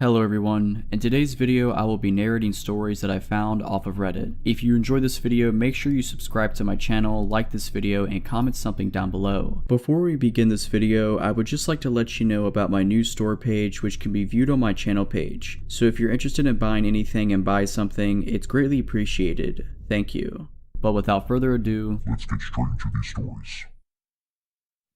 Hello everyone, in today's video I will be narrating stories that I found off of Reddit. If you enjoyed this video, make sure you subscribe to my channel, like this video, and comment something down below. Before we begin this video, I would just like to let you know about my new store page, which can be viewed on my channel page. So if you're interested in buying anything and buy something, it's greatly appreciated. Thank you. But without further ado, let's get straight into these stories.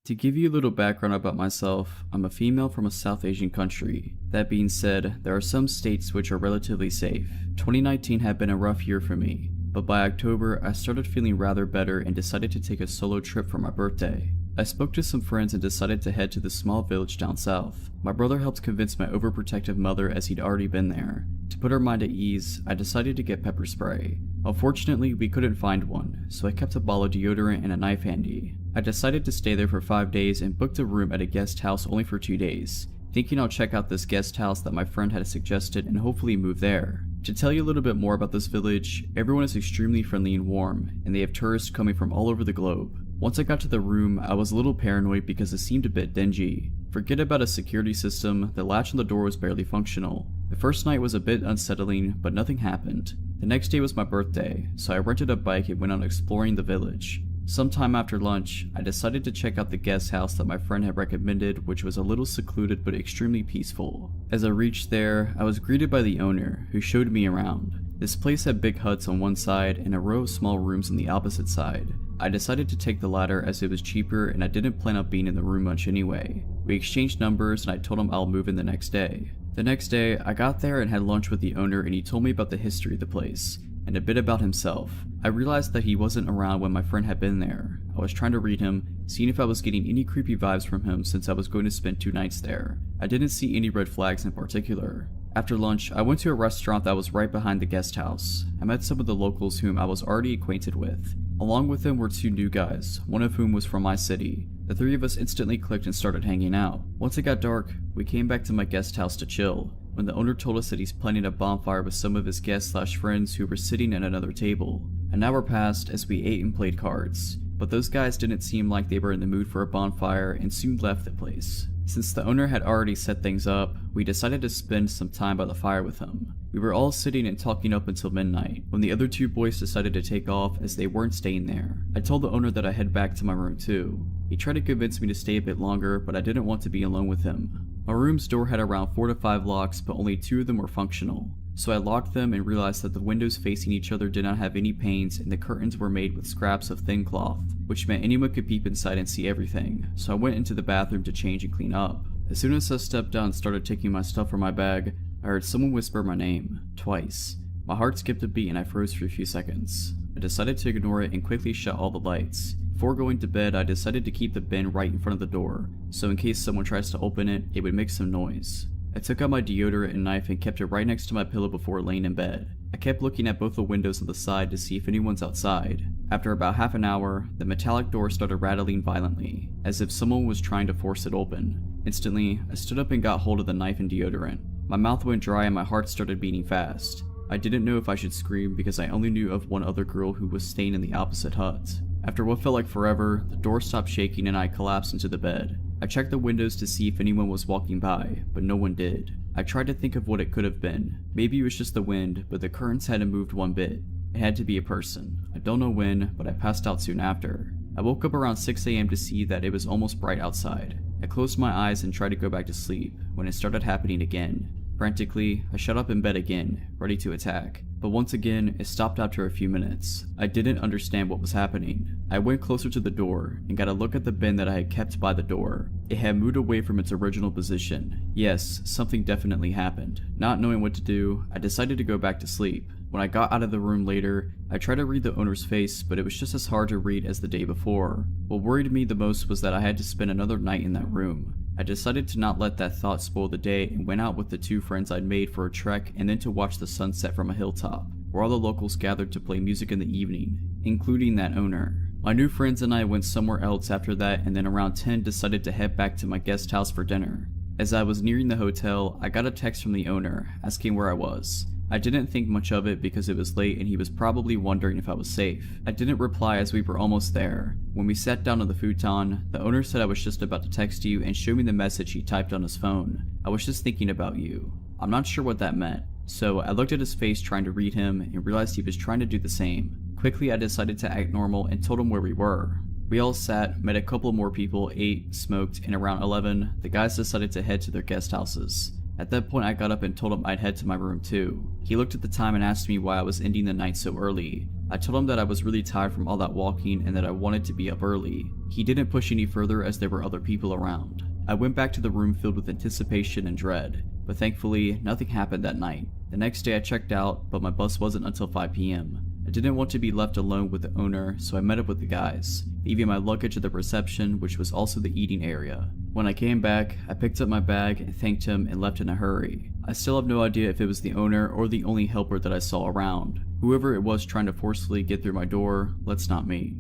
To give you a little background about myself, I'm a female from a South Asian country. That being said, there are some states which are relatively safe. 2019 had been a rough year for me, but by October I started feeling rather better and decided to take a solo trip for my birthday. I spoke to some friends and decided to head to this small village down south. My brother helped convince my overprotective mother as he'd already been there. To put her mind at ease, I decided to get pepper spray. Unfortunately, we couldn't find one, so I kept a bottle of deodorant and a knife handy. I decided to stay there for 5 days and booked a room at a guest house only for 2 days, thinking I'll check out this guest house that my friend had suggested and hopefully move there. To tell you a little bit more about this village, everyone is extremely friendly and warm, and they have tourists coming from all over the globe. Once I got to the room, I was a little paranoid because it seemed a bit dingy. Forget about a security system, the latch on the door was barely functional. The first night was a bit unsettling, but nothing happened. The next day was my birthday, so I rented a bike and went out exploring the village. Sometime after lunch, I decided to check out the guest house that my friend had recommended, which was a little secluded but extremely peaceful. As I reached there, I was greeted by the owner, who showed me around. This place had big huts on one side and a row of small rooms on the opposite side. I decided to take the latter as it was cheaper and I didn't plan on being in the room much anyway. We exchanged numbers and I told him I'll move in the next day. The next day, I got there and had lunch with the owner and he told me about the history of the place and a bit about himself. I realized that he wasn't around when my friend had been there. I was trying to read him, seeing if I was getting any creepy vibes from him since I was going to spend 2 nights there. I didn't see any red flags in particular. After lunch, I went to a restaurant that was right behind the guest house. I met some of the locals whom I was already acquainted with. Along with them were 2 new guys, one of whom was from my city. The 3 of us instantly clicked and started hanging out. Once it got dark, we came back to my guest house to chill, when the owner told us that he's planning a bonfire with some of his guests/friends who were sitting at another table. An hour passed as we ate and played cards, but those guys didn't seem like they were in the mood for a bonfire and soon left the place. Since the owner had already set things up, we decided to spend some time by the fire with him. We were all sitting and talking up until midnight, when the other 2 boys decided to take off as they weren't staying there. I told the owner that I'd head back to my room too. He tried to convince me to stay a bit longer, but I didn't want to be alone with him. My room's door had around 4 to 5 locks, but only 2 of them were functional. So I locked them and realized that the windows facing each other did not have any panes and the curtains were made with scraps of thin cloth, which meant anyone could peep inside and see everything. So I went into the bathroom to change and clean up. As soon as I stepped down and started taking my stuff from my bag, I heard someone whisper my name, twice. My heart skipped a beat and I froze for a few seconds. I decided to ignore it and quickly shut all the lights. Before going to bed, I decided to keep the bin right in front of the door, so in case someone tries to open it, it would make some noise. I took out my deodorant and knife and kept it right next to my pillow before laying in bed. I kept looking at both the windows on the side to see if anyone's outside. After about half an hour, the metallic door started rattling violently, as if someone was trying to force it open. Instantly, I stood up and got hold of the knife and deodorant. My mouth went dry and my heart started beating fast. I didn't know if I should scream because I only knew of one other girl who was staying in the opposite hut. After what felt like forever, the door stopped shaking and I collapsed into the bed. I checked the windows to see if anyone was walking by, but no one did. I tried to think of what it could have been. Maybe it was just the wind, but the curtains hadn't moved one bit. It had to be a person. I don't know when, but I passed out soon after. I woke up around 6 AM to see that it was almost bright outside. I closed my eyes and tried to go back to sleep, when it started happening again. Frantically, I shut up in bed again, ready to attack. But once again, it stopped after a few minutes. I didn't understand what was happening. I went closer to the door and got a look at the bin that I had kept by the door. It had moved away from its original position. Yes, something definitely happened. Not knowing what to do, I decided to go back to sleep. When I got out of the room later, I tried to read the owner's face, but it was just as hard to read as the day before. What worried me the most was that I had to spend another night in that room. I decided to not let that thought spoil the day and went out with the 2 friends I'd made for a trek and then to watch the sunset from a hilltop, where all the locals gathered to play music in the evening, including that owner. My new friends and I went somewhere else after that and then around 10 decided to head back to my guest house for dinner. As I was nearing the hotel, I got a text from the owner asking where I was. I didn't think much of it because it was late and he was probably wondering if I was safe. I didn't reply as we were almost there. When we sat down on the futon, the owner said I was just about to text you and showed me the message he typed on his phone. I was just thinking about you. I'm not sure what that meant, so I looked at his face trying to read him and realized he was trying to do the same. Quickly I decided to act normal and told him where we were. We all sat, met a couple more people, ate, smoked, and around 11, the guys decided to head to their guest houses. At that point I got up and told him I'd head to my room too. He looked at the time and asked me why I was ending the night so early. I told him that I was really tired from all that walking and that I wanted to be up early. He didn't push any further as there were other people around. I went back to the room filled with anticipation and dread, but thankfully nothing happened that night. The next day I checked out, but my bus wasn't until 5 p.m. I didn't want to be left alone with the owner, so I met up with the guys, leaving my luggage at the reception, which was also the eating area. When I came back, I picked up my bag, thanked him, and left in a hurry. I still have no idea if it was the owner or the only helper that I saw around. Whoever it was trying to forcefully get through my door, let's not meet.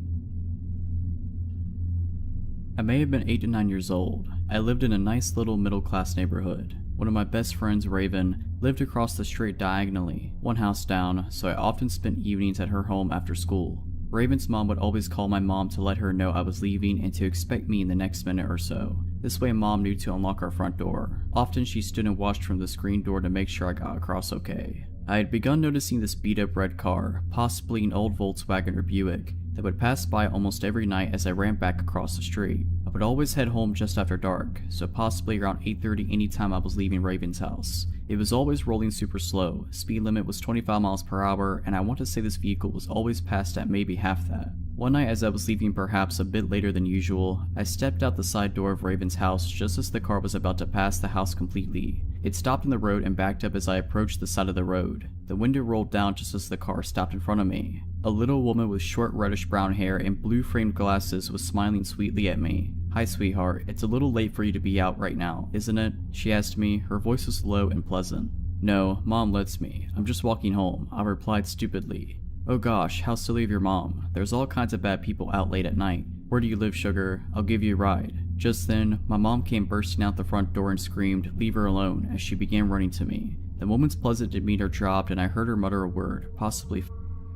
I may have been 8 to 9 years old. I lived in a nice little middle-class neighborhood. One of my best friends, Raven, lived across the street diagonally, one house down, so I often spent evenings at her home after school. Raven's mom would always call my mom to let her know I was leaving and to expect me in the next minute or so. This way mom knew to unlock our front door. Often she stood and watched from the screen door to make sure I got across okay. I had begun noticing this beat-up red car, possibly an old Volkswagen or Buick, that would pass by almost every night as I ran back across the street. I would always head home just after dark, so possibly around 8:30 anytime I was leaving Raven's house. It was always rolling super slow, speed limit was 25 miles per hour, and I want to say this vehicle was always passed at maybe half that. One night as I was leaving perhaps a bit later than usual, I stepped out the side door of Raven's house just as the car was about to pass the house completely. It stopped in the road and backed up as I approached the side of the road. The window rolled down just as the car stopped in front of me. A little woman with short reddish brown hair and blue framed glasses was smiling sweetly at me. "Hi sweetheart, it's a little late for you to be out right now, isn't it?" she asked me. Her voice was low and pleasant. "No, mom lets me. I'm just walking home," I replied stupidly. "Oh gosh, how silly of your mom. There's all kinds of bad people out late at night. Where do you live, sugar? I'll give you a ride." Just then, my mom came bursting out the front door and screamed, "Leave her alone," as she began running to me. The woman's pleasant demeanor dropped and I heard her mutter a word, possibly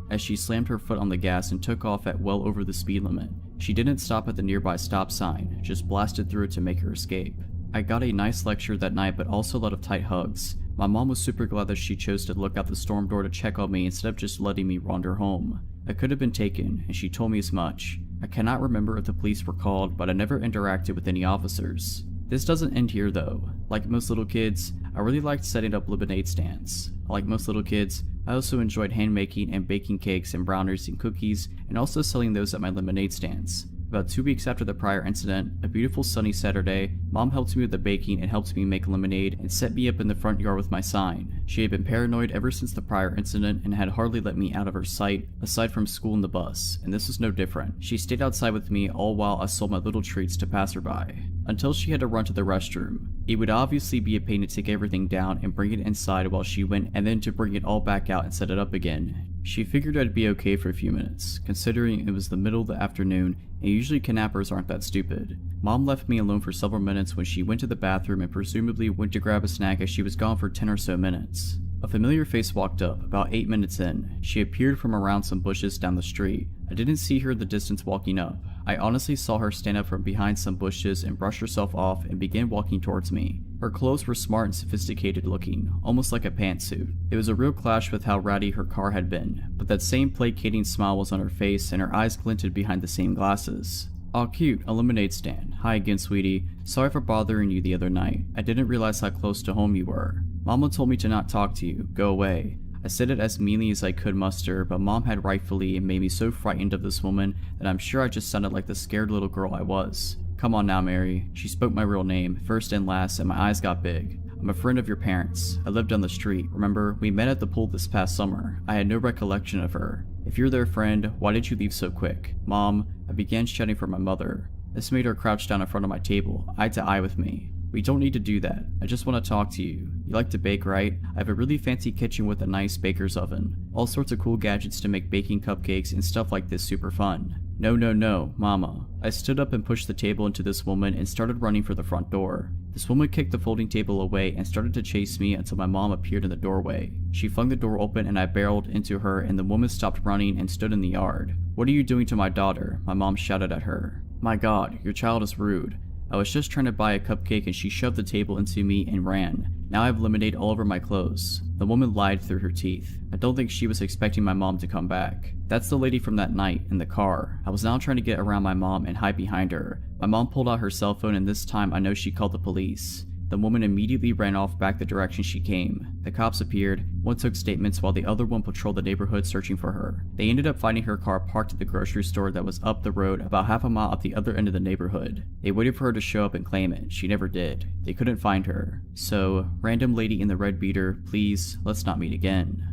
as she slammed her foot on the gas and took off at well over the speed limit. She didn't stop at the nearby stop sign, just blasted through it to make her escape. I got a nice lecture that night, but also a lot of tight hugs. My mom was super glad that she chose to look out the storm door to check on me instead of just letting me wander home. I could have been taken, and she told me as much. I cannot remember if the police were called, but I never interacted with any officers. This doesn't end here though. Like most little kids, I really liked setting up lemonade stands. Like most little kids, I also enjoyed hand making and baking cakes and brownies and cookies, and also selling those at my lemonade stands. About 2 weeks after the prior incident, a beautiful sunny Saturday, mom helped me with the baking and helped me make lemonade and set me up in the front yard with my sign. She had been paranoid ever since the prior incident and had hardly let me out of her sight, aside from school and the bus, and this was no different. She stayed outside with me all while I sold my little treats to passerby, until she had to run to the restroom. It would obviously be a pain to take everything down and bring it inside while she went, and then to bring it all back out and set it up again. She figured I'd be okay for a few minutes, considering it was the middle of the afternoon and usually kidnappers aren't that stupid. Mom left me alone for several minutes when she went to the bathroom and presumably went to grab a snack as she was gone for 10 or so minutes. A familiar face walked up, about 8 minutes in. She appeared from around some bushes down the street. I didn't see her in the distance walking up. I honestly saw her stand up from behind some bushes and brush herself off and begin walking towards me. Her clothes were smart and sophisticated looking, almost like a pantsuit. It was a real clash with how ratty her car had been, but that same placating smile was on her face and her eyes glinted behind the same glasses. "Aw cute, a lemonade stand. Hi again, sweetie. Sorry for bothering you the other night. I didn't realize how close to home you were. Mama told me to not talk to you. Go away." I said it as meanly as I could muster, but Mom had rightfully made me so frightened of this woman that I'm sure I just sounded like the scared little girl I was. "Come on now, Mary." She spoke my real name, first and last, and my eyes got big. "I'm a friend of your parents. I live down the street. Remember, we met at the pool this past summer. I had no recollection of her. If you're their friend, why did you leave so quick?" "Mom," I began shouting for my mother. This made her crouch down in front of my table, eye to eye with me. "We don't need to do that. I just want to talk to you. You like to bake, right? I have a really fancy kitchen with a nice baker's oven. All sorts of cool gadgets to make baking cupcakes and stuff like this super fun." "No, no, no, Mama." I stood up and pushed the table into this woman and started running for the front door. This woman kicked the folding table away and started to chase me until my mom appeared in the doorway. She flung the door open and I barreled into her, and the woman stopped running and stood in the yard. "What are you doing to my daughter?" my mom shouted at her. "My God, your child is rude." I was just trying to buy a cupcake and she shoved the table into me and ran. Now I have lemonade all over my clothes. The woman lied through her teeth. I don't think she was expecting my mom to come back. That's the lady from that night in the car. I was now trying to get around my mom and hide behind her. My mom pulled out her cell phone and this time I know she called the police. The woman immediately ran off back the direction she came. The cops appeared, one took statements while the other one patrolled the neighborhood searching for her. They ended up finding her car parked at the grocery store that was up the road about half a mile up the other end of the neighborhood. They waited for her to show up and claim it. She never did. They couldn't find her. So, random lady in the red beater, please, let's not meet again.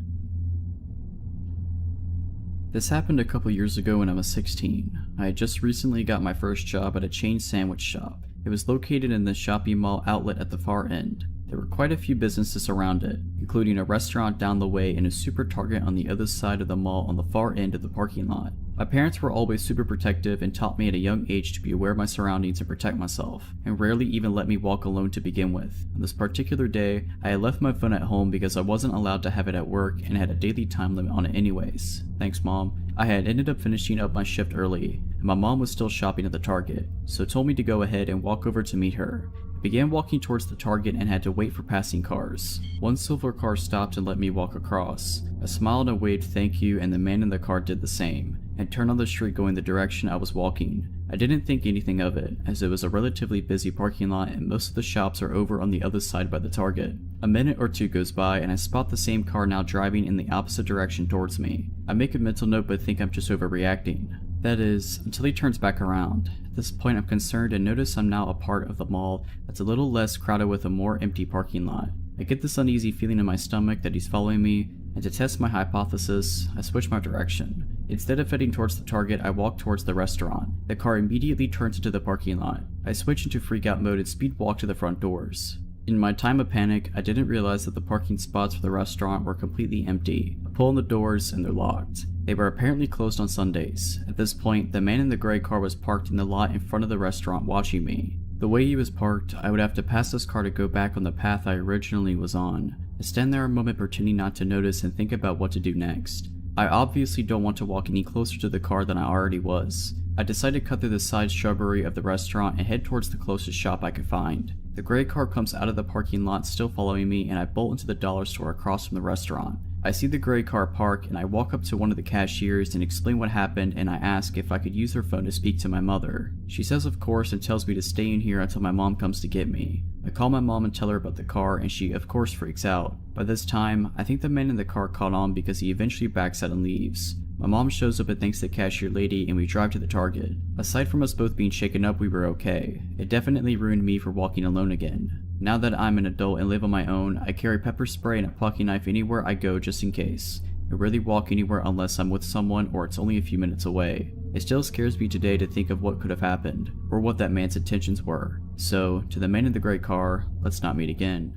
This happened a couple years ago when I was 16. I had just recently got my first job at a chain sandwich shop. It was located in the shopping mall outlet at the far end. There were quite a few businesses around it, including a restaurant down the way and a super Target on the other side of the mall on the far end of the parking lot. My parents were always super protective and taught me at a young age to be aware of my surroundings and protect myself, and rarely even let me walk alone to begin with. On this particular day, I had left my phone at home because I wasn't allowed to have it at work and had a daily time limit on it anyways. Thanks, Mom. I had ended up finishing up my shift early, and my mom was still shopping at the Target, so told me to go ahead and walk over to meet her. I began walking towards the Target and had to wait for passing cars. One silver car stopped and let me walk across. I smiled and waved thank you, and the man in the car did the same, and turned on the street going the direction I was walking. I didn't think anything of it, as it was a relatively busy parking lot and most of the shops are over on the other side by the Target. A minute or two goes by and I spot the same car now driving in the opposite direction towards me. I make a mental note but think I'm just overreacting. That is, until he turns back around. At this point I'm concerned and notice I'm now a part of the mall that's a little less crowded with a more empty parking lot. I get this uneasy feeling in my stomach that he's following me, and to test my hypothesis, I switch my direction. Instead of heading towards the Target, I walk towards the restaurant. The car immediately turns into the parking lot. I switch into freak out mode and speed walk to the front doors. In my time of panic, I didn't realize that the parking spots for the restaurant were completely empty. I pull on the doors and they're locked. They were apparently closed on Sundays. At this point, the man in the gray car was parked in the lot in front of the restaurant watching me. The way he was parked, I would have to pass this car to go back on the path I originally was on. I stand there a moment pretending not to notice and think about what to do next. I obviously don't want to walk any closer to the car than I already was. I decide to cut through the side shrubbery of the restaurant and head towards the closest shop I could find. The gray car comes out of the parking lot still following me and I bolt into the dollar store across from the restaurant. I see the gray car park and I walk up to one of the cashiers and explain what happened and I ask if I could use her phone to speak to my mother. She says of course and tells me to stay in here until my mom comes to get me. I call my mom and tell her about the car and she of course freaks out. By this time, I think the man in the car caught on because he eventually backs out and leaves. My mom shows up and thanks the cashier lady and we drive to the Target. Aside from us both being shaken up, we were okay. It definitely ruined me for walking alone again. Now that I'm an adult and live on my own, I carry pepper spray and a pocket knife anywhere I go just in case. I rarely walk anywhere unless I'm with someone or it's only a few minutes away. It still scares me today to think of what could have happened, or what that man's intentions were. So, to the man in the gray car, let's not meet again.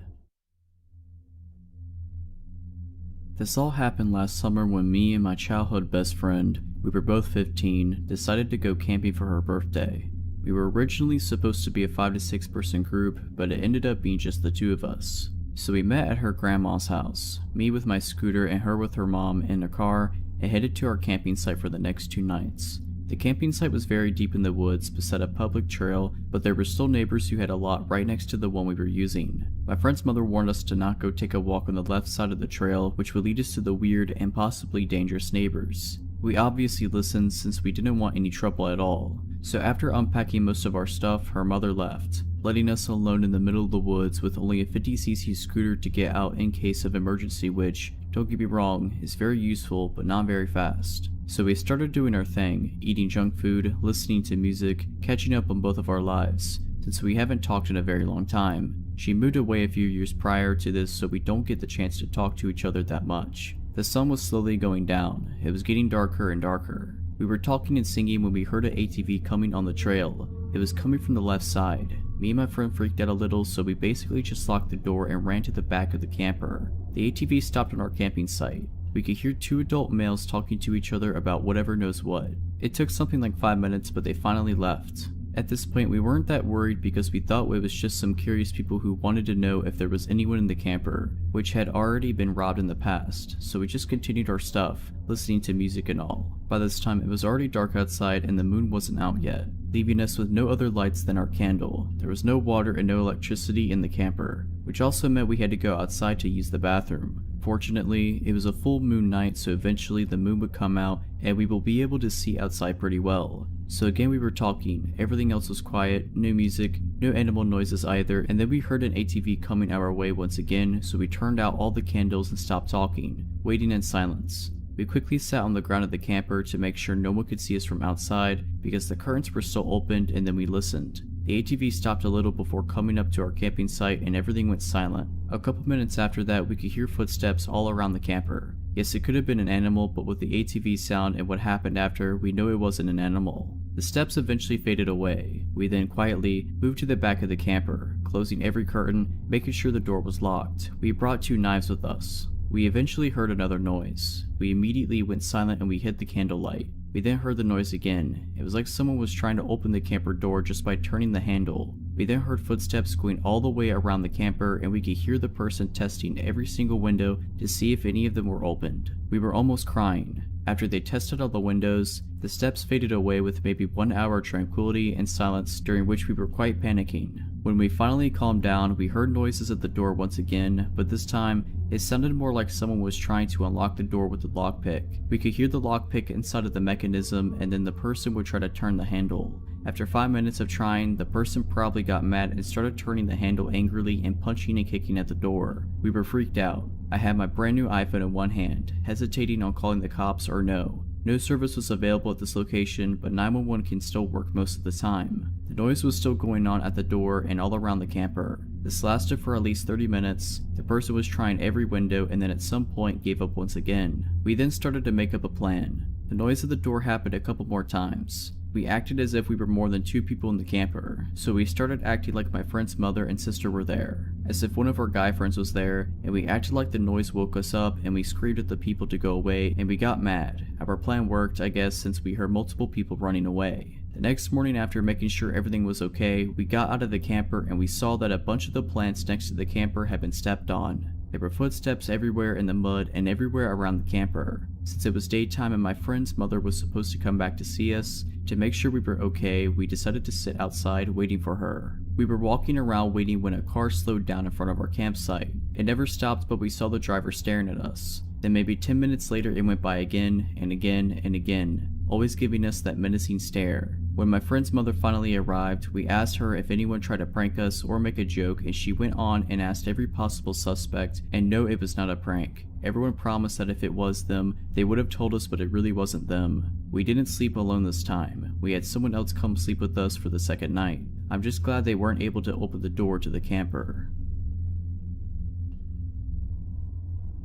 This all happened last summer when me and my childhood best friend, we were both 15, decided to go camping for her birthday. We were originally supposed to be a 5 to 6 person group, but it ended up being just the two of us. So we met at her grandma's house, me with my scooter and her with her mom in a car, and headed to our camping site for the next 2 nights. The camping site was very deep in the woods beside a public trail, but there were still neighbors who had a lot right next to the one we were using. My friend's mother warned us to not go take a walk on the left side of the trail, which would lead us to the weird and possibly dangerous neighbors. We obviously listened since we didn't want any trouble at all. So after unpacking most of our stuff, her mother left, letting us alone in the middle of the woods with only a 50cc scooter to get out in case of emergency, which, don't get me wrong, is very useful but not very fast. So we started doing our thing, eating junk food, listening to music, catching up on both of our lives, since we haven't talked in a very long time. She moved away a few years prior to this, so we don't get the chance to talk to each other that much. The sun was slowly going down. It was getting darker and darker. We were talking and singing when we heard an ATV coming on the trail. It was coming from the left side. Me and my friend freaked out a little, so we basically just locked the door and ran to the back of the camper. The ATV stopped on our camping site. We could hear 2 adult males talking to each other about whatever knows what. It took something like 5 minutes, but they finally left. At this point, we weren't that worried because we thought it was just some curious people who wanted to know if there was anyone in the camper, which had already been robbed in the past, so we just continued our stuff, listening to music and all. By this time, it was already dark outside and the moon wasn't out yet, leaving us with no other lights than our candle. There was no water and no electricity in the camper, which also meant we had to go outside to use the bathroom. Fortunately, it was a full moon night, so eventually the moon would come out and we will be able to see outside pretty well. So again we were talking, everything else was quiet, no music, no animal noises either, and then we heard an ATV coming our way once again, so we turned out all the candles and stopped talking, waiting in silence. We quickly sat on the ground of the camper to make sure no one could see us from outside because the curtains were still opened, and then we listened. The ATV stopped a little before coming up to our camping site and everything went silent. A couple minutes after that, we could hear footsteps all around the camper. Yes, it could have been an animal, but with the ATV sound and what happened after, we know it wasn't an animal. The steps eventually faded away. We then quietly moved to the back of the camper, closing every curtain, making sure the door was locked. We brought 2 knives with us. We eventually heard another noise. We immediately went silent and we hid the candlelight. We then heard the noise again. It was like someone was trying to open the camper door just by turning the handle. We then heard footsteps going all the way around the camper and we could hear the person testing every single window to see if any of them were opened. We were almost crying. After they tested all the windows, the steps faded away with maybe 1 hour of tranquility and silence during which we were quite panicking. When we finally calmed down, we heard noises at the door once again, but this time, it sounded more like someone was trying to unlock the door with the lockpick. We could hear the lockpick inside of the mechanism and then the person would try to turn the handle. After 5 minutes of trying, the person probably got mad and started turning the handle angrily and punching and kicking at the door. We were freaked out. I had my brand new iPhone in one hand, hesitating on calling the cops or no. No service was available at this location, but 911 can still work most of the time. The noise was still going on at the door and all around the camper. This lasted for at least 30 minutes. The person was trying every window and then at some point gave up once again. We then started to make up a plan. The noise at the door happened a couple more times. We acted as if we were more than 2 people in the camper, so we started acting like my friend's mother and sister were there, as if one of our guy friends was there, and we acted like the noise woke us up and we screamed at the people to go away and we got mad. Our plan worked, I guess, since we heard multiple people running away. The next morning, after making sure everything was okay, we got out of the camper and we saw that a bunch of the plants next to the camper had been stepped on. There were footsteps everywhere in the mud and everywhere around the camper. Since it was daytime and my friend's mother was supposed to come back to see us, to make sure we were okay, we decided to sit outside waiting for her. We were walking around waiting when a car slowed down in front of our campsite. It never stopped, but we saw the driver staring at us. Then maybe 10 minutes later it went by again and again and again, always giving us that menacing stare. When my friend's mother finally arrived, we asked her if anyone tried to prank us or make a joke, and she went on and asked every possible suspect, and no, it was not a prank. Everyone promised that if it was them, they would have told us, but it really wasn't them. We didn't sleep alone this time. We had someone else come sleep with us for the second night. I'm just glad they weren't able to open the door to the camper.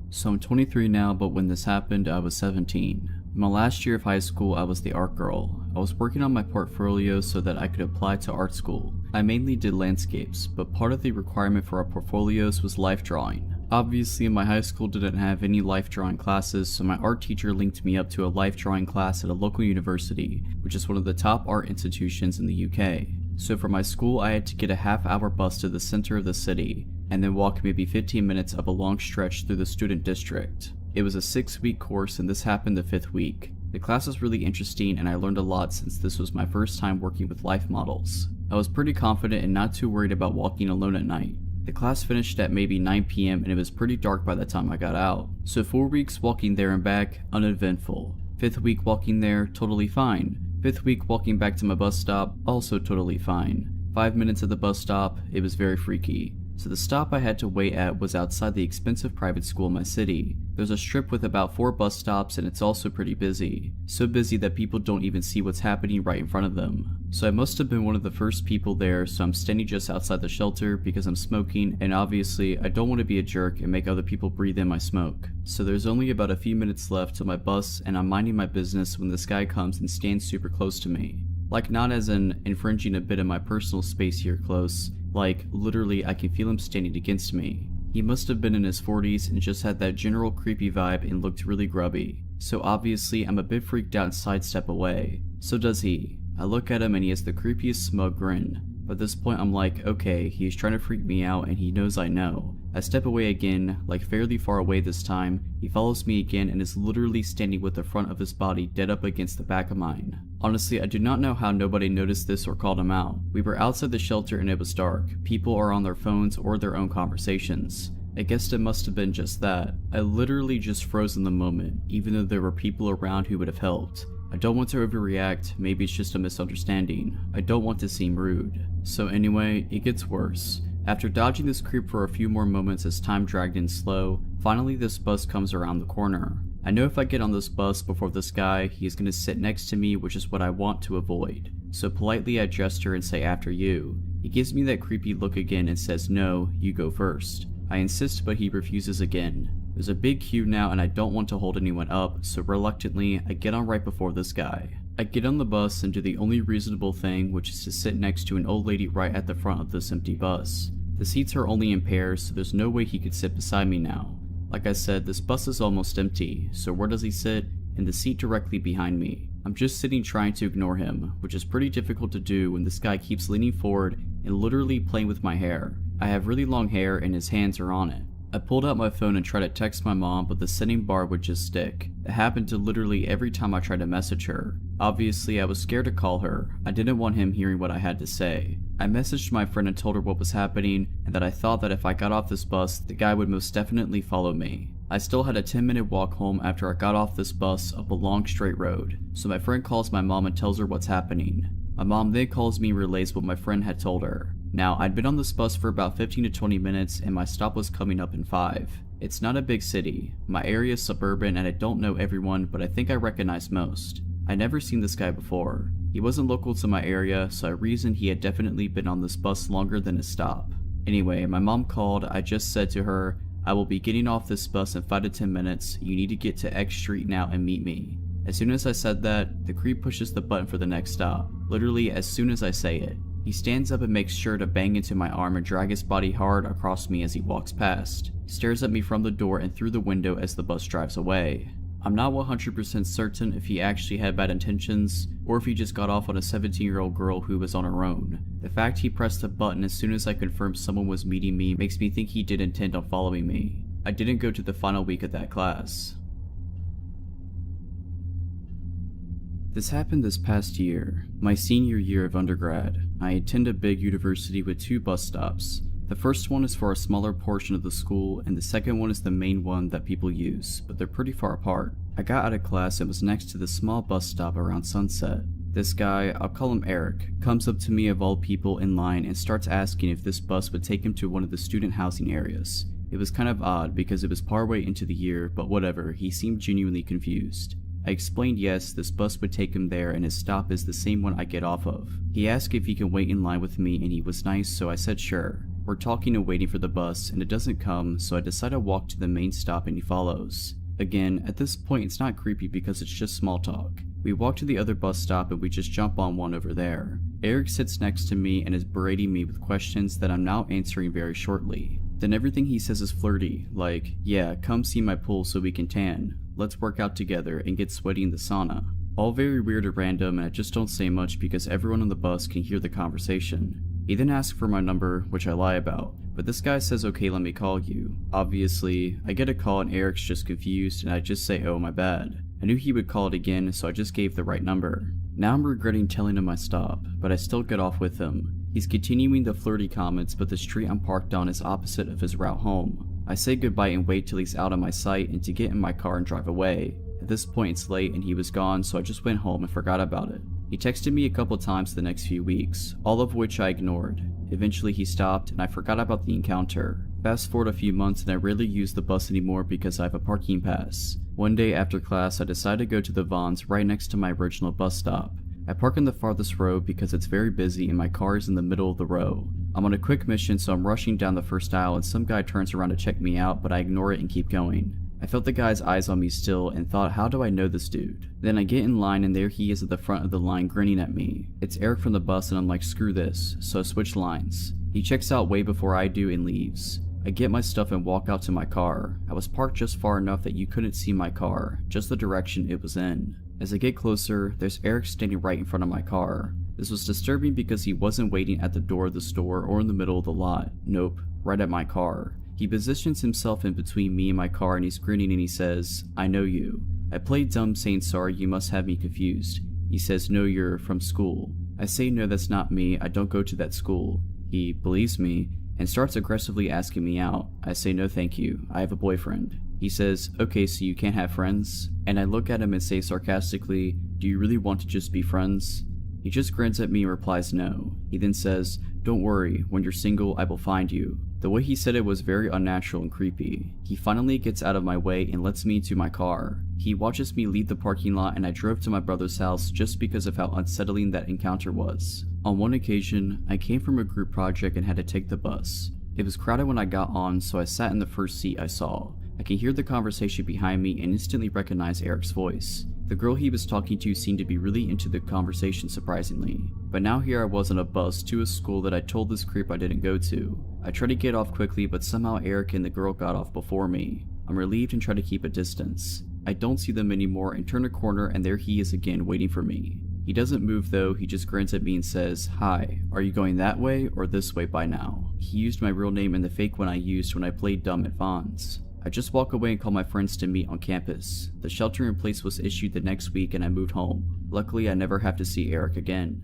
So I'm 23 now, but when this happened, I was 17. In my last year of high school, I was the art girl. I was working on my portfolio so that I could apply to art school. I mainly did landscapes, but part of the requirement for our portfolios was life drawing. Obviously, my high school didn't have any life drawing classes, so my art teacher linked me up to a life drawing class at a local university, which is one of the top art institutions in the UK. So for my school, I had to get a half-hour bus to the center of the city, and then walk maybe 15 minutes up a long stretch through the student district. It was a 6-week course and this happened the 5th week. The class was really interesting and I learned a lot since this was my first time working with life models. I was pretty confident and not too worried about walking alone at night. The class finished at maybe 9 p.m. and it was pretty dark by the time I got out. So 4 weeks walking there and back, uneventful. 5th week walking there, totally fine. 5th week walking back to my bus stop, also totally fine. 5 minutes at the bus stop, it was very freaky. So the stop I had to wait at was outside the expensive private school in my city. There's a strip with about 4 bus stops and it's also pretty busy. So busy that people don't even see what's happening right in front of them. So I must have been one of the first people there, so I'm standing just outside the shelter because I'm smoking, and obviously I don't want to be a jerk and make other people breathe in my smoke. So there's only about a few minutes left till my bus and I'm minding my business when this guy comes and stands super close to me. Like, not as in infringing a bit of my personal space here close, like literally I can feel him standing against me. He must have been in his 40s and just had that general creepy vibe and looked really grubby. So obviously I'm a bit freaked out and sidestep away. So does he. I look at him and he has the creepiest smug grin. But at this point I'm like, okay, he's trying to freak me out and he knows I know. I step away again, like fairly far away this time. He follows me again and is literally standing with the front of his body dead up against the back of mine. Honestly, I do not know how nobody noticed this or called him out. We were outside the shelter and it was dark. People are on their phones or their own conversations. I guess it must have been just that. I literally just froze in the moment, even though there were people around who would have helped. I don't want to overreact, maybe it's just a misunderstanding. I don't want to seem rude. So anyway, it gets worse. After dodging this creep for a few more moments as time dragged in slow, finally this bus comes around the corner. I know if I get on this bus before this guy, he is going to sit next to me, which is what I want to avoid. So politely I gesture and say after you. He gives me that creepy look again and says no, you go first. I insist but he refuses again. There's a big queue now and I don't want to hold anyone up, so reluctantly I get on right before this guy. I get on the bus and do the only reasonable thing, which is to sit next to an old lady right at the front of this empty bus. The seats are only in pairs, so there's no way he could sit beside me now. Like I said, this bus is almost empty, so where does he sit? In the seat directly behind me. I'm just sitting trying to ignore him, which is pretty difficult to do when this guy keeps leaning forward and literally playing with my hair. I have really long hair and his hands are on it. I pulled out my phone and tried to text my mom, but the sending bar would just stick. It happened to literally every time I tried to message her. Obviously, I was scared to call her. I didn't want him hearing what I had to say. I messaged my friend and told her what was happening and that I thought that if I got off this bus, the guy would most definitely follow me. I still had a 10-minute walk home after I got off this bus up a long straight road, so my friend calls my mom and tells her what's happening. My mom then calls me and relays what my friend had told her. Now, I'd been on this bus for about 15 to 20 minutes and my stop was coming up in 5. It's not a big city. My area is suburban and I don't know everyone, but I think I recognize most. I'd never seen this guy before. He wasn't local to my area, so I reasoned he had definitely been on this bus longer than his stop. Anyway, my mom called. I just said to her, I will be getting off this bus in 5 to 10 minutes. You need to get to X Street now and meet me. As soon as I said that, the creep pushes the button for the next stop. Literally as soon as I say it. He stands up and makes sure to bang into my arm and drag his body hard across me as he walks past. He stares at me from the door and through the window as the bus drives away. I'm not 100% certain if he actually had bad intentions, or if he just got off on a 17-year-old girl who was on her own. The fact he pressed the button as soon as I confirmed someone was meeting me makes me think he did intend on following me. I didn't go to the final week of that class. This happened this past year, my senior year of undergrad. I attend a big university with 2 bus stops. The first one is for a smaller portion of the school, and the second one is the main one that people use, but they're pretty far apart. I got out of class and was next to the small bus stop around sunset. This guy, I'll call him Eric, comes up to me of all people in line and starts asking if this bus would take him to one of the student housing areas. It was kind of odd because it was partway into the year, but whatever, he seemed genuinely confused. I explained yes, this bus would take him there and his stop is the same one I get off of. He asked if he can wait in line with me and he was nice, so I said sure. We're talking and waiting for the bus and it doesn't come, so I decide to walk to the main stop and he follows. Again, at this point it's not creepy because it's just small talk. We walk to the other bus stop and we just jump on one over there. Eric sits next to me and is berating me with questions that I'm now answering very shortly. Then everything he says is flirty, like, yeah, come see my pool so we can tan. Let's work out together and get sweaty in the sauna. All very weird and random, and I just don't say much because everyone on the bus can hear the conversation. He then asks for my number, which I lie about, but this guy says okay, let me call you. Obviously, I get a call and Eric's just confused and I just say oh my bad. I knew he would call it again, so I just gave the right number. Now I'm regretting telling him I stop, but I still get off with him. He's continuing the flirty comments, but the street I'm parked on is opposite of his route home. I say goodbye and wait till he's out of my sight and to get in my car and drive away. At this point it's late and he was gone, so I just went home and forgot about it. He texted me a couple times the next few weeks, all of which I ignored. Eventually he stopped and I forgot about the encounter. Fast forward a few months and I rarely use the bus anymore because I have a parking pass. One day after class I decided to go to the Vons right next to my original bus stop. I park on the farthest row because it's very busy and my car is in the middle of the row. I'm on a quick mission, so I'm rushing down the first aisle and some guy turns around to check me out, but I ignore it and keep going. I felt the guy's eyes on me still and thought, how do I know this dude? Then I get in line and there he is at the front of the line grinning at me. It's Eric from the bus and I'm like, screw this, so I switch lines. He checks out way before I do and leaves. I get my stuff and walk out to my car. I was parked just far enough that you couldn't see my car, just the direction it was in. As I get closer, there's Eric standing right in front of my car. This was disturbing because he wasn't waiting at the door of the store or in the middle of the lot. Nope, right at my car. He positions himself in between me and my car and he's grinning and he says, "I know you." I play dumb saying sorry, you must have me confused. He says, "No, you're from school." I say, "No, that's not me, I don't go to that school." He believes me and starts aggressively asking me out. I say, "No thank you, I have a boyfriend." He says, "Okay, so you can't have friends?" And I look at him and say sarcastically, "Do you really want to just be friends?" He just grins at me and replies no. He then says, "Don't worry, when you're single I will find you." The way he said it was very unnatural and creepy. He finally gets out of my way and lets me into my car. He watches me leave the parking lot and I drove to my brother's house just because of how unsettling that encounter was. On one occasion, I came from a group project and had to take the bus. It was crowded when I got on, so I sat in the first seat I saw. I can hear the conversation behind me and instantly recognize Eric's voice. The girl he was talking to seemed to be really into the conversation surprisingly. But now here I was on a bus to a school that I told this creep I didn't go to. I tried to get off quickly but somehow Eric and the girl got off before me. I'm relieved and try to keep a distance. I don't see them anymore and turn a corner and there he is again waiting for me. He doesn't move though, he just grins at me and says, "Hi, are you going that way or this way by now?" He used my real name and the fake one I used when I played dumb at Vaughn's. I just walk away and call my friends to meet on campus. The shelter in place was issued the next week and I moved home. Luckily I never have to see Eric again.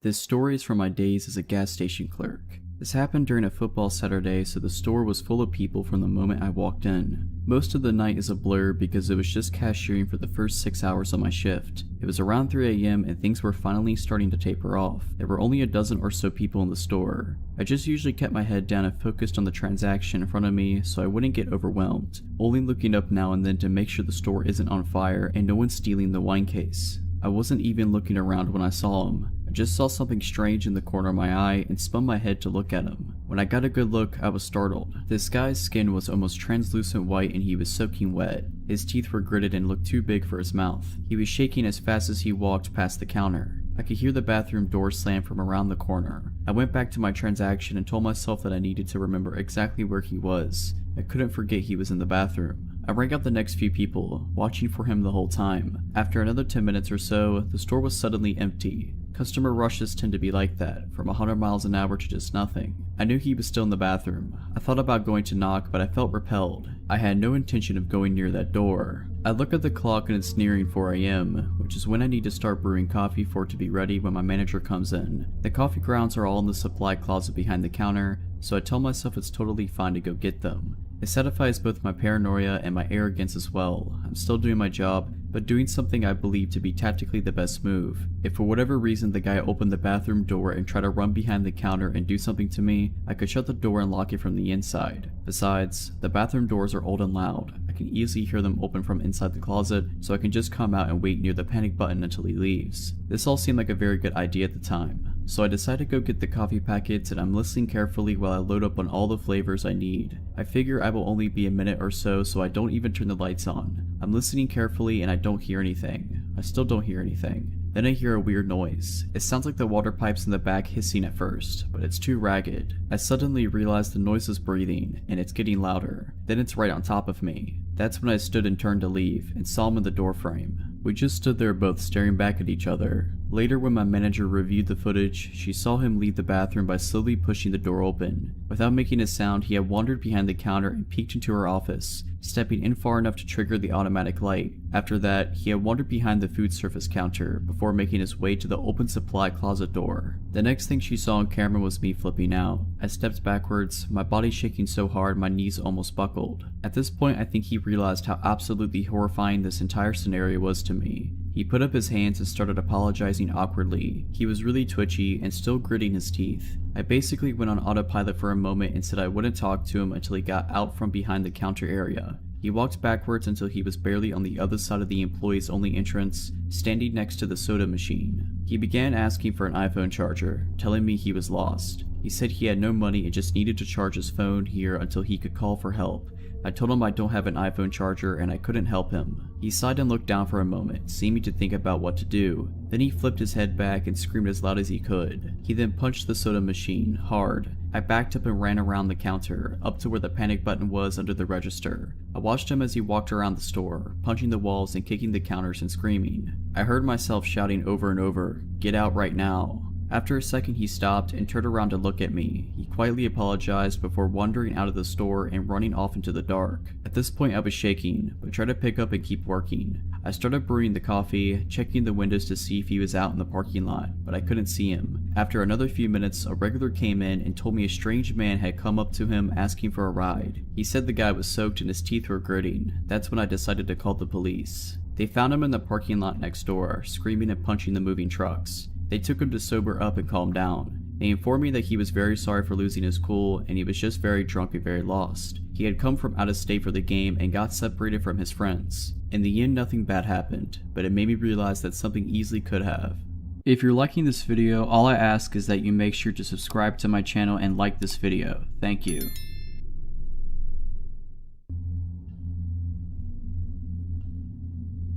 This story is from my days as a gas station clerk. This happened during a football Saturday, so the store was full of people from the moment I walked in. Most of the night is a blur because it was just cashiering for the first 6 hours of my shift. It was around 3 a.m. and things were finally starting to taper off. There were only a dozen or so people in the store. I just usually kept my head down and focused on the transaction in front of me so I wouldn't get overwhelmed, only looking up now and then to make sure the store isn't on fire and no one's stealing the wine case. I wasn't even looking around when I saw him. I just saw something strange in the corner of my eye and spun my head to look at him. When I got a good look, I was startled. This guy's skin was almost translucent white and he was soaking wet. His teeth were gritted and looked too big for his mouth. He was shaking as fast as he walked past the counter. I could hear the bathroom door slam from around the corner. I went back to my transaction and told myself that I needed to remember exactly where he was. I couldn't forget he was in the bathroom. I rang out the next few people, watching for him the whole time. After another 10 minutes or so, the store was suddenly empty. Customer rushes tend to be like that, from 100 miles an hour to just nothing. I knew he was still in the bathroom. I thought about going to knock, but I felt repelled. I had no intention of going near that door. I look at the clock and it's nearing 4 a.m., which is when I need to start brewing coffee for it to be ready when my manager comes in. The coffee grounds are all in the supply closet behind the counter, so I tell myself it's totally fine to go get them. It satisfies both my paranoia and my arrogance as well. I'm still doing my job, but doing something I believe to be tactically the best move. If for whatever reason the guy opened the bathroom door and tried to run behind the counter and do something to me, I could shut the door and lock it from the inside. Besides, the bathroom doors are old and loud. I can easily hear them open from inside the closet, so I can just come out and wait near the panic button until he leaves. This all seemed like a very good idea at the time. So I decide to go get the coffee packets and I'm listening carefully while I load up on all the flavors I need. I figure I will only be a minute or so I don't even turn the lights on. I'm listening carefully and I don't hear anything. I still don't hear anything. Then I hear a weird noise. It sounds like the water pipes in the back hissing at first, but it's too ragged. I suddenly realize the noise is breathing, and it's getting louder. Then it's right on top of me. That's when I stood and turned to leave, and saw him in the doorframe. We just stood there both staring back at each other. Later when my manager reviewed the footage, she saw him leave the bathroom by slowly pushing the door open. Without making a sound, he had wandered behind the counter and peeked into her office, stepping in far enough to trigger the automatic light. After that, he had wandered behind the food service counter before making his way to the open supply closet door. The next thing she saw on camera was me flipping out. I stepped backwards, my body shaking so hard my knees almost buckled. At this point, I think he realized how absolutely horrifying this entire scenario was to me. He put up his hands and started apologizing awkwardly. He was really twitchy and still gritting his teeth. I basically went on autopilot for a moment and said I wouldn't talk to him until he got out from behind the counter area. He walked backwards until he was barely on the other side of the employees only entrance, standing next to the soda machine. He began asking for an iPhone charger, telling me he was lost. He said he had no money and just needed to charge his phone here until he could call for help. I told him I don't have an iPhone charger and I couldn't help him. He sighed and looked down for a moment, seeming to think about what to do. Then he flipped his head back and screamed as loud as he could. He then punched the soda machine, hard. I backed up and ran around the counter, up to where the panic button was under the register. I watched him as he walked around the store, punching the walls and kicking the counters and screaming. I heard myself shouting over and over, "Get out right now." After a second he stopped and turned around to look at me. He quietly apologized before wandering out of the store and running off into the dark. At this point I was shaking, but tried to pick up and keep working. I started brewing the coffee, checking the windows to see if he was out in the parking lot, but I couldn't see him. After another few minutes, a regular came in and told me a strange man had come up to him asking for a ride. He said the guy was soaked and his teeth were gritting. That's when I decided to call the police. They found him in the parking lot next door, screaming and punching the moving trucks. They took him to sober up and calm down. They informed me that he was very sorry for losing his cool and he was just very drunk and very lost. He had come from out of state for the game and got separated from his friends. In the end, nothing bad happened, but it made me realize that something easily could have. If you're liking this video, all I ask is that you make sure to subscribe to my channel and like this video. Thank you.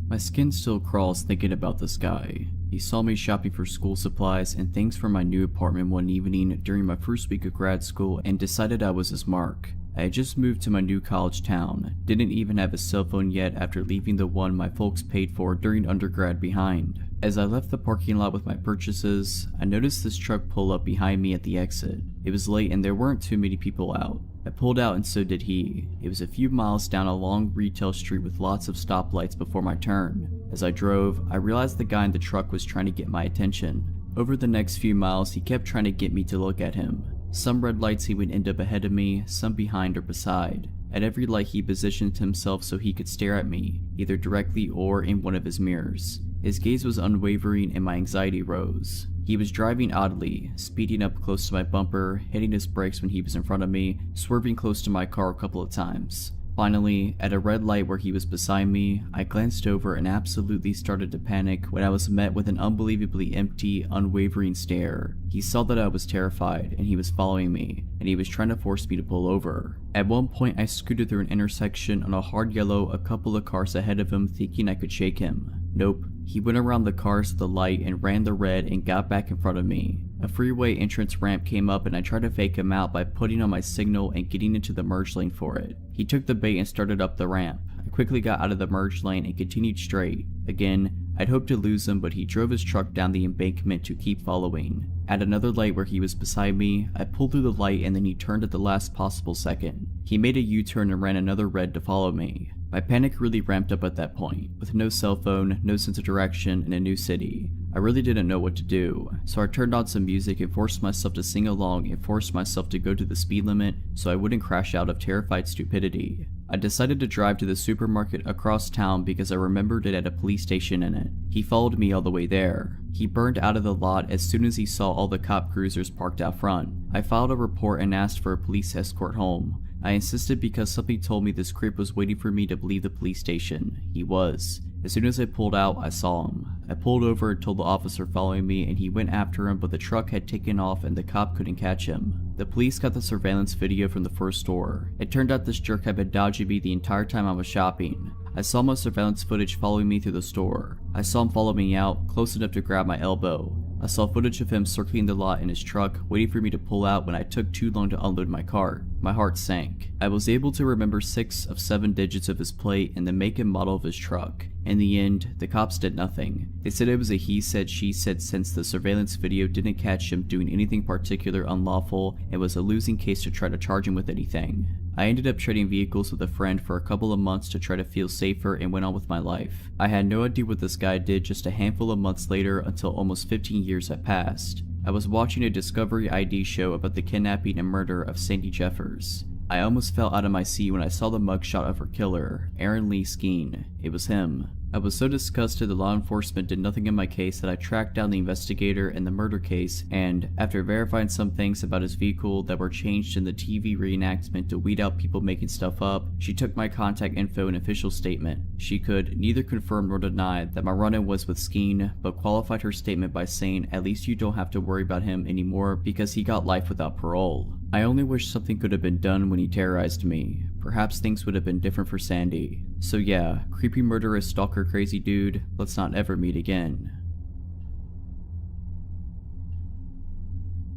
My skin still crawls thinking about this guy. He saw me shopping for school supplies and things for my new apartment one evening during my first week of grad school and decided I was his mark. I had just moved to my new college town, didn't even have a cell phone yet after leaving the one my folks paid for during undergrad behind. As I left the parking lot with my purchases, I noticed this truck pull up behind me at the exit. It was late and there weren't too many people out. I pulled out and so did he. It was a few miles down a long retail street with lots of stoplights before my turn. As I drove, I realized the guy in the truck was trying to get my attention. Over the next few miles, he kept trying to get me to look at him. Some red lights he would end up ahead of me, some behind or beside. At every light he positioned himself so he could stare at me, either directly or in one of his mirrors. His gaze was unwavering and my anxiety rose. He was driving oddly, speeding up close to my bumper, hitting his brakes when he was in front of me, swerving close to my car a couple of times. Finally, at a red light where he was beside me, I glanced over and absolutely started to panic when I was met with an unbelievably empty, unwavering stare. He saw that I was terrified and he was following me, and he was trying to force me to pull over. At one point I scooted through an intersection on a hard yellow a couple of cars ahead of him thinking I could shake him. Nope. He went around the cars at the light and ran the red and got back in front of me. A freeway entrance ramp came up and I tried to fake him out by putting on my signal and getting into the merge lane for it. He took the bait and started up the ramp. I quickly got out of the merge lane and continued straight. Again, I'd hoped to lose him, but he drove his truck down the embankment to keep following. At another light where he was beside me, I pulled through the light and then he turned at the last possible second. He made a U-turn and ran another red to follow me. My panic really ramped up at that point. With no cell phone, no sense of direction, and a new city, I really didn't know what to do, so I turned on some music and forced myself to sing along and forced myself to go to the speed limit so I wouldn't crash out of terrified stupidity. I decided to drive to the supermarket across town because I remembered it had a police station in it. He followed me all the way there. He burned out of the lot as soon as he saw all the cop cruisers parked out front. I filed a report and asked for a police escort home. I insisted because something told me this creep was waiting for me to leave the police station. He was. As soon as I pulled out, I saw him. I pulled over and told the officer following me and he went after him, but the truck had taken off and the cop couldn't catch him. The police got the surveillance video from the first store. It turned out this jerk had been dodging me the entire time I was shopping. I saw my surveillance footage following me through the store. I saw him follow me out, close enough to grab my elbow. I saw footage of him circling the lot in his truck, waiting for me to pull out when I took too long to unload my cart. My heart sank. I was able to remember 6 of 7 digits of his plate and the make and model of his truck. In the end, the cops did nothing. They said it was a he said she said since the surveillance video didn't catch him doing anything particular unlawful and was a losing case to try to charge him with anything. I ended up trading vehicles with a friend for a couple of months to try to feel safer and went on with my life. I had no idea what this guy did just a handful of months later until almost 15 years had passed. I was watching a Discovery ID show about the kidnapping and murder of Sandy Jeffers. I almost fell out of my seat when I saw the mugshot of her killer, Aaron Lee Skeen. It was him. I was so disgusted that law enforcement did nothing in my case that I tracked down the investigator in the murder case and, after verifying some things about his vehicle that were changed in the TV reenactment to weed out people making stuff up, she took my contact info and official statement. She could neither confirm nor deny that my run-in was with Skeen, but qualified her statement by saying at least you don't have to worry about him anymore because he got life without parole. I only wish something could have been done when he terrorized me. Perhaps things would have been different for Sandy. So yeah, creepy murderous stalker crazy dude, let's not ever meet again.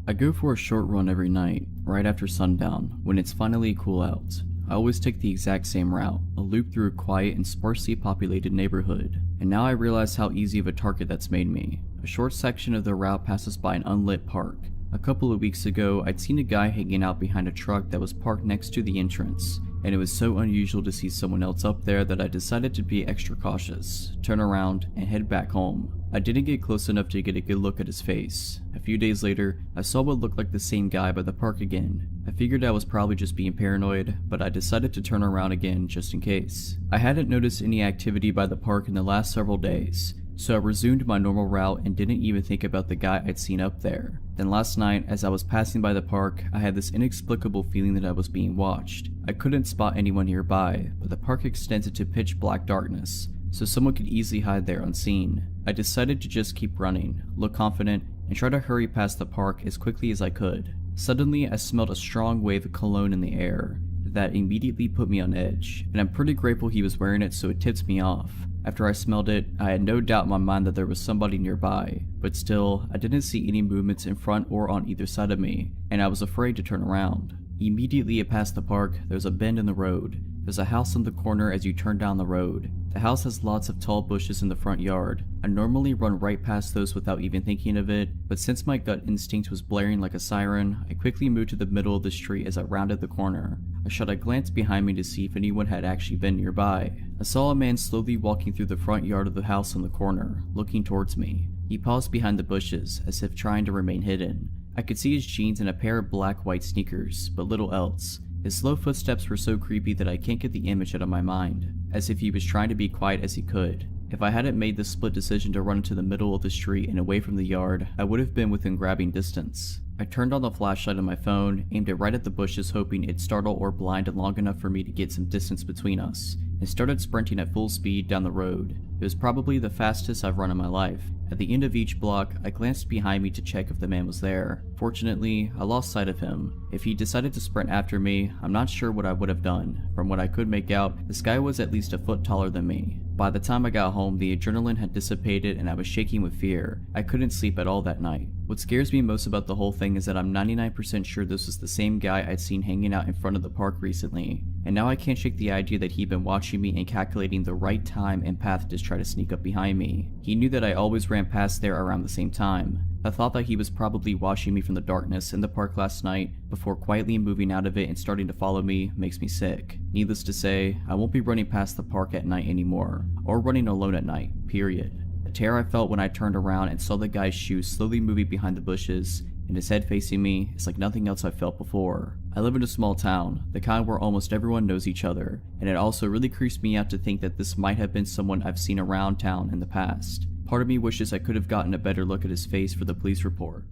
I go for a short run every night. right after sundown, when it's finally cool out. I always take the exact same route, a loop through a quiet and sparsely populated neighborhood, and now I realize how easy of a target that's made me. A short section of the route passes by an unlit park. A couple of weeks ago, I'd seen a guy hanging out behind a truck that was parked next to the entrance, and it was so unusual to see someone else up there that I decided to be extra cautious, turn around, and head back home. I didn't get close enough to get a good look at his face. A few days later, I saw what looked like the same guy by the park again. I figured I was probably just being paranoid, but I decided to turn around again just in case. I hadn't noticed any activity by the park in the last several days, so I resumed my normal route and didn't even think about the guy I'd seen up there. Then last night, as I was passing by the park, I had this inexplicable feeling that I was being watched. I couldn't spot anyone nearby, but the park extends into pitch black darkness, so someone could easily hide there unseen. I decided to just keep running, look confident, and try to hurry past the park as quickly as I could. Suddenly, I smelled a strong wave of cologne in the air that immediately put me on edge, and I'm pretty grateful he was wearing it so it tipped me off. After I smelled it, I had no doubt in my mind that there was somebody nearby, but still, I didn't see any movements in front or on either side of me, and I was afraid to turn around. Immediately past the park, there's a bend in the road. There's a house on the corner as you turn down the road. The house has lots of tall bushes in the front yard. I normally run right past those without even thinking of it, but since my gut instinct was blaring like a siren, I quickly moved to the middle of the street as I rounded the corner. I shot a glance behind me to see if anyone had actually been nearby. I saw a man slowly walking through the front yard of the house on the corner, looking towards me. He paused behind the bushes, as if trying to remain hidden. I could see his jeans and a pair of black-white sneakers, but little else. His slow footsteps were so creepy that I can't get the image out of my mind, as if he was trying to be quiet as he could. If I hadn't made the split decision to run into the middle of the street and away from the yard, I would have been within grabbing distance. I turned on the flashlight on my phone, aimed it right at the bushes hoping it'd startle or blind long enough for me to get some distance between us, and started sprinting at full speed down the road. It was probably the fastest I've run in my life. At the end of each block, I glanced behind me to check if the man was there. Fortunately, I lost sight of him. If he decided to sprint after me, I'm not sure what I would have done. From what I could make out, this guy was at least a foot taller than me. By the time I got home, the adrenaline had dissipated and I was shaking with fear. I couldn't sleep at all that night. What scares me most about the whole thing is that I'm 99% sure this was the same guy I'd seen hanging out in front of the park recently, and now I can't shake the idea that he'd been watching me and calculating the right time and path to try to sneak up behind me. He knew that I always ran past there around the same time. The thought that he was probably watching me from the darkness in the park last night before quietly moving out of it and starting to follow me makes me sick. Needless to say, I won't be running past the park at night anymore, or running alone at night, period. The terror I felt when I turned around and saw the guy's shoes slowly moving behind the bushes and his head facing me is like nothing else I've felt before. I live in a small town, the kind where almost everyone knows each other, and it also really creeps me out to think that this might have been someone I've seen around town in the past. Part of me wishes I could have gotten a better look at his face for the police report.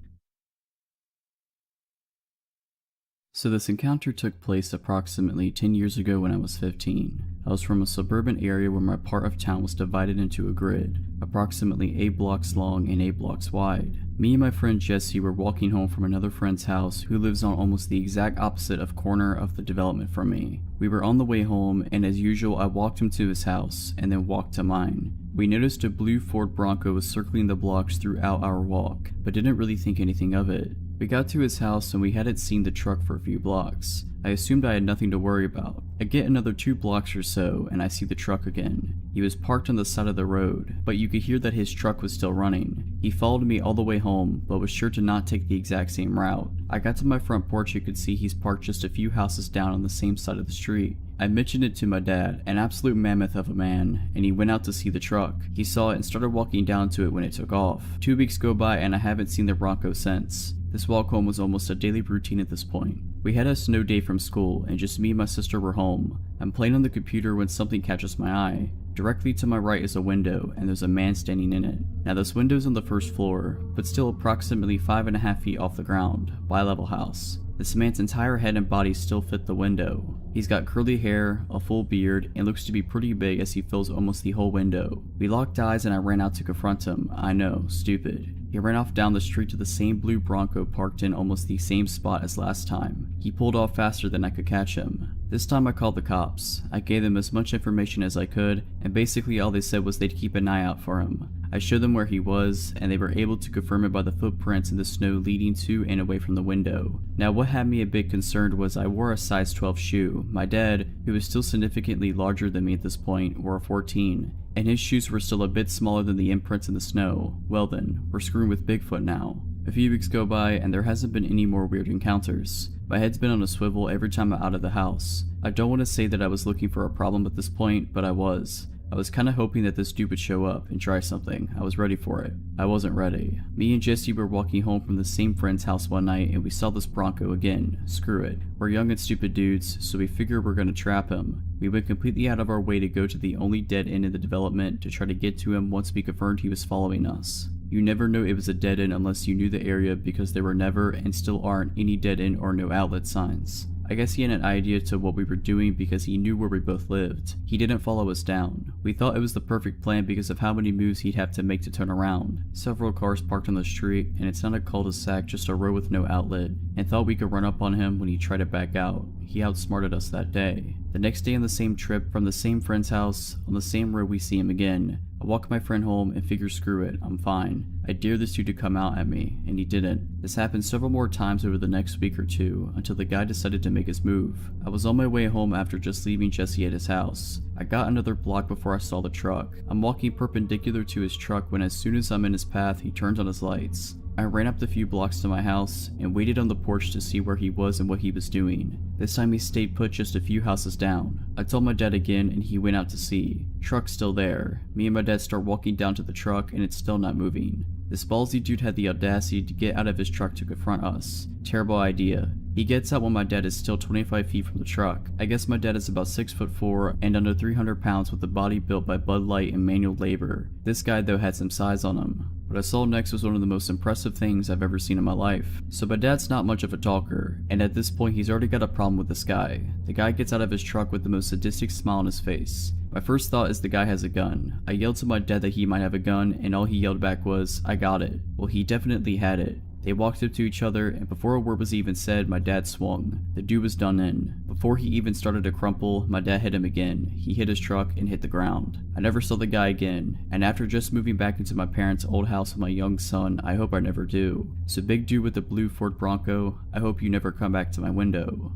So this encounter took place approximately 10 years ago when I was 15. I was from a suburban area where my part of town was divided into a grid, approximately 8 blocks long and 8 blocks wide. Me and my friend Jesse were walking home from another friend's house who lives on almost the exact opposite of corner of the development from me. We were on the way home, and as usual I walked him to his house and then walked to mine. We noticed a blue Ford Bronco was circling the blocks throughout our walk, but didn't really think anything of it. We got to his house and we hadn't seen the truck for a few blocks. I assumed I had nothing to worry about. I get another 2 blocks or so and I see the truck again. He was parked on the side of the road, but you could hear that his truck was still running. He followed me all the way home, but was sure to not take the exact same route. I got to my front porch and could see he's parked just a few houses down on the same side of the street. I mentioned it to my dad, an absolute mammoth of a man, and he went out to see the truck. He saw it and started walking down to it when it took off. 2 weeks go by and I haven't seen the Bronco since. This walk home was almost a daily routine at this point. We had a snow day from school and just me and my sister were home. I'm playing on the computer when something catches my eye. Directly to my right is a window and there's a man standing in it. Now this window's on the first floor, but still approximately 5.5 feet off the ground, bi-level house. This man's entire head and body still fit the window. He's got curly hair, a full beard, and looks to be pretty big as he fills almost the whole window. We locked eyes and I ran out to confront him. I know, stupid. He ran off down the street to the same blue Bronco parked in almost the same spot as last time. He pulled off faster than I could catch him. This time I called the cops. I gave them as much information as I could, and basically all they said was they'd keep an eye out for him. I showed them where he was, and they were able to confirm it by the footprints in the snow leading to and away from the window. Now what had me a bit concerned was I wore a size 12 shoe. My dad, who was still significantly larger than me at this point, wore a 14, and his shoes were still a bit smaller than the imprints in the snow. Well then, we're screwing with Bigfoot now. A few weeks go by and there hasn't been any more weird encounters. My head's been on a swivel every time I'm out of the house. I don't want to say that I was looking for a problem at this point, but I was. I was kinda hoping that this dude would show up and try something. I was ready for it. I wasn't ready. Me and Jesse were walking home from the same friend's house one night and we saw this Bronco again. Screw it. We're young and stupid dudes, so we figure we're gonna trap him. We went completely out of our way to go to the only dead end in the development to try to get to him once we confirmed he was following us. You never know it was a dead end unless you knew the area because there were never and still aren't any dead end or no outlet signs. I guess he had an idea to what we were doing because he knew where we both lived. He didn't follow us down. We thought it was the perfect plan because of how many moves he'd have to make to turn around. Several cars parked on the street, and it's not a cul-de-sac, just a road with no outlet, and thought we could run up on him when he tried to back out. He outsmarted us that day. The next day on the same trip, from the same friend's house, on the same road we see him again. I walk my friend home and figure screw it, I'm fine. I dare this dude to come out at me, and he didn't. This happened several more times over the next week or two, until the guy decided to make his move. I was on my way home after just leaving Jesse at his house. I got another block before I saw the truck. I'm walking perpendicular to his truck when as soon as I'm in his path, he turns on his lights. I ran up the few blocks to my house and waited on the porch to see where he was and what he was doing. This time he stayed put just a few houses down. I told my dad again and he went out to see. Truck's still there. Me and my dad start walking down to the truck and it's still not moving. This ballsy dude had the audacity to get out of his truck to confront us. Terrible idea. He gets out when my dad is still 25 feet from the truck. I guess my dad is about 6'4" and under 300 pounds with a body built by Bud Light and manual labor. This guy though had some size on him. What I saw next was one of the most impressive things I've ever seen in my life. So my dad's not much of a talker, and at this point he's already got a problem with this guy. The guy gets out of his truck with the most sadistic smile on his face. My first thought is the guy has a gun. I yelled to my dad that he might have a gun, and all he yelled back was, "I got it." Well, he definitely had it. They walked up to each other, and before a word was even said, my dad swung. The dude was done in. Before he even started to crumple, my dad hit him again. He hit his truck and hit the ground. I never saw the guy again, and after just moving back into my parents' old house with my young son, I hope I never do. So big dude with the blue Ford Bronco, I hope you never come back to my window.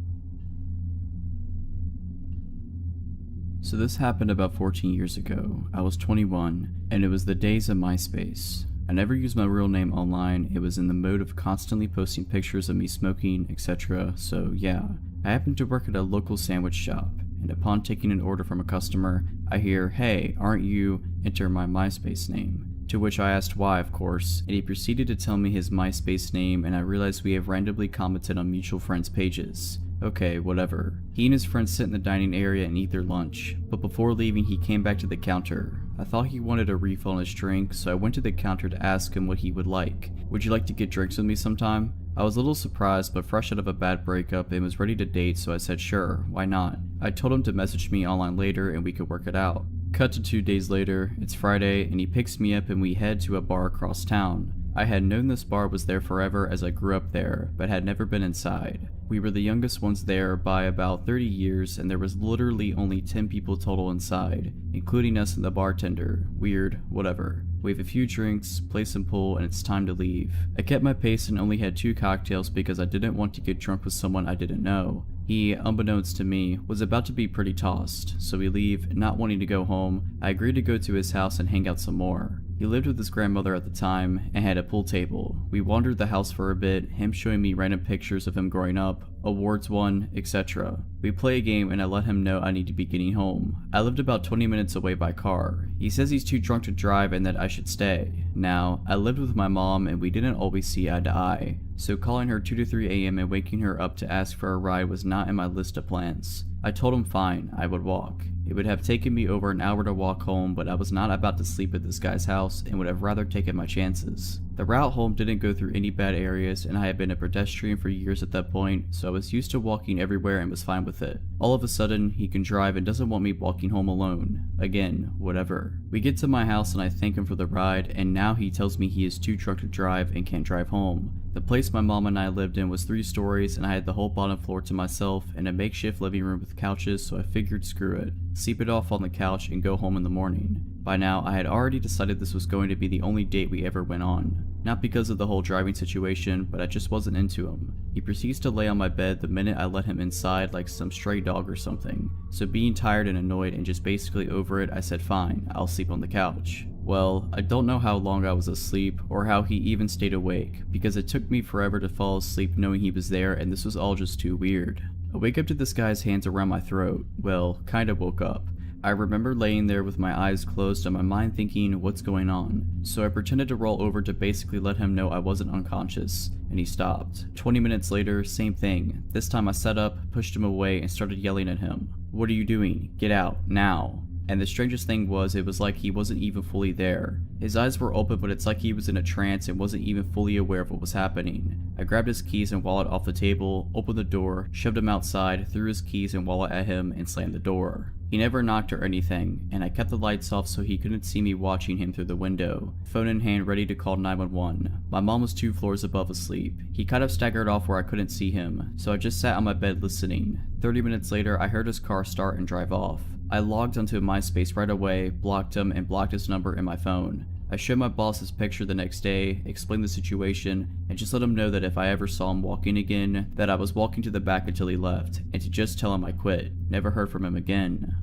So this happened about 14 years ago. I was 21, and it was the days of MySpace. I never used my real name online. It was in the mode of constantly posting pictures of me smoking, etc. So yeah, I happened to work at a local sandwich shop, and upon taking an order from a customer, I hear, "Hey, aren't you?" enter my MySpace name. To which I asked why, of course, and he proceeded to tell me his MySpace name, and I realized we have randomly commented on mutual friends' pages. Okay, whatever. He and his friends sit in the dining area and eat their lunch, but before leaving he came back to the counter. I thought he wanted a refill on his drink, so I went to the counter to ask him what he would like. "Would you like to get drinks with me sometime?" I was a little surprised, but fresh out of a bad breakup and was ready to date, so I said sure, why not? I told him to message me online later and we could work it out. Cut to 2 days later, it's Friday, and he picks me up and we head to a bar across town. I had known this bar was there forever as I grew up there, but had never been inside. We were the youngest ones there by about 30 years, and there was literally only 10 people total inside, including us and the bartender. Weird, whatever. We have a few drinks, play some pool, and it's time to leave. I kept my pace and only had 2 cocktails because I didn't want to get drunk with someone I didn't know. He, unbeknownst to me, was about to be pretty tossed, so we leave, not wanting to go home. I agreed to go to his house and hang out some more. He lived with his grandmother at the time and had a pool table. We wandered the house for a bit, him showing me random pictures of him growing up, awards won, etc. We play a game and I let him know I need to be getting home. I lived about 20 minutes away by car. He says he's too drunk to drive and that I should stay. Now, I lived with my mom and we didn't always see eye to eye, so calling her 2 to 3 a.m. and waking her up to ask for a ride was not in my list of plans. I told him fine, I would walk. It would have taken me over an hour to walk home, but I was not about to sleep at this guy's house and would have rather taken my chances. The route home didn't go through any bad areas and I had been a pedestrian for years at that point, so I was used to walking everywhere and was fine with it. All of a sudden, he can drive and doesn't want me walking home alone. Again, whatever. We get to my house and I thank him for the ride, and now he tells me he is too drunk to drive and can't drive home. The place my mom and I lived in was 3 stories and I had the whole bottom floor to myself and a makeshift living room with couches, so I figured screw it. Sleep it off on the couch and go home in the morning. By now, I had already decided this was going to be the only date we ever went on. Not because of the whole driving situation, but I just wasn't into him. He proceeds to lay on my bed the minute I let him inside like some stray dog or something. So being tired and annoyed and just basically over it, I said fine, I'll sleep on the couch. Well, I don't know how long I was asleep or how he even stayed awake, because it took me forever to fall asleep knowing he was there, and this was all just too weird. I wake up to this guy's hands around my throat. Well, kinda woke up. I remember laying there with my eyes closed and my mind thinking, what's going on? So I pretended to roll over to basically let him know I wasn't unconscious, and he stopped. 20 minutes later, same thing. This time I sat up, pushed him away, and started yelling at him. What are you doing? Get out, now. And the strangest thing was, it was like he wasn't even fully there. His eyes were open, but it's like he was in a trance and wasn't even fully aware of what was happening. I grabbed his keys and wallet off the table, opened the door, shoved him outside, threw his keys and wallet at him, and slammed the door. He never knocked or anything, and I kept the lights off so he couldn't see me watching him through the window, phone in hand ready to call 911. My mom was 2 floors above asleep. He kind of staggered off where I couldn't see him, so I just sat on my bed listening. 30 minutes later, I heard his car start and drive off. I logged onto MySpace right away, blocked him, and blocked his number in my phone. I showed my boss his picture the next day, explained the situation, and just let him know that if I ever saw him walking again, that I was walking to the back until he left, and to just tell him I quit. Never heard from him again.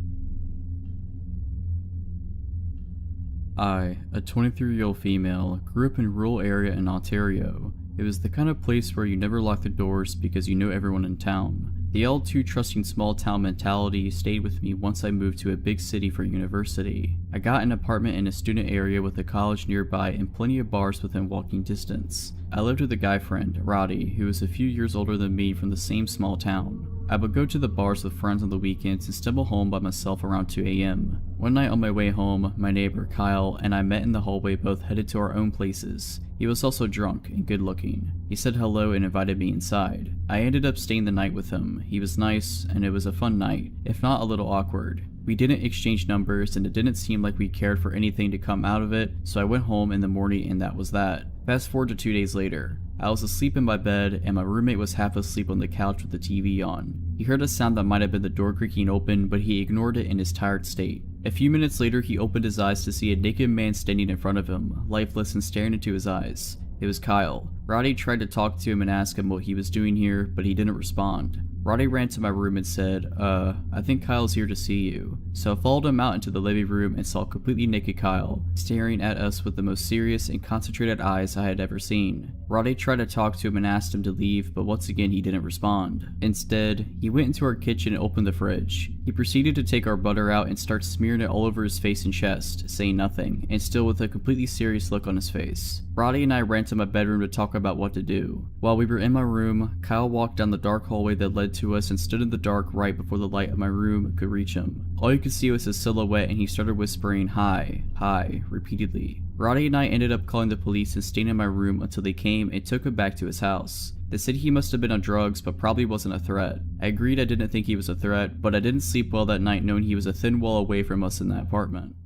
I, a 23-year-old female, grew up in a rural area in Ontario. It was the kind of place where you never lock the doors because you know everyone in town. The all too trusting small town mentality stayed with me once I moved to a big city for university. I got an apartment in a student area with a college nearby and plenty of bars within walking distance. I lived with a guy friend, Roddy, who was a few years older than me from the same small town. I would go to the bars with friends on the weekends and stumble home by myself around 2 a.m. One night on my way home, my neighbor, Kyle, and I met in the hallway, both headed to our own places. He was also drunk and good looking. He said hello and invited me inside. I ended up staying the night with him. He was nice, and it was a fun night, if not a little awkward. We didn't exchange numbers, and it didn't seem like we cared for anything to come out of it, so I went home in the morning and that was that. Fast forward to 2 days later. I was asleep in my bed, and my roommate was half asleep on the couch with the TV on. He heard a sound that might have been the door creaking open, but he ignored it in his tired state. A few minutes later, he opened his eyes to see a naked man standing in front of him, lifeless and staring into his eyes. It was Kyle. Roddy tried to talk to him and ask him what he was doing here, but he didn't respond. Roddy ran to my room and said, I think Kyle's here to see you. So I followed him out into the living room and saw completely naked Kyle, staring at us with the most serious and concentrated eyes I had ever seen. Roddy tried to talk to him and asked him to leave, but once again he didn't respond. Instead, he went into our kitchen and opened the fridge. He proceeded to take our butter out and start smearing it all over his face and chest, saying nothing, and still with a completely serious look on his face. Roddy and I ran to my bedroom to talk about what to do. While we were in my room, Kyle walked down the dark hallway that led to us and stood in the dark right before the light of my room could reach him. All you could see was his silhouette, and he started whispering, "Hi, hi," repeatedly. Roddy and I ended up calling the police and staying in my room until they came and took him back to his house. They said he must have been on drugs, but probably wasn't a threat. I agreed I didn't think he was a threat, but I didn't sleep well that night knowing he was a thin wall away from us in that apartment.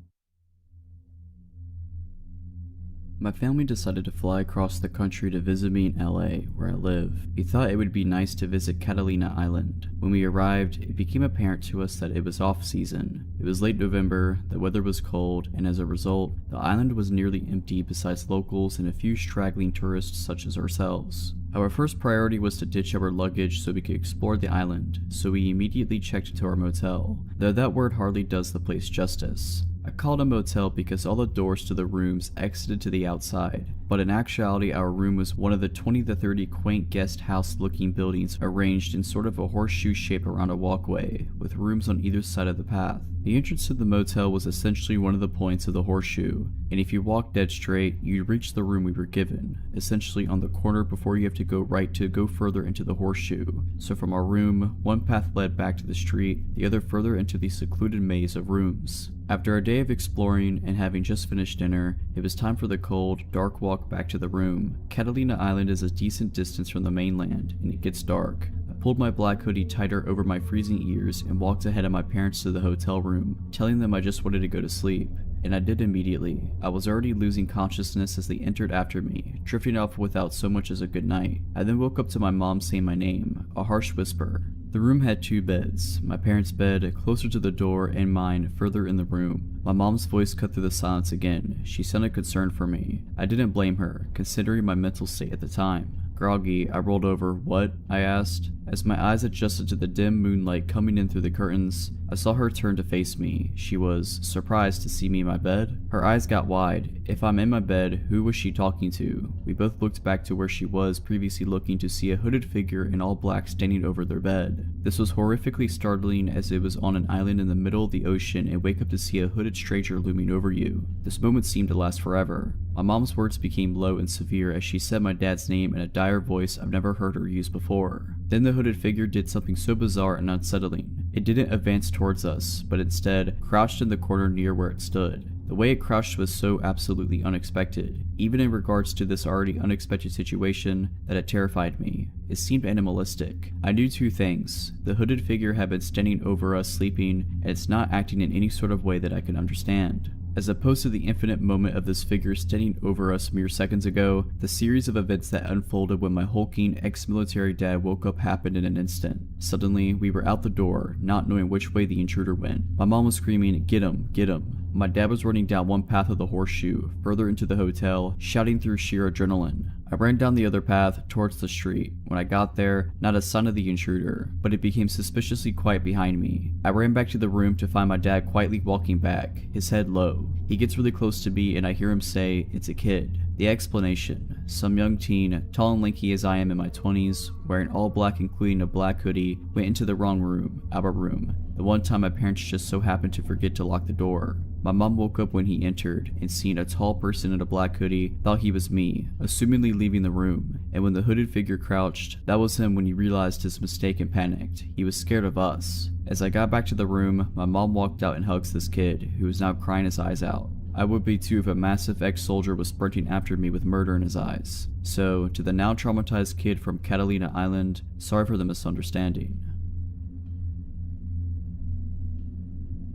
My family decided to fly across the country to visit me in LA, where I live. We thought it would be nice to visit Catalina Island. When we arrived, it became apparent to us that it was off-season. It was late November, the weather was cold, and as a result, the island was nearly empty besides locals and a few straggling tourists such as ourselves. Our first priority was to ditch our luggage so we could explore the island, so we immediately checked into our motel, though that word hardly does the place justice. I called a motel because all the doors to the rooms exited to the outside, but in actuality our room was one of the 20 to 30 quaint guest house looking buildings arranged in sort of a horseshoe shape around a walkway, with rooms on either side of the path. The entrance to the motel was essentially one of the points of the horseshoe, and if you walked dead straight, you'd reach the room we were given, essentially on the corner before you have to go right to go further into the horseshoe. So from our room, one path led back to the street, the other further into the secluded maze of rooms. After a day of exploring and having just finished dinner, it was time for the cold, dark walk back to the room. Catalina Island is a decent distance from the mainland, and it gets dark. I pulled my black hoodie tighter over my freezing ears and walked ahead of my parents to the hotel room, telling them I just wanted to go to sleep. and I did immediately. I was already losing consciousness as they entered after me, drifting off without so much as a good night. I then woke up to my mom saying my name, a harsh whisper. The room had 2 beds, my parents' bed closer to the door and mine further in the room. My mom's voice cut through the silence again. She sounded concerned for me. I didn't blame her, considering my mental state at the time. Groggy, I rolled over. "What?" I asked. As my eyes adjusted to the dim moonlight coming in through the curtains, I saw her turn to face me. She was surprised to see me in my bed. Her eyes got wide. If I'm in my bed, who was she talking to? We both looked back to where she was previously looking to see a hooded figure in all black standing over their bed. This was horrifically startling as it was on an island in the middle of the ocean and wake up to see a hooded stranger looming over you. This moment seemed to last forever. My mom's words became low and severe as she said my dad's name in a dire voice I've never heard her use before. Then the hooded figure did something so bizarre and unsettling. It didn't advance towards us, but instead crouched in the corner near where it stood. The way it crouched was so absolutely unexpected, even in regards to this already unexpected situation, that it terrified me. It seemed animalistic. I knew 2 things. The hooded figure had been standing over us sleeping, and it's not acting in any sort of way that I could understand. As opposed to the infinite moment of this figure standing over us mere seconds ago, the series of events that unfolded when my hulking ex-military dad woke up happened in an instant. Suddenly, we were out the door, not knowing which way the intruder went. My mom was screaming, "Get him, get him." My dad was running down one path of the horseshoe, further into the hotel, shouting through sheer adrenaline. I ran down the other path, towards the street. When I got there, not a sign of the intruder, but it became suspiciously quiet behind me. I ran back to the room to find my dad quietly walking back, his head low. He gets really close to me and I hear him say, "It's a kid." The explanation: some young teen, tall and lanky as I am in my 20s, wearing all black including a black hoodie, went into the wrong room, our room. The one time my parents just so happened to forget to lock the door. My mom woke up when he entered and seeing a tall person in a black hoodie, thought he was me, assumingly leaving the room. And when the hooded figure crouched, that was him when he realized his mistake and panicked. He was scared of us. As I got back to the room, my mom walked out and hugs this kid, who was now crying his eyes out. I would be too if a massive ex-soldier was sprinting after me with murder in his eyes. So, to the now traumatized kid from Catalina Island, sorry for the misunderstanding.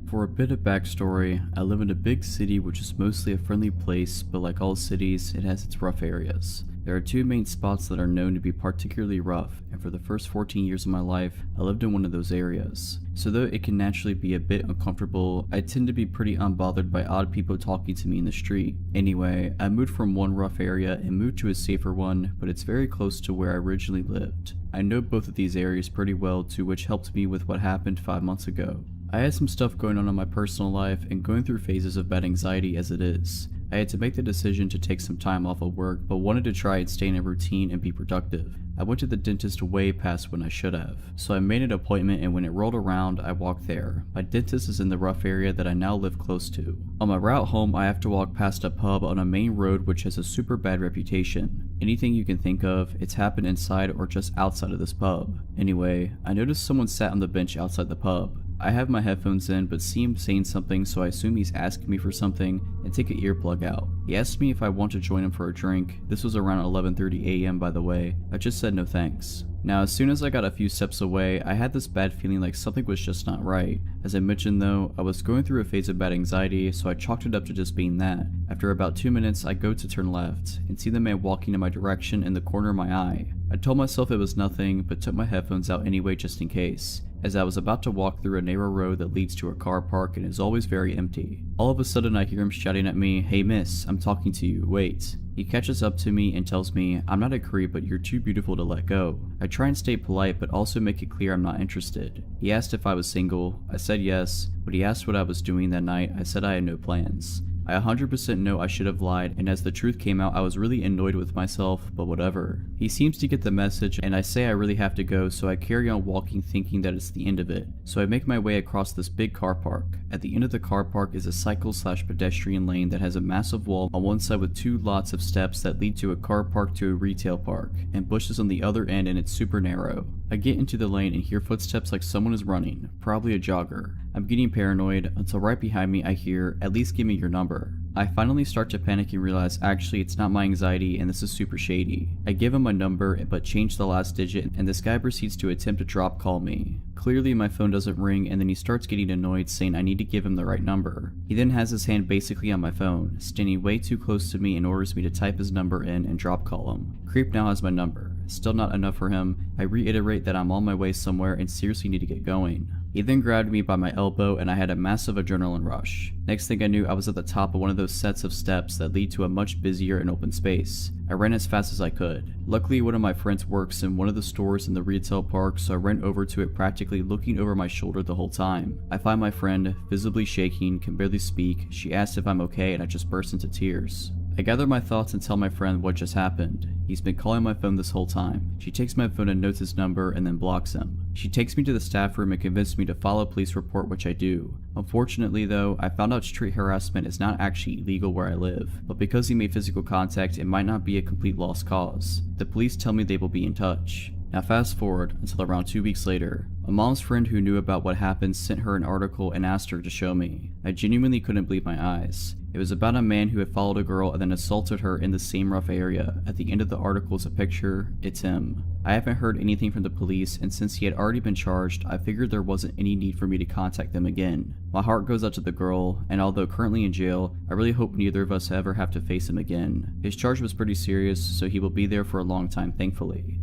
For a bit of backstory, I live in a big city which is mostly a friendly place, but like all cities, it has its rough areas. There are 2 main spots that are known to be particularly rough, and for the first 14 years of my life, I lived in one of those areas. So though it can naturally be a bit uncomfortable, I tend to be pretty unbothered by odd people talking to me in the street. Anyway, I moved from one rough area and moved to a safer one, but it's very close to where I originally lived. I know both of these areas pretty well too, which helped me with what happened 5 months ago. I had some stuff going on in my personal life and going through phases of bad anxiety as it is. I had to make the decision to take some time off of work, but wanted to try and stay in a routine and be productive. I went to the dentist way past when I should have, so I made an appointment and when it rolled around, I walked there. My dentist is in the rough area that I now live close to. On my route home, I have to walk past a pub on a main road which has a super bad reputation. Anything you can think of, it's happened inside or just outside of this pub. Anyway, I noticed someone sat on the bench outside the pub. I have my headphones in but see him saying something, so I assume he's asking me for something and take an earplug out. He asked me if I want to join him for a drink. This was around 11:30 a.m. by the way. I just said no thanks. Now as soon as I got a few steps away, I had this bad feeling like something was just not right. As I mentioned though, I was going through a phase of bad anxiety, so I chalked it up to just being that. After about 2 minutes, I go to turn left and see the man walking in my direction in the corner of my eye. I told myself it was nothing, but took my headphones out anyway just in case, as I was about to walk through a narrow road that leads to a car park and is always very empty. All of a sudden I hear him shouting at me, "Hey miss, I'm talking to you, wait." He catches up to me and tells me, "I'm not a creep, but you're too beautiful to let go." I try and stay polite but also make it clear I'm not interested. He asked if I was single. I said yes. When he asked what I was doing that night, I said I had no plans. I 100% know I should have lied, and as the truth came out I was really annoyed with myself, but whatever. He seems to get the message and I say I really have to go, so I carry on walking thinking that it's the end of it. So I make my way across this big car park. At the end of the car park is a cycle/pedestrian lane that has a massive wall on one side with 2 lots of steps that lead to a car park to a retail park, and bushes on the other end, and it's super narrow. I get into the lane and hear footsteps like someone is running, probably a jogger. I'm getting paranoid until right behind me I hear, "At least give me your number." I finally start to panic and realize actually it's not my anxiety and this is super shady. I give him my number but change the last digit and this guy proceeds to attempt to drop call me. Clearly my phone doesn't ring and then he starts getting annoyed saying I need to give him the right number. He then has his hand basically on my phone, standing way too close to me and orders me to type his number in and drop call him. Creep now has my number. Still not enough for him, I reiterate that I'm on my way somewhere and seriously need to get going. He then grabbed me by my elbow and I had a massive adrenaline rush. Next thing I knew, I was at the top of one of those sets of steps that lead to a much busier and open space. I ran as fast as I could. Luckily, one of my friends works in one of the stores in the retail park, so I ran over to it practically looking over my shoulder the whole time. I find my friend, visibly shaking, can barely speak. She asks if I'm okay and I just burst into tears. I gather my thoughts and tell my friend what just happened. He's been calling my phone this whole time. She takes my phone and notes his number and then blocks him. She takes me to the staff room and convinces me to file a police report, which I do. Unfortunately though, I found out street harassment is not actually illegal where I live, but because he made physical contact, it might not be a complete lost cause. The police tell me they will be in touch. Now fast forward until around 2 weeks later. A mom's friend who knew about what happened sent her an article and asked her to show me. I genuinely couldn't believe my eyes. It was about a man who had followed a girl and then assaulted her in the same rough area. At the end of the article is a picture. It's him. I haven't heard anything from the police, and since he had already been charged, I figured there wasn't any need for me to contact them again. My heart goes out to the girl, and although currently in jail, I really hope neither of us ever have to face him again. His charge was pretty serious, so he will be there for a long time, thankfully.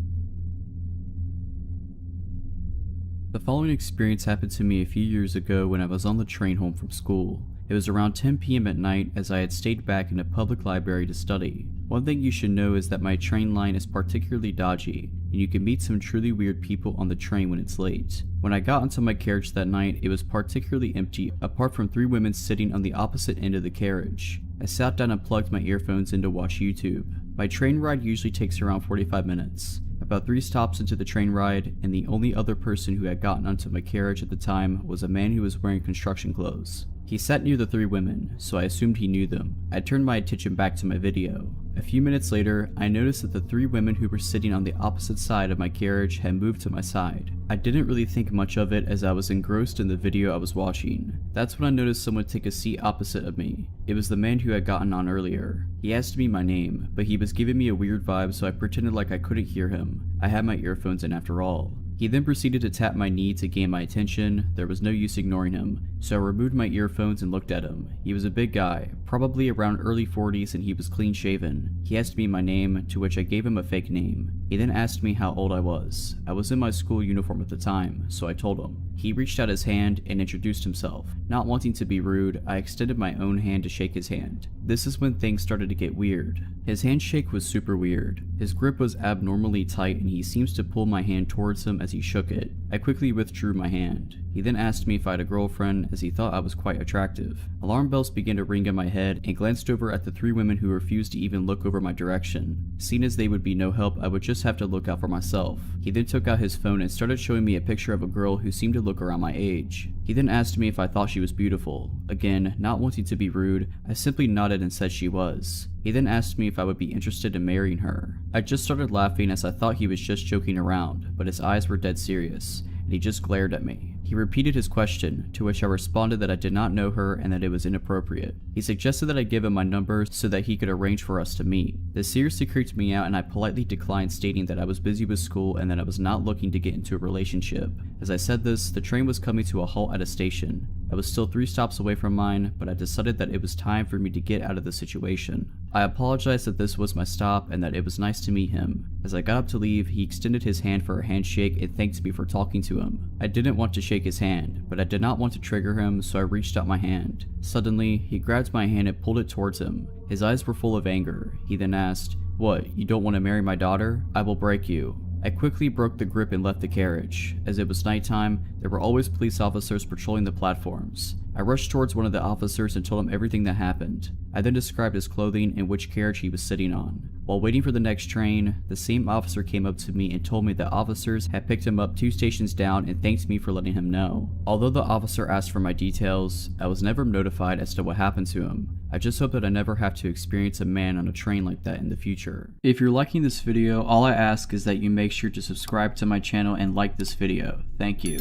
The following experience happened to me a few years ago when I was on the train home from school. It was around 10 p.m. at night as I had stayed back in a public library to study. One thing you should know is that my train line is particularly dodgy, and you can meet some truly weird people on the train when it's late. When I got into my carriage that night, it was particularly empty, apart from 3 women sitting on the opposite end of the carriage. I sat down and plugged my earphones in to watch YouTube. My train ride usually takes around 45 minutes. About 3 stops into the train ride, and the only other person who had gotten onto my carriage at the time was a man who was wearing construction clothes. He sat near the 3 women, so I assumed he knew them. I turned my attention back to my video. A few minutes later, I noticed that the 3 women who were sitting on the opposite side of my carriage had moved to my side. I didn't really think much of it as I was engrossed in the video I was watching. That's when I noticed someone take a seat opposite of me. It was the man who had gotten on earlier. He asked me my name, but he was giving me a weird vibe, so I pretended like I couldn't hear him. I had my earphones in after all. He then proceeded to tap my knee to gain my attention. There was no use ignoring him, so I removed my earphones and looked at him. He was a big guy, probably around early 40s, and he was clean shaven. He asked me my name, to which I gave him a fake name. He then asked me how old I was. I was in my school uniform at the time, so I told him. He reached out his hand and introduced himself. Not wanting to be rude, I extended my own hand to shake his hand. This is when things started to get weird. His handshake was super weird. His grip was abnormally tight and he seems to pull my hand towards him as he shook it. I quickly withdrew my hand. He then asked me if I had a girlfriend, as he thought I was quite attractive. Alarm bells began to ring in my head and glanced over at the 3 women who refused to even look over my direction. Seeing as they would be no help, I would just have to look out for myself. He then took out his phone and started showing me a picture of a girl who seemed to look around my age. He then asked me if I thought she was beautiful. Again, not wanting to be rude, I simply nodded and said she was. He then asked me if I would be interested in marrying her. I just started laughing as I thought he was just joking around, but his eyes were dead serious, and he just glared at me. He repeated his question, to which I responded that I did not know her and that it was inappropriate. He suggested that I give him my number so that he could arrange for us to meet. This seriously creeped me out and I politely declined, stating that I was busy with school and that I was not looking to get into a relationship. As I said this, the train was coming to a halt at a station. I was still 3 stops away from mine, but I decided that it was time for me to get out of the situation. I apologized that this was my stop and that it was nice to meet him. As I got up to leave, he extended his hand for a handshake and thanked me for talking to him. I didn't want to shake his hand, but I did not want to trigger him, so I reached out my hand. Suddenly, he grabbed my hand and pulled it towards him. His eyes were full of anger. He then asked, "What, you don't want to marry my daughter? I will break you." I quickly broke the grip and left the carriage. As it was nighttime, there were always police officers patrolling the platforms. I rushed towards one of the officers and told him everything that happened. I then described his clothing and which carriage he was sitting on. While waiting for the next train, the same officer came up to me and told me that officers had picked him up 2 stations down and thanked me for letting him know. Although the officer asked for my details, I was never notified as to what happened to him. I just hope that I never have to experience a man on a train like that in the future. If you're liking this video, all I ask is that you make sure to subscribe to my channel and like this video. Thank you.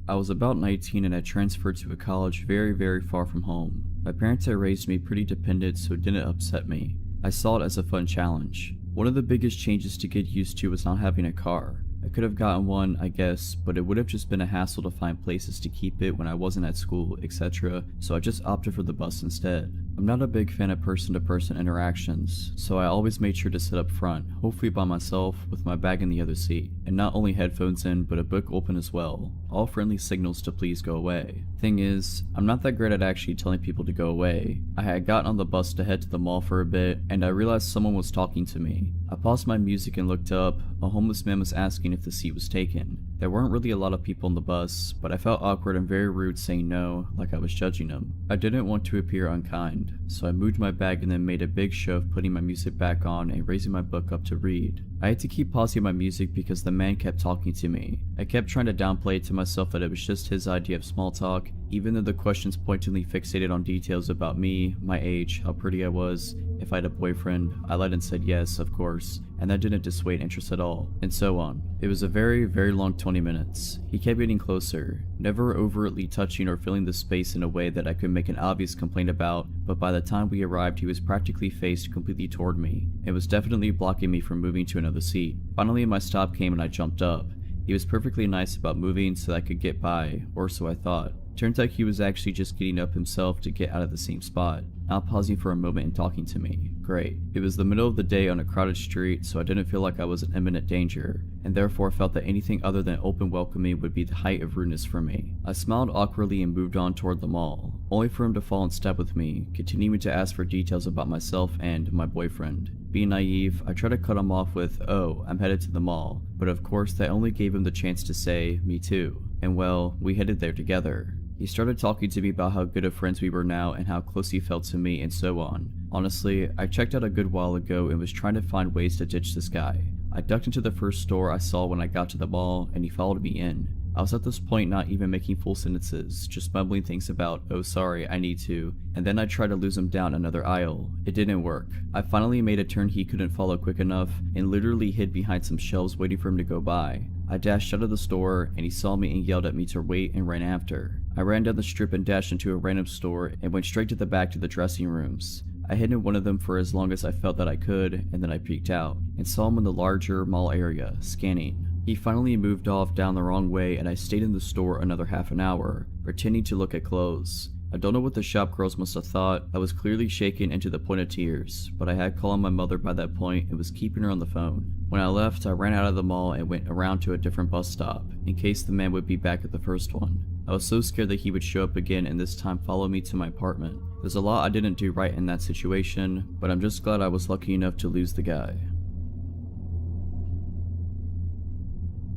I was about 19 and had transferred to a college very far from home. My parents had raised me pretty dependent, so it didn't upset me. I saw it as a fun challenge. One of the biggest changes to get used to was not having a car. I could have gotten one, I guess, but it would have just been a hassle to find places to keep it when I wasn't at school, etc., so I just opted for the bus instead. I'm not a big fan of person-to-person interactions, so I always made sure to sit up front, hopefully by myself, with my bag in the other seat, and not only headphones in, but a book open as well, all friendly signals to please go away. Thing is, I'm not that great at actually telling people to go away. I had gotten on the bus to head to the mall for a bit, and I realized someone was talking to me. I paused my music and looked up. A homeless man was asking if the seat was taken. There weren't really a lot of people on the bus, but I felt awkward and very rude saying no, like I was judging him. I didn't want to appear unkind, so I moved my bag and then made a big show of putting my music back on and raising my book up to read. I had to keep pausing my music because the man kept talking to me. I kept trying to downplay it to myself that it was just his idea of small talk, even though the questions pointedly fixated on details about me, my age, how pretty I was, if I had a boyfriend. I lied and said yes, of course, and that didn't dissuade interest at all, and so on. It was a very long 20 minutes. He kept getting closer, never overtly touching or filling the space in a way that I could make an obvious complaint about, but by the time we arrived he was practically faced completely toward me. It was definitely blocking me from moving to another seat. Finally my stop came and I jumped up. He was perfectly nice about moving so that I could get by, or so I thought. Turns out he was actually just getting up himself to get out of the same spot, not pausing for a moment and talking to me. Great. It was the middle of the day on a crowded street, so I didn't feel like I was in imminent danger, and therefore felt that anything other than open welcoming would be the height of rudeness for me. I smiled awkwardly and moved on toward the mall, only for him to fall in step with me, continuing to ask for details about myself and my boyfriend. Being naive, I tried to cut him off with, "Oh, I'm headed to the mall," but of course that only gave him the chance to say, "Me too," and well, we headed there together. He started talking to me about how good of friends we were now and how close he felt to me and so on. Honestly, I checked out a good while ago and was trying to find ways to ditch this guy. I ducked into the first store I saw when I got to the mall and he followed me in. I was at this point not even making full sentences, just mumbling things about, "Oh sorry, I need to," and then I tried to lose him down another aisle. It didn't work. I finally made a turn he couldn't follow quick enough and literally hid behind some shelves waiting for him to go by. I dashed out of the store and he saw me and yelled at me to wait and ran after. I ran down the strip and dashed into a random store and went straight to the back to the dressing rooms. I hid in one of them for as long as I felt that I could, and then I peeked out and saw him in the larger mall area, scanning. He finally moved off down the wrong way and I stayed in the store another half an hour, pretending to look at clothes. I don't know what the shop girls must have thought. I was clearly shaken into the point of tears, but I had called my mother by that point and was keeping her on the phone. When I left, I ran out of the mall and went around to a different bus stop, in case the man would be back at the first one. I was so scared that he would show up again and this time follow me to my apartment. There's a lot I didn't do right in that situation, but I'm just glad I was lucky enough to lose the guy.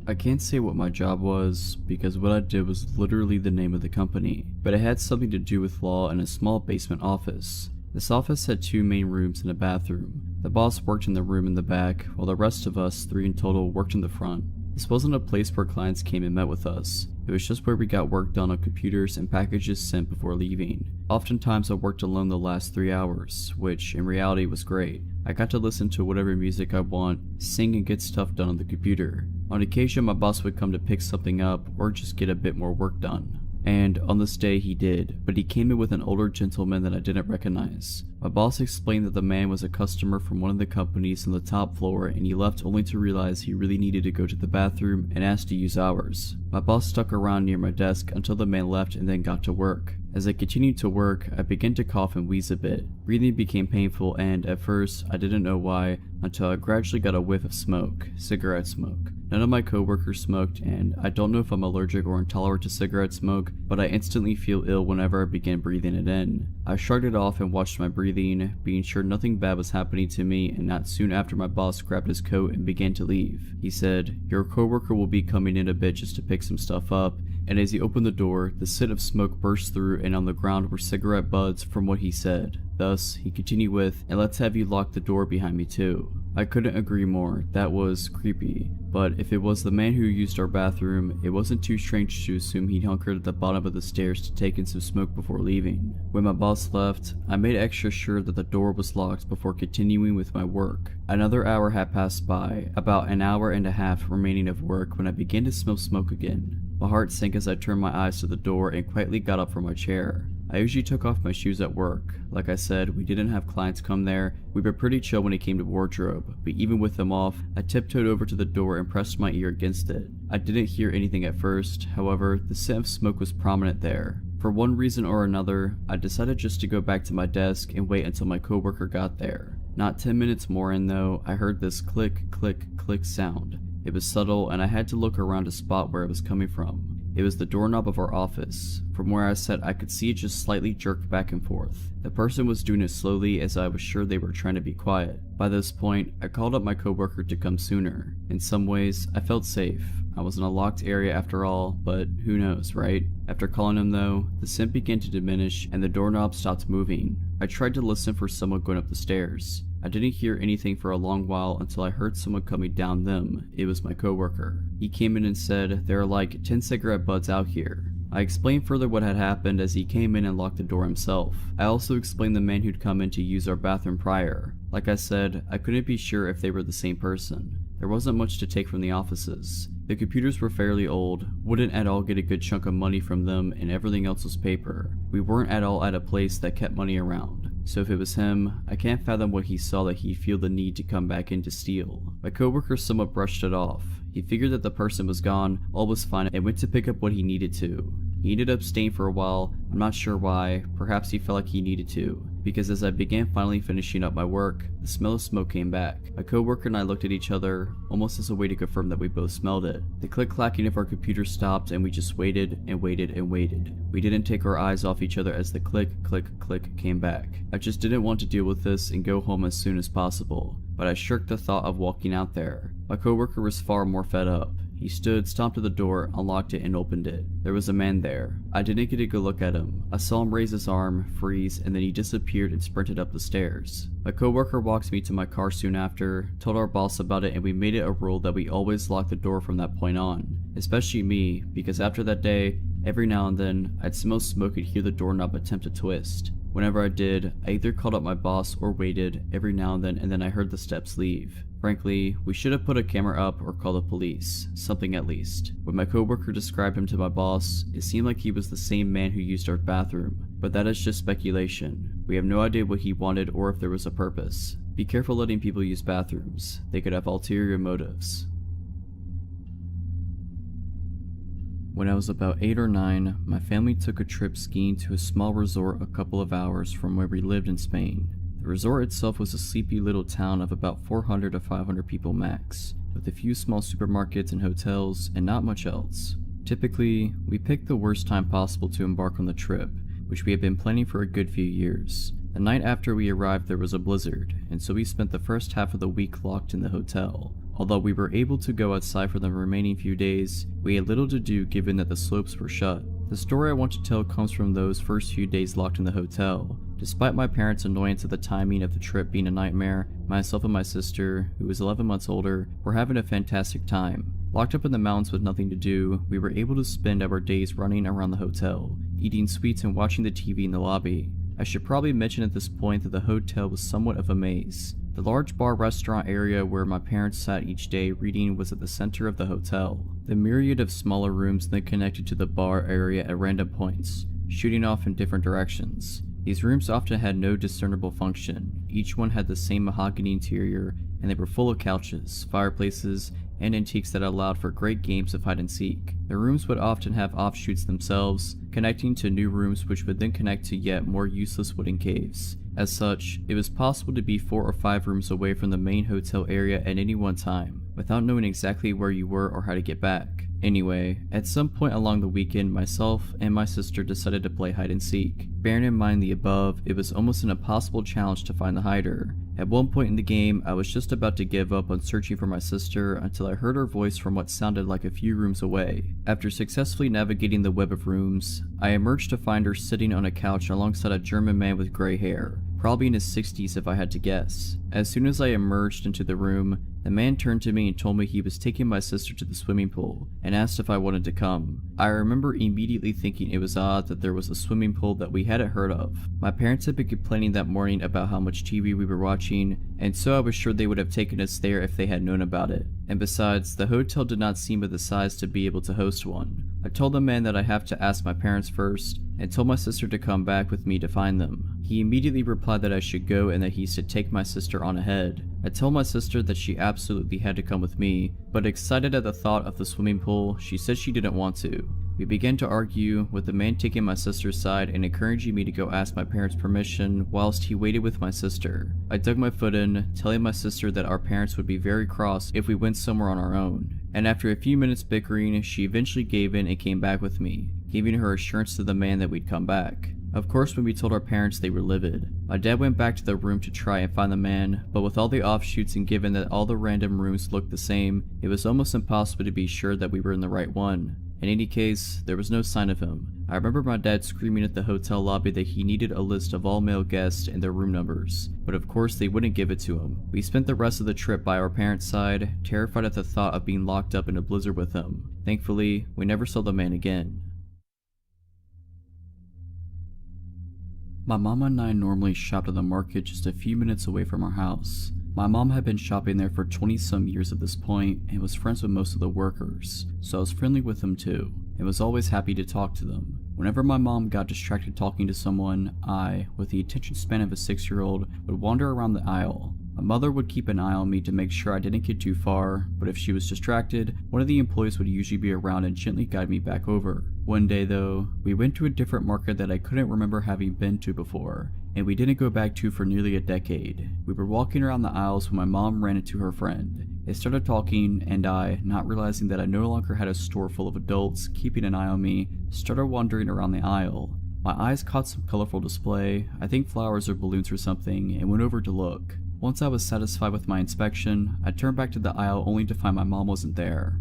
I can't say what my job was, because what I did was literally the name of the company, but it had something to do with law in a small basement office. This office had 2 main rooms and a bathroom. The boss worked in the room in the back, while the rest of us, 3 in total, worked in the front. This wasn't a place where clients came and met with us. It was just where we got work done on computers and packages sent before leaving. Oftentimes I worked alone the last 3 hours, which in reality was great. I got to listen to whatever music I want, sing and get stuff done on the computer. On occasion my boss would come to pick something up or just get a bit more work done. And on this day he did, but he came in with an older gentleman that I didn't recognize. My boss explained that the man was a customer from one of the companies on the top floor and he left only to realize he really needed to go to the bathroom and asked to use ours. My boss stuck around near my desk until the man left and then got to work. As I continued to work, I began to cough and wheeze a bit. Breathing became painful and, at first, I didn't know why, until I gradually got a whiff of smoke, cigarette smoke. None of my coworkers smoked, and I don't know if I'm allergic or intolerant to cigarette smoke, but I instantly feel ill whenever I begin breathing it in. I shrugged it off and watched my breathing, being sure nothing bad was happening to me, and not soon after my boss grabbed his coat and began to leave. He said, "Your coworker will be coming in a bit just to pick some stuff up," and as he opened the door, the scent of smoke burst through and on the ground were cigarette butts from what he said. Thus, he continued with, "And let's have you lock the door behind me too." I couldn't agree more. That was creepy. But if it was the man who used our bathroom, it wasn't too strange to assume he hunkered at the bottom of the stairs to take in some smoke before leaving. When my boss left, I made extra sure that the door was locked before continuing with my work. Another hour had passed by, about an hour and a half remaining of work when I began to smell smoke again. My heart sank as I turned my eyes to the door and quietly got up from my chair. I usually took off my shoes at work. Like I said, we didn't have clients come there. We were pretty chill when it came to wardrobe, but even with them off, I tiptoed over to the door and pressed my ear against it. I didn't hear anything at first, however, the scent of smoke was prominent there. For one reason or another, I decided just to go back to my desk and wait until my coworker got there. Not 10 minutes more in though, I heard this click, click, click sound. It was subtle and I had to look around to spot where it was coming from. It was the doorknob of our office. From where I sat, I could see it just slightly jerked back and forth. The person was doing it slowly as I was sure they were trying to be quiet. By this point, I called up my coworker to come sooner. In some ways, I felt safe. I was in a locked area after all, but who knows, right? After calling him though, the scent began to diminish and the doorknob stopped moving. I tried to listen for someone going up the stairs. I didn't hear anything for a long while until I heard someone coming down them. It was my coworker. He came in and said, "There are like 10 cigarette butts out here." I explained further what had happened as he came in and locked the door himself. I also explained the man who'd come in to use our bathroom prior. Like I said, I couldn't be sure if they were the same person. There wasn't much to take from the offices. The computers were fairly old, wouldn't at all get a good chunk of money from them, and everything else was paper. We weren't at all at a place that kept money around. So if it was him, I can't fathom what he saw that he'd feel the need to come back in to steal. My coworker somewhat brushed it off. He figured that the person was gone, all was fine, and went to pick up what he needed to. He ended up staying for a while, I'm not sure why, perhaps he felt like he needed to, because as I began finally finishing up my work, the smell of smoke came back. My coworker and I looked at each other, almost as a way to confirm that we both smelled it. The click-clacking of our computer stopped and we just waited and waited and waited. We didn't take our eyes off each other as the click, click, click came back. I just didn't want to deal with this and go home as soon as possible, but I shirked the thought of walking out there. My coworker was far more fed up. He stood, stomped at the door, unlocked it, and opened it. There was a man there. I didn't get a good look at him. I saw him raise his arm, freeze, and then he disappeared and sprinted up the stairs. My coworker walked me to my car soon after, told our boss about it, and we made it a rule that we always lock the door from that point on. Especially me, because after that day, every now and then, I'd smell smoke and hear the doorknob attempt to twist. Whenever I did, I either called up my boss or waited every now and then I heard the steps leave. Frankly, we should have put a camera up or called the police, something at least. When my coworker described him to my boss, it seemed like he was the same man who used our bathroom, but that is just speculation. We have no idea what he wanted or if there was a purpose. Be careful letting people use bathrooms. They could have ulterior motives. When I was about 8 or 9, my family took a trip skiing to a small resort a couple of hours from where we lived in Spain. The resort itself was a sleepy little town of about 400 to 500 people max, with a few small supermarkets and hotels and not much else. Typically, we picked the worst time possible to embark on the trip, which we had been planning for a good few years. The night after we arrived there was a blizzard, and so we spent the first half of the week locked in the hotel. Although we were able to go outside for the remaining few days, we had little to do given that the slopes were shut. The story I want to tell comes from those first few days locked in the hotel. Despite my parents' annoyance at the timing of the trip being a nightmare, myself and my sister, who was 11 months older, were having a fantastic time. Locked up in the mountains with nothing to do, we were able to spend our days running around the hotel, eating sweets and watching the TV in the lobby. I should probably mention at this point that the hotel was somewhat of a maze. The large bar restaurant area where my parents sat each day reading was at the center of the hotel. The myriad of smaller rooms then connected to the bar area at random points, shooting off in different directions. These rooms often had no discernible function. Each one had the same mahogany interior, and they were full of couches, fireplaces, and antiques that allowed for great games of hide and seek. The rooms would often have offshoots themselves, connecting to new rooms which would then connect to yet more useless wooden caves. As such, it was possible to be 4 or 5 rooms away from the main hotel area at any one time, without knowing exactly where you were or how to get back. Anyway, at some point along the weekend, myself and my sister decided to play hide and seek. Bearing in mind the above, it was almost an impossible challenge to find the hider. At one point in the game, I was just about to give up on searching for my sister until I heard her voice from what sounded like a few rooms away. After successfully navigating the web of rooms, I emerged to find her sitting on a couch alongside a German man with gray hair, probably in his 60s if I had to guess. As soon as I emerged into the room, the man turned to me and told me he was taking my sister to the swimming pool and asked if I wanted to come. I remember immediately thinking it was odd that there was a swimming pool that we hadn't heard of. My parents had been complaining that morning about how much TV we were watching, and so I was sure they would have taken us there if they had known about it. And besides, the hotel did not seem of the size to be able to host one. I told the man that I have to ask my parents first, and told my sister to come back with me to find them. He immediately replied that I should go and that he should take my sister on ahead. I told my sister that she absolutely had to come with me, but excited at the thought of the swimming pool, she said she didn't want to. We began to argue, with the man taking my sister's side and encouraging me to go ask my parents' permission whilst he waited with my sister. I dug my foot in, telling my sister that our parents would be very cross if we went somewhere on our own. And after a few minutes bickering, she eventually gave in and came back with me, giving her assurance to the man that we'd come back. Of course, when we told our parents, they were livid. My dad went back to the room to try and find the man, but with all the offshoots and given that all the random rooms looked the same, it was almost impossible to be sure that we were in the right one. In any case, there was no sign of him. I remember my dad screaming at the hotel lobby that he needed a list of all male guests and their room numbers, but of course they wouldn't give it to him. We spent the rest of the trip by our parents' side, terrified at the thought of being locked up in a blizzard with him. Thankfully, we never saw the man again. My mom and I normally shopped at the market just a few minutes away from our house. My mom had been shopping there for 20-some years at this point and was friends with most of the workers, so I was friendly with them too, and was always happy to talk to them. Whenever my mom got distracted talking to someone, I, with the attention span of a 6-year-old, would wander around the aisle. My mother would keep an eye on me to make sure I didn't get too far, but if she was distracted, one of the employees would usually be around and gently guide me back over. One day though, we went to a different market that I couldn't remember having been to before, and we didn't go back to for nearly a decade. We were walking around the aisles when my mom ran into her friend. They started talking, and I, not realizing that I no longer had a store full of adults keeping an eye on me, started wandering around the aisle. My eyes caught some colorful display, I think flowers or balloons or something, and went over to look. Once I was satisfied with my inspection, I turned back to the aisle only to find my mom wasn't there.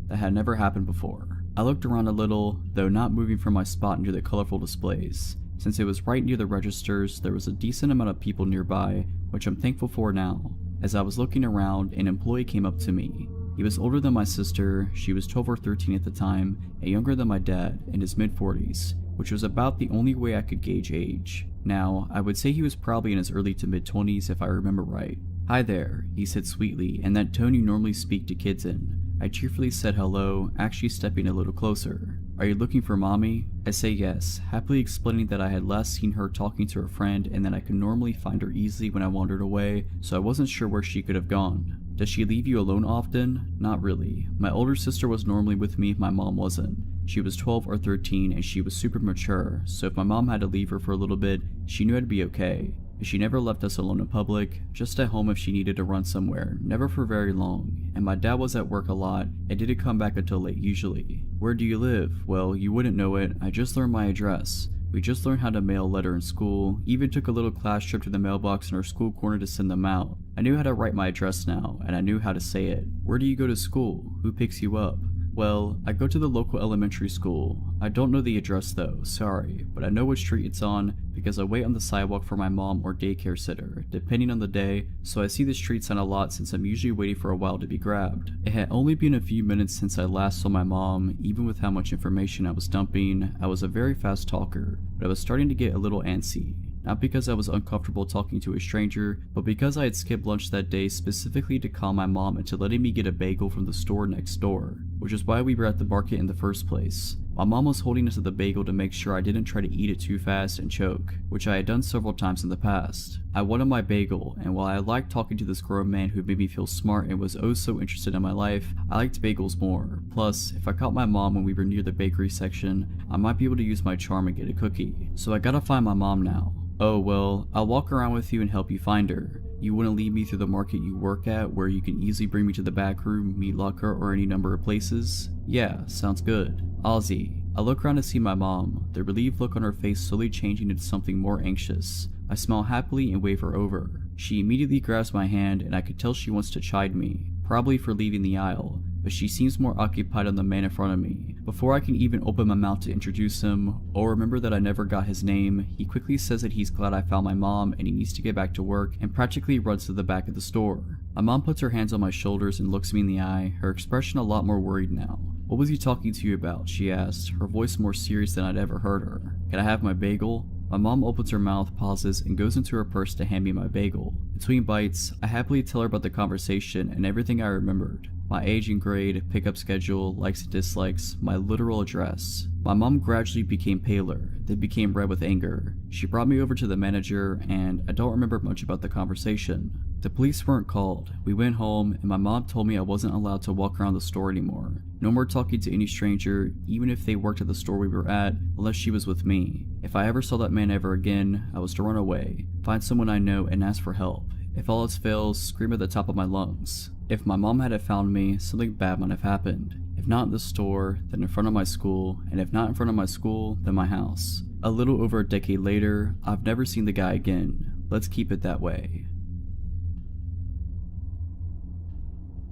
That had never happened before. I looked around a little, though not moving from my spot near the colorful displays. Since it was right near the registers, there was a decent amount of people nearby, which I'm thankful for now. As I was looking around, an employee came up to me. He was older than my sister, she was 12 or 13 at the time, and younger than my dad, in his mid-40s, which was about the only way I could gauge age. Now, I would say he was probably in his early to mid-20s if I remember right. "Hi there," he said sweetly, in that tone you normally speak to kids in. I cheerfully said hello, actually stepping a little closer. "Are you looking for mommy?" I say yes, happily explaining that I had last seen her talking to her friend and that I could normally find her easily when I wandered away, so I wasn't sure where she could have gone. "Does she leave you alone often?" "Not really. My older sister was normally with me if my mom wasn't. She was 12 or 13 and she was super mature, so if my mom had to leave her for a little bit, she knew I'd be okay. She never left us alone in public, just at home if she needed to run somewhere, never for very long, and my dad was at work a lot and didn't come back until late usually." "Where do you live?" "Well, you wouldn't know it, I just learned my address. We just learned how to mail a letter in school, even took a little class trip to the mailbox in our school corner to send them out. I knew how to write my address now, and I knew how to say it." "Where do you go to school? Who picks you up?" "Well, I go to the local elementary school. I don't know the address though, sorry, but I know which street it's on because I wait on the sidewalk for my mom or daycare sitter, depending on the day, so I see the street sign a lot since I'm usually waiting for a while to be grabbed." It had only been a few minutes since I last saw my mom. Even with how much information I was dumping, I was a very fast talker, but I was starting to get a little antsy. Not because I was uncomfortable talking to a stranger, but because I had skipped lunch that day specifically to calm my mom into letting me get a bagel from the store next door, which is why we were at the market in the first place. My mom was holding onto the bagel to make sure I didn't try to eat it too fast and choke, which I had done several times in the past. I wanted my bagel, and while I liked talking to this grown man who made me feel smart and was oh so interested in my life, I liked bagels more. Plus, if I caught my mom when we were near the bakery section, I might be able to use my charm and get a cookie. So I gotta find my mom now. "Oh well, I'll walk around with you and help you find her. You wouldn't lead me through the market you work at where you can easily bring me to the back room, meat locker, or any number of places?" "Yeah, sounds good." Ozzy. I look around to see my mom, the relieved look on her face slowly changing into something more anxious. I smile happily and wave her over. She immediately grabs my hand and I could tell she wants to chide me, probably for leaving the aisle, but she seems more occupied on the man in front of me. Before I can even open my mouth to introduce him, or remember that I never got his name, he quickly says that he's glad I found my mom and he needs to get back to work, and practically runs to the back of the store. My mom puts her hands on my shoulders and looks me in the eye, her expression a lot more worried now. "What was he talking to you about?" she asked, her voice more serious than I'd ever heard her. "Can I have my bagel?" My mom opens her mouth, pauses, and goes into her purse to hand me my bagel. Between bites, I happily tell her about the conversation and everything I remembered. my age and grade, pickup schedule, likes and dislikes, my literal address. My mom gradually became paler, then became red with anger. She brought me over to the manager, and I don't remember much about the conversation. The police weren't called. We went home, and my mom told me I wasn't allowed to walk around the store anymore. No more talking to any stranger, even if they worked at the store we were at, unless she was with me. If I ever saw that man ever again, I was to run away, find someone I know, and ask for help. If all else fails, scream at the top of my lungs. If my mom hadn't found me, something bad might have happened. If not in the store, then in front of my school, and if not in front of my school, then my house. A little over a decade later, I've never seen the guy again. Let's keep it that way.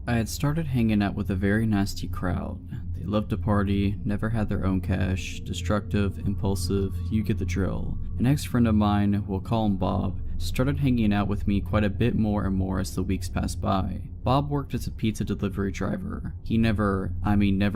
I had started hanging out with a very nasty crowd. They loved to party, never had their own cash, destructive, impulsive, you get the drill. An ex-friend of mine, we'll call him Bob, started hanging out with me quite a bit more and more as the weeks passed by. Bob worked as a pizza delivery driver. He never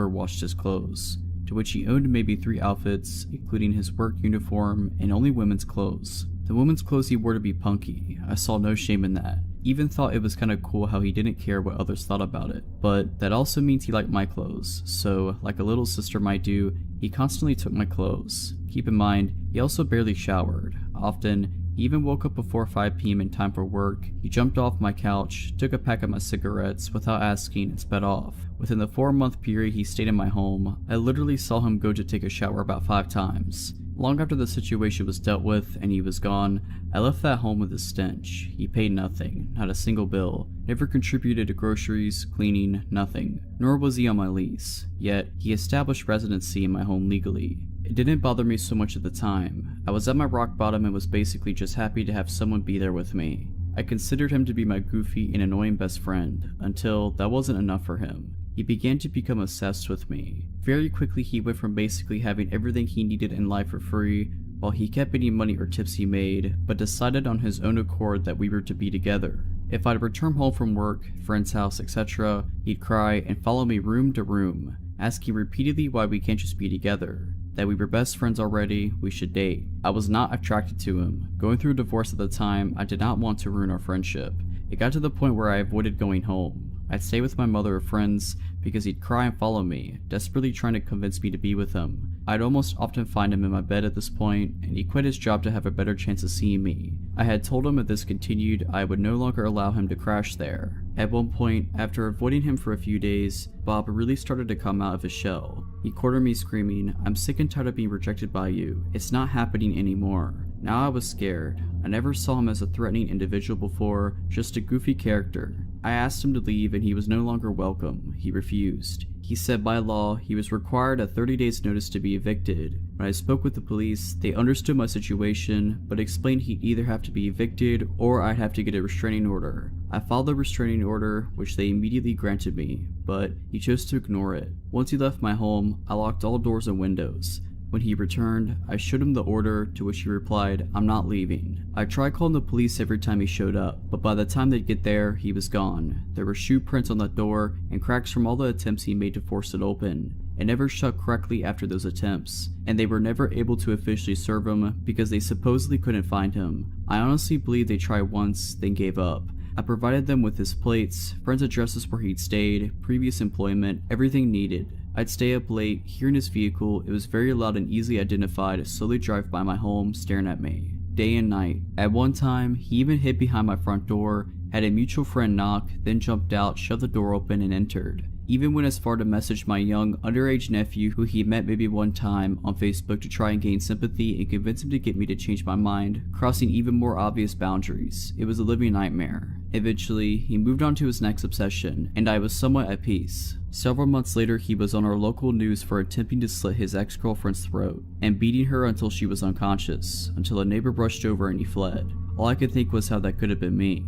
washed his clothes, to which he owned maybe 3 outfits, including his work uniform and only women's clothes. The women's clothes he wore to be punky. I saw no shame in that. Even thought it was kinda cool how he didn't care what others thought about it. But that also means he liked my clothes, so like a little sister might do, he constantly took my clothes. Keep in mind, he also barely showered. Often, he even woke up before 5 p.m. in time for work. He jumped off my couch, took a pack of my cigarettes without asking, and sped off. Within the 4-month period he stayed in my home, I literally saw him go to take a shower about 5 times. Long after the situation was dealt with and he was gone, I left that home with a stench. He paid nothing, not a single bill, never contributed to groceries, cleaning, nothing, nor was he on my lease. Yet, he established residency in my home legally. It didn't bother me so much at the time. I was at my rock bottom and was basically just happy to have someone be there with me. I considered him to be my goofy and annoying best friend, until that wasn't enough for him. He began to become obsessed with me. Very quickly he went from basically having everything he needed in life for free, while he kept any money or tips he made, but decided on his own accord that we were to be together. If I'd return home from work, friend's house, etc., he'd cry and follow me room to room, asking repeatedly why we can't just be together. That we were best friends already, we should date. I was not attracted to him. Going through a divorce at the time, I did not want to ruin our friendship. It got to the point where I avoided going home. I'd stay with my mother or friends because he'd cry and follow me, desperately trying to convince me to be with him. I'd almost often find him in my bed at this point, and he quit his job to have a better chance of seeing me. I had told him if this continued, I would no longer allow him to crash there. At one point, after avoiding him for a few days, Bob really started to come out of his shell. He cornered me screaming, "I'm sick and tired of being rejected by you. It's not happening anymore." Now I was scared. I never saw him as a threatening individual before, just a goofy character. I asked him to leave and he was no longer welcome. He refused. He said by law, he was required a 30 days notice to be evicted. When I spoke with the police, they understood my situation, but explained he'd either have to be evicted or I'd have to get a restraining order. I filed the restraining order, which they immediately granted me, but he chose to ignore it. Once he left my home, I locked all doors and windows. When he returned, I showed him the order, to which he replied, "I'm not leaving." I tried calling the police every time he showed up, but by the time they'd get there, he was gone. There were shoe prints on the door and cracks from all the attempts he made to force it open. It never shut correctly after those attempts, and they were never able to officially serve him because they supposedly couldn't find him. I honestly believe they tried once, then gave up. I provided them with his plates, friends' addresses where he'd stayed, previous employment, everything needed. I'd stay up late, here in his vehicle, it was very loud and easily identified, slowly drive by my home, staring at me. Day and night. At one time, he even hid behind my front door, had a mutual friend knock, then jumped out, shoved the door open, and entered. Even went as far to message my young, underage nephew who he met maybe one time on Facebook to try and gain sympathy and convince him to get me to change my mind, crossing even more obvious boundaries. It was a living nightmare. Eventually, he moved on to his next obsession, and I was somewhat at peace. Several months later, he was on our local news for attempting to slit his ex-girlfriend's throat, and beating her until she was unconscious, until a neighbor brushed over and he fled. All I could think was how that could have been me.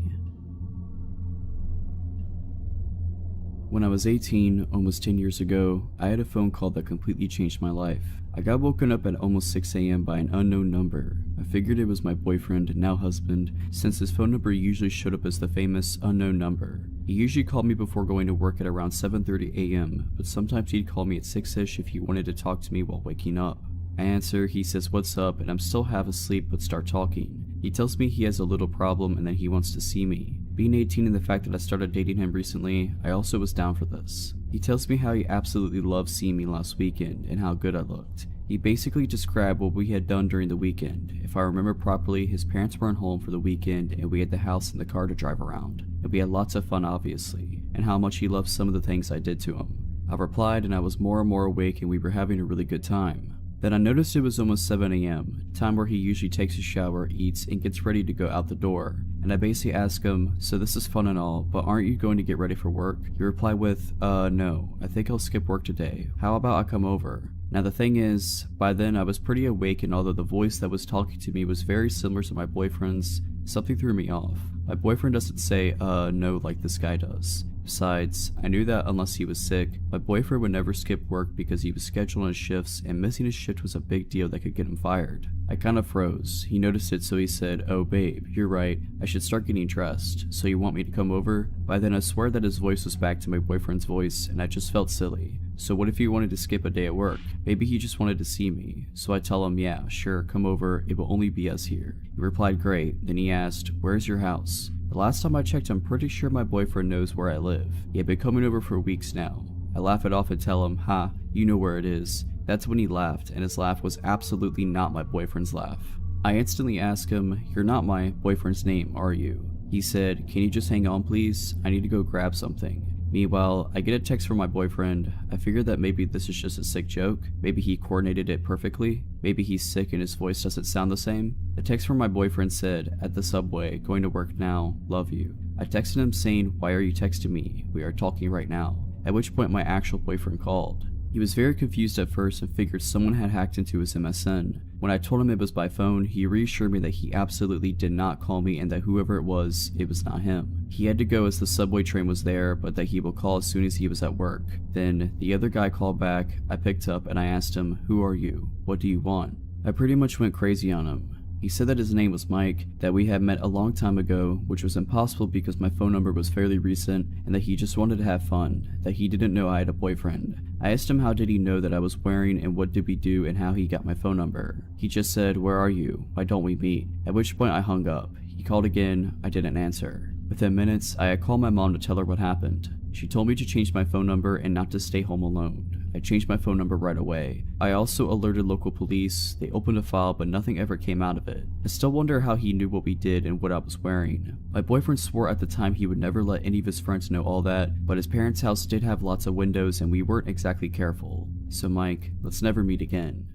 When I was 18, almost 10 years ago, I had a phone call that completely changed my life. I got woken up at almost 6 a.m. by an unknown number. I figured it was my boyfriend, now husband, since his phone number usually showed up as the famous unknown number. He usually called me before going to work at around 7:30 a.m., but sometimes he'd call me at 6ish if he wanted to talk to me while waking up. I answer, he says what's up, and I'm still half asleep but start talking. He tells me he has a little problem and that he wants to see me. Being 18 and the fact that I started dating him recently, I also was down for this. He tells me how he absolutely loved seeing me last weekend and how good I looked. He basically described what we had done during the weekend. If I remember properly, his parents weren't home for the weekend and we had the house and the car to drive around. And we had lots of fun obviously, and how much he loved some of the things I did to him. I replied and I was more and more awake and we were having a really good time. Then I noticed it was almost 7 AM, time where he usually takes a shower, eats, and gets ready to go out the door. And I basically asked him, so this is fun and all, but aren't you going to get ready for work? He replied with, no, I think I'll skip work today. How about I come over? Now the thing is, by then I was pretty awake, and although the voice that was talking to me was very similar to my boyfriend's, something threw me off. My boyfriend doesn't say, no like this guy does. Besides, I knew that unless he was sick, my boyfriend would never skip work because he was scheduled on his shifts and missing his shift was a big deal that could get him fired. I kind of froze. He noticed it, so he said, oh babe, you're right, I should start getting dressed, so you want me to come over? By then I swear that his voice was back to my boyfriend's voice and I just felt silly. So what if he wanted to skip a day at work? Maybe he just wanted to see me. So I tell him, yeah, sure, come over, it will only be us here. He replied, great. Then he asked, where's your house? The last time I checked, I'm pretty sure my boyfriend knows where I live. He had been coming over for weeks now. I laugh it off and tell him, ha, you know where it is. That's when he laughed, and his laugh was absolutely not my boyfriend's laugh. I instantly ask him, you're not my boyfriend's name, are you? He said, can you just hang on please? I need to go grab something. Meanwhile, I get a text from my boyfriend. I figured that maybe this is just a sick joke. Maybe he coordinated it perfectly. Maybe he's sick and his voice doesn't sound the same. The text from my boyfriend said, at the subway, going to work now, love you. I texted him saying, why are you texting me? We are talking right now. At which point my actual boyfriend called. He was very confused at first and figured someone had hacked into his MSN. When I told him it was by phone, he reassured me that he absolutely did not call me and that whoever it was not him. He had to go as the subway train was there, but that he will call as soon as he was at work. Then, the other guy called back, I picked up and I asked him, who are you? What do you want? I pretty much went crazy on him. He said that his name was Mike, that we had met a long time ago, which was impossible because my phone number was fairly recent, and that he just wanted to have fun, that he didn't know I had a boyfriend. I asked him how did he know that I was wearing and what did we do and how he got my phone number. He just said, where are you? Why don't we meet? At which point I hung up. He called again, I didn't answer. Within minutes, I had called my mom to tell her what happened. She told me to change my phone number and not to stay home alone. I changed my phone number right away. I also alerted local police. They opened a file but nothing ever came out of it. I still wonder how he knew what we did and what I was wearing. My boyfriend swore at the time he would never let any of his friends know all that, but his parents' house did have lots of windows and we weren't exactly careful. So Mike, let's never meet again.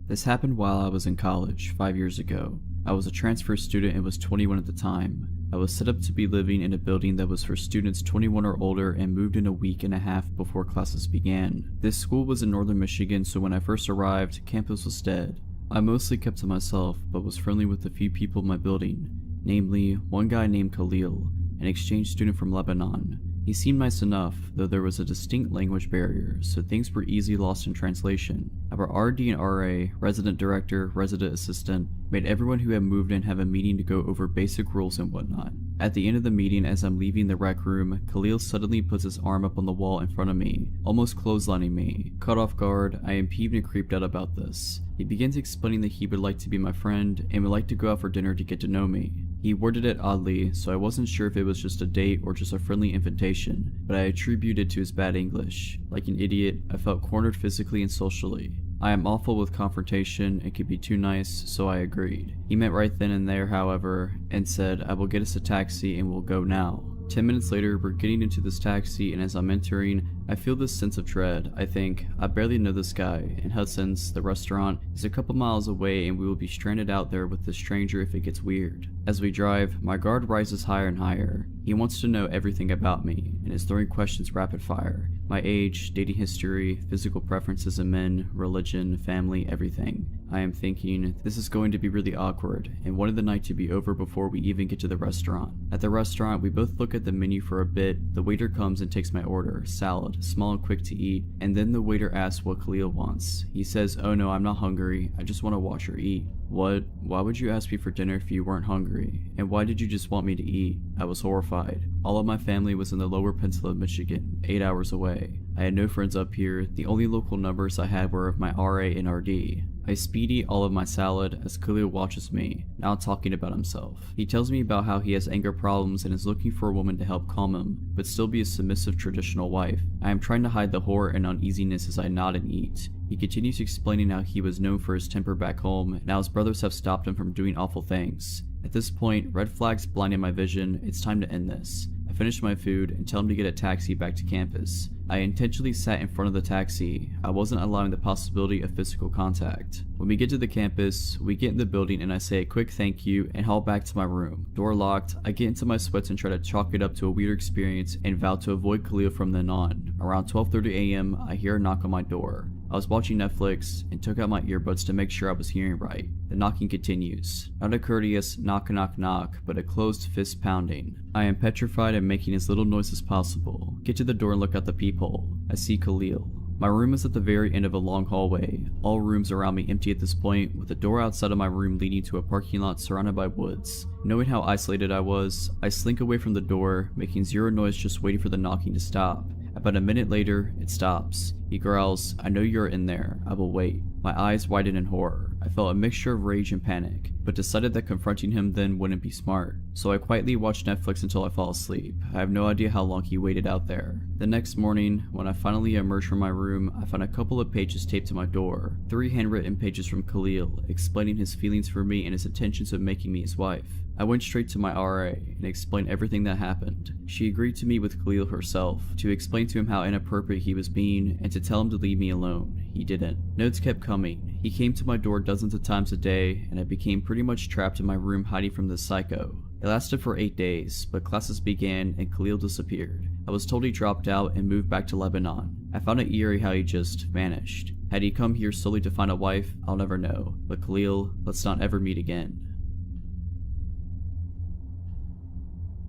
This happened while I was in college 5 years ago. I was a transfer student and was 21 at the time. I was set up to be living in a building that was for students 21 or older and moved in a week and a half before classes began. This school was in northern Michigan, so when I first arrived, campus was dead. I mostly kept to myself, but was friendly with a few people in my building, namely one guy named Khalil, an exchange student from Lebanon. He seemed nice enough, though there was a distinct language barrier, so things were easily lost in translation. Our RD and RA, resident director, resident assistant, made everyone who had moved in have a meeting to go over basic rules and whatnot. At the end of the meeting, as I'm leaving the rec room, Khalil suddenly puts his arm up on the wall in front of me, almost clotheslining me. Caught off guard, I am peeved and creeped out about this. He begins explaining that he would like to be my friend and would like to go out for dinner to get to know me. He worded it oddly, so I wasn't sure if it was just a date or just a friendly invitation, but I attributed it to his bad English. Like an idiot, I felt cornered physically and socially. I am awful with confrontation and could be too nice, so I agreed. He meant right then and there, however, and said, I will get us a taxi and we'll go now. 10 minutes later, we're getting into this taxi, and as I'm entering, I feel this sense of dread. I think, I barely know this guy, and Hudson's, the restaurant, is a couple miles away and we will be stranded out there with this stranger if it gets weird. As we drive, my guard rises higher and higher. He wants to know everything about me, and is throwing questions rapid fire. My age, dating history, physical preferences in men, religion, family, everything. I am thinking, this is going to be really awkward, and wanted the night to be over before we even get to the restaurant. At the restaurant, we both look at the menu for a bit. The waiter comes and takes my order, salad, small and quick to eat, and then the waiter asks what Khalil wants. He says, oh no, I'm not hungry, I just want to watch her eat. What? Why would you ask me for dinner if you weren't hungry? And why did you just want me to eat? I was horrified. All of my family was in the lower peninsula of Michigan, 8 hours away. I had no friends up here. The only local numbers I had were of my RA and RD. I speed eat all of my salad as Khalil watches me, now talking about himself. He tells me about how he has anger problems and is looking for a woman to help calm him, but still be a submissive traditional wife. I am trying to hide the horror and uneasiness as I nod and eat. He continues explaining how he was known for his temper back home, and how his brothers have stopped him from doing awful things. At this point, red flags blinding my vision, it's time to end this. I finish my food and tell him to get a taxi back to campus. I intentionally sat in front of the taxi. I wasn't allowing the possibility of physical contact. When we get to the campus, we get in the building and I say a quick thank you and haul back to my room. Door locked, I get into my sweats and try to chalk it up to a weird experience and vow to avoid Khalil from then on. Around 12:30 a.m., I hear a knock on my door. I was watching Netflix and took out my earbuds to make sure I was hearing right. The knocking continues. Not a courteous knock knock knock, but a closed fist pounding. I am petrified and making as little noise as possible. Get to the door and look out the peephole. I see Khalil. My room is at the very end of a long hallway. All rooms around me empty at this point, with the door outside of my room leading to a parking lot surrounded by woods. Knowing how isolated I was, I slink away from the door, making zero noise just waiting for the knocking to stop. About a minute later, it stops. He growls, "I know you're in there. I will wait." My eyes widen in horror. I felt a mixture of rage and panic, but decided that confronting him then wouldn't be smart. So I quietly watched Netflix until I fall asleep. I have no idea how long he waited out there. The next morning, when I finally emerged from my room, I found a couple of pages taped to my door. 3 handwritten pages from Khalil, explaining his feelings for me and his intentions of making me his wife. I went straight to my RA and explained everything that happened. She agreed to meet with Khalil herself, to explain to him how inappropriate he was being, and to tell him to leave me alone. He didn't. Notes kept coming. He came to my door dozens of times a day, and I became pretty much trapped in my room hiding from this psycho. It lasted for 8 days, but classes began and Khalil disappeared. I was told he dropped out and moved back to Lebanon. I found it eerie how he just vanished. Had he come here solely to find a wife, I'll never know. But Khalil, let's not ever meet again.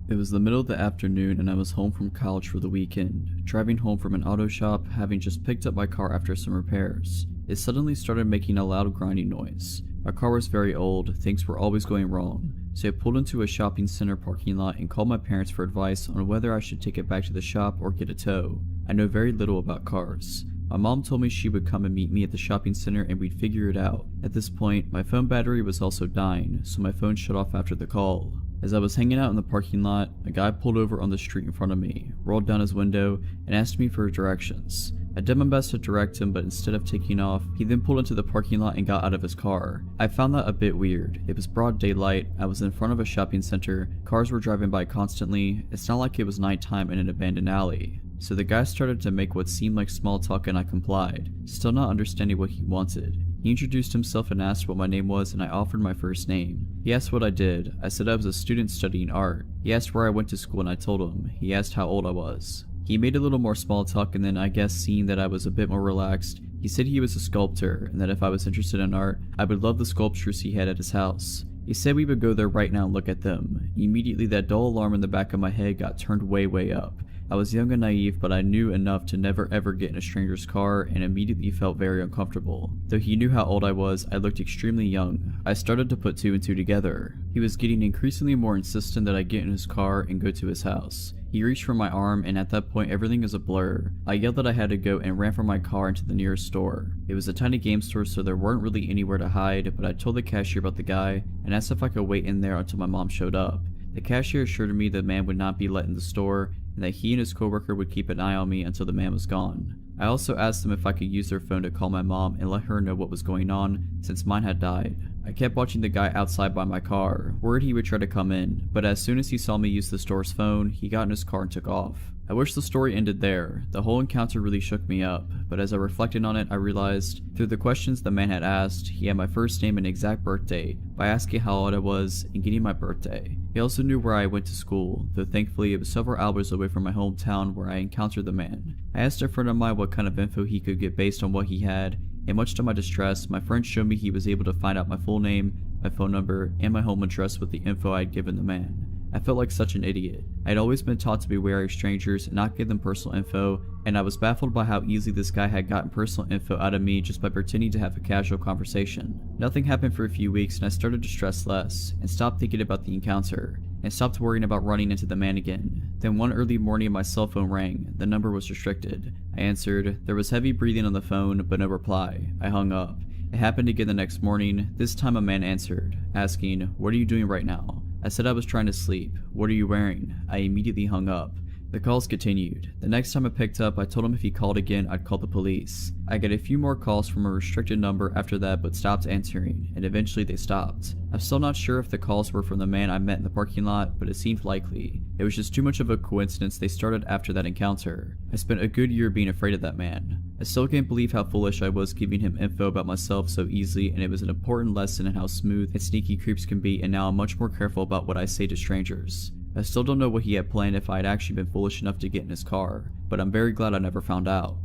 It was the middle of the afternoon and I was home from college for the weekend. Driving home from an auto shop, having just picked up my car after some repairs. It suddenly started making a loud grinding noise. My car was very old, things were always going wrong, so I pulled into a shopping center parking lot and called my parents for advice on whether I should take it back to the shop or get a tow. I know very little about cars. My mom told me she would come and meet me at the shopping center and we'd figure it out. At this point, my phone battery was also dying, so my phone shut off after the call. As I was hanging out in the parking lot, a guy pulled over on the street in front of me, rolled down his window, and asked me for directions. I did my best to direct him, but instead of taking off, he then pulled into the parking lot and got out of his car. I found that a bit weird. It was broad daylight, I was in front of a shopping center, cars were driving by constantly, it's not like it was nighttime in an abandoned alley. So the guy started to make what seemed like small talk and I complied, still not understanding what he wanted. He introduced himself and asked what my name was and I offered my first name. He asked what I did. I said I was a student studying art. He asked where I went to school and I told him. He asked how old I was. He made a little more small talk and then I guess seeing that I was a bit more relaxed, he said he was a sculptor and that if I was interested in art, I would love the sculptures he had at his house. He said we would go there right now and look at them. Immediately that dull alarm in the back of my head got turned way up. I was young and naive, but I knew enough to never ever get in a stranger's car and immediately felt very uncomfortable. Though he knew how old I was, I looked extremely young. I started to put 2 and 2 together. He was getting increasingly more insistent that I get in his car and go to his house. He reached for my arm and at that point everything is a blur. I yelled that I had to go and ran from my car into the nearest store. It was a tiny game store so there weren't really anywhere to hide, but I told the cashier about the guy and asked if I could wait in there until my mom showed up. The cashier assured me the man would not be let in the store and that he and his coworker would keep an eye on me until the man was gone. I also asked them if I could use their phone to call my mom and let her know what was going on since mine had died. I kept watching the guy outside by my car, worried he would try to come in, but as soon as he saw me use the store's phone, he got in his car and took off. I wish the story ended there. The whole encounter really shook me up, but as I reflected on it, I realized, through the questions the man had asked, he had my first name and exact birthday by asking how old I was and getting my birthday. He also knew where I went to school, though thankfully it was several hours away from my hometown where I encountered the man. I asked a friend of mine what kind of info he could get based on what he had, and much to my distress, my friend showed me he was able to find out my full name, my phone number, and my home address with the info I had given the man. I felt like such an idiot. I had always been taught to be wary of strangers and not give them personal info, and I was baffled by how easily this guy had gotten personal info out of me just by pretending to have a casual conversation. Nothing happened for a few weeks and I started to stress less, and stopped thinking about the encounter, and stopped worrying about running into the man again. Then one early morning my cell phone rang. The number was restricted. I answered. There was heavy breathing on the phone, but no reply. I hung up. It happened again the next morning. This time a man answered, asking, "What are you doing right now?" I said I was trying to sleep. "What are you wearing?" I immediately hung up. The calls continued. The next time I picked up, I told him if he called again, I'd call the police. I got a few more calls from a restricted number after that, but stopped answering, and eventually they stopped. I'm still not sure if the calls were from the man I met in the parking lot, but it seemed likely. It was just too much of a coincidence they started after that encounter. I spent a good year being afraid of that man. I still can't believe how foolish I was giving him info about myself so easily, and it was an important lesson in how smooth and sneaky creeps can be, and now I'm much more careful about what I say to strangers. I still don't know what he had planned if I had actually been foolish enough to get in his car, but I'm very glad I never found out.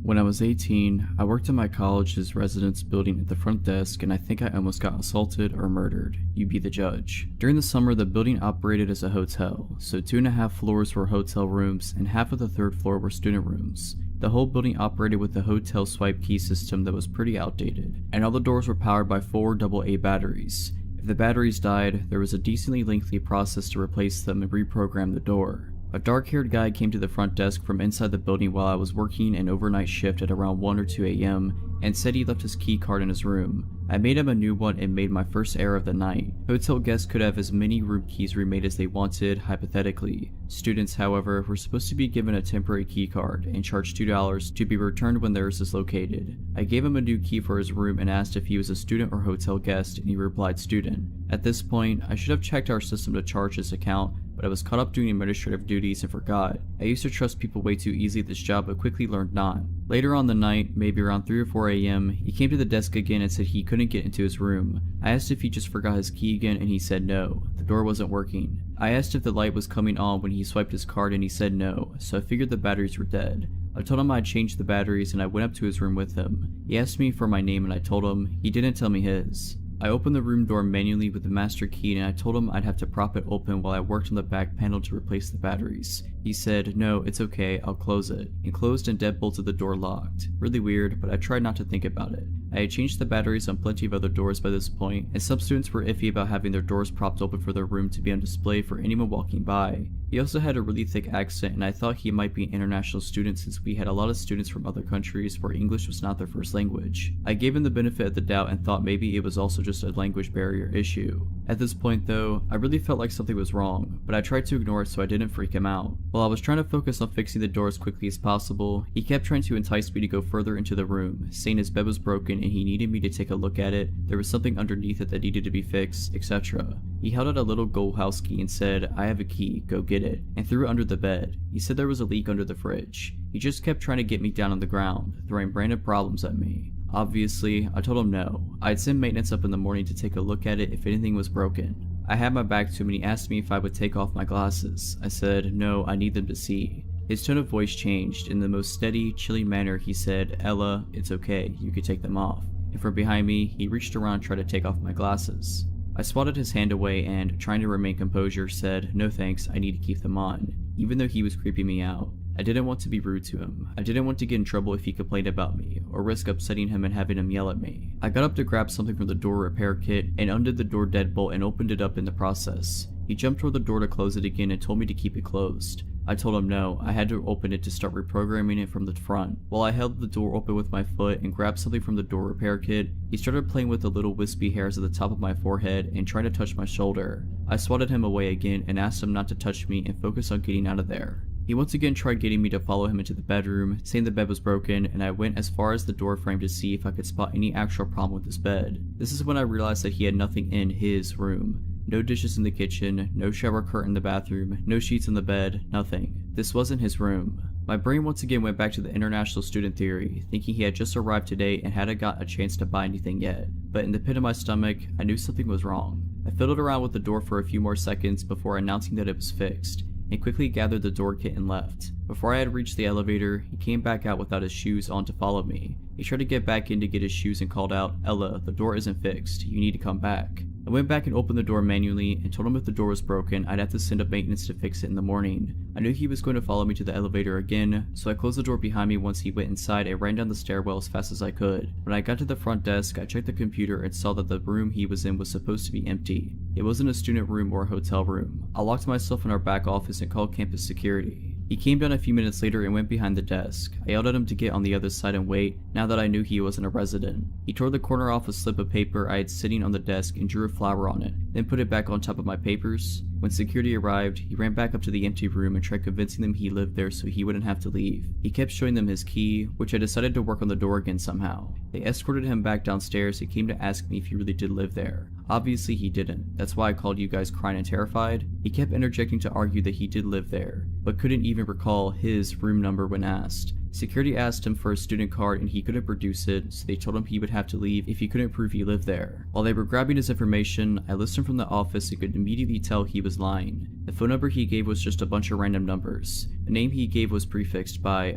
When I was 18, I worked in my college's residence building at the front desk, and I think I almost got assaulted or murdered. You be the judge. During the summer, the building operated as a hotel, so 2.5 floors were hotel rooms and half of the 3rd floor were student rooms. The whole building operated with the hotel swipe key system that was pretty outdated, and all the doors were powered by 4 AA batteries. If the batteries died, there was a decently lengthy process to replace them and reprogram the door. A dark-haired guy came to the front desk from inside the building while I was working an overnight shift at around 1 or 2 a.m. and said he left his key card in his room. I made him a new one and made my first error of the night. Hotel guests could have as many room keys remade as they wanted, hypothetically. Students, however, were supposed to be given a temporary key card and charged $2 to be returned when theirs is located. I gave him a new key for his room and asked if he was a student or hotel guest, and he replied student. At this point, I should have checked our system to charge his account, but I was caught up doing administrative duties and forgot. I used to trust people way too easy at this job, but quickly learned not. Later on the night, maybe around 3 or 4 a.m., he came to the desk again and said he couldn't get into his room. I asked if he just forgot his key again, and he said no. The door wasn't working. I asked if the light was coming on when he swiped his card, and he said no, so I figured the batteries were dead. I told him I'd changed the batteries, and I went up to his room with him. He asked me for my name, and I told him. He didn't tell me his. I opened the room door manually with the master key, and I told him I'd have to prop it open while I worked on the back panel to replace the batteries. He said, "No, it's okay, I'll close it," and closed and deadbolted the door locked. Really weird, but I tried not to think about it. I had changed the batteries on plenty of other doors by this point, and some students were iffy about having their doors propped open for their room to be on display for anyone walking by. He also had a really thick accent, and I thought he might be an international student since we had a lot of students from other countries where English was not their first language. I gave him the benefit of the doubt and thought maybe it was also just a language barrier issue. At this point though, I really felt like something was wrong, but I tried to ignore it so I didn't freak him out. While I was trying to focus on fixing the door as quickly as possible, he kept trying to entice me to go further into the room, saying his bed was broken and he needed me to take a look at it, there was something underneath it that needed to be fixed, etc. He held out a little gold house key and said, "I have a key, go get it," and threw it under the bed. He said there was a leak under the fridge. He just kept trying to get me down on the ground, throwing random problems at me. Obviously, I told him no. I'd send maintenance up in the morning to take a look at it if anything was broken. I had my back to him and he asked me if I would take off my glasses. I said, "No, I need them to see." His tone of voice changed. In the most steady, chilly manner, he said, "Ella, it's okay, you could take them off." And from behind me, he reached around and tried to take off my glasses. I swatted his hand away and, trying to remain composure, said, "No thanks, I need to keep them on," even though he was creeping me out. I didn't want to be rude to him. I didn't want to get in trouble if he complained about me, or risk upsetting him and having him yell at me. I got up to grab something from the door repair kit and undid the door deadbolt and opened it up in the process. He jumped toward the door to close it again and told me to keep it closed. I told him no, I had to open it to start reprogramming it from the front. While I held the door open with my foot and grabbed something from the door repair kit, he started playing with the little wispy hairs at the top of my forehead and tried to touch my shoulder. I swatted him away again and asked him not to touch me and focus on getting out of there. He once again tried getting me to follow him into the bedroom, saying the bed was broken, and I went as far as the door frame to see if I could spot any actual problem with his bed. This is when I realized that he had nothing in his room. No dishes in the kitchen, no shower curtain in the bathroom, no sheets in the bed, nothing. This wasn't his room. My brain once again went back to the international student theory, thinking he had just arrived today and hadn't got a chance to buy anything yet. But in the pit of my stomach, I knew something was wrong. I fiddled around with the door for a few more seconds before announcing that it was fixed, and quickly gathered the door kit and left. Before I had reached the elevator, he came back out without his shoes on to follow me. He tried to get back in to get his shoes and called out, "Ella, the door isn't fixed, you need to come back." I went back and opened the door manually and told him if the door was broken, I'd have to send up maintenance to fix it in the morning. I knew he was going to follow me to the elevator again, so I closed the door behind me once he went inside and ran down the stairwell as fast as I could. When I got to the front desk, I checked the computer and saw that the room he was in was supposed to be empty. It wasn't a student room or a hotel room. I locked myself in our back office and called campus security. He came down a few minutes later and went behind the desk. I yelled at him to get on the other side and wait, now that I knew he wasn't a resident. He tore the corner off a slip of paper I had sitting on the desk and drew a flower on it, then put it back on top of my papers. When security arrived, he ran back up to the empty room and tried convincing them he lived there so he wouldn't have to leave. He kept showing them his key, which I decided to work on the door again somehow. They escorted him back downstairs and came to ask me if he really did live there. Obviously he didn't, that's why I called you guys crying and terrified. He kept interjecting to argue that he did live there, but couldn't even recall his room number when asked. Security asked him for a student card and he couldn't produce it, so they told him he would have to leave if he couldn't prove he lived there. While they were grabbing his information, I listened from the office and could immediately tell he was lying. The phone number he gave was just a bunch of random numbers. The name he gave was prefixed by,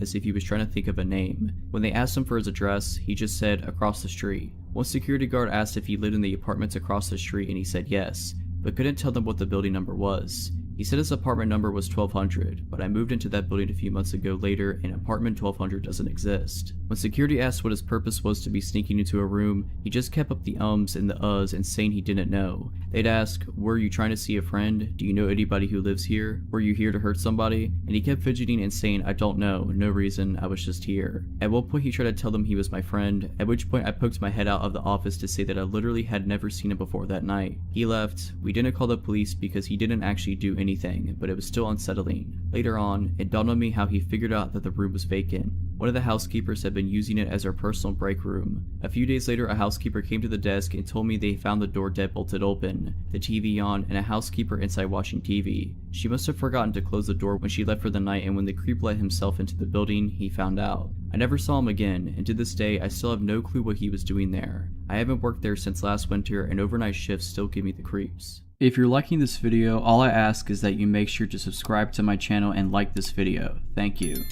as if he was trying to think of a name. When they asked him for his address, he just said, across the street. One security guard asked if he lived in the apartments across the street and he said yes, but couldn't tell them what the building number was. He said his apartment number was 1200, but I moved into that building a few months ago later and apartment 1200 doesn't exist. When security asked what his purpose was to be sneaking into a room, he just kept up the ums and the uhs and saying he didn't know. They'd ask, were you trying to see a friend? Do you know anybody who lives here? Were you here to hurt somebody? And he kept fidgeting and saying, I don't know, no reason, I was just here. At one point he tried to tell them he was my friend, at which point I poked my head out of the office to say that I literally had never seen him before that night. He left. We didn't call the police because he didn't actually do anything, but it was still unsettling. Later on, it dawned on me how he figured out that the room was vacant. One of the housekeepers had been using it as her personal break room. A few days later, a housekeeper came to the desk and told me they found the door deadbolted open, the TV on, and a housekeeper inside watching TV. She must have forgotten to close the door when she left for the night, and when the creep let himself into the building, he found out. I never saw him again, and to this day, I still have no clue what he was doing there. I haven't worked there since last winter, and overnight shifts still give me the creeps. If you're liking this video, all I ask is that you make sure to subscribe to my channel and like this video. Thank you.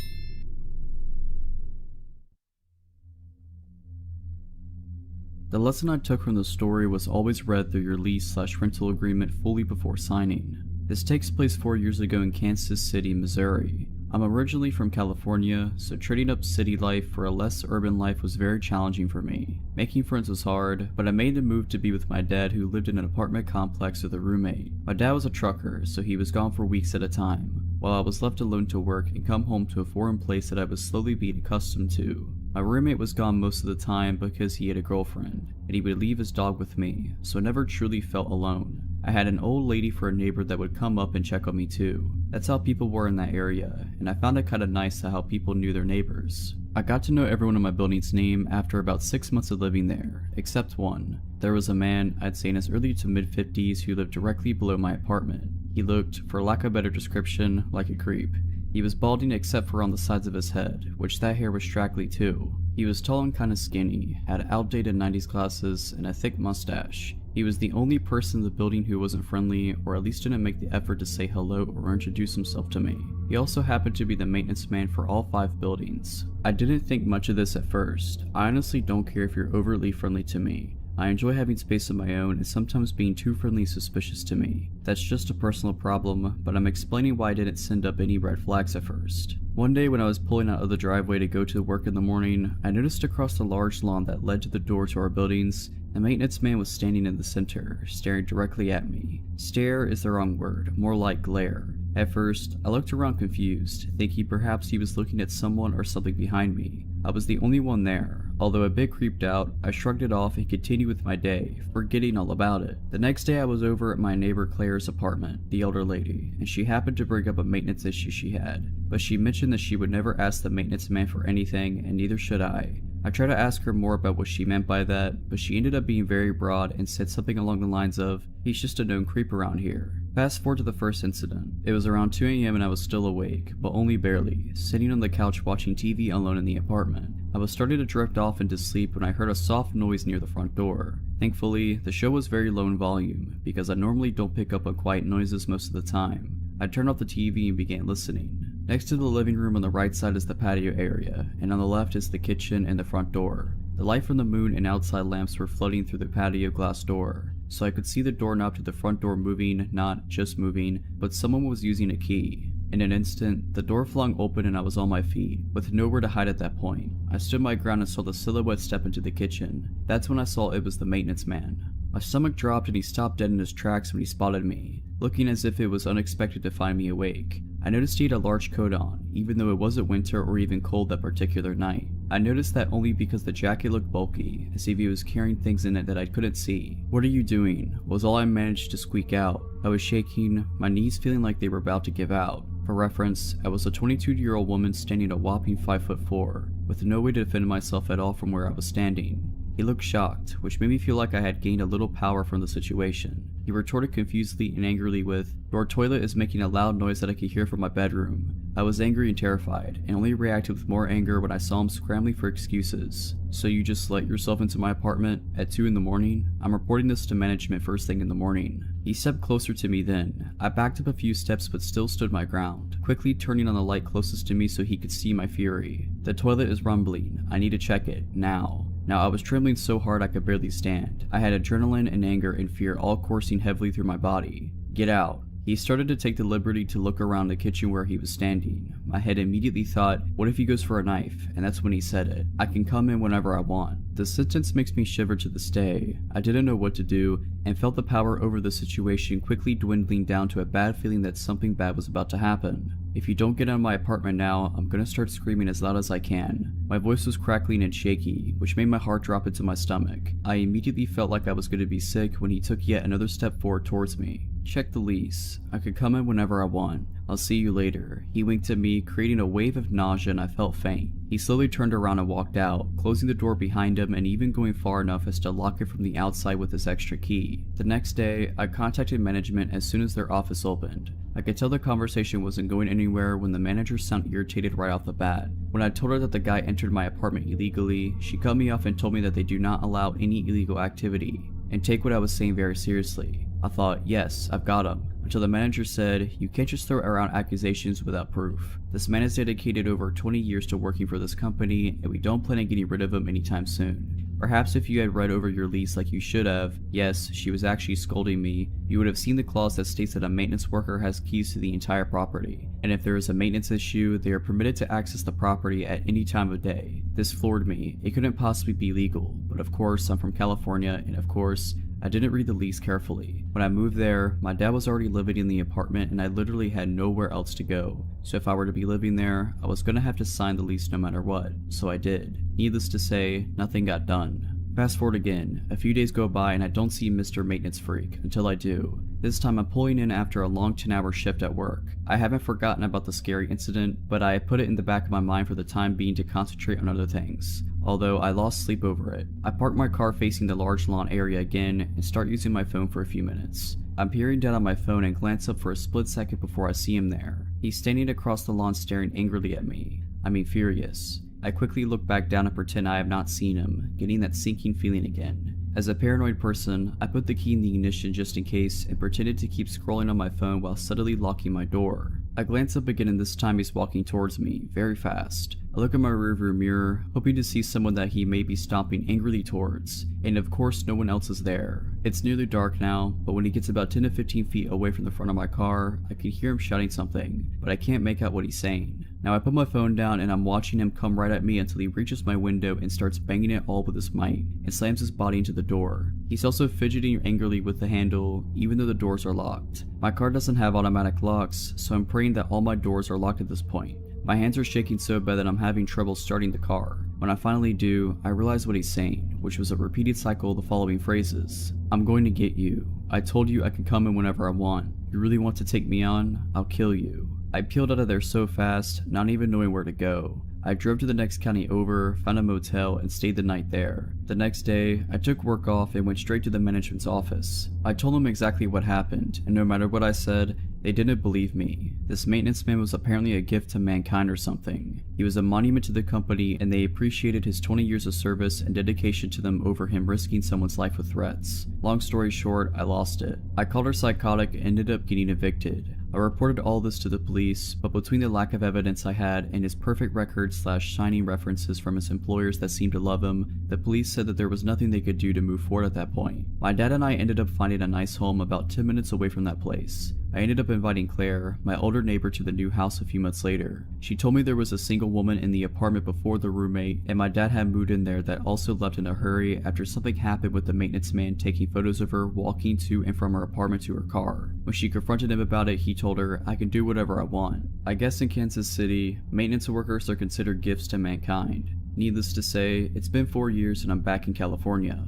The lesson I took from the story was always read through your lease/rental agreement fully before signing. This takes place 4 years ago in Kansas City, Missouri. I'm originally from California, so trading up city life for a less urban life was very challenging for me. Making friends was hard, but I made the move to be with my dad, who lived in an apartment complex with a roommate. My dad was a trucker, so he was gone for weeks at a time, while I was left alone to work and come home to a foreign place that I was slowly being accustomed to. My roommate was gone most of the time because he had a girlfriend, and he would leave his dog with me, so I never truly felt alone. I had an old lady for a neighbor that would come up and check on me too. That's how people were in that area, and I found it kinda nice how people knew their neighbors. I got to know everyone in my building's name after about 6 months of living there, except one. There was a man, I'd say in his early to mid-50s, who lived directly below my apartment. He looked, for lack of a better description, like a creep. He was balding except for on the sides of his head, which that hair was straggly too. He was tall and kinda skinny, had outdated 90s glasses, and a thick mustache. He was the only person in the building who wasn't friendly, or at least didn't make the effort to say hello or introduce himself to me. He also happened to be the maintenance man for all 5 buildings. I didn't think much of this at first. I honestly don't care if you're overly friendly to me. I enjoy having space of my own, and sometimes being too friendly is suspicious to me. That's just a personal problem, but I'm explaining why I didn't send up any red flags at first. One day when I was pulling out of the driveway to go to work in the morning, I noticed across the large lawn that led to the door to our buildings, the maintenance man was standing in the center, staring directly at me. Stare is the wrong word, more like glare. At first, I looked around confused, thinking perhaps he was looking at someone or something behind me. I was the only one there. Although a bit creeped out, I shrugged it off and continued with my day, forgetting all about it. The next day I was over at my neighbor Claire's apartment, the elder lady, and she happened to bring up a maintenance issue she had, but she mentioned that she would never ask the maintenance man for anything, and neither should I. I tried to ask her more about what she meant by that, but she ended up being very broad and said something along the lines of, he's just a known creep around here. Fast forward to the first incident. It was around 2 AM and I was still awake, but only barely, sitting on the couch watching TV alone in the apartment. I was starting to drift off into sleep when I heard a soft noise near the front door. Thankfully, the show was very low in volume, because I normally don't pick up on quiet noises most of the time. I turned off the TV and began listening. Next to the living room on the right side is the patio area, and on the left is the kitchen and the front door. The light from the moon and outside lamps were flooding through the patio glass door, so I could see the doorknob to the front door moving, not just moving, but someone was using a key. In an instant, the door flung open and I was on my feet, with nowhere to hide at that point. I stood my ground and saw the silhouette step into the kitchen. That's when I saw it was the maintenance man. My stomach dropped and he stopped dead in his tracks when he spotted me, looking as if it was unexpected to find me awake. I noticed he had a large coat on, even though it wasn't winter or even cold that particular night. I noticed that only because the jacket looked bulky, as if he was carrying things in it that I couldn't see. "What are you doing?" was all I managed to squeak out. I was shaking, my knees feeling like they were about to give out. For reference, I was a 22-year-old woman standing a whopping 5'4", with no way to defend myself at all from where I was standing. He looked shocked, which made me feel like I had gained a little power from the situation. He retorted confusedly and angrily with, "Your toilet is making a loud noise that I could hear from my bedroom." I was angry and terrified, and only reacted with more anger when I saw him scrambling for excuses. "So you just let yourself into my apartment at 2 in the morning? I'm reporting this to management first thing in the morning." He stepped closer to me then. I backed up a few steps but still stood my ground, quickly turning on the light closest to me so he could see my fury. "The toilet is rumbling. I need to check it, now." Now I was trembling so hard I could barely stand. I had adrenaline and anger and fear all coursing heavily through my body. "Get out." He started to take the liberty to look around the kitchen where he was standing. My head immediately thought, what if he goes for a knife? And that's when he said it. "I can come in whenever I want." The sentence makes me shiver to this day. I didn't know what to do, and felt the power over the situation quickly dwindling down to a bad feeling that something bad was about to happen. "If you don't get out of my apartment now, I'm gonna start screaming as loud as I can." My voice was crackling and shaky, which made my heart drop into my stomach. I immediately felt like I was going to be sick when he took yet another step forward towards me. "Check the lease. I could come in whenever I want. I'll see you later." He winked at me, creating a wave of nausea, and I felt faint. He slowly turned around and walked out, closing the door behind him and even going far enough as to lock it from the outside with his extra key. The next day, I contacted management as soon as their office opened. I could tell the conversation wasn't going anywhere when the manager sounded irritated right off the bat. When I told her that the guy entered my apartment illegally, she cut me off and told me that they do not allow any illegal activity, and take what I was saying very seriously. I thought, yes, I've got him, until the manager said, "You can't just throw around accusations without proof. This man has dedicated over 20 years to working for this company, and we don't plan on getting rid of him anytime soon. Perhaps if you had read over your lease like you should have," yes, she was actually scolding me, "you would have seen the clause that states that a maintenance worker has keys to the entire property, and if there is a maintenance issue, they are permitted to access the property at any time of day." This floored me. It couldn't possibly be legal, but of course I'm from California, and of course I didn't read the lease carefully. When I moved there, my dad was already living in the apartment and I literally had nowhere else to go. So if I were to be living there, I was gonna have to sign the lease no matter what. So I did. Needless to say, nothing got done. Fast forward again, a few days go by and I don't see Mr. Maintenance Freak until I do. This time I'm pulling in after a long 10-hour shift at work. I haven't forgotten about the scary incident, but I put it in the back of my mind for the time being to concentrate on other things. Although I lost sleep over it. I park my car facing the large lawn area again and start using my phone for a few minutes. I'm peering down on my phone and glance up for a split second before I see him there. He's standing across the lawn staring angrily at me. I mean furious. I quickly look back down and pretend I have not seen him, getting that sinking feeling again. As a paranoid person, I put the key in the ignition just in case and pretended to keep scrolling on my phone while subtly locking my door. I glance up again and this time he's walking towards me, very fast. I look in my rearview mirror, hoping to see someone that he may be stomping angrily towards, and of course no one else is there. It's nearly dark now, but when he gets about 10 to 15 feet away from the front of my car, I can hear him shouting something, but I can't make out what he's saying. Now I put my phone down and I'm watching him come right at me until he reaches my window and starts banging it all with his might, and slams his body into the door. He's also fidgeting angrily with the handle, even though the doors are locked. My car doesn't have automatic locks, so I'm praying that all my doors are locked at this point. My hands are shaking so bad that I'm having trouble starting the car. When I finally do, I realize what he's saying, which was a repeated cycle of the following phrases. "I'm going to get you. I told you I could come in whenever I want. You really want to take me on? I'll kill you." I peeled out of there so fast, not even knowing where to go. I drove to the next county over, found a motel, and stayed the night there. The next day, I took work off and went straight to the management's office. I told them exactly what happened, and no matter what I said, they didn't believe me. This maintenance man was apparently a gift to mankind or something. He was a monument to the company, and they appreciated his 20 years of service and dedication to them over him risking someone's life with threats. Long story short, I lost it. I called her psychotic and ended up getting evicted. I reported all this to the police, but between the lack of evidence I had and his perfect record / shining references from his employers that seemed to love him, the police said that there was nothing they could do to move forward at that point. My dad and I ended up finding a nice home about 10 minutes away from that place. I ended up inviting Claire, my older neighbor, to the new house a few months later. She told me there was a single woman in the apartment before the roommate, and my dad had moved in there that also left in a hurry after something happened with the maintenance man taking photos of her walking to and from her apartment to her car. When she confronted him about it, he told her I can do whatever I want. I guess in Kansas City, maintenance workers are considered gifts to mankind. Needless to say, it's been 4 years and I'm back in California.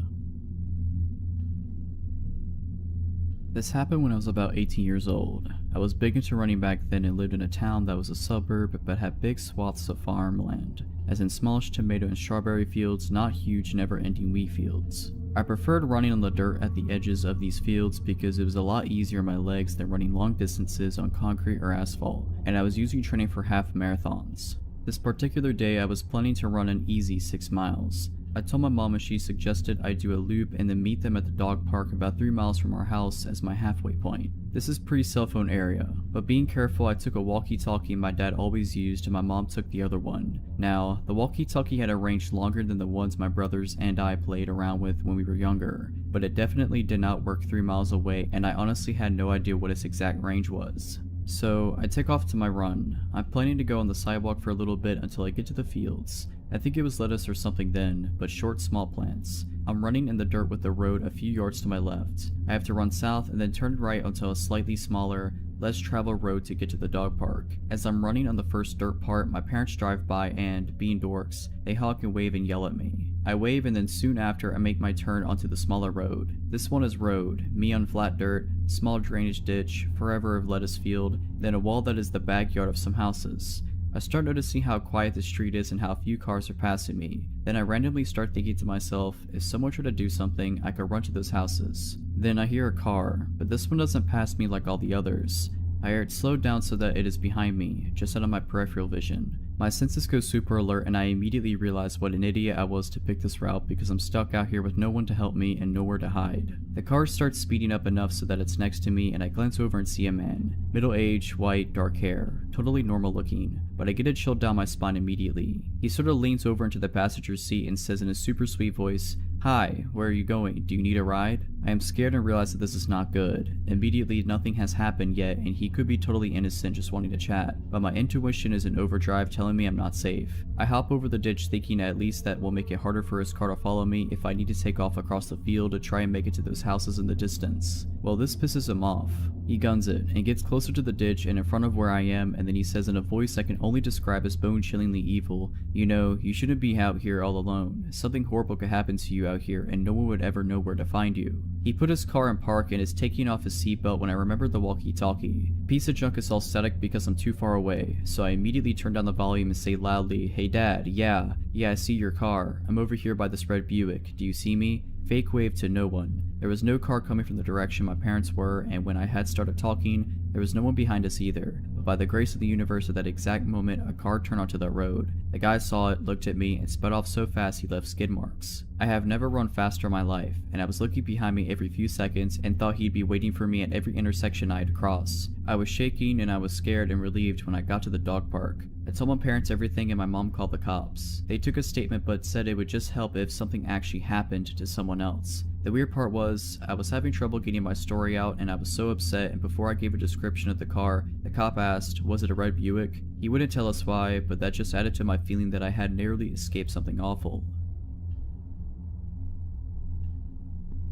This happened when I was about 18 years old. I was big into running back then and lived in a town that was a suburb but had big swaths of farmland, as in smallish tomato and strawberry fields, not huge never-ending wheat fields. I preferred running on the dirt at the edges of these fields because it was a lot easier on my legs than running long distances on concrete or asphalt, and I was usually training for half marathons. This particular day I was planning to run an easy 6 miles. I told my mom and she suggested I do a loop and then meet them at the dog park about 3 miles from our house as my halfway point. This is pre-cell phone area, but being careful I took a walkie-talkie my dad always used and my mom took the other one. Now, the walkie-talkie had a range longer than the ones my brothers and I played around with when we were younger, but it definitely did not work 3 miles away and I honestly had no idea what its exact range was. So, I take off to my run. I'm planning to go on the sidewalk for a little bit until I get to the fields. I think it was lettuce or something then, but short small plants. I'm running in the dirt with the road a few yards to my left. I have to run south and then turn right onto a slightly smaller, less traveled road to get to the dog park. As I'm running on the first dirt part, my parents drive by and, being dorks, they honk and wave and yell at me. I wave and then soon after I make my turn onto the smaller road. This one is road, me on flat dirt, small drainage ditch, forever of lettuce field, then a wall that is the backyard of some houses. I start noticing how quiet the street is and how few cars are passing me. Then I randomly start thinking to myself, if someone tried to do something, I could run to those houses. Then I hear a car, but this one doesn't pass me like all the others. I hear it slow down so that it is behind me, just out of my peripheral vision. My senses go super alert and I immediately realize what an idiot I was to pick this route because I'm stuck out here with no one to help me and nowhere to hide. The car starts speeding up enough so that it's next to me and I glance over and see a man. Middle-aged, white, dark hair. Totally normal looking, but I get a chill down my spine immediately. He sort of leans over into the passenger seat and says in a super sweet voice, "Hi, where are you going? Do you need a ride?" I am scared and realize that this is not good. Immediately nothing has happened yet and he could be totally innocent just wanting to chat, but my intuition is in overdrive telling me I'm not safe. I hop over the ditch thinking at least that will make it harder for his car to follow me if I need to take off across the field to try and make it to those houses in the distance. Well, this pisses him off. He guns it and gets closer to the ditch and in front of where I am, and then he says in a voice I can only describe as bone-chillingly evil, "You know, you shouldn't be out here all alone. Something horrible could happen to you out here and no one would ever know where to find you." He put his car in park and is taking off his seatbelt when I remember the walkie-talkie. Piece of junk is all static because I'm too far away, so I immediately turn down the volume and say loudly, "Hey dad, yeah, I see your car. I'm over here by this red Buick. Do you see me?" Fake wave to no one. There was no car coming from the direction my parents were, and when I had started talking, there was no one behind us either. But by the grace of the universe at that exact moment, a car turned onto the road. The guy saw it, looked at me, and sped off so fast he left skid marks. I have never run faster in my life, and I was looking behind me every few seconds and thought he'd be waiting for me at every intersection I had to cross. I was shaking and I was scared and relieved when I got to the dog park. I told my parents everything and my mom called the cops. They took a statement but said it would just help if something actually happened to someone else. The weird part was, I was having trouble getting my story out and I was so upset, and before I gave a description of the car, the cop asked, was it a red Buick? He wouldn't tell us why, but that just added to my feeling that I had narrowly escaped something awful.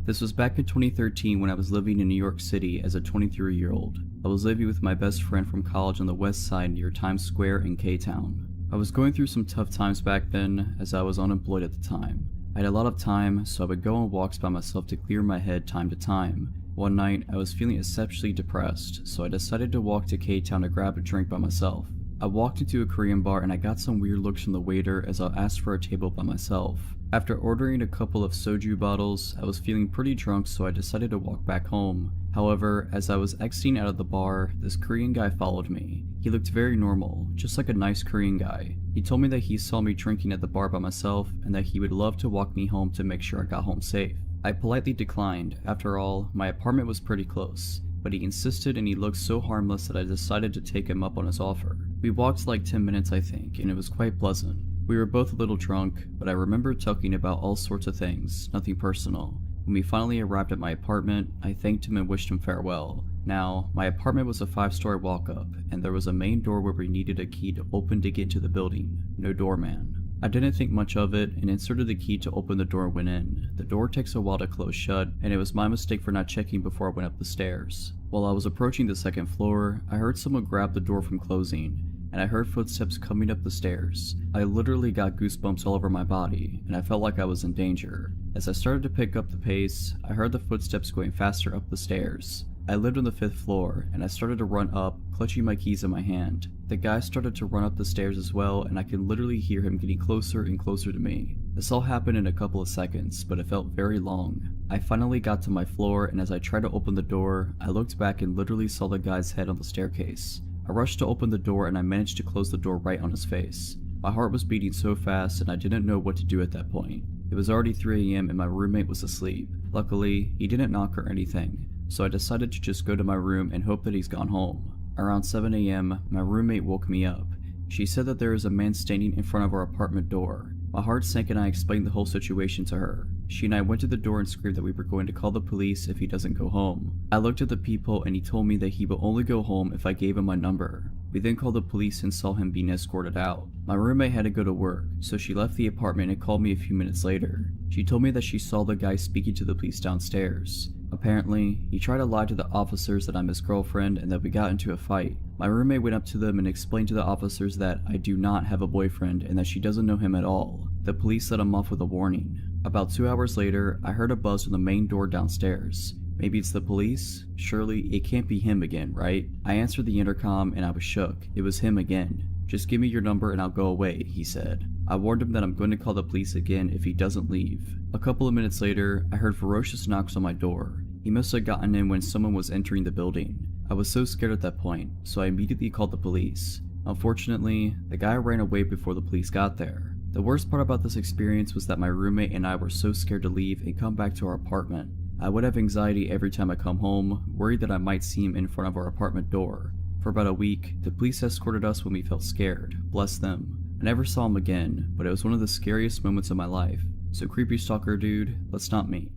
This was back in 2013 when I was living in New York City as a 23-year-old. I was living with my best friend from college on the west side near Times Square in K-Town. I was going through some tough times back then as I was unemployed at the time. I had a lot of time, so I would go on walks by myself to clear my head time to time. One night, I was feeling exceptionally depressed, so I decided to walk to K-Town to grab a drink by myself. I walked into a Korean bar and I got some weird looks from the waiter as I asked for a table by myself. After ordering a couple of soju bottles, I was feeling pretty drunk, so I decided to walk back home. However, as I was exiting out of the bar, this Korean guy followed me. He looked very normal, just like a nice Korean guy. He told me that he saw me drinking at the bar by myself and that he would love to walk me home to make sure I got home safe. I politely declined. After all, my apartment was pretty close, but he insisted and he looked so harmless that I decided to take him up on his offer. We walked like 10 minutes I think, and it was quite pleasant. We were both a little drunk, but I remember talking about all sorts of things, nothing personal. When we finally arrived at my apartment, I thanked him and wished him farewell. Now, my apartment was a 5-story walk-up, and there was a main door where we needed a key to open to get into the building. No doorman. I didn't think much of it and inserted the key to open the door and went in. The door takes a while to close shut, and it was my mistake for not checking before I went up the stairs. While I was approaching the second floor, I heard someone grab the door from closing, and I heard footsteps coming up the stairs. I literally got goosebumps all over my body, and I felt like I was in danger. As I started to pick up the pace, I heard the footsteps going faster up the stairs. I lived on the 5th floor, and I started to run up, clutching my keys in my hand. The guy started to run up the stairs as well, and I could literally hear him getting closer and closer to me. This all happened in a couple of seconds, but it felt very long. I finally got to my floor, and as I tried to open the door, I looked back and literally saw the guy's head on the staircase. I rushed to open the door, and I managed to close the door right on his face. My heart was beating so fast, and I didn't know what to do at that point. It was already 3 AM and my roommate was asleep. Luckily, he didn't knock or anything, so I decided to just go to my room and hope that he's gone home. Around 7 AM, my roommate woke me up. She said that there is a man standing in front of our apartment door. My heart sank and I explained the whole situation to her. She and I went to the door and screamed that we were going to call the police if he doesn't go home. I looked at the people and he told me that he will only go home if I gave him my number. We then called the police and saw him being escorted out. My roommate had to go to work, so she left the apartment and called me a few minutes later. She told me that she saw the guy speaking to the police downstairs. Apparently, he tried to lie to the officers that I'm his girlfriend and that we got into a fight. My roommate went up to them and explained to the officers that I do not have a boyfriend and that she doesn't know him at all. The police let him off with a warning. About 2 hours later, I heard a buzz from the main door downstairs. Maybe it's the police? Surely it can't be him again, right? I answered the intercom and I was shook. It was him again. "Just give me your number and I'll go away," he said. I warned him that I'm going to call the police again if he doesn't leave. A couple of minutes later, I heard ferocious knocks on my door. He must have gotten in when someone was entering the building. I was so scared at that point, so I immediately called the police. Unfortunately, the guy ran away before the police got there. The worst part about this experience was that my roommate and I were so scared to leave and come back to our apartment. I would have anxiety every time I come home, worried that I might see him in front of our apartment door. For about a week, the police escorted us when we felt scared. Bless them. I never saw him again, but it was one of the scariest moments of my life. So creepy stalker dude, let's not meet.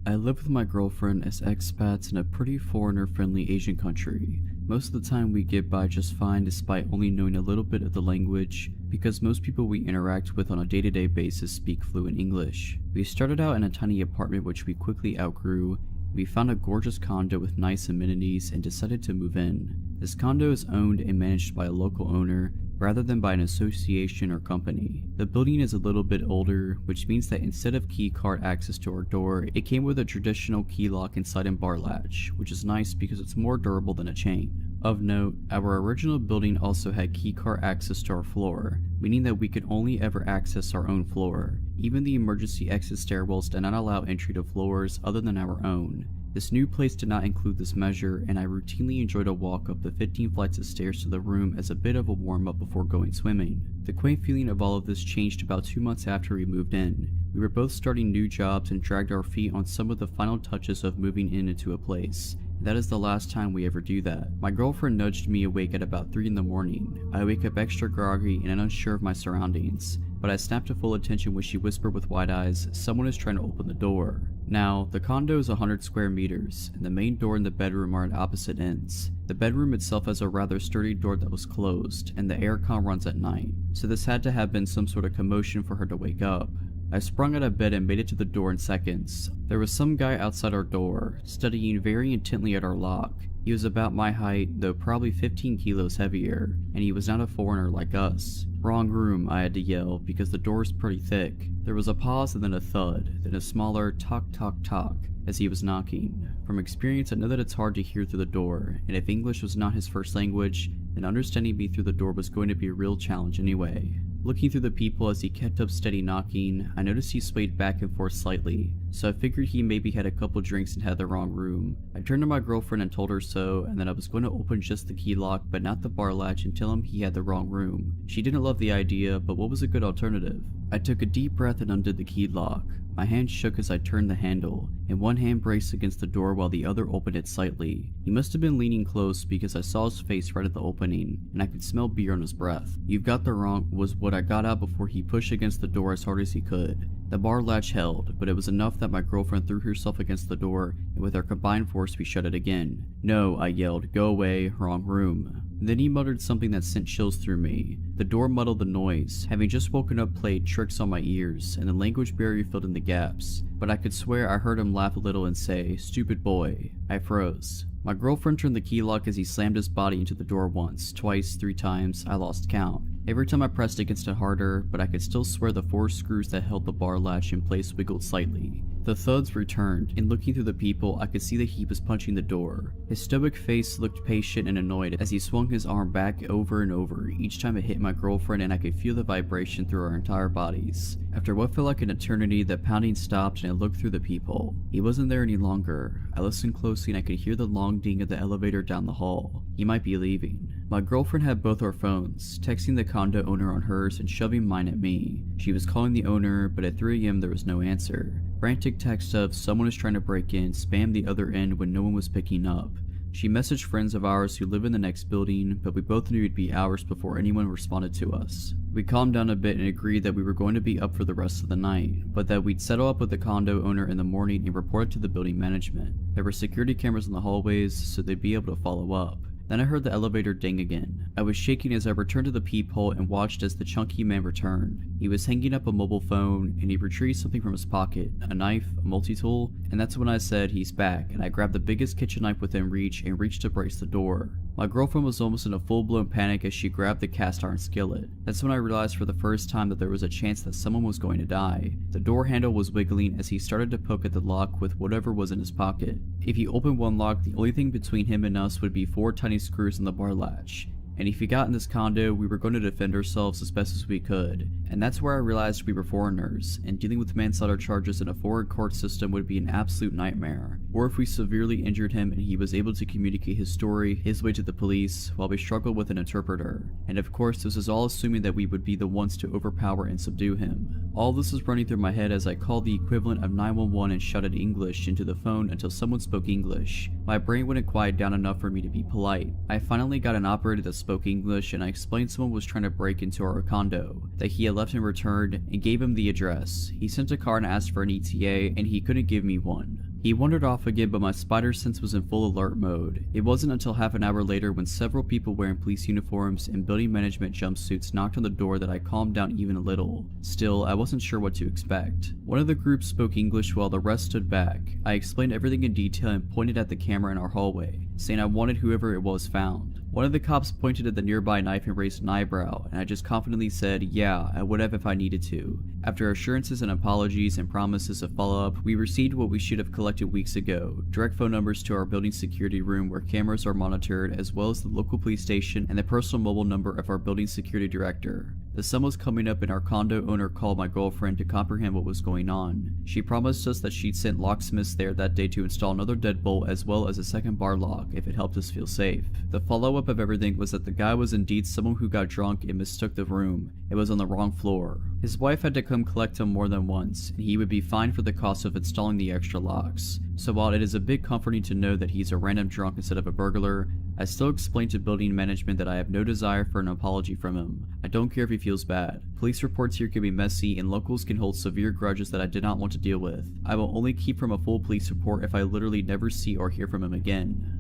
I live with my girlfriend as expats in a pretty foreigner-friendly Asian country. Most of the time we get by just fine despite only knowing a little bit of the language, because most people we interact with on a day-to-day basis speak fluent English. We started out in a tiny apartment which we quickly outgrew. We found a gorgeous condo with nice amenities and decided to move in. This condo is owned and managed by a local owner, rather than by an association or company. The building is a little bit older, which means that instead of key card access to our door, it came with a traditional key lock inside and bar latch, which is nice because it's more durable than a chain. Of note, our original building also had key card access to our floor, meaning that we could only ever access our own floor. Even the emergency exit stairwells did not allow entry to floors other than our own. This new place did not include this measure, and I routinely enjoyed a walk up the 15 flights of stairs to the room as a bit of a warm-up before going swimming. The quaint feeling of all of this changed about 2 months after we moved in. We were both starting new jobs and dragged our feet on some of the final touches of moving into a place. That is the last time we ever do that. My girlfriend nudged me awake at about 3 in the morning. I wake up extra groggy and unsure of my surroundings, but I snap to full attention when she whispered with wide eyes, "Someone is trying to open the door." Now, the condo is 100 square meters, and the main door and the bedroom are at opposite ends. The bedroom itself has a rather sturdy door that was closed, and the aircon runs at night, so this had to have been some sort of commotion for her to wake up. I sprung out of bed and made it to the door in seconds. There was some guy outside our door, studying very intently at our lock. He was about my height, though probably 15 kilos heavier, and he was not a foreigner like us. "Wrong room," I had to yell, because the door is pretty thick. There was a pause and then a thud, then a smaller tock tock tock as he was knocking. From experience, I know that it's hard to hear through the door, and if English was not his first language, then understanding me through the door was going to be a real challenge anyway. Looking through the peephole as he kept up steady knocking, I noticed he swayed back and forth slightly, so I figured he maybe had a couple drinks and had the wrong room. I turned to my girlfriend and told her so, and that I was going to open just the key lock but not the bar latch and tell him he had the wrong room. She didn't love the idea, but what was a good alternative? I took a deep breath and undid the key lock. My hand shook as I turned the handle, and one hand braced against the door while the other opened it slightly. He must have been leaning close because I saw his face right at the opening, and I could smell beer on his breath. "You've got the wrong," was what I got out before he pushed against the door as hard as he could. The bar latch held, but it was enough that my girlfriend threw herself against the door, and with our combined force we shut it again. "No," I yelled, "go away, wrong room." Then he muttered something that sent chills through me. The door muddled the noise, having just woken up played tricks on my ears, and the language barrier filled in the gaps. but I could swear I heard him laugh a little and say, "Stupid boy." I froze. My girlfriend turned the key lock as he slammed his body into the door once, twice, 3 times, I lost count. Every time I pressed against it harder, but I could still swear the 4 screws that held the bar latch in place wiggled slightly. The thuds returned, and looking through the peephole, I could see that he was punching the door. His stoic face looked patient and annoyed as he swung his arm back over and over each time it hit my girlfriend, and I could feel the vibration through our entire bodies. After what felt like an eternity, the pounding stopped and I looked through the peephole. He wasn't there any longer. I listened closely and I could hear the long ding of the elevator down the hall. He might be leaving. My girlfriend had both our phones, texting the condo owner on hers and shoving mine at me. She was calling the owner, but at 3 AM there was no answer. Frantic text of "someone is trying to break in" spammed the other end when no one was picking up. She messaged friends of ours who live in the next building, but we both knew it'd be hours before anyone responded to us. We calmed down a bit and agreed that we were going to be up for the rest of the night, but that we'd settle up with the condo owner in the morning and report it to the building management. There were security cameras in the hallways, so they'd be able to follow up. Then I heard the elevator ding again. I was shaking as I returned to the peephole and watched as the chunky man returned. He was hanging up a mobile phone, and he retrieved something from his pocket, a knife, a multi-tool, and that's when I said, "He's back," and I grabbed the biggest kitchen knife within reach and reached to brace the door. My girlfriend was almost in a full-blown panic as she grabbed the cast iron skillet. That's when I realized for the first time that there was a chance that someone was going to die. The door handle was wiggling as he started to poke at the lock with whatever was in his pocket. If he opened one lock, the only thing between him and us would be 4 tiny screws in the bar latch. And if he got in this condo, we were going to defend ourselves as best as we could. And that's where I realized we were foreigners, and dealing with manslaughter charges in a foreign court system would be an absolute nightmare. Or if we severely injured him and he was able to communicate his story, his way to the police, while we struggled with an interpreter. And of course, this is all assuming that we would be the ones to overpower and subdue him. All this is running through my head as I called the equivalent of 911 and shouted English into the phone until someone spoke English. My brain wouldn't quiet down enough for me to be polite. I finally got an operator that spoke English, and I explained someone was trying to break into our condo, that he had left and returned, and gave him the address. He sent a car and asked for an ETA, and he couldn't give me one. He wandered off again, but my spider sense was in full alert mode. It wasn't until half an hour later when several people wearing police uniforms and building management jumpsuits knocked on the door that I calmed down even a little. Still, I wasn't sure what to expect. One of the group spoke English while the rest stood back. I explained everything in detail and pointed at the camera in our hallway, saying I wanted whoever it was found. One of the cops pointed at the nearby knife and raised an eyebrow, and I just confidently said, "Yeah, I would have if I needed to." After assurances and apologies and promises of follow-up, we received what we should have collected weeks ago: direct phone numbers to our building security room where cameras are monitored, as well as the local police station and the personal mobile number of our building security director. The sun was coming up and our condo owner called my girlfriend to comprehend what was going on. She promised us that she'd sent locksmiths there that day to install another deadbolt as well as a second bar lock if it helped us feel safe. The follow-up of everything was that the guy was indeed someone who got drunk and mistook the room. It was on the wrong floor. His wife had to come collect him more than once, and he would be fined for the cost of installing the extra locks. So while it is a bit comforting to know that he's a random drunk instead of a burglar, I still explained to building management that I have no desire for an apology from him. I don't care if he feels bad. Police reports here can be messy and locals can hold severe grudges that I did not want to deal with. I will only keep from a full police report if I literally never see or hear from him again.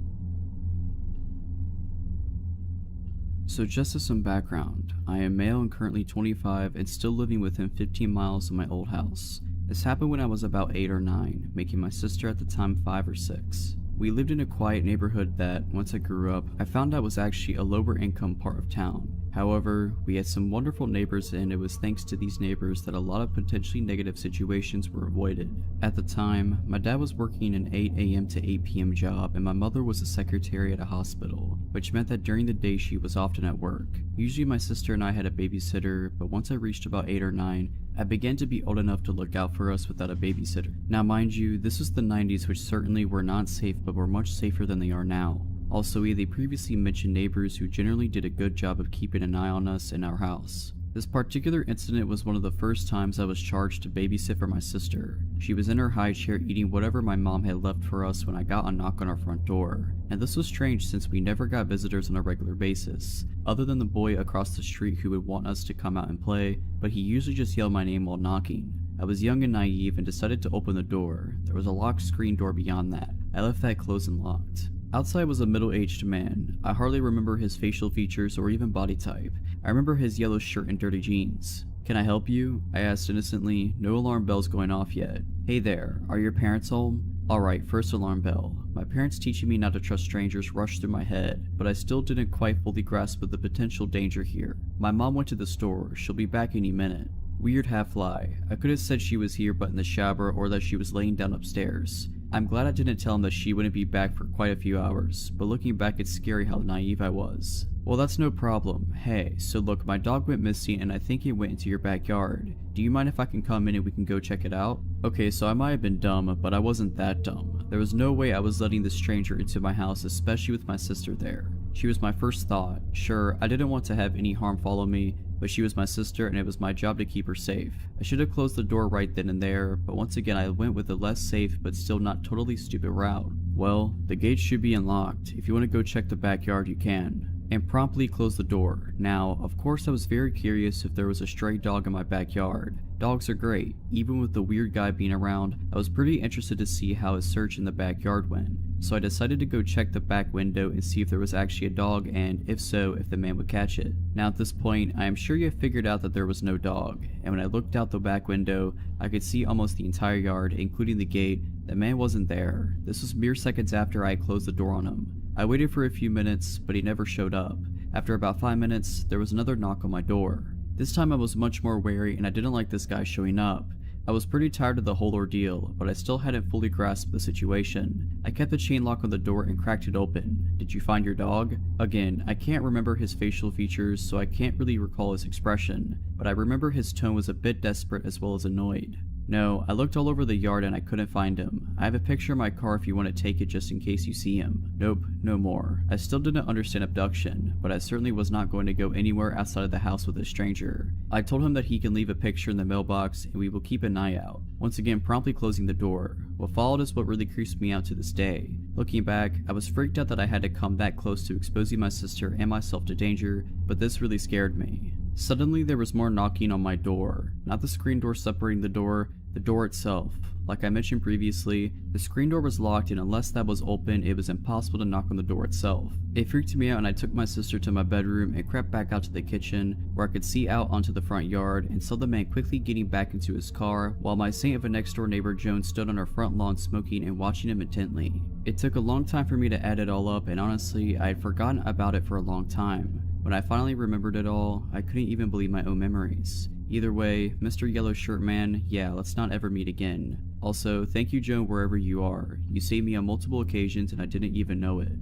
So just as some background, I am male and currently 25 and still living within 15 miles of my old house. This happened when I was about 8 or 9, making my sister at the time 5 or 6. We lived in a quiet neighborhood that, once I grew up, I found out was actually a lower income part of town. However, we had some wonderful neighbors, and it was thanks to these neighbors that a lot of potentially negative situations were avoided. At the time, my dad was working an 8 AM to 8 PM job, and my mother was a secretary at a hospital, which meant that during the day she was often at work. Usually my sister and I had a babysitter, but once I reached about 8 or 9, I began to be old enough to look out for us without a babysitter. Now mind you, this was the 90s, which certainly were not safe but were much safer than they are now. Also, we had the previously mentioned neighbors who generally did a good job of keeping an eye on us in our house. This particular incident was one of the first times I was charged to babysit for my sister. She was in her high chair eating whatever my mom had left for us when I got a knock on our front door. And this was strange since we never got visitors on a regular basis, other than the boy across the street who would want us to come out and play, but he usually just yelled my name while knocking. I was young and naive and decided to open the door. There was a locked screen door beyond that. I left that closed and locked. Outside was a middle-aged man. I hardly remember his facial features or even body type. I remember his yellow shirt and dirty jeans. "Can I help you?" I asked innocently, no alarm bells going off yet. "Hey there, are your parents home?" Alright, first alarm bell. My parents teaching me not to trust strangers rushed through my head, but I still didn't quite fully grasp the potential danger here. My mom went to the store, she'll be back any minute. Weird half lie. I could have said she was here but in the shower or that she was laying down upstairs. I'm glad I didn't tell him that she wouldn't be back for quite a few hours, but looking back it's scary how naive I was. "Well, that's no problem. Hey, so look, my dog went missing and I think it went into your backyard. Do you mind if I can come in and we can go check it out?" Okay, so I might have been dumb, but I wasn't that dumb. There was no way I was letting this stranger into my house, especially with my sister there. She was my first thought. Sure, I didn't want to have any harm follow me, but she was my sister and it was my job to keep her safe. I should have closed the door right then and there, but once again I went with the less safe but still not totally stupid route. Well, the gate should be unlocked. If you want to go check the backyard, you can. And promptly closed the door. Now, of course I was very curious if there was a stray dog in my backyard. Dogs are great. Even with the weird guy being around, I was pretty interested to see how his search in the backyard went. So I decided to go check the back window and see if there was actually a dog, and if so, if the man would catch it. Now at this point, I am sure you have figured out that there was no dog, and when I looked out the back window, I could see almost the entire yard, including the gate. The man wasn't there. This was mere seconds after I had closed the door on him. I waited for a few minutes, but he never showed up. After about 5 minutes, there was another knock on my door. This time I was much more wary and I didn't like this guy showing up. I was pretty tired of the whole ordeal, but I still hadn't fully grasped the situation. I kept the chain lock on the door and cracked it open. "Did you find your dog?" Again, I can't remember his facial features, so I can't really recall his expression, but I remember his tone was a bit desperate as well as annoyed. "No, I looked all over the yard and I couldn't find him. I have a picture in my car if you want to take it just in case you see him." Nope, no more. I still didn't understand abduction, but I certainly was not going to go anywhere outside of the house with a stranger. I told him that he can leave a picture in the mailbox and we will keep an eye out. Once again, promptly closing the door. What followed is what really creeps me out to this day. Looking back, I was freaked out that I had to come that close to exposing my sister and myself to danger, but this really scared me. Suddenly there was more knocking on my door. Not the screen door separating the door itself. Like I mentioned previously, the screen door was locked and unless that was open, it was impossible to knock on the door itself. It freaked me out and I took my sister to my bedroom and crept back out to the kitchen where I could see out onto the front yard and saw the man quickly getting back into his car while my saint of a next door neighbor Joan stood on our front lawn smoking and watching him intently. It took a long time for me to add it all up and honestly, I had forgotten about it for a long time. When I finally remembered it all, I couldn't even believe my own memories. Either way, Mr. Yellow Shirt Man, yeah, let's not ever meet again. Also, thank you Joan wherever you are. You saved me on multiple occasions and I didn't even know it.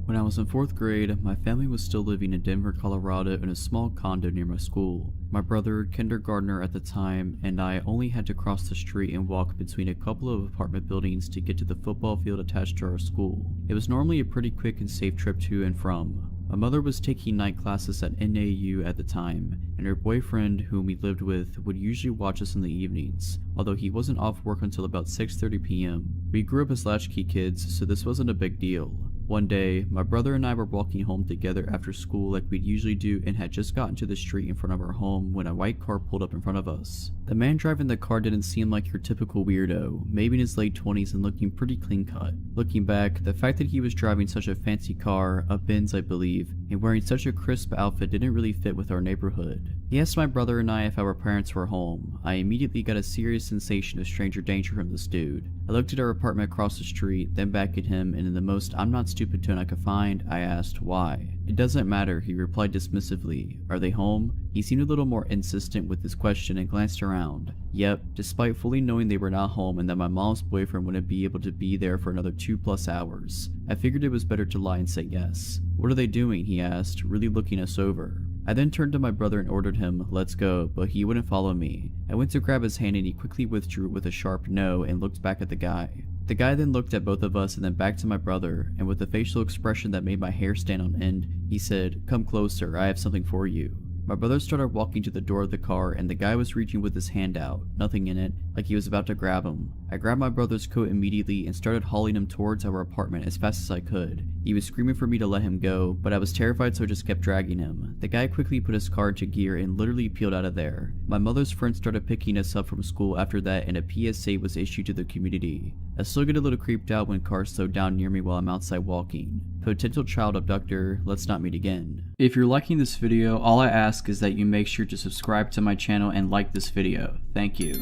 When I was in 4th grade, my family was still living in Denver, Colorado in a small condo near my school. My brother, kindergartner at the time, and I only had to cross the street and walk between a couple of apartment buildings to get to the football field attached to our school. It was normally a pretty quick and safe trip to and from. My mother was taking night classes at NAU at the time, and her boyfriend, whom we lived with, would usually watch us in the evenings, although he wasn't off work until about 6:30 p.m. We grew up as latchkey kids, so this wasn't a big deal. One day, my brother and I were walking home together after school like we'd usually do and had just gotten to the street in front of our home when a white car pulled up in front of us. The man driving the car didn't seem like your typical weirdo, maybe in his late 20s and looking pretty clean cut. Looking back, the fact that he was driving such a fancy car, a Benz I believe, and wearing such a crisp outfit didn't really fit with our neighborhood. He asked my brother and I if our parents were home. I immediately got a serious sensation of stranger danger from this dude. I looked at our apartment across the street, then back at him, and in the most I'm not stupid tone I could find, I asked why. "It doesn't matter," he replied dismissively. "Are they home?" He seemed a little more insistent with his question and glanced around. Yep, despite fully knowing they were not home and that my mom's boyfriend wouldn't be able to be there for another 2+ hours, I figured it was better to lie and say yes. "What are they doing?" he asked, really looking us over. I then turned to my brother and ordered him, "Let's go," but he wouldn't follow me. I went to grab his hand and he quickly withdrew with a sharp no and looked back at the guy. The guy then looked at both of us and then back to my brother, and with a facial expression that made my hair stand on end, he said, "Come closer, I have something for you." My brother started walking to the door of the car and the guy was reaching with his hand out, nothing in it, like he was about to grab him. I grabbed my brother's coat immediately and started hauling him towards our apartment as fast as I could. He was screaming for me to let him go, but I was terrified so I just kept dragging him. The guy quickly put his car into gear and literally peeled out of there. My mother's friends started picking us up from school after that and a PSA was issued to the community. I still get a little creeped out when cars slow down near me while I'm outside walking. Potential child abductor, let's not meet again. If you're liking this video, all I ask is that you make sure to subscribe to my channel and like this video. Thank you.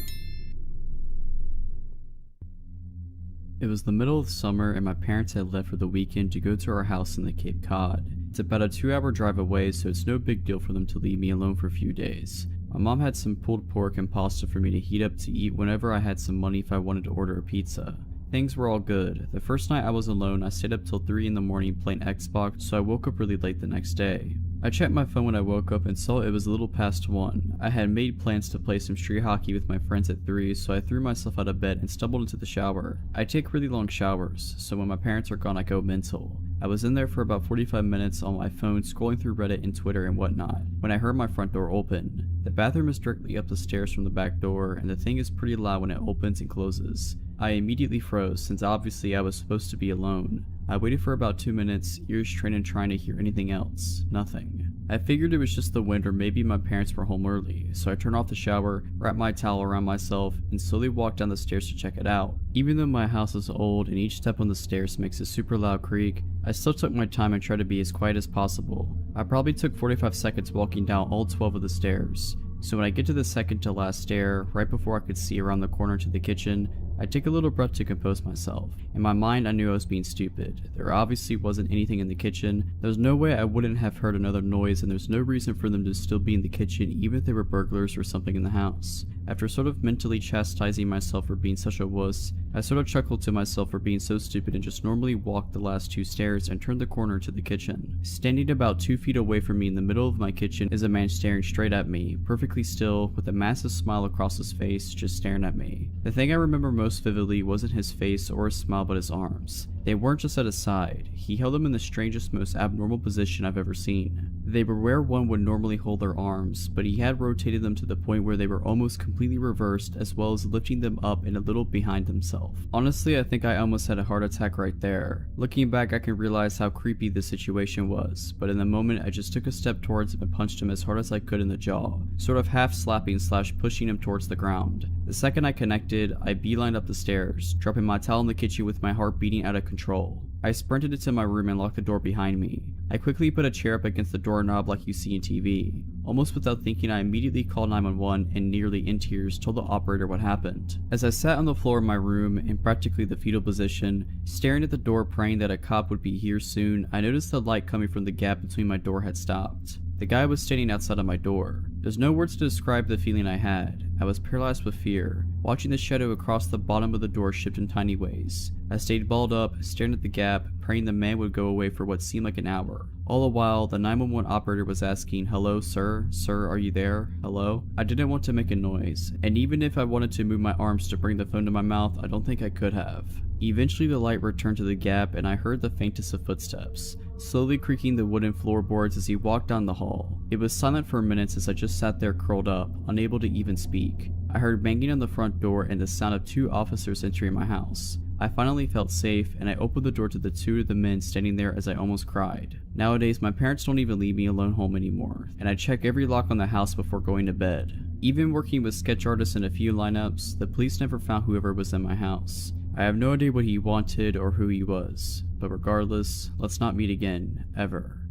It was the middle of summer and my parents had left for the weekend to go to our house in the Cape Cod. It's about a 2-hour drive away, so it's no big deal for them to leave me alone for a few days. My mom had some pulled pork and pasta for me to heat up to eat whenever I had some money if I wanted to order a pizza. Things were all good. The first night I was alone, I stayed up till 3 in the morning playing Xbox, so I woke up really late the next day. I checked my phone when I woke up and saw it was a little past 1. I had made plans to play some street hockey with my friends at 3, so I threw myself out of bed and stumbled into the shower. I take really long showers, so when my parents are gone I go mental. I was in there for about 45 minutes on my phone scrolling through Reddit and Twitter and whatnot, when I heard my front door open. The bathroom is directly up the stairs from the back door, and the thing is pretty loud when it opens and closes. I immediately froze, since obviously I was supposed to be alone. I waited for about 2 minutes, ears trained and trying to hear anything else. Nothing. I figured it was just the wind or maybe my parents were home early, so I turned off the shower, wrapped my towel around myself, and slowly walked down the stairs to check it out. Even though my house is old and each step on the stairs makes a super loud creak, I still took my time and tried to be as quiet as possible. I probably took 45 seconds walking down all 12 of the stairs. So when I get to the second to last stair, right before I could see around the corner to the kitchen, I take a little breath to compose myself. In my mind, I knew I was being stupid. There obviously wasn't anything in the kitchen. There's no way I wouldn't have heard another noise, and there's no reason for them to still be in the kitchen even if they were burglars or something in the house. After sort of mentally chastising myself for being such a wuss, I sort of chuckled to myself for being so stupid and just normally walked the last 2 stairs and turned the corner to the kitchen. Standing about 2 feet away from me in the middle of my kitchen is a man staring straight at me, perfectly still, with a massive smile across his face, just staring at me. The thing I remember most vividly wasn't his face or his smile but his arms. They weren't just at his side. He held them in the strangest, most abnormal position I've ever seen. They were where one would normally hold their arms, but he had rotated them to the point where they were almost completely reversed, as well as lifting them up and a little behind himself. Honestly, I think I almost had a heart attack right there. Looking back, I can realize how creepy this situation was, but in the moment I just took a step towards him and punched him as hard as I could in the jaw, sort of half slapping / pushing him towards the ground. The second I connected, I beelined up the stairs, dropping my towel in the kitchen with my heart beating out of control. I sprinted into my room and locked the door behind me. I quickly put a chair up against the doorknob like you see in TV. Almost without thinking, I immediately called 911 and nearly in tears told the operator what happened. As I sat on the floor of my room, in practically the fetal position, staring at the door praying that a cop would be here soon, I noticed the light coming from the gap between my door had stopped. The guy was standing outside of my door. There's no words to describe the feeling I had. I was paralyzed with fear, watching the shadow across the bottom of the door shift in tiny ways. I stayed balled up, staring at the gap, praying the man would go away for what seemed like an hour. All the while, the 911 operator was asking, "Hello, sir? Sir, are you there? Hello?" I didn't want to make a noise, and even if I wanted to move my arms to bring the phone to my mouth, I don't think I could have. Eventually the light returned to the gap and I heard the faintest of footsteps, slowly creaking the wooden floorboards as he walked down the hall. It was silent for minutes as I just sat there curled up, unable to even speak. I heard banging on the front door and the sound of 2 officers entering my house. I finally felt safe, and I opened the door to the 2 of the men standing there as I almost cried. Nowadays, my parents don't even leave me alone home anymore, and I check every lock on the house before going to bed. Even working with sketch artists in a few lineups, the police never found whoever was in my house. I have no idea what he wanted or who he was, but regardless, let's not meet again, ever.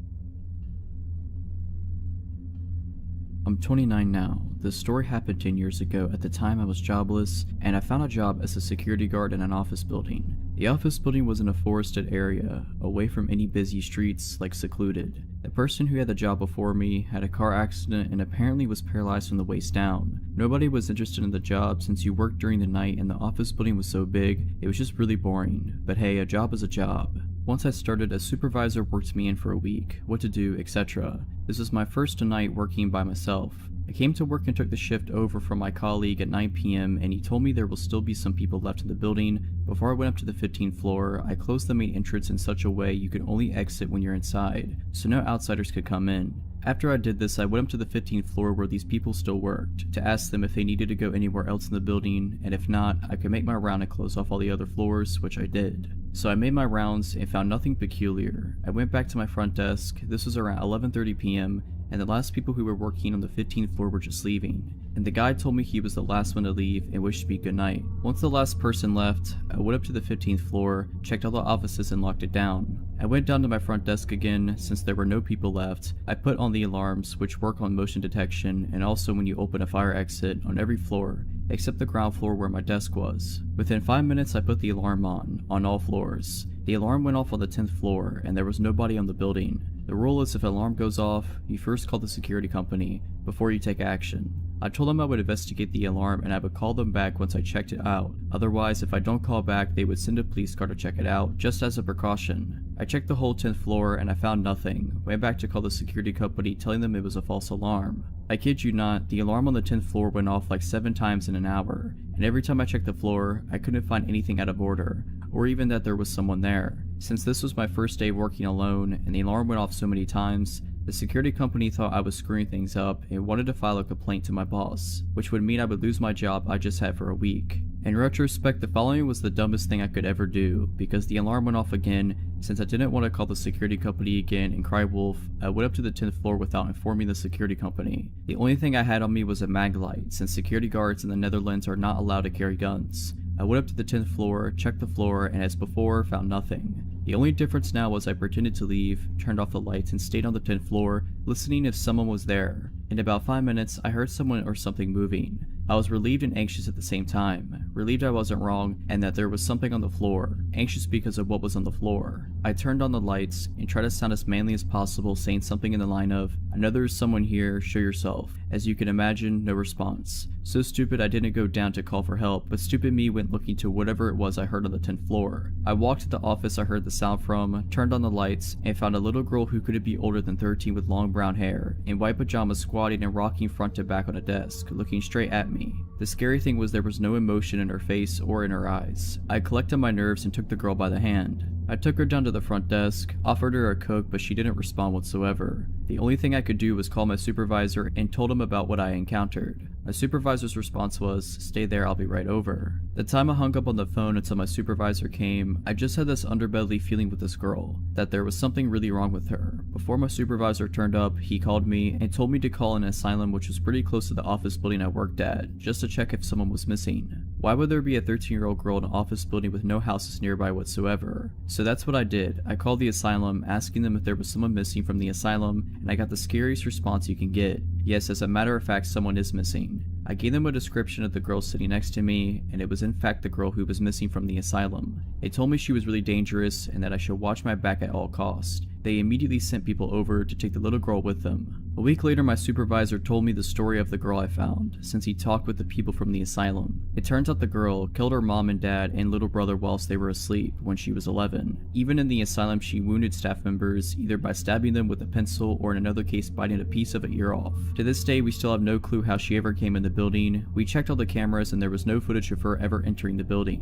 I'm 29 now. This story happened 10 years ago. At the time I was jobless, and I found a job as a security guard in an office building. The office building was in a forested area, away from any busy streets, like secluded. The person who had the job before me had a car accident and apparently was paralyzed from the waist down. Nobody was interested in the job since you worked during the night and the office building was so big, it was just really boring. But hey, a job is a job. Once I started, a supervisor worked me in for a week, what to do, etc. This was my first night working by myself. I came to work and took the shift over from my colleague at 9 p.m. and he told me there will still be some people left in the building. Before I went up to the 15th floor, I closed the main entrance in such a way you could only exit when you're inside, so no outsiders could come in. After I did this, I went up to the 15th floor where these people still worked, to ask them if they needed to go anywhere else in the building, and if not, I could make my round and close off all the other floors, which I did. So I made my rounds and found nothing peculiar. I went back to my front desk. This was around 11:30 p.m. and the last people who were working on the 15th floor were just leaving. And the guy told me he was the last one to leave and wished me good night. Once the last person left, I went up to the 15th floor, checked all the offices and locked it down. I went down to my front desk again. Since there were no people left, I put on the alarms, which work on motion detection and also when you open a fire exit, on every floor, except the ground floor where my desk was. Within 5 minutes I put the alarm on all floors. The alarm went off on the 10th floor and there was nobody on the building. The rule is if an alarm goes off, you first call the security company before you take action. I told them I would investigate the alarm and I would call them back once I checked it out. Otherwise, if I don't call back, they would send a police car to check it out, just as a precaution. I checked the whole 10th floor and I found nothing. Went back to call the security company, telling them it was a false alarm. I kid you not, the alarm on the 10th floor went off like 7 times in an hour, and every time I checked the floor, I couldn't find anything out of order, or even that there was someone there. Since this was my first day working alone and the alarm went off so many times, the security company thought I was screwing things up and wanted to file a complaint to my boss, which would mean I would lose my job I just had for a week. In retrospect, the following was the dumbest thing I could ever do, because the alarm went off again. Since I didn't want to call the security company again and cry wolf, I went up to the 10th floor without informing the security company. The only thing I had on me was a mag light, since security guards in the Netherlands are not allowed to carry guns. I went up to the 10th floor, checked the floor, and as before, found nothing. The only difference now was I pretended to leave, turned off the lights, and stayed on the 10th floor, listening if someone was there. In about 5 minutes, I heard someone or something moving. I was relieved and anxious at the same time. Relieved I wasn't wrong, and that there was something on the floor. Anxious because of what was on the floor. I turned on the lights, and tried to sound as manly as possible, saying something in the line of, "I know there's someone here, show yourself." As you can imagine, no response. So stupid I didn't go down to call for help, but stupid me went looking to whatever it was I heard on the 10th floor. I walked to the office I heard the sound from, turned on the lights, and found a little girl who couldn't be older than 13 with long brown hair, in white pajamas squatting and rocking front to back on a desk, looking straight at me. The scary thing was there was no emotion in her face or in her eyes. I collected my nerves and took the girl by the hand. I took her down to the front desk, offered her a Coke, but she didn't respond whatsoever. The only thing I could do was call my supervisor and told him about what I encountered. My supervisor's response was, "Stay there, I'll be right over." The time I hung up on the phone until my supervisor came, I just had this underbelly feeling with this girl, that there was something really wrong with her. Before my supervisor turned up, he called me and told me to call an asylum which was pretty close to the office building I worked at, just to check if someone was missing. Why would there be a 13-year-old girl in an office building with no houses nearby whatsoever? So that's what I did. I called the asylum, asking them if there was someone missing from the asylum, and I got the scariest response you can get. Yes, as a matter of fact, someone is missing. I gave them a description of the girl sitting next to me, and it was in fact the girl who was missing from the asylum. They told me she was really dangerous and that I should watch my back at all costs. They immediately sent people over to take the little girl with them. A week later, my supervisor told me the story of the girl I found, since he talked with the people from the asylum. It turns out the girl killed her mom and dad and little brother whilst they were asleep when she was 11. Even in the asylum, she wounded staff members, either by stabbing them with a pencil or in another case biting a piece of an ear off. To this day, we still have no clue how she ever came in the building. We checked all the cameras and there was no footage of her ever entering the building.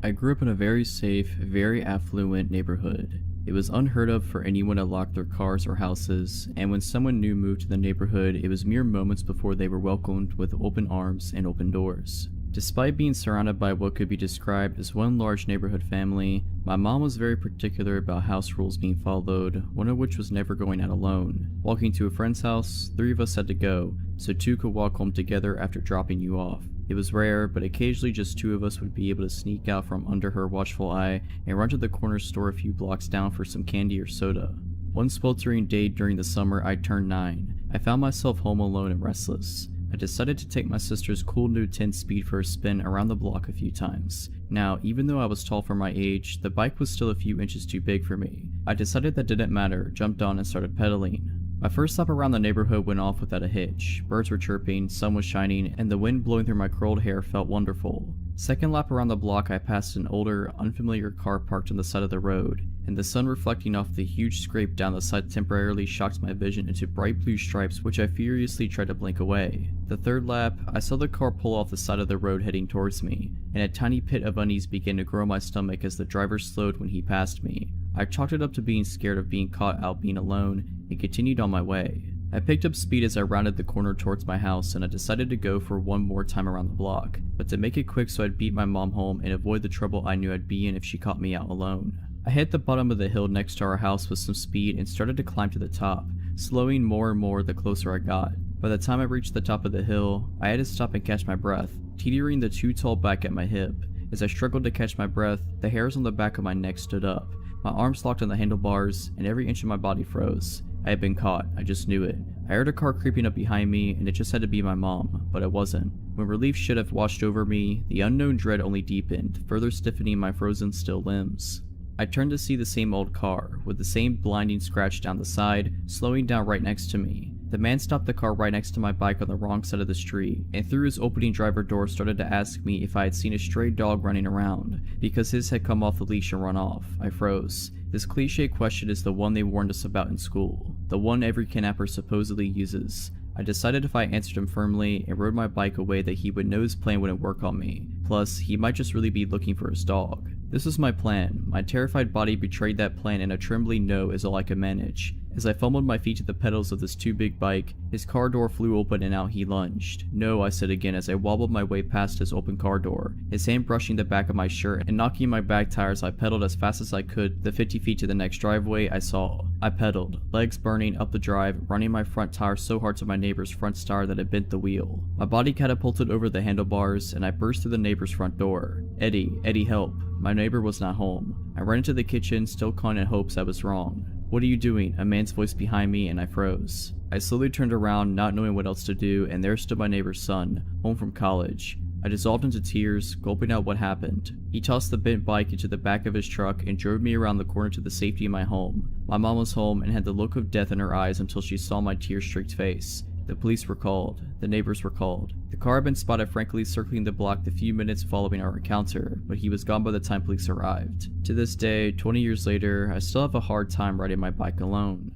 I grew up in a very safe, very affluent neighborhood. It was unheard of for anyone to lock their cars or houses, and when someone new moved to the neighborhood, it was mere moments before they were welcomed with open arms and open doors. Despite being surrounded by what could be described as one large neighborhood family, my mom was very particular about house rules being followed, one of which was never going out alone. Walking to a friend's house, 3 of us had to go, so 2 could walk home together after dropping you off. It was rare, but occasionally just 2 of us would be able to sneak out from under her watchful eye and run to the corner store a few blocks down for some candy or soda. One sweltering day during the summer I turned 9. I found myself home alone and restless. I decided to take my sister's cool new 10-speed for a spin around the block a few times. Now, even though I was tall for my age, the bike was still a few inches too big for me. I decided that didn't matter, jumped on and started pedaling. My first lap around the neighborhood went off without a hitch. Birds were chirping, sun was shining, and the wind blowing through my curled hair felt wonderful. Second lap around the block, I passed an older, unfamiliar car parked on the side of the road, and the sun reflecting off the huge scrape down the side temporarily shocked my vision into bright blue stripes which I furiously tried to blink away. The third lap, I saw the car pull off the side of the road heading towards me, and a tiny pit of unease began to grow in my stomach as the driver slowed when he passed me. I chalked it up to being scared of being caught out being alone, and continued on my way. I picked up speed as I rounded the corner towards my house, and I decided to go for one more time around the block. but to make it quick so I'd beat my mom home and avoid the trouble I knew I'd be in if she caught me out alone. I hit the bottom of the hill next to our house with some speed and started to climb to the top, slowing more and more the closer I got. By the time I reached the top of the hill, I had to stop and catch my breath, teetering the too tall back at my hip. As I struggled to catch my breath, the hairs on the back of my neck stood up. My arms locked on the handlebars, and every inch of my body froze. I had been caught, I just knew it. I heard a car creeping up behind me, and it just had to be my mom, but it wasn't. When relief should have washed over me, the unknown dread only deepened, further stiffening my frozen still limbs. I turned to see the same old car, with the same blinding scratch down the side, slowing down right next to me. The man stopped the car right next to my bike on the wrong side of the street, and through his opening driver door started to ask me if I had seen a stray dog running around, because his had come off the leash and run off. I froze. This cliche question is the one they warned us about in school, the one every kidnapper supposedly uses. I decided if I answered him firmly and rode my bike away that he would know his plan wouldn't work on me, plus he might just really be looking for his dog. This was my plan. My terrified body betrayed that plan, and a trembling no is all I could manage. As I fumbled my feet to the pedals of this too big bike, his car door flew open and out he lunged. No, I said again as I wobbled my way past his open car door, his hand brushing the back of my shirt and knocking my back tires. I pedaled as fast as I could the 50 feet to the next driveway I saw. I pedaled, legs burning, up the drive, running my front tire so hard to my neighbor's front tire that it bent the wheel. My body catapulted over the handlebars, and I burst through the neighbor's front door. Eddie, help. My neighbor was not home. I ran into the kitchen, still calling in hopes I was wrong. What are you doing? A man's voice behind me, and I froze. I slowly turned around, not knowing what else to do, and there stood my neighbor's son, home from college. I dissolved into tears, gulping out what happened. He tossed the bent bike into the back of his truck and drove me around the corner to the safety of my home. My mom was home and had the look of death in her eyes until she saw my tear-streaked face. The police were called. The neighbors were called. The car had been spotted frankly circling the block the few minutes following our encounter, but he was gone by the time police arrived. To this day, 20 years later, I still have a hard time riding my bike alone.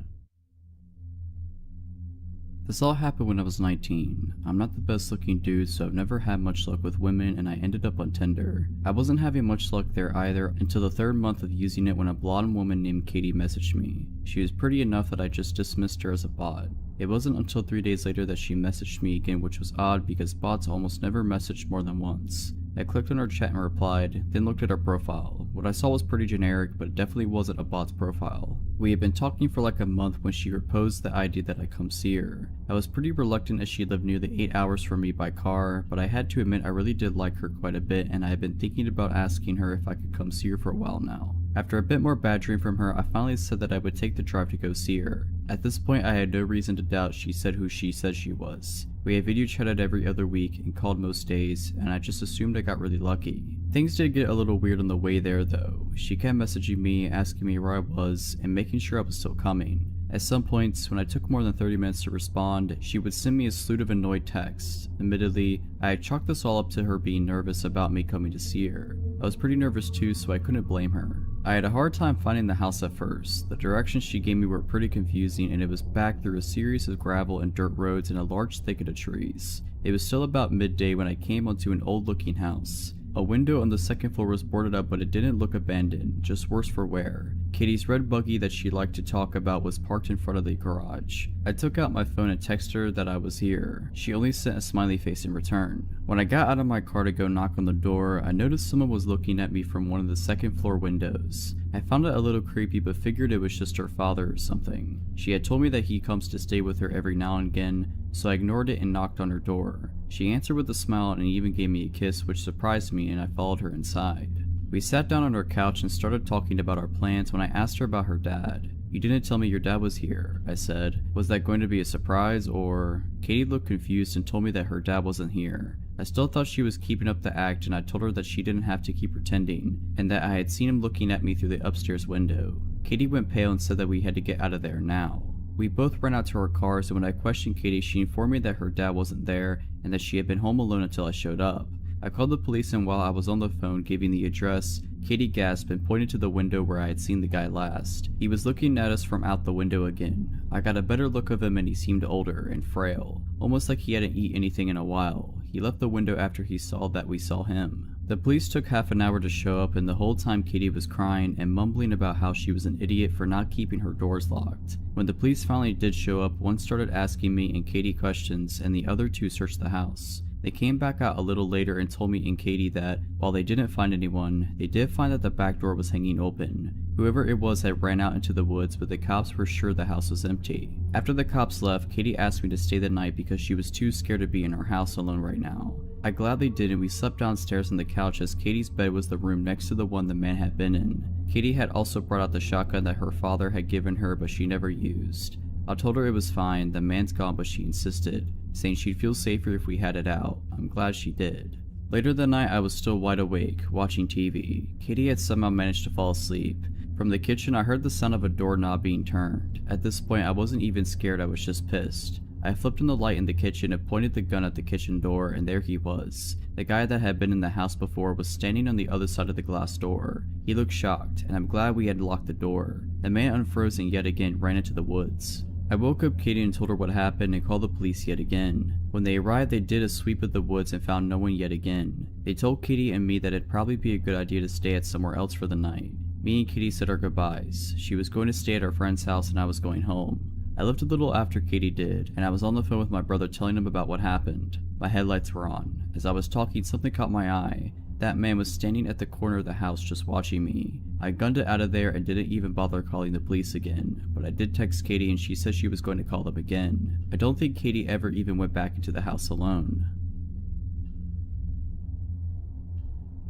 This all happened when I was 19. I'm not the best looking dude, so I've never had much luck with women, and I ended up on Tinder. I wasn't having much luck there either until the third month of using it when a blonde woman named Katie messaged me. She was pretty enough that I just dismissed her as a bot. It wasn't until 3 days later that she messaged me again, which was odd because bots almost never message more than once. I clicked on her chat and replied, then looked at her profile. What I saw was pretty generic, but it definitely wasn't a bot's profile. We had been talking for like a month when she proposed the idea that I come see her. I was pretty reluctant as she lived nearly 8 hours from me by car, but I had to admit I really did like her quite a bit, and I had been thinking about asking her if I could come see her for a while now. After a bit more badgering from her, I finally said that I would take the drive to go see her. At this point, I had no reason to doubt she said who she said she was. We had video chatted every other week and called most days, and I just assumed I got really lucky. Things did get a little weird on the way there though. She kept messaging me, asking me where I was, and making sure I was still coming. At some points, when I took more than 30 minutes to respond, she would send me a slew of annoyed texts. Admittedly, I had chalked this all up to her being nervous about me coming to see her. I was pretty nervous too, so I couldn't blame her. I had a hard time finding the house at first. The directions she gave me were pretty confusing, and it was back through a series of gravel and dirt roads and a large thicket of trees. It was still about midday when I came onto an old-looking house. A window on the second floor was boarded up, but it didn't look abandoned, just worse for wear. Katie's red buggy that she liked to talk about was parked in front of the garage. I took out my phone and texted her that I was here. She only sent a smiley face in return. When I got out of my car to go knock on the door, I noticed someone was looking at me from one of the second floor windows. I found it a little creepy, but figured it was just her father or something. She had told me that he comes to stay with her every now and again, so I ignored it and knocked on her door. She answered with a smile and even gave me a kiss, which surprised me, and I followed her inside. We sat down on her couch and started talking about our plans when I asked her about her dad. "You didn't tell me your dad was here," I said. "Was that going to be a surprise or?" Katie looked confused and told me that her dad wasn't here. I still thought she was keeping up the act, and I told her that she didn't have to keep pretending, and that I had seen him looking at me through the upstairs window. Katie went pale and said that we had to get out of there now. We both ran out to our cars, and when I questioned Katie, she informed me that her dad wasn't there and that she had been home alone until I showed up. I called the police, and while I was on the phone giving the address, Katie gasped and pointed to the window where I had seen the guy last. He was looking at us from out the window again. I got a better look of him, and he seemed older and frail, almost like he hadn't eaten anything in a while. He left the window after he saw that we saw him. The police took half an hour to show up, and the whole time Katie was crying and mumbling about how she was an idiot for not keeping her doors locked. When the police finally did show up, one started asking me and Katie questions, and the other two searched the house. They came back out a little later and told me and Katie that while they didn't find anyone, they did find that the back door was hanging open. Whoever it was had ran out into the woods, but the cops were sure the house was empty. After the cops left, Katie asked me to stay the night because she was too scared to be in her house alone right now. I gladly did, and we slept downstairs on the couch as Katie's bed was the room next to the one the man had been in. Katie had also brought out the shotgun that her father had given her but she never used. I told her it was fine, the man's gone, but she insisted, saying she'd feel safer if we had it out. I'm glad she did. Later that night I was still wide awake, watching TV. Katie had somehow managed to fall asleep. From the kitchen I heard the sound of a doorknob being turned. At this point I wasn't even scared, I was just pissed. I flipped on the light in the kitchen and pointed the gun at the kitchen door, and there he was. The guy that had been in the house before was standing on the other side of the glass door. He looked shocked, and I'm glad we had locked the door. The man unfroze and yet again ran into the woods. I woke up Katie and told her what happened and called the police yet again. When they arrived, they did a sweep of the woods and found no one yet again. They told Katie and me that it'd probably be a good idea to stay at somewhere else for the night. Me and Katie said our goodbyes. She was going to stay at our friend's house and I was going home. I left a little after Katie did, and I was on the phone with my brother telling him about what happened. My headlights were on. As I was talking, something caught my eye. That man was standing at the corner of the house just watching me. I gunned it out of there and didn't even bother calling the police again, but I did text Katie and she said she was going to call them again. I don't think Katie ever even went back into the house alone.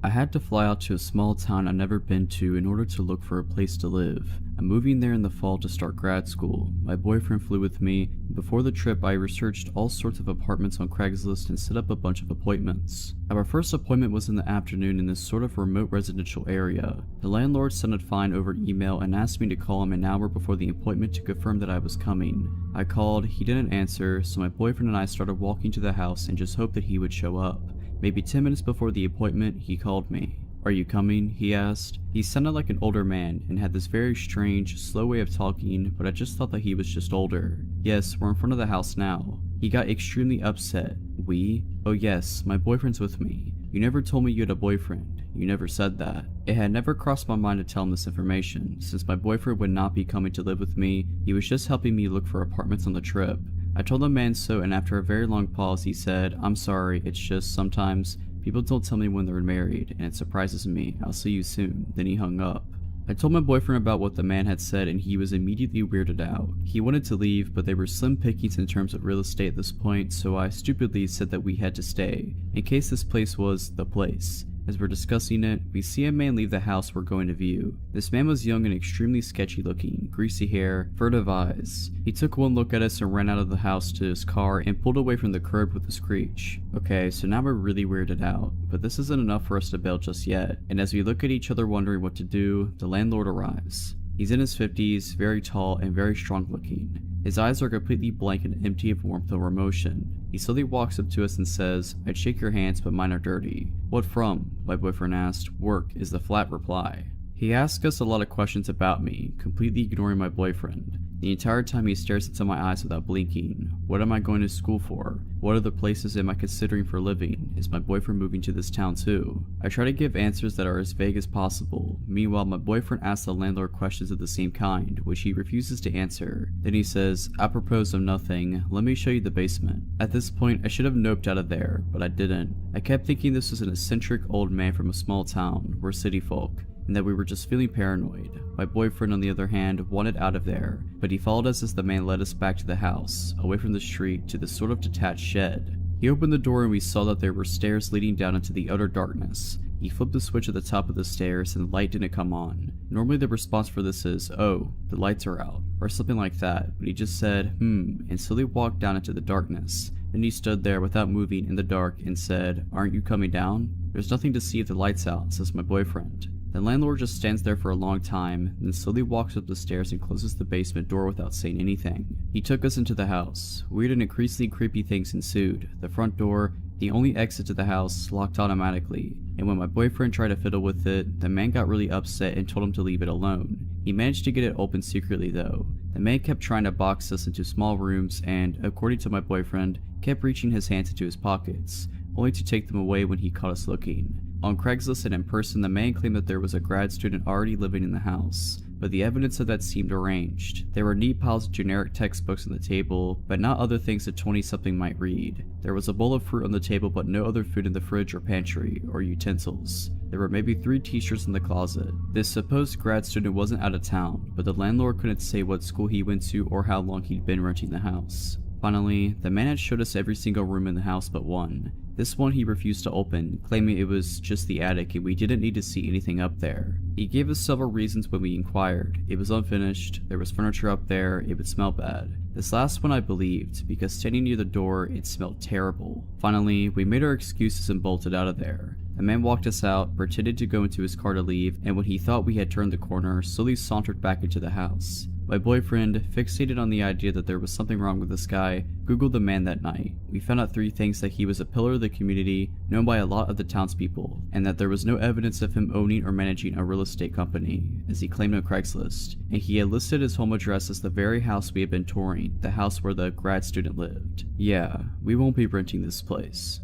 I had to fly out to a small town I'd never been to in order to look for a place to live. I'm moving there in the fall to start grad school. My boyfriend flew with me. Before the trip, I researched all sorts of apartments on Craigslist and set up a bunch of appointments. Our first appointment was in the afternoon in this sort of remote residential area. The landlord sounded fine over email and asked me to call him an hour before the appointment to confirm that I was coming. I called, he didn't answer, so my boyfriend and I started walking to the house and just hoped that he would show up. Maybe 10 minutes before the appointment, he called me. "Are you coming?" he asked. He sounded like an older man and had this very strange, slow way of talking, but I just thought that he was just older. "Yes, we're in front of the house now." He got extremely upset. "We? Oh yes, my boyfriend's with me. You never told me you had a boyfriend. You never said that." It had never crossed my mind to tell him this information, since my boyfriend would not be coming to live with me. He was just helping me look for apartments on the trip. I told the man so, and after a very long pause he said, "I'm sorry, it's just sometimes people don't tell me when they're married, and it surprises me. I'll see you soon." Then he hung up. I told my boyfriend about what the man had said and he was immediately weirded out. He wanted to leave, but they were slim pickings in terms of real estate at this point, so I stupidly said that we had to stay, in case this place was the place. As we're discussing it, we see a man leave the house we're going to view. This man was young and extremely sketchy looking, greasy hair, furtive eyes. He took one look at us and ran out of the house to his car and pulled away from the curb with a screech. Okay, so now we're really weirded out, but this isn't enough for us to bail just yet, and as we look at each other wondering what to do, the landlord arrives. He's in his 50s, very tall and very strong looking. His eyes are completely blank and empty of warmth or emotion. He slowly walks up to us and says, "I'd shake your hands, but mine are dirty." "What from?" my boyfriend asked. "Work," is the flat reply. He asks us a lot of questions about me, completely ignoring my boyfriend. The entire time he stares into my eyes without blinking. What am I going to school for? What other places am I considering for living? Is my boyfriend moving to this town too? I try to give answers that are as vague as possible. Meanwhile, my boyfriend asks the landlord questions of the same kind, which he refuses to answer. Then he says, "Apropos of nothing, let me show you the basement." At this point, I should have noped out of there, but I didn't. I kept thinking this was an eccentric old man from a small town. We're city folk, and that we were just feeling paranoid. My boyfriend, on the other hand, wanted out of there, but he followed us as the man led us back to the house, away from the street to this sort of detached shed. He opened the door and we saw that there were stairs leading down into the utter darkness. He flipped the switch at the top of the stairs and the light didn't come on. Normally the response for this is, "Oh, the lights are out," or something like that, but he just said, and slowly walked down into the darkness. Then he stood there without moving in the dark and said, "Aren't you coming down?" "There's nothing to see if the light's out," says my boyfriend. The landlord just stands there for a long time, then slowly walks up the stairs and closes the basement door without saying anything. He took us into the house. Weird and increasingly creepy things ensued. The front door, the only exit to the house, locked automatically, and when my boyfriend tried to fiddle with it, the man got really upset and told him to leave it alone. He managed to get it open secretly though. The man kept trying to box us into small rooms and, according to my boyfriend, kept reaching his hands into his pockets, only to take them away when he caught us looking. On Craigslist and in person, the man claimed that there was a grad student already living in the house, but the evidence of that seemed arranged. There were neat piles of generic textbooks on the table, but not other things a 20-something might read. There was a bowl of fruit on the table, but no other food in the fridge or pantry, or utensils. There were maybe 3 t-shirts in the closet. This supposed grad student wasn't out of town, but the landlord couldn't say what school he went to or how long he'd been renting the house. Finally, the man had showed us every single room in the house but one. This one he refused to open, claiming it was just the attic and we didn't need to see anything up there. He gave us several reasons when we inquired. It was unfinished, there was furniture up there, it would smell bad. This last one I believed, because standing near the door, it smelled terrible. Finally, we made our excuses and bolted out of there. The man walked us out, pretended to go into his car to leave, and when he thought we had turned the corner, slowly sauntered back into the house. My boyfriend, fixated on the idea that there was something wrong with this guy, googled the man that night. We found out 3 things: that he was a pillar of the community, known by a lot of the townspeople, and that there was no evidence of him owning or managing a real estate company, as he claimed on Craigslist, and he had listed his home address as the very house we had been touring, the house where the grad student lived. Yeah, we won't be renting this place.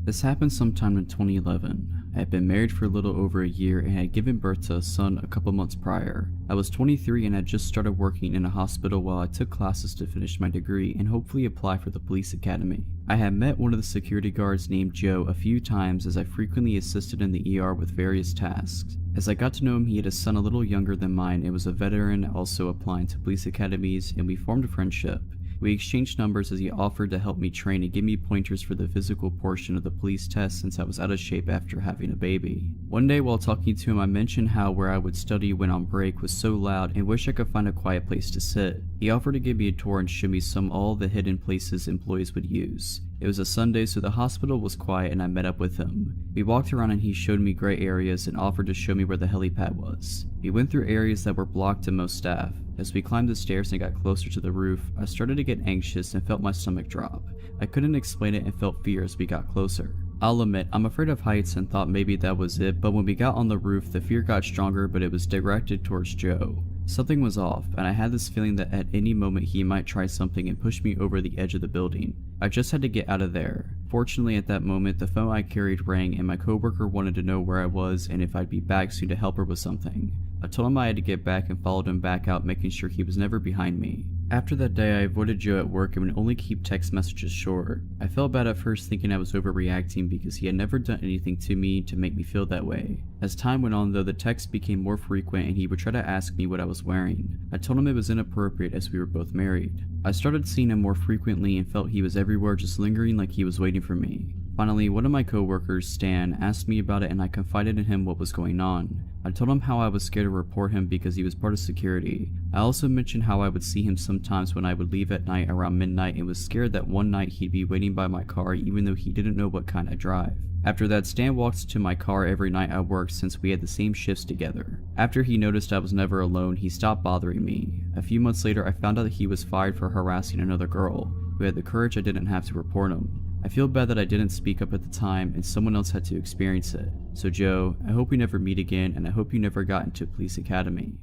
This happened sometime in 2011. I had been married for a little over a year and had given birth to a son a couple months prior. I was 23 and had just started working in a hospital while I took classes to finish my degree and hopefully apply for the police academy. I had met one of the security guards named Joe a few times as I frequently assisted in the ER with various tasks. As I got to know him, he had a son a little younger than mine and was a veteran also applying to police academies, and we formed a friendship. We exchanged numbers as he offered to help me train and give me pointers for the physical portion of the police test since I was out of shape after having a baby. One day while talking to him, I mentioned how where I would study when on break was so loud and wish I could find a quiet place to sit. He offered to give me a tour and show me all the hidden places employees would use. It was a Sunday, so the hospital was quiet and I met up with him. We walked around and he showed me gray areas and offered to show me where the helipad was. We went through areas that were blocked to most staff. As we climbed the stairs and got closer to the roof, I started to get anxious and felt my stomach drop. I couldn't explain it and felt fear as we got closer. I'll admit, I'm afraid of heights and thought maybe that was it, but when we got on the roof, the fear got stronger, but it was directed towards Joe. Something was off, and I had this feeling that at any moment he might try something and push me over the edge of the building. I just had to get out of there. Fortunately, at that moment, the phone I carried rang and my coworker wanted to know where I was and if I'd be back soon to help her with something. I told him I had to get back and followed him back out, making sure he was never behind me. After that day, I avoided Joe at work and would only keep text messages short. I felt bad at first, thinking I was overreacting because he had never done anything to me to make me feel that way. As time went on though, the texts became more frequent and he would try to ask me what I was wearing. I told him it was inappropriate as we were both married. I started seeing him more frequently and felt he was everywhere, just lingering like he was waiting for me. Finally, one of my coworkers, Stan, asked me about it and I confided in him what was going on. I told him how I was scared to report him because he was part of security. I also mentioned how I would see him sometimes when I would leave at night around midnight and was scared that one night he'd be waiting by my car even though he didn't know what kind I drive. After that, Stan walked to my car every night at work since we had the same shifts together. After he noticed I was never alone, he stopped bothering me. A few months later, I found out that he was fired for harassing another girl, who had the courage I didn't have to report him. I feel bad that I didn't speak up at the time and someone else had to experience it. So Joe, I hope we never meet again and I hope you never got into police academy.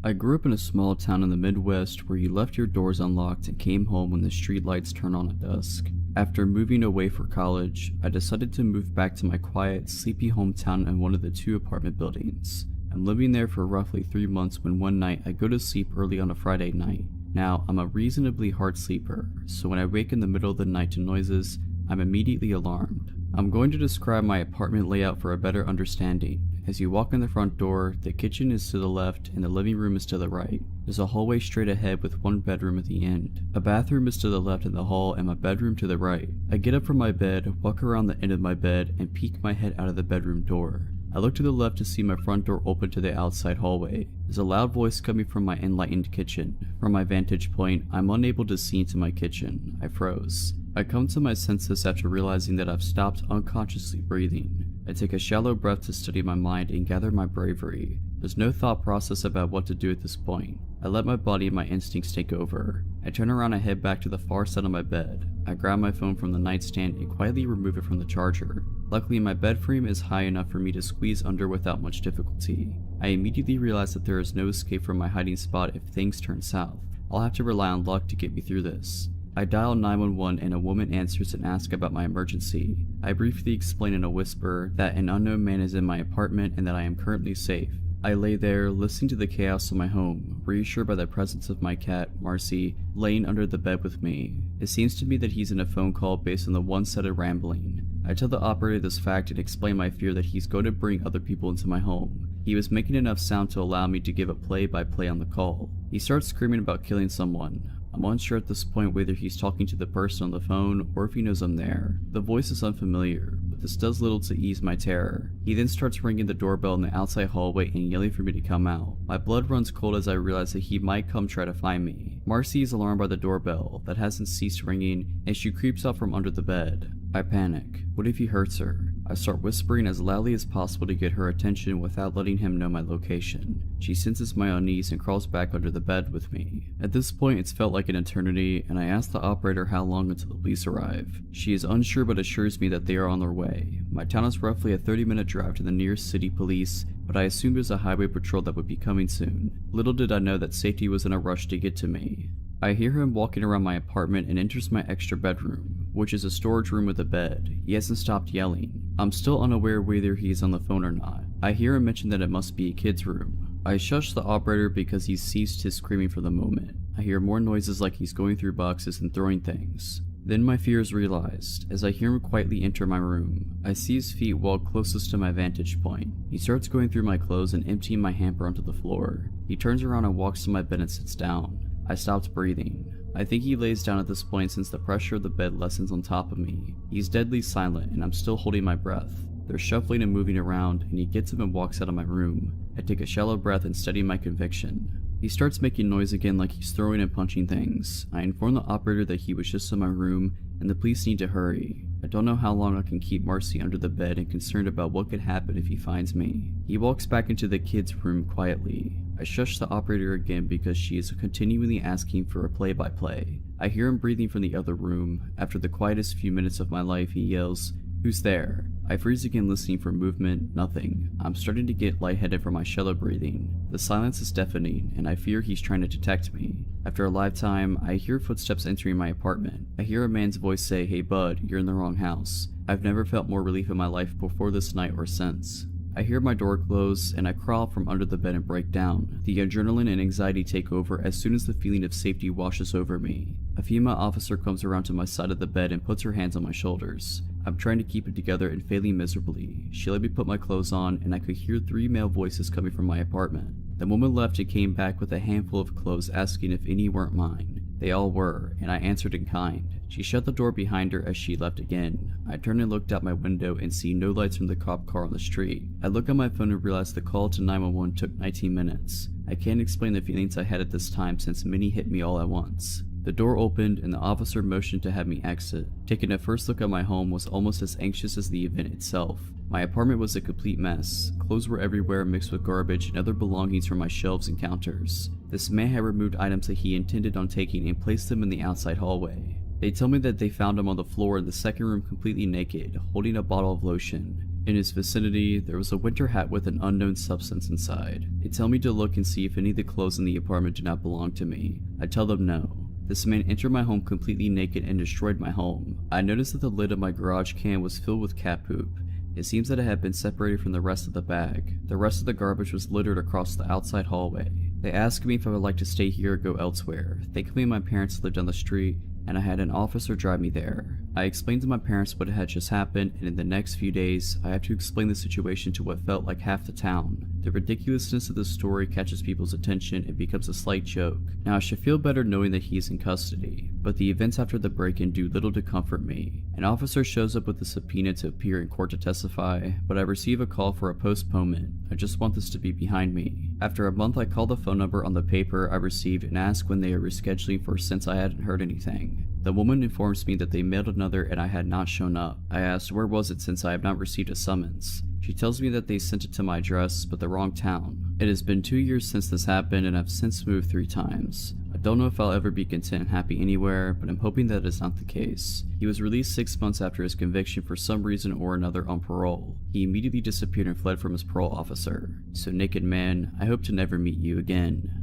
I grew up in a small town in the Midwest where you left your doors unlocked and came home when the street lights turned on at dusk. After moving away for college, I decided to move back to my quiet, sleepy hometown in one of the 2 apartment buildings. I'm living there for roughly 3 months when one night I go to sleep early on a Friday night. Now, I'm a reasonably hard sleeper, so when I wake in the middle of the night to noises, I'm immediately alarmed. I'm going to describe my apartment layout for a better understanding. As you walk in the front door, the kitchen is to the left and the living room is to the right. There's a hallway straight ahead with one bedroom at the end. A bathroom is to the left in the hall and my bedroom to the right. I get up from my bed, walk around the end of my bed, and peek my head out of the bedroom door. I look to the left to see my front door open to the outside hallway. There's a loud voice coming from my enlightened kitchen. From my vantage point, I'm unable to see into my kitchen. I froze. I come to my senses after realizing that I've stopped unconsciously breathing. I take a shallow breath to steady my mind and gather my bravery. There's no thought process about what to do at this point. I let my body and my instincts take over. I turn around and head back to the far side of my bed. I grab my phone from the nightstand and quietly remove it from the charger. Luckily, my bed frame is high enough for me to squeeze under without much difficulty. I immediately realize that there is no escape from my hiding spot if things turn south. I'll have to rely on luck to get me through this. I dial 911 and a woman answers and asks about my emergency. I briefly explain in a whisper that an unknown man is in my apartment and that I am currently safe. I lay there, listening to the chaos of my home, reassured by the presence of my cat, Marcy, laying under the bed with me. It seems to me that he's in a phone call based on the one-sided rambling. I tell the operator this fact and explain my fear that he's going to bring other people into my home. He was making enough sound to allow me to give a play-by-play on the call. He starts screaming about killing someone. I'm unsure at this point whether he's talking to the person on the phone or if he knows I'm there. The voice is unfamiliar, but this does little to ease my terror. He then starts ringing the doorbell in the outside hallway and yelling for me to come out. My blood runs cold as I realize that he might come try to find me. Marcy is alarmed by the doorbell that hasn't ceased ringing, and she creeps out from under the bed. I panic. What if he hurts her? I start whispering as loudly as possible to get her attention without letting him know my location. She senses my unease and crawls back under the bed with me. At this point, it's felt like an eternity, and I ask the operator how long until the police arrive. She is unsure but assures me that they are on their way. My town is roughly a 30-minute drive to the nearest city police, but I assumed there's a highway patrol that would be coming soon. Little did I know that safety was in a rush to get to me. I hear him walking around my apartment and enters my extra bedroom, which is a storage room with a bed. He hasn't stopped yelling. I'm still unaware whether he's on the phone or not. I hear him mention that it must be a kid's room. I shush the operator because he's ceased his screaming for the moment. I hear more noises like he's going through boxes and throwing things. Then my fear is realized, as I hear him quietly enter my room. I see his feet walk closest to my vantage point. He starts going through my clothes and emptying my hamper onto the floor. He turns around and walks to my bed and sits down. I stopped breathing. I think he lays down at this point since the pressure of the bed lessens on top of me. He's deadly silent and I'm still holding my breath. They're shuffling and moving around and he gets up and walks out of my room. I take a shallow breath and steady my conviction. He starts making noise again like he's throwing and punching things. I inform the operator that he was just in my room and the police need to hurry. I don't know how long I can keep Marcy under the bed and concerned about what could happen if he finds me. He walks back into the kid's room quietly. I shush the operator again because she is continually asking for a play-by-play. I hear him breathing from the other room. After the quietest few minutes of my life, he yells, "Who's there?" I freeze again listening for movement, nothing. I'm starting to get lightheaded from my shallow breathing. The silence is deafening, and I fear he's trying to detect me. After a lifetime, I hear footsteps entering my apartment. I hear a man's voice say, "Hey bud, you're in the wrong house." I've never felt more relief in my life before this night or since. I hear my door close, and I crawl from under the bed and break down. The adrenaline and anxiety take over as soon as the feeling of safety washes over me. A female officer comes around to my side of the bed and puts her hands on my shoulders. I'm trying to keep it together and failing miserably. She let me put my clothes on, and I could hear 3 male voices coming from my apartment. The woman left and came back with a handful of clothes asking if any weren't mine. They all were, and I answered in kind. She shut the door behind her as she left again. I turned and looked out my window and see no lights from the cop car on the street. I look at my phone and realize the call to 911 took 19 minutes. I can't explain the feelings I had at this time since many hit me all at once. The door opened and the officer motioned to have me exit. Taking a first look at my home was almost as anxious as the event itself. My apartment was a complete mess. Clothes were everywhere mixed with garbage and other belongings from my shelves and counters. This man had removed items that he intended on taking and placed them in the outside hallway. They tell me that they found him on the floor in the second room completely naked, holding a bottle of lotion. In his vicinity, there was a winter hat with an unknown substance inside. They tell me to look and see if any of the clothes in the apartment do not belong to me. I tell them no. This man entered my home completely naked and destroyed my home. I noticed that the lid of my garage can was filled with cat poop. It seems that it had been separated from the rest of the bag. The rest of the garbage was littered across the outside hallway. They asked me if I would like to stay here or go elsewhere. Thankfully, my parents lived on the street, and I had an officer drive me there. I explained to my parents what had just happened, and in the next few days, I had to explain the situation to what felt like half the town. The ridiculousness of the story catches people's attention and becomes a slight joke. Now I should feel better knowing that he is in custody, but the events after the break-in do little to comfort me. An officer shows up with a subpoena to appear in court to testify, but I receive a call for a postponement. I just want this to be behind me. After a month, I call the phone number on the paper I received and ask when they are rescheduling for since I hadn't heard anything. The woman informs me that they mailed another and I had not shown up. I asked where was it since I have not received a summons. She tells me that they sent it to my address, but the wrong town. It has been 2 years since this happened and I've since moved 3 times. I don't know if I'll ever be content and happy anywhere, but I'm hoping that is not the case. He was released 6 months after his conviction for some reason or another on parole. He immediately disappeared and fled from his parole officer. So naked man, I hope to never meet you again.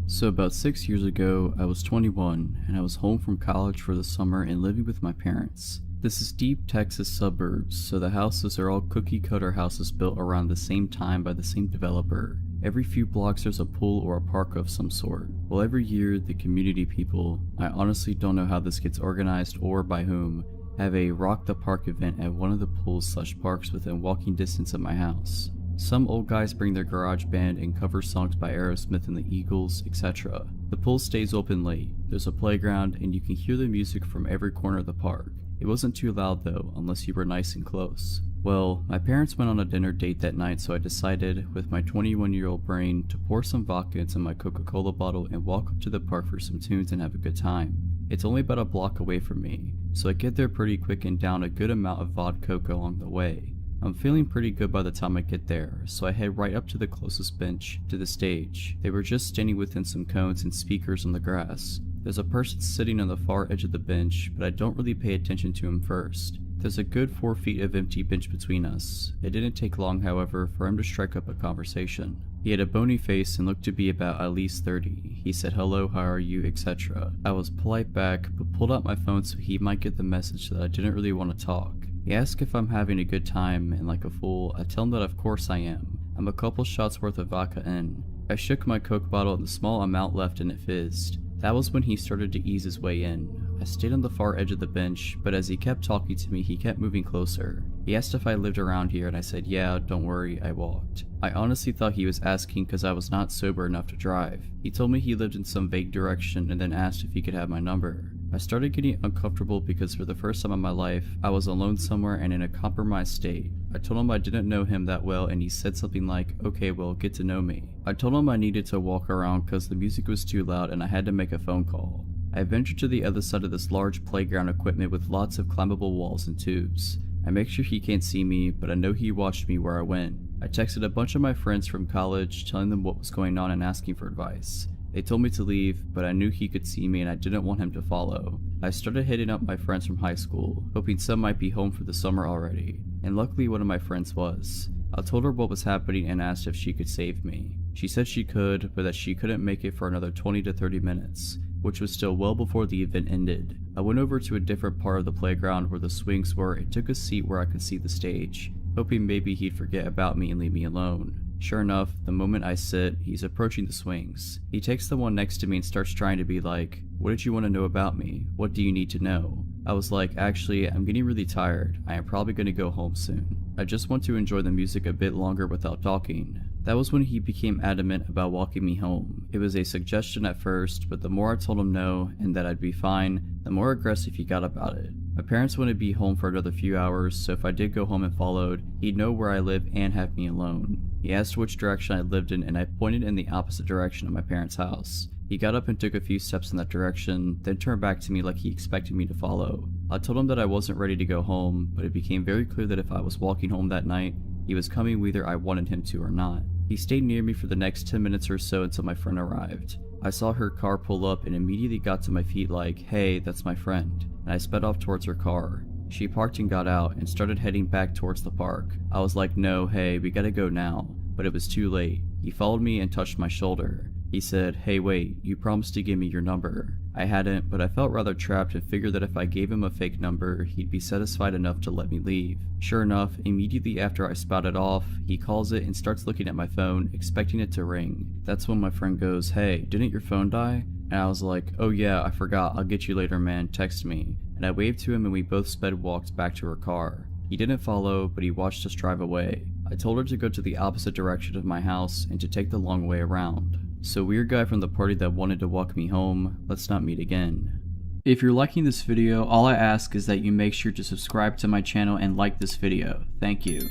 So about 6 years ago, I was 21 and I was home from college for the summer and living with my parents. This is deep Texas suburbs, so the houses are all cookie cutter houses built around the same time by the same developer. Every few blocks there's a pool or a park of some sort. Well, every year the community people, I honestly don't know how this gets organized or by whom, have a Rock the Park event at one of the pools/parks within walking distance of my house. Some old guys bring their garage band and cover songs by Aerosmith and the Eagles, etc. The pool stays open late, there's a playground, and you can hear the music from every corner of the park. It wasn't too loud though, unless you were nice and close. Well, my parents went on a dinner date that night, so I decided, with my 21-year-old brain, to pour some vodka into my Coca-Cola bottle and walk up to the park for some tunes and have a good time. It's only about a block away from me, so I get there pretty quick and down a good amount of vodka along the way. I'm feeling pretty good by the time I get there, so I head right up to the closest bench to the stage. They were just standing within some cones and speakers on the grass. There's a person sitting on the far edge of the bench, but I don't really pay attention to him first. There's a good 4 feet of empty bench between us. It didn't take long, however, for him to strike up a conversation. He had a bony face and looked to be about at least 30. He said hello, how are you, etc. I was polite back, but pulled out my phone so he might get the message that I didn't really want to talk. He asked if I'm having a good time, and like a fool, I tell him that of course I am. I'm a couple shots worth of vodka in. I shook my Coke bottle and the small amount left and it fizzed. That was when he started to ease his way in. I stayed on the far edge of the bench, but as he kept talking to me, he kept moving closer. He asked if I lived around here and I said yeah, don't worry, I walked. I honestly thought he was asking because I was not sober enough to drive. He told me he lived in some vague direction and then asked if he could have my number. I started getting uncomfortable because for the first time in my life, I was alone somewhere and in a compromised state. I told him I didn't know him that well and he said something like, okay, well, get to know me. I told him I needed to walk around because the music was too loud and I had to make a phone call. I ventured to the other side of this large playground equipment with lots of climbable walls and tubes. I make sure he can't see me, but I know he watched me where I went. I texted a bunch of my friends from college telling them what was going on and asking for advice. They told me to leave, but I knew he could see me and I didn't want him to follow. I started hitting up my friends from high school, hoping some might be home for the summer already, and luckily one of my friends was. I told her what was happening and asked if she could save me. She said she could, but that she couldn't make it for another 20 to 30 minutes, which was still well before the event ended. I went over to a different part of the playground where the swings were and took a seat where I could see the stage, hoping maybe he'd forget about me and leave me alone. Sure enough, the moment I sit, he's approaching the swings. He takes the one next to me and starts trying to be like, what did you want to know about me? What do you need to know? I was like, actually, I'm getting really tired. I am probably going to go home soon. I just want to enjoy the music a bit longer without talking. That was when he became adamant about walking me home. It was a suggestion at first, but the more I told him no and that I'd be fine, the more aggressive he got about it. My parents wouldn't be home for another few hours, so if I did go home and followed, he'd know where I lived and have me alone. He asked which direction I lived in and I pointed in the opposite direction of my parents' house. He got up and took a few steps in that direction, then turned back to me like he expected me to follow. I told him that I wasn't ready to go home, but it became very clear that if I was walking home that night, he was coming whether I wanted him to or not. He stayed near me for the next 10 minutes or so until my friend arrived. I saw her car pull up and immediately got to my feet like, hey, that's my friend, and I sped off towards her car. She parked and got out and started heading back towards the park. I was like, no, hey, we gotta go now, but it was too late. He followed me and touched my shoulder. He said, hey wait, you promised to give me your number. I hadn't, but I felt rather trapped and figured that if I gave him a fake number, he'd be satisfied enough to let me leave. Sure enough, immediately after I spouted off, he calls it and starts looking at my phone, expecting it to ring. That's when my friend goes, hey, didn't your phone die? And I was like, oh yeah, I forgot, I'll get you later man, text me. And I waved to him and we both walked back to her car. He didn't follow, but he watched us drive away. I told her to go to the opposite direction of my house and to take the long way around. So weird guy from the party that wanted to walk me home, let's not meet again. If you're liking this video, all I ask is that you make sure to subscribe to my channel and like this video. Thank you.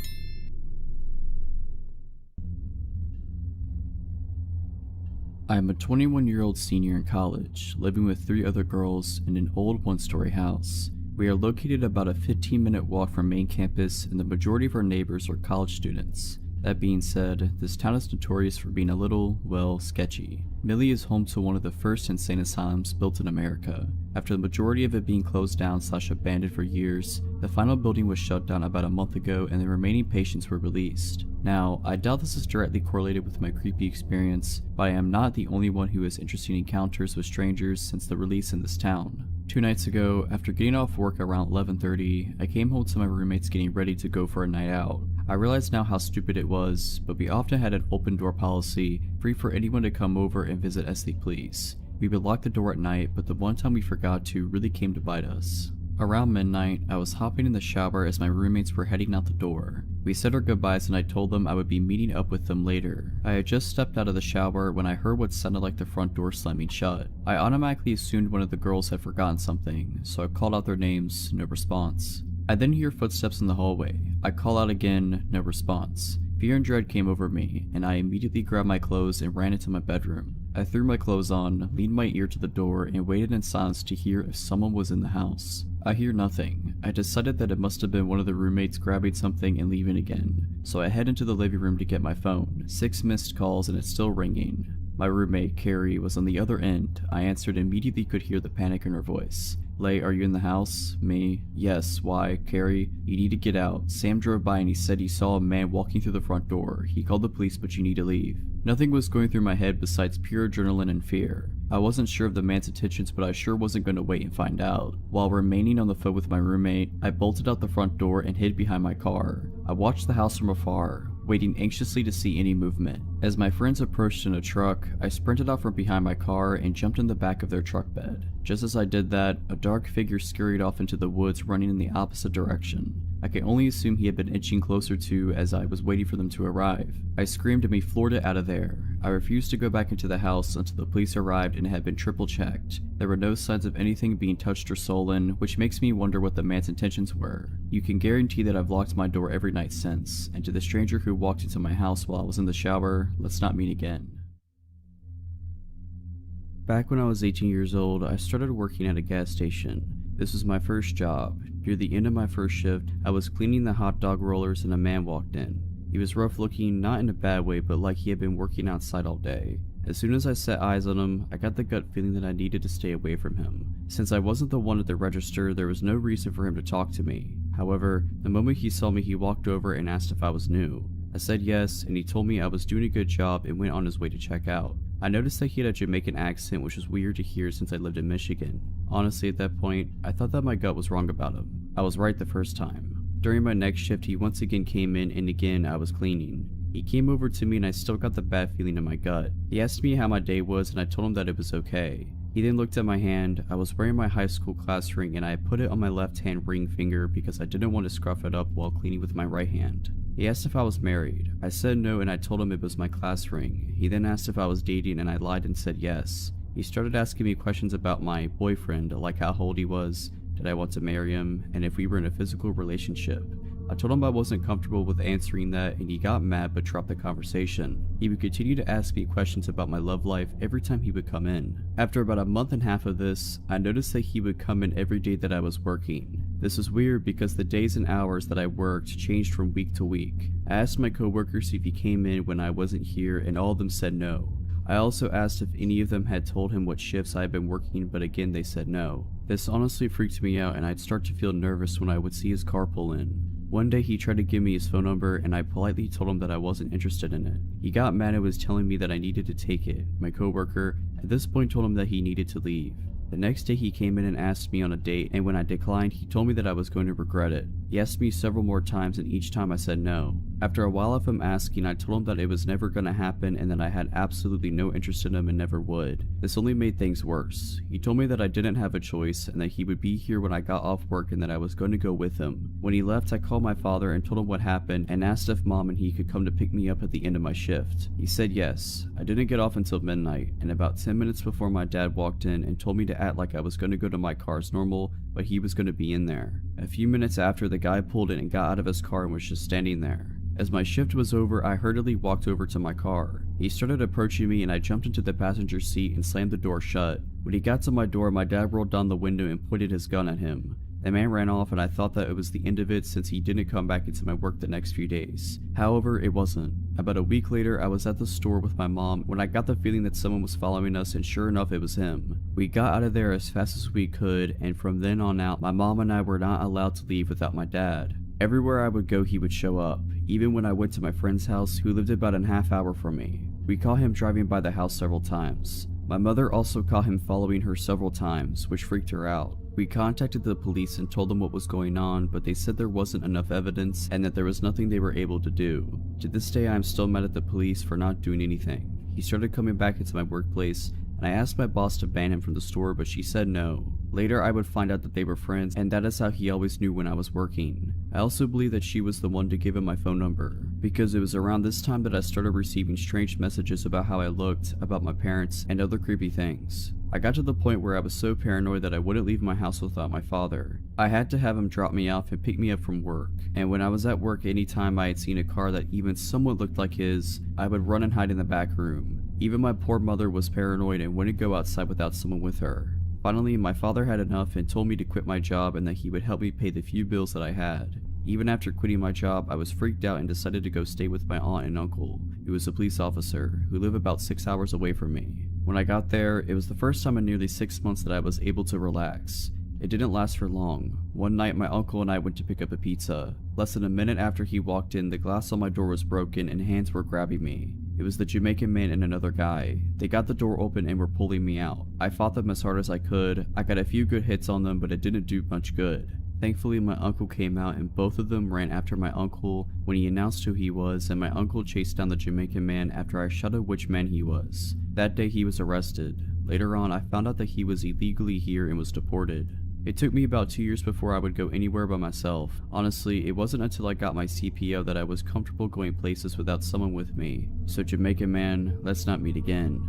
I am a 21-year-old senior in college, living with 3 other girls in an old one-story house. We are located about a 15-minute walk from main campus and the majority of our neighbors are college students. That being said, this town is notorious for being a little, well, sketchy. Millie is home to one of the first insane asylums built in America. After the majority of it being closed down / abandoned for years, the final building was shut down about a month ago and the remaining patients were released. Now, I doubt this is directly correlated with my creepy experience, but I am not the only one who has interesting encounters with strangers since the release in this town. 2 nights ago, after getting off work around 11:30, I came home to my roommates getting ready to go for a night out. I realize now how stupid it was, but we often had an open door policy, free for anyone to come over and visit as they please. We would lock the door at night, but the one time we forgot to really came to bite us. Around midnight, I was hopping in the shower as my roommates were heading out the door. We said our goodbyes and I told them I would be meeting up with them later. I had just stepped out of the shower when I heard what sounded like the front door slamming shut. I automatically assumed one of the girls had forgotten something, so I called out their names, no response. I then hear footsteps in the hallway. I call out again, no response. Fear and dread came over me, and I immediately grabbed my clothes and ran into my bedroom. I threw my clothes on, leaned my ear to the door, and waited in silence to hear if someone was in the house. I hear nothing. I decided that it must have been one of the roommates grabbing something and leaving again, so I head into the living room to get my phone. 6 missed calls and it's still ringing. My roommate, Carrie, was on the other end. I answered and immediately could hear the panic in her voice. "Lay, are you in the house?" Me. "Yes, why?" Carrie. "You need to get out. Sam drove by and he said he saw a man walking through the front door. He called the police, but you need to leave." Nothing was going through my head besides pure adrenaline and fear. I wasn't sure of the man's intentions, but I sure wasn't going to wait and find out. While remaining on the phone with my roommate, I bolted out the front door and hid behind my car. I watched the house from afar, waiting anxiously to see any movement. As my friends approached in a truck, I sprinted out from behind my car and jumped in the back of their truck bed. Just as I did that, a dark figure scurried off into the woods running in the opposite direction. I can only assume he had been inching closer to as I was waiting for them to arrive. I screamed and we floored it out of there. I refused to go back into the house until the police arrived and it had been triple checked. There were no signs of anything being touched or stolen, which makes me wonder what the man's intentions were. You can guarantee that I've locked my door every night since, and to the stranger who walked into my house while I was in the shower, let's not meet again. Back when I was 18 years old, I started working at a gas station. This was my first job. Near the end of my first shift, I was cleaning the hot dog rollers and a man walked in. He was rough looking, not in a bad way, but like he had been working outside all day. As soon as I set eyes on him, I got the gut feeling that I needed to stay away from him. Since I wasn't the one at the register, there was no reason for him to talk to me. However, the moment he saw me, he walked over and asked if I was new. I said yes, and he told me I was doing a good job and went on his way to check out. I noticed that he had a Jamaican accent, which was weird to hear since I lived in Michigan. Honestly, at that point, I thought that my gut was wrong about him. I was right the first time. During my next shift, he once again came in, and again I was cleaning. He came over to me and I still got the bad feeling in my gut. He asked me how my day was and I told him that it was okay. He then looked at my hand. I was wearing my high school class ring and I put it on my left hand ring finger because I didn't want to scruff it up while cleaning with my right hand. He asked if I was married. I said no and I told him it was my class ring. He then asked if I was dating and I lied and said yes. He started asking me questions about my boyfriend, like how old he was, did I want to marry him, and if we were in a physical relationship. I told him I wasn't comfortable with answering that and he got mad but dropped the conversation. He would continue to ask me questions about my love life every time he would come in. After about a month and a half of this, I noticed that he would come in every day that I was working. This was weird because the days and hours that I worked changed from week to week. I asked my coworkers if he came in when I wasn't here and all of them said no. I also asked if any of them had told him what shifts I had been working, but again they said no. This honestly freaked me out and I'd start to feel nervous when I would see his car pull in. One day he tried to give me his phone number and I politely told him that I wasn't interested in it. He got mad and was telling me that I needed to take it. My coworker at this point told him that he needed to leave. The next day he came in and asked me on a date, and when I declined, he told me that I was going to regret it. He asked me several more times and each time I said no. After a while of him asking, I told him that it was never going to happen and that I had absolutely no interest in him and never would. This only made things worse. He told me that I didn't have a choice and that he would be here when I got off work and that I was going to go with him. When he left, I called my father and told him what happened and asked if mom and he could come to pick me up at the end of my shift. He said yes. I didn't get off until midnight, and about 10 minutes before my dad walked in and told me to act like I was going to go to my car as normal, but he was going to be in there. A few minutes after, the guy pulled in and got out of his car and was just standing there. As my shift was over, I hurriedly walked over to my car. He started approaching me and I jumped into the passenger seat and slammed the door shut. When he got to my door, my dad rolled down the window and pointed his gun at him. The man ran off and I thought that it was the end of it since he didn't come back into my work the next few days. However, it wasn't. About a week later, I was at the store with my mom when I got the feeling that someone was following us, and sure enough it was him. We got out of there as fast as we could, and from then on out, my mom and I were not allowed to leave without my dad. Everywhere I would go he would show up, even when I went to my friend's house who lived about a half hour from me. We caught him driving by the house several times. My mother also caught him following her several times, which freaked her out. We contacted the police and told them what was going on, but they said there wasn't enough evidence and that there was nothing they were able to do. To this day, I am still mad at the police for not doing anything. He started coming back into my workplace, and I asked my boss to ban him from the store, but she said no. Later, I would find out that they were friends, and that is how he always knew when I was working. I also believe that she was the one to give him my phone number, because it was around this time that I started receiving strange messages about how I looked, about my parents, and other creepy things. I got to the point where I was so paranoid that I wouldn't leave my house without my father. I had to have him drop me off and pick me up from work, and when I was at work, anytime I had seen a car that even somewhat looked like his, I would run and hide in the back room. Even my poor mother was paranoid and wouldn't go outside without someone with her. Finally, my father had enough and told me to quit my job and that he would help me pay the few bills that I had. Even after quitting my job, I was freaked out and decided to go stay with my aunt and uncle, who was a police officer, who live about 6 hours away from me. When I got there, it was the first time in nearly 6 months that I was able to relax. It didn't last for long. One night, my uncle and I went to pick up a pizza. Less than a minute after he walked in, the glass on my door was broken and hands were grabbing me. It was the Jamaican man and another guy. They got the door open and were pulling me out. I fought them as hard as I could. I got a few good hits on them, but it didn't do much good. Thankfully, my uncle came out and both of them ran after my uncle when he announced who he was, and my uncle chased down the Jamaican man after I shouted which man he was. That day he was arrested. Later on, I found out that he was illegally here and was deported. It took me about 2 years before I would go anywhere by myself. Honestly, it wasn't until I got my CPO that I was comfortable going places without someone with me. So Jamaican man, let's not meet again.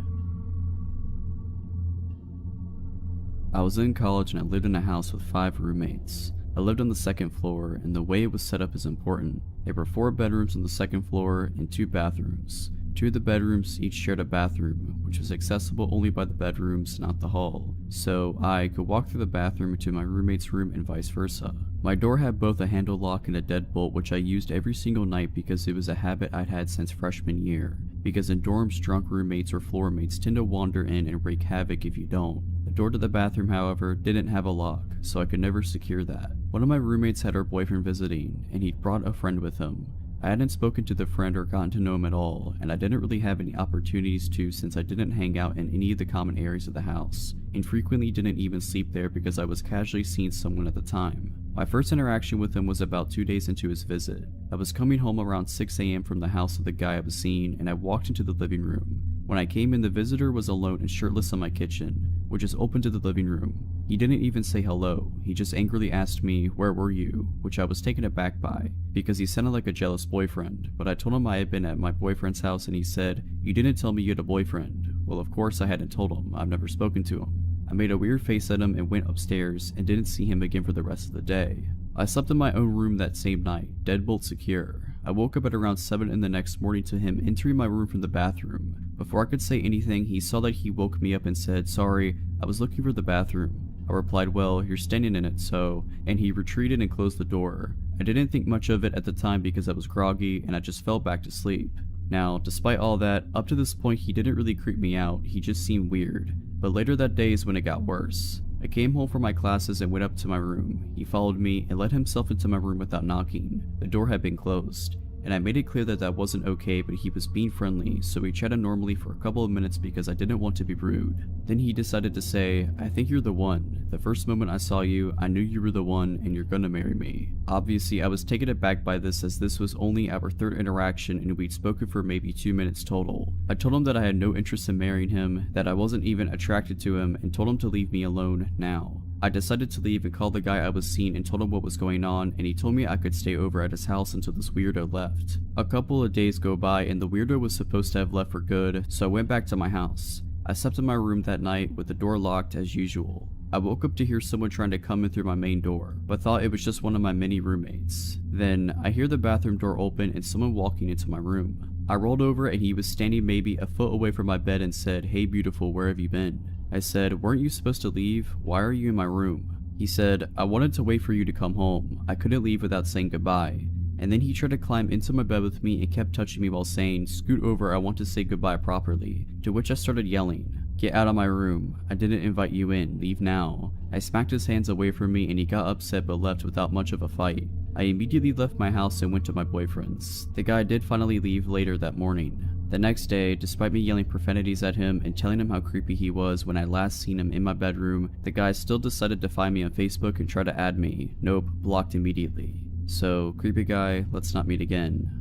I was in college and I lived in a house with 5 roommates. I lived on the second floor, and the way it was set up is important. There were 4 bedrooms on the second floor and 2 bathrooms. 2 of the bedrooms each shared a bathroom, which was accessible only by the bedrooms, not the hall. So I could walk through the bathroom to my roommate's room and vice versa. My door had both a handle lock and a deadbolt, which I used every single night because it was a habit I'd had since freshman year. Because in dorms, drunk roommates or floor mates tend to wander in and wreak havoc if you don't. The door to the bathroom, however, didn't have a lock, so I could never secure that. One of my roommates had her boyfriend visiting, and he'd brought a friend with him. I hadn't spoken to the friend or gotten to know him at all, and I didn't really have any opportunities to since I didn't hang out in any of the common areas of the house, and frequently didn't even sleep there because I was casually seeing someone at the time. My first interaction with him was about 2 days into his visit. I was coming home around 6 AM from the house of the guy I was seeing, and I walked into the living room. When I came in, the visitor was alone and shirtless in my kitchen, which is open to the living room. He didn't even say hello, he just angrily asked me, "Where were you?" which I was taken aback by, because he sounded like a jealous boyfriend, but I told him I had been at my boyfriend's house and he said, "You didn't tell me you had a boyfriend." Well, of course I hadn't told him, I've never spoken to him. I made a weird face at him and went upstairs and didn't see him again for the rest of the day. I slept in my own room that same night, deadbolt secure. I woke up at around 7 in the next morning to him entering my room from the bathroom. Before I could say anything, he saw that he woke me up and said, "Sorry, I was looking for the bathroom." I replied, "Well, you're standing in it, so," and he retreated and closed the door. I didn't think much of it at the time because I was groggy and I just fell back to sleep. Now, despite all that, up to this point he didn't really creep me out, he just seemed weird. But later that day is when it got worse. I came home from my classes and went up to my room. He followed me and let himself into my room without knocking. The door had been closed, and I made it clear that that wasn't okay, but he was being friendly, so we chatted normally for a couple of minutes because I didn't want to be rude. Then he decided to say, "I think you're the one. The first moment I saw you, I knew you were the one and you're gonna marry me." Obviously, I was taken aback by this as this was only our 3rd interaction and we'd spoken for maybe 2 minutes total. I told him that I had no interest in marrying him, that I wasn't even attracted to him, and told him to leave me alone now. I decided to leave and called the guy I was seeing and told him what was going on, and he told me I could stay over at his house until this weirdo left. A couple of days go by and the weirdo was supposed to have left for good, so I went back to my house. I slept in my room that night with the door locked as usual. I woke up to hear someone trying to come in through my main door, but thought it was just one of my many roommates. Then, I hear the bathroom door open and someone walking into my room. I rolled over and he was standing maybe a foot away from my bed and said, "Hey beautiful, where have you been?" I said, "Weren't you supposed to leave? Why are you in my room?" He said, "I wanted to wait for you to come home. I couldn't leave without saying goodbye." And then he tried to climb into my bed with me and kept touching me while saying, "Scoot over, I want to say goodbye properly." To which I started yelling, "Get out of my room. I didn't invite you in. Leave now." I smacked his hands away from me and he got upset but left without much of a fight. I immediately left my house and went to my boyfriend's. The guy did finally leave later that morning. The next day, despite me yelling profanities at him and telling him how creepy he was when I last seen him in my bedroom, the guy still decided to find me on Facebook and try to add me. Nope, blocked immediately. So, creepy guy, let's not meet again.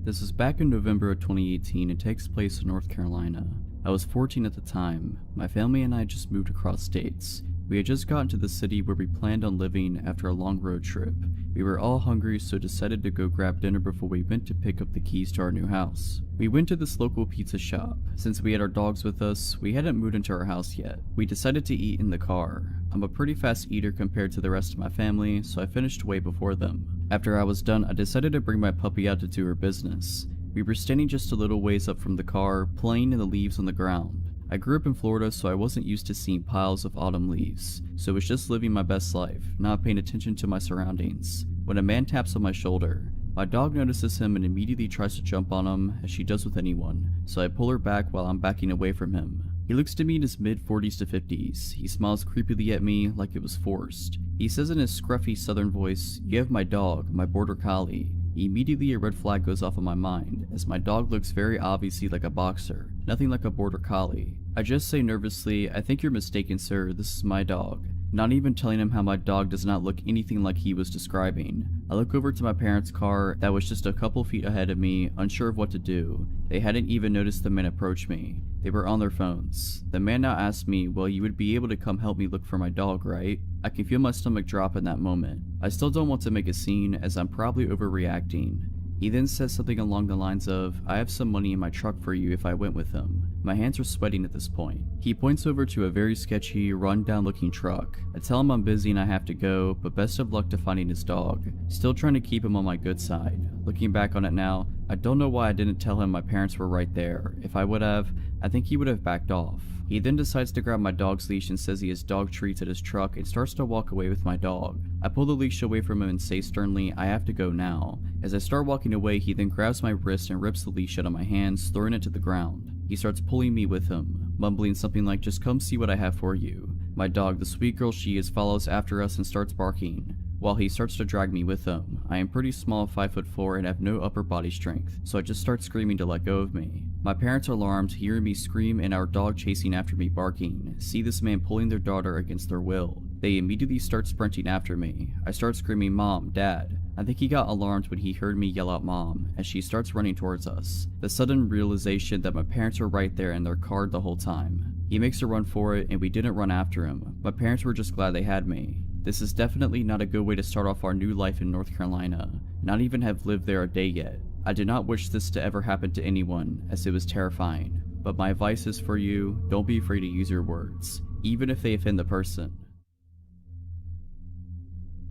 This was back in November of 2018 and takes place in North Carolina. I was 14 at the time. My family and I just moved across states. We had just gotten to the city where we planned on living after a long road trip. We were all hungry, so decided to go grab dinner before we went to pick up the keys to our new house. We went to this local pizza shop. Since we had our dogs with us, we hadn't moved into our house yet. We decided to eat in the car. I'm a pretty fast eater compared to the rest of my family, so I finished way before them. After I was done, I decided to bring my puppy out to do her business. We were standing just a little ways up from the car, playing in the leaves on the ground. I grew up in Florida, so I wasn't used to seeing piles of autumn leaves, so was just living my best life, not paying attention to my surroundings. When a man taps on my shoulder, my dog notices him and immediately tries to jump on him, as she does with anyone, so I pull her back while I'm backing away from him. He looks to me in his mid-40s to 50s. He smiles creepily at me like it was forced. He says in his scruffy southern voice, "You have my dog, my border collie." Immediately a red flag goes off in my mind, as my dog looks very obviously like a boxer, nothing like a border collie. I just say nervously, "I think you're mistaken, sir, this is my dog." Not even telling him how my dog does not look anything like he was describing. I look over to my parents' car that was just a couple feet ahead of me, unsure of what to do. They hadn't even noticed the man approach me. They were on their phones. The man now asked me, "Well, you would be able to come help me look for my dog, right?" I can feel my stomach drop in that moment. I still don't want to make a scene, as I'm probably overreacting. He then says something along the lines of, "I have some money in my truck for you if I went with him." My hands are sweating at this point. He points over to a very sketchy, run-down looking truck. I tell him I'm busy and I have to go, but best of luck to finding his dog. Still trying to keep him on my good side. Looking back on it now, I don't know why I didn't tell him my parents were right there. If I would have, I think he would have backed off. He then decides to grab my dog's leash and says he has dog treats at his truck and starts to walk away with my dog. I pull the leash away from him and say sternly, "I have to go now." As I start walking away, he then grabs my wrist and rips the leash out of my hands, throwing it to the ground. He starts pulling me with him, mumbling something like, "Just come see what I have for you." My dog, the sweet girl she is, follows after us and starts barking, while he starts to drag me with him. I am pretty small, 5'4", and have no upper body strength, so I just start screaming to let go of me. My parents are alarmed, hearing me scream and our dog chasing after me barking, see this man pulling their daughter against their will. They immediately start sprinting after me. I start screaming, "Mom, Dad." I think he got alarmed when he heard me yell out "Mom," as she starts running towards us. The sudden realization that my parents were right there in their car the whole time. He makes a run for it and we didn't run after him. My parents were just glad they had me. This is definitely not a good way to start off our new life in North Carolina. Not even have lived there a day yet. I did not wish this to ever happen to anyone, as it was terrifying. But my advice is for you, don't be afraid to use your words, even if they offend the person.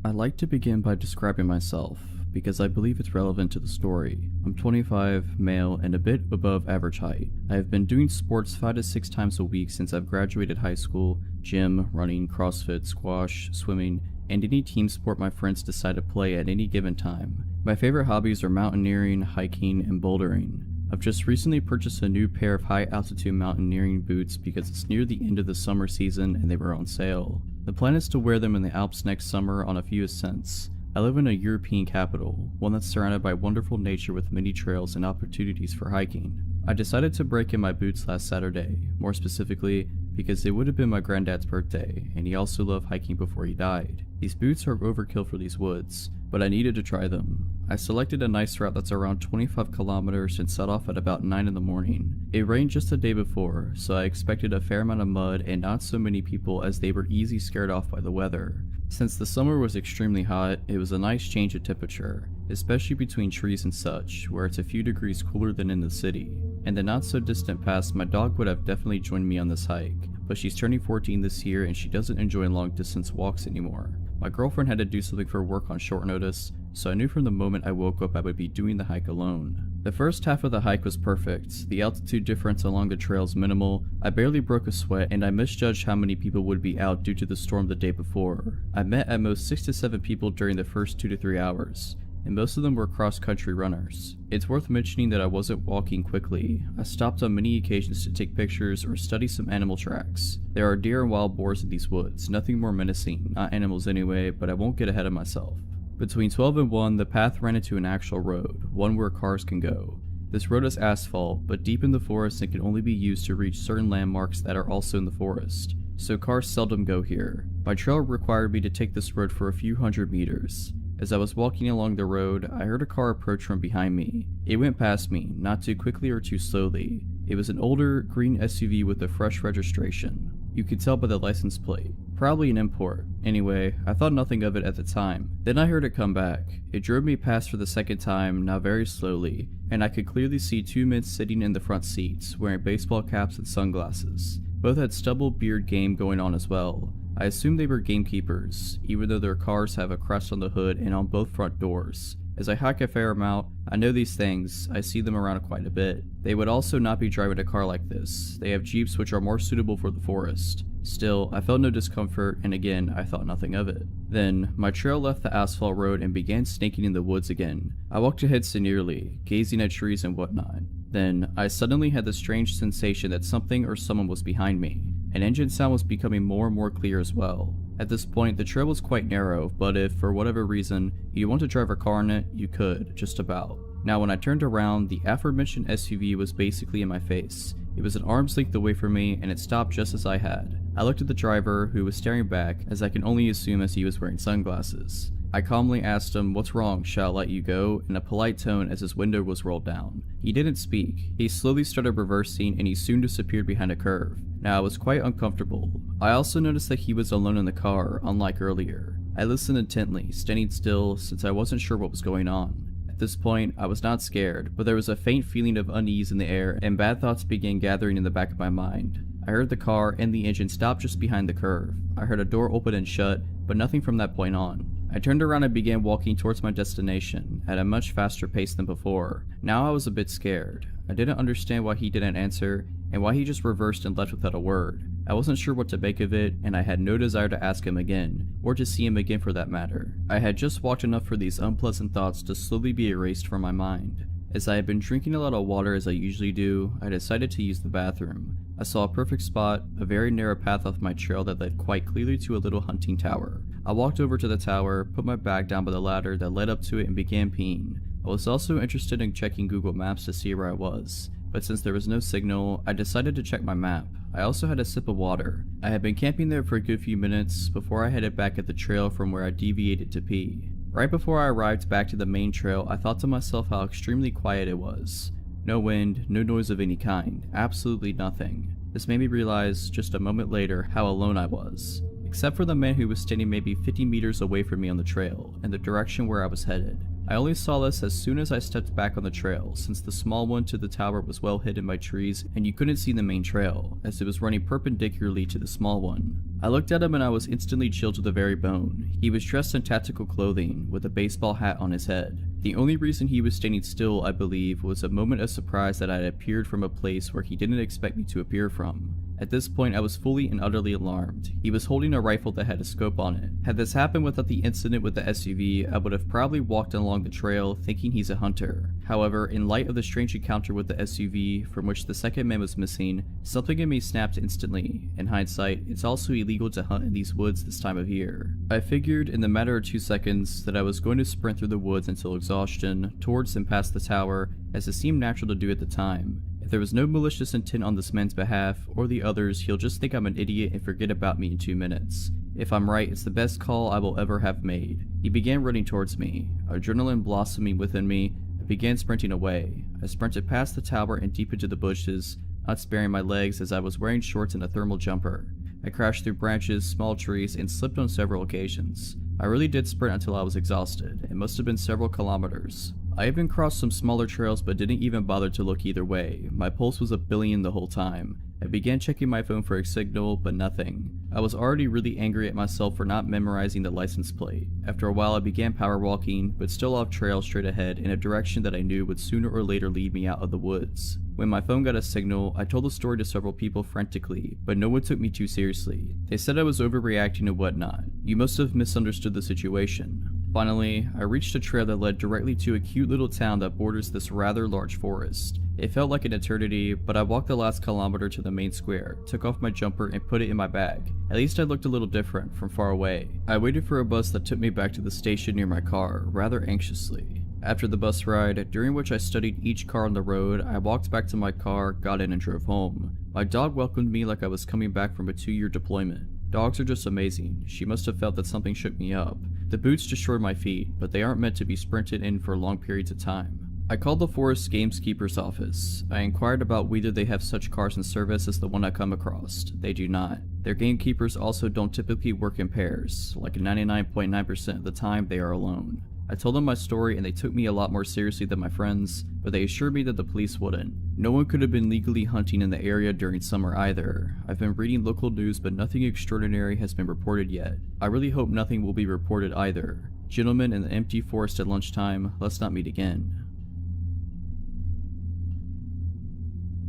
I like to begin by describing myself, because I believe it's relevant to the story. I'm 25, male, and a bit above average height. I have been doing sports 5 to 6 times a week since I've graduated high school: gym, running, CrossFit, squash, swimming, and any team sport my friends decide to play at any given time. My favorite hobbies are mountaineering, hiking, and bouldering. I've just recently purchased a new pair of high-altitude mountaineering boots because it's near the end of the summer season and they were on sale. The plan is to wear them in the Alps next summer on a few ascents. I live in a European capital, one that's surrounded by wonderful nature with many trails and opportunities for hiking. I decided to break in my boots last Saturday, more specifically because it would have been my granddad's birthday, and he also loved hiking before he died. These boots are overkill for these woods, but I needed to try them. I selected a nice route that's around 25 kilometers and set off at about 9 in the morning. It rained just the day before, so I expected a fair amount of mud and not so many people, as they were easy scared off by the weather. Since the summer was extremely hot, it was a nice change of temperature, especially between trees and such, where it's a few degrees cooler than in the city. In the not so distant past, my dog would have definitely joined me on this hike, but she's turning 14 this year and she doesn't enjoy long distance walks anymore. My girlfriend had to do something for work on short notice, so I knew from the moment I woke up I would be doing the hike alone. The first half of the hike was perfect, the altitude difference along the trails minimal, I barely broke a sweat, and I misjudged how many people would be out due to the storm the day before. I met at most 6 to 7 people during the first 2 to 3 hours, and most of them were cross-country runners. It's worth mentioning that I wasn't walking quickly. I stopped on many occasions to take pictures or study some animal tracks. There are deer and wild boars in these woods, nothing more menacing, not animals anyway, but I won't get ahead of myself. Between 12 and 1, the path ran into an actual road, one where cars can go. This road is asphalt, but deep in the forest and can only be used to reach certain landmarks that are also in the forest, so cars seldom go here. My trail required me to take this road for a few hundred meters. As I was walking along the road, I heard a car approach from behind me. It went past me, not too quickly or too slowly. It was an older, green SUV with a fresh registration. You could tell by the license plate. Probably an import. Anyway, I thought nothing of it at the time. Then I heard it come back. It drove me past for the second time, now very slowly, and I could clearly see 2 men sitting in the front seats, wearing baseball caps and sunglasses. Both had stubble beard game going on as well. I assumed they were gamekeepers, even though their cars have a crest on the hood and on both front doors. As I hike a fair amount, I know these things, I see them around quite a bit. They would also not be driving a car like this. They have Jeeps which are more suitable for the forest. Still, I felt no discomfort, and again, I thought nothing of it. Then, my trail left the asphalt road and began snaking in the woods again. I walked ahead serenely, gazing at trees and whatnot. Then, I suddenly had the strange sensation that something or someone was behind me. An engine sound was becoming more and more clear as well. At this point, the trail was quite narrow, but if, for whatever reason, you want to drive a car in it, you could, just about. Now when I turned around, the aforementioned SUV was basically in my face. It was an arm's length away from me, and it stopped just as I had. I looked at the driver, who was staring back, as I can only assume as he was wearing sunglasses. I calmly asked him, "What's wrong, shall I let you go?" in a polite tone as his window was rolled down. He didn't speak. He slowly started reversing, and he soon disappeared behind a curve. Now I was quite uncomfortable. I also noticed that he was alone in the car, unlike earlier. I listened intently, standing still, since I wasn't sure what was going on. At this point, I was not scared, but there was a faint feeling of unease in the air, and bad thoughts began gathering in the back of my mind. I heard the car and the engine stop just behind the curve. I heard a door open and shut, but nothing from that point on. I turned around and began walking towards my destination, at a much faster pace than before. Now I was a bit scared. I didn't understand why he didn't answer, and why he just reversed and left without a word. I wasn't sure what to make of it, and I had no desire to ask him again, or to see him again for that matter. I had just walked enough for these unpleasant thoughts to slowly be erased from my mind. As I had been drinking a lot of water as I usually do, I decided to use the bathroom. I saw a perfect spot, a very narrow path off my trail that led quite clearly to a little hunting tower. I walked over to the tower, put my bag down by the ladder that led up to it and began peeing. I was also interested in checking Google Maps to see where I was, but since there was no signal, I decided to check my map. I also had a sip of water. I had been camping there for a good few minutes before I headed back at the trail from where I deviated to pee. Right before I arrived back to the main trail, I thought to myself how extremely quiet it was. No wind, no noise of any kind, absolutely nothing. This made me realize, just a moment later, how alone I was. Except for the man who was standing maybe 50 meters away from me on the trail, in the direction where I was headed. I only saw this as soon as I stepped back on the trail, since the small one to the tower was well hidden by trees and you couldn't see the main trail, as it was running perpendicularly to the small one. I looked at him and I was instantly chilled to the very bone. He was dressed in tactical clothing, with a baseball hat on his head. The only reason he was standing still, I believe, was a moment of surprise that I had appeared from a place where he didn't expect me to appear from. At this point, I was fully and utterly alarmed. He was holding a rifle that had a scope on it. Had this happened without the incident with the SUV, I would have probably walked along the trail thinking he's a hunter. However, in light of the strange encounter with the SUV, from which the second man was missing, something in me snapped instantly. In hindsight, it's also illegal to hunt in these woods this time of year. I figured in the matter of 2 seconds that I was going to sprint through the woods until exhaustion, towards and past the tower, as it seemed natural to do at the time. If there was no malicious intent on this man's behalf, or the others, he'll just think I'm an idiot and forget about me in 2 minutes. If I'm right, it's the best call I will ever have made. He began running towards me. Adrenaline blossoming within me, I began sprinting away. I sprinted past the tower and deep into the bushes, not sparing my legs as I was wearing shorts and a thermal jumper. I crashed through branches, small trees, and slipped on several occasions. I really did sprint until I was exhausted. It must have been several kilometers. I even crossed some smaller trails but didn't even bother to look either way. My pulse was a billion the whole time. I began checking my phone for a signal, but nothing. I was already really angry at myself for not memorizing the license plate. After a while I began power walking, but still off trail straight ahead in a direction that I knew would sooner or later lead me out of the woods. When my phone got a signal, I told the story to several people frantically, but no one took me too seriously. They said I was overreacting and whatnot. You must have misunderstood the situation. Finally, I reached a trail that led directly to a cute little town that borders this rather large forest. It felt like an eternity, but I walked the last kilometer to the main square, took off my jumper and put it in my bag. At least I looked a little different from far away. I waited for a bus that took me back to the station near my car, rather anxiously. After the bus ride, during which I studied each car on the road, I walked back to my car, got in and drove home. My dog welcomed me like I was coming back from a 2-year deployment. Dogs are just amazing. She must have felt that something shook me up. The boots destroyed my feet, but they aren't meant to be sprinted in for long periods of time. I called the Forest Gamekeeper's office. I inquired about whether they have such cars in service as the one I come across. They do not. Their gamekeepers also don't typically work in pairs. Like 99.9% of the time, they are alone. I told them my story and they took me a lot more seriously than my friends, but they assured me that the police wouldn't. No one could have been legally hunting in the area during summer either. I've been reading local news but nothing extraordinary has been reported yet. I really hope nothing will be reported either. Gentlemen in the empty forest at lunchtime, let's not meet again.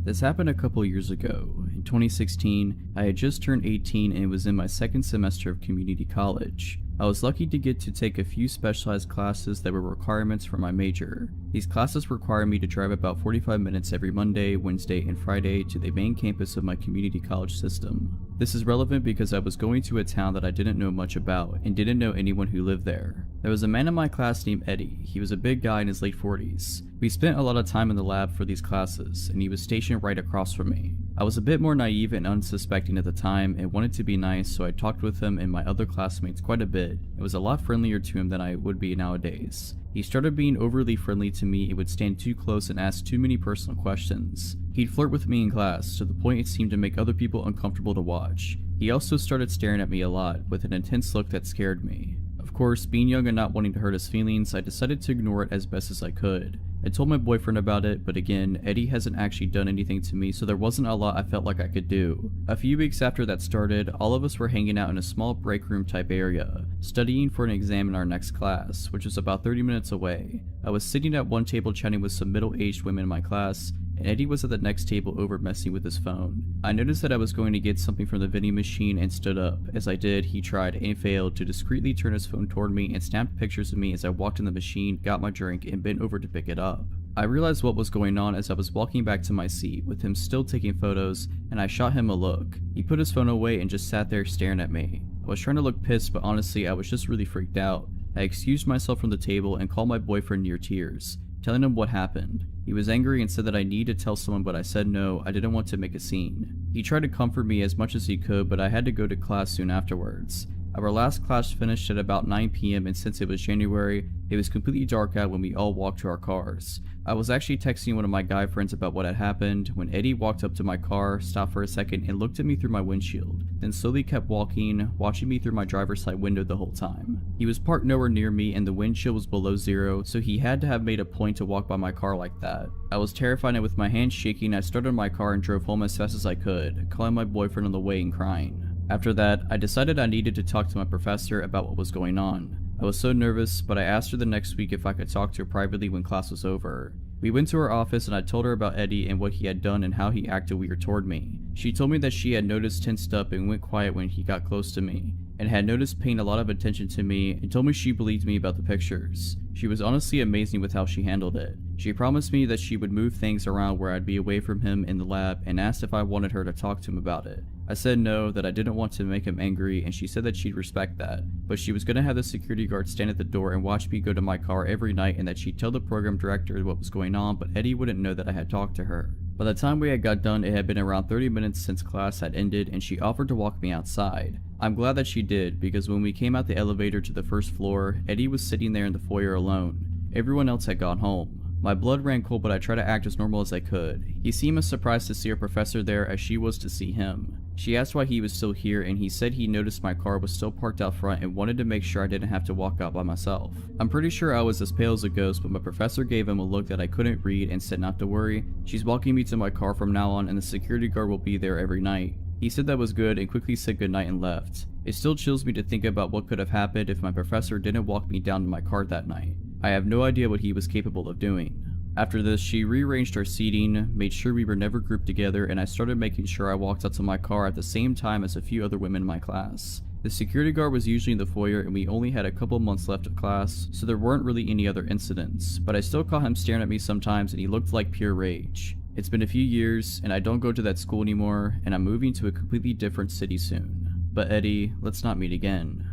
This happened a couple years ago. In 2016, I had just turned 18 and was in my second semester of community college. I was lucky to get to take a few specialized classes that were requirements for my major. These classes require me to drive about 45 minutes every Monday, Wednesday, and Friday to the main campus of my community college system. This is relevant because I was going to a town that I didn't know much about and didn't know anyone who lived there. There was a man in my class named Eddie. He was a big guy in his late 40s. We spent a lot of time in the lab for these classes, and he was stationed right across from me. I was a bit more naive and unsuspecting at the time and wanted to be nice, so I talked with him and my other classmates quite a bit. It was a lot friendlier to him than I would be nowadays. He started being overly friendly to me and would stand too close and ask too many personal questions. He'd flirt with me in class, to the point it seemed to make other people uncomfortable to watch. He also started staring at me a lot, with an intense look that scared me. Of course, being young and not wanting to hurt his feelings, I decided to ignore it as best as I could. I told my boyfriend about it, but again, Eddie hasn't actually done anything to me, so there wasn't a lot I felt like I could do. A few weeks after that started, all of us were hanging out in a small break room type area, studying for an exam in our next class, which was about 30 minutes away. I was sitting at one table chatting with some middle-aged women in my class, and Eddie was at the next table over messing with his phone. I noticed that I was going to get something from the vending machine and stood up. As I did, he tried and failed to discreetly turn his phone toward me and snapped pictures of me as I walked in the machine, got my drink, and bent over to pick it up. I realized what was going on as I was walking back to my seat, with him still taking photos, and I shot him a look. He put his phone away and just sat there staring at me. I was trying to look pissed, but honestly I was just really freaked out. I excused myself from the table and called my boyfriend near tears, telling him what happened. He was angry and said that I needed to tell someone, but I said no, I didn't want to make a scene. He tried to comfort me as much as he could, but I had to go to class soon afterwards. Our last class finished at about 9 p.m. and since it was January, it was completely dark out when we all walked to our cars. I was actually texting one of my guy friends about what had happened when Eddie walked up to my car, stopped for a second, and looked at me through my windshield, then slowly kept walking, watching me through my driver's side window the whole time. He was parked nowhere near me and the wind chill was below zero, so he had to have made a point to walk by my car like that. I was terrified and with my hands shaking, I started my car and drove home as fast as I could, calling my boyfriend on the way and crying. After that, I decided I needed to talk to my professor about what was going on. I was so nervous, but I asked her the next week if I could talk to her privately when class was over. We went to her office and I told her about Eddie and what he had done and how he acted weird toward me. She told me that she had noticed tensed up and went quiet when he got close to me, and had noticed paying a lot of attention to me, and told me she believed me about the pictures. She was honestly amazing with how she handled it. She promised me that she would move things around where I'd be away from him in the lab and asked if I wanted her to talk to him about it. I said no, that I didn't want to make him angry, and she said that she'd respect that, but she was going to have the security guard stand at the door and watch me go to my car every night and that she'd tell the program director what was going on, but Eddie wouldn't know that I had talked to her. By the time we had got done, it had been around 30 minutes since class had ended and she offered to walk me outside. I'm glad that she did, because when we came out the elevator to the first floor, Eddie was sitting there in the foyer alone. Everyone else had gone home. My blood ran cold, but I tried to act as normal as I could. He seemed as surprised to see her professor there as she was to see him. She asked why he was still here, and he said he noticed my car was still parked out front and wanted to make sure I didn't have to walk out by myself. I'm pretty sure I was as pale as a ghost, but my professor gave him a look that I couldn't read and said not to worry. She's walking me to my car from now on, and the security guard will be there every night. He said that was good and quickly said goodnight and left. It still chills me to think about what could have happened if my professor didn't walk me down to my car that night. I have no idea what he was capable of doing. After this, she rearranged our seating, made sure we were never grouped together, and I started making sure I walked out to my car at the same time as a few other women in my class. The security guard was usually in the foyer, and we only had a couple months left of class, so there weren't really any other incidents, but I still caught him staring at me sometimes and he looked like pure rage. It's been a few years, and I don't go to that school anymore, and I'm moving to a completely different city soon. But Eddie, let's not meet again.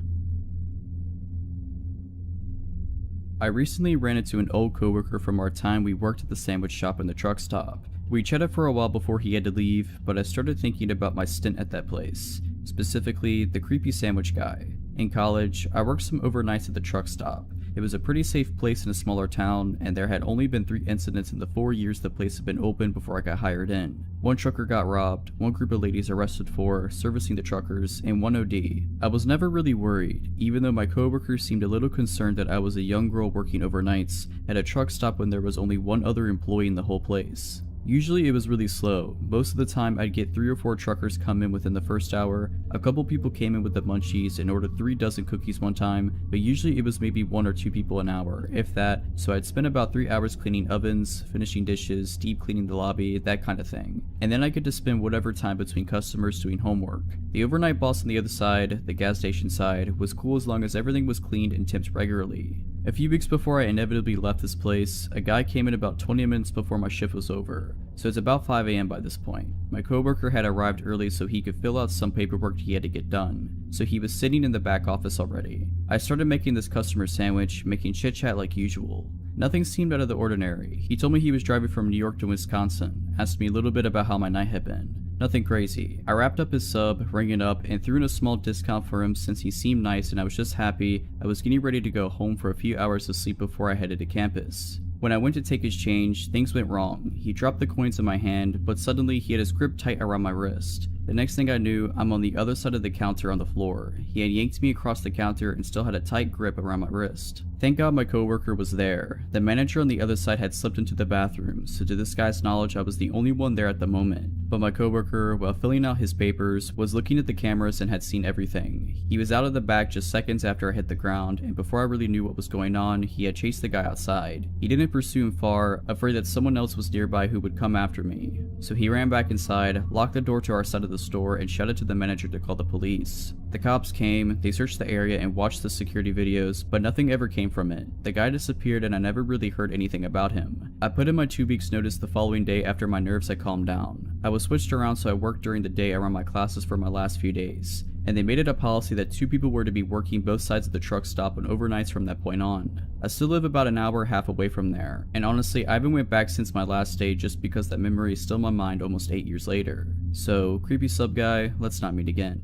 I recently ran into an old coworker from our time we worked at the sandwich shop in the truck stop. We chatted for a while before he had to leave, but I started thinking about my stint at that place, specifically the creepy sandwich guy. In college, I worked some overnights at the truck stop. It was a pretty safe place in a smaller town, and there had only been 3 incidents in the 4 years the place had been open before I got hired in. One trucker got robbed, one group of ladies arrested for servicing the truckers, and one OD. I was never really worried, even though my coworkers seemed a little concerned that I was a young girl working overnights at a truck stop when there was only one other employee in the whole place. Usually it was really slow. Most of the time I'd get 3 or 4 truckers come in within the first hour. A couple people came in with the munchies and ordered 3 dozen cookies one time, but usually it was maybe 1 or 2 people an hour, if that, so I'd spend about 3 hours cleaning ovens, finishing dishes, deep cleaning the lobby, that kind of thing. And then I get to spend whatever time between customers doing homework. The overnight boss on the other side, the gas station side, was cool as long as everything was cleaned and tipped regularly. A few weeks before I inevitably left this place, a guy came in about 20 minutes before my shift was over, so it's about 5 AM by this point. My coworker had arrived early so he could fill out some paperwork he had to get done, so he was sitting in the back office already. I started making this customer sandwich, making chit chat like usual. Nothing seemed out of the ordinary. He told me he was driving from New York to Wisconsin, asked me a little bit about how my night had been. Nothing crazy. I wrapped up his sub, rang it up, and threw in a small discount for him since he seemed nice and I was just happy. I was getting ready to go home for a few hours of sleep before I headed to campus. When I went to take his change, things went wrong. He dropped the coins in my hand, but suddenly he had his grip tight around my wrist. The next thing I knew, I'm on the other side of the counter on the floor. He had yanked me across the counter and still had a tight grip around my wrist. Thank God my coworker was there. The manager on the other side had slipped into the bathroom, so to this guy's knowledge I was the only one there at the moment. But my coworker, while filling out his papers, was looking at the cameras and had seen everything. He was out of the back just seconds after I hit the ground, and before I really knew what was going on, he had chased the guy outside. He didn't pursue him far, afraid that someone else was nearby who would come after me. So he ran back inside, locked the door to our side of the store, and shouted to the manager to call the police. The cops came, they searched the area and watched the security videos, but nothing ever came from it. The guy disappeared and I never really heard anything about him. I put in my 2 weeks notice the following day after my nerves had calmed down. I was switched around so I worked during the day around my classes for my last few days, and they made it a policy that 2 people were to be working both sides of the truck stop on overnights from that point on. I still live about an hour and a half away from there, and honestly I haven't went back since my last day just because that memory is still in my mind almost 8 years later. So creepy sub guy, let's not meet again.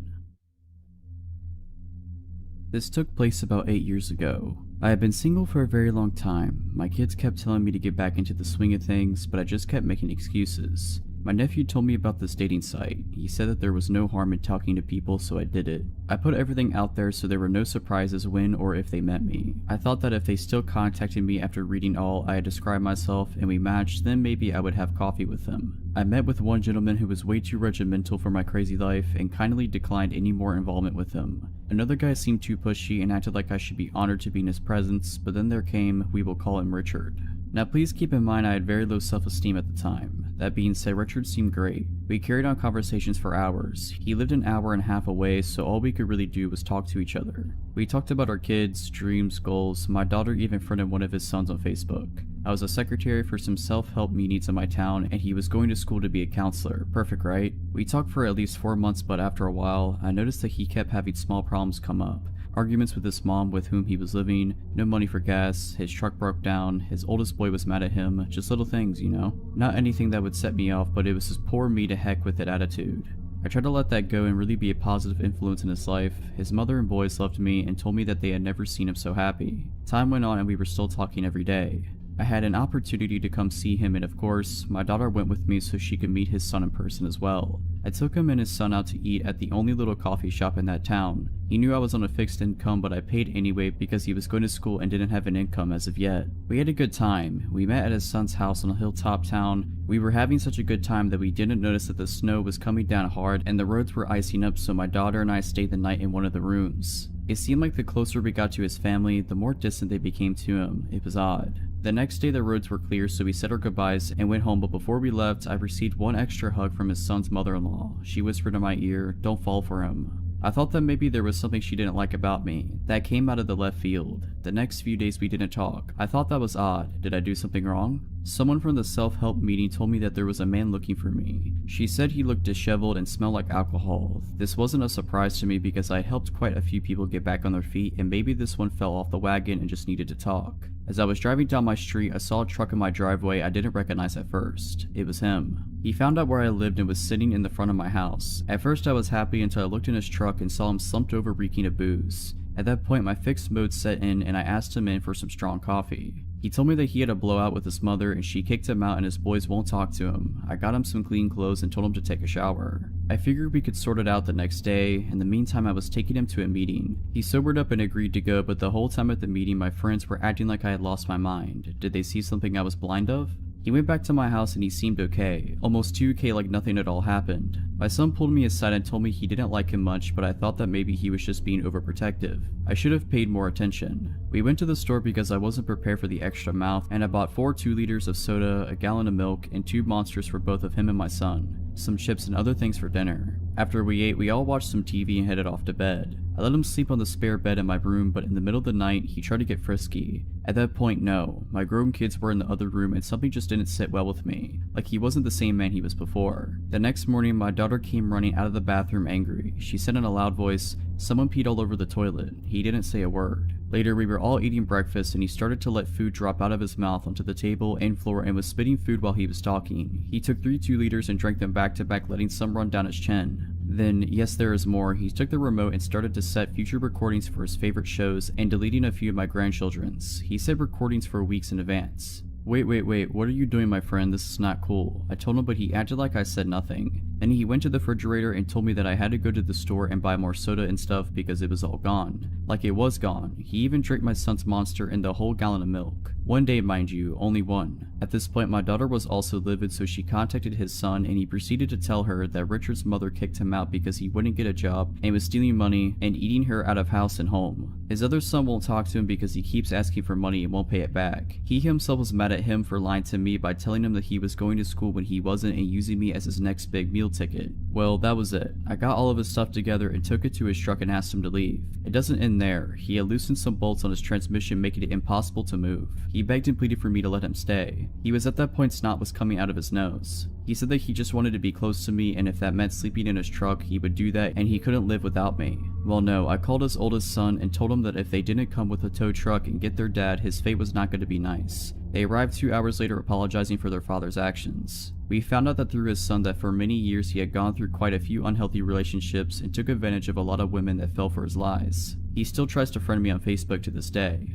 This took place about 8 years ago. I had been single for a very long time. My kids kept telling me to get back into the swing of things, but I just kept making excuses. My nephew told me about this dating site. He said that there was no harm in talking to people, so I did it. I put everything out there so there were no surprises when or if they met me. I thought that if they still contacted me after reading all I had described myself and we matched, then maybe I would have coffee with them. I met with one gentleman who was way too regimental for my crazy life and kindly declined any more involvement with him. Another guy seemed too pushy and acted like I should be honored to be in his presence, but then there came, we will call him Richard. Now please keep in mind I had very low self-esteem at the time. That being said, Richard seemed great. We carried on conversations for hours. He lived an hour and a half away, so all we could really do was talk to each other. We talked about our kids, dreams, goals. My daughter even friended one of his sons on Facebook. I was a secretary for some self-help meetings in my town, and he was going to school to be a counselor. Perfect, right? We talked for at least 4 months, but after a while, I noticed that he kept having small problems come up. Arguments with his mom with whom he was living, no money for gas, his truck broke down, his oldest boy was mad at him, just little things, you know? Not anything that would set me off, but it was his poor me to heck with it attitude. I tried to let that go and really be a positive influence in his life. His mother and boys loved me and told me that they had never seen him so happy. Time went on and we were still talking every day. I had an opportunity to come see him, and of course, my daughter went with me so she could meet his son in person as well. I took him and his son out to eat at the only little coffee shop in that town. He knew I was on a fixed income, but I paid anyway because he was going to school and didn't have an income as of yet. We had a good time. We met at his son's house in a hilltop town. We were having such a good time that we didn't notice that the snow was coming down hard and the roads were icing up, so my daughter and I stayed the night in one of the rooms. It seemed like the closer we got to his family, the more distant they became to him. It was odd. The next day the roads were clear, so we said our goodbyes and went home, but before we left, I received one extra hug from his son's mother-in-law. She whispered in my ear, "Don't fall for him." I thought that maybe there was something she didn't like about me. That came out of the left field. The next few days we didn't talk. I thought that was odd. Did I do something wrong? Someone from the self-help meeting told me that there was a man looking for me. She said he looked disheveled and smelled like alcohol. This wasn't a surprise to me because I helped quite a few people get back on their feet, and maybe this one fell off the wagon and just needed to talk. As I was driving down my street, I saw a truck in my driveway I didn't recognize at first. It was him. He found out where I lived and was sitting in the front of my house. At first I was happy until I looked in his truck and saw him slumped over reeking of booze. At that point my fixed mode set in and I asked him in for some strong coffee. He told me that he had a blowout with his mother and she kicked him out and his boys won't talk to him. I got him some clean clothes and told him to take a shower. I figured we could sort it out the next day. In the meantime, I was taking him to a meeting. He sobered up and agreed to go, but the whole time at the meeting my friends were acting like I had lost my mind. Did they see something I was blind of? He went back to my house and he seemed okay, almost too okay, like nothing at all happened. My son pulled me aside and told me he didn't like him much, but I thought that maybe he was just being overprotective. I should have paid more attention. We went to the store because I wasn't prepared for the extra mouth, and I bought 4 2-liters of soda, a gallon of milk, and 2 monsters for both of him and my son, some chips and other things for dinner. After we ate, we all watched some TV and headed off to bed. I let him sleep on the spare bed in my room, but in the middle of the night, he tried to get frisky. At that point, no. My grown kids were in the other room and something just didn't sit well with me. Like he wasn't the same man he was before. The next morning, my daughter came running out of the bathroom angry. She said in a loud voice, "Someone peed all over the toilet." He didn't say a word. Later, we were all eating breakfast and he started to let food drop out of his mouth onto the table and floor and was spitting food while he was talking. He took 3 2-liters and drank them back to back, letting some run down his chin. Then, yes, there is more, he took the remote and started to set future recordings for his favorite shows and deleting a few of my grandchildren's. He set recordings for weeks in advance. Wait, what are you doing, my friend? This is not cool. I told him, but he acted like I said nothing. Then he went to the refrigerator and told me that I had to go to the store and buy more soda and stuff because it was all gone. Like it was gone. He even drank my son's monster and the whole gallon of milk. One day, mind you, only one. At this point, my daughter was also livid, so she contacted his son and he proceeded to tell her that Richard's mother kicked him out because he wouldn't get a job and was stealing money and eating her out of house and home. His other son won't talk to him because he keeps asking for money and won't pay it back. He himself was mad at him for lying to me by telling him that he was going to school when he wasn't and using me as his next big meal ticket. Well, that was it. I got all of his stuff together and took it to his truck and asked him to leave. It doesn't end there. He had loosened some bolts on his transmission, making it impossible to move. He begged and pleaded for me to let him stay. He was at that point snot was coming out of his nose. He said that he just wanted to be close to me, and if that meant sleeping in his truck, he would do that and he couldn't live without me. Well, no, I called his oldest son and told him that if they didn't come with a tow truck and get their dad, his fate was not going to be nice. They arrived 2 hours later apologizing for their father's actions. We found out that through his son that for many years he had gone through quite a few unhealthy relationships and took advantage of a lot of women that fell for his lies. He still tries to friend me on Facebook to this day.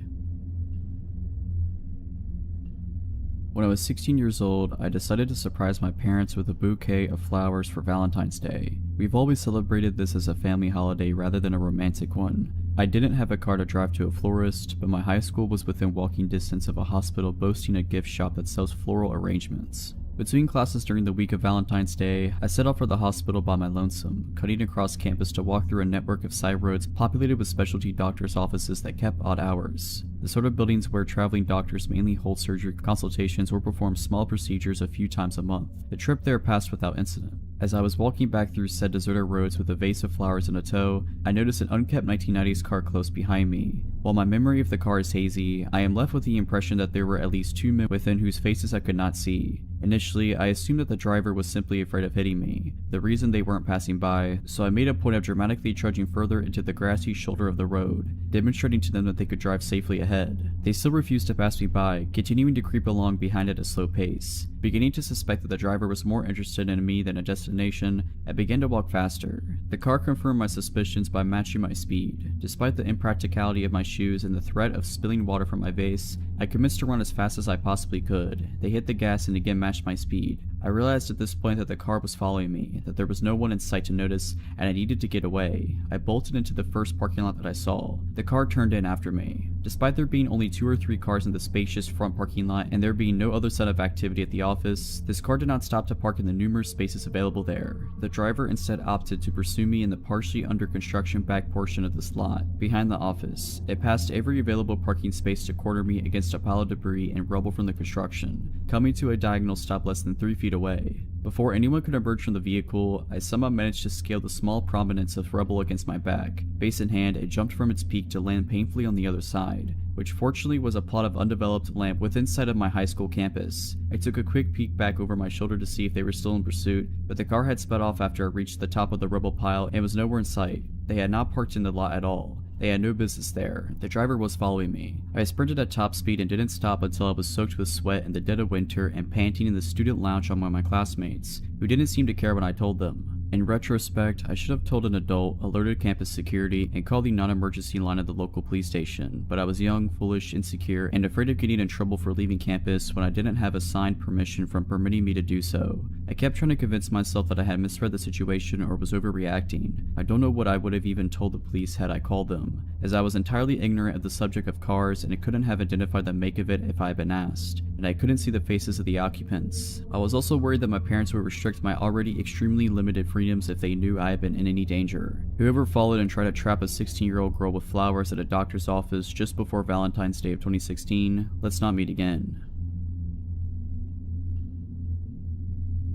When I was 16 years old, I decided to surprise my parents with a bouquet of flowers for Valentine's Day. We've always celebrated this as a family holiday rather than a romantic one. I didn't have a car to drive to a florist, but my high school was within walking distance of a hospital boasting a gift shop that sells floral arrangements. Between classes during the week of Valentine's Day, I set off for the hospital by my lonesome, cutting across campus to walk through a network of side roads populated with specialty doctors' offices that kept odd hours. The sort of buildings where traveling doctors mainly hold surgery consultations or perform small procedures a few times a month. The trip there passed without incident. As I was walking back through said deserted roads with a vase of flowers in a tow, I noticed an unkept 1990s car close behind me. While my memory of the car is hazy, I am left with the impression that there were at least 2 men within whose faces I could not see. Initially, I assumed that the driver was simply afraid of hitting me, the reason they weren't passing by, so I made a point of dramatically trudging further into the grassy shoulder of the road, demonstrating to them that they could drive safely ahead. They still refused to pass me by, continuing to creep along behind at a slow pace. Beginning to suspect that the driver was more interested in me than a destination, I began to walk faster. The car confirmed my suspicions by matching my speed. Despite the impracticality of my shoes and the threat of spilling water from my vase, I commenced to run as fast as I possibly could. They hit the gas and again matched my speed. I realized at this point that the car was following me, that there was no one in sight to notice, and I needed to get away. I bolted into the first parking lot that I saw. The car turned in after me. Despite there being only 2 or 3 cars in the spacious front parking lot and there being no other sign of activity at the office, this car did not stop to park in the numerous spaces available there. The driver instead opted to pursue me in the partially under construction back portion of this lot, behind the office. It passed every available parking space to corner me against a pile of debris and rubble from the construction, coming to a diagonal stop less than 3 feet away. Before anyone could emerge from the vehicle, I somehow managed to scale the small prominence of rubble against my back. Base in hand, it jumped from its peak to land painfully on the other side, which fortunately was a plot of undeveloped land within sight of my high school campus. I took a quick peek back over my shoulder to see if they were still in pursuit, but the car had sped off after it reached the top of the rubble pile and was nowhere in sight. They had not parked in the lot at all. They had no business there. The driver was following me. I sprinted at top speed and didn't stop until I was soaked with sweat in the dead of winter and panting in the student lounge on my classmates, who didn't seem to care when I told them. In retrospect, I should have told an adult, alerted campus security, and called the non-emergency line at the local police station, but I was young, foolish, insecure, and afraid of getting in trouble for leaving campus when I didn't have a signed permission from permitting me to do so. I kept trying to convince myself that I had misread the situation or was overreacting. I don't know what I would have even told the police had I called them, as I was entirely ignorant of the subject of cars and I couldn't have identified the make of it if I had been asked, and I couldn't see the faces of the occupants. I was also worried that my parents would restrict my already extremely limited freedoms if they knew I had been in any danger. Whoever followed and tried to trap a 16-year-old girl with flowers at a doctor's office just before Valentine's Day of 2016, let's not meet again.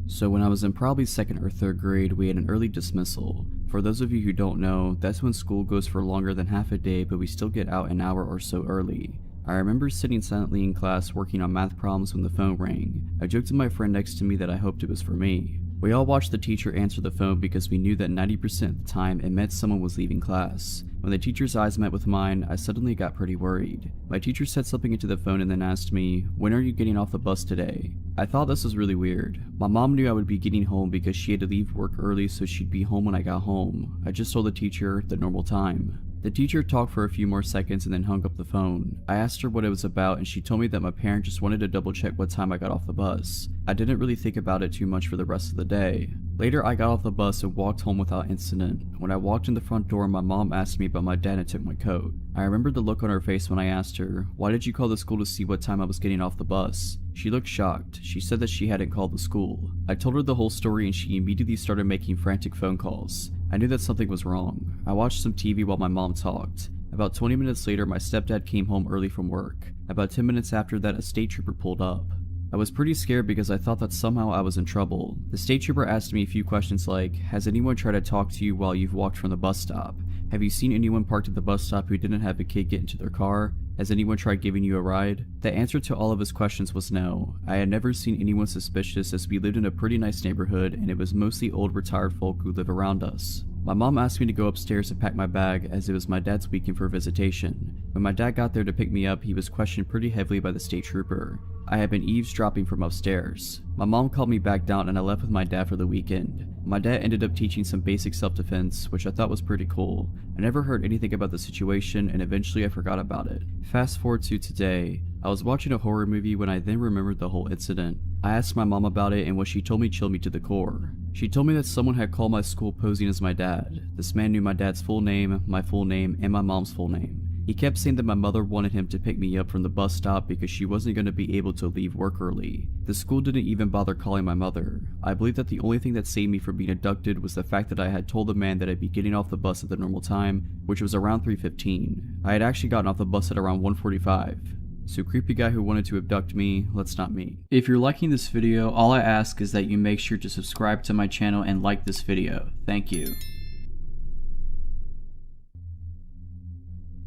So when I was in probably 2nd or 3rd grade, we had an early dismissal. For those of you who don't know, that's when school goes for longer than half a day, but we still get out an hour or so early. I remember sitting silently in class working on math problems when the phone rang. I joked to my friend next to me that I hoped it was for me. We all watched the teacher answer the phone because we knew that 90% of the time it meant someone was leaving class. When the teacher's eyes met with mine, I suddenly got pretty worried. My teacher said something into the phone and then asked me, "When are you getting off the bus today?" I thought this was really weird. My mom knew I would be getting home because she had to leave work early so she'd be home when I got home. I just told the teacher the normal time. The teacher talked for a few more seconds and then hung up the phone. I asked her what it was about and she told me that my parent just wanted to double check what time I got off the bus. I didn't really think about it too much for the rest of the day. Later I got off the bus and walked home without incident. When I walked in the front door, my mom asked me about my dad and took my coat. I remembered the look on her face when I asked her, "Why did you call the school to see what time I was getting off the bus?" She looked shocked. She said that she hadn't called the school. I told her the whole story and she immediately started making frantic phone calls. I knew that something was wrong. I watched some TV while my mom talked. About 20 minutes later, my stepdad came home early from work. About 10 minutes after that, a state trooper pulled up. I was pretty scared because I thought that somehow I was in trouble. The state trooper asked me a few questions like, "Has anyone tried to talk to you while you've walked from the bus stop? Have you seen anyone parked at the bus stop who didn't have a kid get into their car? Has anyone tried giving you a ride?" The answer to all of his questions was no. I had never seen anyone suspicious as we lived in a pretty nice neighborhood and it was mostly old retired folk who live around us. My mom asked me to go upstairs to pack my bag as it was my dad's weekend for visitation. When my dad got there to pick me up, he was questioned pretty heavily by the state trooper. I had been eavesdropping from upstairs. My mom called me back down and I left with my dad for the weekend. My dad ended up teaching some basic self-defense, which I thought was pretty cool. I never heard anything about the situation and eventually I forgot about it. Fast forward to today. I was watching a horror movie when I then remembered the whole incident. I asked my mom about it and what she told me chilled me to the core. She told me that someone had called my school posing as my dad. This man knew my dad's full name, my full name, and my mom's full name. He kept saying that my mother wanted him to pick me up from the bus stop because she wasn't going to be able to leave work early. The school didn't even bother calling my mother. I believe that the only thing that saved me from being abducted was the fact that I had told the man that I'd be getting off the bus at the normal time, which was around 3:15. I had actually gotten off the bus at around 1:45. So creepy guy who wanted to abduct me, let's not meet. If you're liking this video, all I ask is that you make sure to subscribe to my channel and like this video. Thank you.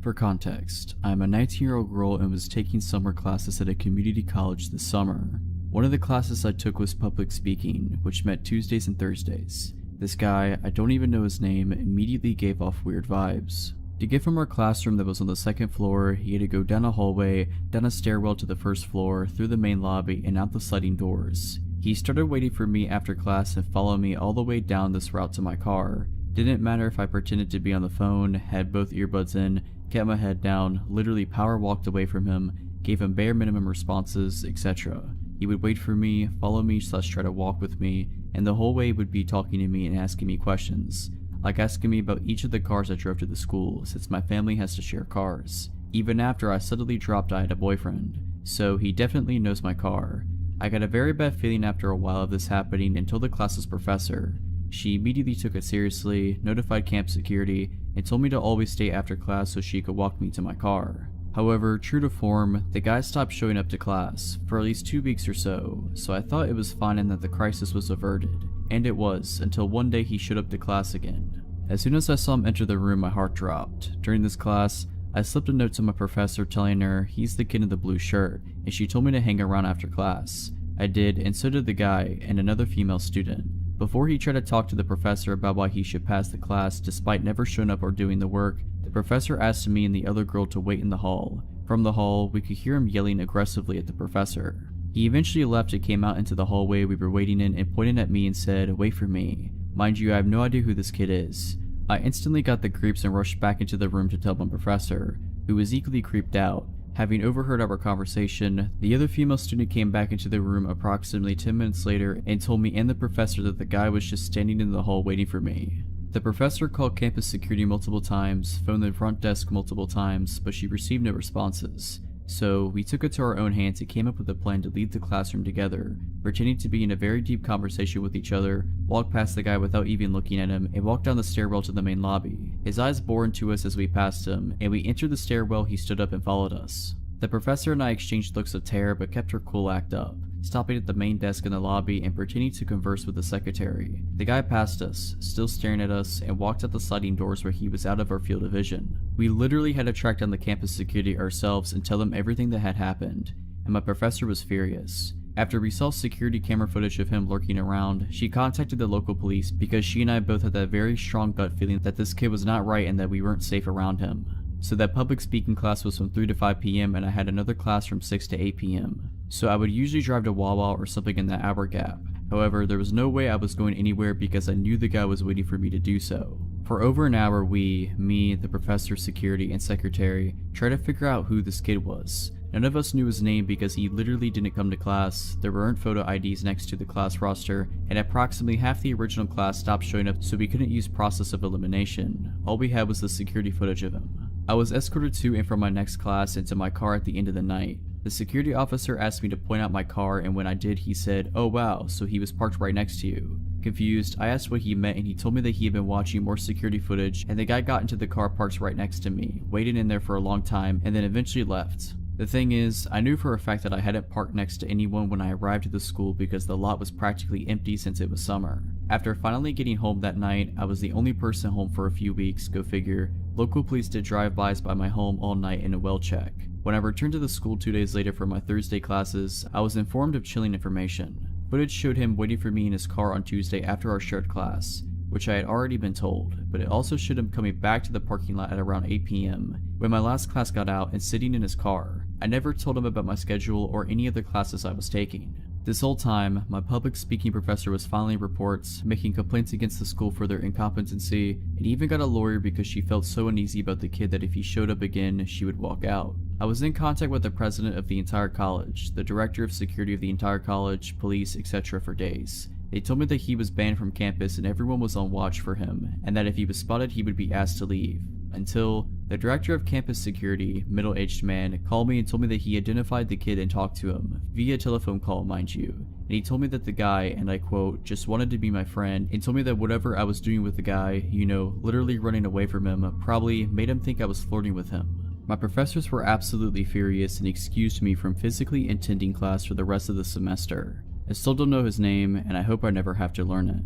For context, I'm a 19-year-old girl and was taking summer classes at a community college this summer. One of the classes I took was public speaking, which met Tuesdays and Thursdays. This guy, I don't even know his name, immediately gave off weird vibes. To get from our classroom that was on the 2nd floor, he had to go down a hallway, down a stairwell to the 1st floor, through the main lobby, and out the sliding doors. He started waiting for me after class and followed me all the way down this route to my car. Didn't matter if I pretended to be on the phone, had both earbuds in, kept my head down, literally power walked away from him, gave him bare minimum responses, etc. He would wait for me, follow me / try to walk with me, and the whole way would be talking to me and asking me questions, like asking me about each of the cars I drove to the school since my family has to share cars. Even after I subtly dropped I had a boyfriend, so he definitely knows my car. I got a very bad feeling after a while of this happening and told the class's professor. She immediately took it seriously, notified camp security, and told me to always stay after class so she could walk me to my car. However, true to form, the guy stopped showing up to class for at least 2 weeks or so I thought it was fine and that the crisis was averted. And it was, until one day he showed up to class again. As soon as I saw him enter the room, my heart dropped. During this class, I slipped a note to my professor telling her he's the kid in the blue shirt, and she told me to hang around after class. I did, and so did the guy and another female student. Before he tried to talk to the professor about why he should pass the class despite never showing up or doing the work, the professor asked me and the other girl to wait in the hall. From the hall, we could hear him yelling aggressively at the professor. He eventually left and came out into the hallway we were waiting in and pointed at me and said, "Wait for me." Mind you, I have no idea who this kid is. I instantly got the creeps and rushed back into the room to tell my professor, who was equally creeped out. Having overheard our conversation, the other female student came back into the room approximately 10 minutes later and told me and the professor that the guy was just standing in the hall waiting for me. The professor called campus security multiple times, phoned the front desk multiple times, but she received no responses. So we took it to our own hands and came up with a plan to leave the classroom together, pretending to be in a very deep conversation with each other, walk past the guy without even looking at him, and walk down the stairwell to the main lobby. His eyes bore into us as we passed him, and we entered the stairwell. He stood up and followed us. The professor and I exchanged looks of terror but kept her cool act up, stopping at the main desk in the lobby and pretending to converse with the secretary. The guy passed us, still staring at us, and walked out the sliding doors where he was out of our field of vision. We literally had to track down the campus security ourselves and tell them everything that had happened, and my professor was furious. After we saw security camera footage of him lurking around, she contacted the local police because she and I both had that very strong gut feeling that this kid was not right and that we weren't safe around him. So that public speaking class was from 3 to 5 p.m. and I had another class from 6 to 8 p.m. So I would usually drive to Wawa or something in that hour gap. However, there was no way I was going anywhere because I knew the guy was waiting for me to do so. For over an hour me, the professor, security, and secretary tried to figure out who this kid was. None of us knew his name because he literally didn't come to class, there weren't photo IDs next to the class roster, and approximately half the original class stopped showing up so we couldn't use process of elimination. All we had was the security footage of him. I was escorted to and from my next class into my car at the end of the night. The security officer asked me to point out my car, and when I did he said, "Oh wow, so he was parked right next to you." Confused, I asked what he meant and he told me that he had been watching more security footage and the guy got into the car parked right next to me, waited in there for a long time, and then eventually left. The thing is, I knew for a fact that I hadn't parked next to anyone when I arrived at the school because the lot was practically empty since it was summer. After finally getting home that night, I was the only person home for a few weeks, go figure. Local police did drive-bys by my home all night in a well check. When I returned to the school 2 days later for my Thursday classes, I was informed of chilling information. Footage showed him waiting for me in his car on Tuesday after our shared class, which I had already been told, but it also showed him coming back to the parking lot at around 8 p.m. when my last class got out and sitting in his car. I never told him about my schedule or any of the classes I was taking. This whole time, my public speaking professor was filing reports, making complaints against the school for their incompetency, and even got a lawyer because she felt so uneasy about the kid that if he showed up again, she would walk out. I was in contact with the president of the entire college, the director of security of the entire college, police, etc. for days. They told me that he was banned from campus and everyone was on watch for him, and that if he was spotted he would be asked to leave. Until the director of campus security, middle-aged man, called me and told me that he identified the kid and talked to him, via telephone call mind you, and he told me that the guy, and I quote, just wanted to be my friend, and told me that whatever I was doing with the guy, you know, literally running away from him, probably made him think I was flirting with him. My professors were absolutely furious and excused me from physically attending class for the rest of the semester. I still don't know his name, and I hope I never have to learn it.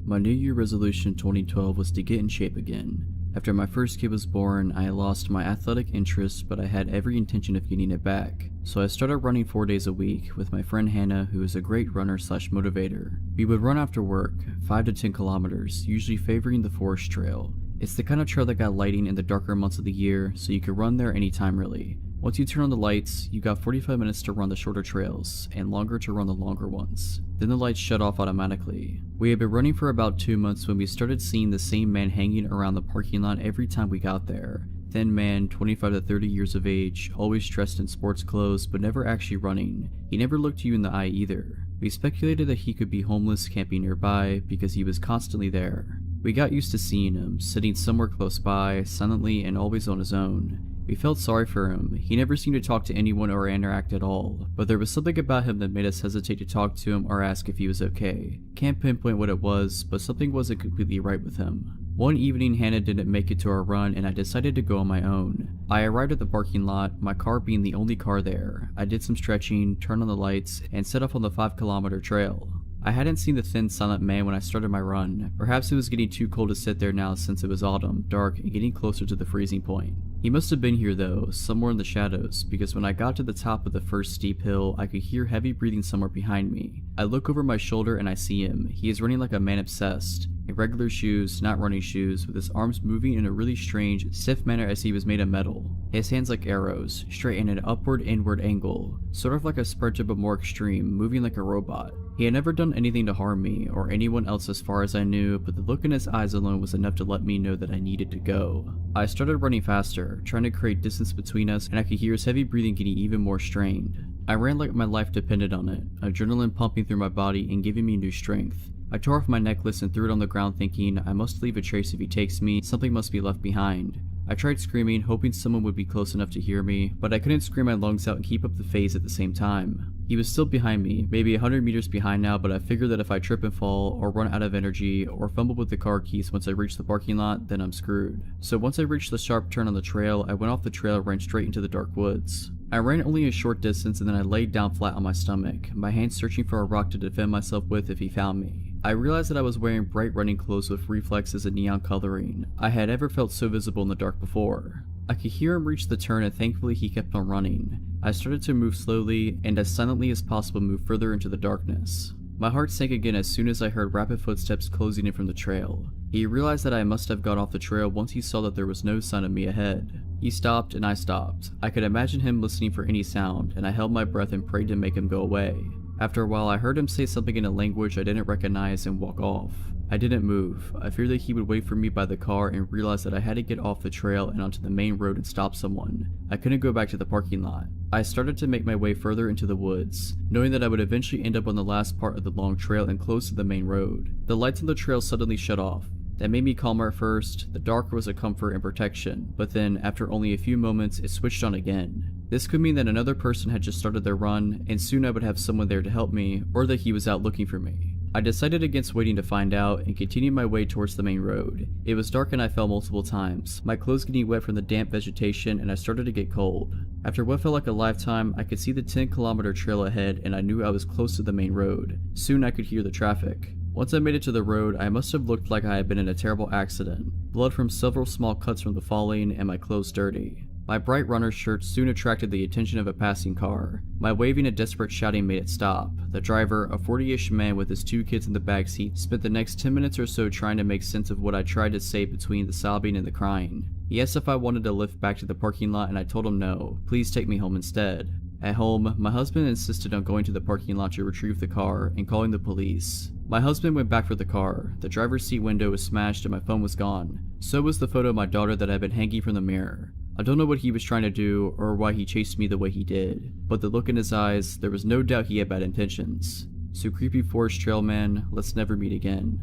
My New Year resolution 2012 was to get in shape again. After my first kid was born, I lost my athletic interest, but I had every intention of getting it back. So I started running 4 days a week with my friend Hannah, who is a great runner / motivator. We would run after work, 5 to 10 kilometers, usually favoring the forest trail. It's the kind of trail that got lighting in the darker months of the year, so you could run there anytime really. Once you turn on the lights, you got 45 minutes to run the shorter trails, and longer to run the longer ones. Then the lights shut off automatically. We had been running for about 2 months when we started seeing the same man hanging around the parking lot every time we got there. thin man, 25 to 30 years of age, always dressed in sports clothes but never actually running. He never looked you in the eye either. We speculated that he could be homeless camping nearby because he was constantly there. We got used to seeing him, sitting somewhere close by, silently and always on his own. We felt sorry for him. He never seemed to talk to anyone or interact at all, but there was something about him that made us hesitate to talk to him or ask if he was okay. Can't pinpoint what it was, but something wasn't completely right with him. One evening, Hannah didn't make it to our run and I decided to go on my own. I arrived at the parking lot, my car being the only car there. I did some stretching, turned on the lights, and set off on the 5-kilometer trail. I hadn't seen the thin, silent man when I started my run. Perhaps it was getting too cold to sit there now since it was autumn, dark, and getting closer to the freezing point. He must have been here though, somewhere in the shadows, because when I got to the top of the first steep hill, I could hear heavy breathing somewhere behind me. I look over my shoulder and I see him. He is running like a man obsessed. In regular shoes, not running shoes, with his arms moving in a really strange, stiff manner as he was made of metal. His hands like arrows, straight in an upward-inward angle, sort of like a sprinter but more extreme, moving like a robot. He had never done anything to harm me, or anyone else as far as I knew, but the look in his eyes alone was enough to let me know that I needed to go. I started running faster, trying to create distance between us, and I could hear his heavy breathing getting even more strained. I ran like my life depended on it, adrenaline pumping through my body and giving me new strength. I tore off my necklace and threw it on the ground thinking, I must leave a trace if he takes me, something must be left behind. I tried screaming, hoping someone would be close enough to hear me, but I couldn't scream my lungs out and keep up the phase at the same time. He was still behind me, maybe 100 meters behind now, but I figured that if I trip and fall, or run out of energy, or fumble with the car keys once I reach the parking lot, then I'm screwed. So once I reached the sharp turn on the trail, I went off the trail and ran straight into the dark woods. I ran only a short distance and then I laid down flat on my stomach, my hands searching for a rock to defend myself with if he found me. I realized that I was wearing bright running clothes with reflexes and neon coloring. I had ever felt so visible in the dark before. I could hear him reach the turn and thankfully he kept on running. I started to move slowly and as silently as possible move further into the darkness. My heart sank again as soon as I heard rapid footsteps closing in from the trail. He realized that I must have got off the trail once he saw that there was no sign of me ahead. He stopped and I stopped. I could imagine him listening for any sound and I held my breath and prayed to make him go away. After a while I heard him say something in a language I didn't recognize and walk off. I didn't move. I feared that he would wait for me by the car and realized that I had to get off the trail and onto the main road and stop someone. I couldn't go back to the parking lot. I started to make my way further into the woods, knowing that I would eventually end up on the last part of the long trail and close to the main road. The lights on the trail suddenly shut off. That made me calmer at first. The dark was a comfort and protection, but then, after only a few moments, it switched on again. This could mean that another person had just started their run, and soon I would have someone there to help me, or that he was out looking for me. I decided against waiting to find out, and continued my way towards the main road. It was dark and I fell multiple times, my clothes getting wet from the damp vegetation, and I started to get cold. After what felt like a lifetime, I could see the 10-kilometer trail ahead, and I knew I was close to the main road. Soon I could hear the traffic. Once I made it to the road, I must have looked like I had been in a terrible accident. Blood from several small cuts from the falling, and my clothes dirty. My bright runner's shirt soon attracted the attention of a passing car. My waving and desperate shouting made it stop. The driver, a 40-ish man with his 2 kids in the backseat, spent the next 10 minutes or so trying to make sense of what I tried to say between the sobbing and the crying. He asked if I wanted to lift back to the parking lot and I told him no, please take me home instead. At home, my husband insisted on going to the parking lot to retrieve the car and calling the police. My husband went back for the car. The driver's seat window was smashed and my phone was gone. So was the photo of my daughter that had been hanging from the mirror. I don't know what he was trying to do or why he chased me the way he did, but the look in his eyes, there was no doubt he had bad intentions. So creepy forest trail man, let's never meet again.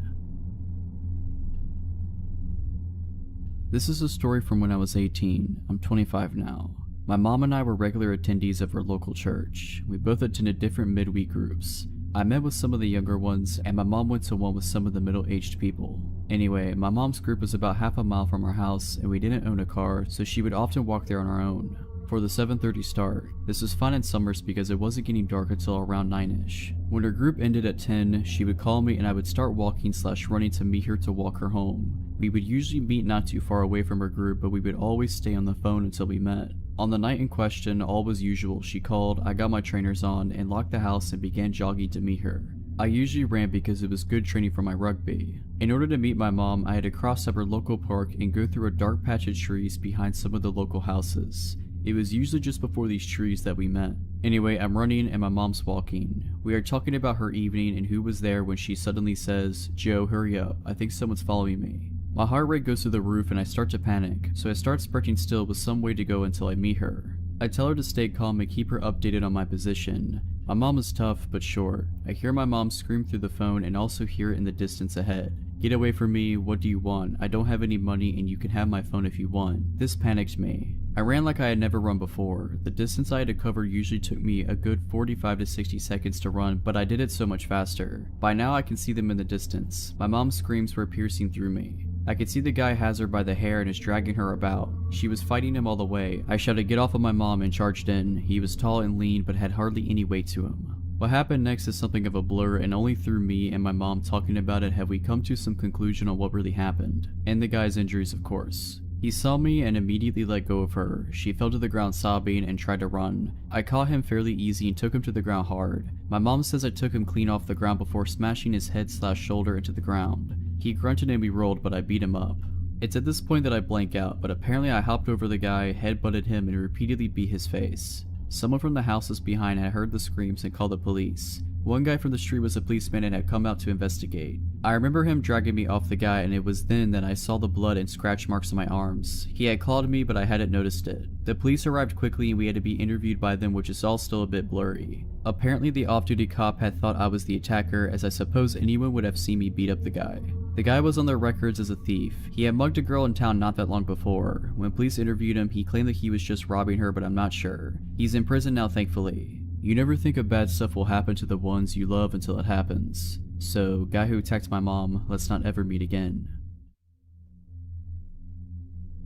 This is a story from when I was 18. I'm 25 now. My mom and I were regular attendees of our local church. We both attended different midweek groups. I met with some of the younger ones, and my mom went to one with some of the middle-aged people. Anyway, my mom's group was about half a mile from our house, and we didn't own a car, so she would often walk there on our own. For the 7:30 start, this was fine in summers because it wasn't getting dark until around 9ish. When her group ended at 10, she would call me and I would start walking/running to meet her to walk her home. We would usually meet not too far away from her group, but we would always stay on the phone until we met. On the night in question, all was usual. She called, I got my trainers on, and locked the house and began jogging to meet her. I usually ran because it was good training for my rugby. In order to meet my mom, I had to cross up our local park and go through a dark patch of trees behind some of the local houses. It was usually just before these trees that we met. Anyway, I'm running and my mom's walking. We are talking about her evening and who was there when she suddenly says, Joe, hurry up, I think someone's following me. My heart rate goes through the roof and I start to panic, so I start sprinting still with some way to go until I meet her. I tell her to stay calm and keep her updated on my position. My mom is tough but short. I hear my mom scream through the phone and also hear it in the distance ahead. "Get away from me, what do you want? I don't have any money and you can have my phone if you want." This panicked me. I ran like I had never run before. The distance I had to cover usually took me a good 45 to 60 seconds to run, but I did it so much faster. By now I can see them in the distance. My mom's screams were piercing through me. I could see the guy has her by the hair and is dragging her about. She was fighting him all the way. I shouted, "Get off of my mom," and charged in. He was tall and lean but had hardly any weight to him. What happened next is something of a blur, and only through me and my mom talking about it have we come to some conclusion on what really happened. And the guy's injuries, of course. He saw me and immediately let go of her. She fell to the ground sobbing and tried to run. I caught him fairly easy and took him to the ground hard. My mom says I took him clean off the ground before smashing his head/shoulder into the ground. He grunted and we rolled, but I beat him up. It's at this point that I blank out, but apparently I hopped over the guy, headbutted him, and repeatedly beat his face. Someone from the houses behind had heard the screams and called the police. One guy from the street was a policeman and had come out to investigate. I remember him dragging me off the guy, and it was then that I saw the blood and scratch marks on my arms. He had clawed me, but I hadn't noticed it. The police arrived quickly and we had to be interviewed by them, which is all still a bit blurry. Apparently the off-duty cop had thought I was the attacker, as I suppose anyone would have seen me beat up the guy. The guy was on their records as a thief. He had mugged a girl in town not that long before. When police interviewed him, he claimed that he was just robbing her, but I'm not sure. He's in prison now, thankfully. You never think of bad stuff will happen to the ones you love until it happens. So, guy who attacked my mom, let's not ever meet again.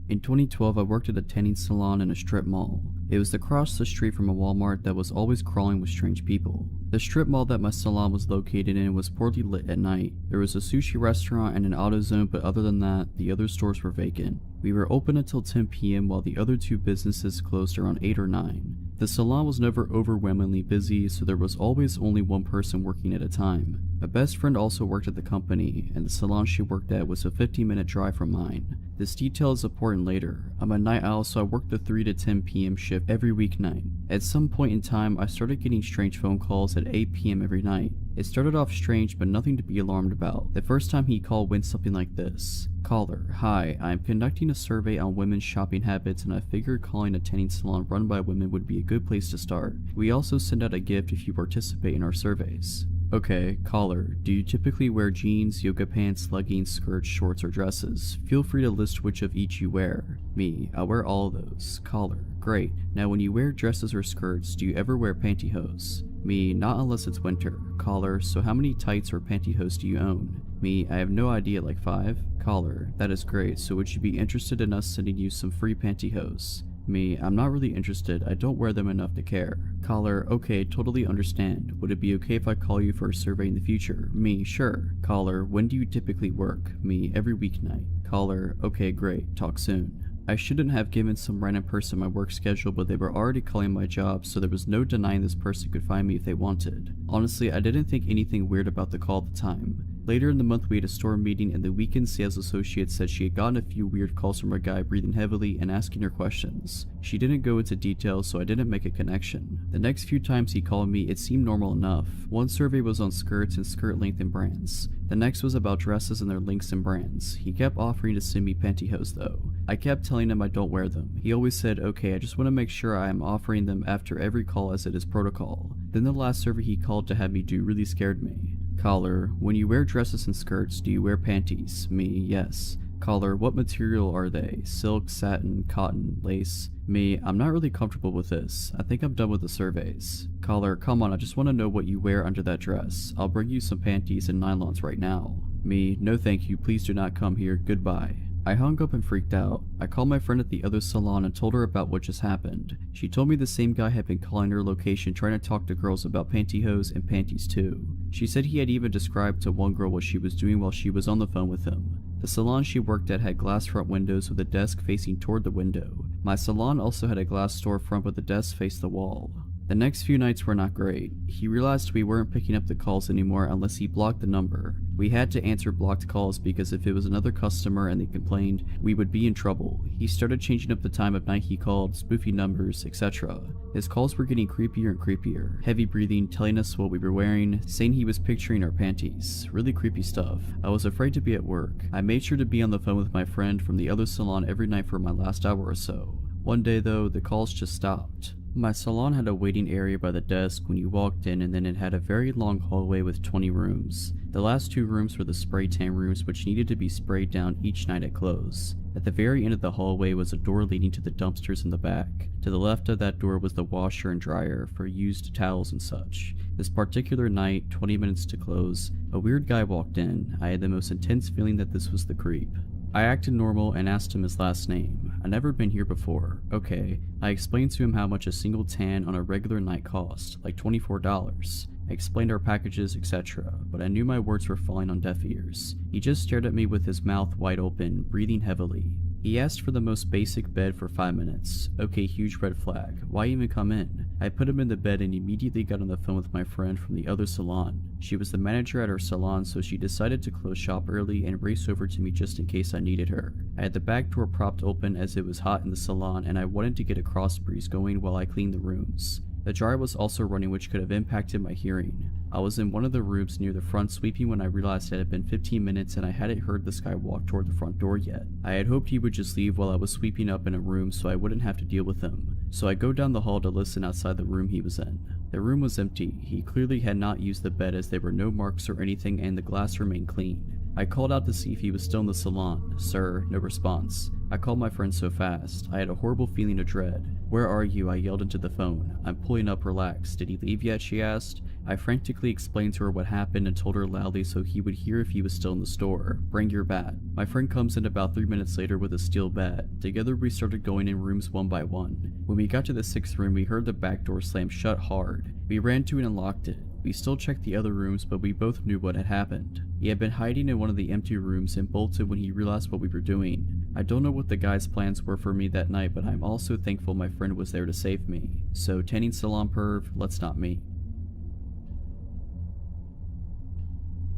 In 2012, I worked at a tanning salon in a strip mall. It was across the street from a Walmart that was always crawling with strange people. The strip mall that my salon was located in was poorly lit at night. There was a sushi restaurant and an auto zone, but other than that, the other stores were vacant. We were open until 10 p.m. while the other two businesses closed around 8 or 9. The salon was never overwhelmingly busy, so there was always only one person working at a time. My best friend also worked at the company, and the salon she worked at was a 15-minute drive from mine. This detail is important later. I'm a night owl, so I worked the 3 to 10 p.m. shift every weeknight. At some point in time, I started getting strange phone calls at 8 p.m. every night. It started off strange, but nothing to be alarmed about. The first time he called went something like this. Caller, hi, I'm conducting a survey on women's shopping habits and I figured calling a tanning salon run by women would be a good place to start. We also send out a gift if you participate in our surveys. Okay, caller, do you typically wear jeans, yoga pants, leggings, skirts, shorts, or dresses? Feel free to list which of each you wear. Me, I wear all of those. Caller, great. Now when you wear dresses or skirts, do you ever wear pantyhose? Me, not unless it's winter. Caller, so how many tights or pantyhose do you own? Me, I have no idea, like 5? Caller, that is great, so would you be interested in us sending you some free pantyhose? Me, I'm not really interested, I don't wear them enough to care. Caller, okay, totally understand. Would it be okay if I call you for a survey in the future? Me, sure. Caller, when do you typically work? Me, every weeknight. Caller, okay, great, talk soon. I shouldn't have given some random person my work schedule, but they were already calling my job, so there was no denying this person could find me if they wanted. Honestly, I didn't think anything weird about the call at the time. Later in the month we had a store meeting and the weekend sales associate said she had gotten a few weird calls from a guy breathing heavily and asking her questions. She didn't go into details, so I didn't make a connection. The next few times he called me, it seemed normal enough. One survey was on skirts and skirt length and brands. The next was about dresses and their lengths and brands. He kept offering to send me pantyhose though. I kept telling him I don't wear them. He always said, okay, I just want to make sure I am offering them after every call as it is protocol. Then the last survey he called to have me do really scared me. Caller, when you wear dresses and skirts, do you wear panties? Me, yes. Caller, what material are they? Silk, satin, cotton, lace? Me, I'm not really comfortable with this. I think I'm done with the surveys. Caller, come on, I just want to know what you wear under that dress. I'll bring you some panties and nylons right now. Me, no thank you, please do not come here, goodbye. I hung up and freaked out. I called my friend at the other salon and told her about what just happened. She told me the same guy had been calling her location trying to talk to girls about pantyhose and panties too. She said he had even described to one girl what she was doing while she was on the phone with him. The salon she worked at had glass front windows with a desk facing toward the window. My salon also had a glass storefront but the desk faced the wall. The next few nights were not great. He realized we weren't picking up the calls anymore unless he blocked the number. We had to answer blocked calls because if it was another customer and they complained, we would be in trouble. He started changing up the time of night he called, spoofing numbers, etc. His calls were getting creepier and creepier. Heavy breathing, telling us what we were wearing, saying he was picturing our panties. Really creepy stuff. I was afraid to be at work. I made sure to be on the phone with my friend from the other salon every night for my last hour or so. One day though, the calls just stopped. My salon had a waiting area by the desk when you walked in, and then it had a very long hallway with 20 rooms. The last 2 rooms were the spray tan rooms, which needed to be sprayed down each night at close. At the very end of the hallway was a door leading to the dumpsters in the back. To the left of that door was the washer and dryer for used towels and such. This particular night, 20 minutes to close, a weird guy walked in. I had the most intense feeling that this was the creep. I acted normal and asked him his last name. I'd never been here before. Okay. I explained to him how much a single tan on a regular night cost, like $24. I explained our packages, etc., but I knew my words were falling on deaf ears. He just stared at me with his mouth wide open, breathing heavily. He asked for the most basic bed for 5 minutes. Okay, huge red flag. Why even come in? I put him in the bed and immediately got on the phone with my friend from the other salon. She was the manager at our salon, so she decided to close shop early and race over to me just in case I needed her. I had the back door propped open as it was hot in the salon and I wanted to get a cross breeze going while I cleaned the rooms. The dryer was also running, which could have impacted my hearing. I was in one of the rooms near the front sweeping when I realized it had been 15 minutes and I hadn't heard this guy walk toward the front door yet. I had hoped he would just leave while I was sweeping up in a room so I wouldn't have to deal with him. So I go down the hall to listen outside the room he was in. The room was empty. He clearly had not used the bed as there were no marks or anything and the glass remained clean. I called out to see if he was still in the salon. Sir, no response. I called my friend so fast. I had a horrible feeling of dread. Where are you? I yelled into the phone. I'm pulling up, relax. Did he leave yet? She asked. I frantically explained to her what happened and told her loudly so he would hear if he was still in the store. Bring your bat. My friend comes in about 3 minutes later with a steel bat. Together we started going in rooms one by one. When we got to the 6th room, we heard the back door slam shut hard. We ran to it and locked it. We still checked the other rooms, but we both knew what had happened. He had been hiding in one of the empty rooms and bolted when he realized what we were doing. I don't know what the guy's plans were for me that night, but I'm also thankful my friend was there to save me. So tanning salon perv, let's not meet.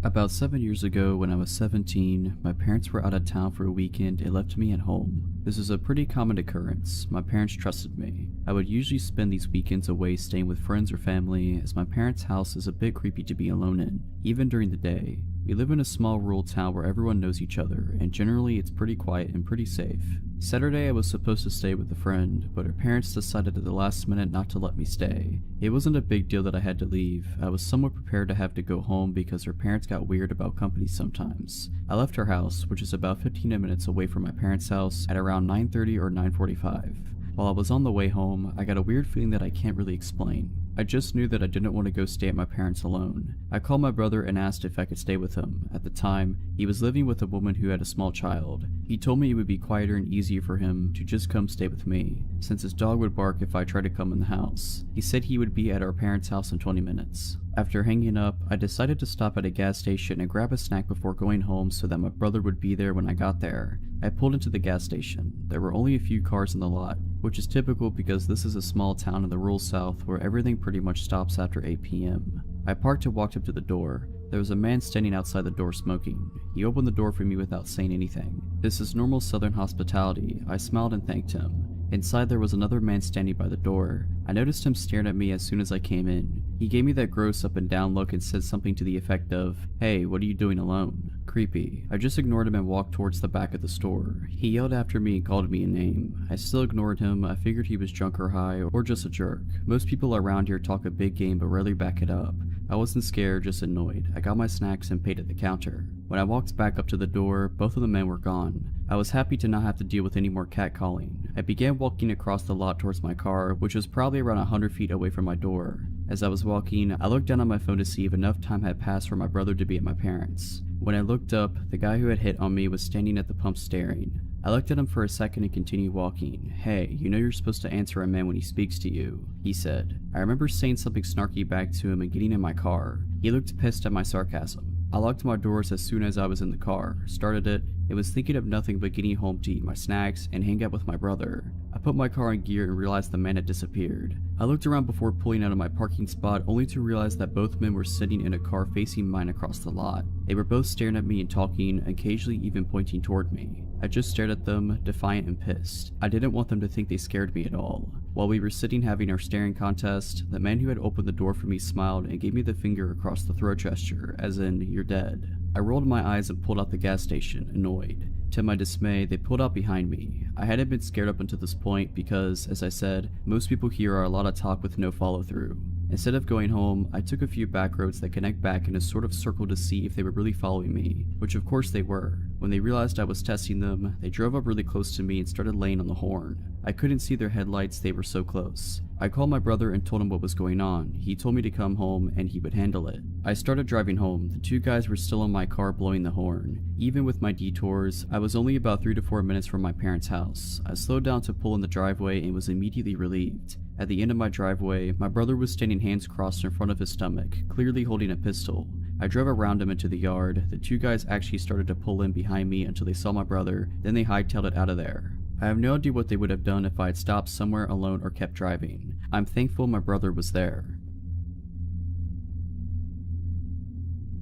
About 7 years ago, when I was 17, my parents were out of town for a weekend and left me at home. This is a pretty common occurrence. My parents trusted me. I would usually spend these weekends away staying with friends or family, as my parents' house is a bit creepy to be alone in, even during the day. We live in a small rural town where everyone knows each other, and generally it's pretty quiet and pretty safe. Saturday I was supposed to stay with a friend, but her parents decided at the last minute not to let me stay. It wasn't a big deal that I had to leave. I was somewhat prepared to have to go home because her parents got weird about company sometimes. I left her house, which is about 15 minutes away from my parents' house, at around 9:30 or 9:45. While I was on the way home, I got a weird feeling that I can't really explain. I just knew that I didn't want to go stay at my parents alone. I called my brother and asked if I could stay with him. At the time, he was living with a woman who had a small child. He told me it would be quieter and easier for him to just come stay with me, since his dog would bark if I tried to come in the house. He said he would be at our parents' house in 20 minutes. After hanging up, I decided to stop at a gas station and grab a snack before going home so that my brother would be there when I got there. I pulled into the gas station. There were only a few cars in the lot, which is typical because this is a small town in the rural south where everything pretty much stops after 8 p.m. I parked and walked up to the door. There was a man standing outside the door smoking. He opened the door for me without saying anything. This is normal southern hospitality. I smiled and thanked him. Inside there was another man standing by the door. I noticed him staring at me as soon as I came in. He gave me that gross up and down look and said something to the effect of, "Hey, what are you doing alone?" Creepy. I just ignored him and walked towards the back of the store. He yelled after me and called me a name. I still ignored him. I figured he was drunk or high or just a jerk. Most people around here talk a big game but rarely back it up. I wasn't scared, just annoyed. I got my snacks and paid at the counter. When I walked back up to the door, both of the men were gone. I was happy to not have to deal with any more catcalling. I began walking across the lot towards my car, which was probably around 100 feet away from my door. As I was walking, I looked down on my phone to see if enough time had passed for my brother to be at my parents'. When I looked up, the guy who had hit on me was standing at the pump staring. I looked at him for a second and continued walking. "Hey, you know you're supposed to answer a man when he speaks to you," he said. I remember saying something snarky back to him and getting in my car. He looked pissed at my sarcasm. I locked my doors as soon as I was in the car, started it, and was thinking of nothing but getting home to eat my snacks and hang out with my brother. I put put my car in gear and realized the man had disappeared. I looked around before pulling out of my parking spot, only to realize that both men were sitting in a car facing mine across the lot. They were both staring at me and talking, occasionally even pointing toward me. I just stared at them, defiant and pissed. I didn't want them to think they scared me at all. While we were sitting having our staring contest, the man who had opened the door for me smiled and gave me the finger across the throat gesture, as in, "You're dead." I rolled my eyes and pulled out the gas station, annoyed. To my dismay, they pulled out behind me. I hadn't been scared up until this point because, as I said, most people here are a lot of talk with no follow through. Instead of going home, I took a few back roads that connect back in a sort of circle to see if they were really following me, which of course they were. When they realized I was testing them, they drove up really close to me and started laying on the horn. I couldn't see their headlights, they were so close. I called my brother and told him what was going on. He told me to come home and he would handle it. I started driving home. The two guys were still in my car blowing the horn. Even with my detours, I was only about 3 to 4 minutes from my parents' house. I slowed down to pull in the driveway and was immediately relieved. At the end of my driveway, my brother was standing hands crossed in front of his stomach, clearly holding a pistol. I drove around him into the yard. The two guys actually started to pull in behind me until they saw my brother, then they hightailed it out of there. I have no idea what they would have done if I had stopped somewhere alone or kept driving. I'm thankful my brother was there.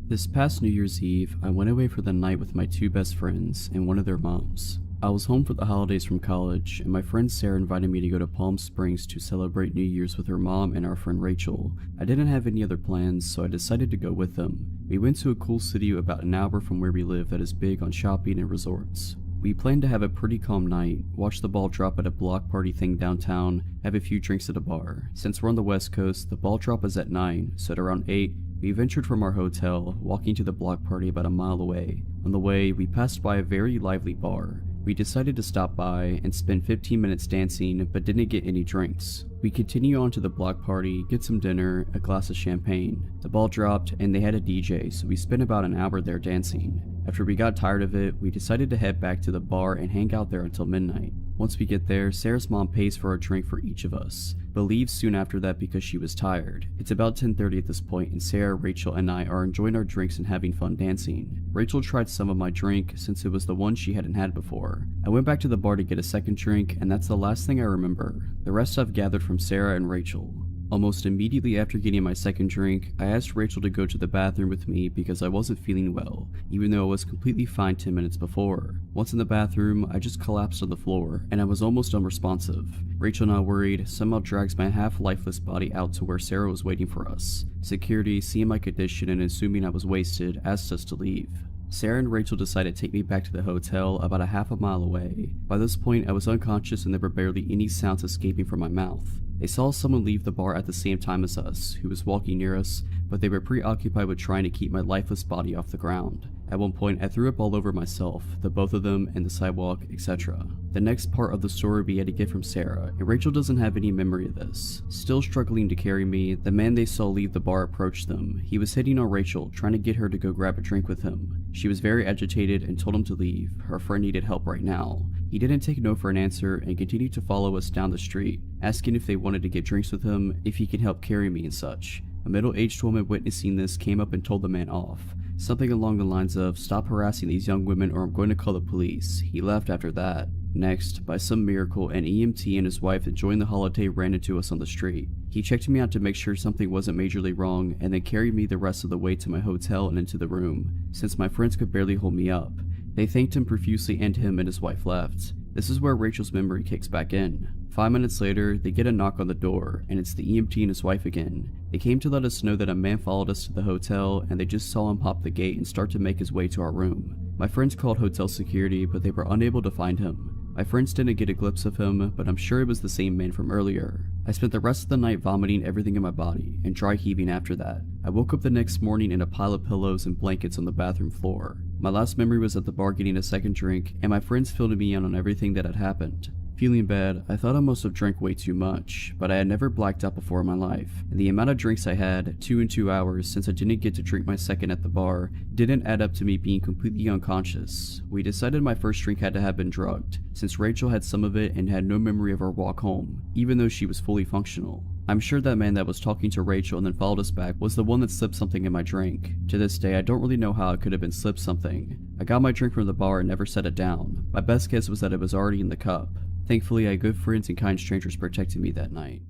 This past New Year's Eve, I went away for the night with my two best friends and one of their moms. I was home for the holidays from college, and my friend Sarah invited me to go to Palm Springs to celebrate New Year's with her mom and our friend Rachel. I didn't have any other plans, so I decided to go with them. We went to a cool city about an hour from where we live that is big on shopping and resorts. We planned to have a pretty calm night, watch the ball drop at a block party thing downtown, have a few drinks at a bar. Since we're on the West Coast, the ball drop is at 9, so at around 8, we ventured from our hotel, walking to the block party about a mile away. On the way, we passed by a very lively bar. We decided to stop by and spend 15 minutes dancing, but didn't get any drinks. We continue on to the block party, get some dinner, a glass of champagne. The ball dropped and they had a DJ, so we spent about an hour there dancing. After we got tired of it, we decided to head back to the bar and hang out there until midnight. Once we get there, Sarah's mom pays for a drink for each of us, but leaves soon after that because she was tired. It's about 10:30 at this point, and Sarah, Rachel, and I are enjoying our drinks and having fun dancing. Rachel tried some of my drink since it was the one she hadn't had before. I went back to the bar to get a second drink, and that's the last thing I remember. The rest I've gathered from Sarah and Rachel. Almost immediately after getting my second drink, I asked Rachel to go to the bathroom with me because I wasn't feeling well, even though I was completely fine 10 minutes before. Once in the bathroom, I just collapsed on the floor, and I was almost unresponsive. Rachel, not worried, somehow drags my half-lifeless body out to where Sarah was waiting for us. Security, seeing my condition and assuming I was wasted, asked us to leave. Sarah and Rachel decided to take me back to the hotel about a half a mile away. By this point, I was unconscious and there were barely any sounds escaping from my mouth. They saw someone leave the bar at the same time as us, who was walking near us, but they were preoccupied with trying to keep my lifeless body off the ground. At one point, I threw up all over myself, the both of them, and the sidewalk, etc. The next part of the story we had to get from Sarah, and Rachel doesn't have any memory of this. Still struggling to carry me, the man they saw leave the bar approached them. He was hitting on Rachel, trying to get her to go grab a drink with him. She was very agitated and told him to leave. Her friend needed help right now. He didn't take no for an answer and continued to follow us down the street, asking if they wanted to get drinks with him, if he could help carry me and such. A middle-aged woman witnessing this came up and told the man off. Something along the lines of, "Stop harassing these young women or I'm going to call the police." He left after that. Next, by some miracle, an EMT and his wife enjoying the holiday ran into us on the street. He checked me out to make sure something wasn't majorly wrong and then carried me the rest of the way to my hotel and into the room, since my friends could barely hold me up. They thanked him profusely and him and his wife left. This is where Rachel's memory kicks back in. 5 minutes later, they get a knock on the door, and it's the EMT and his wife again. They came to let us know that a man followed us to the hotel, and they just saw him pop the gate and start to make his way to our room. My friends called hotel security, but they were unable to find him. My friends didn't get a glimpse of him, but I'm sure it was the same man from earlier. I spent the rest of the night vomiting everything in my body, and dry heaving after that. I woke up the next morning in a pile of pillows and blankets on the bathroom floor. My last memory was at the bar getting a second drink, and my friends filled me in on everything that had happened. Feeling bad, I thought I must have drank way too much, but I had never blacked out before in my life, and the amount of drinks I had, 2 in 2 hours since I didn't get to drink my second at the bar, didn't add up to me being completely unconscious. We decided my first drink had to have been drugged, since Rachel had some of it and had no memory of our walk home, even though she was fully functional. I'm sure that man that was talking to Rachel and then followed us back was the one that slipped something in my drink. To this day, I don't really know how it could have been slipped something. I got my drink from the bar and never set it down. My best guess was that it was already in the cup. Thankfully, I had good friends and kind strangers protecting me that night.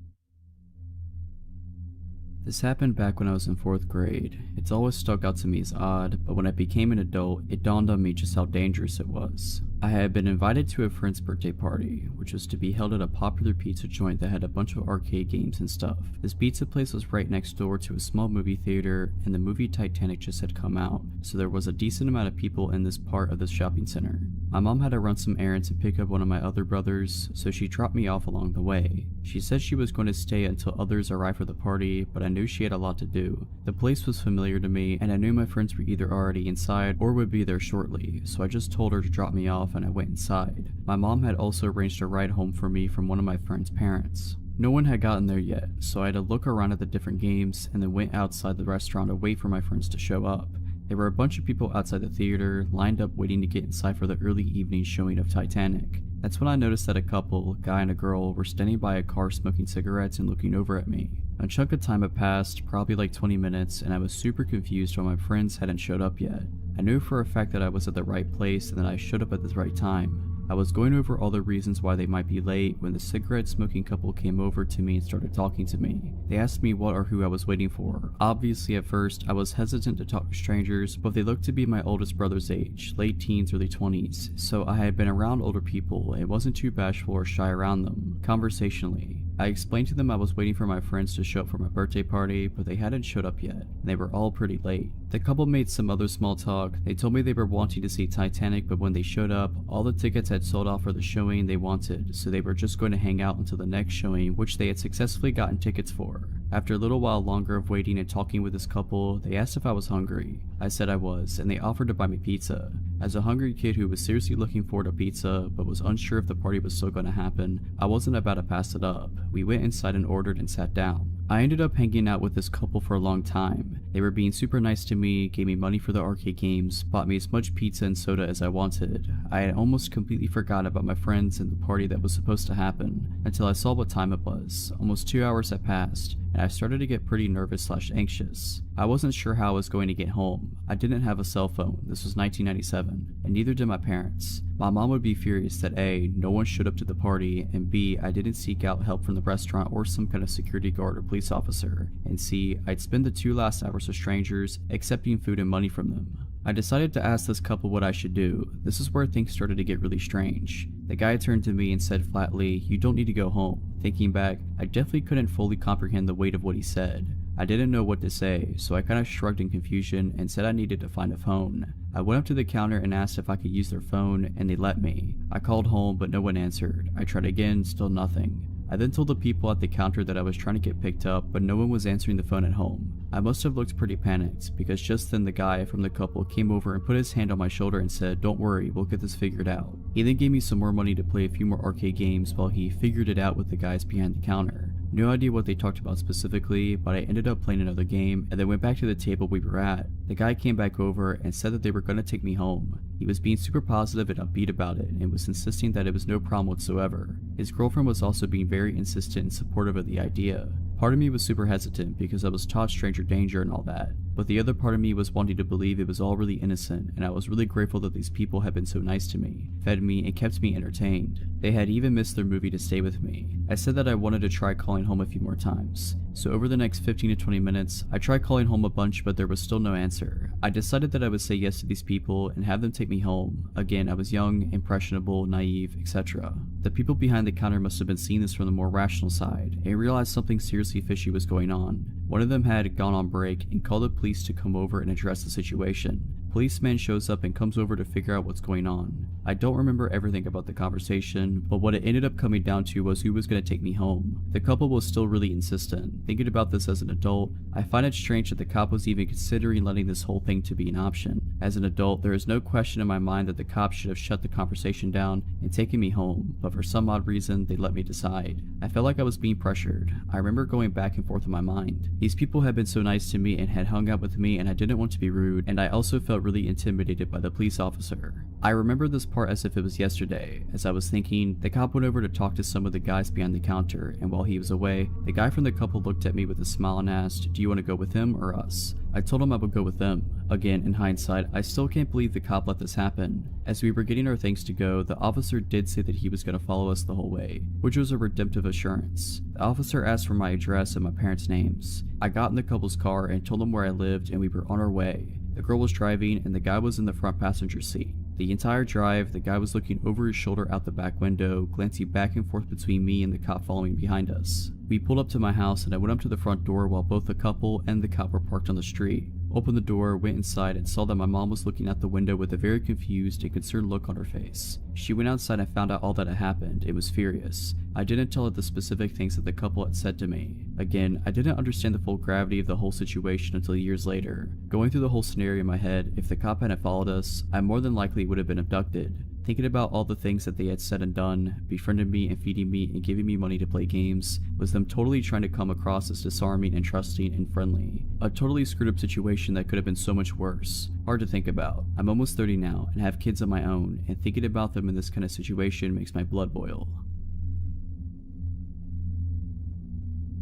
This happened back when I was in 4th grade. It's always stuck out to me as odd, but when I became an adult, it dawned on me just how dangerous it was. I had been invited to a friend's birthday party, which was to be held at a popular pizza joint that had a bunch of arcade games and stuff. This pizza place was right next door to a small movie theater, and the movie Titanic just had come out, so there was a decent amount of people in this part of the shopping center. My mom had to run some errands and pick up one of my other brothers, so she dropped me off along the way. She said she was going to stay until others arrived for the party, but I knew she had a lot to do. The place was familiar to me, and I knew my friends were either already inside or would be there shortly, so I just told her to drop me off and I went inside. My mom had also arranged a ride home for me from one of my friend's parents. No one had gotten there yet, so I had to look around at the different games and then went outside the restaurant to wait for my friends to show up. There were a bunch of people outside the theater, lined up waiting to get inside for the early evening showing of Titanic. That's when I noticed that a couple, a guy and a girl, were standing by a car smoking cigarettes and looking over at me. A chunk of time had passed, probably like 20 minutes, and I was super confused why my friends hadn't showed up yet. I knew for a fact that I was at the right place and that I showed up at the right time. I was going over all the reasons why they might be late when the cigarette smoking couple came over to me and started talking to me. They asked me what or who I was waiting for. Obviously at first I was hesitant to talk to strangers, but they looked to be my oldest brother's age, late teens, early 20s, so I had been around older people and wasn't too bashful or shy around them, conversationally. I explained to them I was waiting for my friends to show up for my birthday party, but they hadn't showed up yet, and they were all pretty late. The couple made some other small talk. They told me they were wanting to see Titanic, but when they showed up, all the tickets had sold off for the showing they wanted, so they were just going to hang out until the next showing, which they had successfully gotten tickets for. After a little while longer of waiting and talking with this couple, they asked if I was hungry. I said I was, and they offered to buy me pizza. As a hungry kid who was seriously looking forward to pizza, but was unsure if the party was still going to happen, I wasn't about to pass it up. We went inside and ordered and sat down. I ended up hanging out with this couple for a long time. They were being super nice to me, gave me money for the arcade games, bought me as much pizza and soda as I wanted. I had almost completely forgotten about my friends and the party that was supposed to happen, until I saw what time it was. Almost 2 hours had passed, and I started to get pretty nervous/anxious. I wasn't sure how I was going to get home. I didn't have a cell phone, this was 1997, and neither did my parents. My mom would be furious that A, no one showed up to the party, and B, I didn't seek out help from the restaurant or some kind of security guard or police officer, and C, I'd spend the 2 last hours with strangers, accepting food and money from them. I decided to ask this couple what I should do. This is where things started to get really strange. The guy turned to me and said flatly, "You don't need to go home." Thinking back, I definitely couldn't fully comprehend the weight of what he said. I didn't know what to say, so I kind of shrugged in confusion and said I needed to find a phone. I went up to the counter and asked if I could use their phone, and they let me. I called home, but no one answered. I tried again, still nothing. I then told the people at the counter that I was trying to get picked up, but no one was answering the phone at home. I must have looked pretty panicked, because just then the guy from the couple came over and put his hand on my shoulder and said, "Don't worry, we'll get this figured out." He then gave me some more money to play a few more arcade games while he figured it out with the guys behind the counter. No idea what they talked about specifically, but I ended up playing another game and then went back to the table we were at. The guy came back over and said that they were going to take me home. He was being super positive and upbeat about it and was insisting that it was no problem whatsoever. His girlfriend was also being very insistent and supportive of the idea. Part of me was super hesitant because I was taught stranger danger and all that, but the other part of me was wanting to believe it was all really innocent, and I was really grateful that these people had been so nice to me, fed me, and kept me entertained. They had even missed their movie to stay with me. I said that I wanted to try calling home a few more times. So over the next 15 to 20 minutes, I tried calling home a bunch, but there was still no answer. I decided that I would say yes to these people and have them take me home. Again, I was young, impressionable, naive, etc. The people behind the counter must have been seeing this from the more rational side and realized something seriously fishy was going on. One of them had gone on break and called the police to come over and address the situation. Policeman shows up and comes over to figure out what's going on. I don't remember everything about the conversation, but what it ended up coming down to was who was going to take me home. The couple was still really insistent. Thinking about this as an adult, I find it strange that the cop was even considering letting this whole thing to be an option. As an adult, there is no question in my mind that the cop should have shut the conversation down and taken me home, but for some odd reason, they let me decide. I felt like I was being pressured. I remember going back and forth in my mind. These people had been so nice to me and had hung out with me, and I didn't want to be rude, and I also felt really intimidated by the police officer. I remember this part as if it was yesterday. As I was thinking, the cop went over to talk to some of the guys behind the counter, and while he was away, the guy from the couple looked at me with a smile and asked, "Do you want to go with him or us?" I told him I would go with them. Again, in hindsight, I still can't believe the cop let this happen. As we were getting our things to go, the officer did say that he was going to follow us the whole way, which was a redemptive assurance. The officer asked for my address and my parents' names. I got in the couple's car and told them where I lived, and we were on our way. The girl was driving and the guy was in the front passenger seat. The entire drive, the guy was looking over his shoulder out the back window, glancing back and forth between me and the cop following behind us. We pulled up to my house and I went up to the front door while both the couple and the cop were parked on the street. Opened the door, went inside, and saw that my mom was looking out the window with a very confused and concerned look on her face. She went outside and found out all that had happened and was furious. I didn't tell her the specific things that the couple had said to me. Again, I didn't understand the full gravity of the whole situation until years later. Going through the whole scenario in my head, if the cop hadn't followed us, I more than likely would have been abducted. Thinking about all the things that they had said and done, befriending me and feeding me and giving me money to play games, was them totally trying to come across as disarming and trusting and friendly. A totally screwed up situation that could have been so much worse. Hard to think about. I'm almost 30 now and have kids of my own, and thinking about them in this kind of situation makes my blood boil.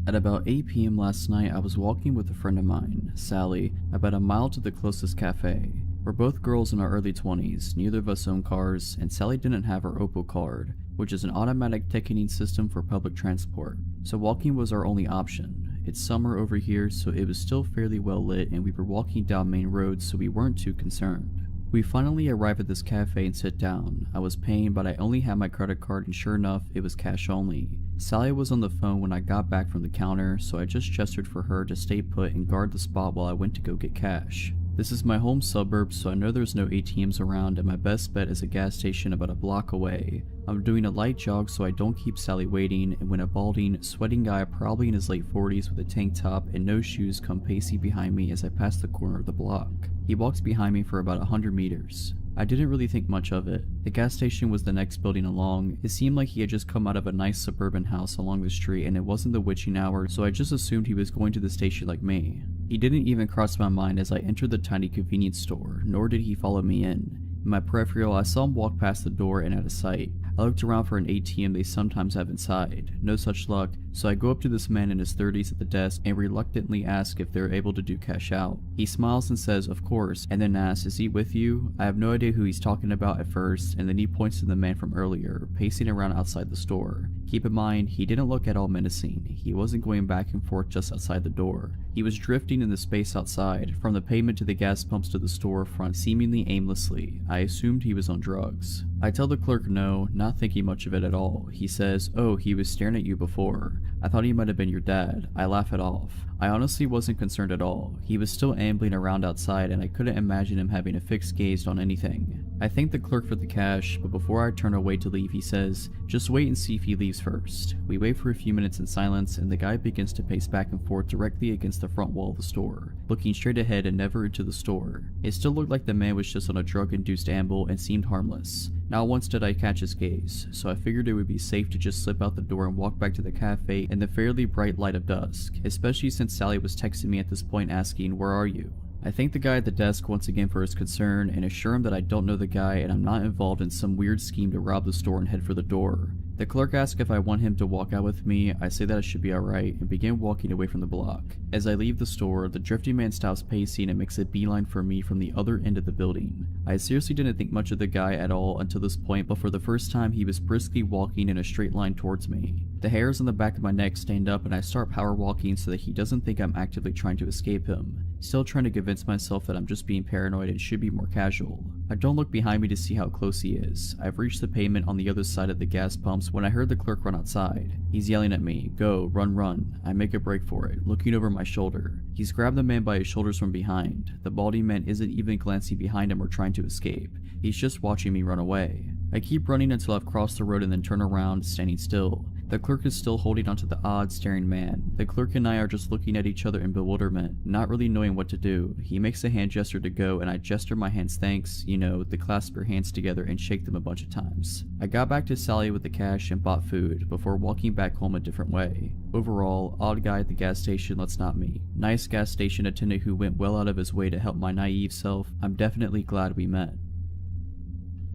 At about 8 p.m. last night, I was walking with a friend of mine, Sally, about a mile to the closest cafe. We're both girls in our early 20s, neither of us own cars, and Sally didn't have her Opal card, which is an automatic ticketing system for public transport, so walking was our only option. It's summer over here, so it was still fairly well lit and we were walking down main roads, so we weren't too concerned. We finally arrive at this cafe and sit down. I was paying, but I only had my credit card and sure enough, it was cash only. Sally was on the phone when I got back from the counter, so I just gestured for her to stay put and guard the spot while I went to go get cash. This is my home suburb, so I know there's no ATMs around and my best bet is a gas station about a block away. I'm doing a light jog so I don't keep Sally waiting, and when a balding, sweating guy probably in his late 40s with a tank top and no shoes come pacing behind me as I pass the corner of the block. He walks behind me for about 100 meters. I didn't really think much of it. The gas station was the next building along. It seemed like he had just come out of a nice suburban house along the street and it wasn't the witching hour, so I just assumed he was going to the station like me. He didn't even cross my mind as I entered the tiny convenience store, nor did he follow me in. In my peripheral, I saw him walk past the door and out of sight. I looked around for an ATM they sometimes have inside. No such luck, so I go up to this man in his 30s at the desk and reluctantly ask if they're able to do cash out. He smiles and says, "Of course," and then asks, "Is he with you?" I have no idea who he's talking about at first, and then he points to the man from earlier, pacing around outside the store. Keep in mind, he didn't look at all menacing. He wasn't going back and forth just outside the door. He was drifting in the space outside, from the pavement to the gas pumps to the storefront, seemingly aimlessly. I assumed he was on drugs. I tell the clerk no, not thinking much of it at all. He says, "Oh, he was staring at you before. I thought he might have been your dad." I laugh it off. I honestly wasn't concerned at all. He was still ambling around outside and I couldn't imagine him having a fixed gaze on anything. I thank the clerk for the cash, but before I turn away to leave, he says, "Just wait and see if he leaves first." We wait for a few minutes in silence and the guy begins to pace back and forth directly against the front wall of the store, looking straight ahead and never into the store. It still looked like the man was just on a drug-induced amble and seemed harmless. Not once did I catch his gaze, so I figured it would be safe to just slip out the door and walk back to the cafe in the fairly bright light of dusk, especially since Sally was texting me at this point asking, "Where are you?" I thank the guy at the desk once again for his concern and assure him that I don't know the guy and I'm not involved in some weird scheme to rob the store and head for the door. The clerk asks if I want him to walk out with me. I say that I should be alright and begin walking away from the block. As I leave the store, the drifting man stops pacing and makes a beeline for me from the other end of the building. I seriously didn't think much of the guy at all until this point, but for the first time he was briskly walking in a straight line towards me. The hairs on the back of my neck stand up and I start power walking so that he doesn't think I'm actively trying to escape him. Still trying to convince myself that I'm just being paranoid and should be more casual. I don't look behind me to see how close he is. I've reached the pavement on the other side of the gas pumps when I heard the clerk run outside. He's yelling at me, "Go, run, run." I make a break for it, looking over my shoulder. He's grabbed the man by his shoulders from behind. The balding man isn't even glancing behind him or trying to escape. He's just watching me run away. I keep running until I've crossed the road and then turn around, standing still. The clerk is still holding onto the odd, staring man. The clerk and I are just looking at each other in bewilderment, not really knowing what to do. He makes a hand gesture to go and I gesture my hands thanks, the clasp your hands together and shake them a bunch of times. I got back to Sally with the cash and bought food before walking back home a different way. Overall, odd guy at the gas station, let's not meet. Nice gas station attendant who went well out of his way to help my naive self. I'm definitely glad we met.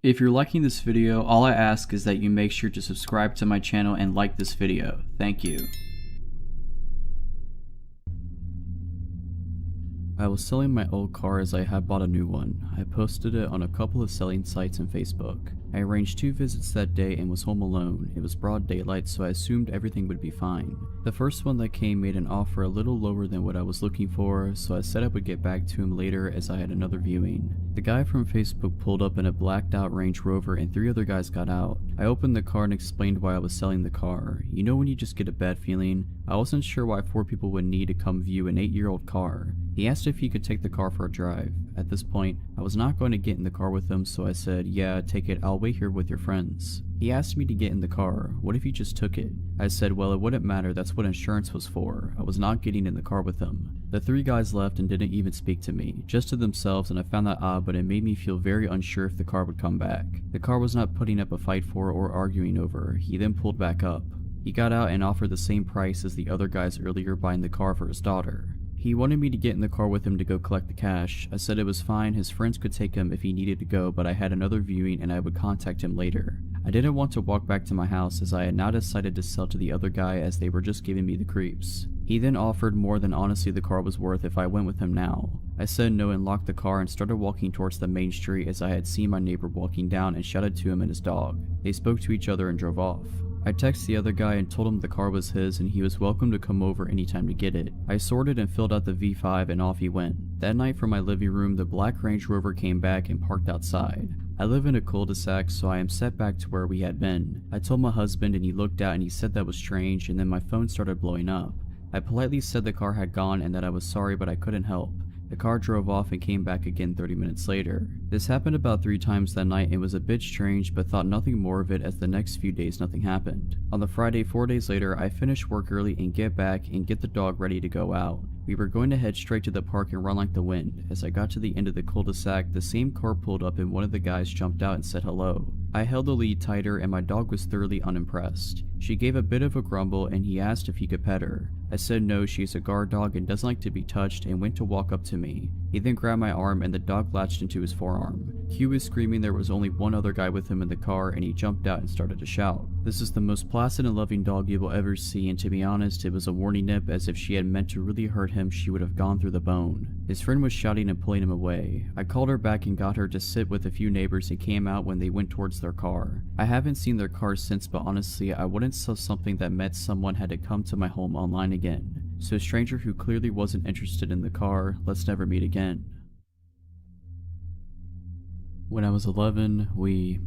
If you're liking this video, all I ask is that you make sure to subscribe to my channel and like this video. Thank you. I was selling my old car as I had bought a new one. I posted it on a couple of selling sites and Facebook. I arranged 2 visits that day and was home alone. It was broad daylight, so I assumed everything would be fine. The first one that came made an offer a little lower than what I was looking for, so I said I would get back to him later as I had another viewing. The guy from Facebook pulled up in a blacked out Range Rover and 3 other guys got out. I opened the car and explained why I was selling the car. You know when you just get a bad feeling? I wasn't sure why 4 people would need to come view an 8-year-old car. He asked if he could take the car for a drive. At this point, I was not going to get in the car with him, so I said, yeah, take it, I'll wait here with your friends. He asked me to get in the car. What if he just took it? I said, well, it wouldn't matter, that's what insurance was for. I was not getting in the car with him. The 3 guys left and didn't even speak to me, just to themselves, and I found that odd, but it made me feel very unsure if the car would come back. The car was not putting up a fight for or arguing over. He then pulled back up. He got out and offered the same price as the other guys earlier buying the car for his daughter. He wanted me to get in the car with him to go collect the cash. I said it was fine, his friends could take him if he needed to go, but I had another viewing and I would contact him later. I didn't want to walk back to my house as I had now decided to sell to the other guy as they were just giving me the creeps. He then offered more than honestly the car was worth if I went with him now. I said no and locked the car and started walking towards the main street as I had seen my neighbor walking down and shouted to him and his dog. They spoke to each other and drove off. I texted the other guy and told him the car was his and he was welcome to come over anytime to get it. I sorted and filled out the V5 and off he went. That night from my living room, the black Range Rover came back and parked outside. I live in a cul-de-sac, so I am set back to where we had been. I told my husband and he looked out and he said that was strange, and then my phone started blowing up. I politely said the car had gone and that I was sorry but I couldn't help. The car drove off and came back again 30 minutes later. This happened about 3 times that night and was a bit strange, but thought nothing more of it as the next few days nothing happened. On the Friday 4 days later, I finished work early and get back and get the dog ready to go out. We were going to head straight to the park and run like the wind. As I got to the end of the cul-de-sac, the same car pulled up and one of the guys jumped out and said hello. I held the lead tighter and my dog was thoroughly unimpressed. She gave a bit of a grumble and he asked if he could pet her. I said no, she's a guard dog and doesn't like to be touched, and went to walk up to me. He then grabbed my arm and the dog latched into his forearm. Q was screaming there was only one other guy with him in the car and he jumped out and started to shout. This is the most placid and loving dog you will ever see, and to be honest, it was a warning nip, as if she had meant to really hurt him she would have gone through the bone. His friend was shouting and pulling him away. I called her back and got her to sit with a few neighbors and came out when they went towards their car. I haven't seen their car since, but honestly I wouldn't sell something that meant someone had to come to my home online again. So a stranger who clearly wasn't interested in the car, let's never meet again. When I was 11,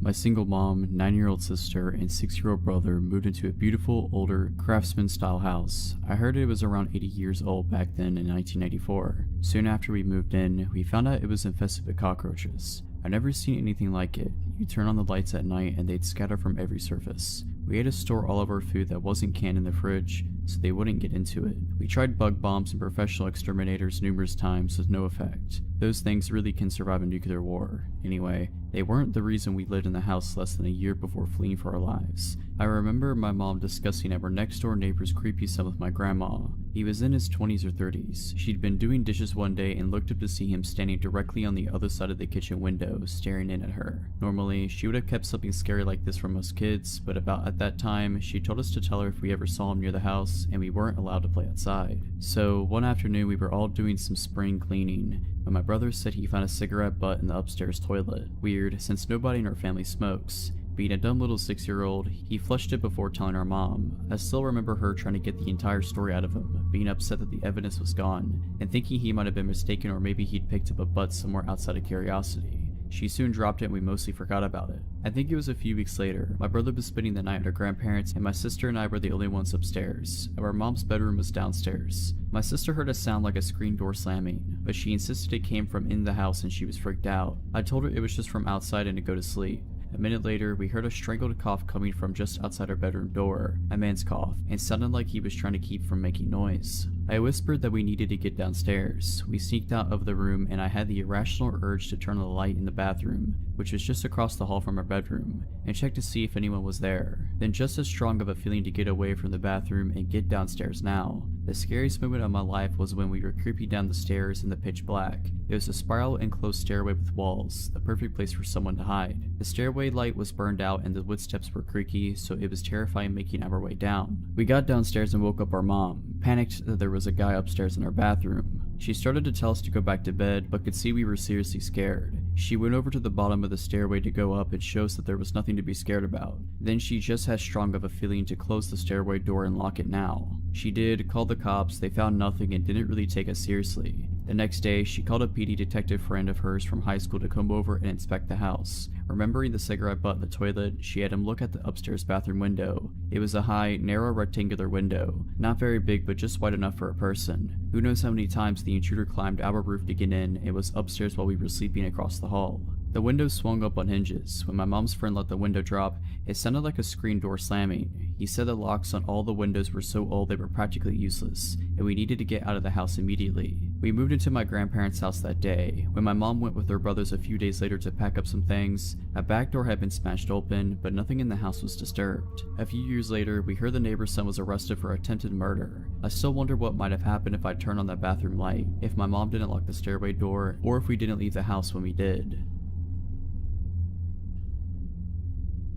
my single mom, 9-year-old sister, and 6-year-old brother moved into a beautiful, older, craftsman-style house. I heard it was around 80 years old back then in 1994. Soon after we moved in, we found out it was infested with cockroaches. I'd never seen anything like it. You turn on the lights at night and they'd scatter from every surface. We had to store all of our food that wasn't canned in the fridge, so they wouldn't get into it. We tried bug bombs and professional exterminators numerous times with no effect. Those things really can survive a nuclear war. Anyway, they weren't the reason we lived in the house less than a year before fleeing for our lives. I remember my mom discussing our next door neighbor's creepy son with my grandma. He was in his 20s or 30s. She'd been doing dishes one day and looked up to see him standing directly on the other side of the kitchen window, staring in at her. Normally, she would have kept something scary like this from us kids, but about at that time, she told us to tell her if we ever saw him near the house, and we weren't allowed to play outside. So, one afternoon we were all doing some spring cleaning, when my brother said he found a cigarette butt in the upstairs toilet. Weird, since nobody in our family smokes. Being a dumb little 6-year-old, he flushed it before telling our mom. I still remember her trying to get the entire story out of him, being upset that the evidence was gone, and thinking he might have been mistaken or maybe he'd picked up a butt somewhere outside of curiosity. She soon dropped it and we mostly forgot about it. I think it was a few weeks later. My brother was spending the night at our grandparents and my sister and I were the only ones upstairs. Our mom's bedroom was downstairs. My sister heard a sound like a screen door slamming, but she insisted it came from in the house and she was freaked out. I told her it was just from outside and to go to sleep. A minute later, we heard a strangled cough coming from just outside our bedroom door, a man's cough, and sounded like he was trying to keep from making noise. I whispered that we needed to get downstairs. We sneaked out of the room and I had the irrational urge to turn on the light in the bathroom, which was just across the hall from our bedroom, and check to see if anyone was there. Then just as strong of a feeling to get away from the bathroom and get downstairs now. The scariest moment of my life was when we were creeping down the stairs in the pitch black. It was a spiral enclosed stairway with walls, the perfect place for someone to hide. The stairway light was burned out and the wood steps were creaky, so it was terrifying making our way down. We got downstairs and woke up our mom, panicked that there was a guy upstairs in our bathroom. She started to tell us to go back to bed, but could see we were seriously scared. She went over to the bottom of the stairway to go up and show us that there was nothing to be scared about. Then she just had strong of a feeling to close the stairway door and lock it now. She did, called the cops, they found nothing and didn't really take us seriously. The next day, she called a PD detective friend of hers from high school to come over and inspect the house. Remembering the cigarette butt in the toilet, she had him look at the upstairs bathroom window. It was a high, narrow rectangular window, not very big but just wide enough for a person. Who knows how many times the intruder climbed our roof to get in and was upstairs while we were sleeping across the hall. The window swung up on hinges. When my mom's friend let the window drop, it sounded like a screen door slamming. He said the locks on all the windows were so old they were practically useless, and we needed to get out of the house immediately. We moved into my grandparents' house that day. When my mom went with her brothers a few days later to pack up some things, a back door had been smashed open, but nothing in the house was disturbed. A few years later, we heard the neighbor's son was arrested for attempted murder. I still wonder what might have happened if I turned on that bathroom light, if my mom didn't lock the stairway door, or if we didn't leave the house when we did.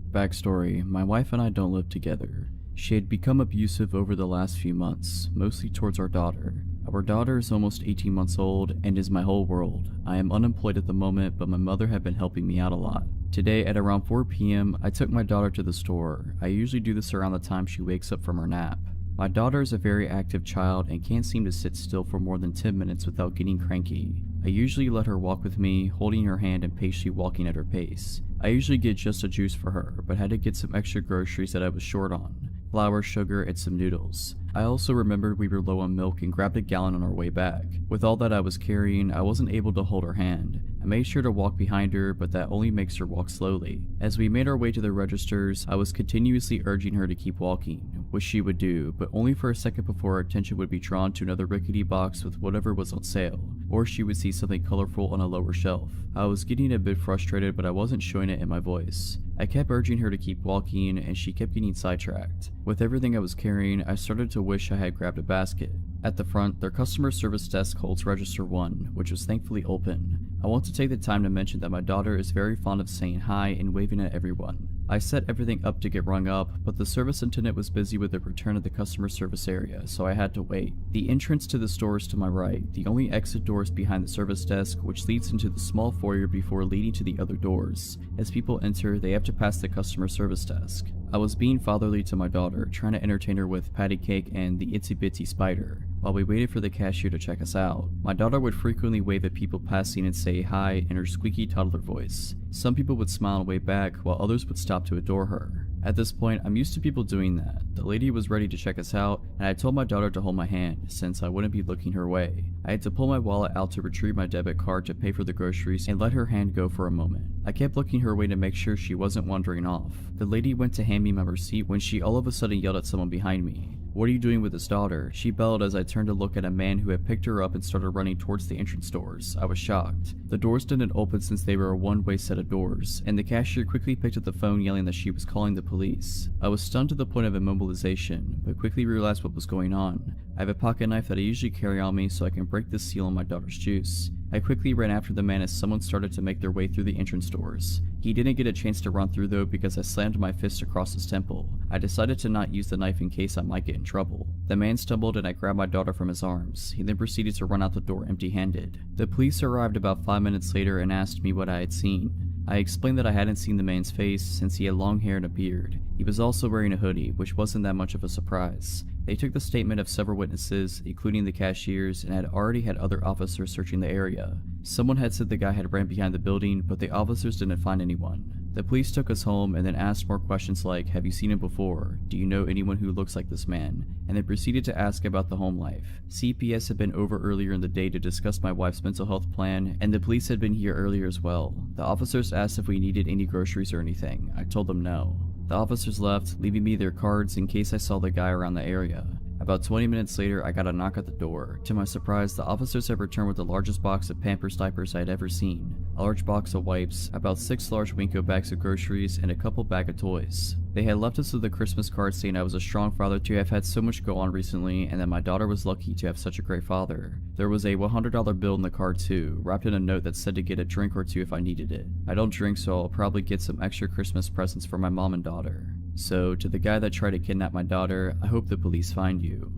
Backstory: my wife and I don't live together. She had become abusive over the last few months, mostly towards our daughter. Our daughter is almost 18 months old and is my whole world. I am unemployed at the moment, but my mother had been helping me out a lot. Today at around 4 p.m, I took my daughter to the store. I usually do this around the time she wakes up from her nap. My daughter is a very active child and can't seem to sit still for more than 10 minutes without getting cranky. I usually let her walk with me, holding her hand and patiently walking at her pace. I usually get just a juice for her, but had to get some extra groceries that I was short on: flour, sugar, and some noodles. I also remembered we were low on milk and grabbed a gallon on our way back. With all that I was carrying, I wasn't able to hold her hand. I made sure to walk behind her, but that only makes her walk slowly. As we made our way to the registers, I was continuously urging her to keep walking, which she would do, but only for a second before her attention would be drawn to another rickety box with whatever was on sale, or she would see something colorful on a lower shelf. I was getting a bit frustrated, but I wasn't showing it in my voice. I kept urging her to keep walking, and she kept getting sidetracked. With everything I was carrying, I started to wish I had grabbed a basket. At the front, their customer service desk holds register 1, which was thankfully open. I want to take the time to mention that my daughter is very fond of saying hi and waving at everyone. I set everything up to get rung up, but the service attendant was busy with the return of the customer service area, so I had to wait. The entrance to the store is to my right. The only exit door is behind the service desk, which leads into the small foyer before leading to the other doors. As people enter, they have to pass the customer service desk. I was being fatherly to my daughter, trying to entertain her with patty cake and the itsy bitsy spider, while we waited for the cashier to check us out. My daughter would frequently wave at people passing and say hi in her squeaky toddler voice. Some people would smile and wave back, while others would stop to adore her. At this point, I'm used to people doing that. The lady was ready to check us out, and I told my daughter to hold my hand, since I wouldn't be looking her way. I had to pull my wallet out to retrieve my debit card to pay for the groceries and let her hand go for a moment. I kept looking her way to make sure she wasn't wandering off. The lady went to hand me my receipt when she all of a sudden yelled at someone behind me. "What are you doing with this daughter?" She bellowed as I turned to look at a man who had picked her up and started running towards the entrance doors. I was shocked. The doors didn't open since they were a one-way set of doors, and the cashier quickly picked up the phone yelling that she was calling the police. I was stunned to the point of immobilization, but quickly realized what was going on. I have a pocket knife that I usually carry on me so I can break the seal on my daughter's juice. I quickly ran after the man as someone started to make their way through the entrance doors. He didn't get a chance to run through though because I slammed my fist across his temple. I decided to not use the knife in case I might get in trouble. The man stumbled and I grabbed my daughter from his arms. He then proceeded to run out the door empty-handed. The police arrived about 5 minutes later and asked me what I had seen. I explained that I hadn't seen the man's face since he had long hair and a beard. He was also wearing a hoodie, which wasn't that much of a surprise. They took the statement of several witnesses, including the cashiers, and had already had other officers searching the area. Someone had said the guy had ran behind the building, but the officers didn't find anyone. The police took us home and then asked more questions like, "Have you seen him before? Do you know anyone who looks like this man?" And they proceeded to ask about the home life. CPS had been over earlier in the day to discuss my wife's mental health plan, and the police had been here earlier as well. The officers asked if we needed any groceries or anything. I told them no. The officers left, leaving me their cards in case I saw the guy around the area. About 20 minutes later, I got a knock at the door. To my surprise, the officers had returned with the largest box of Pampers diapers I had ever seen, a large box of wipes, about 6 large Winko bags of groceries, and a couple bag of toys. They had left us with a Christmas card saying I was a strong father to have had so much go on recently, and that my daughter was lucky to have such a great father. There was a $100 bill in the card too, wrapped in a note that said to get a drink or two if I needed it. I don't drink, so I'll probably get some extra Christmas presents for my mom and daughter. So, to the guy that tried to kidnap my daughter, I hope the police find you.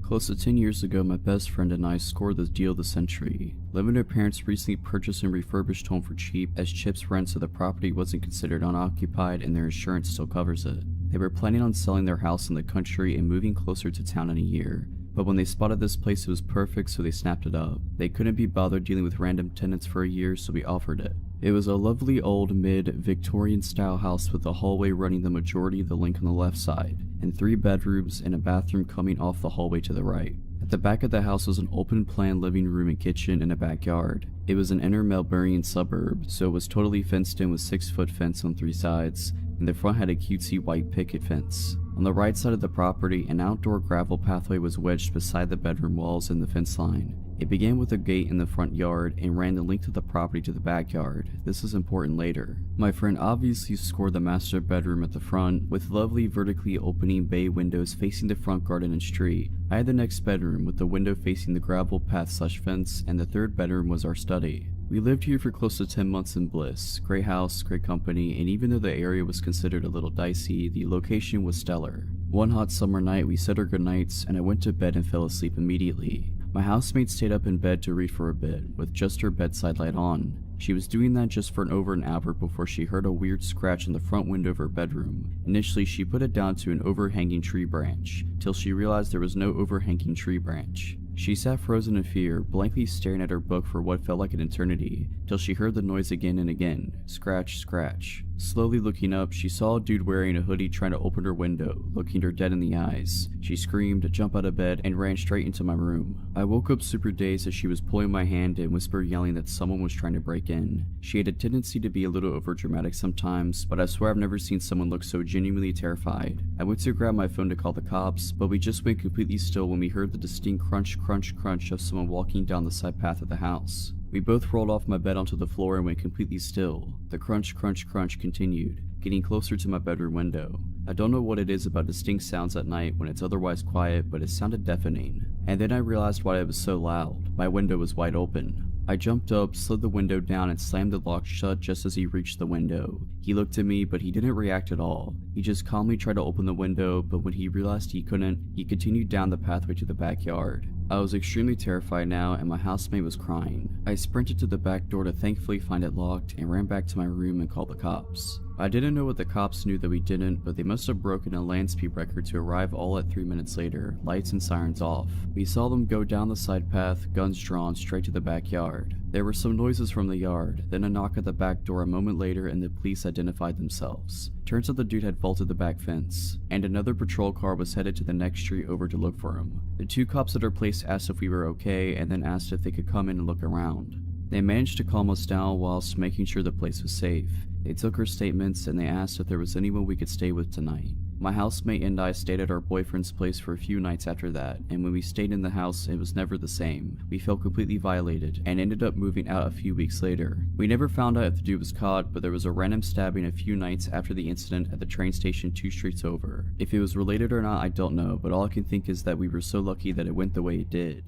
Close to 10 years ago, my best friend and I scored the deal of the century. Living with her parents recently purchased and refurbished home for cheap, as Chip's rent so the property wasn't considered unoccupied and their insurance still covers it. They were planning on selling their house in the country and moving closer to town in a year. But when they spotted this place, it was perfect, so they snapped it up. They couldn't be bothered dealing with random tenants for a year, so we offered it. It was a lovely old mid-Victorian style house with a hallway running the majority of the length on the left side, and 3 bedrooms and a bathroom coming off the hallway to the right. At the back of the house was an open-plan living room and kitchen and a backyard. It was an inner Melbourne suburb, so it was totally fenced in with 6-foot fence on 3 sides, and the front had a cutesy white picket fence. On the right side of the property, an outdoor gravel pathway was wedged beside the bedroom walls and the fence line. It began with a gate in the front yard and ran the length of the property to the backyard. This is important later. My friend obviously scored the master bedroom at the front, with lovely vertically opening bay windows facing the front garden and street. I had the next bedroom with the window facing the gravel path/fence, and the 3rd bedroom was our study. We lived here for close to 10 months in bliss. Great house, great company, and even though the area was considered a little dicey, the location was stellar. One hot summer night, we said our goodnights, and I went to bed and fell asleep immediately. My housemate stayed up in bed to read for a bit, with just her bedside light on. She was doing that just for over an hour before she heard a weird scratch in the front window of her bedroom. Initially, she put it down to an overhanging tree branch, till she realized there was no overhanging tree branch. She sat frozen in fear, blankly staring at her book for what felt like an eternity, till she heard the noise again and again. Scratch, scratch. Slowly looking up, she saw a dude wearing a hoodie trying to open her window, looking her dead in the eyes. She screamed, jumped out of bed, and ran straight into my room. I woke up super dazed as she was pulling my hand and whispered yelling that someone was trying to break in. She had a tendency to be a little overdramatic sometimes, but I swear I've never seen someone look so genuinely terrified. I went to grab my phone to call the cops, but we just went completely still when we heard the distinct crunch, crunch, crunch of someone walking down the side path of the house. We both rolled off my bed onto the floor and went completely still. The crunch, crunch, crunch continued, getting closer to my bedroom window. I don't know what it is about distinct sounds at night when it's otherwise quiet, but it sounded deafening. And then I realized why it was so loud. My window was wide open. I jumped up, slid the window down, and slammed the lock shut just as he reached the window. He looked at me, but he didn't react at all. He just calmly tried to open the window, but when he realized he couldn't, he continued down the pathway to the backyard. I was extremely terrified now, and my housemate was crying. I sprinted to the back door to thankfully find it locked and ran back to my room and called the cops. I didn't know what the cops knew that we didn't, but they must have broken a land speed record to arrive all at 3 minutes later, lights and sirens off. We saw them go down the side path, guns drawn, straight to the backyard. There were some noises from the yard, then a knock at the back door a moment later, and the police identified themselves. Turns out the dude had vaulted the back fence, and another patrol car was headed to the next street over to look for him. The 2 cops at our place asked if we were okay, and then asked if they could come in and look around. They managed to calm us down whilst making sure the place was safe. They took our statements and they asked if there was anyone we could stay with tonight. My housemate and I stayed at our boyfriend's place for a few nights after that, and when we stayed in the house, it was never the same. We felt completely violated, and ended up moving out a few weeks later. We never found out if the dude was caught, but there was a random stabbing a few nights after the incident at the train station 2 streets over. If it was related or not, I don't know, but all I can think is that we were so lucky that it went the way it did.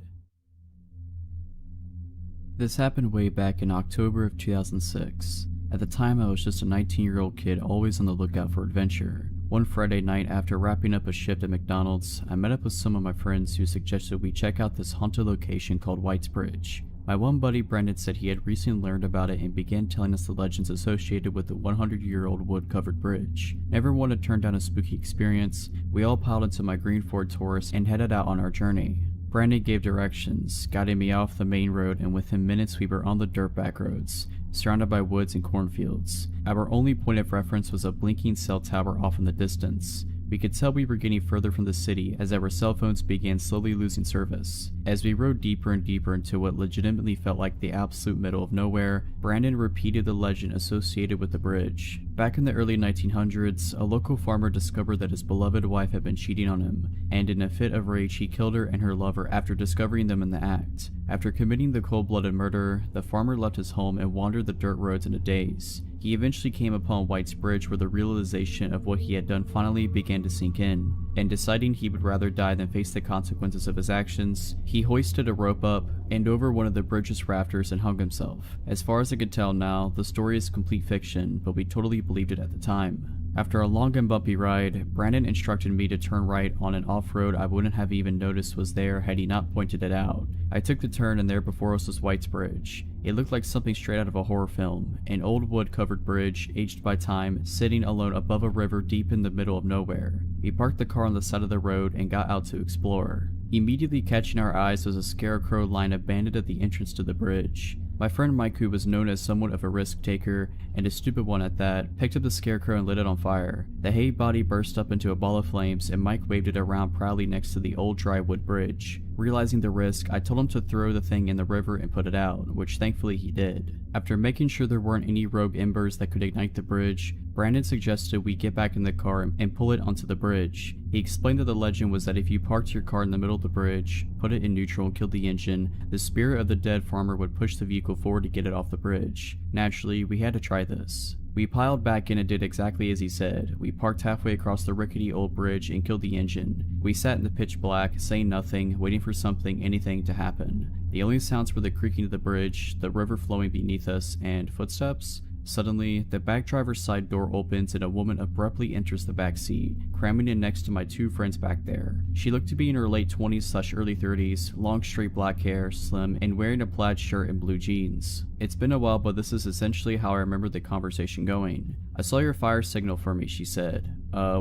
This happened way back in October of 2006. At the time, I was just a 19-year-old kid always on the lookout for adventure. One Friday night, after wrapping up a shift at McDonald's, I met up with some of my friends who suggested we check out this haunted location called White's Bridge. My one buddy Brendan said he had recently learned about it and began telling us the legends associated with the 100-year-old wood-covered bridge. Never one to turn down a spooky experience, we all piled into my green Ford Taurus and headed out on our journey. Brandon gave directions, guiding me off the main road, and within minutes we were on the dirt back roads, surrounded by woods and cornfields. Our only point of reference was a blinking cell tower off in the distance. We could tell we were getting further from the city as our cell phones began slowly losing service. As we rode deeper and deeper into what legitimately felt like the absolute middle of nowhere, Brandon repeated the legend associated with the bridge. Back in the early 1900s, a local farmer discovered that his beloved wife had been cheating on him, and in a fit of rage he killed her and her lover after discovering them in the act. After committing the cold-blooded murder, the farmer left his home and wandered the dirt roads in a daze. He eventually came upon White's Bridge where the realization of what he had done finally began to sink in, and deciding he would rather die than face the consequences of his actions, he hoisted a rope up and over one of the bridge's rafters and hung himself. As far as I could tell now, the story is complete fiction, but we totally believed it at the time. After a long and bumpy ride, Brandon instructed me to turn right on an off-road I wouldn't have even noticed was there had he not pointed it out. I took the turn and there before us was White's Bridge. It looked like something straight out of a horror film, an old wood-covered bridge, aged by time, sitting alone above a river deep in the middle of nowhere. We parked the car on the side of the road and got out to explore. Immediately catching our eyes was a scarecrow lying abandoned at the entrance to the bridge. My friend Mike, who was known as somewhat of a risk taker, and a stupid one at that, picked up the scarecrow and lit it on fire. The hay body burst up into a ball of flames and Mike waved it around proudly next to the old dry wood bridge. Realizing the risk, I told him to throw the thing in the river and put it out, which thankfully he did. After making sure there weren't any rogue embers that could ignite the bridge, Brandon suggested we get back in the car and pull it onto the bridge. He explained that the legend was that if you parked your car in the middle of the bridge, put it in neutral and killed the engine, the spirit of the dead farmer would push the vehicle forward to get it off the bridge. Naturally, we had to try this. We piled back in and did exactly as he said. We parked halfway across the rickety old bridge and killed the engine. We sat in the pitch black, saying nothing, waiting for anything to happen. The only sounds were the creaking of the bridge, the river flowing beneath us, and footsteps. Suddenly, the back driver's side door opens and a woman abruptly enters the back seat, cramming in next to my two friends back there. She looked to be in her late 20s/early 30s, long straight black hair, slim, and wearing a plaid shirt and blue jeans. It's been a while, but this is essentially how I remember the conversation going. "I saw your fire signal for me," she said.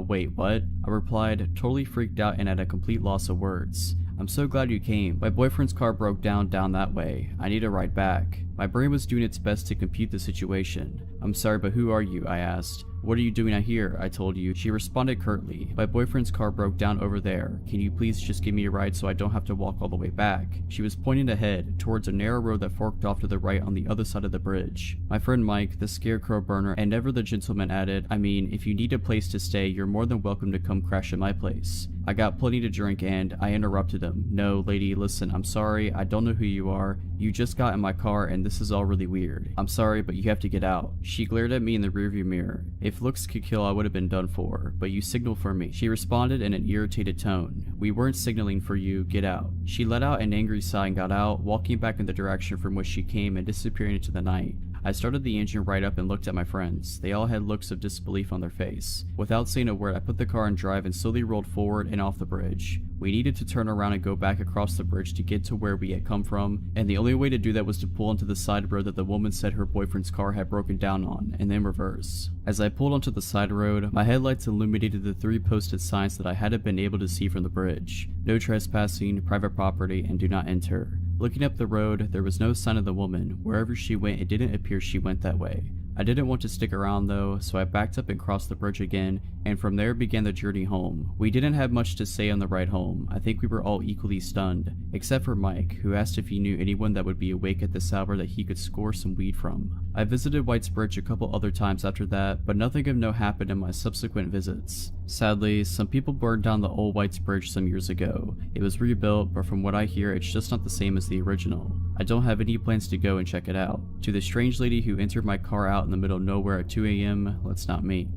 Wait, what?" I replied, totally freaked out and at a complete loss of words. "I'm so glad you came. My boyfriend's car broke down that way. I need a ride back." My brain was doing its best to compute the situation. "I'm sorry, but who are you?" I asked. "What are you doing out here?" I told you. She responded curtly. "My boyfriend's car broke down over there. Can you please just give me a ride so I don't have to walk all the way back?" She was pointing ahead, towards a narrow road that forked off to the right on the other side of the bridge. My friend Mike, the scarecrow burner, and never the gentleman added, "I mean, if you need a place to stay, you're more than welcome to come crash at my place." I got plenty to drink and I interrupted him. "No, lady, listen, I'm sorry, I don't know who you are. You just got in my car and this is all really weird. I'm sorry, but you have to get out." She glared at me in the rearview mirror. If looks could kill, I would have been done for, "But you signaled for me." She responded in an irritated tone. "We weren't signaling for you, get out." She let out an angry sigh and got out, walking back in the direction from which she came and disappearing into the night. I started the engine right up and looked at my friends. They all had looks of disbelief on their face. Without saying a word, I put the car in drive and slowly rolled forward and off the bridge. We needed to turn around and go back across the bridge to get to where we had come from, and the only way to do that was to pull onto the side road that the woman said her boyfriend's car had broken down on, and then reverse. As I pulled onto the side road, my headlights illuminated the 3 posted signs that I hadn't been able to see from the bridge. No trespassing, private property, and do not enter. Looking up the road, there was no sign of the woman. Wherever she went, it didn't appear she went that way. I didn't want to stick around though, so I backed up and crossed the bridge again, and from there began the journey home. We didn't have much to say on the ride home. I think we were all equally stunned, except for Mike, who asked if he knew anyone that would be awake at this hour that he could score some weed from. I visited White's Bridge a couple other times after that, but nothing of note happened in my subsequent visits. Sadly, some people burned down the old White's Bridge some years ago. It was rebuilt, but from what I hear, it's just not the same as the original. I don't have any plans to go and check it out. To the strange lady who entered my car out in the middle of nowhere at 2 a.m., let's not meet.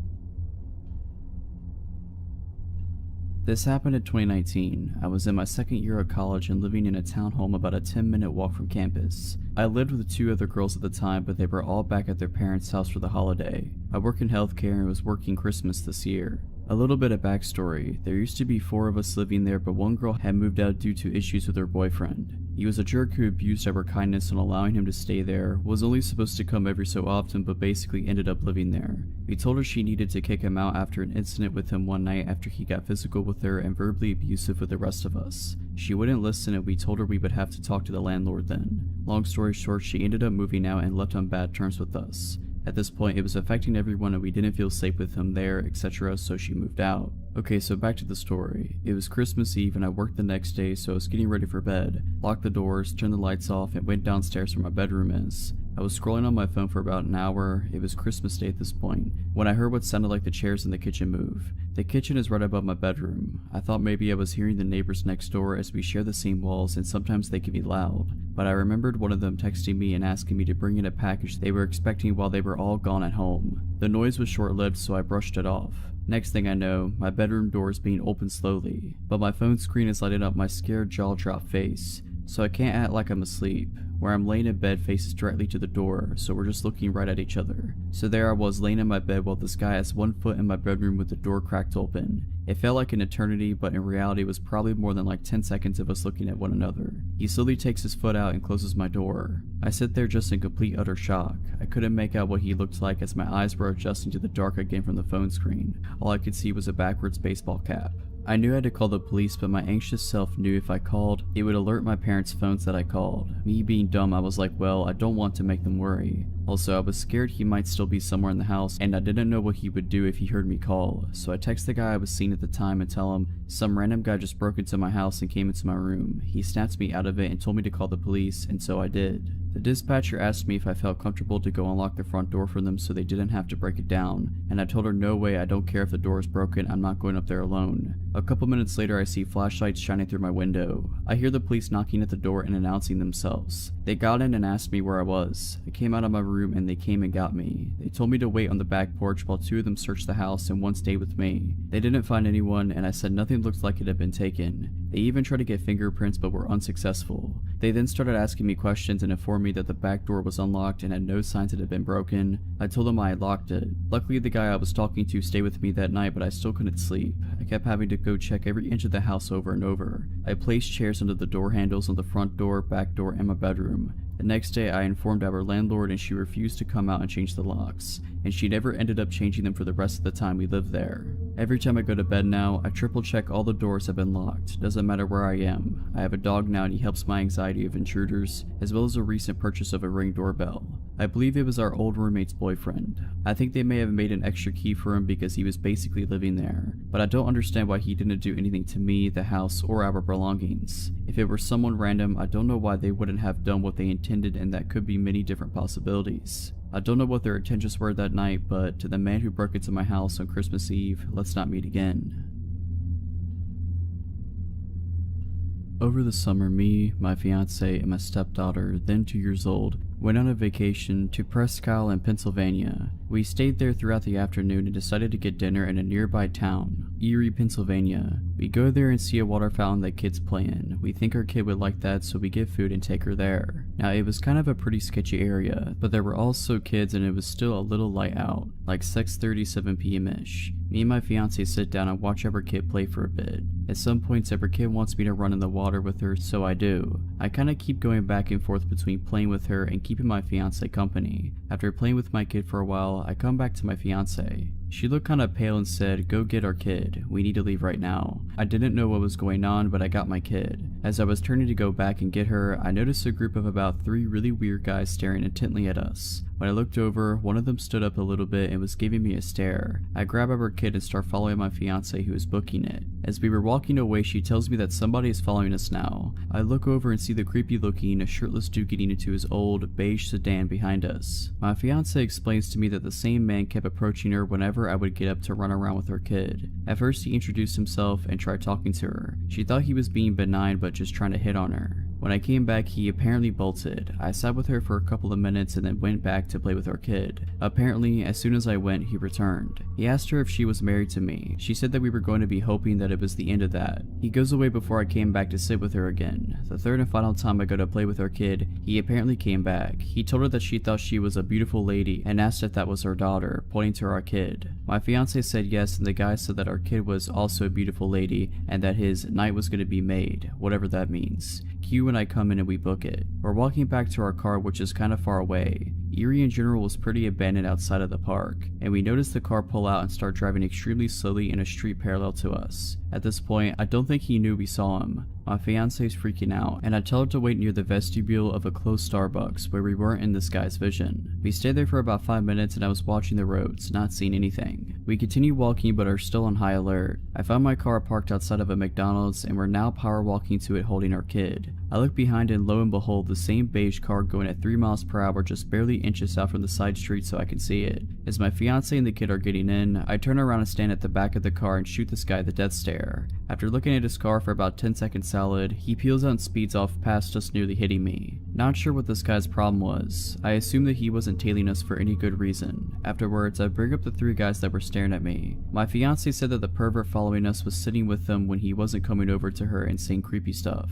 This happened in 2019. I was in my second year of college and living in a townhome about a 10-minute walk from campus. I lived with 2 other girls at the time, but they were all back at their parents' house for the holiday. I work in healthcare and was working Christmas this year. A little bit of backstory. There used to be 4 of us living there, but one girl had moved out due to issues with her boyfriend. He was a jerk who abused our kindness and allowing him to stay there, was only supposed to come every so often but basically ended up living there. We told her she needed to kick him out after an incident with him one night after he got physical with her and verbally abusive with the rest of us. She wouldn't listen and we told her we would have to talk to the landlord then. Long story short, she ended up moving out and left on bad terms with us. At this point, it was affecting everyone and we didn't feel safe with him there, etc., so she moved out. Okay, so back to the story. It was Christmas Eve and I worked the next day, so I was getting ready for bed, locked the doors, turned the lights off, and went downstairs where my bedroom is. I was scrolling on my phone for about an hour. It was Christmas Day at this point, when I heard what sounded like the chairs in the kitchen move. The kitchen is right above my bedroom. I thought maybe I was hearing the neighbors next door as we share the same walls and sometimes they can be loud. But I remembered one of them texting me and asking me to bring in a package they were expecting while they were all gone at home. The noise was short-lived, so I brushed it off. Next thing I know, my bedroom door is being opened slowly, but my phone screen is lighting up my scared jaw-drop face, so I can't act like I'm asleep. Where I'm laying in bed faces directly to the door, so we're just looking right at each other. So there I was laying in my bed while this guy has 1 foot in my bedroom with the door cracked open. It felt like an eternity, but in reality it was probably more than like 10 seconds of us looking at one another. He slowly takes his foot out and closes my door. I sit there just in complete utter shock. I couldn't make out what he looked like as my eyes were adjusting to the dark again from the phone screen. All I could see was a backwards baseball cap. I knew I had to call the police, but my anxious self knew if I called, it would alert my parents' phones that I called. Me being dumb, I was like, well, I don't want to make them worry. Also, I was scared he might still be somewhere in the house, and I didn't know what he would do if he heard me call. So I text the guy I was seeing at the time and tell him, some random guy just broke into my house and came into my room. He snapped me out of it and told me to call the police, and so I did. The dispatcher asked me if I felt comfortable to go unlock the front door for them so they didn't have to break it down, and I told her no way, I don't care if the door is broken, I'm not going up there alone. A couple minutes later I see flashlights shining through my window. I hear the police knocking at the door and announcing themselves. They got in and asked me where I was. I came out of my room and they came and got me. They told me to wait on the back porch while 2 of them searched the house and 1 stayed with me. They didn't find anyone and I said nothing looked like it had been taken. They even tried to get fingerprints but were unsuccessful. They then started asking me questions and informed me that the back door was unlocked and had no signs it had been broken. I told them I had locked it. Luckily the guy I was talking to stayed with me that night, but I still couldn't sleep. I kept having to go check every inch of the house over and over. I placed chairs under the door handles on the front door, back door, and my bedroom. The next day I informed our landlord and she refused to come out and change the locks, and she never ended up changing them for the rest of the time we lived there. Every time I go to bed now, I triple check all the doors have been locked. Doesn't matter where I am. I have a dog now and he helps my anxiety of intruders, as well as a recent purchase of a Ring doorbell. I believe it was our old roommate's boyfriend. I think they may have made an extra key for him because he was basically living there, but I don't understand why he didn't do anything to me, the house, or our belongings. If it were someone random, I don't know why they wouldn't have done what they intended, and that could be many different possibilities. I don't know what their intentions were that night, but to the man who broke into my house on Christmas Eve, let's not meet again. Over the summer, me, my fiance, and my stepdaughter, then 2 years old, went on a vacation to Presque Isle in Pennsylvania. We stayed there throughout the afternoon and decided to get dinner in a nearby town, Erie, Pennsylvania. We go there and see a water fountain that kids play in. We think our kid would like that, so we get food and take her there. Now, it was kind of a pretty sketchy area, but there were also kids and it was still a little light out, like 6:30, 7 p.m.-ish. Me and my fiance sit down and watch our kid play for a bit. At some points, our kid wants me to run in the water with her, so I do. I kinda keep going back and forth between playing with her and keeping my fiance company. After playing with my kid for a while, I come back to my fiance. She looked kinda pale and said, "Go get our kid. We need to leave right now." I didn't know what was going on, but I got my kid. As I was turning to go back and get her, I noticed a group of about 3 really weird guys staring intently at us. When I looked over, one of them stood up a little bit and was giving me a stare. I grab our kid and start following my fiance who is booking it. As we were walking away, she tells me that somebody is following us now. I look over and see the creepy looking, shirtless dude getting into his old, beige sedan behind us. My fiance explains to me that the same man kept approaching her whenever I would get up to run around with her kid. At first he introduced himself and tried talking to her. She thought he was being benign but just trying to hit on her. When I came back, he apparently bolted. I sat with her for a couple of minutes and then went back to play with our kid. Apparently, as soon as I went, he returned. He asked her if she was married to me. She said that we were going to be hoping that it was the end of that. He goes away before I came back to sit with her again. The third and final time I go to play with our kid, he apparently came back. He told her that she thought she was a beautiful lady and asked if that was her daughter, pointing to our kid. My fiance said yes, and the guy said that our kid was also a beautiful lady and that his night was going to be made, whatever that means. Q and I come in and we book it. We're walking back to our car, which is kind of far away. Erie in general was pretty abandoned outside of the park, and we noticed the car pull out and start driving extremely slowly in a street parallel to us. At this point, I don't think he knew we saw him. My fiance's freaking out, and I tell her to wait near the vestibule of a closed Starbucks where we weren't in this guy's vision. We stayed there for about 5 minutes and I was watching the roads, not seeing anything. We continue walking but are still on high alert. I found my car parked outside of a McDonald's and we're now power walking to it holding our kid. I look behind and lo and behold, the same beige car going at 3 miles per hour just barely inches out from the side street so I can see it. As my fiance and the kid are getting in, I turn around and stand at the back of the car and shoot this guy the death stare. After looking at his car for about 10 seconds solid, he peels out and speeds off past us, nearly hitting me. Not sure what this guy's problem was. I assume that he wasn't tailing us for any good reason. Afterwards, I bring up the 3 guys that were staring at me. My fiance said that the pervert following us was sitting with them when he wasn't coming over to her and saying creepy stuff.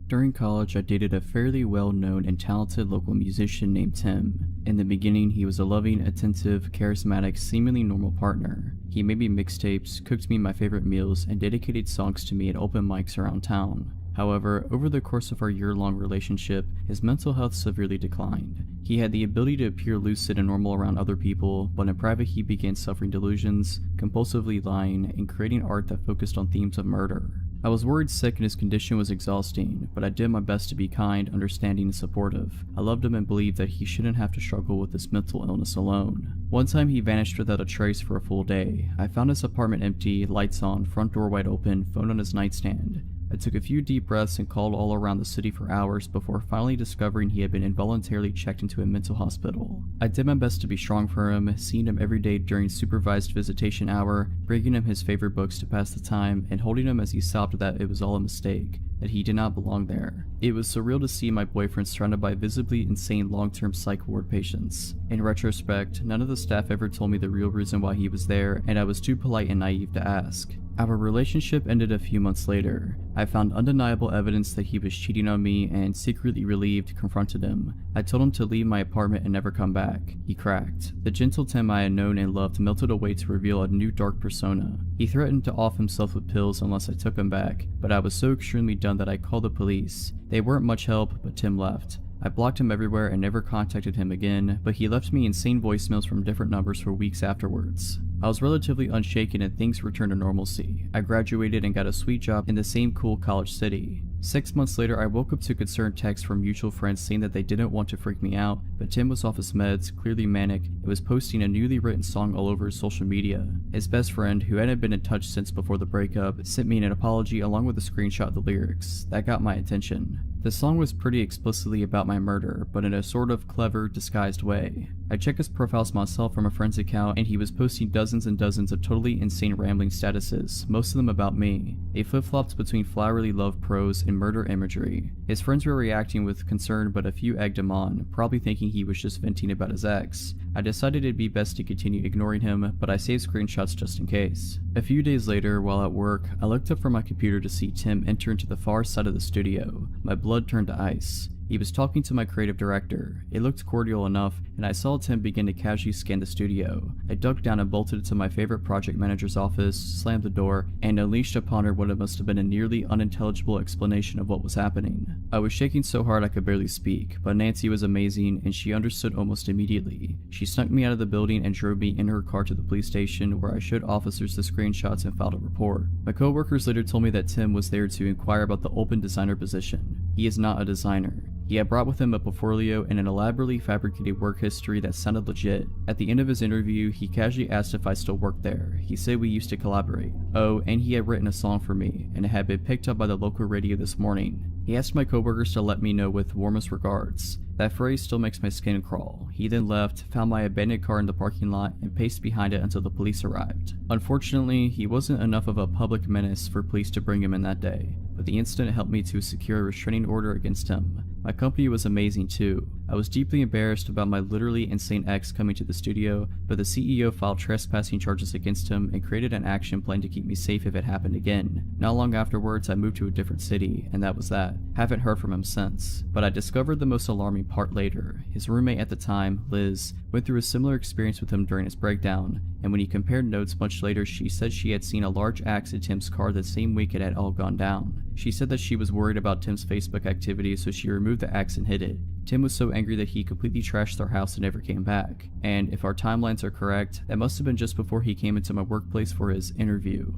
During college, I dated a fairly well-known and talented local musician named Tim. In the beginning, he was a loving, attentive, charismatic, seemingly normal partner. He made me mixtapes, cooked me my favorite meals, and dedicated songs to me at open mics around town. However, over the course of our year-long relationship, his mental health severely declined. He had the ability to appear lucid and normal around other people, but in private he began suffering delusions, compulsively lying, and creating art that focused on themes of murder. I was worried sick and his condition was exhausting, but I did my best to be kind, understanding, and supportive. I loved him and believed that he shouldn't have to struggle with this mental illness alone. One time he vanished without a trace for a full day. I found his apartment empty, lights on, front door wide open, phone on his nightstand. I took a few deep breaths and called all around the city for hours before finally discovering he had been involuntarily checked into a mental hospital. I did my best to be strong for him, seeing him every day during supervised visitation hour, bringing him his favorite books to pass the time, and holding him as he sobbed that it was all a mistake, that he did not belong there. It was surreal to see my boyfriend surrounded by visibly insane long-term psych ward patients. In retrospect, none of the staff ever told me the real reason why he was there, and I was too polite and naive to ask. Our relationship ended a few months later. I found undeniable evidence that he was cheating on me and, secretly relieved, confronted him. I told him to leave my apartment and never come back. He cracked. The gentle Tim I had known and loved melted away to reveal a new dark persona. He threatened to off himself with pills unless I took him back, but I was so extremely done that I called the police. They weren't much help, but Tim left. I blocked him everywhere and never contacted him again, but he left me insane voicemails from different numbers for weeks afterwards. I was relatively unshaken and things returned to normalcy. I graduated and got a sweet job in the same cool college city. 6 months later, I woke up to concerned texts from mutual friends saying that they didn't want to freak me out, but Tim was off his meds, clearly manic, and was posting a newly written song all over his social media. His best friend, who hadn't been in touch since before the breakup, sent me an apology along with a screenshot of the lyrics. That got my attention. The song was pretty explicitly about my murder, but in a sort of clever, disguised way. I checked his profiles myself from a friend's account, and he was posting dozens and dozens of totally insane rambling statuses, most of them about me. They flip-flopped between flowery love prose and murder imagery. His friends were reacting with concern, but a few egged him on, probably thinking he was just venting about his ex. I decided it'd be best to continue ignoring him, but I saved screenshots just in case. A few days later, while at work, I looked up from my computer to see Tim enter into the far side of the studio. My blood turned to ice. He was talking to my creative director. It looked cordial enough, and I saw Tim begin to casually scan the studio. I ducked down and bolted into my favorite project manager's office, slammed the door, and unleashed upon her what it must have been a nearly unintelligible explanation of what was happening. I was shaking so hard I could barely speak, but Nancy was amazing, and she understood almost immediately. She snuck me out of the building and drove me in her car to the police station, where I showed officers the screenshots and filed a report. My coworkers later told me that Tim was there to inquire about the open designer position. He is not a designer. He had brought with him a portfolio and an elaborately fabricated work history that sounded legit. At the end of his interview, he casually asked if I still worked there. He said we used to collaborate. Oh, and he had written a song for me, and it had been picked up by the local radio this morning. He asked my coworkers to let me know with warmest regards. That phrase still makes my skin crawl. He then left, found my abandoned car in the parking lot, and paced behind it until the police arrived. Unfortunately, he wasn't enough of a public menace for police to bring him in that day, but the incident helped me to secure a restraining order against him. My company was amazing too. I was deeply embarrassed about my literally insane ex coming to the studio, but the CEO filed trespassing charges against him and created an action plan to keep me safe if it happened again. Not long afterwards, I moved to a different city, and that was that. Haven't heard from him since. But I discovered the most alarming part later. His roommate at the time, Liz, went through a similar experience with him during his breakdown, and when he compared notes much later, she said she had seen a large axe in Tim's car the same week it had all gone down. She said that she was worried about Tim's Facebook activity, so she removed the axe and hid it. Tim was so angry that he completely trashed their house and never came back. And if our timelines are correct, that must have been just before he came into my workplace for his interview.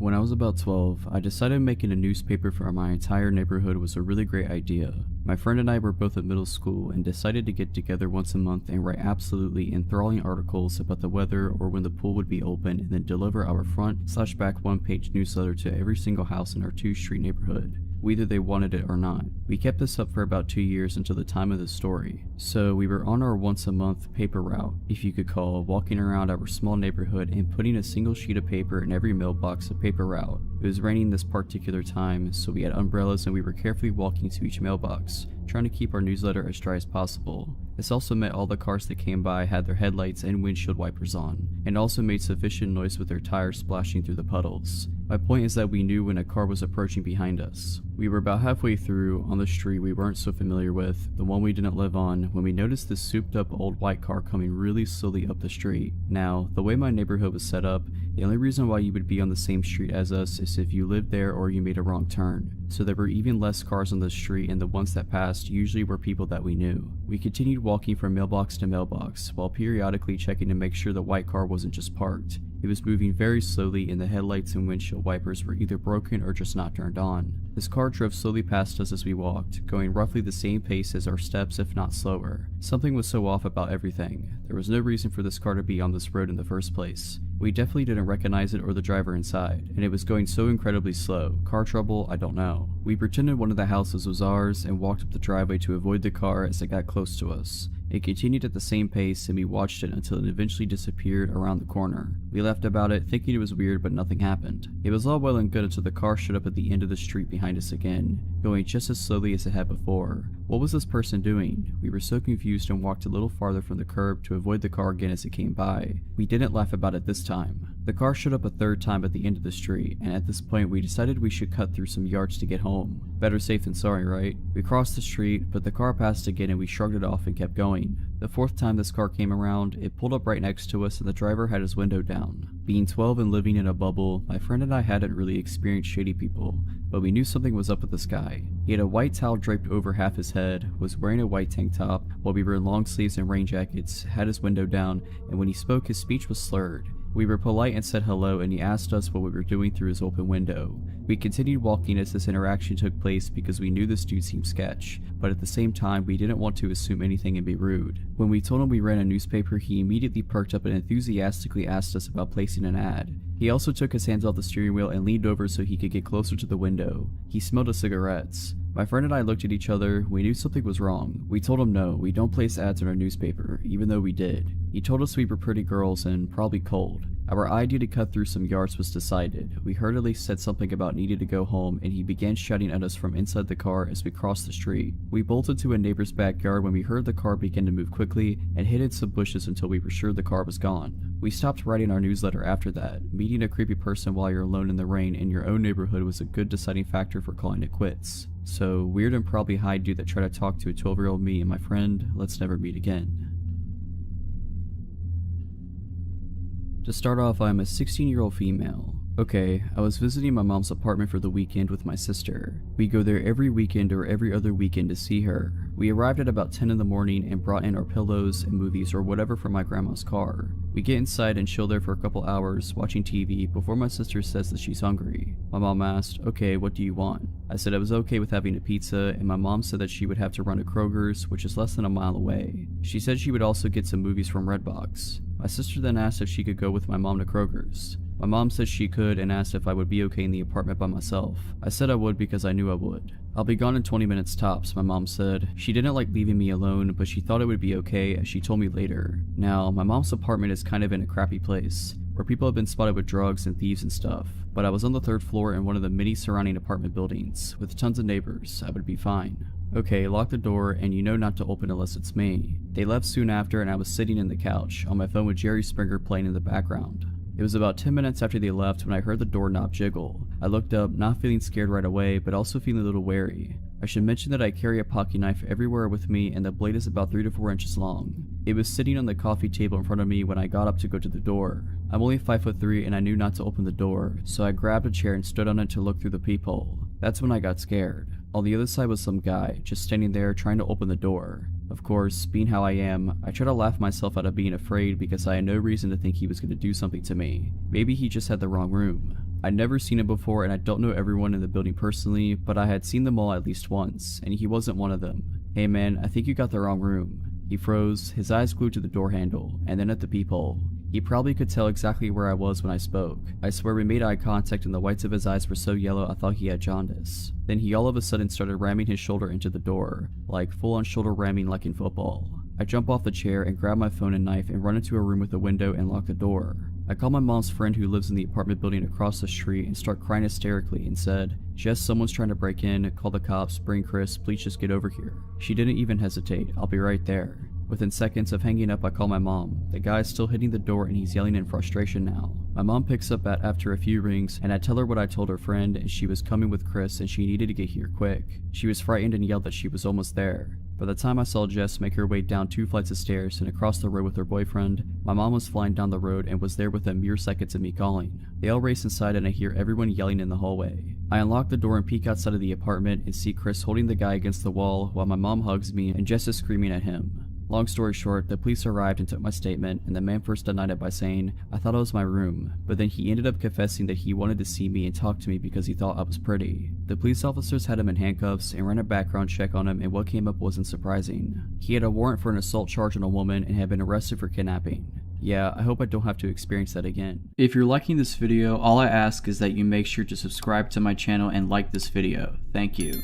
When I was about 12, I decided making a newspaper for my entire neighborhood was a really great idea. My friend and I were both at middle school and decided to get together once a month and write absolutely enthralling articles about the weather or when the pool would be open, and then deliver our front/back one-page newsletter to every single house in our 2-street neighborhood, whether they wanted it or not. We kept this up for about 2 years until the time of the story. So we were on our once a month paper route, if you could call, walking around our small neighborhood and putting a single sheet of paper in every mailbox of paper route. It was raining this particular time, so we had umbrellas and we were carefully walking to each mailbox, trying to keep our newsletter as dry as possible. This also meant all the cars that came by had their headlights and windshield wipers on, and also made sufficient noise with their tires splashing through the puddles. My point is that we knew when a car was approaching behind us. We were about halfway through, on the street we weren't so familiar with, the one we didn't live on, when we noticed this souped up old white car coming really slowly up the street. Now, the way my neighborhood was set up, the only reason why you would be on the same street as us is if you lived there or you made a wrong turn. So there were even less cars on the street, and the ones that passed usually were people that we knew. We continued walking from mailbox to mailbox, while periodically checking to make sure the white car wasn't just parked. It was moving very slowly and the headlights and windshield wipers were either broken or just not turned on. This car drove slowly past us as we walked, going roughly the same pace as our steps if not slower. Something was so off about everything. There was no reason for this car to be on this road in the first place. We definitely didn't recognize it or the driver inside, and it was going so incredibly slow. Car trouble? I don't know. We pretended one of the houses was ours and walked up the driveway to avoid the car as it got close to us. It continued at the same pace and we watched it until it eventually disappeared around the corner. We laughed about it, thinking it was weird, but nothing happened. It was all well and good until the car showed up at the end of the street behind us again, going just as slowly as it had before. What was this person doing? We were so confused and walked a little farther from the curb to avoid the car again as it came by. We didn't laugh about it this time. The car showed up a third time at the end of the street, and at this point we decided we should cut through some yards to get home. Better safe than sorry, right? We crossed the street, but the car passed again and we shrugged it off and kept going. The fourth time this car came around, it pulled up right next to us and the driver had his window down. Being 12 and living in a bubble, my friend and I hadn't really experienced shady people, but we knew something was up with this guy. He had a white towel draped over half his head, was wearing a white tank top, while we were in long sleeves and rain jackets, had his window down, and when he spoke his speech was slurred. We were polite and said hello, and he asked us what we were doing through his open window. We continued walking as this interaction took place because we knew this dude seemed sketch, but at the same time we didn't want to assume anything and be rude. When we told him we ran a newspaper, he immediately perked up and enthusiastically asked us about placing an ad. He also took his hands off the steering wheel and leaned over so he could get closer to the window. He smelled of cigarettes. My friend and I looked at each other. We knew something was wrong. We told him no, we don't place ads in our newspaper, even though we did. He told us we were pretty girls and probably cold. Our idea to cut through some yards was decided. We hurriedly said something about needing to go home, and he began shouting at us from inside the car as we crossed the street. We bolted to a neighbor's backyard when we heard the car begin to move quickly and hid in some bushes until we were sure the car was gone. We stopped writing our newsletter after that. Meeting a creepy person while you're alone in the rain in your own neighborhood was a good deciding factor for calling it quits. So, weird and probably high dude that tried to talk to a 12-year-old me and my friend, let's never meet again. To start off, I'm a 16-year-old female. Okay, I was visiting my mom's apartment for the weekend with my sister. We go there every weekend or every other weekend to see her. We arrived at about 10 in the morning and brought in our pillows and movies or whatever from my grandma's car. We get inside and chill there for a couple hours watching TV before my sister says that she's hungry. My mom asked, okay, what do you want? I said I was okay with having a pizza, and my mom said that she would have to run to Kroger's, which is less than a mile away. She said she would also get some movies from Redbox. My sister then asked if she could go with my mom to Kroger's. My mom said she could and asked if I would be okay in the apartment by myself. I said I would because I knew I would. I'll be gone in 20 minutes tops, my mom said. She didn't like leaving me alone, but she thought it would be okay as she told me later. Now, my mom's apartment is kind of in a crappy place, where people have been spotted with drugs and thieves and stuff. But I was on the 3rd floor in one of the many surrounding apartment buildings, with tons of neighbors. I would be fine. Okay, lock the door, and you know not to open unless it's me. They left soon after, and I was sitting in the couch, on my phone with Jerry Springer playing in the background. It was about 10 minutes after they left when I heard the doorknob jiggle. I looked up, not feeling scared right away, but also feeling a little wary. I should mention that I carry a pocket knife everywhere with me, and the blade is about 3 to 4 inches long. It was sitting on the coffee table in front of me when I got up to go to the door. I'm only 5'3" and I knew not to open the door, so I grabbed a chair and stood on it to look through the peephole. That's when I got scared. On the other side was some guy, just standing there trying to open the door. Of course, being how I am, I try to laugh myself out of being afraid because I had no reason to think he was going to do something to me. Maybe he just had the wrong room. I'd never seen him before and I don't know everyone in the building personally, but I had seen them all at least once, and he wasn't one of them. "Hey man, I think you got the wrong room." He froze, his eyes glued to the door handle, and then at the peephole. He probably could tell exactly where I was when I spoke. I swear we made eye contact and the whites of his eyes were so yellow I thought he had jaundice. Then he all of a sudden started ramming his shoulder into the door, like full on shoulder ramming like in football. I jump off the chair and grab my phone and knife and run into a room with a window and lock the door. I call my mom's friend who lives in the apartment building across the street and start crying hysterically and said, "Jess, someone's trying to break in, call the cops, bring Chris, please just get over here." She didn't even hesitate, "I'll be right there." Within seconds of hanging up, I call my mom. The guy is still hitting the door and he's yelling in frustration now. My mom picks up after a few rings and I tell her what I told her friend, and she was coming with Chris and she needed to get here quick. She was frightened and yelled that she was almost there. By the time I saw Jess make her way down 2 flights of stairs and across the road with her boyfriend, my mom was flying down the road and was there within mere seconds of me calling. They all race inside and I hear everyone yelling in the hallway. I unlock the door and peek outside of the apartment and see Chris holding the guy against the wall while my mom hugs me and Jess is screaming at him. Long story short, the police arrived and took my statement, and the man first denied it by saying, "I thought it was my room," but then he ended up confessing that he wanted to see me and talk to me because he thought I was pretty. The police officers had him in handcuffs and ran a background check on him, and what came up wasn't surprising. He had a warrant for an assault charge on a woman and had been arrested for kidnapping. Yeah, I hope I don't have to experience that again. If you're liking this video, all I ask is that you make sure to subscribe to my channel and like this video. Thank you.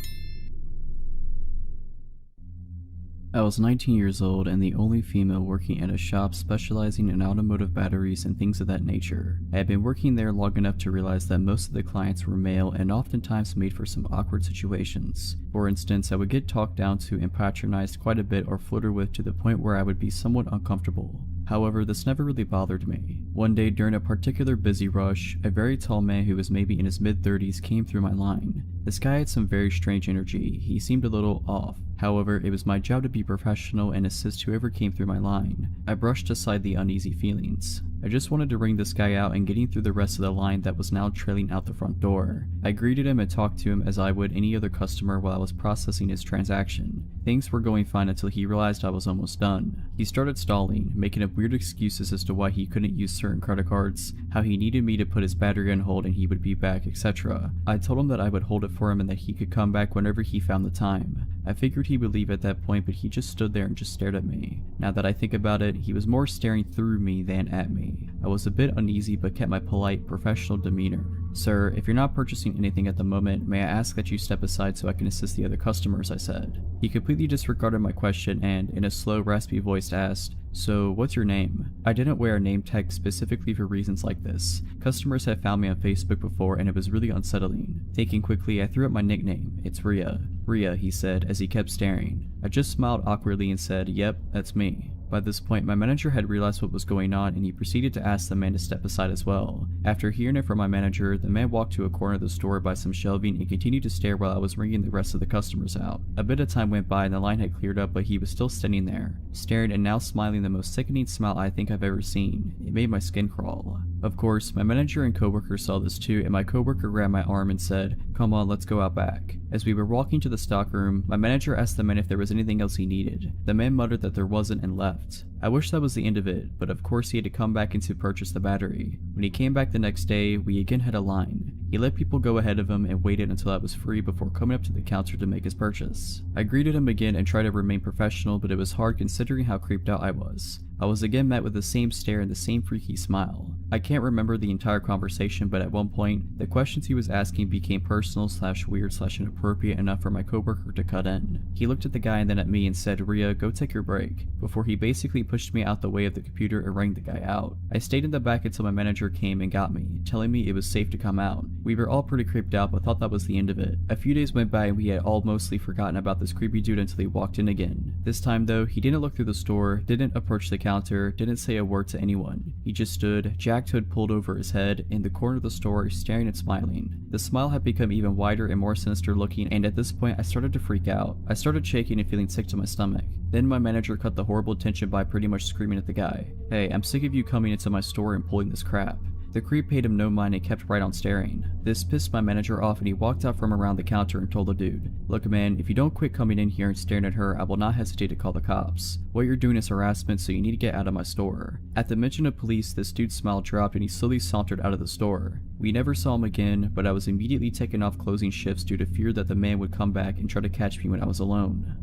I was 19 years old and the only female working at a shop specializing in automotive batteries and things of that nature. I had been working there long enough to realize that most of the clients were male and oftentimes made for some awkward situations. For instance, I would get talked down to and patronized quite a bit or flirted with to the point where I would be somewhat uncomfortable. However, this never really bothered me. One day during a particular busy rush, a very tall man who was maybe in his mid-30s came through my line. This guy had some very strange energy. He seemed a little off. However, it was my job to be professional and assist whoever came through my line. I brushed aside the uneasy feelings. I just wanted to ring this guy out and getting through the rest of the line that was now trailing out the front door. I greeted him and talked to him as I would any other customer while I was processing his transaction. Things were going fine until he realized I was almost done. He started stalling, making up weird excuses as to why he couldn't use certain credit cards, how he needed me to put his battery on hold and he would be back, etc. I told him that I would hold it for him and that he could come back whenever he found the time. I figured he would leave at that point, but he just stood there and just stared at me. Now that I think about it, he was more staring through me than at me. I was a bit uneasy but kept my polite, professional demeanor. "Sir, if you're not purchasing anything at the moment, may I ask that you step aside so I can assist the other customers," I said. He completely disregarded my question and, in a slow, raspy voice, asked, "So, what's your name?" I didn't wear a name tag specifically for reasons like this. Customers had found me on Facebook before and it was really unsettling. Thinking quickly, I threw up my nickname. "It's Rhea." "Rhea," he said as he kept staring. I just smiled awkwardly and said, "Yep, that's me." By this point, my manager had realized what was going on and he proceeded to ask the man to step aside as well. After hearing it from my manager, the man walked to a corner of the store by some shelving and continued to stare while I was ringing the rest of the customers out. A bit of time went by and the line had cleared up, but he was still standing there, staring and now smiling the most sickening smile I think I've ever seen. It made my skin crawl. Of course, my manager and coworker saw this too, and my coworker grabbed my arm and said, "Come on, let's go out back." As we were walking to the stockroom, my manager asked the man if there was anything else he needed. The man muttered that there wasn't and left. I wish that was the end of it, but of course he had to come back in to purchase the battery. When he came back the next day, we again had a line. He let people go ahead of him and waited until I was free before coming up to the counter to make his purchase. I greeted him again and tried to remain professional, but it was hard considering how creeped out I was. I was again met with the same stare and the same freaky smile. I can't remember the entire conversation, but at one point, the questions he was asking became personal / weird / inappropriate enough for my coworker to cut in. He looked at the guy and then at me and said, "Rhea, go take your break," before he basically pushed me out the way of the computer and rang the guy out. I stayed in the back until my manager came and got me, telling me it was safe to come out. We were all pretty creeped out but thought that was the end of it. A few days went by and we had all mostly forgotten about this creepy dude until he walked in again. This time though, he didn't look through the store, didn't approach the counter, didn't say a word to anyone. He just stood, jacked hood pulled over his head, in the corner of the store, staring and smiling. The smile had become even wider and more sinister looking, and at this point I started to freak out. I started shaking and feeling sick to my stomach. Then my manager cut the horrible tension by pretty much screaming at the guy, "Hey, I'm sick of you coming into my store and pulling this crap." The creep paid him no mind and kept right on staring. This pissed my manager off and he walked out from around the counter and told the dude, "Look man, if you don't quit coming in here and staring at her, I will not hesitate to call the cops. What you're doing is harassment, so you need to get out of my store." At the mention of police, this dude's smile dropped and he slowly sauntered out of the store. We never saw him again, but I was immediately taken off closing shifts due to fear that the man would come back and try to catch me when I was alone.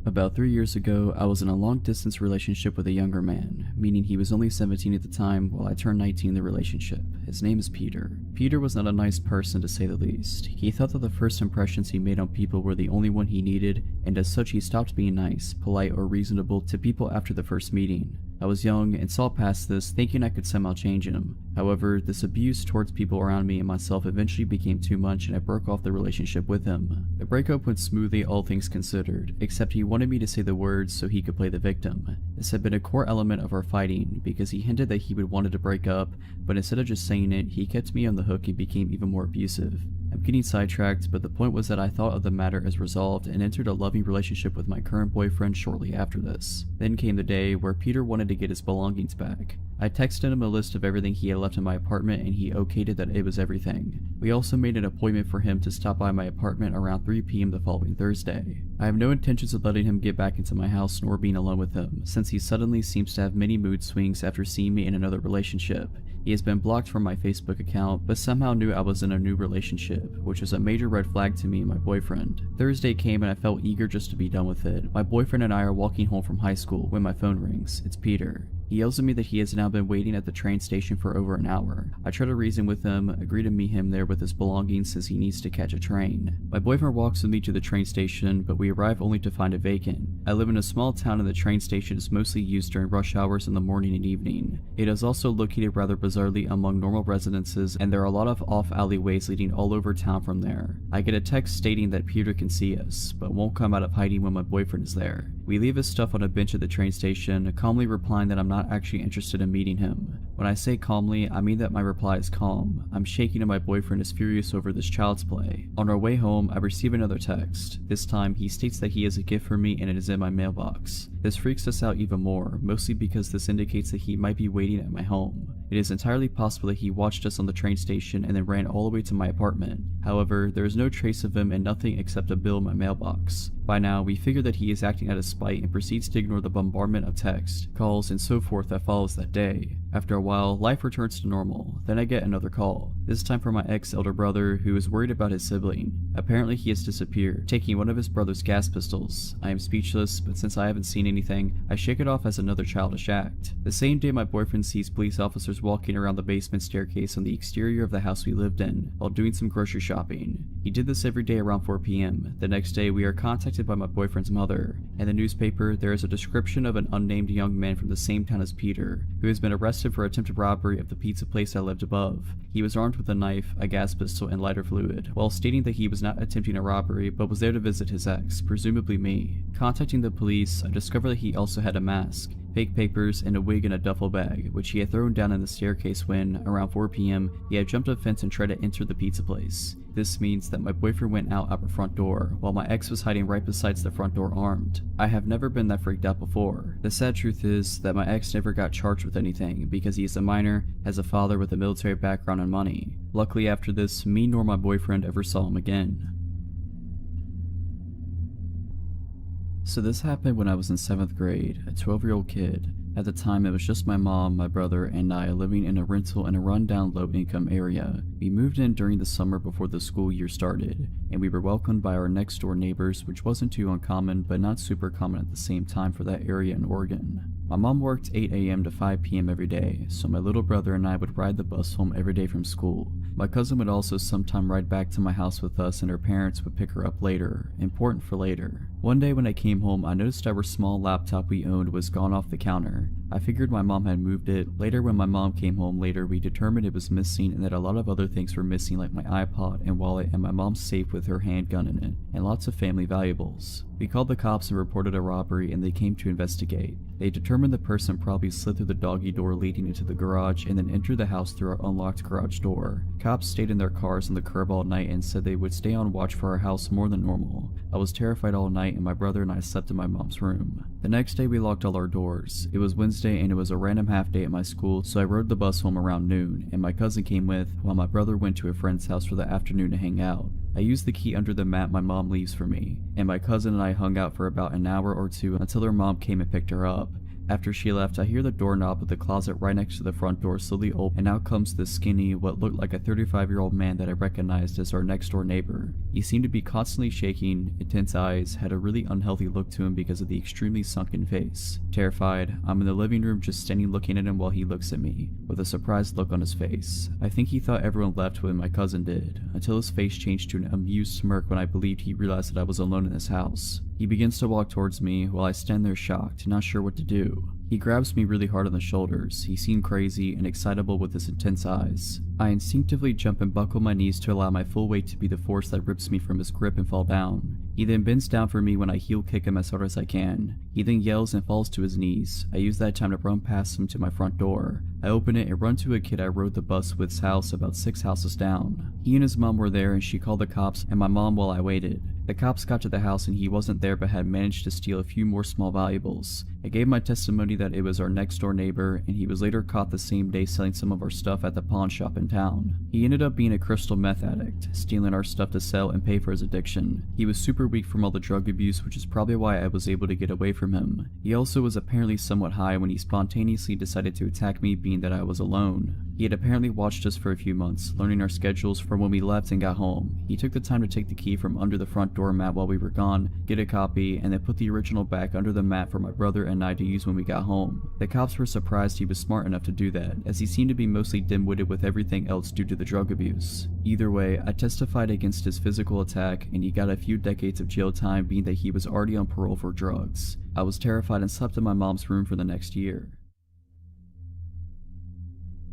About 3 years ago, I was in a long-distance relationship with a younger man, meaning he was only 17 at the time while I turned 19 in the relationship. His name is Peter. Peter was not a nice person to say the least. He thought that the first impressions he made on people were the only one he needed, and as such he stopped being nice, polite, or reasonable to people after the first meeting. I was young and saw past this, thinking I could somehow change him. However, this abuse towards people around me and myself eventually became too much and I broke off the relationship with him. The breakup went smoothly, all things considered, except he wanted me to say the words so he could play the victim. This had been a core element of our fighting because he hinted that he would wanted to break up, but instead of just saying it, he kept me on the hook and became even more abusive. I'm getting sidetracked, but the point was that I thought of the matter as resolved and entered a loving relationship with my current boyfriend shortly after this. Then came the day where Peter wanted to get his belongings back. I texted him a list of everything he had left in my apartment and he okayed it that it was everything. We also made an appointment for him to stop by my apartment around 3 p.m. the following Thursday. I have no intentions of letting him get back into my house nor being alone with him, since he suddenly seems to have many mood swings after seeing me in another relationship. He has been blocked from my Facebook account, but somehow knew I was in a new relationship, which was a major red flag to me and my boyfriend. Thursday came and I felt eager just to be done with it. My boyfriend and I are walking home from high school when my phone rings. It's Peter. He yells at me that he has now been waiting at the train station for over an hour. I try to reason with him, agree to meet him there with his belongings since he needs to catch a train. My boyfriend walks with me to the train station, but we arrive only to find it vacant. I live in a small town and the train station is mostly used during rush hours in the morning and evening. It is also located rather bizarrely among normal residences and there are a lot of off alleyways leading all over town from there. I get a text stating that Peter can see us, but won't come out of hiding when my boyfriend is there. We leave his stuff on a bench at the train station, calmly replying that I'm not actually interested in meeting him. When I say calmly, I mean that my reply is calm. I'm shaking and my boyfriend is furious over this child's play. On our way home, I receive another text. This time, he states that he has a gift for me and it is in my mailbox. This freaks us out even more, mostly because this indicates that he might be waiting at my home. It is entirely possible that he watched us on the train station and then ran all the way to my apartment. However, there is no trace of him and nothing except a bill in my mailbox. By now, we figure that he is acting out of spite and proceeds to ignore the bombardment of texts, calls, and so forth that follows that day. After a while, life returns to normal. Then I get another call, this time from my ex-elder brother who is worried about his sibling. Apparently he has disappeared, taking one of his brother's gas pistols. I am speechless, but since I haven't seen anything, I shake it off as another childish act. The same day my boyfriend sees police officers walking around the basement staircase on the exterior of the house we lived in, while doing some grocery shopping. He did this every day around 4 p.m. The next day we are contacted by my boyfriend's mother. In the newspaper, there is a description of an unnamed young man from the same town as Peter, who has been arrested for attempted robbery of the pizza place I lived above. He was armed with a knife, a gas pistol, and lighter fluid, while stating that he was not attempting a robbery but was there to visit his ex, presumably me. Contacting the police, I discovered that he also had a mask, fake papers, and a wig in a duffel bag, which he had thrown down in the staircase when, around 4 p.m., he had jumped a fence and tried to enter the pizza place. This means that my boyfriend went out our front door, while my ex was hiding right beside the front door armed. I have never been that freaked out before. The sad truth is that my ex never got charged with anything because he is a minor, has a father with a military background and money. Luckily after this, me nor my boyfriend ever saw him again. So this happened when I was in 7th grade, a 12-year-old kid. At the time, it was just my mom, my brother, and I living in a rental in a rundown low-income area. We moved in during the summer before the school year started, and we were welcomed by our next-door neighbors, which wasn't too uncommon, but not super common at the same time for that area in Oregon. My mom worked 8 a.m. to 5 p.m. every day, so my little brother and I would ride the bus home every day from school. My cousin would also sometime ride back to my house with us and her parents would pick her up later, important for later. One day when I came home, I noticed our small laptop we owned was gone off the counter. I figured my mom had moved it. Later when my mom came home later, we determined it was missing and that a lot of other things were missing like my iPod and wallet and my mom's safe with her handgun in it, and lots of family valuables. We called the cops and reported a robbery, and they came to investigate. They determined the person probably slid through the doggy door leading into the garage and then entered the house through our unlocked garage door. Cops stayed in their cars on the curb all night and said they would stay on watch for our house more than normal. I was terrified all night, and my brother and I slept in my mom's room. The next day we locked all our doors. It was Wednesday and it was a random half day at my school, so I rode the bus home around noon, and my cousin came with while my brother went to a friend's house for the afternoon to hang out. I used the key under the mat my mom leaves for me, and my cousin and I hung out for about an hour or two until her mom came and picked her up. After she left, I hear the doorknob of the closet right next to the front door slowly open, and out comes this skinny, what looked like a 35-year-old man that I recognized as our next door neighbor. He seemed to be constantly shaking, intense eyes, had a really unhealthy look to him because of the extremely sunken face. Terrified, I'm in the living room just standing looking at him while he looks at me, with a surprised look on his face. I think he thought everyone left when my cousin did, until his face changed to an amused smirk when I believed he realized that I was alone in his house. He begins to walk towards me while I stand there shocked, not sure what to do. He grabs me really hard on the shoulders. He seemed crazy and excitable with his intense eyes. I instinctively jump and buckle my knees to allow my full weight to be the force that rips me from his grip and fall down. He then bends down for me when I heel kick him as hard as I can. He then yells and falls to his knees. I use that time to run past him to my front door. I open it and run to a kid I rode the bus with's house about 6 houses down. He and his mom were there, and she called the cops and my mom while I waited. The cops got to the house and he wasn't there but had managed to steal a few more small valuables. I gave my testimony that it was our next door neighbor, and he was later caught the same day selling some of our stuff at the pawn shop in town. He ended up being a crystal meth addict, stealing our stuff to sell and pay for his addiction. He was super weak from all the drug abuse, which is probably why I was able to get away from him. He also was apparently somewhat high when he spontaneously decided to attack me, being that I was alone. He had apparently watched us for a few months, learning our schedules from when we left and got home. He took the time to take the key from under the front door mat while we were gone, get a copy, and then put the original back under the mat for my brother and I to use when we got home. The cops were surprised he was smart enough to do that, as he seemed to be mostly dim-witted with everything else due to the drug abuse. Either way, I testified against his physical attack, and he got a few decades of jail time, being that he was already on parole for drugs. I was terrified and slept in my mom's room for the next year.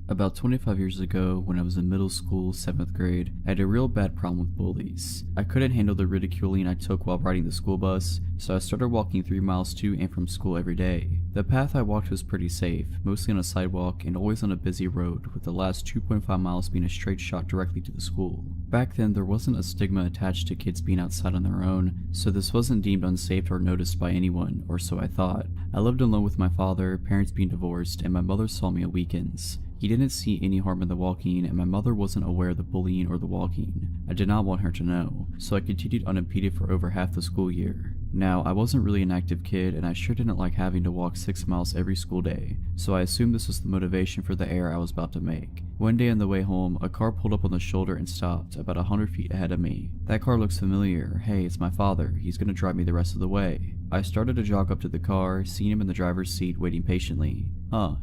About 25 years ago, when I was in middle school, 7th grade, I had a real bad problem with bullies. I couldn't handle the ridiculing I took while riding the school bus, so I started walking 3 miles to and from school every day. The path I walked was pretty safe, mostly on a sidewalk and always on a busy road, with the last 2.5 miles being a straight shot directly to the school. Back then, there wasn't a stigma attached to kids being outside on their own, so this wasn't deemed unsafe or noticed by anyone, or so I thought. I lived alone with my father, parents being divorced, and my mother saw me on weekends. He didn't see any harm in the walking, and my mother wasn't aware of the bullying or the walking. I did not want her to know, so I continued unimpeded for over half the school year. Now, I wasn't really an active kid, and I sure didn't like having to walk 6 miles every school day, so I assumed this was the motivation for the error I was about to make. One day on the way home, a car pulled up on the shoulder and stopped about 100 feet ahead of me. That car looks familiar. Hey, it's my father. He's gonna drive me the rest of the way. I started to jog up to the car, seeing him in the driver's seat waiting patiently.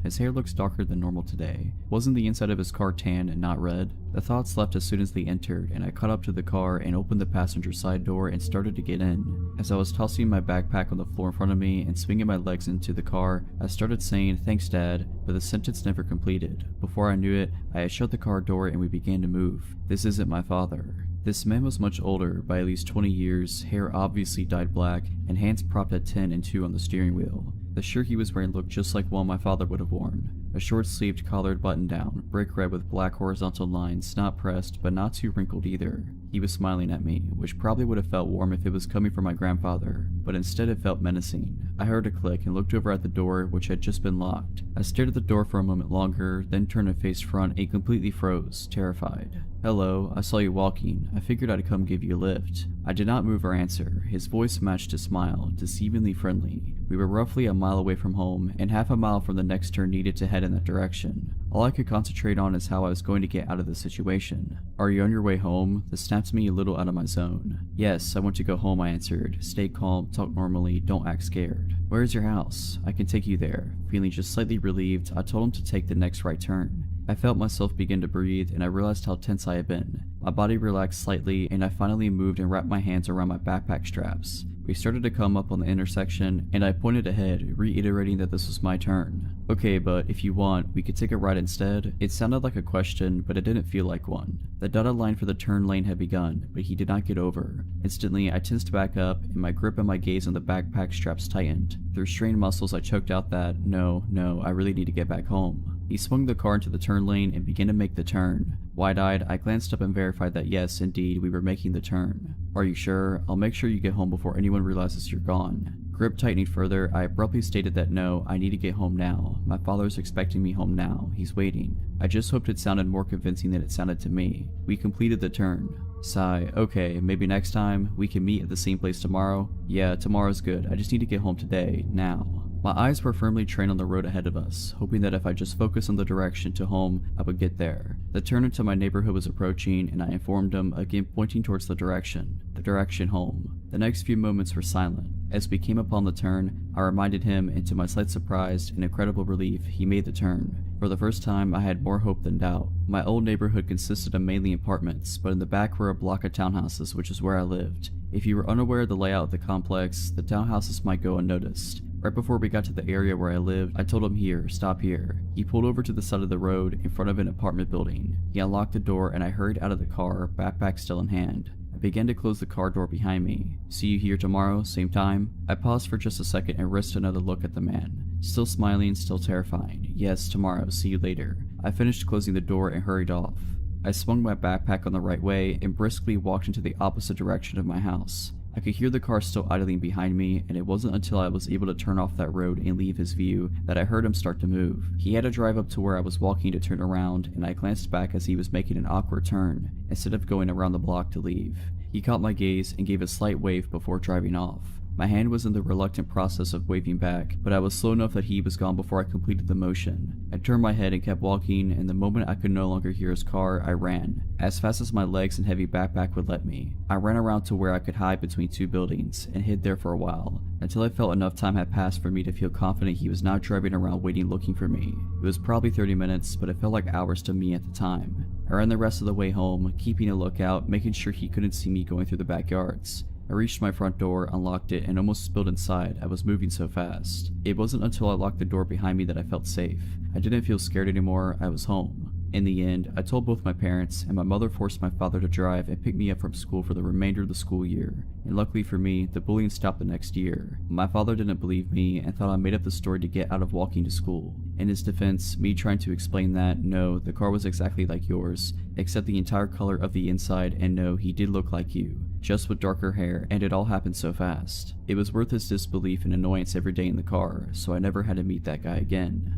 His hair looks darker than normal today. Wasn't the inside of his car tan and not red? The thoughts left as soon as they entered, and I caught up to the car and opened the passenger side door and started to get in. As I was tossing my backpack on the floor in front of me and swinging my legs into the car, I started saying, "Thanks, Dad," but the sentence never completed. Before I knew it, I had shut the car door and we began to move. This isn't my father. This man was much older, by at least 20 years, hair obviously dyed black, and hands propped at 10 and 2 on the steering wheel. The shirt he was wearing looked just like one my father would have worn. A short-sleeved collared button-down, brick red with black horizontal lines, not pressed, but not too wrinkled either. He was smiling at me, which probably would have felt warm if it was coming from my grandfather, but instead it felt menacing. I heard a click and looked over at the door, which had just been locked. I stared at the door for a moment longer, then turned and faced front and completely froze, terrified. "Hello, I saw you walking. I figured I'd come give you a lift." I did not move or answer. His voice matched his smile, deceivingly friendly. We were roughly a mile away from home, and half a mile from the next turn needed to head in that direction. All I could concentrate on is how I was going to get out of the situation. "Are you on your way home?" This snapped me a little out of my zone. "Yes, I want to go home," I answered. "Stay calm, talk normally, don't act scared." "Where is your house?" "I can take you there." Feeling just slightly relieved, I told him to take the next right turn. I felt myself begin to breathe, and I realized how tense I had been. My body relaxed slightly, and I finally moved and wrapped my hands around my backpack straps. We started to come up on the intersection, and I pointed ahead, reiterating that this was my turn. Okay, but if you want, we could take a ride instead. It sounded like a question, but it didn't feel like one. The dotted line for the turn lane had begun, but he did not get over. Instantly, I tensed back up, and my grip and my gaze on the backpack straps tightened. Through strained muscles, I choked out that, no, I really need to get back home. He swung the car into the turn lane and began to make the turn. Wide-eyed, I glanced up and verified that yes, indeed, we were making the turn. Are you sure? I'll make sure you get home before anyone realizes you're gone. Grip tightening further, I abruptly stated that no, I need to get home now. My father's expecting me home now. He's waiting. I just hoped it sounded more convincing than it sounded to me. We completed the turn. Sigh, okay, maybe next time, we can meet at the same place tomorrow? Yeah, tomorrow's good. I just need to get home today, now. My eyes were firmly trained on the road ahead of us, hoping that if I just focused on the direction to home, I would get there. The turn into my neighborhood was approaching, and I informed him, again pointing towards the direction home. The next few moments were silent. As we came upon the turn, I reminded him, and to my slight surprise and incredible relief, he made the turn. For the first time, I had more hope than doubt. My old neighborhood consisted of mainly apartments, but in the back were a block of townhouses, which is where I lived. If you were unaware of the layout of the complex, the townhouses might go unnoticed. Right before we got to the area where I lived, I told him here, stop here. He pulled over to the side of the road in front of an apartment building. He unlocked the door and I hurried out of the car, backpack still in hand. I began to close the car door behind me. See you here tomorrow, same time? I paused for just a second and risked another look at the man. Still smiling, still terrifying. Yes, tomorrow, see you later. I finished closing the door and hurried off. I swung my backpack on the right way and briskly walked into the opposite direction of my house. I could hear the car still idling behind me, and it wasn't until I was able to turn off that road and leave his view that I heard him start to move. He had to drive up to where I was walking to turn around, and I glanced back as he was making an awkward turn, instead of going around the block to leave. He caught my gaze and gave a slight wave before driving off. My hand was in the reluctant process of waving back, but I was slow enough that he was gone before I completed the motion. I turned my head and kept walking, and the moment I could no longer hear his car, I ran, as fast as my legs and heavy backpack would let me. I ran around to where I could hide between two buildings, and hid there for a while, until I felt enough time had passed for me to feel confident he was not driving around waiting looking for me. It was probably 30 minutes, but it felt like hours to me at the time. I ran the rest of the way home, keeping a lookout, making sure he couldn't see me going through the backyards. I reached my front door, unlocked it, and almost spilled inside. I was moving so fast. It wasn't until I locked the door behind me that I felt safe. I didn't feel scared anymore. I was home. In the end, I told both my parents, and my mother forced my father to drive and pick me up from school for the remainder of the school year. And luckily for me, the bullying stopped the next year. My father didn't believe me and thought I made up the story to get out of walking to school. In his defense, me trying to explain that, no, the car was exactly like yours, except the entire color of the inside, and no, he did look like you, just with darker hair, and it all happened so fast. It was worth his disbelief and annoyance every day in the car, so I never had to meet that guy again.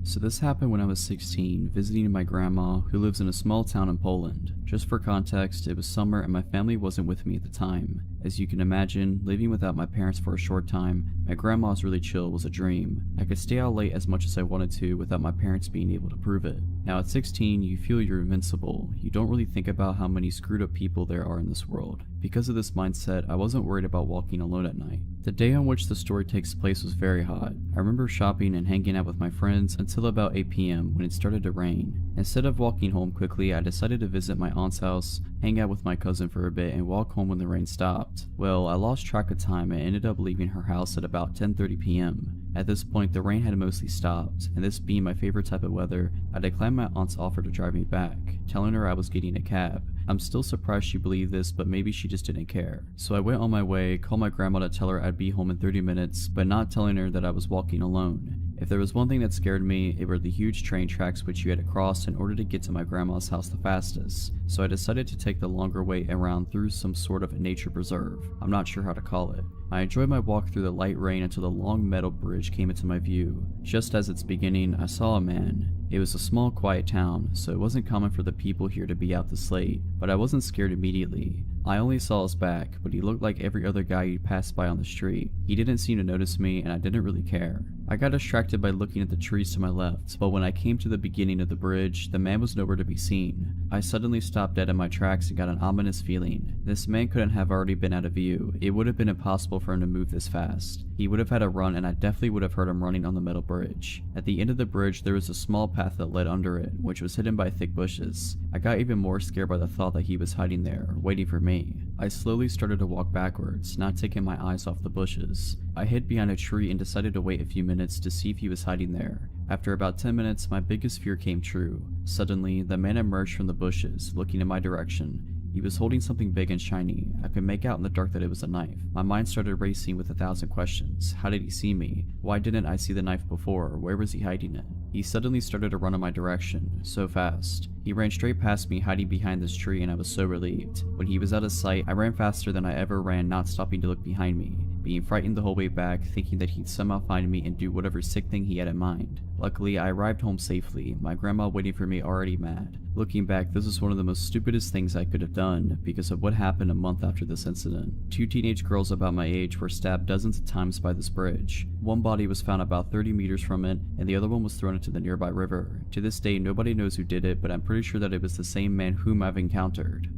So this happened when I was 16, visiting my grandma, who lives in a small town in Poland. Just for context, it was summer and my family wasn't with me at the time. As you can imagine, living without my parents for a short time, my grandma's really chill was a dream. I could stay out late as much as I wanted to without my parents being able to prove it. Now at 16, you feel you're invincible. You don't really think about how many screwed up people there are in this world. Because of this mindset, I wasn't worried about walking alone at night. The day on which the story takes place was very hot. I remember shopping and hanging out with my friends until about 8 p.m. when it started to rain. Instead of walking home quickly, I decided to visit my aunt's house, hang out with my cousin for a bit, and walk home when the rain stopped. Well, I lost track of time and ended up leaving her house at about 10:30 p.m. At this point, the rain had mostly stopped, and this being my favorite type of weather, I declined my aunt's offer to drive me back, telling her I was getting a cab. I'm still surprised she believed this, but maybe she just didn't care. So I went on my way, called my grandma to tell her I'd be home in 30 minutes, but not telling her that I was walking alone. If there was one thing that scared me, it were the huge train tracks which you had to cross in order to get to my grandma's house the fastest. So I decided to take the longer way around through some sort of nature preserve. I'm not sure how to call it. I enjoyed my walk through the light rain until the long metal bridge came into my view. Just as its beginning, I saw a man. It was a small, quiet town, so it wasn't common for the people here to be out this late, but I wasn't scared immediately. I only saw his back, but he looked like every other guy you'd pass by on the street. He didn't seem to notice me, and I didn't really care. I got distracted by looking at the trees to my left, but when I came to the beginning of the bridge, the man was nowhere to be seen. I suddenly stopped dead in my tracks and got an ominous feeling. This man couldn't have already been out of view. It would have been impossible for him to move this fast. He would have had to run, and I definitely would have heard him running on the metal bridge. At the end of the bridge, there was a small path that led under it, which was hidden by thick bushes. I got even more scared by the thought that he was hiding there, waiting for me. I slowly started to walk backwards, not taking my eyes off the bushes. I hid behind a tree and decided to wait a few minutes to see if he was hiding there. After about 10 minutes, my biggest fear came true. Suddenly, the man emerged from the bushes, looking in my direction. He was holding something big and shiny. I could make out in the dark that it was a knife. My mind started racing with 1,000 questions. How did he see me? Why didn't I see the knife before? Where was he hiding it? He suddenly started to run in my direction, so fast. He ran straight past me, hiding behind this tree, and I was so relieved. When he was out of sight, I ran faster than I ever ran, not stopping to look behind me, being frightened the whole way back, thinking that he'd somehow find me and do whatever sick thing he had in mind. Luckily, I arrived home safely, my grandma waiting for me already mad. Looking back, this was one of the most stupidest things I could have done because of what happened a month after this incident. 2 teenage girls about my age were stabbed dozens of times by this bridge. One body was found about 30 meters from it, and the other one was thrown into the nearby river. To this day, nobody knows who did it, but I'm pretty sure that it was the same man whom I've encountered.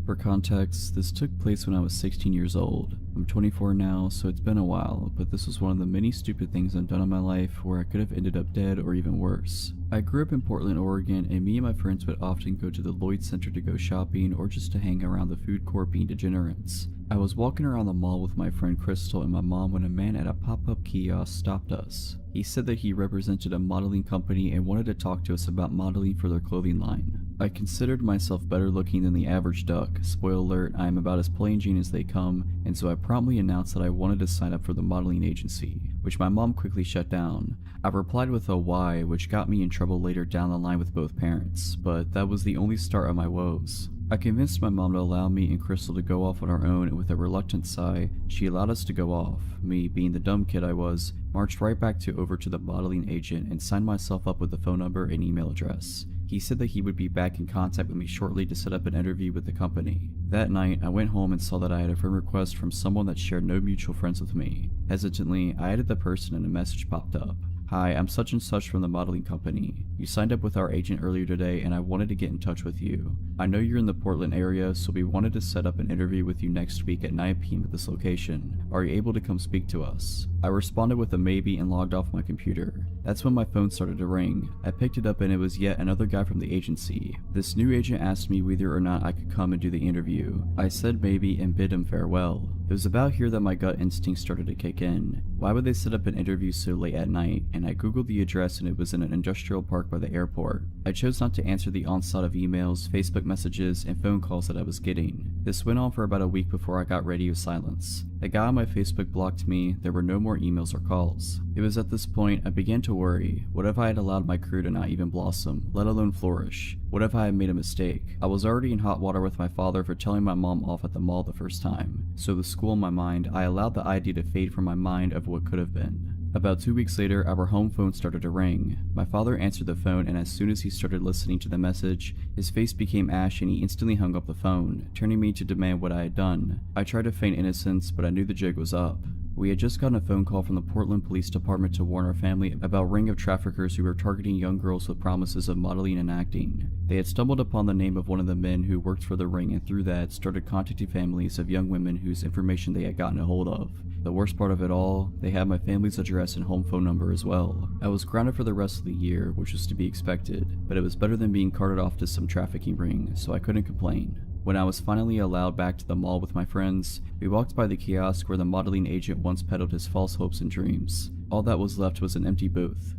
For context, this took place when I was 16 years old. I'm 24 now, so it's been a while, but this was one of the many stupid things I've done in my life where I could have ended up dead or even worse. I grew up in Portland, Oregon, and me and my friends would often go to the Lloyd Center to go shopping or just to hang around the food court being degenerates. I was walking around the mall with my friend Crystal and my mom when a man at a pop-up kiosk stopped us. He said that he represented a modeling company and wanted to talk to us about modeling for their clothing line. I considered myself better looking than the average duck. Spoiler alert, I am about as plain Jane as they come, and so I promptly announced that I wanted to sign up for the modeling agency, which my mom quickly shut down. I replied with a why, which got me in trouble later down the line with both parents, but that was the only start of my woes. I convinced my mom to allow me and Crystal to go off on our own, and with a reluctant sigh, she allowed us to go off. Me, being the dumb kid I was, marched right back over to the modeling agent and signed myself up with the phone number and email address. He said that he would be back in contact with me shortly to set up an interview with the company. That night, I went home and saw that I had a friend request from someone that shared no mutual friends with me. Hesitantly, I added the person and a message popped up. Hi, I'm such and such from the modeling company. You signed up with our agent earlier today and I wanted to get in touch with you. I know you're in the Portland area, so we wanted to set up an interview with you next week at 9 p.m. at this location. Are you able to come speak to us? I responded with a maybe and logged off my computer. That's when my phone started to ring. I picked it up and it was yet another guy from the agency. This new agent asked me whether or not I could come and do the interview. I said maybe and bid him farewell. It was about here that my gut instinct started to kick in. Why would they set up an interview so late at night? And I googled the address and it was in an industrial park by the airport. I chose not to answer the onslaught of emails, Facebook messages, and phone calls that I was getting. This went on for about a week before I got radio silence. The guy on my Facebook blocked me. There were no more emails or calls. It was at this point I began to worry. What if I had allowed my career to not even blossom, let alone flourish? What if I had made a mistake? I was already in hot water with my father for telling my mom off at the mall the first time. So with school in my mind, I allowed the idea to fade from my mind of what could have been. About 2 weeks later, our home phone started to ring. My father answered the phone, and as soon as he started listening to the message, his face became ash and he instantly hung up the phone, turning me to demand what I had done. I tried to feign innocence, but I knew the jig was up. We had just gotten a phone call from the Portland Police Department to warn our family about a ring of traffickers who were targeting young girls with promises of modeling and acting. They had stumbled upon the name of one of the men who worked for the ring and through that started contacting families of young women whose information they had gotten a hold of. The worst part of it all, they had my family's address and home phone number as well. I was grounded for the rest of the year, which was to be expected, but it was better than being carted off to some trafficking ring, so I couldn't complain. When I was finally allowed back to the mall with my friends, we walked by the kiosk where the modeling agent once peddled his false hopes and dreams. All that was left was an empty booth.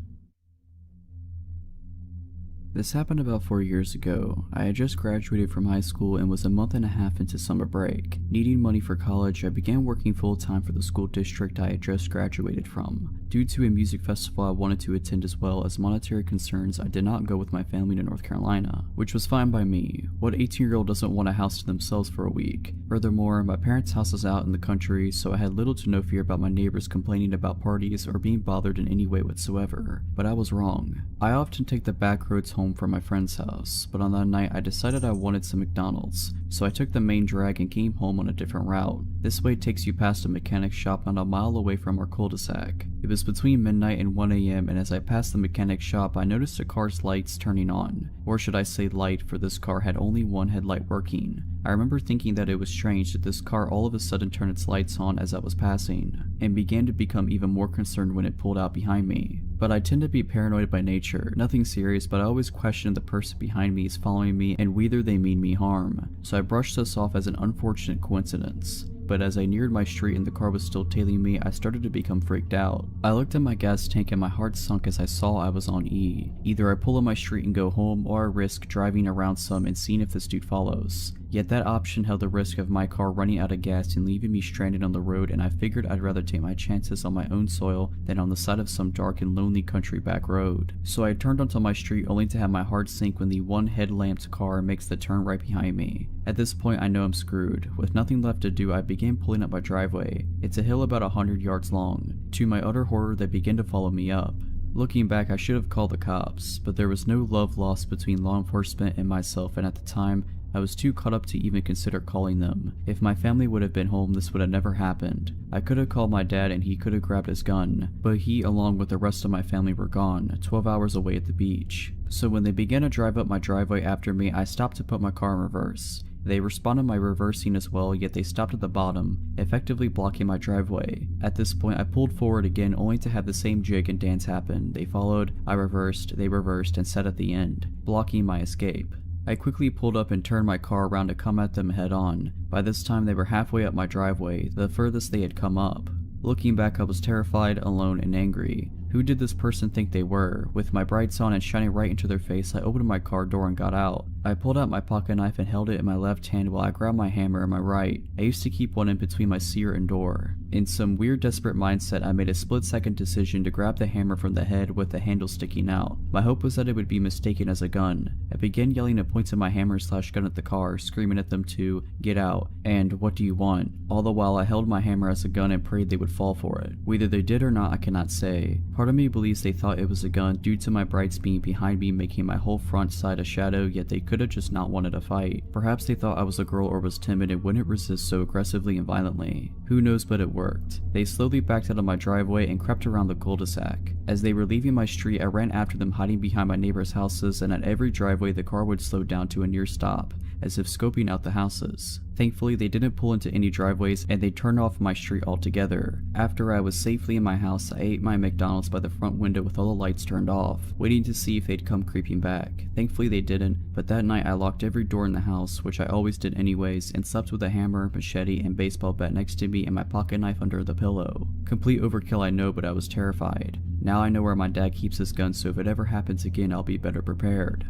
This happened about 4 years ago. I had just graduated from high school and was a month and a half into summer break. Needing money for college, I began working full-time for the school district I had just graduated from. Due to a music festival I wanted to attend as well as monetary concerns, I did not go with my family to North Carolina, which was fine by me. What 18-year-old doesn't want a house to themselves for a week? Furthermore, my parents' house is out in the country, so I had little to no fear about my neighbors complaining about parties or being bothered in any way whatsoever. But I was wrong. I often take the back roads home from my friend's house, but on that night I decided I wanted some McDonald's, so I took the main drag and came home on on a different route. This way takes you past a mechanic shop not a mile away from our cul-de-sac. It was between midnight and 1 a.m. and as I passed the mechanic shop I noticed the car's lights turning on. Or should I say light, for this car had only one headlight working. I remember thinking that it was strange that this car all of a sudden turned its lights on as I was passing, and began to become even more concerned when it pulled out behind me. But I tend to be paranoid by nature, nothing serious, but I always question the person behind me is following me and whether they mean me harm, so I brushed this off as an unfortunate coincidence. But as I neared my street and the car was still tailing me, I started to become freaked out. I looked at my gas tank and my heart sunk as I saw I was on E. Either I pull up my street and go home, or I risk driving around some and seeing if this dude follows. Yet that option held the risk of my car running out of gas and leaving me stranded on the road, and I figured I'd rather take my chances on my own soil than on the side of some dark and lonely country back road. So I turned onto my street only to have my heart sink when the one headlamped car makes the turn right behind me. At this point I know I'm screwed. With nothing left to do I began pulling up my driveway. It's a hill about 100 yards long. To my utter horror they began to follow me up. Looking back I should have called the cops, but there was no love lost between law enforcement and myself, and at the time I was too caught up to even consider calling them. If my family would have been home, this would have never happened. I could have called my dad and he could have grabbed his gun, but he along with the rest of my family were gone, 12 hours away at the beach. So when they began to drive up my driveway after me, I stopped to put my car in reverse. They responded by reversing as well, yet they stopped at the bottom, effectively blocking my driveway. At this point I pulled forward again only to have the same jig and dance happen. They followed, I reversed, they reversed, and sat at the end, blocking my escape. I quickly pulled up and turned my car around to come at them head on. By this time they were halfway up my driveway, the furthest they had come up. Looking back I was terrified, alone, and angry. Who did this person think they were? With my brights on and shining right into their face, I opened my car door and got out. I pulled out my pocket knife and held it in my left hand while I grabbed my hammer in my right. I used to keep one in between my sear and door. In some weird desperate mindset, I made a split-second decision to grab the hammer from the head with the handle sticking out. My hope was that it would be mistaken as a gun. I began yelling and pointing my hammer/gun at the car, screaming at them to get out and what do you want? All the while I held my hammer as a gun and prayed they would fall for it. Whether they did or not I cannot say. Part of me believes they thought it was a gun due to my brights being behind me making my whole front side a shadow, yet they could have just not wanted a fight. Perhaps they thought I was a girl or was timid and wouldn't resist so aggressively and violently. Who knows, but it worked. They slowly backed out of my driveway and crept around the cul-de-sac. As they were leaving my street I ran after them, hiding behind my neighbors' houses, and at every driveway the car would slow down to a near stop, as if scoping out the houses. Thankfully they didn't pull into any driveways and they turned off my street altogether. After I was safely in my house I ate my McDonald's by the front window with all the lights turned off, waiting to see if they'd come creeping back. Thankfully they didn't, but that night I locked every door in the house, which I always did anyways, and slept with a hammer, machete, and baseball bat next to me and my pocket knife under the pillow. Complete overkill I know, but I was terrified. Now I know where my dad keeps his gun, so if it ever happens again I'll be better prepared.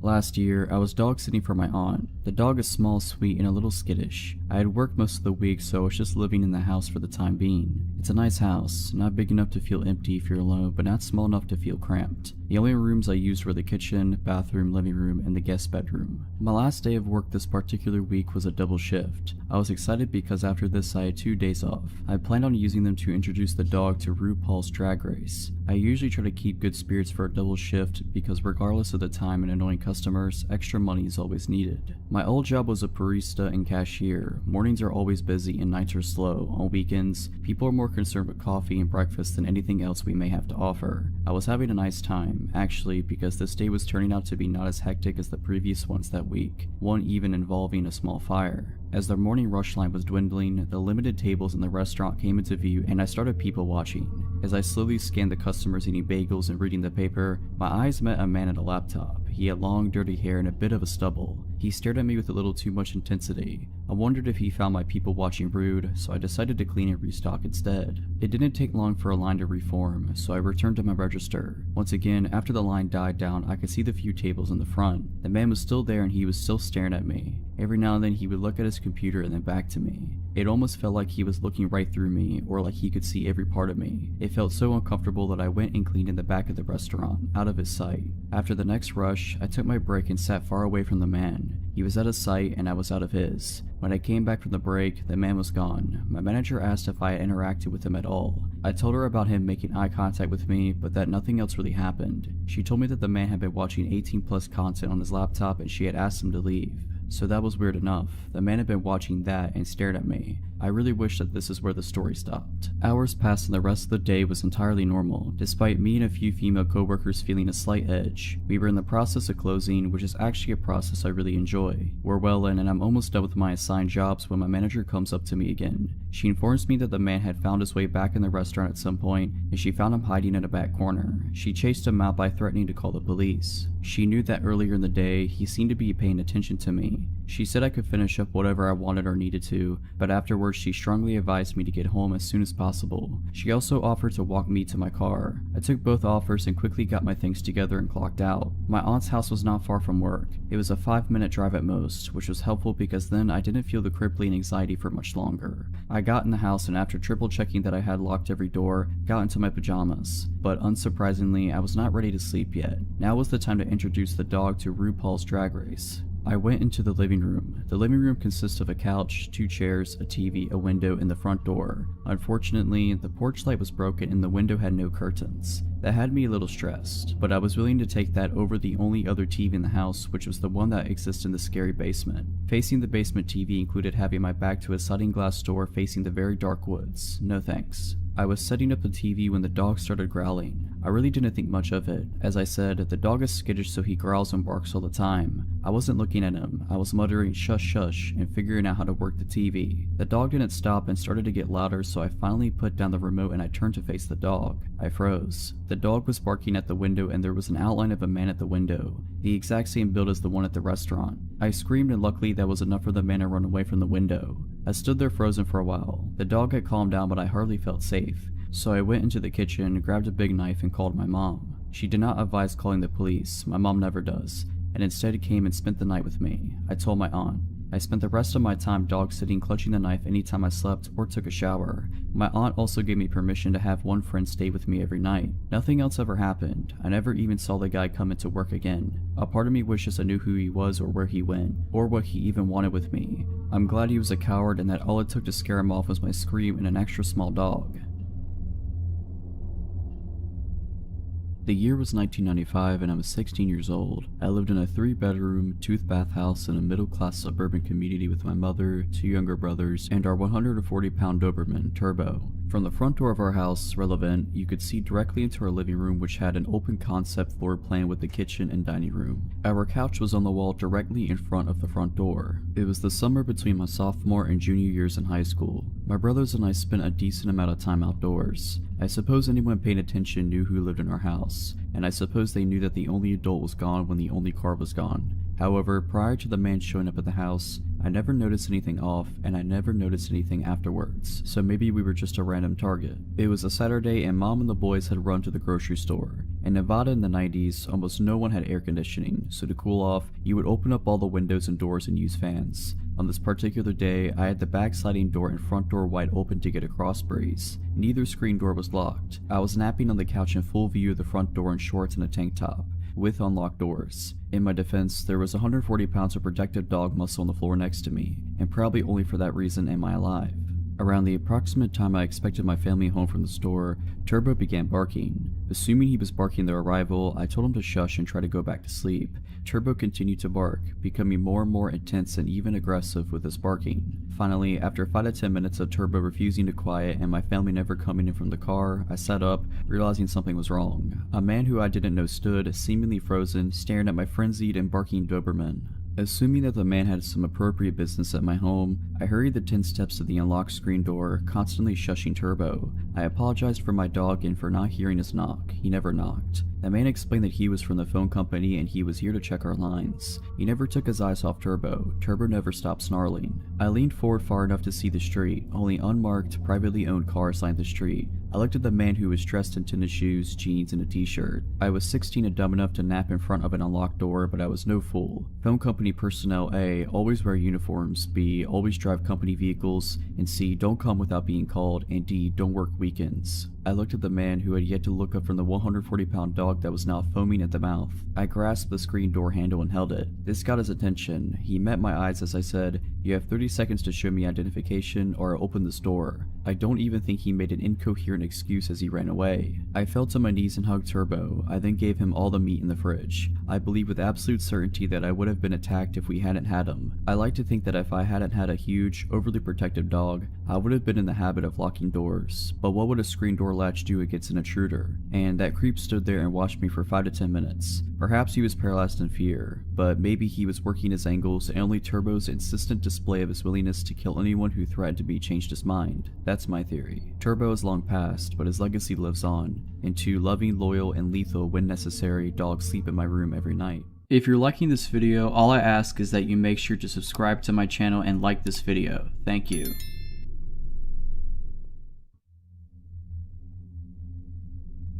Last year, I was dog sitting for my aunt. The dog is small, sweet, and a little skittish. I had worked most of the week, so I was just living in the house for the time being. It's a nice house, not big enough to feel empty if you're alone, but not small enough to feel cramped. The only rooms I used were the kitchen, bathroom, living room, and the guest bedroom. My last day of work this particular week was a double shift. I was excited because after this I had 2 days off. I planned on using them to introduce the dog to RuPaul's Drag Race. I usually try to keep good spirits for a double shift because regardless of the time and annoying customers, extra money is always needed. My old job was a barista and cashier. Mornings are always busy and nights are slow. On weekends, people are more concerned with coffee and breakfast than anything else we may have to offer. I was having a nice time, actually, because this day was turning out to be not as hectic as the previous ones that week, one even involving a small fire. As the morning rush line was dwindling, the limited tables in the restaurant came into view and I started people watching. As I slowly scanned the customers eating bagels and reading the paper, my eyes met a man at a laptop. He had long, dirty hair and a bit of a stubble. He stared at me with a little too much intensity. I wondered if he found my people watching rude, so I decided to clean and restock instead. It didn't take long for a line to reform, so I returned to my register. Once again, after the line died down, I could see the few tables in the front. The man was still there and he was still staring at me. Every now and then he would look at his computer and then back to me. It almost felt like he was looking right through me, or like he could see every part of me. It felt so uncomfortable that I went and cleaned in the back of the restaurant, out of his sight. After the next rush, I took my break and sat far away from the man. He was out of sight and I was out of his. When I came back from the break, the man was gone. My manager asked if I had interacted with him at all. I told her about him making eye contact with me, but that nothing else really happened. She told me that the man had been watching 18+ content on his laptop and she had asked him to leave. so that was weird enough. The man had been watching that and stared at me. I really wish that this is where the story stopped. Hours passed and the rest of the day was entirely normal, despite me and a few female coworkers feeling a slight edge. We were in the process of closing, which is actually a process I really enjoy. We're well in and I'm almost done with my assigned jobs when my manager comes up to me again. She informs me that the man had found his way back in the restaurant at some point and she found him hiding in a back corner. She chased him out by threatening to call the police. She knew that earlier in the day he seemed to be paying attention to me. She said I could finish up whatever I wanted or needed to, but afterwards she strongly advised me to get home as soon as possible. She also offered to walk me to my car. I took both offers and quickly got my things together and clocked out. My aunt's house was not far from work. It was a 5-minute drive at most, which was helpful because then I didn't feel the crippling anxiety for much longer. I got in the house and after triple checking that I had locked every door, got into my pajamas. But unsurprisingly, I was not ready to sleep yet. Now was the time to introduce the dog to RuPaul's Drag Race. I went into the living room. The living room consists of a couch, 2 chairs, a TV, a window, and the front door. Unfortunately, the porch light was broken and the window had no curtains. That had me a little stressed, but I was willing to take that over the only other TV in the house, which was the one that exists in the scary basement. Facing the basement TV included having my back to a sliding glass door facing the very dark woods. No thanks. I was setting up the TV when the dog started growling. I really didn't think much of it. As I said, the dog is skittish so he growls and barks all the time. I wasn't looking at him. I was muttering shush shush and figuring out how to work the TV. The dog didn't stop and started to get louder, so I finally put down the remote and I turned to face the dog. I froze. The dog was barking at the window and there was an outline of a man at the window, the exact same build as the one at the restaurant. I screamed and luckily that was enough for the man to run away from the window. I stood there frozen for a while. The dog had calmed down but I hardly felt safe. So I went into the kitchen, grabbed a big knife and called my mom. She did not advise calling the police, my mom never does, and instead came and spent the night with me. I told my aunt. I spent the rest of my time dog sitting clutching the knife anytime I slept or took a shower. My aunt also gave me permission to have one friend stay with me every night. Nothing else ever happened. I never even saw the guy come into work again. A part of me wishes I knew who he was or where he went, or what he even wanted with me. I'm glad he was a coward and that all it took to scare him off was my scream and an extra small dog. The year was 1995 and I was 16 years old. I lived in a 3-bedroom, 2-bath house in a middle-class suburban community with my mother, 2 younger brothers, and our 140-pound Doberman, Turbo. From the front door of our house, Relevant, you could see directly into our living room, which had an open concept floor plan with the kitchen and dining room. Our couch was on the wall directly in front of the front door. It was the summer between my sophomore and junior years in high school. My brothers and I spent a decent amount of time outdoors. I suppose anyone paying attention knew who lived in our house, and I suppose they knew that the only adult was gone when the only car was gone. However, prior to the man showing up at the house, I never noticed anything off, and I never noticed anything afterwards, so maybe we were just a random target. It was a Saturday and Mom and the boys had run to the grocery store. In Nevada in the 90s, almost no one had air conditioning, so to cool off, you would open up all the windows and doors and use fans. On this particular day, I had the back sliding door and front door wide open to get a cross breeze. Neither screen door was locked. I was napping on the couch in full view of the front door in shorts and a tank top, with unlocked doors. In my defense, there was 140 pounds of protective dog muscle on the floor next to me, and probably only for that reason am I alive. Around the approximate time I expected my family home from the store, Turbo began barking. Assuming he was barking their arrival, I told him to shush and try to go back to sleep. Turbo continued to bark, becoming more and more intense and even aggressive with his barking. Finally, after 5 to 10 minutes of Turbo refusing to quiet and my family never coming in from the car, I sat up, realizing something was wrong. A man who I didn't know stood, seemingly frozen, staring at my frenzied and barking Doberman. Assuming that the man had some appropriate business at my home, I hurried the 10 steps to the unlocked screen door, constantly shushing Turbo. I apologized for my dog and for not hearing his knock. He never knocked. The man explained that he was from the phone company and he was here to check our lines. He never took his eyes off Turbo. Turbo never stopped snarling. I leaned forward far enough to see the street. Only unmarked, privately owned cars lined the street. I looked at the man who was dressed in tennis shoes, jeans, and a t-shirt. I was 16 and dumb enough to nap in front of an unlocked door, but I was no fool. Phone company personnel A. Always wear uniforms, B. Always drive company vehicles, and C. Don't come without being called, and D. Don't work weekends. I looked at the man who had yet to look up from the 140-pound dog that was now foaming at the mouth. I grasped the screen door handle and held it. This got his attention. He met my eyes as I said, "You have 30 seconds to show me identification or I'll open this door." I don't even think he made an incoherent excuse as he ran away. I fell to my knees and hugged Turbo. I then gave him all the meat in the fridge. I believe with absolute certainty that I would have been attacked if we hadn't had him. I like to think that if I hadn't had a huge, overly protective dog, I would have been in the habit of locking doors. But what would a screen door latch do against an intruder? And that creep stood there and watched me for 5 to 10 minutes. Perhaps he was paralyzed in fear, but maybe he was working his angles and only Turbo's insistent display of his willingness to kill anyone who threatened to be changed his mind. That's my theory. Turbo is long past, but his legacy lives on, and 2 loving, loyal, and lethal when necessary dogs sleep in my room every night. If you're liking this video, all I ask is that you make sure to subscribe to my channel and like this video. Thank you.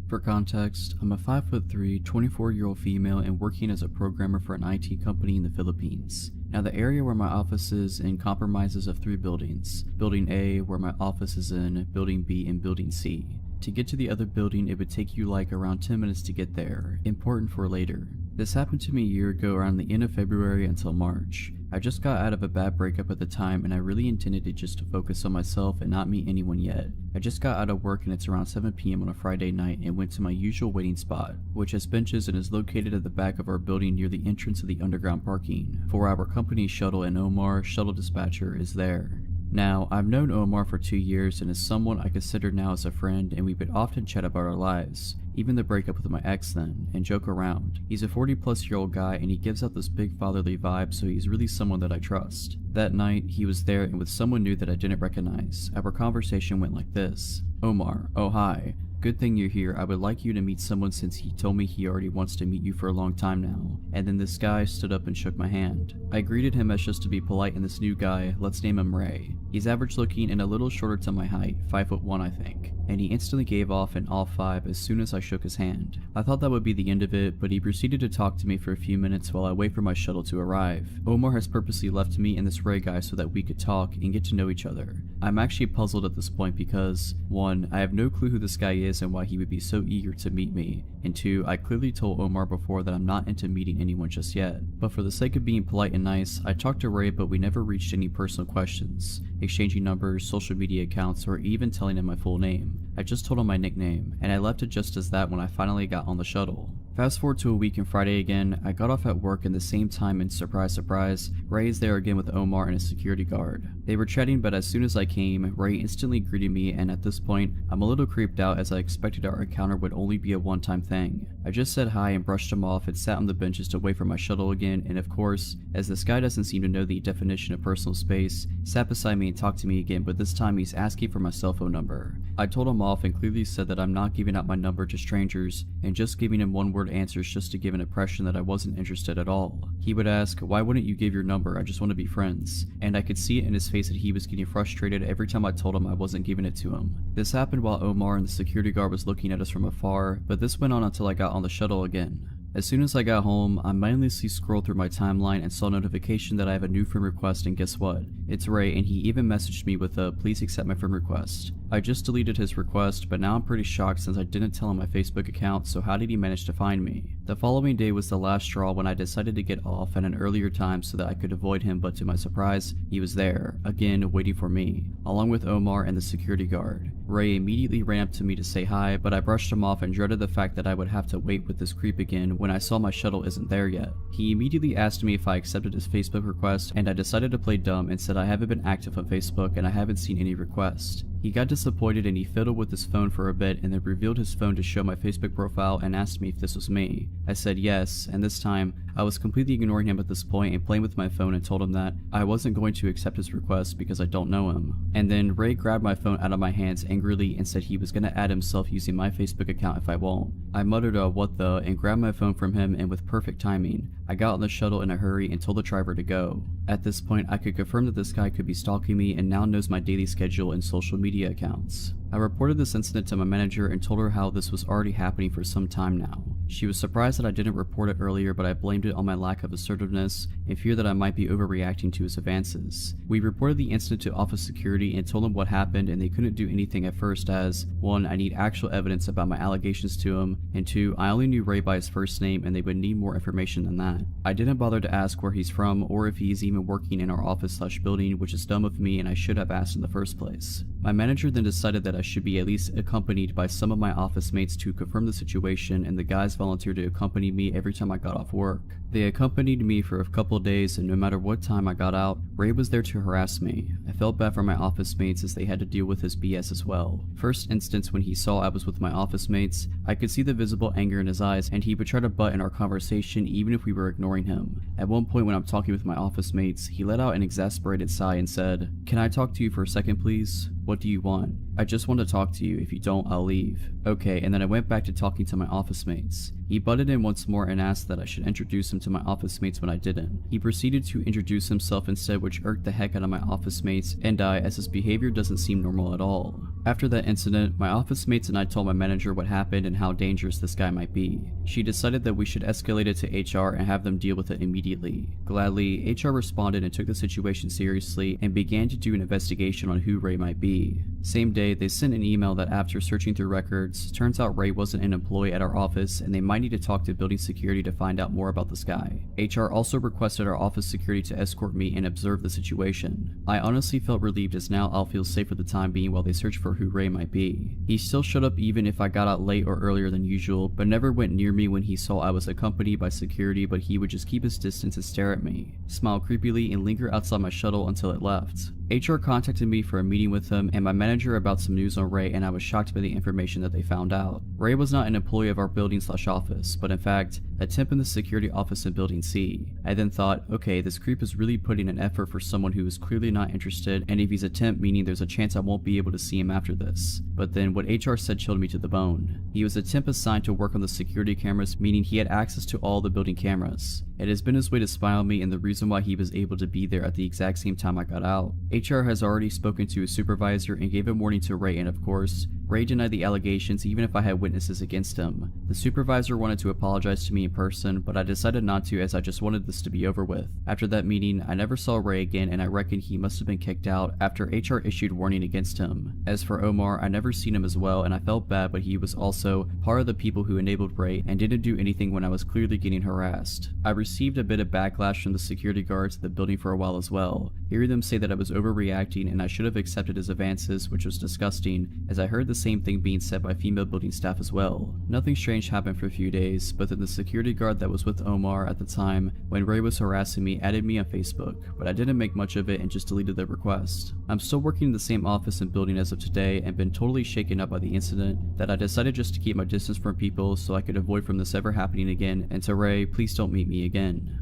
For context, I'm a 5'3", 24-year-old female and working as a programmer for an IT company in the Philippines. Now the area where my office is in comprises of 3 buildings. Building A, where my office is in, Building B, and Building C. To get to the other building, it would take you like around 10 minutes to get there, important for later. This happened to me a year ago around the end of February until March. I just got out of a bad breakup at the time and I really intended to just focus on myself and not meet anyone yet. I just got out of work and it's around 7 PM on a Friday night and went to my usual waiting spot, which has benches and is located at the back of our building near the entrance of the underground parking, for our company shuttle, and Omar, shuttle dispatcher, is there. Now, I've known Omar for 2 years and is someone I consider now as a friend, and we would often chat about our lives, even the breakup with my ex then, and joke around. He's a 40-plus-year-old guy and he gives out this big fatherly vibe, so he's really someone that I trust. That night, he was there and with someone new that I didn't recognize. Our conversation went like this. Omar, oh hi. Good thing you're here. I would like you to meet someone since he told me he already wants to meet you for a long time now. And then this guy stood up and shook my hand. I greeted him as just to be polite, and this new guy, let's name him Ray. He's average looking and a little shorter to my height, 5'1" I think. And he instantly gave off an all 5 as soon as I shook his hand. I thought that would be the end of it, but he proceeded to talk to me for a few minutes while I wait for my shuttle to arrive. Omar has purposely left me and this Ray guy so that we could talk and get to know each other. I'm actually puzzled at this point because, 1, I have no clue who this guy is and why he would be so eager to meet me, and 2, I clearly told Omar before that I'm not into meeting anyone just yet. But for the sake of being polite and nice, I talked to Ray, but we never reached any personal questions, exchanging numbers, social media accounts, or even telling him my full name. I just told him my nickname, and I left it just as that when I finally got on the shuttle. Fast forward to a week and Friday again, I got off at work in the same time and surprise surprise, Ray is there again with Omar and a security guard. They were chatting, but as soon as I came, Ray instantly greeted me, and at this point, I'm a little creeped out as I expected our encounter would only be a one-time thing. I just said hi and brushed him off and sat on the benches to wait for my shuttle again, and of course, as this guy doesn't seem to know the definition of personal space, sat beside me and talked to me again, but this time he's asking for my cell phone number. I told him off and clearly said that I'm not giving out my number to strangers and just giving him one-word answers just to give an impression that I wasn't interested at all. He would ask, why wouldn't you give your number? I just want to be friends. And I could see it in his face that he was getting frustrated every time I told him I wasn't giving it to him. This happened while Omar and the security guard was looking at us from afar, but this went on until I got on the shuttle again. As soon as I got home, I mindlessly scrolled through my timeline and saw a notification that I have a new friend request, and guess what? It's Ray, and he even messaged me with a please accept my friend request. I just deleted his request, but now I'm pretty shocked since I didn't tell him my Facebook account, so how did he manage to find me? The following day was the last straw when I decided to get off at an earlier time so that I could avoid him, but to my surprise, he was there, again waiting for me, along with Omar and the security guard. Ray immediately ran up to me to say hi, but I brushed him off and dreaded the fact that I would have to wait with this creep again when I saw my shuttle isn't there yet. He immediately asked me if I accepted his Facebook request, and I decided to play dumb and said I haven't been active on Facebook and I haven't seen any requests. He got disappointed and he fiddled with his phone for a bit and then revealed his phone to show my Facebook profile and asked me if this was me. I said yes, and this time, I was completely ignoring him at this point and playing with my phone and told him that I wasn't going to accept his request because I don't know him. And then Ray grabbed my phone out of my hands angrily and said he was gonna add himself using my Facebook account if I won't. I muttered a what the and grabbed my phone from him, and with perfect timing, I got on the shuttle in a hurry and told the driver to go. At this point, I could confirm that this guy could be stalking me and now knows my daily schedule and social media accounts. I reported this incident to my manager and told her how this was already happening for some time now. She was surprised that I didn't report it earlier, but I blamed it on my lack of assertiveness and fear that I might be overreacting to his advances. We reported the incident to office security and told them what happened, and they couldn't do anything at first as, 1, I need actual evidence about my allegations to him, and 2, I only knew Ray by his first name and they would need more information than that. I didn't bother to ask where he's from or if he's even working in our office/building, which is dumb of me and I should have asked in the first place. My manager then decided that I should be at least accompanied by some of my office mates to confirm the situation, and the guys volunteered to accompany me every time I got off work. They accompanied me for a couple days, and no matter what time I got out, Ray was there to harass me. I felt bad for my office mates as they had to deal with his BS as well. First instance, when he saw I was with my office mates, I could see the visible anger in his eyes, and he would try to butt in our conversation even if we were ignoring him. At one point when I'm talking with my office mates, he let out an exasperated sigh and said, "Can I talk to you for a second, please? What do you want? I just want to talk to you. If you don't, I'll leave." Okay, and then I went back to talking to my office mates. He butted in once more and asked that I should introduce him to my office mates when I didn't. He proceeded to introduce himself instead, which irked the heck out of my office mates and I, as his behavior doesn't seem normal at all. After that incident, my office mates and I told my manager what happened and how dangerous this guy might be. She decided that we should escalate it to HR and have them deal with it immediately. Gladly, HR responded and took the situation seriously and began to do an investigation on who Ray might be. Same day, they sent an email that after searching through records, turns out Ray wasn't an employee at our office and they might need to talk to building security to find out more about this guy. HR also requested our office security to escort me and observe the situation. I honestly felt relieved as now I'll feel safe for the time being while they search for who Ray might be. He still showed up even if I got out late or earlier than usual, but never went near me when he saw I was accompanied by security, but he would just keep his distance and stare at me, smile creepily, and linger outside my shuttle until it left. HR contacted me for a meeting with him and my manager about some news on Ray, and I was shocked by the information that they found out. Ray was not an employee of our building/office, but in fact, a temp in the security office in Building C. I then thought, okay, this creep is really putting an effort for someone who is clearly not interested, and if he's a temp, meaning there's a chance I won't be able to see him after this. But then what HR said chilled me to the bone. He was a temp assigned to work on the security cameras, meaning he had access to all the building cameras. It has been his way to spy on me and the reason why he was able to be there at the exact same time I got out. HR has already spoken to his supervisor and gave a warning to Ray, and of course, Ray denied the allegations even if I had witnesses against him. The supervisor wanted to apologize to me in person, but I decided not to as I just wanted this to be over with. After that meeting, I never saw Ray again, and I reckon he must have been kicked out after HR issued warning against him. As for Omar, I never seen him as well, and I felt bad, but he was also part of the people who enabled Ray and didn't do anything when I was clearly getting harassed. I received a bit of backlash from the security guards at the building for a while as well, hearing them say that I was overreacting and I should have accepted his advances, which was disgusting, as I heard the same thing being said by female building staff as well. Nothing strange happened for a few days, but then the security guard that was with Omar at the time when Ray was harassing me added me on Facebook, but I didn't make much of it and just deleted the request. I'm still working in the same office and building as of today and been totally shaken up by the incident that I decided just to keep my distance from people so I could avoid from this ever happening again, and to Ray, please don't meet me again.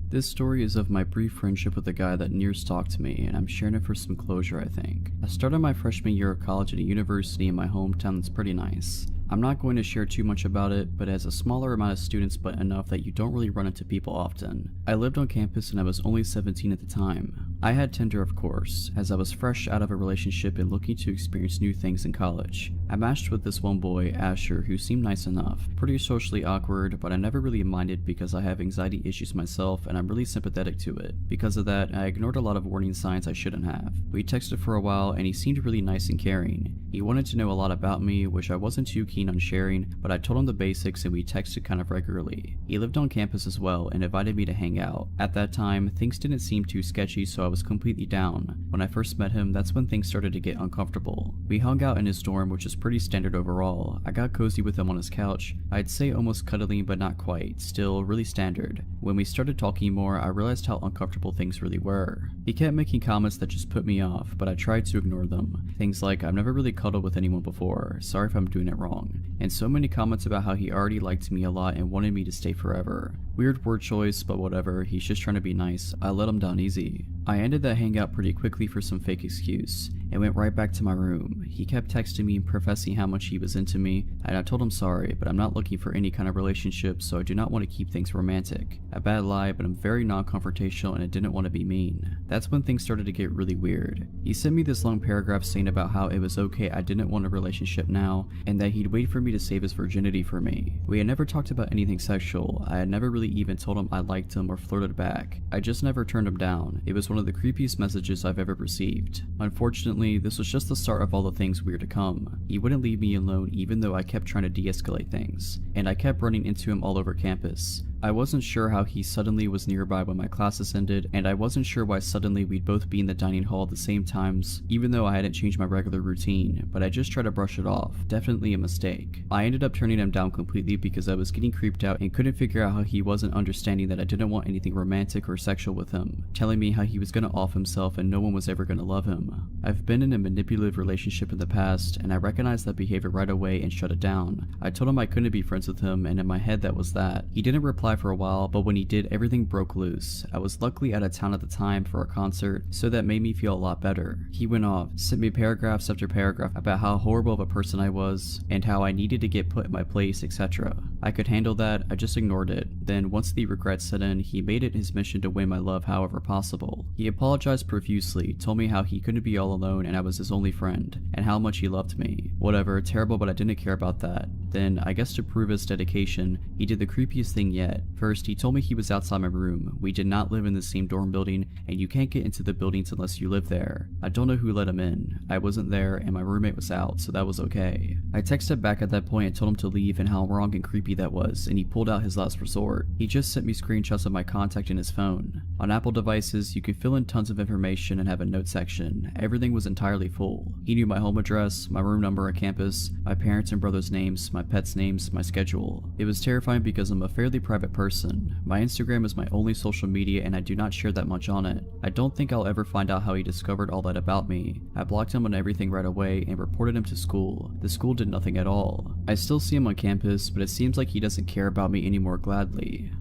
This story is of my brief friendship with a guy that near stalked me, and I'm sharing it for some closure, I think. I started my freshman year of college at a university in my hometown that's pretty nice. I'm not going to share too much about it, but it has a smaller amount of students but enough that you don't really run into people often. I lived on campus and I was only 17 at the time. I had Tinder, of course, as I was fresh out of a relationship and looking to experience new things in college. I matched with this one boy, Asher, who seemed nice enough. Pretty socially awkward, but I never really minded because I have anxiety issues myself and I'm really sympathetic to it. Because of that, I ignored a lot of warning signs I shouldn't have. We texted for a while and he seemed really nice and caring. He wanted to know a lot about me, which I wasn't too keen on sharing, but I told him the basics and we texted kind of regularly. He lived on campus as well and invited me to hang out. At that time, things didn't seem too sketchy, so I was completely down. When I first met him, that's when things started to get uncomfortable. We hung out in his dorm, which is pretty standard overall. I got cozy with him on his couch. I'd say almost cuddling, but not quite. Still, really standard. When we started talking more, I realized how uncomfortable things really were. He kept making comments that just put me off, but I tried to ignore them. Things like, I've never really cuddled with anyone before, sorry if I'm doing it wrong. And so many comments about how he already liked me a lot and wanted me to stay forever. Weird word choice, but whatever, he's just trying to be nice. I let him down easy. I ended that hangout pretty quickly for some fake excuse. and went right back to my room. He kept texting me and professing how much he was into me, and I told him sorry, but I'm not looking for any kind of relationship, so I do not want to keep things romantic. A bad lie, but I'm very non-confrontational and I didn't want to be mean. That's when things started to get really weird. He sent me this long paragraph saying about how it was okay I didn't want a relationship now, and that he'd wait for me to save his virginity for me. We had never talked about anything sexual. I had never really even told him I liked him or flirted back. I just never turned him down. It was one of the creepiest messages I've ever received. Unfortunately, this was just the start of all the things we were to come. He wouldn't leave me alone even though I kept trying to de-escalate things, and I kept running into him all over campus. I wasn't sure how he suddenly was nearby when my classes ended, and I wasn't sure why suddenly we'd both be in the dining hall at the same times, even though I hadn't changed my regular routine, but I just tried to brush it off. Definitely a mistake. I ended up turning him down completely because I was getting creeped out and couldn't figure out how he wasn't understanding that I didn't want anything romantic or sexual with him, telling me how he was gonna off himself and no one was ever gonna love him. I've been in a manipulative relationship in the past, and I recognized that behavior right away and shut it down. I told him I couldn't be friends with him, and in my head that was that. He didn't reply for a while, but when he did, everything broke loose. I was luckily out of town at the time for a concert, so that made me feel a lot better. He went off, sent me paragraphs after paragraph about how horrible of a person I was, and how I needed to get put in my place, etc. I could handle that, I just ignored it. Then once the regret set in, he made it his mission to win my love however possible. He apologized profusely, told me how he couldn't be all alone and I was his only friend, and how much he loved me. Whatever, terrible, but I didn't care about that. Then, I guess to prove his dedication, he did the creepiest thing yet. First, he told me he was outside my room. We did not live in the same dorm building, and you can't get into the buildings unless you live there. I don't know who let him in. I wasn't there, and my roommate was out, so that was okay. I texted back at that point and told him to leave and how wrong and creepy that was, and he pulled out his last resort. He just sent me screenshots of my contact in his phone. On Apple devices, you can fill in tons of information and have a note section. Everything was entirely full. He knew my home address, my room number on campus, my parents and brother's names, my pets' names, my schedule. It was terrifying because I'm a fairly private person. My Instagram is my only social media and I do not share that much on it. I don't think I'll ever find out how he discovered all that about me. I blocked him on everything right away and reported him to school. The school did nothing at all. I still see him on campus, but it seems like he doesn't care about me anymore gladly.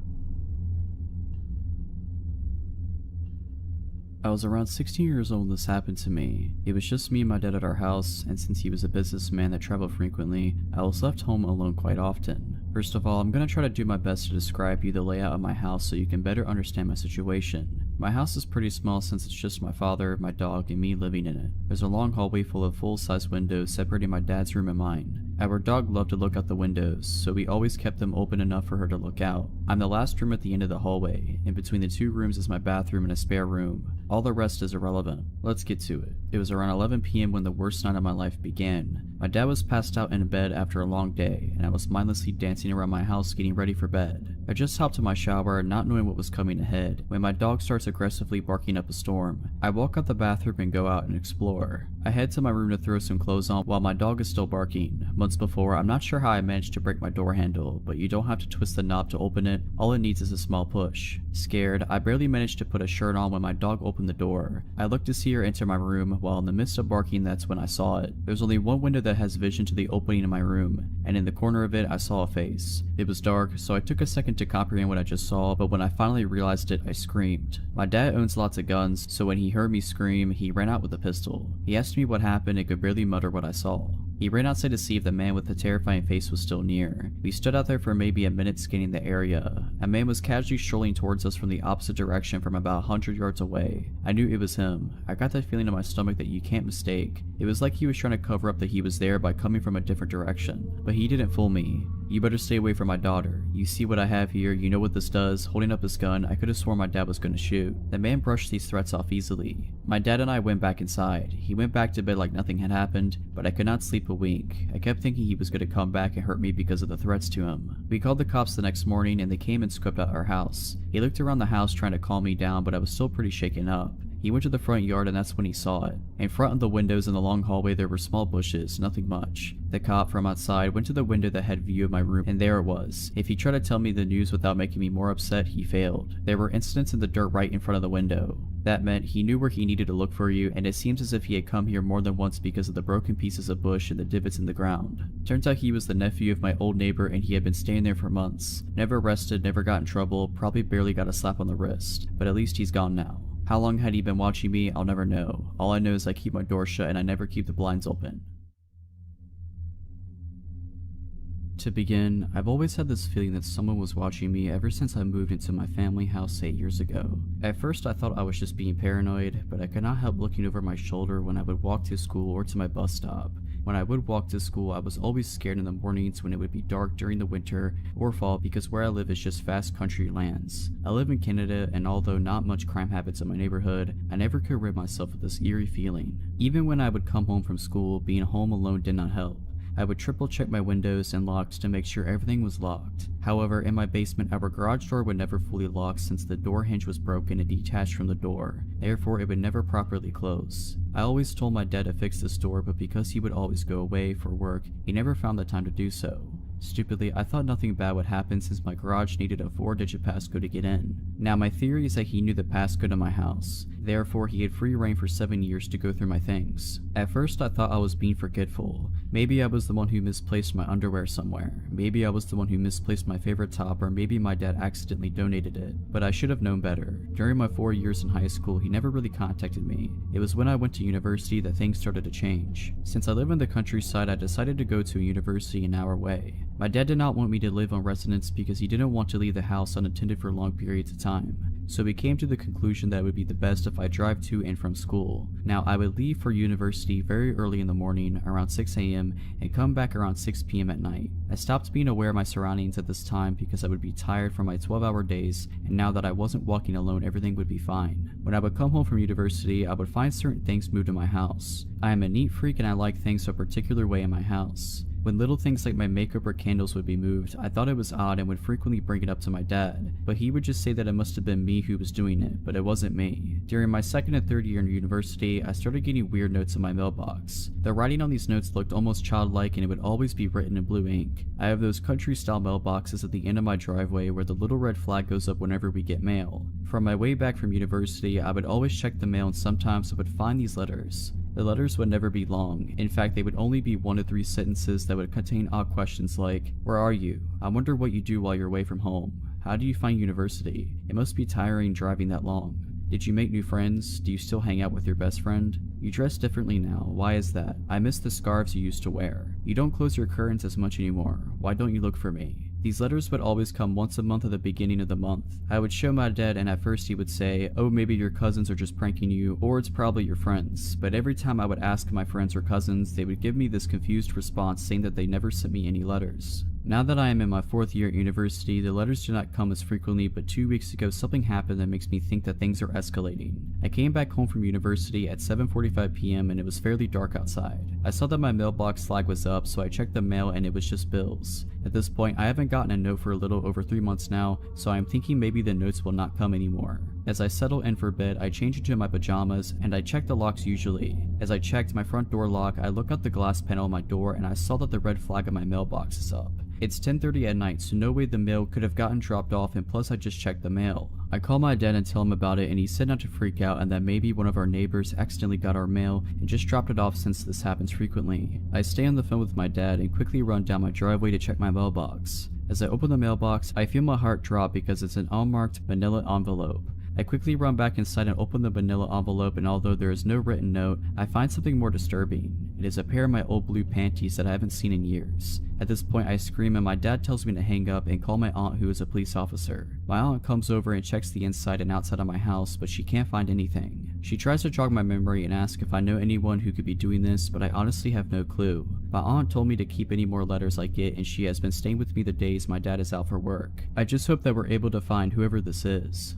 I was around 16 years old when this happened to me. It was just me and my dad at our house, and since he was a businessman that traveled frequently, I was left home alone quite often. First of all, I'm going to try to do my best to describe you the layout of my house so you can better understand my situation. My house is pretty small since it's just my father, my dog, and me living in it. There's a long hallway full of full-size windows separating my dad's room and mine. Our dog loved to look out the windows, so we always kept them open enough for her to look out. I'm the last room at the end of the hallway. In between the two rooms is my bathroom and a spare room. All the rest is irrelevant. Let's get to it. It was around 11 p.m. when the worst night of my life began. My dad was passed out in bed after a long day, and I was mindlessly dancing around my house getting ready for bed. I just hopped in my shower, not knowing what was coming ahead, when my dog starts aggressively barking up a storm. I walk out the bathroom and go out and explore. I head to my room to throw some clothes on while my dog is still barking. Months before, I'm not sure how I managed to break my door handle, but you don't have to twist the knob to open it. All it needs is a small push. Scared, I barely managed to put a shirt on when my dog opened the door. I looked to see her enter my room, while in the midst of barking, that's when I saw it. There's only one window that has vision to the opening in my room, and in the corner of it I saw a face. It was dark, so I took a second to comprehend what I just saw, but when I finally realized it, I screamed. My dad owns lots of guns, so when he heard me scream, he ran out with a pistol. He asked me what happened and could barely mutter what I saw. He ran outside to see if the man with the terrifying face was still near. We stood out there for maybe a minute scanning the area. A man was casually strolling towards us from the opposite direction from about 100 yards away. I knew it was him. I got that feeling in my stomach that you can't mistake. It was like he was trying to cover up that he was there by coming from a different direction. But he didn't fool me. You better stay away from my daughter. You see what I have here, you know what this does. Holding up his gun, I could have sworn my dad was going to shoot. The man brushed these threats off easily. My dad and I went back inside. He went back to bed like nothing had happened, but I could not sleep a wink. I kept thinking he was going to come back and hurt me because of the threats to him. We called the cops the next morning and they came and scoped out our house. He looked around the house trying to calm me down, but I was still pretty shaken up. He went to the front yard and that's when he saw it. In front of the windows in the long hallway there were small bushes, nothing much. The cop from outside went to the window that had view of my room and there it was. If he tried to tell me the news without making me more upset, he failed. There were incidents in the dirt right in front of the window. That meant he knew where he needed to look for you, and it seems as if he had come here more than once because of the broken pieces of bush and the divots in the ground. Turns out he was the nephew of my old neighbor and he had been staying there for months. Never arrested, never got in trouble, probably barely got a slap on the wrist. But at least he's gone now. How long had he been watching me? I'll never know. All I know is I keep my door shut and I never keep the blinds open. To begin, I've always had this feeling that someone was watching me ever since I moved into my family house 8 years ago. At first I thought I was just being paranoid, but I could not help looking over my shoulder when I would walk to school or to my bus stop. When I would walk to school, I was always scared in the mornings when it would be dark during the winter or fall because where I live is just vast country lands. I live in Canada, and although not much crime happens in my neighborhood, I never could rid myself of this eerie feeling. Even when I would come home from school, being home alone did not help. I would triple check my windows and locks to make sure everything was locked. However, in my basement, our garage door would never fully lock since the door hinge was broken and detached from the door. Therefore, it would never properly close. I always told my dad to fix this door, but because he would always go away for work, he never found the time to do so. Stupidly, I thought nothing bad would happen since my garage needed a 4-digit passcode to get in. Now, my theory is that he knew the passcode of my house. Therefore, he had free reign for 7 years to go through my things. At first, I thought I was being forgetful. Maybe I was the one who misplaced my underwear somewhere. Maybe I was the one who misplaced my favorite top, or maybe my dad accidentally donated it. But I should have known better. During my 4 years in high school, he never really contacted me. It was when I went to university that things started to change. Since I live in the countryside, I decided to go to a university an hour away. My dad did not want me to live on residence because he didn't want to leave the house unattended for long periods of time. So we came to the conclusion that it would be the best if I drive to and from school. Now, I would leave for university very early in the morning, around 6 a.m, and come back around 6 p.m. at night. I stopped being aware of my surroundings at this time because I would be tired from my 12-hour days, and now that I wasn't walking alone, everything would be fine. When I would come home from university, I would find certain things moved in my house. I am a neat freak and I like things a particular way in my house. When little things like my makeup or candles would be moved, I thought it was odd and would frequently bring it up to my dad, but he would just say that it must have been me who was doing it, but it wasn't me. During my second and third year in university, I started getting weird notes in my mailbox. The writing on these notes looked almost childlike and it would always be written in blue ink. I have those country-style mailboxes at the end of my driveway where the little red flag goes up whenever we get mail. From my way back from university, I would always check the mail and sometimes I would find these letters. The letters would never be long. In fact, they would only be 1 to 3 sentences that would contain odd questions like, "Where are you? I wonder what you do while you're away from home. How do you find university? It must be tiring driving that long. Did you make new friends? Do you still hang out with your best friend? You dress differently now. Why is that? I miss the scarves you used to wear. You don't close your curtains as much anymore. Why don't you look for me?" These letters would always come once a month at the beginning of the month. I would show my dad and at first he would say, "Oh, maybe your cousins are just pranking you, or it's probably your friends." But every time I would ask my friends or cousins, they would give me this confused response saying that they never sent me any letters. Now that I am in my 4th year at university, the letters do not come as frequently, but 2 weeks ago something happened that makes me think that things are escalating. I came back home from university at 7:45 p.m. and it was fairly dark outside. I saw that my mailbox flag was up, so I checked the mail and it was just bills. At this point, I haven't gotten a note for a little over 3 months now, so I am thinking maybe the notes will not come anymore. As I settle in for bed, I change into my pajamas and I check the locks usually. As I checked my front door lock, I look out the glass panel on my door and I saw that the red flag on my mailbox is up. It's 10:30 at night, so no way the mail could have gotten dropped off, and plus I just checked the mail. I call my dad and tell him about it, and he said not to freak out and that maybe one of our neighbors accidentally got our mail and just dropped it off since this happens frequently. I stay on the phone with my dad and quickly run down my driveway to check my mailbox. As I open the mailbox, I feel my heart drop because it's an unmarked manila envelope. I quickly run back inside and open the manila envelope, and although there is no written note, I find something more disturbing. It is a pair of my old blue panties that I haven't seen in years. At this point I scream and my dad tells me to hang up and call my aunt, who is a police officer. My aunt comes over and checks the inside and outside of my house, but she can't find anything. She tries to jog my memory and ask if I know anyone who could be doing this, but I honestly have no clue. My aunt told me to keep any more letters I get, and she has been staying with me the days my dad is out for work. I just hope that we're able to find whoever this is.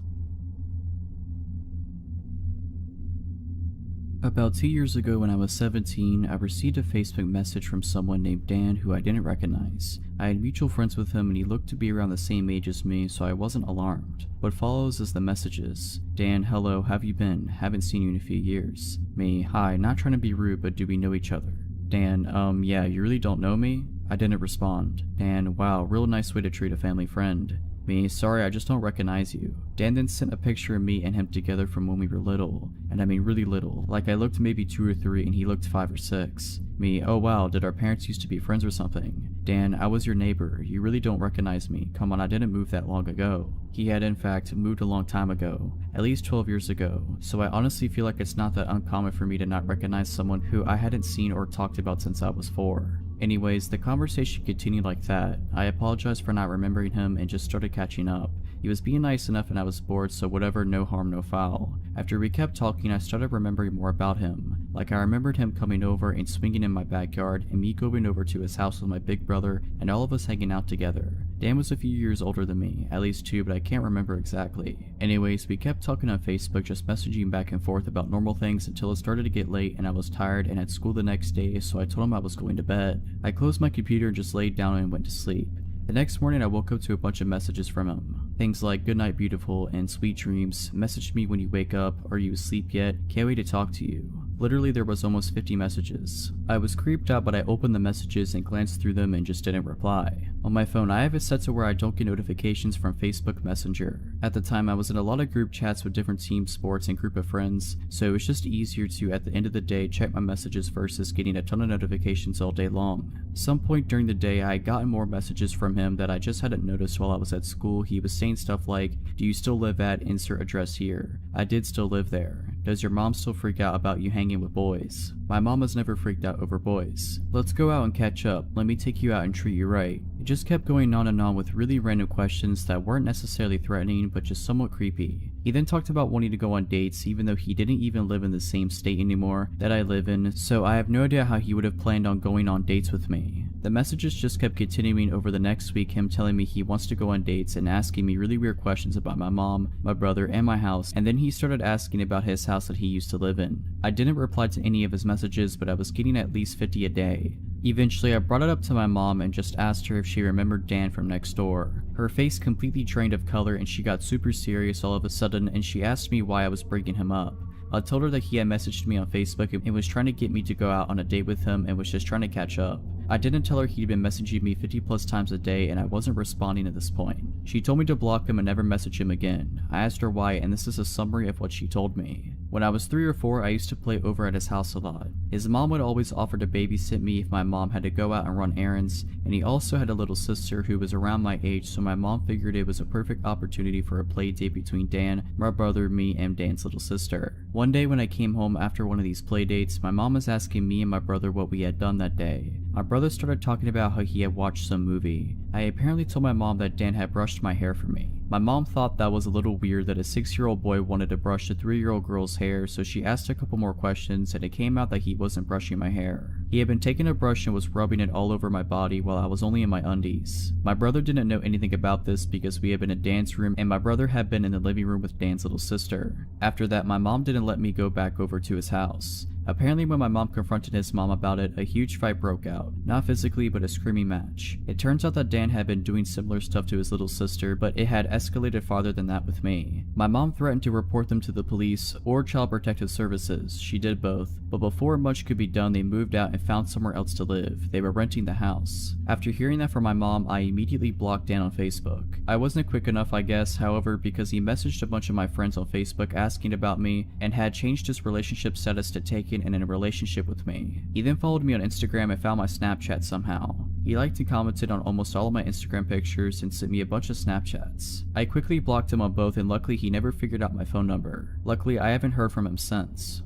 About 2 years ago when I was 17, I received a Facebook message from someone named Dan who I didn't recognize. I had mutual friends with him and he looked to be around the same age as me, so I wasn't alarmed. What follows is the messages. Dan, hello, how have you been? Haven't seen you in a few years. Me, hi, not trying to be rude, but do we know each other? Dan, yeah, you really don't know me? I didn't respond. Dan, wow, real nice way to treat a family friend. Me, sorry, I just don't recognize you. Dan then sent a picture of me and him together from when we were little, and I mean really little, like I looked maybe 2 or 3 and he looked 5 or 6. Me, oh wow, did our parents used to be friends or something? Dan, I was your neighbor. You really don't recognize me. Come on, I didn't move that long ago. He had in fact moved a long time ago, at least 12 years ago, so I honestly feel like it's not that uncommon for me to not recognize someone who I hadn't seen or talked about since I was 4. Anyways, the conversation continued like that. I apologized for not remembering him and just started catching up. He was being nice enough and I was bored, so whatever, no harm, no foul. After we kept talking, I started remembering more about him. Like I remembered him coming over and swinging in my backyard and me going over to his house with my big brother and all of us hanging out together. Dan was a few years older than me, at least 2, but I can't remember exactly. Anyways, we kept talking on Facebook, just messaging back and forth about normal things until it started to get late and I was tired and had school the next day, so I told him I was going to bed. I closed my computer and just laid down and went to sleep. The next morning I woke up to a bunch of messages from him. Things like "Good night beautiful" and "Sweet dreams," "Message me when you wake up," "Are you asleep yet?" "Can't wait to talk to you." Literally there was almost 50 messages. I was creeped out, but I opened the messages and glanced through them and just didn't reply. On my phone I have it set to where I don't get notifications from Facebook Messenger. At the time I was in a lot of group chats with different team sports and group of friends, so it was just easier to at the end of the day check my messages versus getting a ton of notifications all day long. Some point during the day I had gotten more messages from him that I just hadn't noticed while I was at school. He was saying stuff like, "Do you still live at insert address here?" I did still live there. "Does your mom still freak out about you hanging with boys?" My mom has never freaked out over boys. "Let's go out and catch up. Let me take you out and treat you right." It just kept going on and on with really random questions that weren't necessarily threatening but just somewhat creepy. He then talked about wanting to go on dates even though he didn't even live in the same state anymore that I live in, so I have no idea how he would have planned on going on dates with me. The messages just kept continuing over the next week, him telling me he wants to go on dates and asking me really weird questions about my mom, my brother, and my house, and then he started asking about his house that he used to live in. I didn't reply to any of his messages, but I was getting at least 50 a day. Eventually I brought it up to my mom and just asked her if she remembered Dan from next door. Her face completely drained of color and she got super serious all of a sudden and she asked me why I was bringing him up. I told her that he had messaged me on Facebook and was trying to get me to go out on a date with him and was just trying to catch up. I didn't tell her he'd been messaging me 50 plus times a day and I wasn't responding at this point. She told me to block him and never message him again. I asked her why, and this is a summary of what she told me. When I was 3 or 4, I used to play over at his house a lot. His mom would always offer to babysit me if my mom had to go out and run errands, and he also had a little sister who was around my age, so my mom figured it was a perfect opportunity for a play date between Dan, my brother, me, and Dan's little sister. One day when I came home after one of these play dates, my mom was asking me and my brother what we had done that day. My brother started talking about how he had watched some movie. I apparently told my mom that Dan had brushed my hair for me. My mom thought that was a little weird that a 6-year-old boy wanted to brush a 3-year-old girl's hair, so she asked a couple more questions and it came out that he wasn't brushing my hair. He had been taking a brush and was rubbing it all over my body while I was only in my undies. My brother didn't know anything about this because we had been in Dan's room and my brother had been in the living room with Dan's little sister. After that, my mom didn't let me go back over to his house. Apparently when my mom confronted his mom about it, a huge fight broke out. Not physically, but a screaming match. It turns out that Dan had been doing similar stuff to his little sister, but it had escalated farther than that with me. My mom threatened to report them to the police or Child Protective Services. She did both, but before much could be done, they moved out and found somewhere else to live. They were renting the house. After hearing that from my mom, I immediately blocked Dan on Facebook. I wasn't quick enough, I guess, however, because he messaged a bunch of my friends on Facebook asking about me and had changed his relationship status to taken and in a relationship with me. He then followed me on Instagram and found my Snapchat somehow. He liked and commented on almost all of my Instagram pictures and sent me a bunch of Snapchats. I quickly blocked him on both and luckily he never figured out my phone number. Luckily I haven't heard from him since.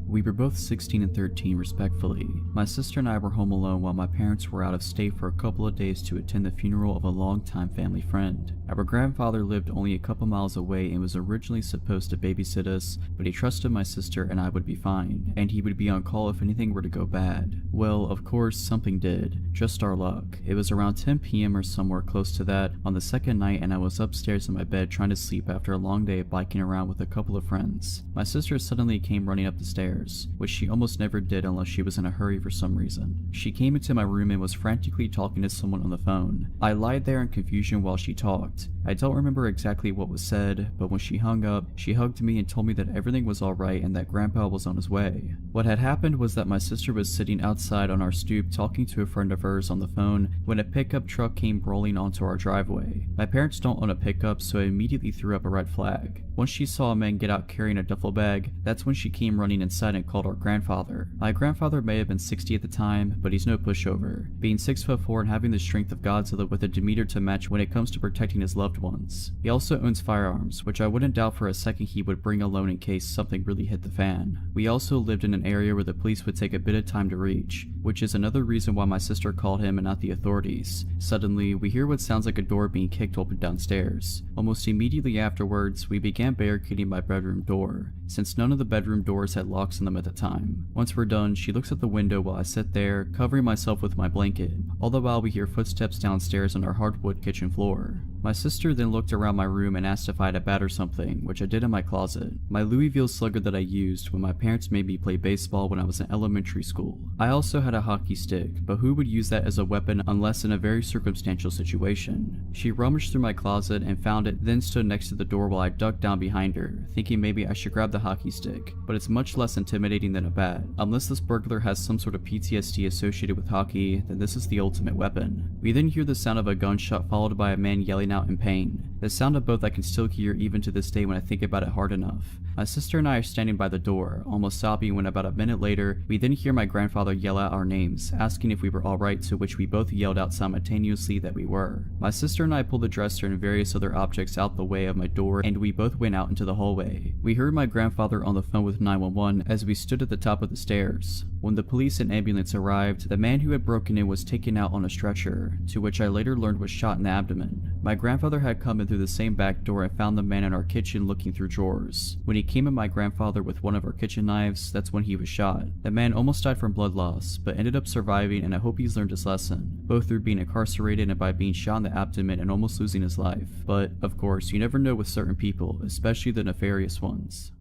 We were both 16 and 13 respectively. My sister and I were home alone while my parents were out of state for a couple of days to attend the funeral of a longtime family friend. Our grandfather lived only a couple miles away and was originally supposed to babysit us, but he trusted my sister and I would be fine, and he would be on call if anything were to go bad. Well, of course, something did. Just our luck. It was around 10 p.m. or somewhere close to that on the second night and I was upstairs in my bed trying to sleep after a long day of biking around with a couple of friends. My sister suddenly came running up the stairs, which she almost never did unless she was in a hurry for some reason. She came into my room and was frantically talking to someone on the phone. I lied there in confusion while she talked. I don't remember exactly what was said, but when she hung up, she hugged me and told me that everything was alright and that Grandpa was on his way. What had happened was that my sister was sitting outside on our stoop talking to a friend of hers on the phone when a pickup truck came rolling onto our driveway. My parents don't own a pickup, so I immediately threw up a red flag. Once she saw a man get out carrying a duffel bag, that's when she came running inside outside and called our grandfather. My grandfather may have been 60 at the time, but he's no pushover, being 6'4" and having the strength of Godzilla with a demeanor to match when it comes to protecting his loved ones. He also owns firearms, which I wouldn't doubt for a second he would bring alone in case something really hit the fan. We also lived in an area where the police would take a bit of time to reach, which is another reason why my sister called him and not the authorities. Suddenly, we hear what sounds like a door being kicked open downstairs. Almost immediately afterwards, we began barricading my bedroom door, since none of the bedroom doors had locks on them at the time. Once we're done, she looks at the window while I sit there, covering myself with my blanket. All the while we hear footsteps downstairs on our hardwood kitchen floor. My sister then looked around my room and asked if I had a bat or something, which I did in my closet. My Louisville slugger that I used when my parents made me play baseball when I was in elementary school. I also had a hockey stick, but who would use that as a weapon unless in a very circumstantial situation? She rummaged through my closet and found it, then stood next to the door while I ducked down behind her, thinking maybe I should grab the hockey stick, but it's much less intimidating than a bat. Unless this burglar has some sort of PTSD associated with hockey, then this is the ultimate weapon. We then hear the sound of a gunshot followed by a man yelling out in pain. The sound of both I can still hear even to this day when I think about it hard enough. My sister and I are standing by the door, almost sobbing, when about a minute later, we then hear my grandfather yell out our names, asking if we were alright, to which we both yelled out simultaneously that we were. My sister and I pulled the dresser and various other objects out the way of my door, and we both went out into the hallway. We heard my grandfather on the phone with 911 as we stood at the top of the stairs. When the police and ambulance arrived, the man who had broken in was taken out on a stretcher, to which I later learned was shot in the abdomen. My grandfather had come in through the same back door and found the man in our kitchen looking through drawers. When he came at my grandfather with one of our kitchen knives, that's when he was shot. The man almost died from blood loss, but ended up surviving, and I hope he's learned his lesson, both through being incarcerated and by being shot in the abdomen and almost losing his life. But, of course, you never know with certain people, especially the nefarious ones.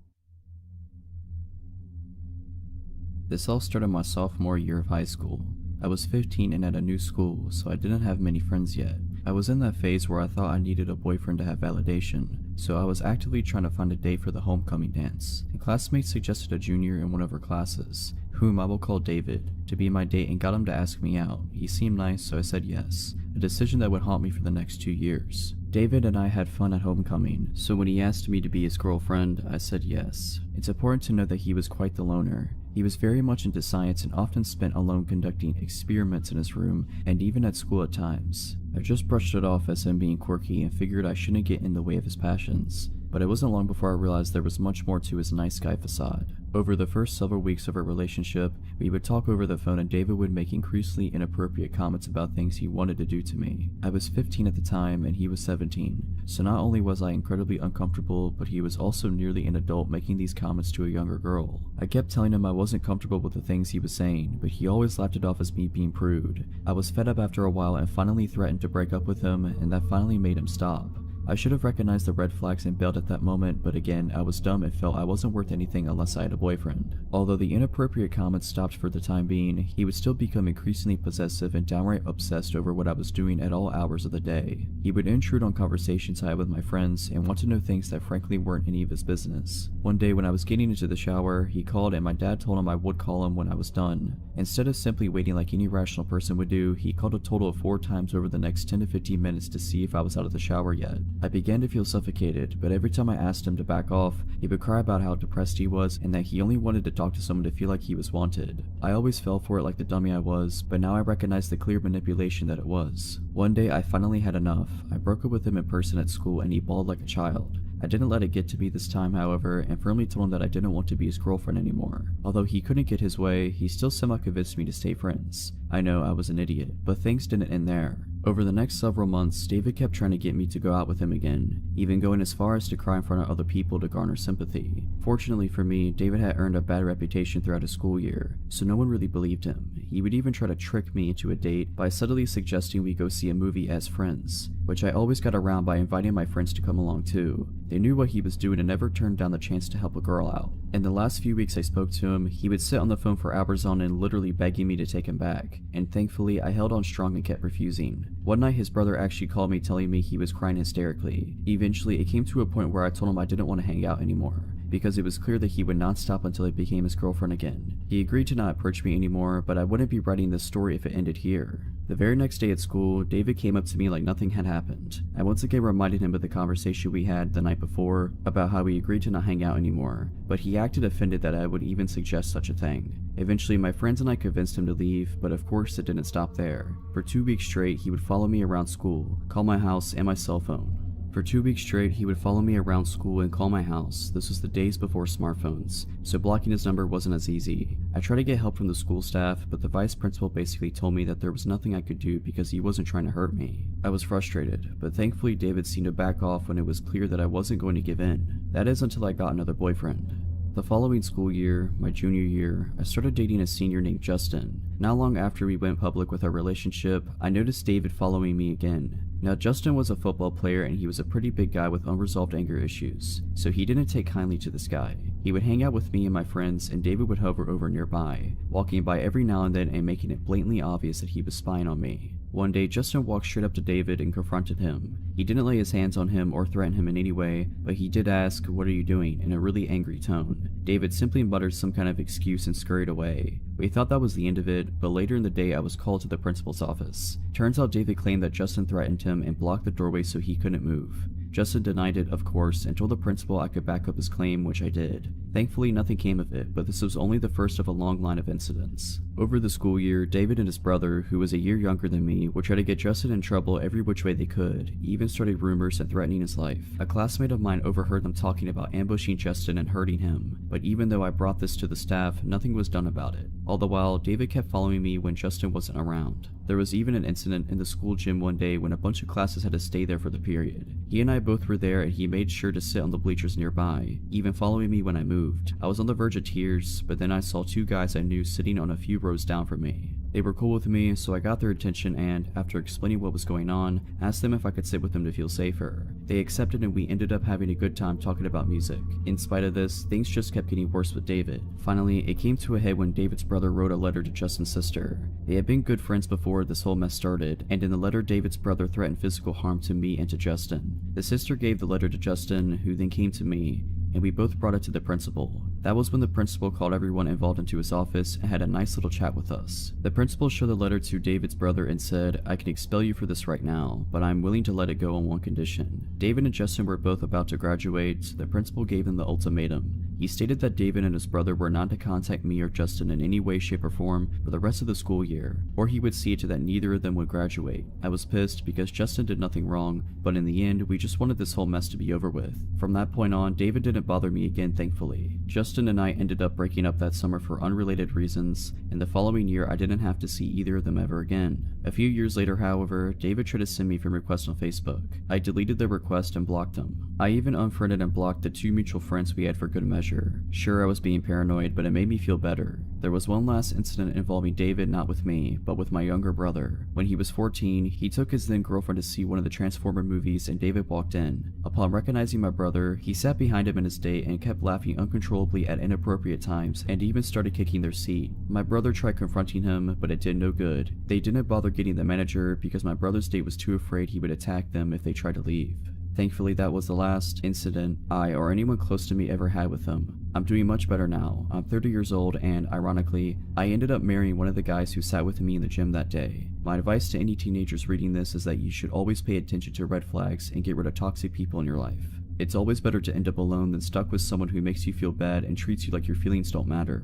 This all started my sophomore year of high school. I was 15 and at a new school, so I didn't have many friends yet. I was in that phase where I thought I needed a boyfriend to have validation, so I was actively trying to find a date for the homecoming dance. A classmate suggested a junior in one of her classes, whom I will call David, to be my date and got him to ask me out. He seemed nice, so I said yes, a decision that would haunt me for the next 2 years. David and I had fun at homecoming, so when he asked me to be his girlfriend, I said yes. It's important to know that he was quite the loner. He was very much into science and often spent alone conducting experiments in his room and even at school at times. I just brushed it off as him being quirky and figured I shouldn't get in the way of his passions, but it wasn't long before I realized there was much more to his nice guy facade. Over the first several weeks of our relationship, we would talk over the phone and David would make increasingly inappropriate comments about things he wanted to do to me. I was 15 at the time and he was 17, so not only was I incredibly uncomfortable, but he was also nearly an adult making these comments to a younger girl. I kept telling him I wasn't comfortable with the things he was saying, but he always laughed it off as me being prude. I was fed up after a while and finally threatened to break up with him, and that finally made him stop. I should have recognized the red flags and bailed at that moment, but again, I was dumb and felt I wasn't worth anything unless I had a boyfriend. Although the inappropriate comments stopped for the time being, he would still become increasingly possessive and downright obsessed over what I was doing at all hours of the day. He would intrude on conversations I had with my friends and want to know things that frankly weren't any of his business. One day when I was getting into the shower, he called and my dad told him I would call him when I was done. Instead of simply waiting like any rational person would do, he called a total of 4 times over the next 10 to 15 minutes to see if I was out of the shower yet. I began to feel suffocated, but every time I asked him to back off, he would cry about how depressed he was and that he only wanted to talk to someone to feel like he was wanted. I always fell for it like the dummy I was, but now I recognize the clear manipulation that it was. One day I finally had enough. I broke up with him in person at school and he bawled like a child. I didn't let it get to me this time, however, and firmly told him that I didn't want to be his girlfriend anymore. Although he couldn't get his way, he still somehow convinced me to stay friends. I know I was an idiot, but things didn't end there. Over the next several months, David kept trying to get me to go out with him again, even going as far as to cry in front of other people to garner sympathy. Fortunately for me, David had earned a bad reputation throughout his school year, so no one really believed him. He would even try to trick me into a date by subtly suggesting we go see a movie as friends, which I always got around by inviting my friends to come along too. They knew what he was doing and never turned down the chance to help a girl out. In the last few weeks I spoke to him, he would sit on the phone for hours on end literally begging me to take him back, and thankfully I held on strong and kept refusing. One night his brother actually called me telling me he was crying hysterically. Eventually it came to a point where I told him I didn't want to hang out anymore. because it was clear that he would not stop until I became his girlfriend again. He agreed to not approach me anymore, but I wouldn't be writing this story if it ended here. The very next day at school, David came up to me like nothing had happened. I once again reminded him of the conversation we had the night before about how we agreed to not hang out anymore, but he acted offended that I would even suggest such a thing. Eventually, my friends and I convinced him to leave, but of course it didn't stop there. For 2 weeks straight, he would follow me around school, call my house and my cell phone. For 2 weeks straight, he would follow me around school and call my house. This was the days before smartphones, so blocking his number wasn't as easy. I tried to get help from the school staff, but the vice principal basically told me that there was nothing I could do because he wasn't trying to hurt me. I was frustrated, but thankfully David seemed to back off when it was clear that I wasn't going to give in. That is until I got another boyfriend. The following school year, my junior year, I started dating a senior named Justin. Not long after we went public with our relationship, I noticed David following me again. Now, Justin was a football player and he was a pretty big guy with unresolved anger issues, so he didn't take kindly to this guy. He would hang out with me and my friends, and David would hover over nearby, walking by every now and then and making it blatantly obvious that he was spying on me. One day, Justin walked straight up to David and confronted him. He didn't lay his hands on him or threaten him in any way, but he did ask, "What are you doing?" in a really angry tone. David simply muttered some kind of excuse and scurried away. We thought that was the end of it, but later in the day I was called to the principal's office. Turns out David claimed that Justin threatened him and blocked the doorway so he couldn't move. Justin denied it, of course, and told the principal I could back up his claim, which I did. Thankfully, nothing came of it, but this was only the first of a long line of incidents. Over the school year, David and his brother, who was a year younger than me, would try to get Justin in trouble every which way they could. He even started rumors and threatening his life. A classmate of mine overheard them talking about ambushing Justin and hurting him, but even though I brought this to the staff, nothing was done about it. All the while, David kept following me when Justin wasn't around. There was even an incident in the school gym one day when a bunch of classes had to stay there for the period. He and I both were there and he made sure to sit on the bleachers nearby, even following me when I moved. I was on the verge of tears, but then I saw 2 guys I knew sitting on a few rows down from me. They were cool with me, so I got their attention and, after explaining what was going on, asked them if I could sit with them to feel safer. They accepted and we ended up having a good time talking about music. In spite of this, things just kept getting worse with David. Finally, it came to a head when David's brother wrote a letter to Justin's sister. They had been good friends before this whole mess started, and in the letter David's brother threatened physical harm to me and to Justin. The sister gave the letter to Justin, who then came to me, and we both brought it to the principal. That was when the principal called everyone involved into his office and had a nice little chat with us. The principal showed the letter to David's brother and said, "I can expel you for this right now, but I'm willing to let it go on one condition." David and Justin were both about to graduate, so the principal gave them the ultimatum. He stated that David and his brother were not to contact me or Justin in any way, shape, or form for the rest of the school year, or he would see to that neither of them would graduate. I was pissed because Justin did nothing wrong, but in the end, we just wanted this whole mess to be over with. From that point on, David didn't bother me again, thankfully. Justin and I ended up breaking up that summer for unrelated reasons, and the following year I didn't have to see either of them ever again. A few years later, however, David tried to send me friend requests on Facebook. I deleted the request and blocked them. I even unfriended and blocked the 2 mutual friends we had for good measure. Sure, I was being paranoid, but it made me feel better. There was one last incident involving David, not with me, but with my younger brother. When he was 14, he took his then girlfriend to see one of the Transformer movies and David walked in. Upon recognizing my brother, he sat behind him in his date and kept laughing uncontrollably at inappropriate times and even started kicking their seat. My brother tried confronting him, but it did no good. They didn't bother getting the manager because my brother's date was too afraid he would attack them if they tried to leave. Thankfully, that was the last incident I or anyone close to me ever had with him. I'm doing much better now. I'm 30 years old and, ironically, I ended up marrying one of the guys who sat with me in the gym that day. My advice to any teenagers reading this is that you should always pay attention to red flags and get rid of toxic people in your life. It's always better to end up alone than stuck with someone who makes you feel bad and treats you like your feelings don't matter.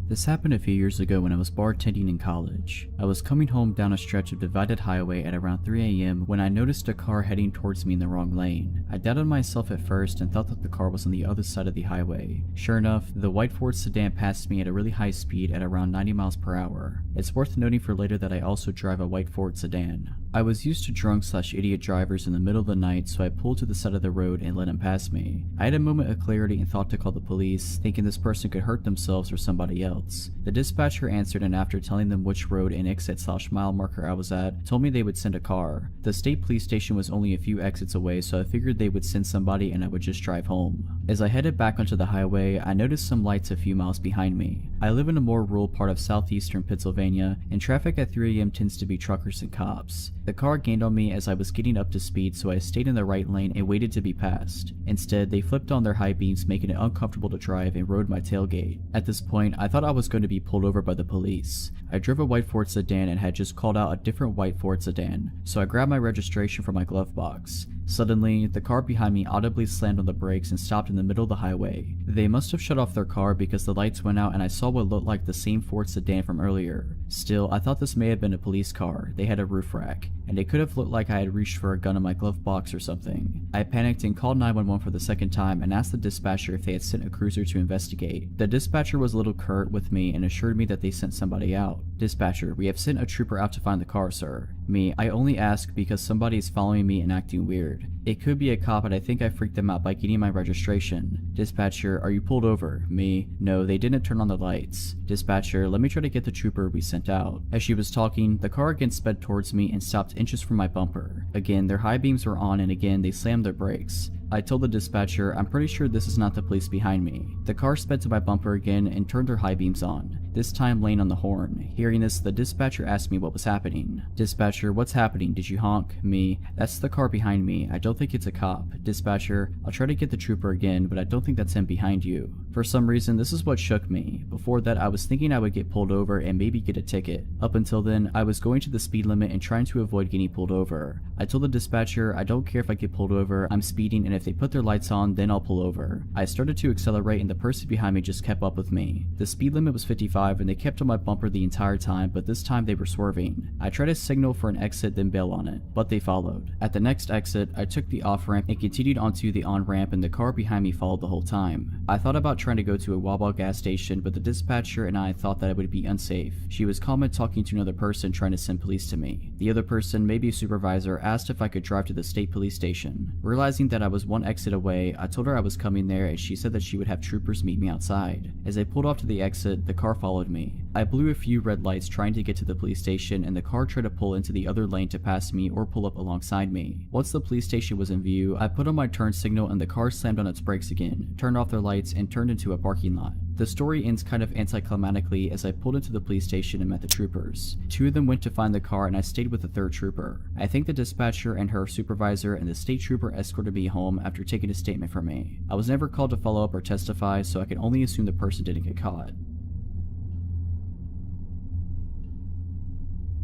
This happened a few years ago when I was bartending in college. I was coming home down a stretch of divided highway at around 3 a.m. when I noticed a car heading towards me in the wrong lane. I doubted myself at first and thought that the car was on the other side of the highway. Sure enough, the white Ford sedan passed me at a really high speed at around 90 miles per hour. It's worth noting for later that I also drive a white Ford sedan. I was used to drunk/idiot drivers in the middle of the night, so I pulled to the side of the road and let him pass me. I had a moment of clarity and thought to call the police, thinking this person could hurt themselves or somebody else. The dispatcher answered, and after telling them which road and exit/mile marker I was at, told me they would send a car. The state police station was only a few exits away, so I figured they would send somebody and I would just drive home. As I headed back onto the highway, I noticed some lights a few miles behind me. I live in a more rural part of southeastern Pennsylvania, and traffic at 3 a.m. tends to be truckers and cops. The car gained on me as I was getting up to speed, so I stayed in the right lane and waited to be passed. Instead, they flipped on their high beams, making it uncomfortable to drive, and rode my tailgate. At this point, I thought I was going to be pulled over by the police. I drove a white Ford sedan and had just called out a different white Ford sedan, so I grabbed my registration from my glove box. Suddenly, the car behind me audibly slammed on the brakes and stopped in the middle of the highway. They must have shut off their car because the lights went out and I saw what looked like the same Ford sedan from earlier. Still, I thought this may have been a police car. They had a roof rack, and it could have looked like I had reached for a gun in my glove box or something. I panicked and called 911 for the second time and asked the dispatcher if they had sent a cruiser to investigate. The dispatcher was a little curt with me and assured me that they sent somebody out. Dispatcher, we have sent a trooper out to find the car, sir. Me, I only ask because somebody is following me and acting weird. It could be a cop, but I think I freaked them out by getting my registration. Dispatcher, are you pulled over? Me, no, they didn't turn on the lights. Dispatcher, let me try to get the trooper we sent out. As she was talking, the car again sped towards me and stopped inches from my bumper. Again, their high beams were on and again they slammed their brakes. I told the dispatcher, I'm pretty sure this is not the police behind me. The car sped to my bumper again and turned their high beams on, this time laying on the horn. Hearing this, the dispatcher asked me what was happening. Dispatcher, what's happening? Did you honk? Me, that's the car behind me. I don't think it's a cop. Dispatcher, I'll try to get the trooper again, but I don't think that's him behind you. For some reason, this is what shook me. Before that, I was thinking I would get pulled over and maybe get a ticket. Up until then, I was going to the speed limit and trying to avoid getting pulled over. I told the dispatcher, I don't care if I get pulled over, I'm speeding, and if they put their lights on, then I'll pull over. I started to accelerate and the person behind me just kept up with me. The speed limit was 55 and they kept on my bumper the entire time, but this time they were swerving. I tried to signal for an exit then bail on it, but they followed. At the next exit, I took the off-ramp and continued onto the on-ramp and the car behind me followed the whole time. I thought about trying to go to a Wawa gas station, but the dispatcher and I thought that it would be unsafe. She was calm and talking to another person trying to send police to me. The other person, maybe a supervisor, asked if I could drive to the state police station. Realizing that I was one exit away, I told her I was coming there and she said that she would have troopers meet me outside. As I pulled off to the exit, the car followed me. I blew a few red lights trying to get to the police station and the car tried to pull into the other lane to pass me or pull up alongside me. Once the police station was in view, I put on my turn signal and the car slammed on its brakes again, turned off their lights, and turned into a parking lot. The story ends kind of anticlimactically as I pulled into the police station and met the troopers. Two of them went to find the car and I stayed with the third trooper. I think the dispatcher and her supervisor and the state trooper escorted me home after taking a statement from me. I was never called to follow up or testify, so I can only assume the person didn't get caught.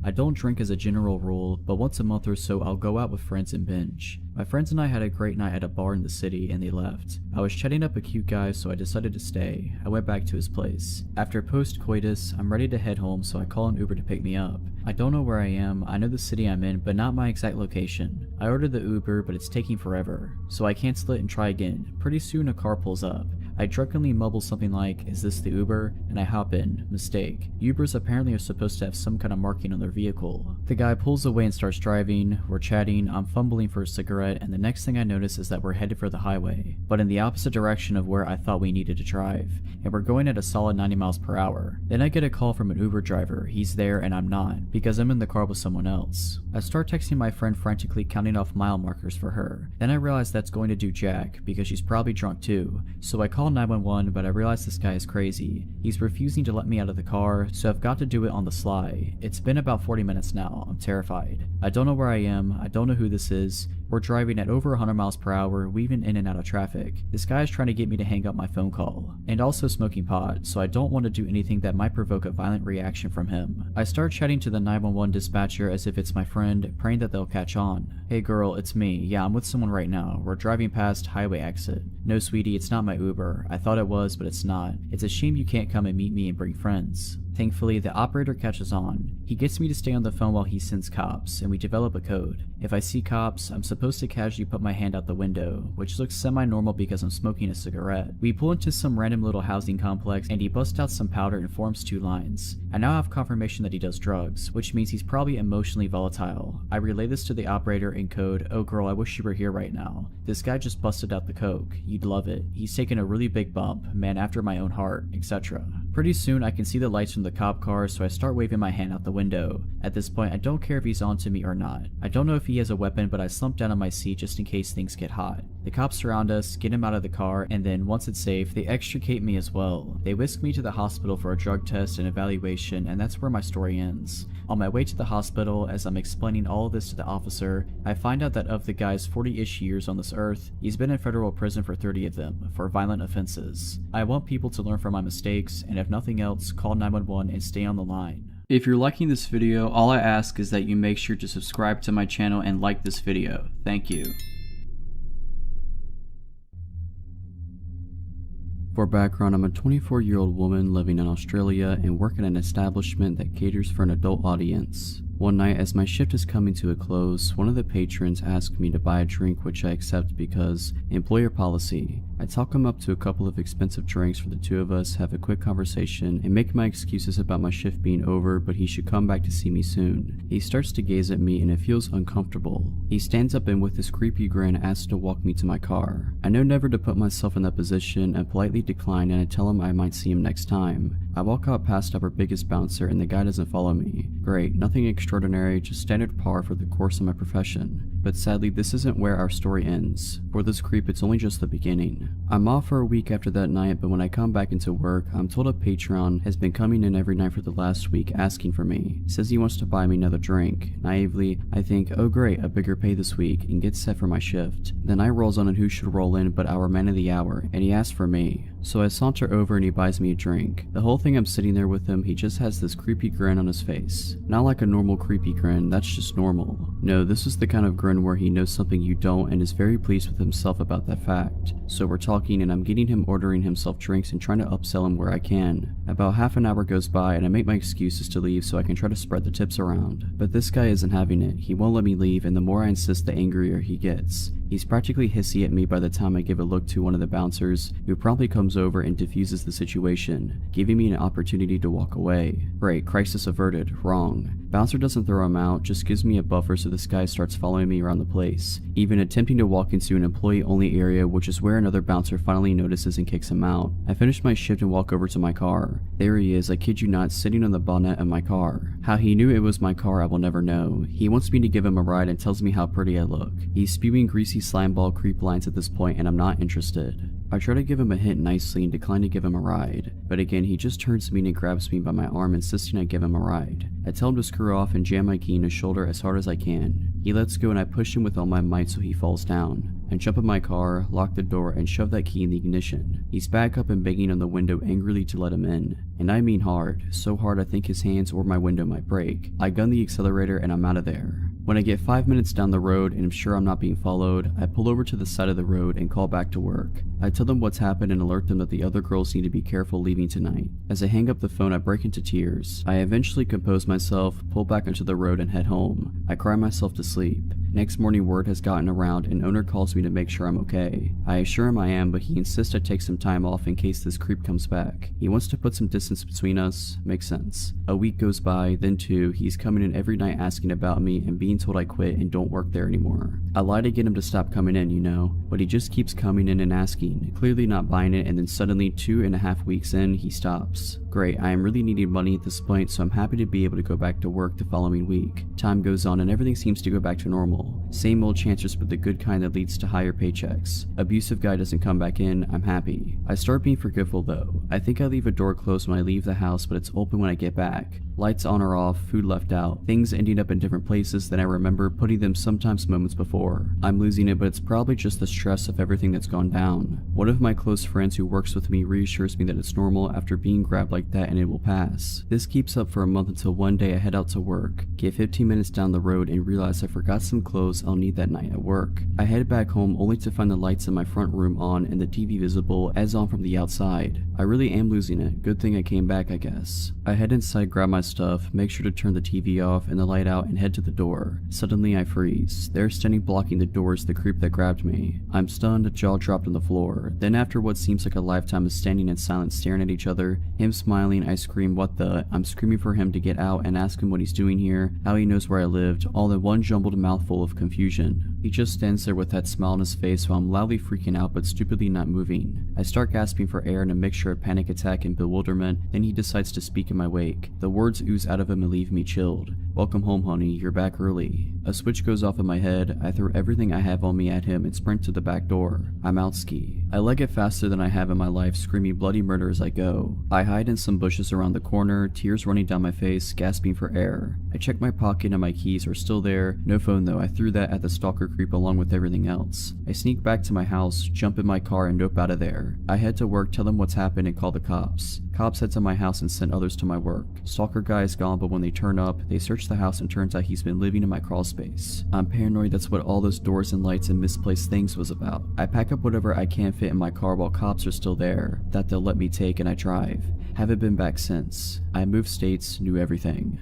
I don't drink as a general rule, but once a month or so I'll go out with friends and binge. My friends and I had a great night at a bar in the city and they left. I was chatting up a cute guy, so I decided to stay. I went back to his place. After post-coitus, I'm ready to head home, so I call an Uber to pick me up. I don't know where I am, I know the city I'm in, but not my exact location. I ordered the Uber, but it's taking forever, so I cancel it and try again. Pretty soon a car pulls up. I drunkenly mumble something like, "Is this the Uber?" and I hop in. Mistake. Ubers apparently are supposed to have some kind of marking on their vehicle. The guy pulls away and starts driving. We're chatting, I'm fumbling for a cigarette, and the next thing I notice is that we're headed for the highway, but in the opposite direction of where I thought we needed to drive, and we're going at a solid 90 miles per hour. Then I get a call from an Uber driver. He's there and I'm not, because I'm in the car with someone else. I start texting my friend frantically counting off mile markers for her. Then I realize that's going to do jack, because she's probably drunk too, so I call 911, but I realize this guy is crazy. He's refusing to let me out of the car, so I've got to do it on the sly. It's been about 40 minutes now. I'm terrified. I don't know where I am. I don't know who this is. We're driving at over 100 miles per hour, weaving in and out of traffic. This guy is trying to get me to hang up my phone call, and also smoking pot, so I don't want to do anything that might provoke a violent reaction from him. I start chatting to the 911 dispatcher as if it's my friend, praying that they'll catch on. "Hey girl, it's me. Yeah, I'm with someone right now. We're driving past highway exit." "No sweetie, it's not my Uber. I thought it was, but it's not. It's a shame you can't come and meet me and bring friends." Thankfully, the operator catches on. He gets me to stay on the phone while he sends cops, and we develop a code. If I see cops, I'm supposed to casually put my hand out the window, which looks semi-normal because I'm smoking a cigarette. We pull into some random little housing complex, and he busts out some powder and forms two lines. I now have confirmation that he does drugs, which means he's probably emotionally volatile. I relay this to the operator in code, "Oh girl, I wish you were here right now. This guy just busted out the coke. You'd love it. He's taken a really big bump, man after my own heart," etc. Pretty soon I can see the lights from the cop car, so I start waving my hand out the window. At this point I don't care if he's onto me or not. I don't know if he has a weapon, but I slump down on my seat just in case things get hot. The cops surround us, get him out of the car, and then once it's safe, they extricate me as well. They whisk me to the hospital for a drug test and evaluation, and that's where my story ends. On my way to the hospital, as I'm explaining all of this to the officer, I find out that of the guy's 40-ish years on this earth, he's been in federal prison for 30 of them, for violent offenses. I want people to learn from my mistakes, and if nothing else, call 911 and stay on the line. If you're liking this video, all I ask is that you make sure to subscribe to my channel and like this video. Thank you. For background, I'm a 24-year-old woman living in Australia and work in an establishment that caters for an adult audience. One night, as my shift is coming to a close, one of the patrons asked me to buy a drink, which I accept because employer policy. I talk him up to a couple of expensive drinks for the two of us, have a quick conversation, and make my excuses about my shift being over, but he should come back to see me soon. He starts to gaze at me and it feels uncomfortable. He stands up and with this creepy grin asks to walk me to my car. I know never to put myself in that position and politely decline, and I tell him I might see him next time. I walk out past our biggest bouncer and the guy doesn't follow me. Great, nothing extraordinary, just standard par for the course of my profession. But sadly, this isn't where our story ends. For this creep, it's only just the beginning. I'm off for a week after that night, but when I come back into work, I'm told a patron has been coming in every night for the last week asking for me. Says he wants to buy me another drink. Naively, I think, oh great, a bigger pay this week, and get set for my shift. The night rolls on and who should roll in but our man of the hour, and he asks for me. So I saunter over and he buys me a drink. The whole thing I'm sitting there with him, he just has this creepy grin on his face. Not like a normal creepy grin, that's just normal. No, this is the kind of grin where he knows something you don't and is very pleased with himself about that fact. So we're talking and I'm getting him ordering himself drinks and trying to upsell him where I can. About half an hour goes by and I make my excuses to leave so I can try to spread the tips around. But this guy isn't having it. He won't let me leave, and the more I insist, the angrier he gets. He's practically hissy at me by the time I give a look to one of the bouncers, who promptly comes over and diffuses the situation, giving me an opportunity to walk away. Great, crisis averted. Wrong. Bouncer doesn't throw him out, just gives me a buffer so this guy starts following me around the place, even attempting to walk into an employee-only area, which is where another bouncer finally notices and kicks him out. I finish my shift and walk over to my car. There he is, I kid you not, sitting on the bonnet of my car. How he knew it was my car I will never know. He wants me to give him a ride and tells me how pretty I look. He's spewing greasy slimeball creep lines at this point and I'm not interested. I try to give him a hint nicely and decline to give him a ride, but again he just turns to me and grabs me by my arm, insisting I give him a ride. I tell him to screw off and jam my key in his shoulder as hard as I can. He lets go and I push him with all my might so he falls down. I jump in my car, lock the door, and shove that key in the ignition. He's back up and banging on the window angrily to let him in. And I mean hard, so hard I think his hands or my window might break. I gun the accelerator and I'm out of there. When I get 5 minutes down the road and I'm sure I'm not being followed, I pull over to the side of the road and call back to work. I tell them what's happened and alert them that the other girls need to be careful leaving tonight. As I hang up the phone, I break into tears. I eventually compose myself, pull back onto the road and head home. I cry myself to sleep. Next morning, word has gotten around and owner calls me to make sure I'm okay. I assure him I am, but he insists I take some time off in case this creep comes back. He wants to put some distance between us. Makes sense. A week goes by, then two, he's coming in every night asking about me and being told I quit and don't work there anymore. I lie to get him to stop coming in, you know, but he just keeps coming in and asking, clearly not buying it, and then suddenly 2.5 weeks in, he stops. Great, I am really needing money at this point, so I'm happy to be able to go back to work the following week. Time goes on and everything seems to go back to normal. Same old chances, but the good kind that leads to higher paychecks. Abusive guy doesn't come back in, I'm happy. I start being forgetful though. I think I leave a door closed when I leave the house, but it's open when I get back. Lights on or off, food left out, things ending up in different places than I remember putting them sometimes moments before. I'm losing it, but it's probably just the stress of everything that's gone down. One of my close friends who works with me reassures me that it's normal after being grabbed like that and it will pass. This keeps up for a month until one day I head out to work, get 15 minutes down the road and realize I forgot some clothes I'll need that night at work. I head back home only to find the lights in my front room on and the TV visible as on from the outside. I really am losing it. Good thing I came back, I guess. I head inside, grab my stuff, make sure to turn the TV off and the light out and head to the door. Suddenly I freeze. There standing blocking the door is the creep that grabbed me. I'm stunned, jaw dropped on the floor. Then after what seems like a lifetime of standing in silence staring at each other, him smiling, I scream what the. I'm screaming for him to get out and ask him what he's doing here, how he knows where I lived, all in one jumbled mouthful of confusion. He just stands there with that smile on his face while I'm loudly freaking out but stupidly not moving. I start gasping for air in a mixture of panic attack and bewilderment, then he decides to speak in my wake. The words ooze out of him and leave me chilled. "Welcome home, honey, you're back early." A switch goes off in my head, I throw everything I have on me at him and sprint to the back door. I'm out ski. I leg it faster than I have in my life, screaming bloody murder as I go. I hide in some bushes around the corner, tears running down my face, gasping for air. I check my pocket and my keys are still there. No phone though, I threw that at the stalker creep along with everything else. I sneak back to my house, jump in my car and nope out of there. I head to work, tell them what's happened and call the cops. Cops head to my house and send others to my work. Stalker guy is gone, but when they turn up, they search the house and turns out he's been living in my crawl space. I'm paranoid that's what all those doors and lights and misplaced things was about. I pack up whatever I can fit in my car while cops are still there, that they'll let me take, and I drive. Haven't been back since. I moved states, knew everything.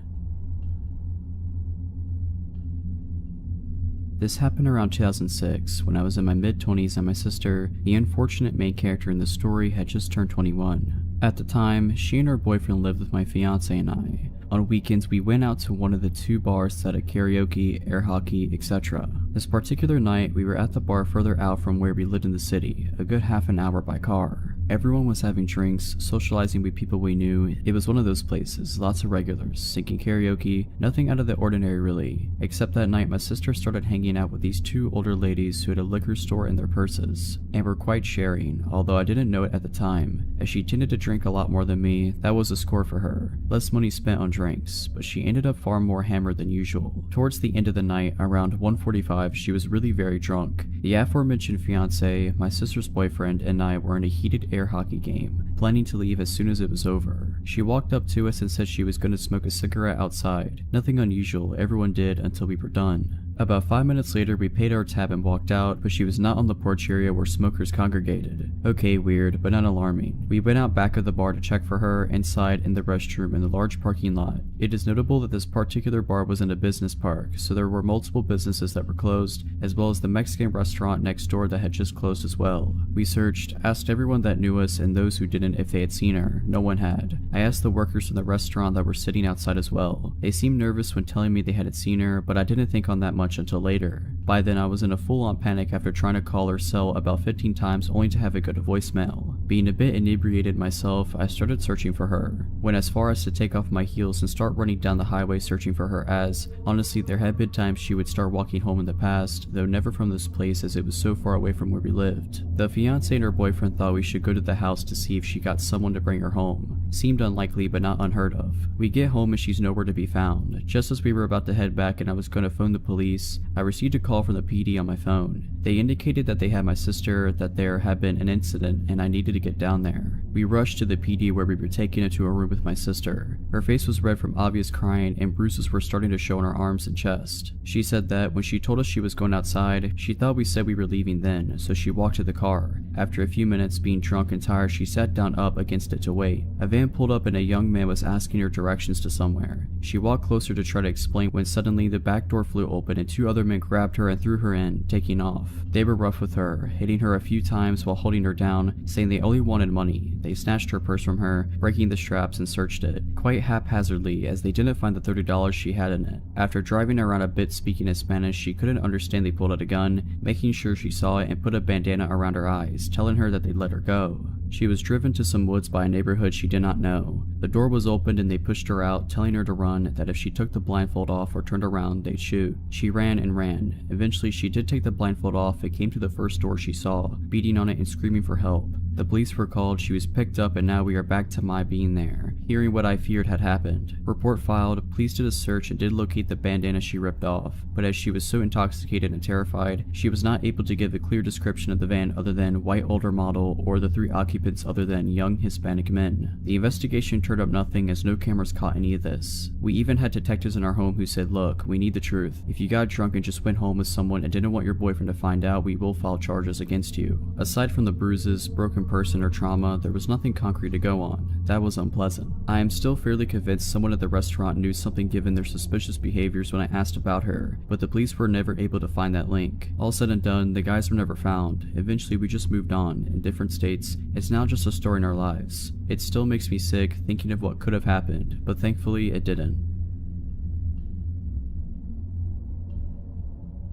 This happened around 2006, when I was in my mid-20s and my sister, the unfortunate main character in the story, had just turned 21. At the time, she and her boyfriend lived with my fiance and I. On weekends, we went out to one of the 2 bars that had karaoke, air hockey, etc. This particular night, we were at the bar further out from where we lived in the city, a good half an hour by car. Everyone was having drinks, socializing with people we knew. It was one of those places, lots of regulars, singing karaoke, nothing out of the ordinary really. Except that night my sister started hanging out with these 2 older ladies who had a liquor store in their purses, and were quite sharing, although I didn't know it at the time. As she tended to drink a lot more than me, that was a score for her. Less money spent on drinks, but she ended up far more hammered than usual. Towards the end of the night, around 1:45, she was really very drunk. The aforementioned fiance, my sister's boyfriend, and I were in a heated air hockey game, planning to leave as soon as it was over. She walked up to us and said she was going to smoke a cigarette outside. Nothing unusual, everyone did until we were done. About 5 minutes later, we paid our tab and walked out, but she was not on the porch area where smokers congregated. Okay, weird, but not alarming. We went out back of the bar to check for her, inside in the restroom in the large parking lot. It is notable that this particular bar was in a business park, so there were multiple businesses that were closed, as well as the Mexican restaurant next door that had just closed as well. We searched, asked everyone that knew us and those who didn't if they had seen her. No one had. I asked the workers from the restaurant that were sitting outside as well. They seemed nervous when telling me they hadn't seen her, but I didn't think on that much until later. By then I was in a full-on panic after trying to call her cell about 15 times only to have it go to voicemail. Being a bit inebriated myself, I started searching for her. Went as far as to take off my heels and start running down the highway searching for her, as honestly there had been times she would start walking home in the past, though never from this place as it was so far away from where we lived. The fiance and her boyfriend thought we should go to the house to see if she got someone to bring her home. Seemed unlikely but not unheard of. We get home and she's nowhere to be found. Just as we were about to head back and I was going to phone the police, I received a call from the PD on my phone. They indicated that they had my sister, that there had been an incident, and I needed to get down there. We rushed to the PD where we were taken into a room with my sister. Her face was red from obvious crying and bruises were starting to show on her arms and chest. She said that when she told us she was going outside, she thought we said we were leaving then, so she walked to the car. After a few minutes being drunk and tired, she sat down up against it to wait. A van pulled up and a young man was asking her directions to somewhere. She walked closer to try to explain when suddenly the back door flew open and 2 other men grabbed her and threw her in, taking off. They were rough with her, hitting her a few times while holding her down, saying they only wanted money. They snatched her purse from her, breaking the straps and searched it, quite haphazardly as they didn't find the $30 she had in it. After driving around a bit speaking in Spanish, she couldn't understand they pulled out a gun, making sure she saw it and put a bandana around her eyes, telling her that they'd let her go. She was driven to some woods by a neighborhood she did not know. The door was opened and they pushed her out, telling her to run, that if she took the blindfold off or turned around, they'd shoot. She ran and ran. Eventually she did take the blindfold off and came to the first door she saw, beating on it and screaming for help. The police were called, she was picked up, and now we are back to my being there, hearing what I feared had happened. Report filed, police did a search and did locate the bandana she ripped off, but as she was so intoxicated and terrified, she was not able to give a clear description of the van other than white older model or the 3 occupants occupants other than young Hispanic men. The investigation turned up nothing as no cameras caught any of this. We even had detectives in our home who said, look, we need the truth. If you got drunk and just went home with someone and didn't want your boyfriend to find out, we will file charges against you. Aside from the bruises, broken person, or trauma, there was nothing concrete to go on. That was unpleasant. I am still fairly convinced someone at the restaurant knew something given their suspicious behaviors when I asked about her, but the police were never able to find that link. All said and done, the guys were never found. Eventually we just moved on, in different states. It's now just a story in our lives. It still makes me sick thinking of what could have happened, but thankfully it didn't.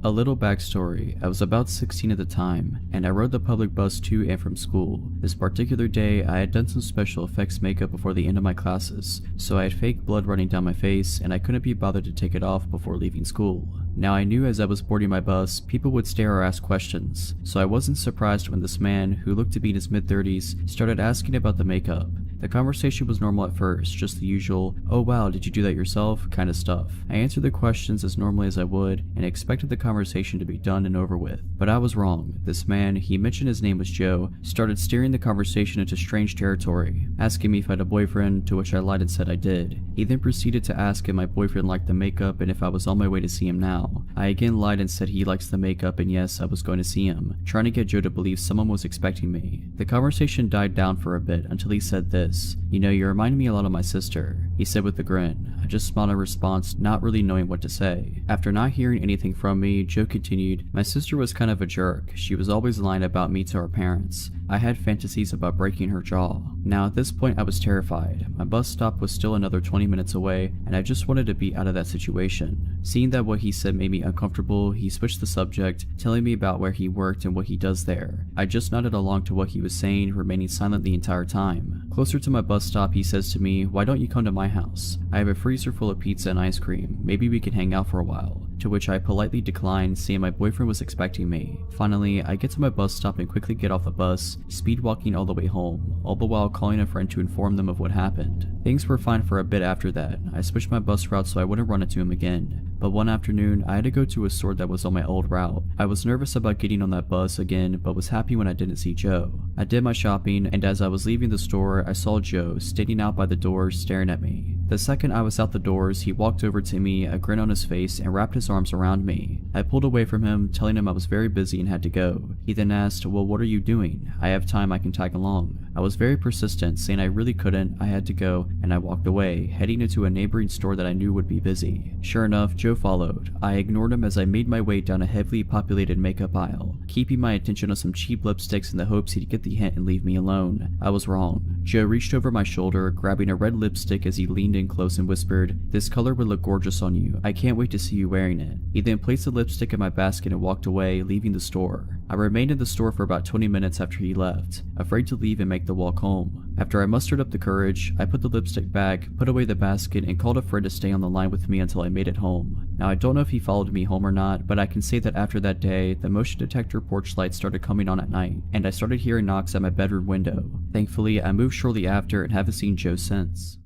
A little backstory, I was about 16 at the time, and I rode the public bus to and from school. This particular day, I had done some special effects makeup before the end of my classes, so I had fake blood running down my face and I couldn't be bothered to take it off before leaving school. Now I knew as I was boarding my bus, people would stare or ask questions, so I wasn't surprised when this man, who looked to be in his mid-30s, started asking about the makeup. The conversation was normal at first, just the usual, oh wow, did you do that yourself, kind of stuff. I answered the questions as normally as I would, and expected the conversation to be done and over with. But I was wrong. This man, he mentioned his name was Joe, started steering the conversation into strange territory, asking me if I had a boyfriend, to which I lied and said I did. He then proceeded to ask if my boyfriend liked the makeup and if I was on my way to see him now. I again lied and said he likes the makeup and yes, I was going to see him, trying to get Joe to believe someone was expecting me. The conversation died down for a bit until he said this, you know, you remind me a lot of my sister, he said with a grin. I just smiled in response, not really knowing what to say. After not hearing anything from me, Joe continued, my sister was kind of a jerk. She was always lying about me to her parents. I had fantasies about breaking her jaw. Now at this point I was terrified. My bus stop was still another 20 minutes away, and I just wanted to be out of that situation. Seeing that what he said made me uncomfortable, he switched the subject, telling me about where he worked and what he does there. I just nodded along to what he was saying, remaining silent the entire time. Closer to my bus stop, he says to me, why don't you come to my house? I have a freezer full of pizza and ice cream. Maybe we can hang out for a while. To which I politely declined, saying my boyfriend was expecting me. Finally, I get to my bus stop and quickly get off the bus, speed walking all the way home, all the while calling a friend to inform them of what happened. Things were fine for a bit after that. I switched my bus route so I wouldn't run into him again. But one afternoon, I had to go to a store that was on my old route. I was nervous about getting on that bus again, but was happy when I didn't see Joe. I did my shopping, and as I was leaving the store, I saw Joe standing out by the door staring at me. The second I was out the doors, he walked over to me, a grin on his face, and wrapped his arms around me. I pulled away from him, telling him I was very busy and had to go. He then asked, well, what are you doing? I have time, I can tag along. I was very persistent, saying I really couldn't, I had to go, and I walked away, heading into a neighboring store that I knew would be busy. Sure enough, Joe followed. I ignored him as I made my way down a heavily populated makeup aisle, keeping my attention on some cheap lipsticks in the hopes he'd get the hint and leave me alone. I was wrong. Joe reached over my shoulder, grabbing a red lipstick as he leaned in close and whispered, this color would look gorgeous on you. I can't wait to see you wearing it. He then placed the lipstick in my basket and walked away, leaving the store. I remained in the store for about 20 minutes after he left, afraid to leave and make the walk home. After I mustered up the courage, I put the lipstick back, put away the basket, and called a friend to stay on the line with me until I made it home. Now I don't know if he followed me home or not, but I can say that after that day, the motion detector porch lights started coming on at night, and I started hearing knocks at my bedroom window. Thankfully, I moved shortly after and haven't seen Joe since.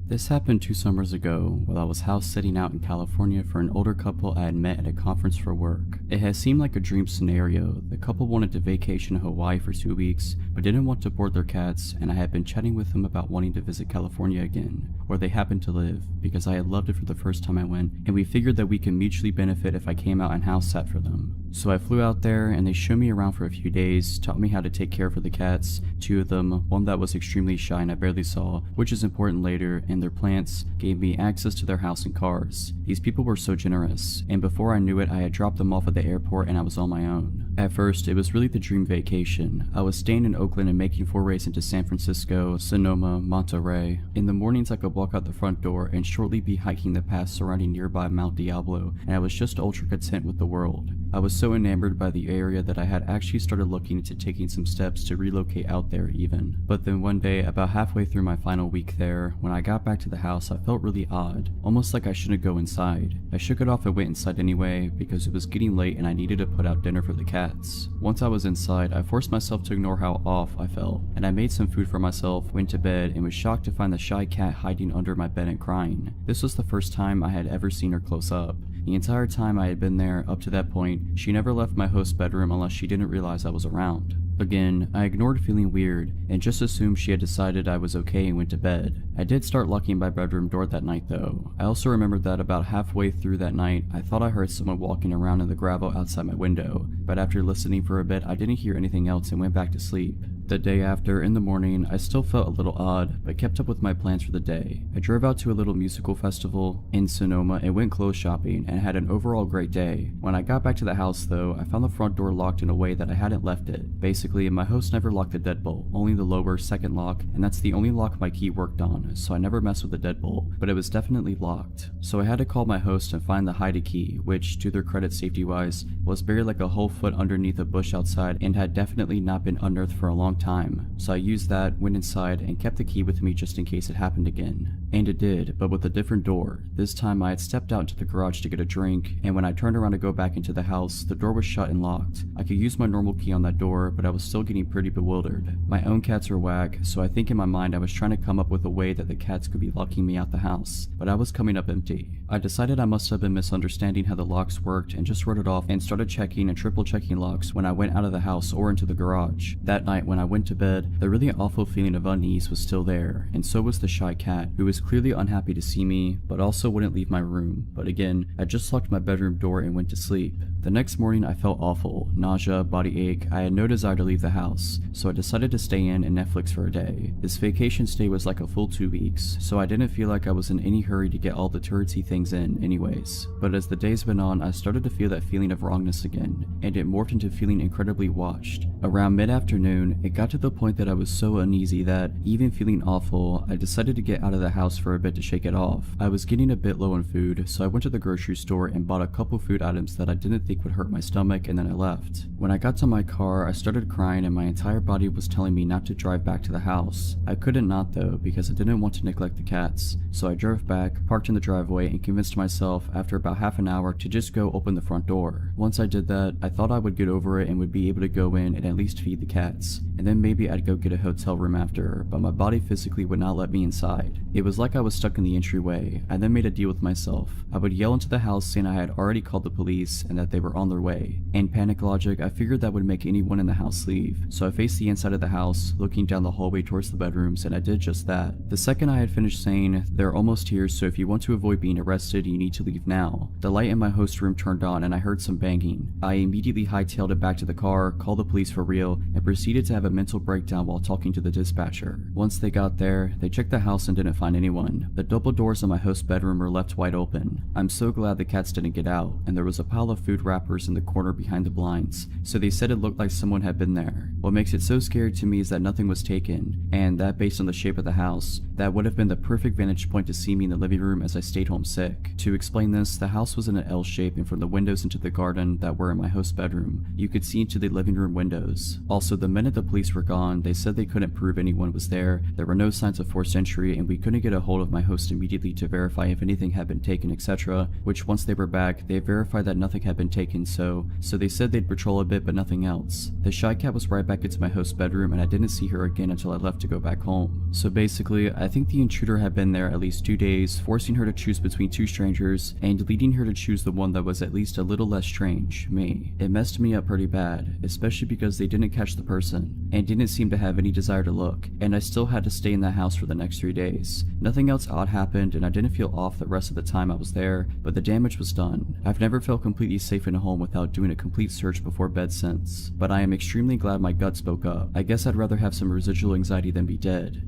This happened 2 summers ago while I was house sitting out in California for an older couple I had met at a conference for work. It had seemed like a dream scenario. The couple wanted to vacation in Hawaii for 2 weeks, but didn't want to board their cats, and I had been chatting with them about wanting to visit California again, where they happened to live, because I had loved it for the first time I went, and we figured that we could mutually benefit if I came out and house sat for them. So I flew out there, and they showed me around for a few days, taught me how to take care of the cats, 2 of them, one that was extremely shy and I barely saw, which is important later, and their plants, gave me access to their house and cars. These people were so generous, and before I knew it, I had dropped them off at the airport and I was on my own. At first, it was really the dream vacation. I was staying in Oakland and making forays into San Francisco, Sonoma, Monterey. In the mornings, I could walk out the front door and shortly be hiking the paths surrounding nearby Mount Diablo, and I was just ultra content with the world. I was so enamored by the area that I had actually started looking into taking some steps to relocate out there even. But then one day, about halfway through my final week there, when I got back to the house, I felt really odd, almost like I shouldn't go inside. I shook it off and went inside anyway because it was getting late and I needed to put out dinner for the cats. cats. Once I was inside, I forced myself to ignore how off I felt, and I made some food for myself, went to bed, and was shocked to find the shy cat hiding under my bed and crying. This was the first time I had ever seen her close up. The entire time I had been there up to that point, she never left my host's bedroom unless she didn't realize I was around. Again, I ignored feeling weird and just assumed she had decided I was okay and went to bed. I did start locking my bedroom door that night though. I also remembered that about halfway through that night, I thought I heard someone walking around in the gravel outside my window, but after listening for a bit, I didn't hear anything else and went back to sleep. The day after, in the morning, I still felt a little odd, but kept up with my plans for the day. I drove out to a little musical festival in Sonoma and went clothes shopping and had an overall great day. When I got back to the house though, I found the front door locked in a way that I hadn't left it. Basically, my host never locked the deadbolt, only the lower second lock, and that's the only lock my key worked on, so I never messed with the deadbolt, but it was definitely locked. So I had to call my host and find the hidey key, which, to their credit safety-wise, was buried like a whole foot underneath a bush outside and had definitely not been unearthed for a long time. So I used that, went inside, and kept the key with me just in case it happened again. And it did, but with a different door. This time I had stepped out into the garage to get a drink, and when I turned around to go back into the house, the door was shut and locked. I could use my normal key on that door, but I was still getting pretty bewildered. My own cats are whack, so I think in my mind I was trying to come up with a way that the cats could be locking me out the house, but I was coming up empty. I decided I must have been misunderstanding how the locks worked and just wrote it off and started checking and triple checking locks when I went out of the house or into the garage. That night when I went to bed, the really awful feeling of unease was still there, and so was the shy cat, who was clearly unhappy to see me, but also wouldn't leave my room. But again, I just locked my bedroom door and went to sleep. The next morning I felt awful, nausea, body ache. I had no desire to leave the house, so I decided to stay in and Netflix for a day. This vacation stay was like a full 2 weeks, so I didn't feel like I was in any hurry to get all the touristy things in anyways. But as the days went on, I started to feel that feeling of wrongness again, and it morphed into feeling incredibly watched. Around mid-afternoon, it got to the point that I was so uneasy that, even feeling awful, I decided to get out of the house for a bit to shake it off. I was getting a bit low on food, so I went to the grocery store and bought a couple food items that I didn't think would hurt my stomach, and then I left. When I got to my car, I started crying and my entire body was telling me not to drive back to the house. I couldn't not though, because I didn't want to neglect the cats, so I drove back, parked in the driveway, and convinced myself after about half an hour to just go open the front door. Once I did that, I thought I would get over it and would be able to go in and at least feed the cats, and then maybe I'd go get a hotel room after, but my body physically would not let me inside. It was like I was stuck in the entryway. I then made a deal with myself. I would yell into the house saying I had already called the police and that they were on their way. In panic logic, I figured that would make anyone in the house leave, so I faced the inside of the house, looking down the hallway towards the bedrooms, and I did just that. The second I had finished saying, "They're almost here, so if you want to avoid being arrested, you need to leave now," the light in my host room turned on and I heard some banging. I immediately hightailed it back to the car, called the police for real, and proceeded to have a mental breakdown while talking to the dispatcher. Once they got there, they checked the house and didn't find anyone. The double doors in my host's bedroom were left wide open. I'm so glad the cats didn't get out, and there was a pile of food wrappers in the corner behind the blinds, so they said it looked like someone had been there. What makes it so scary to me is that nothing was taken, and that based on the shape of the house, that would have been the perfect vantage point to see me in the living room as I stayed home sick. To explain this, the house was in an L shape, and from the windows into the garden that were in my host's bedroom, you could see into the living room windows. Also, the minute the police were gone, they said they couldn't prove anyone was there were no signs of forced entry, and we couldn't get a hold of my host immediately to verify if anything had been taken, etc., which once they were back, they verified that nothing had been taken, so they said they'd patrol a bit but nothing else. The shy cat was right back into my host's bedroom, and I didn't see her again until I left to go back home. So basically, I think the intruder had been there at least 2 days, forcing her to choose between two strangers, and leading her to choose the one that was at least a little less strange, me. It messed me up pretty bad, especially because they didn't catch the person, and didn't seem to have any desire to look, and I still had to stay in the house for the next 3 days. Nothing else odd happened, and I didn't feel off the rest of the time I was there, but the damage was done. I've never felt completely safe in a home without doing a complete search before bed since, but I am extremely glad my gut spoke up. I guess I'd rather have some residual anxiety than be dead.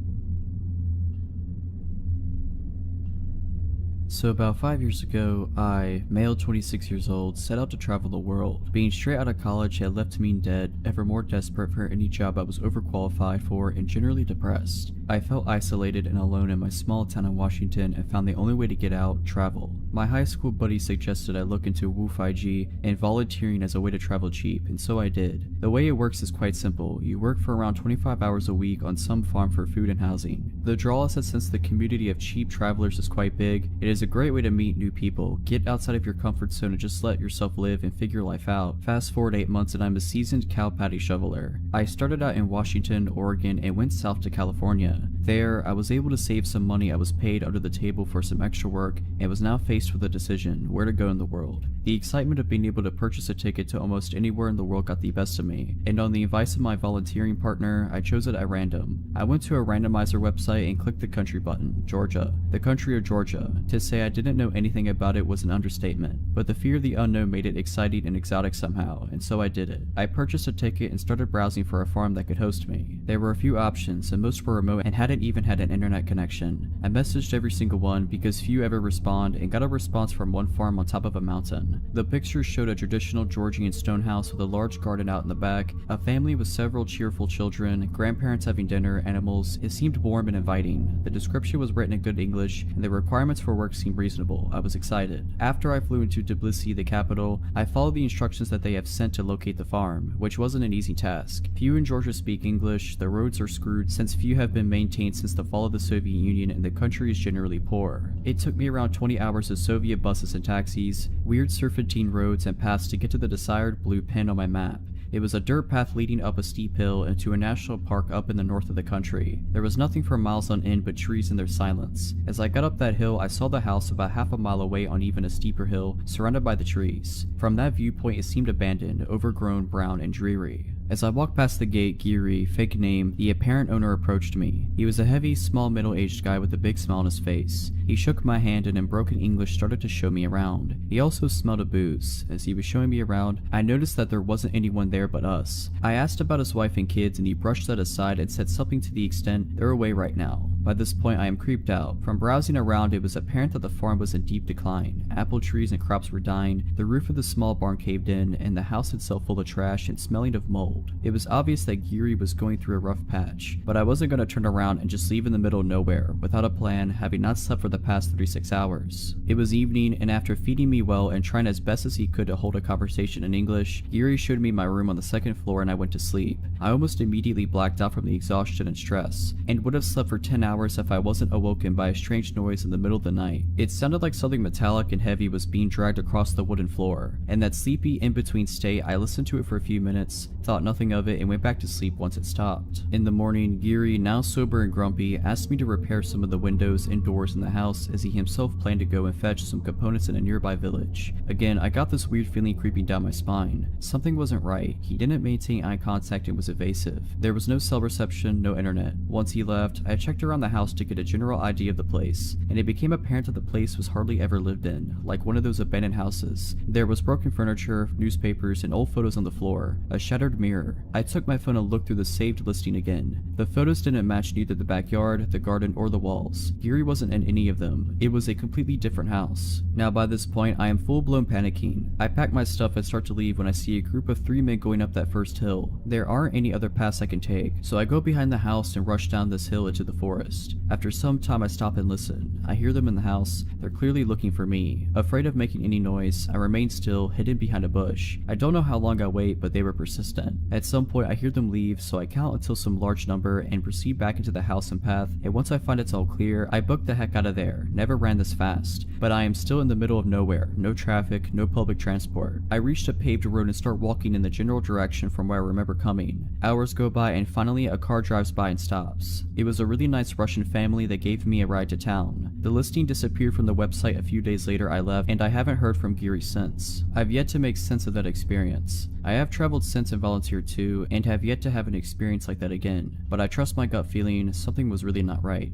So about 5 years ago, I, male 26 years old, set out to travel the world. Being straight out of college had left me dead, ever more desperate for any job I was overqualified for, and generally depressed. I felt isolated and alone in my small town in Washington and found the only way to get out, travel. My high school buddy suggested I look into COMPILATIon and volunteering as a way to travel cheap, and so I did. The way it works is quite simple. You work for around 25 hours a week on some farm for food and housing. The draw is that since the community of cheap travelers is quite big, it is a great way to meet new people, get outside of your comfort zone and just let yourself live and figure life out. Fast forward 8 months and I'm a seasoned cow patty shoveler. I started out in Washington, Oregon and went south to California. There, I was able to save some money I was paid under the table for some extra work and was now faced with a decision where to go in the world. The excitement of being able to purchase a ticket to almost anywhere in the world got the best of me, and on the advice of my volunteering partner, I chose it at random. I went to a randomizer website and clicked the country button, Georgia, the country of Georgia. To say I didn't know anything about it was an understatement, but the fear of the unknown made it exciting and exotic somehow, and so I did it. I purchased a ticket and started browsing for a farm that could host me. There were a few options, and most were remote and hadn't even had an internet connection. I messaged every single one because few ever respond and got a response from one farm on top of a mountain. The pictures showed a traditional Georgian stone house with a large garden out in the back, a family with several cheerful children, grandparents having dinner, animals. It seemed warm and inviting. The description was written in good English, and the requirements for work seemed reasonable. I was excited. After I flew into Tbilisi, the capital, I followed the instructions that they have sent to locate the farm, which wasn't an easy task. Few in Georgia speak English, the roads are screwed since few have been maintained since the fall of the Soviet Union, and the country is generally poor. It took me around 20 hours of Soviet buses and taxis, weird serpentine roads and paths to get to the desired blue pin on my map. It was a dirt path leading up a steep hill into a national park up in the north of the country. There was nothing for miles on end but trees and their silence. As I got up that hill, I saw the house about half a mile away on even a steeper hill, surrounded by the trees. From that viewpoint, it seemed abandoned, overgrown, brown, and dreary. As I walked past the gate, Giri, fake name, the apparent owner approached me. He was a heavy, small, middle-aged guy with a big smile on his face. He shook my hand and in broken English started to show me around. He also smelled of booze. As he was showing me around, I noticed that there wasn't anyone there but us. I asked about his wife and kids and he brushed that aside and said something to the extent, "They're away right now." By this point, I am creeped out. From browsing around, it was apparent that the farm was in deep decline. Apple trees and crops were dying, the roof of the small barn caved in, and the house itself full of trash and smelling of mold. It was obvious that Giri was going through a rough patch, but I wasn't going to turn around and just leave in the middle of nowhere, without a plan, having not slept for the past 36 hours. It was evening, and after feeding me well and trying as best as he could to hold a conversation in English, Giri showed me my room on the second floor and I went to sleep. I almost immediately blacked out from the exhaustion and stress, and would have slept for 10 hours if I wasn't awoken by a strange noise in the middle of the night. It sounded like something metallic and heavy was being dragged across the wooden floor. In that sleepy in-between state, I listened to it for a few minutes, thought nothing of it, and went back to sleep once it stopped. In the morning, Giri, now sober and grumpy, asked me to repair some of the windows and doors in the house as he himself planned to go and fetch some components in a nearby village. Again, I got this weird feeling creeping down my spine. Something wasn't right. He didn't maintain eye contact and was evasive. There was no cell reception, no internet. Once he left, I checked around the house to get a general idea of the place, and it became apparent that the place was hardly ever lived in, like one of those abandoned houses. There was broken furniture, newspapers, and old photos on the floor, a shattered mirror. I took my phone and looked through the saved listing again. The photos didn't match neither the backyard, the garden, or the walls. Giri wasn't in any of them. It was a completely different house. Now by this point, I am full-blown panicking. I pack my stuff and start to leave when I see a group of 3 men going up that first hill. There aren't any other paths I can take, so I go behind the house and rush down this hill into the forest. After some time I stop and listen. I hear them in the house. They're clearly looking for me. Afraid of making any noise, I remain still, hidden behind a bush. I don't know how long I wait, but they were persistent. At some point I hear them leave, so I count until some large number and proceed back into the house and path, and once I find it's all clear, I book the heck out of there. Never ran this fast. But I am still in the middle of nowhere. No traffic, no public transport. I reached a paved road and start walking in the general direction from where I remember coming. Hours go by and finally a car drives by and stops. It was a really nice Russian family that gave me a ride to town. The listing disappeared from the website a few days later. I left, and I haven't heard from Giri since. I've yet to make sense of that experience. I have traveled since and volunteered too, and have yet to have an experience like that again, but I trust my gut feeling something was really not right.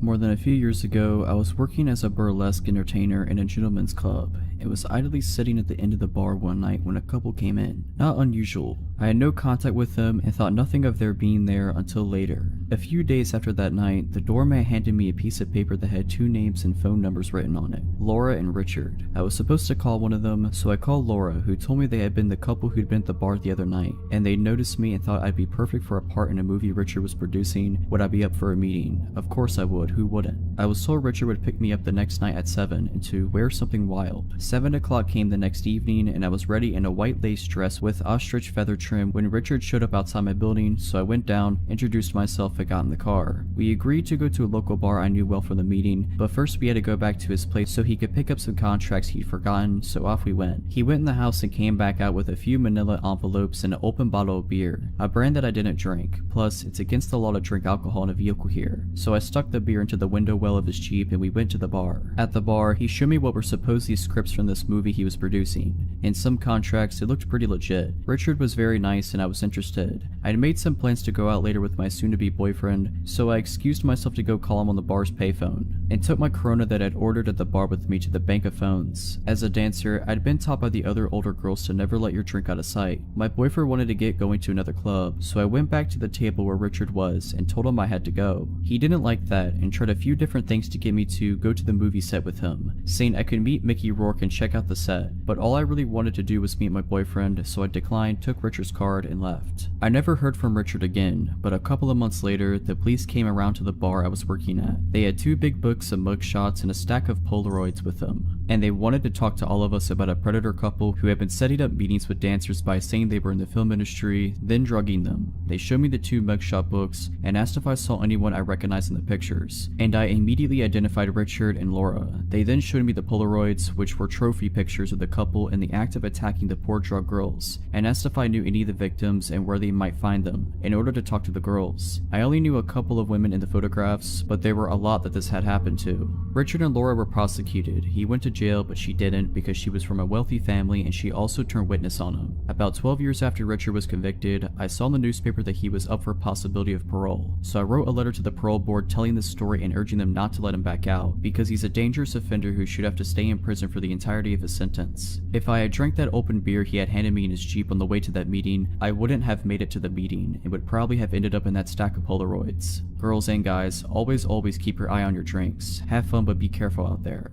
More than a few years ago, I was working as a burlesque entertainer in a gentleman's club. It was idly sitting at the end of the bar one night when a couple came in. Not unusual. I had no contact with them and thought nothing of their being there until later. A few days after that night, the doorman handed me a piece of paper that had 2 names and phone numbers written on it, Laura and Richard. I was supposed to call one of them, so I called Laura, who told me they had been the couple who'd been at the bar the other night, and they noticed me and thought I'd be perfect for a part in a movie Richard was producing. Would I be up for a meeting? Of course I would, who wouldn't? I was told Richard would pick me up the next night at 7 and to wear something wild. 7 o'clock came the next evening and I was ready in a white lace dress with ostrich feather trim when Richard showed up outside my building, so I went down, introduced myself, and got in the car. We agreed to go to a local bar I knew well for the meeting, but first we had to go back to his place so he could pick up some contracts he'd forgotten, so off we went. He went in the house and came back out with a few manila envelopes and an open bottle of beer, a brand that I didn't drink. Plus, it's against the law to drink alcohol in a vehicle here, so I stuck the beer into the window well of his Jeep and we went to the bar. At the bar, he showed me what were supposedly scripts from this movie he was producing. In some contracts, it looked pretty legit. Richard was very nice and I was interested. I had made some plans to go out later with my soon-to-be boyfriend, so I excused myself to go call him on the bar's payphone, and took my Corona that I'd ordered at the bar with me to the bank of phones. As a dancer, I'd been taught by the other older girls to never let your drink out of sight. My boyfriend wanted to get going to another club, so I went back to the table where Richard was and told him I had to go. He didn't like that and tried a few different things to get me to go to the movie set with him, saying I could meet Mickey Rourke and check out the set, but all I really wanted to do was meet my boyfriend, so I declined, took Richard's card, and left. I never heard from Richard again, but a couple of months later, the police came around to the bar I was working at. They had 2 big books of mugshots and a stack of Polaroids with them, and they wanted to talk to all of us about a predator couple who had been setting up meetings with dancers by saying they were in the film industry, then drugging them. They showed me the 2 mugshot books and asked if I saw anyone I recognized in the pictures, and I immediately identified Richard and Laura. They then showed me the Polaroids, which were trophy pictures of the couple in the act of attacking the poor drug girls, and asked if I knew any of the victims and where they might find them, in order to talk to the girls. I only knew a couple of women in the photographs, but there were a lot that this had happened to. Richard and Laura were prosecuted. He went to jail, but she didn't because she was from a wealthy family and she also turned witness on him. About 12 years after Richard was convicted, I saw in the newspaper that he was up for possibility of parole, so I wrote a letter to the parole board telling this story and urging them not to let him back out, because he's a dangerous offender who should have to stay in prison for the entirety of his sentence. If I had drank that open beer he had handed me in his Jeep on the way to that meeting, I wouldn't have made it to the meeting and would probably have ended up in that stack of Polaroids. Girls and guys, always keep your eye on your drinks. Have fun, but be careful out there.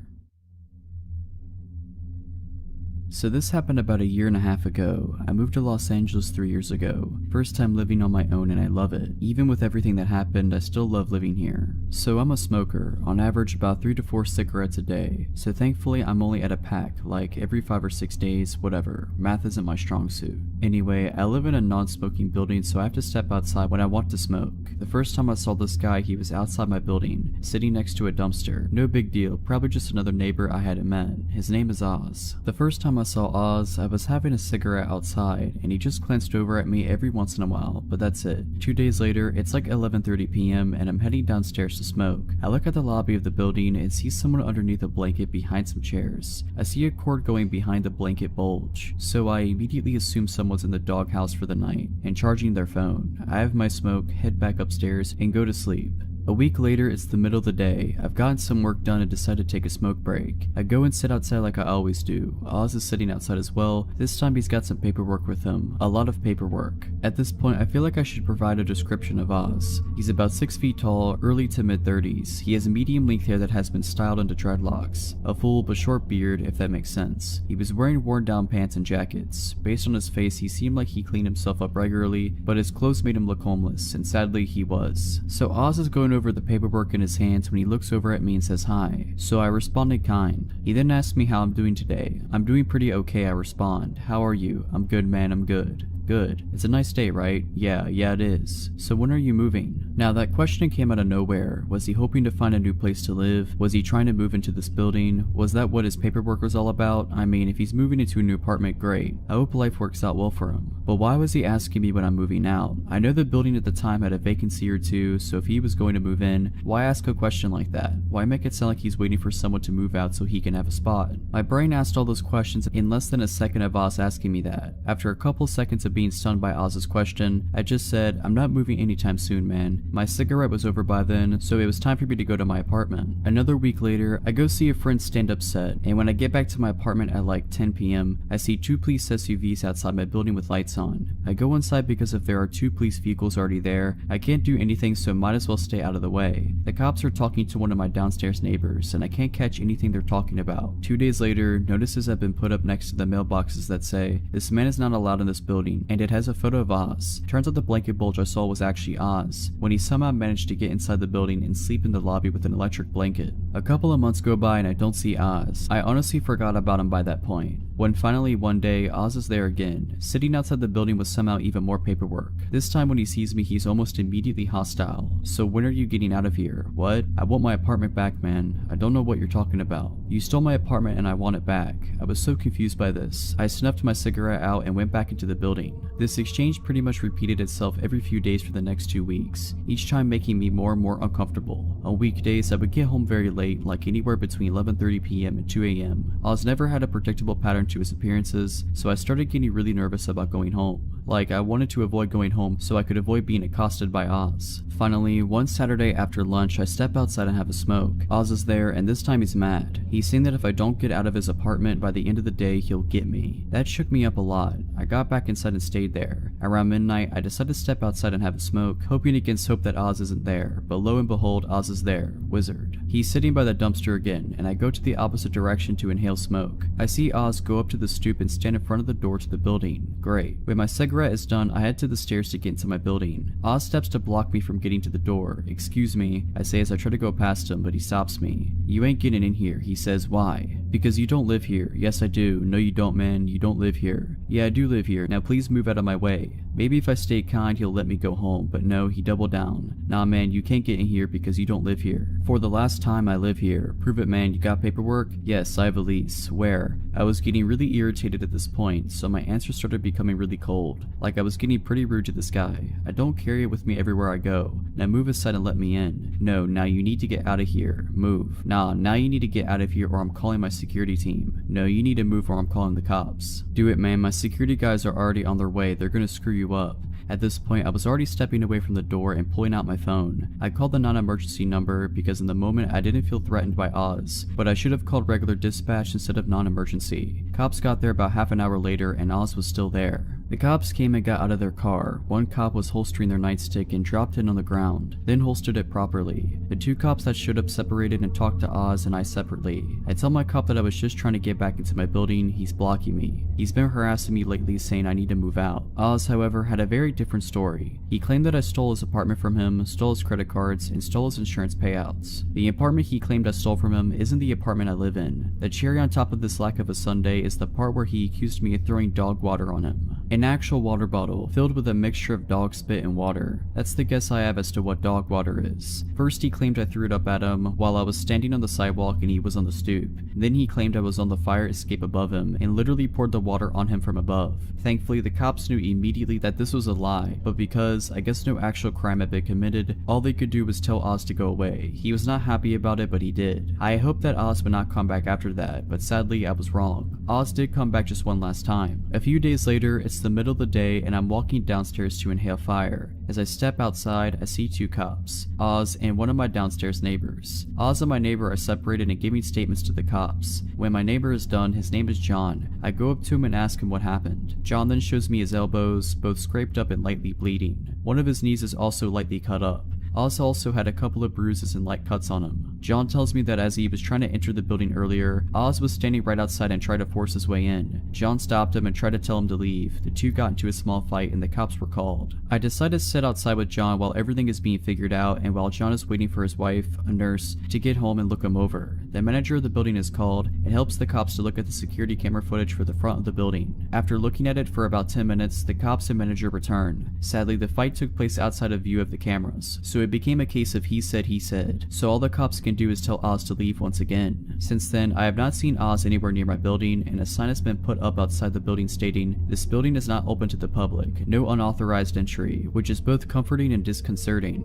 So this happened about a year and a half ago. I moved to Los Angeles 3 years ago. First time living on my own and I love it. Even with everything that happened, I still love living here. So I'm a smoker, on average about 3 to 4 cigarettes a day. So thankfully I'm only at a pack, like every 5 or 6 days, whatever. Math isn't my strong suit. Anyway, I live in a non-smoking building, so I have to step outside when I want to smoke. The first time I saw this guy, he was outside my building, sitting next to a dumpster. No big deal, probably just another neighbor I hadn't met. His name is Oz. The first time I saw Oz, I was having a cigarette outside, and he just glanced over at me every once in a while, but that's it. 2 days later, it's like 11:30 p.m. and I'm heading downstairs to smoke. I look at the lobby of the building and see someone underneath a blanket behind some chairs. I see a cord going behind the blanket bulge, so I immediately assume someone's in the doghouse for the night and charging their phone. I have my smoke, head back upstairs, and go to sleep. A week later, it's the middle of the day. I've gotten some work done and decided to take a smoke break. I go and sit outside like I always do. Oz is sitting outside as well. This time he's got some paperwork with him. A lot of paperwork. At this point, I feel like I should provide a description of Oz. He's about 6 feet tall, early to mid-30s. He has medium length hair that has been styled into dreadlocks. A full but short beard, if that makes sense. He was wearing worn down pants and jackets. Based on his face, he seemed like he cleaned himself up regularly, but his clothes made him look homeless, and sadly he was. So Oz is going over the paperwork in his hands when he looks over at me and says hi, so I responded kind. He then asked me how I'm doing today. I'm doing pretty okay, I respond. How are you? I'm good, man, I'm good. Good. It's a nice day, right? Yeah, it is. So when are you moving? Now that question came out of nowhere. Was he hoping to find a new place to live? Was he trying to move into this building? Was that what his paperwork was all about? I mean, if he's moving into a new apartment, great. I hope life works out well for him. But why was he asking me when I'm moving out? I know the building at the time had a vacancy or two, so if he was going to move in, why ask a question like that? Why make it sound like he's waiting for someone to move out so he can have a spot? My brain asked all those questions in less than a second of Oz asking me that. After a couple seconds of being stunned by Oz's question, I just said, I'm not moving anytime soon, man. My cigarette was over by then, so it was time for me to go to my apartment. Another week later, I go see a friend stand up set, and when I get back to my apartment at like 10 p.m, I see 2 police SUVs outside my building with lights on. I go inside because if there are 2 police vehicles already there, I can't do anything, so might as well stay out of the way. The cops are talking to one of my downstairs neighbors, and I can't catch anything they're talking about. 2 days later, notices have been put up next to the mailboxes that say, "This man is not allowed in this building," and it has a photo of Oz. Turns out the blanket bulge I saw was actually Oz, when he somehow managed to get inside the building and sleep in the lobby with an electric blanket. A couple of months go by and I don't see Oz. I honestly forgot about him by that point. When finally one day, Oz is there again, sitting outside the building with somehow even more paperwork. This time when he sees me, he's almost immediately hostile. "So when are you getting out of here?" "What? I want my apartment back, man. I don't know what you're talking about. You stole my apartment and I want it back." I was so confused by this. I snuffed my cigarette out and went back into the building. This exchange pretty much repeated itself every few days for the next 2 weeks, each time making me more and more uncomfortable. On weekdays, I would get home very late, like anywhere between 11:30 p.m. and 2 a.m. Oz never had a predictable pattern to his appearances, so I started getting really nervous about going home. Like, I wanted to avoid going home so I could avoid being accosted by Oz. Finally, one Saturday after lunch, I step outside and have a smoke. Oz is there, and this time he's mad. He's saying that if I don't get out of his apartment by the end of the day, he'll get me. That shook me up a lot. I got back inside and stayed there. Around midnight, I decided to step outside and have a smoke, hoping against hope that Oz isn't there, but lo and behold, Oz is there. Wizard. He's sitting by the dumpster again, and I go to the opposite direction to inhale smoke. I see Oz go up to the stoop and stand in front of the door to the building. Great. When my cigarette is done, I head to the stairs to get into my building. Oz steps to block me from getting to the door. "Excuse me," I say as I try to go past him, but he stops me. "You ain't getting in here," he says. "Why?" "Because you don't live here." "Yes, I do." "No, you don't, man. You don't live here." "Yeah, I do live here. Now please move out of my way." Maybe if I stay kind, he'll let me go home, but no, he doubled down. "Nah, man, you can't get in here because you don't live here." "For the last time, I live here." "Prove it, man. You got paperwork?" "Yes, I have a lease." "Where?" I was getting really irritated at this point, so my answer started becoming really cold. Like I was getting pretty rude to this guy. "I don't carry it with me everywhere I go. Now move aside and let me in." "No, now you need to get out of here." "Move." "Nah, now you need to get out of here or I'm calling my security team." "No, you need to move or I'm calling the cops." "Do it, man. My security guys are already on their way. They're gonna screw you up." At this point, I was already stepping away from the door and pulling out my phone. I called the non-emergency number because in the moment I didn't feel threatened by Oz, but I should have called regular dispatch instead of non-emergency. Cops got there about half an hour later and Oz was still there. The cops came and got out of their car. One cop was holstering their nightstick and dropped it on the ground, then holstered it properly. The 2 cops that showed up separated and talked to Oz and I separately. I tell my cop that I was just trying to get back into my building. He's blocking me. He's been harassing me lately, saying I need to move out. Oz, however, had a very different story. He claimed that I stole his apartment from him, stole his credit cards, and stole his insurance payouts. The apartment he claimed I stole from him isn't the apartment I live in. The cherry on top of this lack of a sundae is the part where he accused me of throwing dog water on him. An actual water bottle filled with a mixture of dog spit and water. That's the guess I have as to what dog water is. First he claimed I threw it up at him while I was standing on the sidewalk and he was on the stoop. Then he claimed I was on the fire escape above him and literally poured the water on him from above. Thankfully the cops knew immediately that this was a lie, but because I guess no actual crime had been committed, all they could do was tell Oz to go away. He was not happy about it, but he did. I hoped that Oz would not come back after that, but sadly I was wrong. Oz did come back just one last time. A few days later, it's the middle of the day and I'm walking downstairs to inhale fire. As I step outside, I see 2 cops, Oz and one of my downstairs neighbors. Oz and my neighbor are separated and giving statements to the cops. When my neighbor is done, his name is John. I go up to him and ask him what happened. John then shows me his elbows, both scraped up and lightly bleeding. One of his knees is also lightly cut up. Oz also had a couple of bruises and light cuts on him. John tells me that as he was trying to enter the building earlier, Oz was standing right outside and tried to force his way in. John stopped him and tried to tell him to leave. The 2 got into a small fight and the cops were called. I decide to sit outside with John while everything is being figured out and while John is waiting for his wife, a nurse, to get home and look him over. The manager of the building is called and helps the cops to look at the security camera footage for the front of the building. After looking at it for about 10 minutes, the cops and manager return. Sadly, the fight took place outside of view of the cameras, so it became a case of he said, so all the cops can do is tell Oz to leave once again. Since then, I have not seen Oz anywhere near my building, and a sign has been put up outside the building stating, "This building is not open to the public, no unauthorized entry," which is both comforting and disconcerting.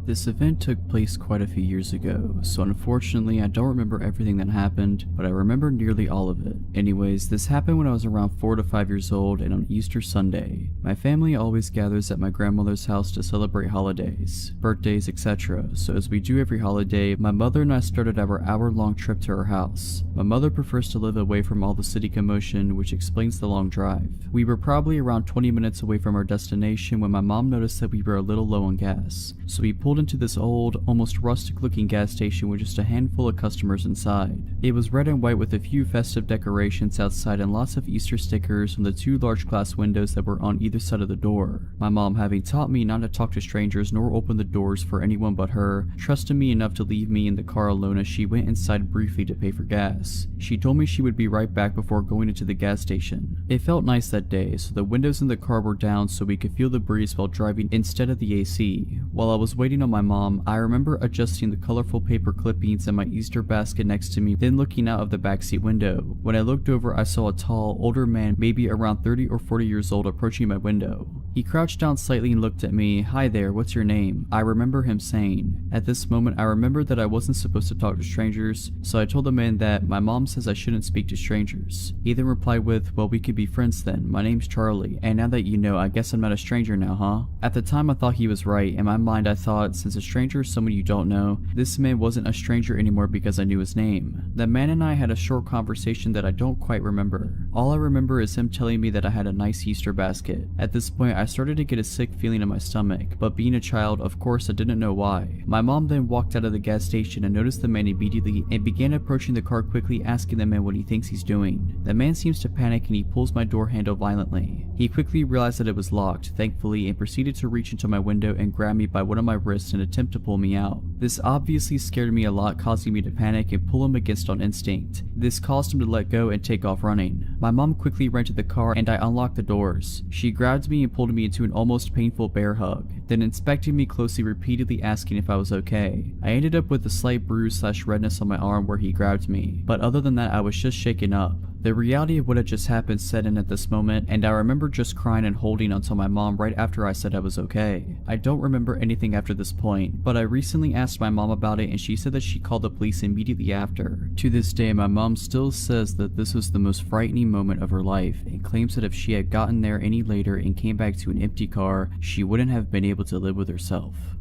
This event took place quite a few years ago, so unfortunately I don't remember everything that happened, but I remember nearly all of it. Anyways, this happened when I was around 4 to 5 years old and on Easter Sunday. My family always gathers at my grandmother's house to celebrate holidays, birthdays, etc. So as we do every holiday, my mother and I started our hour-long trip to her house. My mother prefers to live away from all the city commotion, which explains the long drive. We were probably around 20 minutes away from our destination when my mom noticed that we were a little low on gas, so we pulled into this old, almost rustic looking gas station with just a handful of customers inside. It was red and white with a few festive decorations outside and lots of Easter stickers on the 2 large glass windows that were on either side of the door. My mom, having taught me not to talk to strangers nor open the doors for anyone but her, trusted me enough to leave me in the car alone as she went inside briefly to pay for gas. She told me she would be right back before going into the gas station. It felt nice that day, so the windows in the car were down so we could feel the breeze while driving instead of the AC. While I was waiting on my mom, I remember adjusting the colorful paper clippings in my Easter basket next to me, then looking out of the backseat window. When I looked over, I saw a tall, older man, maybe around 30 or 40 years old, approaching my window. He crouched down slightly and looked at me. "Hi there, what's your name?" I remember him saying. At this moment, I remembered that I wasn't supposed to talk to strangers, so I told the man that my mom says I shouldn't speak to strangers. He then replied with, "Well, we could be friends then. My name's Charlie, and now that you know, I guess I'm not a stranger now, huh?" At the time, I thought he was right. In my mind, I thought, since a stranger is someone you don't know, this man wasn't a stranger anymore because I knew his name. The man and I had a short conversation that I don't quite remember. All I remember is him telling me that I had a nice Easter basket. At this point, I started to get a sick feeling in my stomach, but being a child, of course, I didn't know why. My mom then walked out of the gas station and noticed the man immediately and began approaching the car quickly, asking the man what he thinks he's doing. The man seems to panic and he pulls my door handle violently. He quickly realized that it was locked, thankfully, and proceeded to reach into my window and grab me by one of my wrists and attempt to pull me out. This obviously scared me a lot, causing me to panic and pull him against on instinct. This caused him to let go and take off running. My mom quickly ran to the car and I unlocked the doors. She grabbed me and pulled me into an almost painful bear hug, then inspected me closely, repeatedly asking if I was okay. I ended up with a slight bruise/redness on my arm where he grabbed me, but other than that I was just shaken up. The reality of what had just happened set in at this moment, and I remember just crying and holding onto my mom right after I said I was okay. I don't remember anything after this point, but I recently asked my mom about it and she said that she called the police immediately after. To this day, my mom still says that this was the most frightening moment of her life and claims that if she had gotten there any later and came back to an empty car, she wouldn't have been able to live with herself.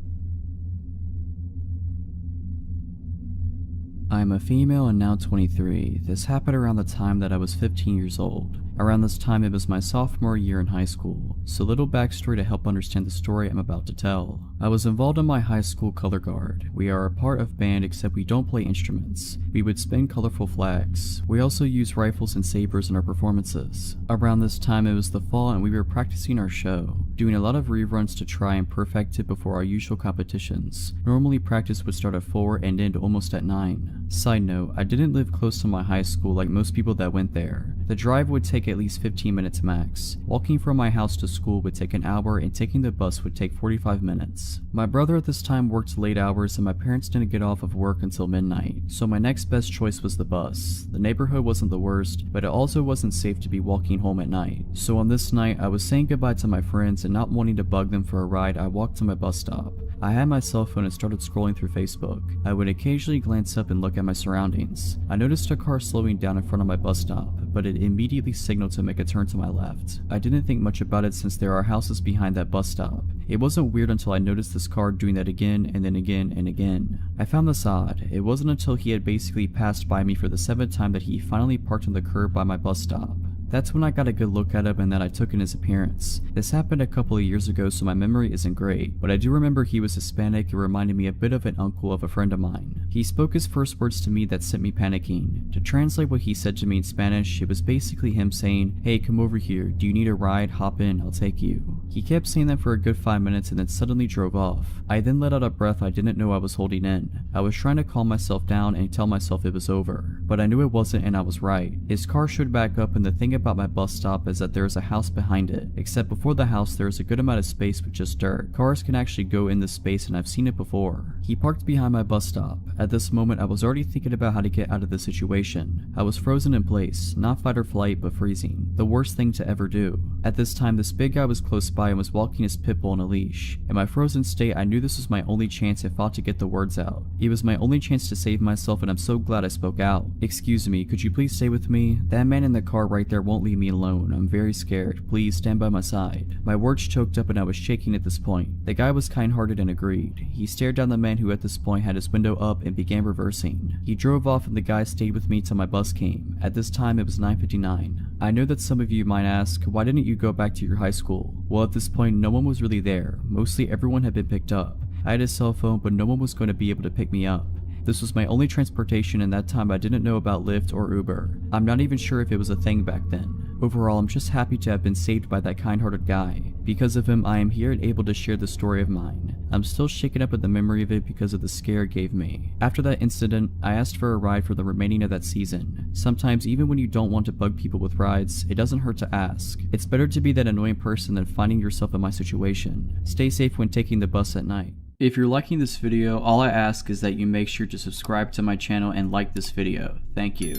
I am a female and now 23. This happened around the time that I was 15 years old. Around this time it was my sophomore year in high school, so little backstory to help understand the story I'm about to tell. I was involved in my high school color guard. We are a part of band except we don't play instruments. We would spin colorful flags. We also use rifles and sabers in our performances. Around this time it was the fall and we were practicing our show, doing a lot of reruns to try and perfect it before our usual competitions. Normally practice would start at 4 and end almost at 9. Side note, I didn't live close to my high school like most people that went there. The drive would take at least 15 minutes max. Walking from my house to school would take an hour and taking the bus would take 45 minutes. My brother at this time worked late hours and my parents didn't get off of work until midnight, so my next best choice was the bus. The neighborhood wasn't the worst, but it also wasn't safe to be walking home at night. So on this night, I was saying goodbye to my friends and not wanting to bug them for a ride, I walked to my bus stop. I had my cell phone and started scrolling through Facebook. I would occasionally glance up and look at my surroundings. I noticed a car slowing down in front of my bus stop, but it immediately signaled to make a turn to my left. I didn't think much about it since there are houses behind that bus stop. It wasn't weird until I noticed this car doing that again and then again and again. I found this odd. It wasn't until he had basically passed by me for the 7th time that he finally parked on the curb by my bus stop. That's when I got a good look at him and that I took in his appearance. This happened a couple of years ago, so my memory isn't great, but I do remember he was Hispanic and reminded me a bit of an uncle of a friend of mine. He spoke his first words to me that sent me panicking. To translate what he said to me in Spanish, it was basically him saying, "Hey, come over here. Do you need a ride? Hop in, I'll take you." He kept saying that for a good 5 minutes and then suddenly drove off. I then let out a breath I didn't know I was holding in. I was trying to calm myself down and tell myself it was over, but I knew it wasn't and I was right. His car showed back up and the thing about my bus stop is that there is a house behind it, except before the house there is a good amount of space with just dirt. Cars can actually go in this space and I've seen it before. He parked behind my bus stop. At this moment I was already thinking about how to get out of the situation. I was frozen in place, not fight or flight but freezing. The worst thing to ever do. At this time this big guy was close by and was walking his pit bull on a leash. In my frozen state I knew this was my only chance and fought to get the words out. It was my only chance to save myself and I'm so glad I spoke out. "Excuse me, could you please stay with me? That man in the car right there won't leave me alone. I'm very scared. Please stand by my side." My words choked up and I was shaking at this point. The guy was kind-hearted and agreed. He stared down the man who at this point had his window up and began reversing. He drove off and the guy stayed with me till my bus came. At this time it was 9:59. I know that some of you might ask, why didn't you go back to your high school? Well, at this point no one was really there. Mostly everyone had been picked up. I had a cell phone but no one was going to be able to pick me up. This was my only transportation and that time I didn't know about Lyft or Uber. I'm not even sure if it was a thing back then. Overall, I'm just happy to have been saved by that kind-hearted guy. Because of him, I am here and able to share this story of mine. I'm still shaken up at the memory of it because of the scare it gave me. After that incident, I asked for a ride for the remaining of that season. Sometimes even when you don't want to bug people with rides, it doesn't hurt to ask. It's better to be that annoying person than finding yourself in my situation. Stay safe when taking the bus at night. If you're liking this video, all I ask is that you make sure to subscribe to my channel and like this video. Thank you.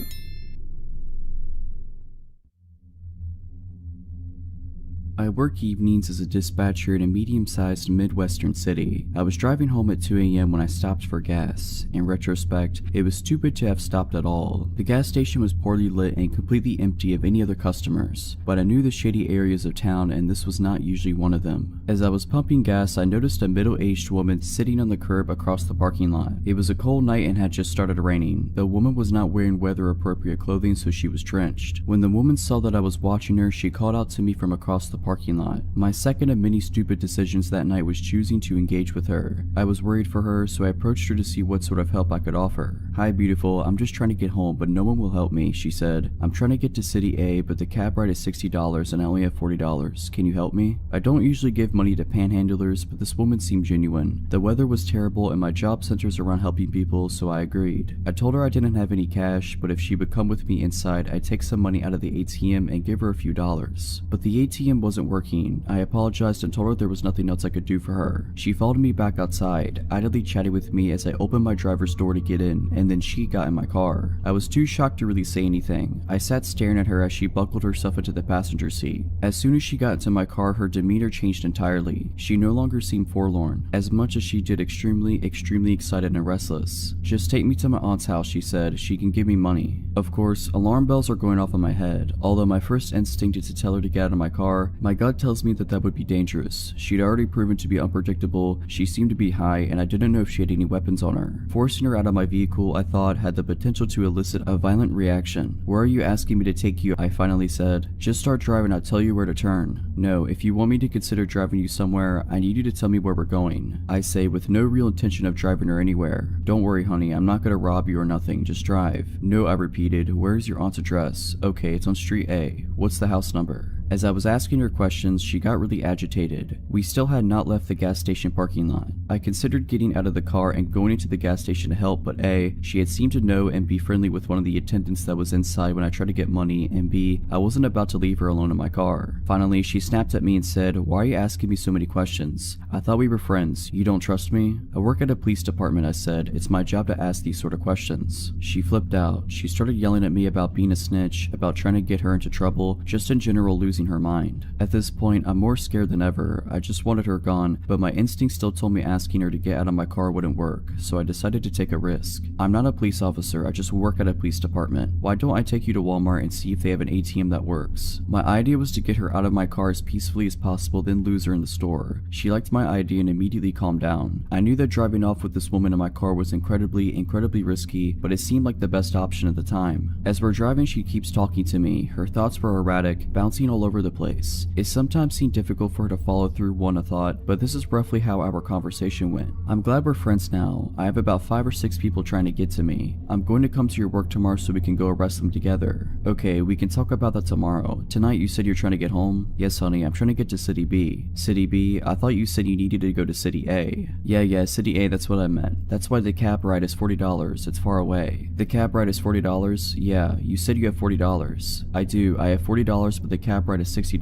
I work evenings as a dispatcher in a medium-sized Midwestern city. I was driving home at 2 a.m. when I stopped for gas. In retrospect, it was stupid to have stopped at all. The gas station was poorly lit and completely empty of any other customers, but I knew the shady areas of town and this was not usually one of them. As I was pumping gas, I noticed a middle-aged woman sitting on the curb across the parking lot. It was a cold night and had just started raining. The woman was not wearing weather-appropriate clothing, so she was drenched. When the woman saw that I was watching her, she called out to me from across the parking lot. My second of many stupid decisions that night was choosing to engage with her. I was worried for her, so I approached her to see what sort of help I could offer. "Hi beautiful, I'm just trying to get home, but no one will help me," she said. "I'm trying to get to City A, but the cab ride is $60 and I only have $40. Can you help me?" I don't usually give money to panhandlers, but this woman seemed genuine. The weather was terrible and my job centers around helping people, so I agreed. I told her I didn't have any cash, but if she would come with me inside, I'd take some money out of the ATM and give her a few dollars. But the ATM wasn't working. I apologized and told her there was nothing else I could do for her. She followed me back outside, idly chatting with me as I opened my driver's door to get in, and then she got in my car. I was too shocked to really say anything. I sat staring at her as she buckled herself into the passenger seat. As soon as she got into my car, her demeanor changed entirely. She no longer seemed forlorn, as much as she did extremely excited and restless. "Just take me to my aunt's house," she said. "She can give me money." Of course, alarm bells are going off in my head. Although my first instinct is to tell her to get out of my car, my gut tells me that would be dangerous. She'd already proven to be unpredictable, she seemed to be high, and I didn't know if she had any weapons on her. Forcing her out of my vehicle, I thought, had the potential to elicit a violent reaction. "Where are you asking me to take you?" I finally said. "Just start driving, I'll tell you where to turn." "No, if you want me to consider driving you somewhere, I need you to tell me where we're going," I say, with no real intention of driving her anywhere. "Don't worry, honey, I'm not gonna rob you or nothing, just drive." "No," I repeated. "Where's your aunt's address?" "Okay, it's on Street A. What's the house number?" As I was asking her questions, she got really agitated. We still had not left the gas station parking lot. I considered getting out of the car and going into the gas station to help, but A, she had seemed to know and be friendly with one of the attendants that was inside when I tried to get money, and B, I wasn't about to leave her alone in my car. Finally, she snapped at me and said, "Why are you asking me so many questions? I thought we were friends. You don't trust me?" "I work at a police department," I said. "It's my job to ask these sort of questions." She flipped out. She started yelling at me about being a snitch, about trying to get her into trouble, just in general losing her mind. At this point, I'm more scared than ever. I just wanted her gone, but my instinct still told me asking her to get out of my car wouldn't work, so I decided to take a risk. "I'm not a police officer, I just work at a police department. Why don't I take you to Walmart and see if they have an ATM that works?" My idea was to get her out of my car as peacefully as possible, then lose her in the store. She liked my idea and immediately calmed down. I knew that driving off with this woman in my car was incredibly risky, but it seemed like the best option at the time. As we're driving, she keeps talking to me. Her thoughts were erratic, bouncing all over over the place. It sometimes seemed difficult for her to follow through one a thought, but this is roughly how our conversation went. I'm glad we're friends now. I have about 5 or 6 people trying to get to me. I'm going to come to your work tomorrow so we can go arrest them together. Okay, we can talk about that tomorrow. Tonight you said you're trying to get home? Yes, honey, I'm trying to get to City B. City B? I thought you said you needed to go to City A. Yeah, City A, that's what I meant. That's why the cab ride is $40. It's far away. The cab ride is $40? Yeah, you said you have $40. I do, I have $40, but the cab ride is $60.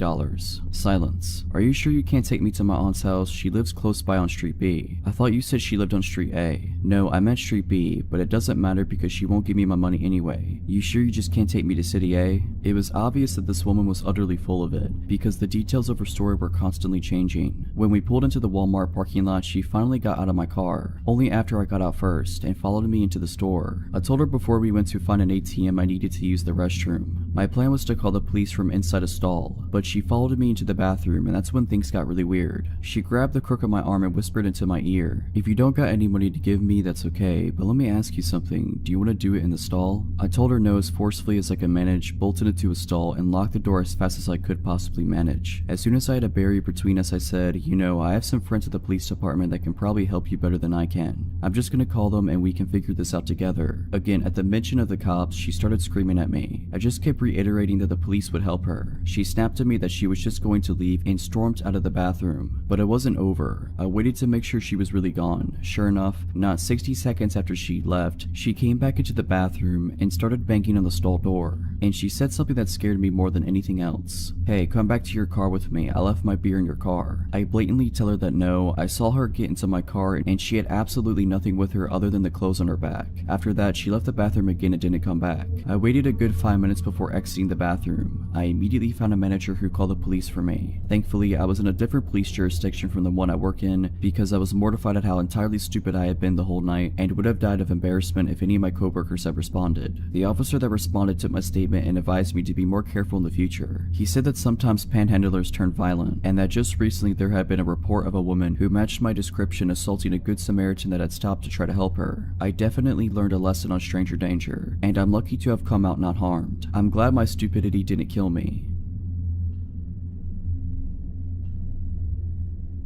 Silence. Are you sure you can't take me to my aunt's house? She lives close by on Street B. I thought you said she lived on Street A. No, I meant Street B, but it doesn't matter because she won't give me my money anyway. You sure you just can't take me to City A? It was obvious that this woman was utterly full of it, because the details of her story were constantly changing. When we pulled into the Walmart parking lot, she finally got out of my car, only after I got out first, and followed me into the store. I told her before we went to find an ATM I needed to use the restroom. My plan was to call the police from inside a stall, but she followed me into the bathroom, and that's when things got really weird. She grabbed the crook of my arm and whispered into my ear, "If you don't got any money to give me, that's okay, but let me ask you something. Do you want to do it in the stall?" I told her no as forcefully as I could manage, bolted into a stall, and locked the door as fast as I could possibly manage. As soon as I had a barrier between us, I said, "You know, I have some friends at the police department that can probably help you better than I can. I'm just gonna call them and we can figure this out together." Again, at the mention of the cops, she started screaming at me. I just kept reiterating that the police would help her. She snapped at me that she was just going to leave and stormed out of the bathroom. But it wasn't over. I waited to make sure she was really gone. Sure enough, not 60 seconds after she left, she came back into the bathroom and started banging on the stall door. And she said something that scared me more than anything else. "Hey, come back to your car with me. I left my beer in your car." I blatantly tell her that no, I saw her get into my car and she had absolutely nothing with her other than the clothes on her back. After that, she left the bathroom again and didn't come back. I waited a good 5 minutes before exiting the bathroom. I immediately found a manager who called the police for me. Thankfully, I was in a different police jurisdiction from the one I work in because I was mortified at how entirely stupid I had been the whole night and would have died of embarrassment if any of my coworkers had responded. The officer that responded took my statement and advised me to be more careful in the future. He said that sometimes panhandlers turn violent, and that just recently there had been a report of a woman who matched my description assaulting a good Samaritan that had stopped to try to help her. I definitely learned a lesson on stranger danger, and I'm lucky to have come out not harmed. I'm glad my stupidity didn't kill me.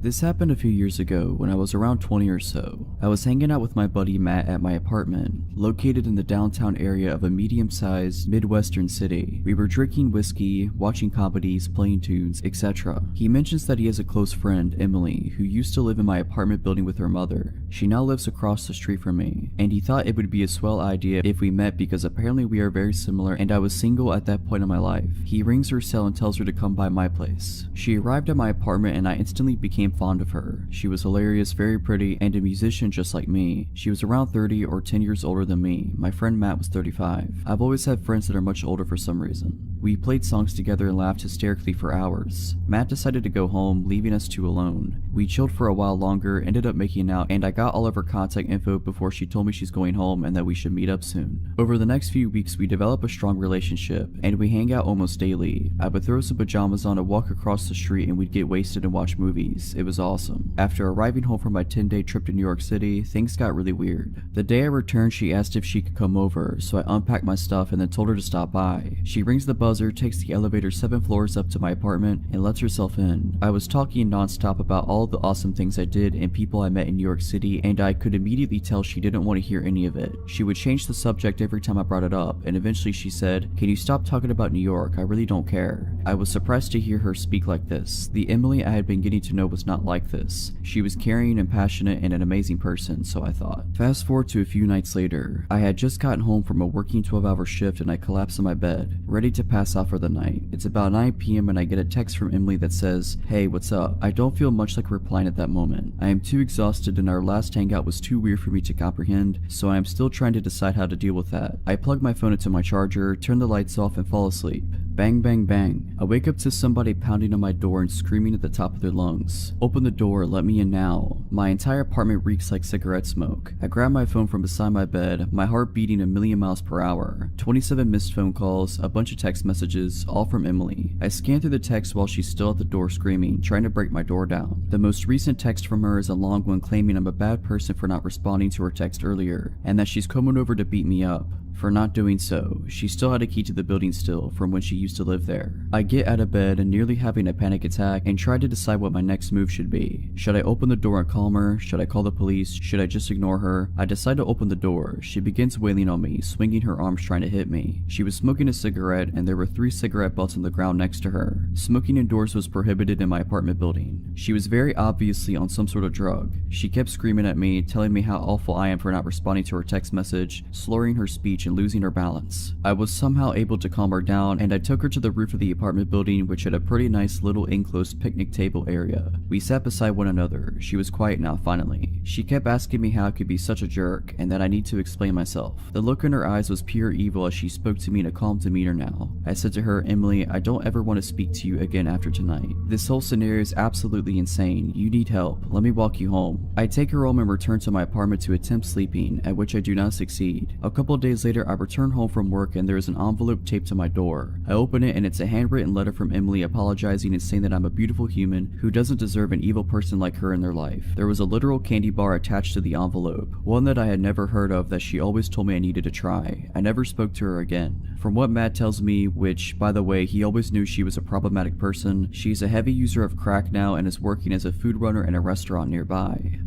This happened a few years ago when I was around 20 or so. I was hanging out with my buddy Matt at my apartment, located in the downtown area of a medium-sized Midwestern city. We were drinking whiskey, watching comedies, playing tunes, etc. He mentions that he has a close friend, Emily, who used to live in my apartment building with her mother. She now lives across the street from me, and he thought it would be a swell idea if we met because apparently we are very similar and I was single at that point in my life. He rings her cell and tells her to come by my place. She arrived at my apartment and I instantly became fond of her. She was hilarious, very pretty, and a musician just like me. She was around 30 or 10 years older than me. My friend Matt was 35. I've always had friends that are much older for some reason. We played songs together and laughed hysterically for hours. Matt decided to go home, leaving us two alone. We chilled for a while longer, ended up making out, and I got all of her contact info before she told me she's going home and that we should meet up soon. Over the next few weeks, we developed a strong relationship, and we hang out almost daily. I would throw some pajamas on and walk across the street and we'd get wasted and watch movies. It was awesome. After arriving home from my 10-day trip to New York City, things got really weird. The day I returned, she asked if she could come over, so I unpacked my stuff and then told her to stop by. She rings the buzzer, takes the elevator 7 floors up to my apartment, and lets herself in. I was talking nonstop about all the awesome things I did and people I met in New York City, and I could immediately tell she didn't want to hear any of it. She would change the subject every time I brought it up, and eventually she said, "Can you stop talking about New York? I really don't care." I was surprised to hear her speak like this. The Emily I had been getting to know was not like this. She was caring and passionate and an amazing person, so I thought. Fast forward to a few nights later. I had just gotten home from a working 12-hour shift and I collapsed in my bed, ready to pass out for the night. It's about 9 p.m. and I get a text from Emily that says, "Hey, what's up?" I don't feel much like replying at that moment. I am too exhausted and our last hangout was too weird for me to comprehend, so I am still trying to decide how to deal with that. I plug my phone into my charger, turn the lights off, and fall asleep. Bang, bang, bang. I wake up to somebody pounding on my door and screaming at the top of their lungs. "Open the door, let me in now." My entire apartment reeks like cigarette smoke. I grab my phone from beside my bed, my heart beating a million miles per hour. 27 missed phone calls, a bunch of text messages, all from Emily. I scan through the text while she's still at the door screaming, trying to break my door down. The most recent text from her is a long one claiming I'm a bad person for not responding to her text earlier, and that she's coming over to beat me up. for not doing so. She still had a key to the building still from when she used to live there. I get out of bed and nearly having a panic attack and try to decide what my next move should be. Should I open the door and calm her? Should I call the police? Should I just ignore her? I decide to open the door. She begins wailing on me, swinging her arms trying to hit me. She was smoking a cigarette and there were 3 cigarette butts on the ground next to her. Smoking indoors was prohibited in my apartment building. She was very obviously on some sort of drug. She kept screaming at me, telling me how awful I am for not responding to her text message, slurring her speech and losing her balance. I was somehow able to calm her down and I took her to the roof of the apartment building, which had a pretty nice little enclosed picnic table area. We sat beside one another. She was quiet now finally. She kept asking me how I could be such a jerk and that I need to explain myself. The look in her eyes was pure evil as she spoke to me in a calm demeanor now. I said to her, Emily, I don't ever want to speak to you again after tonight. This whole scenario is absolutely insane. You need help. Let me walk you home. I take her home and return to my apartment to attempt sleeping, at which I do not succeed. A couple days later, I return home from work and there is an envelope taped to my door. I open it and it's a handwritten letter from Emily apologizing and saying that I'm a beautiful human who doesn't deserve an evil person like her in their life. There was a literal candy bar attached to the envelope, one that I had never heard of that she always told me I needed to try. I never spoke to her again. From what Matt tells me, which, by the way, he always knew she was a problematic person, she's a heavy user of crack now and is working as a food runner in a restaurant nearby.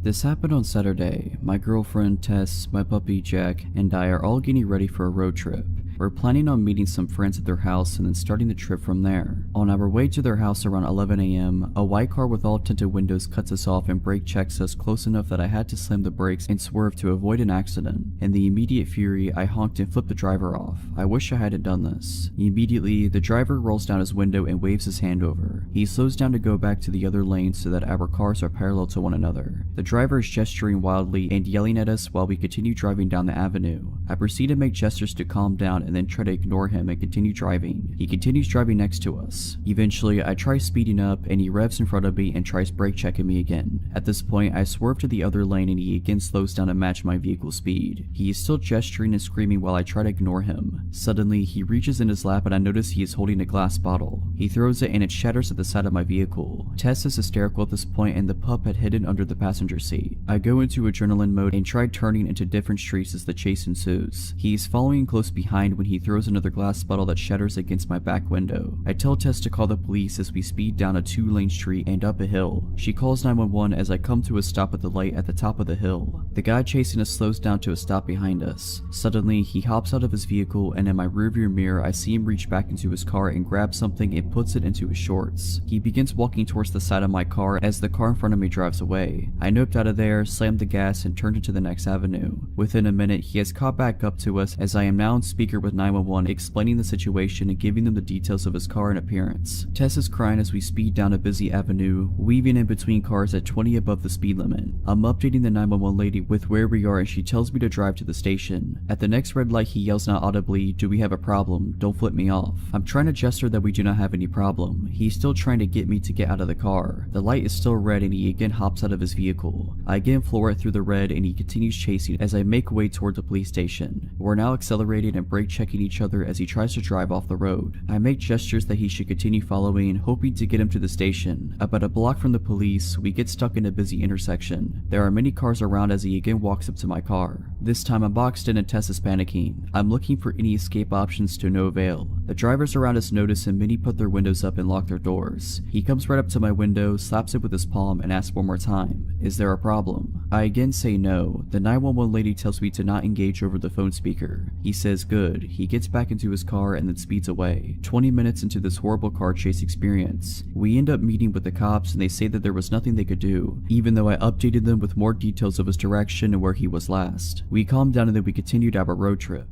This happened on Saturday. My girlfriend, Tess, my puppy, Jack, and I are all getting ready for a road trip. We're planning on meeting some friends at their house and then starting the trip from there. On our way to their house around 11 a.m., a white car with all tinted windows cuts us off and brake checks us close enough that I had to slam the brakes and swerve to avoid an accident. In the immediate fury, I honked and flipped the driver off. I wish I hadn't done this. Immediately, the driver rolls down his window and waves his hand over. He slows down to go back to the other lane so that our cars are parallel to one another. The driver is gesturing wildly and yelling at us while we continue driving down the avenue. I proceed to make gestures to calm down and then try to ignore him and continue driving. He continues driving next to us. Eventually, I try speeding up and he revs in front of me and tries brake checking me again. At this point, I swerve to the other lane and he again slows down to match my vehicle's speed. He is still gesturing and screaming while I try to ignore him. Suddenly, he reaches in his lap and I notice he is holding a glass bottle. He throws it and it shatters at the side of my vehicle. Tess is hysterical at this point and the pup had hidden under the passenger seat. I go into adrenaline mode and try turning into different streets as the chase ensues. He is following close behind when he throws another glass bottle that shatters against my back window. I tell Tess to call the police as we speed down a 2-lane street and up a hill. She calls 911 as I come to a stop at the light at the top of the hill. The guy chasing us slows down to a stop behind us. Suddenly, he hops out of his vehicle and in my rearview mirror I see him reach back into his car and grab something and puts it into his shorts. He begins walking towards the side of my car as the car in front of me drives away. I noped out of there, slammed the gas and turned into the next avenue. Within a minute, he has caught back up to us as I am now on speaker with 911 explaining the situation and giving them the details of his car and appearance. Tess is crying as we speed down a busy avenue, weaving in between cars at 20 above the speed limit. I'm updating the 911 lady with where we are and she tells me to drive to the station. At the next red light he yells out audibly, "Do we have a problem? Don't flip me off." I'm trying to gesture that we do not have any problem. He's still trying to get me to get out of the car. The light is still red and he again hops out of his vehicle. I again floor it through the red and he continues chasing as I make way toward the police station. We're now accelerating and brake checking each other as he tries to drive off the road. I make gestures that he should continue following, hoping to get him to the station. About a block from the police, we get stuck in a busy intersection. There are many cars around as he again walks up to my car. This time I'm boxed in and Tess is panicking. I'm looking for any escape options to no avail. The drivers around us notice and many put their windows up and lock their doors. He comes right up to my window, slaps it with his palm and asks one more time, "Is there a problem?" I again say no. The 911 lady tells me to not engage over the phone speaker. He says good. He gets back into his car and then speeds away. 20 minutes into this horrible car chase experience, we end up meeting with the cops and they say that there was nothing they could do, even though I updated them with more details of his direction and where he was last. We calmed down and then we continued our road trip.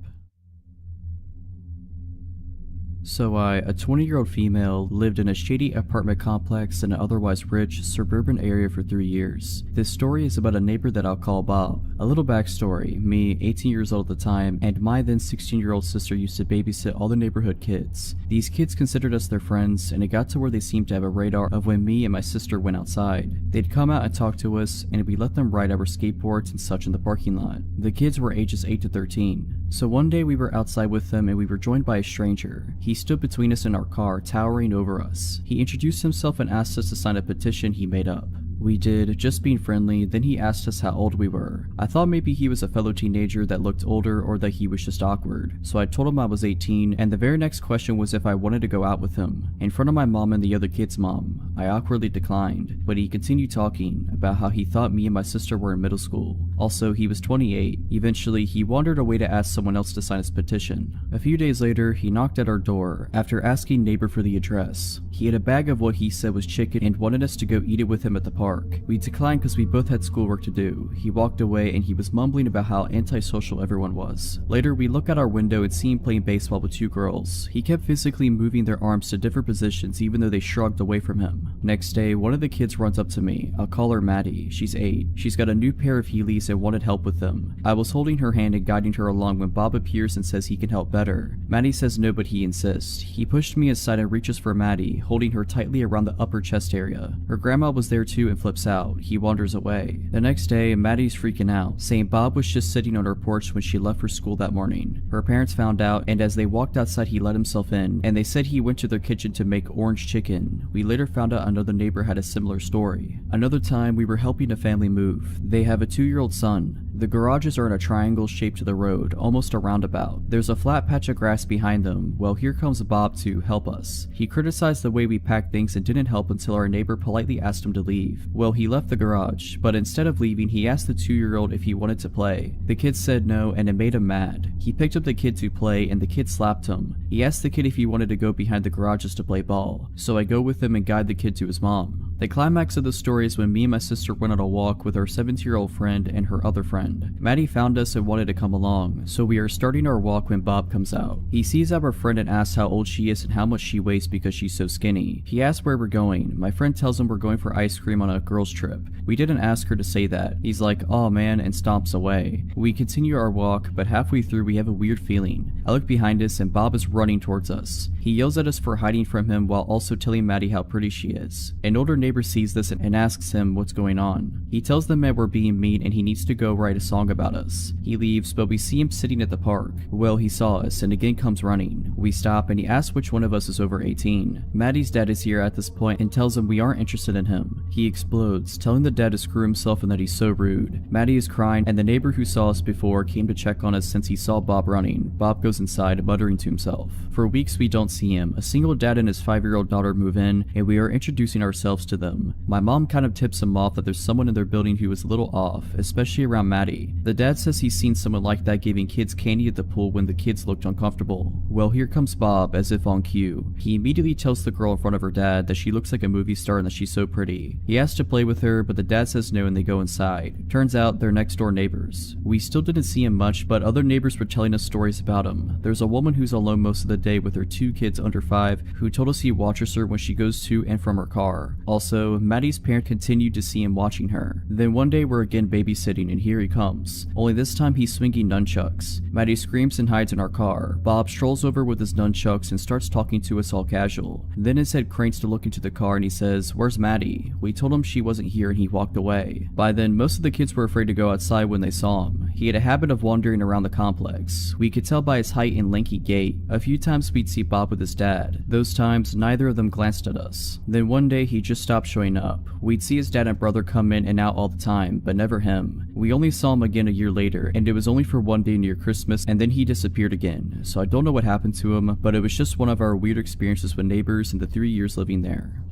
So a 20-year-old female, lived in a shady apartment complex in an otherwise rich, suburban area for 3 years. This story is about a neighbor that I'll call Bob. A little backstory: me, 18 years old at the time, and my then 16-year-old sister used to babysit all the neighborhood kids. These kids considered us their friends, and it got to where they seemed to have a radar of when me and my sister went outside. They'd come out and talk to us, and we let them ride our skateboards and such in the parking lot. The kids were ages 8 to 13. So one day we were outside with them and we were joined by a stranger. He stood between us and our car, towering over us. He introduced himself and asked us to sign a petition he made up. We did, just being friendly, then he asked us how old we were. I thought maybe he was a fellow teenager that looked older or that he was just awkward, so I told him I was 18, and the very next question was if I wanted to go out with him. In front of my mom and the other kid's mom, I awkwardly declined, but he continued talking about how he thought me and my sister were in middle school. Also, he was 28. Eventually, he wandered away to ask someone else to sign his petition. A few days later, he knocked at our door after asking neighbor for the address. He had a bag of what he said was chicken and wanted us to go eat it with him at the park. We declined because we both had schoolwork to do. He walked away and he was mumbling about how antisocial everyone was. Later, we look out our window and see him playing baseball with two girls. He kept physically moving their arms to different positions even though they shrugged away from him. Next day, one of the kids runs up to me. I'll call her Maddie. She's 8. She's got a new pair of Heelys and wanted help with them. I was holding her hand and guiding her along when Bob appears and says he can help better. Maddie says no, but he insists. He pushed me aside and reaches for Maddie, holding her tightly around the upper chest area. Her grandma was there too and flips out. He wanders away. The next day, Maddie's freaking out, saying Bob was just sitting on her porch when she left for school that morning. Her parents found out, and as they walked outside, he let himself in, and they said he went to their kitchen to make orange chicken. We later found out another neighbor had a similar story. Another time, we were helping a family move. They have a 2-year-old son. The garages are in a triangle shaped to the road, almost a roundabout. There's a flat patch of grass behind them. Well, here comes Bob to help us. He criticized the way we packed things and didn't help until our neighbor politely asked him to leave. Well, he left the garage, but instead of leaving, he asked the 2-year-old if he wanted to play. The kid said no, and it made him mad. He picked up the kid to play, and the kid slapped him. He asked the kid if he wanted to go behind the garages to play ball, so I go with him and guide the kid to his mom. The climax of the story is when me and my sister went on a walk with our 17-year-old friend and her other friend. Maddie found us and wanted to come along, so we are starting our walk when Bob comes out. He sees our friend and asks how old she is and how much she weighs because she's so skinny. He asks where we're going. My friend tells him we're going for ice cream on a girls trip. We didn't ask her to say that. He's like, "Aw man," and stomps away. We continue our walk, but halfway through we have a weird feeling. I look behind us and Bob is running towards us. He yells at us for hiding from him while also telling Maddie how pretty she is. An older neighbor sees this and asks him what's going on. He tells the man we're being mean and he needs to go write a song about us. He leaves, but we see him sitting at the park. Well, he saw us and again comes running. We stop and he asks which one of us is over 18. Maddie's dad is here at this point and tells him we aren't interested in him. He explodes, telling the dad to screw himself and that he's so rude. Maddie is crying and the neighbor who saw us before came to check on us since he saw Bob running. Bob goes inside, muttering to himself. For weeks we don't see him. A single dad and his 5-year-old daughter move in and we are introducing ourselves to them. My mom kind of tips him off that there's someone in their building who is a little off, especially around Maddie. The dad says he's seen someone like that giving kids candy at the pool when the kids looked uncomfortable. Well, here comes Bob, as if on cue. He immediately tells the girl in front of her dad that she looks like a movie star and that she's so pretty. He asks to play with her, but the dad says no and they go inside. Turns out they're next door neighbors. We still didn't see him much, but other neighbors were telling us stories about him. There's a woman who's alone most of the day with her 2 kids under 5 who told us he watches her when she goes to and from her car. Also, Maddie's parent continued to see him watching her. Then one day we're again babysitting and here he comes. Only this time he's swinging nunchucks. Maddie screams and hides in our car. Bob strolls over with his nunchucks and starts talking to us all casual. Then his head cranes to look into the car and he says, "Where's Maddie?" We told him she wasn't here and he walked away. By then, most of the kids were afraid to go outside when they saw him. He had a habit of wandering around the complex. We could tell by his height and lanky gait. A few times we'd see Bob with his dad. Those times, neither of them glanced at us. Then one day he just stopped showing up. We'd see his dad and brother come in and out all the time, but never him. We only saw him again a year later, and it was only for one day near Christmas, and then he disappeared again. So I don't know what happened to him, but it was just one of our weird experiences with neighbors in the 3 years living there.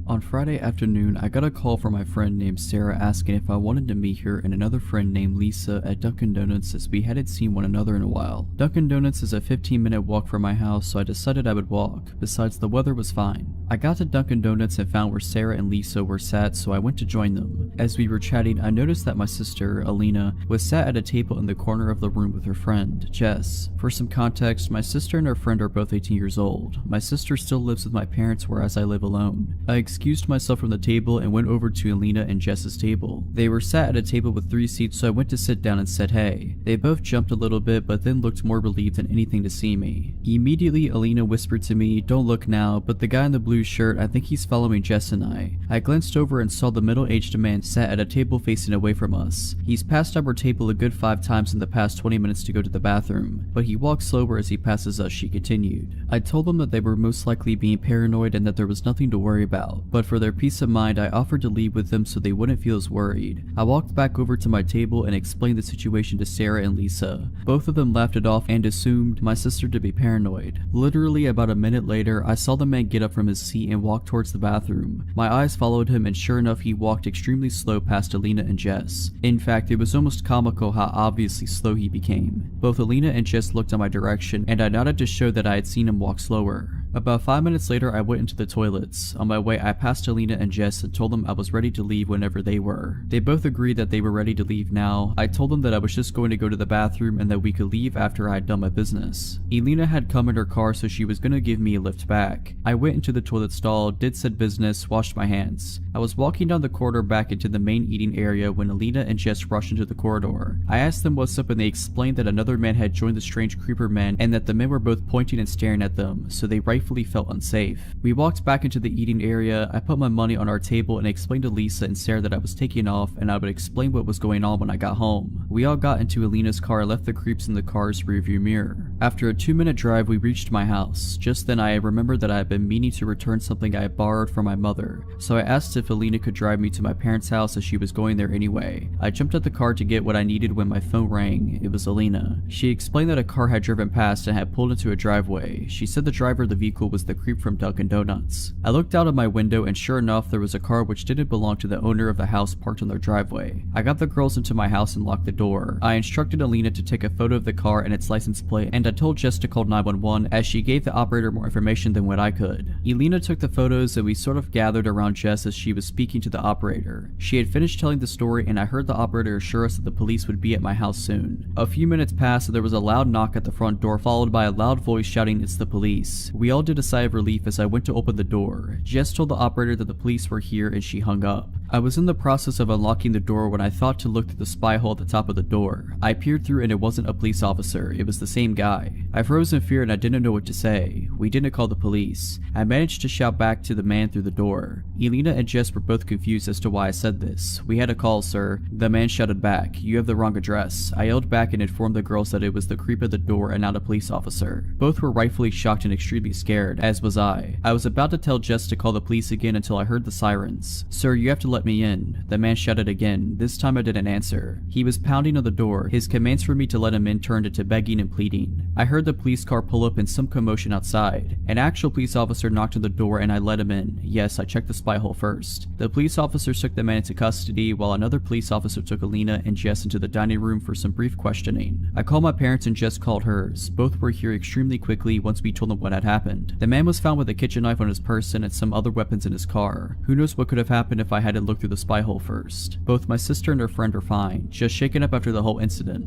On Friday afternoon, I got a call from my friend named Sarah asking if I wanted to meet her and another friend named Lisa at Dunkin' Donuts as we hadn't seen one another in a while. Dunkin' Donuts is a 15-minute walk from my house, so I decided I would walk. Besides, the weather was fine. I got to Dunkin' Donuts and found where Sarah and Lisa were sat, so I went to join them. As we were chatting, I noticed that my sister, Alina, was sat at a table in the corner of the room with her friend, Jess. For some context, my sister and her friend are both 18 years old. My sister still lives with my parents, whereas I live alone. I excused myself from the table and went over to Alina and Jess's table. They were sat at a table with 3 seats, so I went to sit down and said hey. They both jumped a little bit but then looked more relieved than anything to see me. Immediately Alina whispered to me, "Don't look now, but the guy in the blue shirt, I think he's following Jess and I." I glanced over and saw the middle-aged man sat at a table facing away from us. He's passed our table a good 5 times in the past 20 minutes to go to the bathroom, but he walks slower as he passes us, she continued. I told them that they were most likely being paranoid and that there was nothing to worry about, but for their peace of mind I offered to leave with them so they wouldn't feel as worried. I walked back over to my table and explained the situation to Sarah and Lisa. Both of them laughed it off and assumed my sister to be paranoid. Literally about a minute later, I saw the man get up from his seat and walk towards the bathroom. My eyes followed him and sure enough he walked extremely slow past Alina and Jess. In fact, it was almost comical how obviously slow he became. Both Alina and Jess looked in my direction and I nodded to show that I had seen him walk slower. About 5 minutes later, I went into the toilets. On my way, I passed Alina and Jess and told them I was ready to leave whenever they were. They both agreed that they were ready to leave now. I told them that I was just going to go to the bathroom and that we could leave after I had done my business. Alina had come in her car, so she was gonna give me a lift back. I went into the toilet stall, did said business, washed my hands. I was walking down the corridor back into the main eating area when Alina and Jess rushed into the corridor. I asked them what's up and they explained that another man had joined the strange creeper men and that the men were both pointing and staring at them, so they rightfully felt unsafe. We walked back into the eating area. I put my money on our table and explained to Lisa and Sarah that I was taking off and I would explain what was going on when I got home. We all got into Alina's car and left the creeps in the car's rearview mirror. After a 2-minute drive, we reached my house. Just then I remembered that I had been meaning to return something I had borrowed from my mother, so I asked if Alina could drive me to my parents' house as she was going there anyway. I jumped at the car to get what I needed when my phone rang. It was Alina. She explained that a car had driven past and had pulled into a driveway. She said the driver of the vehicle was the creep from Dunkin' Donuts. I looked out of my window and sure enough there was a car which didn't belong to the owner of the house parked on their driveway. I got the girls into my house and locked the door. I instructed Alina to take a photo of the car and its license plate, and I told Jess to call 911 as she gave the operator more information than what I could. Alina took the photos and we sort of gathered around Jess as she was speaking to the operator. She had finished telling the story and I heard the operator assure us that the police would be at my house soon. A few minutes passed and there was a loud knock at the front door followed by a loud voice shouting, "It's the police." We all did a sigh of relief as I went to open the door. Jess told the operator that the police were here and she hung up. I was in the process of unlocking the door when I thought to look through the spy hole at the top of the door. I peered through and it wasn't a police officer, it was the same guy. I froze in fear and I didn't know what to say. We didn't call the police. I managed to shout back to the man through the door. Alina and Jess were both confused as to why I said this. "We had a call, sir." The man shouted back, "You have the wrong address." I yelled back and informed the girls that it was the creep at the door and not a police officer. Both were rightfully shocked and extremely scared, as was I. I was about to tell Jess to call the police again until I heard the sirens. "Sir, you have to let me in." The man shouted again. This time I didn't answer. He was pounding on the door. His commands for me to let him in turned into begging and pleading. I heard the police car pull up and some commotion outside. An actual police officer knocked on the door and I let him in. Yes, I checked the spy hole first. The police officer took the man into custody while another police officer took Alina and Jess into the dining room for some brief questioning. I called my parents and Jess called hers. Both were here extremely quickly once we told them what had happened. The man was found with a kitchen knife on his person and some other weapons in his car. Who knows what could have happened if I hadn't looked through the spy hole first. Both my sister and her friend are fine, just shaken up after the whole incident.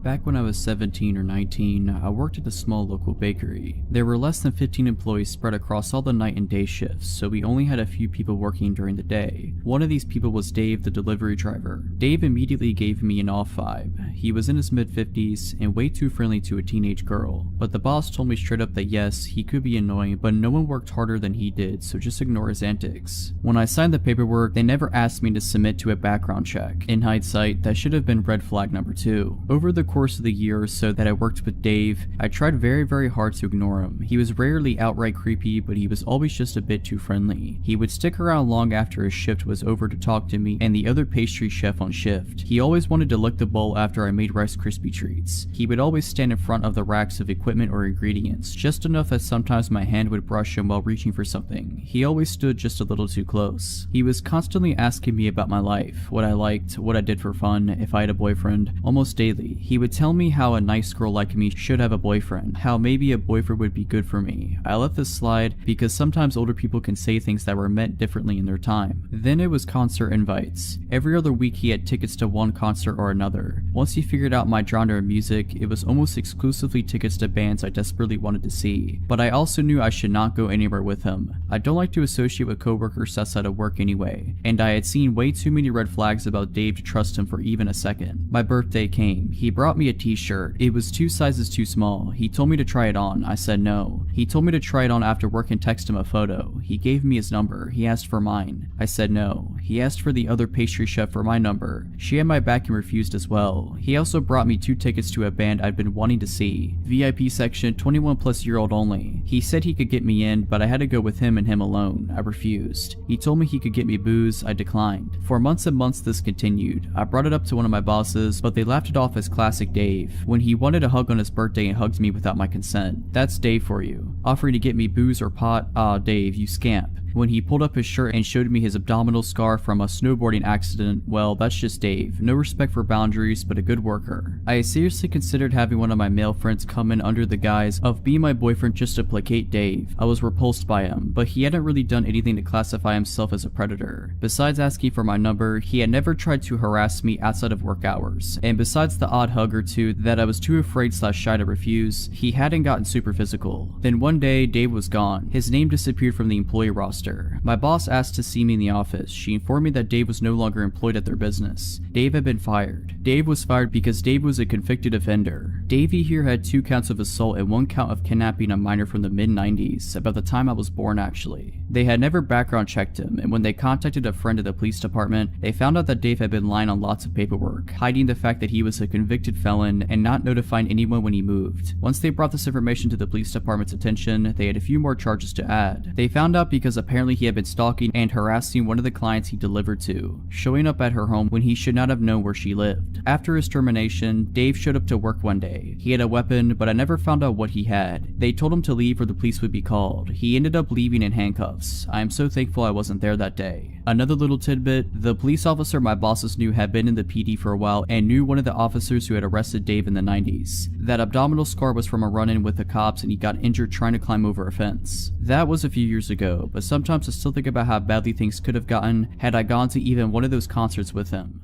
Back when I was 17 or 19, I worked at a small local bakery. There were less than 15 employees spread across all the night and day shifts, so we only had a few people working during the day. One of these people was Dave, the delivery driver. Dave immediately gave me an off vibe. He was in his mid-50s and way too friendly to a teenage girl, but the boss told me straight up that yes, he could be annoying, but no one worked harder than he did, so just ignore his antics. When I signed the paperwork, they never asked me to submit to a background check. In hindsight, that should have been red flag number 2. Over the course of the year or so that I worked with Dave, I tried very hard to ignore him. He was rarely outright creepy, but he was always just a bit too friendly. He would stick around long after his shift was over to talk to me and the other pastry chef on shift. He always wanted to lick the bowl after I made Rice Krispie treats. He would always stand in front of the racks of equipment or ingredients, just enough that sometimes my hand would brush him while reaching for something. He always stood just a little too close. He was constantly asking me about my life, what I liked, what I did for fun, if I had a boyfriend. Almost daily, he would would tell me how a nice girl like me should have a boyfriend, how maybe a boyfriend would be good for me. I let this slide because sometimes older people can say things that were meant differently in their time. Then it was concert invites. Every other week he had tickets to one concert or another. Once he figured out my genre of music, it was almost exclusively tickets to bands I desperately wanted to see. But I also knew I should not go anywhere with him. I don't like to associate with coworkers outside of work anyway, and I had seen way too many red flags about Dave to trust him for even a second. My birthday came. He brought me a t-shirt. It was 2 sizes too small. He told me to try it on. I said no. He told me to try it on after work and text him a photo. He gave me his number. He asked for mine. I said no. He asked for the other pastry chef for my number. She had my back and refused as well. He also brought me 2 tickets to a band I'd been wanting to see. VIP section, 21+-year-old only. He said he could get me in, but I had to go with him and him alone. I refused. He told me he could get me booze. I declined. For months and months this continued. I brought it up to one of my bosses, but they laughed it off as classic Dave. When he wanted a hug on his birthday and hugged me without my consent. That's Dave for you. Offering to get me booze or pot? Ah, Dave, you scamp. When he pulled up his shirt and showed me his abdominal scar from a snowboarding accident, well, that's just Dave. No respect for boundaries, but a good worker. I seriously considered having one of my male friends come in under the guise of being my boyfriend just to placate Dave. I was repulsed by him, but he hadn't really done anything to classify himself as a predator. Besides asking for my number, he had never tried to harass me outside of work hours. And besides the odd hug or two that I was too afraid/shy to refuse, he hadn't gotten super physical. Then one day, Dave was gone. His name disappeared from the employee roster. My boss asked to see me in the office. She informed me that Dave was no longer employed at their business. Dave had been fired. Dave was fired because Dave was a convicted offender. Davey here had 2 counts of assault and 1 count of kidnapping a minor from the mid-90s, about the time I was born actually. They had never background checked him, and when they contacted a friend at the police department, they found out that Dave had been lying on lots of paperwork, hiding the fact that he was a convicted felon and not notifying anyone when he moved. Once they brought this information to the police department's attention, they had a few more charges to add. They found out because apparently he had been stalking and harassing one of the clients he delivered to, showing up at her home when he should not have known where she lived. After his termination, Dave showed up to work one day. He had a weapon, but I never found out what he had. They told him to leave or the police would be called. He ended up leaving in handcuffs. I am so thankful I wasn't there that day. Another little tidbit, the police officer my bosses knew had been in the PD for a while and knew one of the officers who had arrested Dave in the 90s. That abdominal scar was from a run-in with the cops and he got injured trying to climb over a fence. That was a few years ago, but sometimes I still think about how badly things could have gotten had I gone to even one of those concerts with him.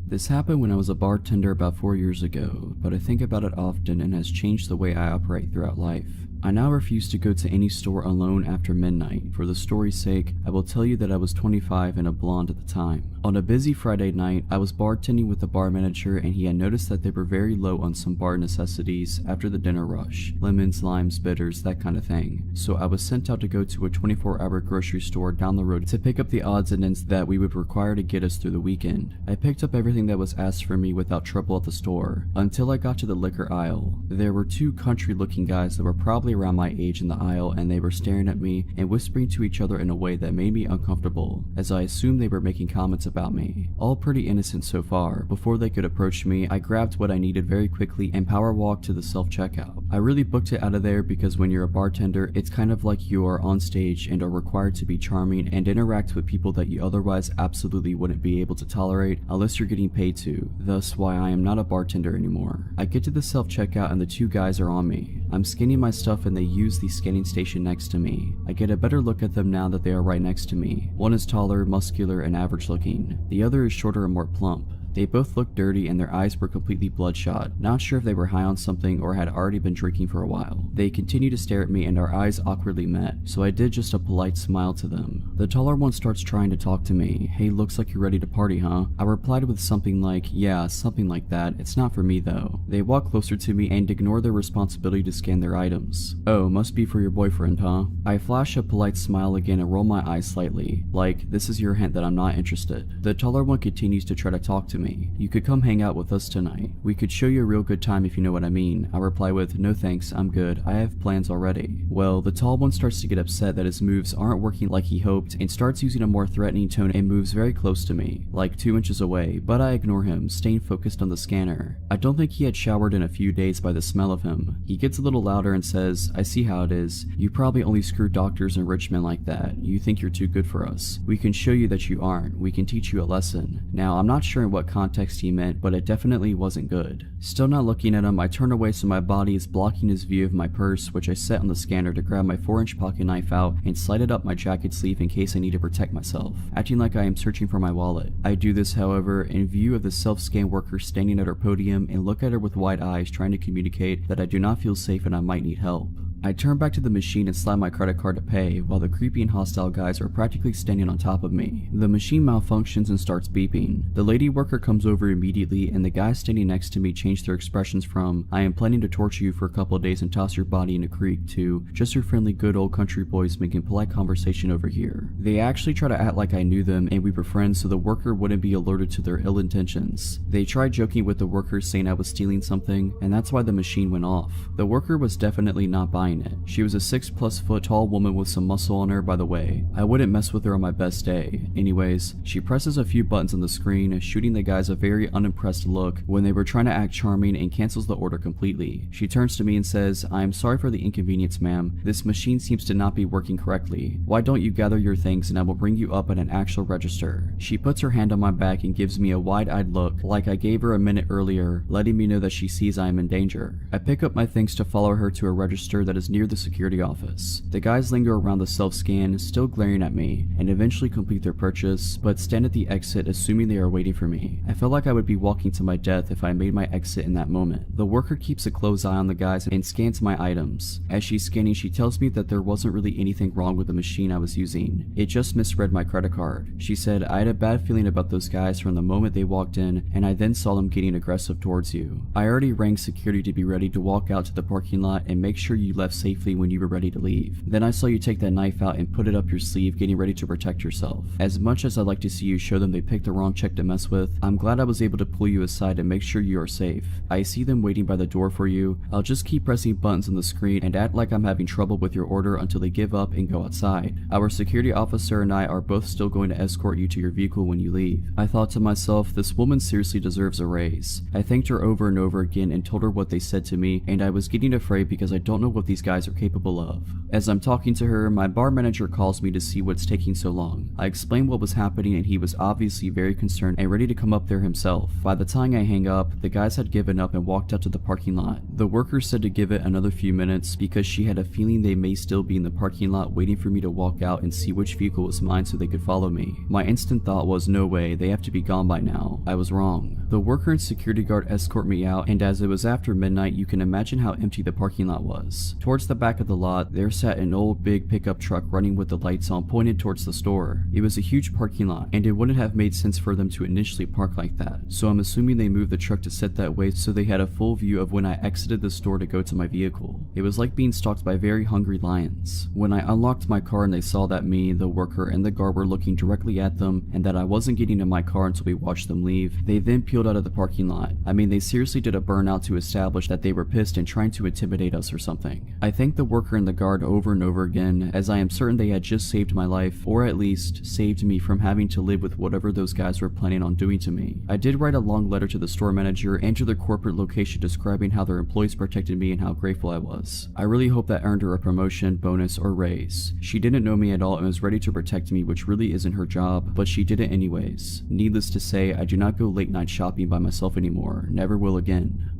This happened when I was a bartender about 4 years ago, but I think about it often and has changed the way I operate throughout life. I now refuse to go to any store alone after midnight. For the story's sake, I will tell you that I was 25 and a blonde at the time. On a busy Friday night, I was bartending with the bar manager and he had noticed that they were very low on some bar necessities after the dinner rush. Lemons, limes, bitters, that kind of thing. So I was sent out to go to a 24-hour grocery store down the road to pick up the odds and ends that we would require to get us through the weekend. I picked up everything that was asked for me without trouble at the store, until I got to the liquor aisle. There were 2 country-looking guys that were probably around my age in the aisle and they were staring at me and whispering to each other in a way that made me uncomfortable, as I assumed they were making comments about me. All pretty innocent so far. Before they could approach me, I grabbed what I needed very quickly and power walked to the self-checkout. I really booked it out of there because when you're a bartender, it's kind of like you are on stage and are required to be charming and interact with people that you otherwise absolutely wouldn't be able to tolerate unless you're getting paid to. Thus why I am not a bartender anymore. I get to the self-checkout and the 2 guys are on me. I'm scanning my stuff and they use the scanning station next to me. I get a better look at them now that they are right next to me. One is taller, muscular, and average looking. The other is shorter and more plump. They both looked dirty and their eyes were completely bloodshot, not sure if they were high on something or had already been drinking for a while. They continued to stare at me and our eyes awkwardly met, so I did just a polite smile to them. The taller one starts trying to talk to me. Hey, looks like you're ready to party, huh? I replied with something like, yeah, something like that. It's not for me though. They walk closer to me and ignore their responsibility to scan their items. Oh, must be for your boyfriend, huh? I flash a polite smile again and roll my eyes slightly, like this is your hint that I'm not interested. The taller one continues to try to talk to me. You could come hang out with us tonight. We could show you a real good time if you know what I mean. I reply with, no thanks, I'm good. I have plans already. Well, the tall one starts to get upset that his moves aren't working like he hoped and starts using a more threatening tone and moves very close to me, like 2 inches away, but I ignore him, staying focused on the scanner. I don't think he had showered in a few days by the smell of him. He gets a little louder and says, I see how it is. You probably only screw doctors and rich men like that. You think you're too good for us. We can show you that you aren't. We can teach you a lesson. Now, I'm not sure in what context he meant, but it definitely wasn't good. Still not looking at him, I turn away so my body is blocking his view of my purse, which I set on the scanner to grab my 4-inch pocket knife out and slide it up my jacket sleeve in case I need to protect myself, acting like I am searching for my wallet. I do this, however, in view of the self-scan worker standing at her podium and look at her with wide eyes, trying to communicate that I do not feel safe and I might need help. I turn back to the machine and slide my credit card to pay, while the creepy and hostile guys are practically standing on top of me. The machine malfunctions and starts beeping. The lady worker comes over immediately, and the guys standing next to me change their expressions from "I am planning to torture you for a couple of days and toss your body in a creek" to "just your friendly good old country boys making polite conversation over here." They actually try to act like I knew them and we were friends so the worker wouldn't be alerted to their ill intentions. They tried joking with the worker saying I was stealing something, and that's why the machine went off. The worker was definitely not buying it. She was a 6+ foot tall woman with some muscle on her, by the way. I wouldn't mess with her on my best day. Anyways, she presses a few buttons on the screen, shooting the guys a very unimpressed look when they were trying to act charming, and cancels the order completely. She turns to me and says, "I am sorry for the inconvenience, ma'am. This machine seems to not be working correctly. Why don't you gather your things and I will bring you up at an actual register." She puts her hand on my back and gives me a wide-eyed look, like I gave her a minute earlier, letting me know that she sees I am in danger. I pick up my things to follow her to a register that is near the security office. The guys linger around the self-scan, still glaring at me, and eventually complete their purchase, but stand at the exit assuming they are waiting for me. I felt like I would be walking to my death if I made my exit in that moment. The worker keeps a close eye on the guys and scans my items. As she's scanning, she tells me that there wasn't really anything wrong with the machine I was using. It just misread my credit card. She said, "I had a bad feeling about those guys from the moment they walked in, and I then saw them getting aggressive towards you. I already rang security to be ready to walk out to the parking lot and make sure you left safely when you were ready to leave. Then I saw you take that knife out and put it up your sleeve, getting ready to protect yourself. As much as I'd like to see you show them they picked the wrong chick to mess with, I'm glad I was able to pull you aside and make sure you are safe. I see them waiting by the door for you. I'll just keep pressing buttons on the screen and act like I'm having trouble with your order until they give up and go outside. Our security officer and I are both still going to escort you to your vehicle when you leave." I thought to myself, this woman seriously deserves a raise. I thanked her over and over again and told her what they said to me, and I was getting afraid because I don't know what these guys are capable of. As I'm talking to her, my bar manager calls me to see what's taking so long. I explained what was happening and he was obviously very concerned and ready to come up there himself. By the time I hang up, the guys had given up and walked out to the parking lot. The worker said to give it another few minutes because she had a feeling they may still be in the parking lot waiting for me to walk out and see which vehicle was mine so they could follow me. My instant thought was, no way, they have to be gone by now. I was wrong. The worker and security guard escort me out, and as it was after midnight, you can imagine how empty the parking lot was. Towards the back of the lot, there sat an old big pickup truck running with the lights on pointed towards the store. It was a huge parking lot, and it wouldn't have made sense for them to initially park like that, so I'm assuming they moved the truck to sit that way so they had a full view of when I exited the store to go to my vehicle. It was like being stalked by very hungry lions. When I unlocked my car and they saw that me, the worker, and the guard were looking directly at them and that I wasn't getting in my car until we watched them leave, they then peeled out of the parking lot. I mean, they seriously did a burnout to establish that they were pissed and trying to intimidate us or something. I thanked the worker and the guard over and over again, as I am certain they had just saved my life, or at least saved me from having to live with whatever those guys were planning on doing to me. I did write a long letter to the store manager and to their corporate location describing how their employees protected me and how grateful I was. I really hope that earned her a promotion, bonus, or raise. She didn't know me at all and was ready to protect me, which really isn't her job, but she did it anyways. Needless to say, I do not go late night shopping by myself anymore. Never will again.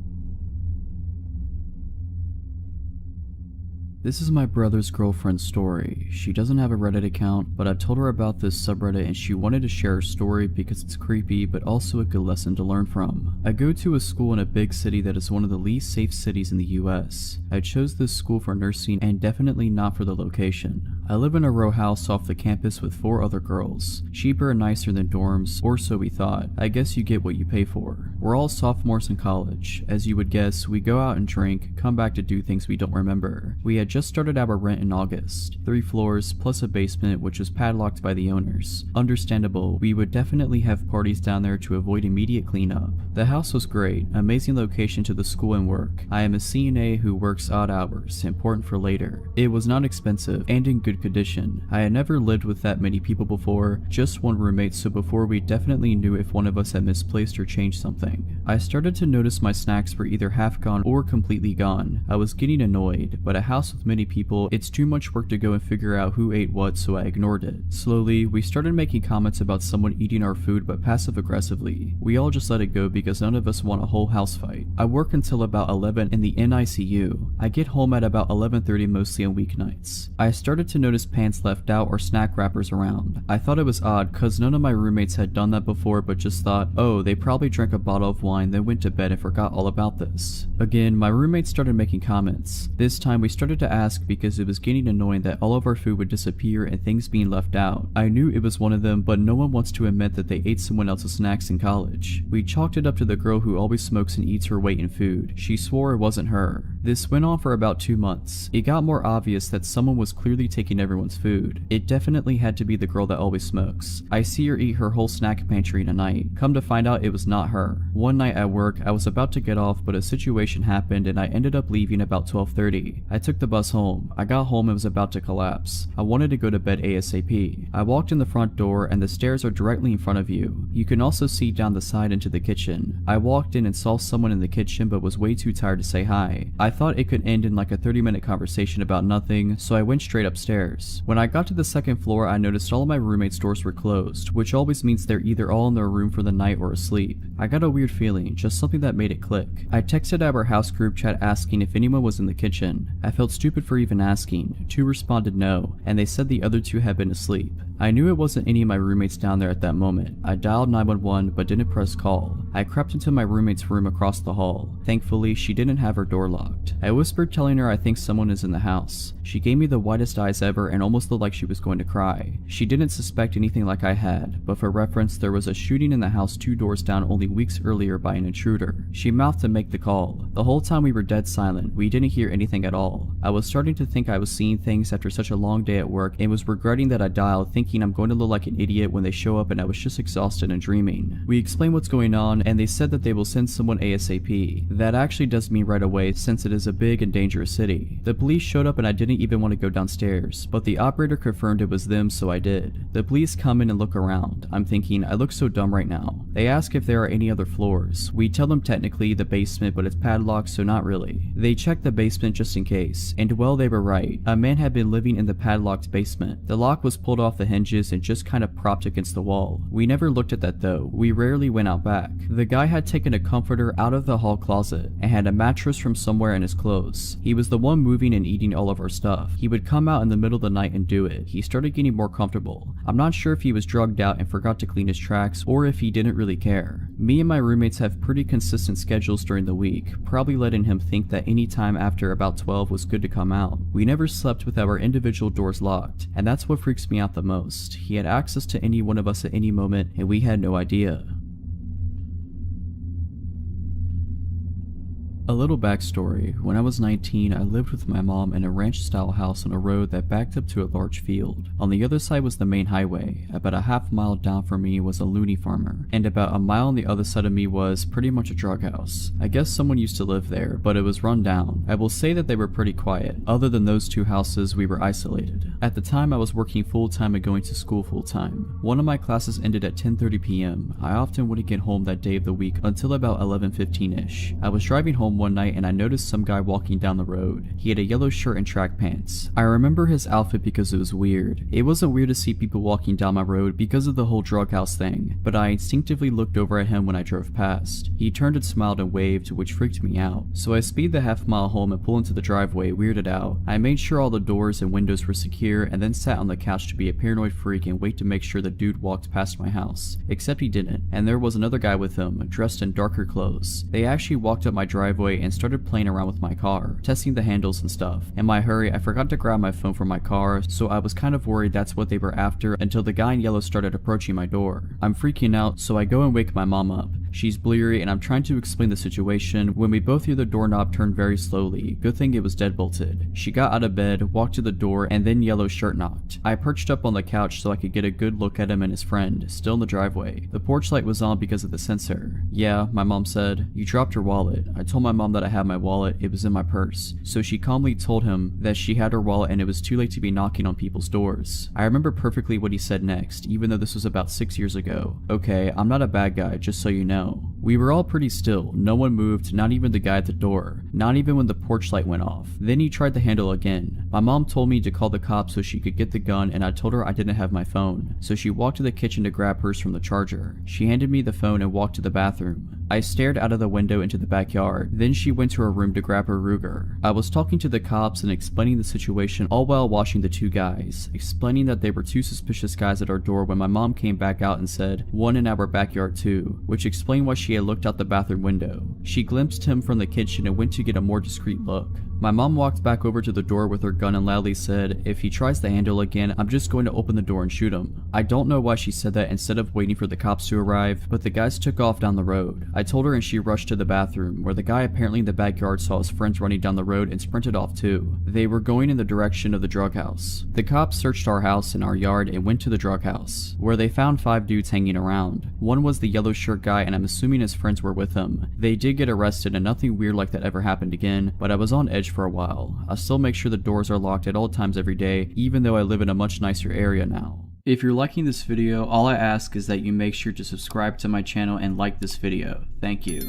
This is my brother's girlfriend's story. She doesn't have a Reddit account, but I told her about this subreddit and she wanted to share her story because it's creepy but also a good lesson to learn from. I go to a school in a big city that is one of the least safe cities in the US. I chose this school for nursing and definitely not for the location. I live in a row house off the campus with 4 other girls. Cheaper and nicer than dorms, or so we thought. I guess you get what you pay for. We're all sophomores in college. As you would guess, we go out and drink, come back to do things we don't remember. We had just started our rent in August. 3 floors, plus a basement which was padlocked by the owners. Understandable, we would definitely have parties down there to avoid immediate cleanup. The house was great, amazing location to the school and work. I am a CNA who works odd hours, important for later. It was not expensive, and in good good condition. I had never lived with that many people before, just one roommate, so before we definitely knew if one of us had misplaced or changed something. I started to notice my snacks were either half gone or completely gone. I was getting annoyed, but a house with many people, it's too much work to go and figure out who ate what, so I ignored it. Slowly, we started making comments about someone eating our food, but passive-aggressively. We all just let it go because none of us want a whole house fight. I work until about 11 in the NICU. I get home at about 11:30 mostly on weeknights. I started to notice pants left out or snack wrappers around. I thought it was odd cause none of my roommates had done that before, but just thought, oh, they probably drank a bottle of wine then went to bed and forgot all about this. Again, my roommates started making comments. This time we started to ask because it was getting annoying that all of our food would disappear and things being left out. I knew it was one of them, but no one wants to admit that they ate someone else's snacks in college. We chalked it up to the girl who always smokes and eats her weight in food. She swore it wasn't her. This went on for about 2 months. It got more obvious that someone was clearly taking everyone's food. It definitely had to be the girl that always smokes. I see her eat her whole snack pantry in a night. Come to find out it was not her. One night at work, I was about to get off, but a situation happened and I ended up leaving about 12:30. I took the bus home. I got home and was about to collapse. I wanted to go to bed ASAP. I walked in the front door and the stairs are directly in front of you. You can also see down the side into the kitchen. I walked in and saw someone in the kitchen but was way too tired to say hi. I thought it could end in like a 30-minute conversation about nothing, so I went straight upstairs. When I got to the second floor, I noticed all of my roommates' doors were closed, which always means they're either all in their room for the night or asleep. I got a weird feeling, just something that made it click. I texted our house group chat asking if anyone was in the kitchen. I felt stupid for even asking. 2 responded no, and they said the other 2 had been asleep. I knew it wasn't any of my roommates down there at that moment. I dialed 911 but didn't press call. I crept into my roommate's room across the hall. Thankfully, she didn't have her door locked. I whispered telling her I think someone is in the house. She gave me the widest eyes ever and almost looked like she was going to cry. She didn't suspect anything like I had, but for reference, there was a shooting in the house 2 doors down only weeks earlier by an intruder. She mouthed to make the call. The whole time we were dead silent. We didn't hear anything at all. I was starting to think I was seeing things after such a long day at work and was regretting that I dialed, thinking I'm going to look like an idiot when they show up and I was just exhausted and dreaming. We explained what's going on and they said that they will send someone ASAP. That actually does mean right away since it is a big and dangerous city. The police showed up and I didn't even want to go downstairs, but the operator confirmed it was them, so I did. The police come in and look around. I'm thinking, I look so dumb right now. They ask if there are any other floors. We tell them technically the basement, but it's padlocked, so not really. They check the basement just in case, and well, they were right. A man had been living in the padlocked basement. The lock was pulled off the hinges and just kind of propped against the wall. We never looked at that though. We rarely went out back. The guy had taken a comforter out of the hall closet and had a mattress from somewhere in his clothes. He was the one moving and eating all of our stuff. He would come out in the middle of the night and do it. He started getting more comfortable. I'm not sure if he was drugged out and forgot to clean his tracks or if he didn't really care. Me and my roommates have pretty consistent schedules during the week, probably letting him think that any time after about 12 was good to come out. We never slept with our individual doors locked, and that's what freaks me out the most. He had access to any one of us at any moment and we had no idea. A little backstory. When I was 19, I lived with my mom in a ranch-style house on a road that backed up to a large field. On the other side was the main highway. About a half mile down from me was a loony farmer, and about a mile on the other side of me was pretty much a drug house. I guess someone used to live there, but it was run down. I will say that they were pretty quiet. Other than those 2 houses, we were isolated. At the time, I was working full-time and going to school full-time. One of my classes ended at 10:30 p.m. I often wouldn't get home that day of the week until about 11:15ish. I was driving home one night and I noticed some guy walking down the road. He had a yellow shirt and track pants. I remember his outfit because it was weird. It wasn't weird to see people walking down my road because of the whole drug house thing, but I instinctively looked over at him when I drove past. He turned and smiled and waved, which freaked me out. So I speed the half mile home and pull into the driveway, weirded out. I made sure all the doors and windows were secure and then sat on the couch to be a paranoid freak and wait to make sure the dude walked past my house. Except he didn't, and there was another guy with him, dressed in darker clothes. They actually walked up my driveway and started playing around with my car, testing the handles and stuff. In my hurry, I forgot to grab my phone from my car, so I was kind of worried that's what they were after until the guy in yellow started approaching my door. I'm freaking out, so I go and wake my mom up. She's bleary and I'm trying to explain the situation when we both hear the doorknob turn very slowly. Good thing it was deadbolted. She got out of bed, walked to the door, and then yellow shirt knocked. I perched up on the couch so I could get a good look at him and his friend, still in the driveway. The porch light was on because of the sensor. Yeah, my mom said. You dropped your wallet. I told my mom that I had my wallet, it was in my purse, so she calmly told him that she had her wallet and it was too late to be knocking on people's doors. I remember perfectly what he said next, even though this was about 6 years ago. Okay, I'm not a bad guy, just so you know. We were all pretty still, no one moved, not even the guy at the door, not even when the porch light went off. Then he tried the handle again. My mom told me to call the cops so she could get the gun, and I told her I didn't have my phone, so she walked to the kitchen to grab hers from the charger. She handed me the phone and walked to the bathroom. I stared out of the window into the backyard, then she went to her room to grab her Ruger. I was talking to the cops and explaining the situation, all while watching the two guys, explaining that they were two suspicious guys at our door when my mom came back out and said, one in our backyard too, which explained why she had looked out the bathroom window. She glimpsed him from the kitchen and went to get a more discreet look. My mom walked back over to the door with her gun and loudly said, if he tries the handle again, I'm just going to open the door and shoot him. I don't know why she said that instead of waiting for the cops to arrive, but the guys took off down the road. I told her and she rushed to the bathroom, where the guy apparently in the backyard saw his friends running down the road and sprinted off too. They were going in the direction of the drug house. The cops searched our house and our yard and went to the drug house, where they found 5 dudes hanging around. One was the yellow shirt guy and I'm assuming his friends were with him. They did get arrested and nothing weird like that ever happened again, but I was on edge for a while. I still make sure the doors are locked at all times every day, even though I live in a much nicer area now. If you're liking this video, all I ask is that you make sure to subscribe to my channel and like this video. Thank you.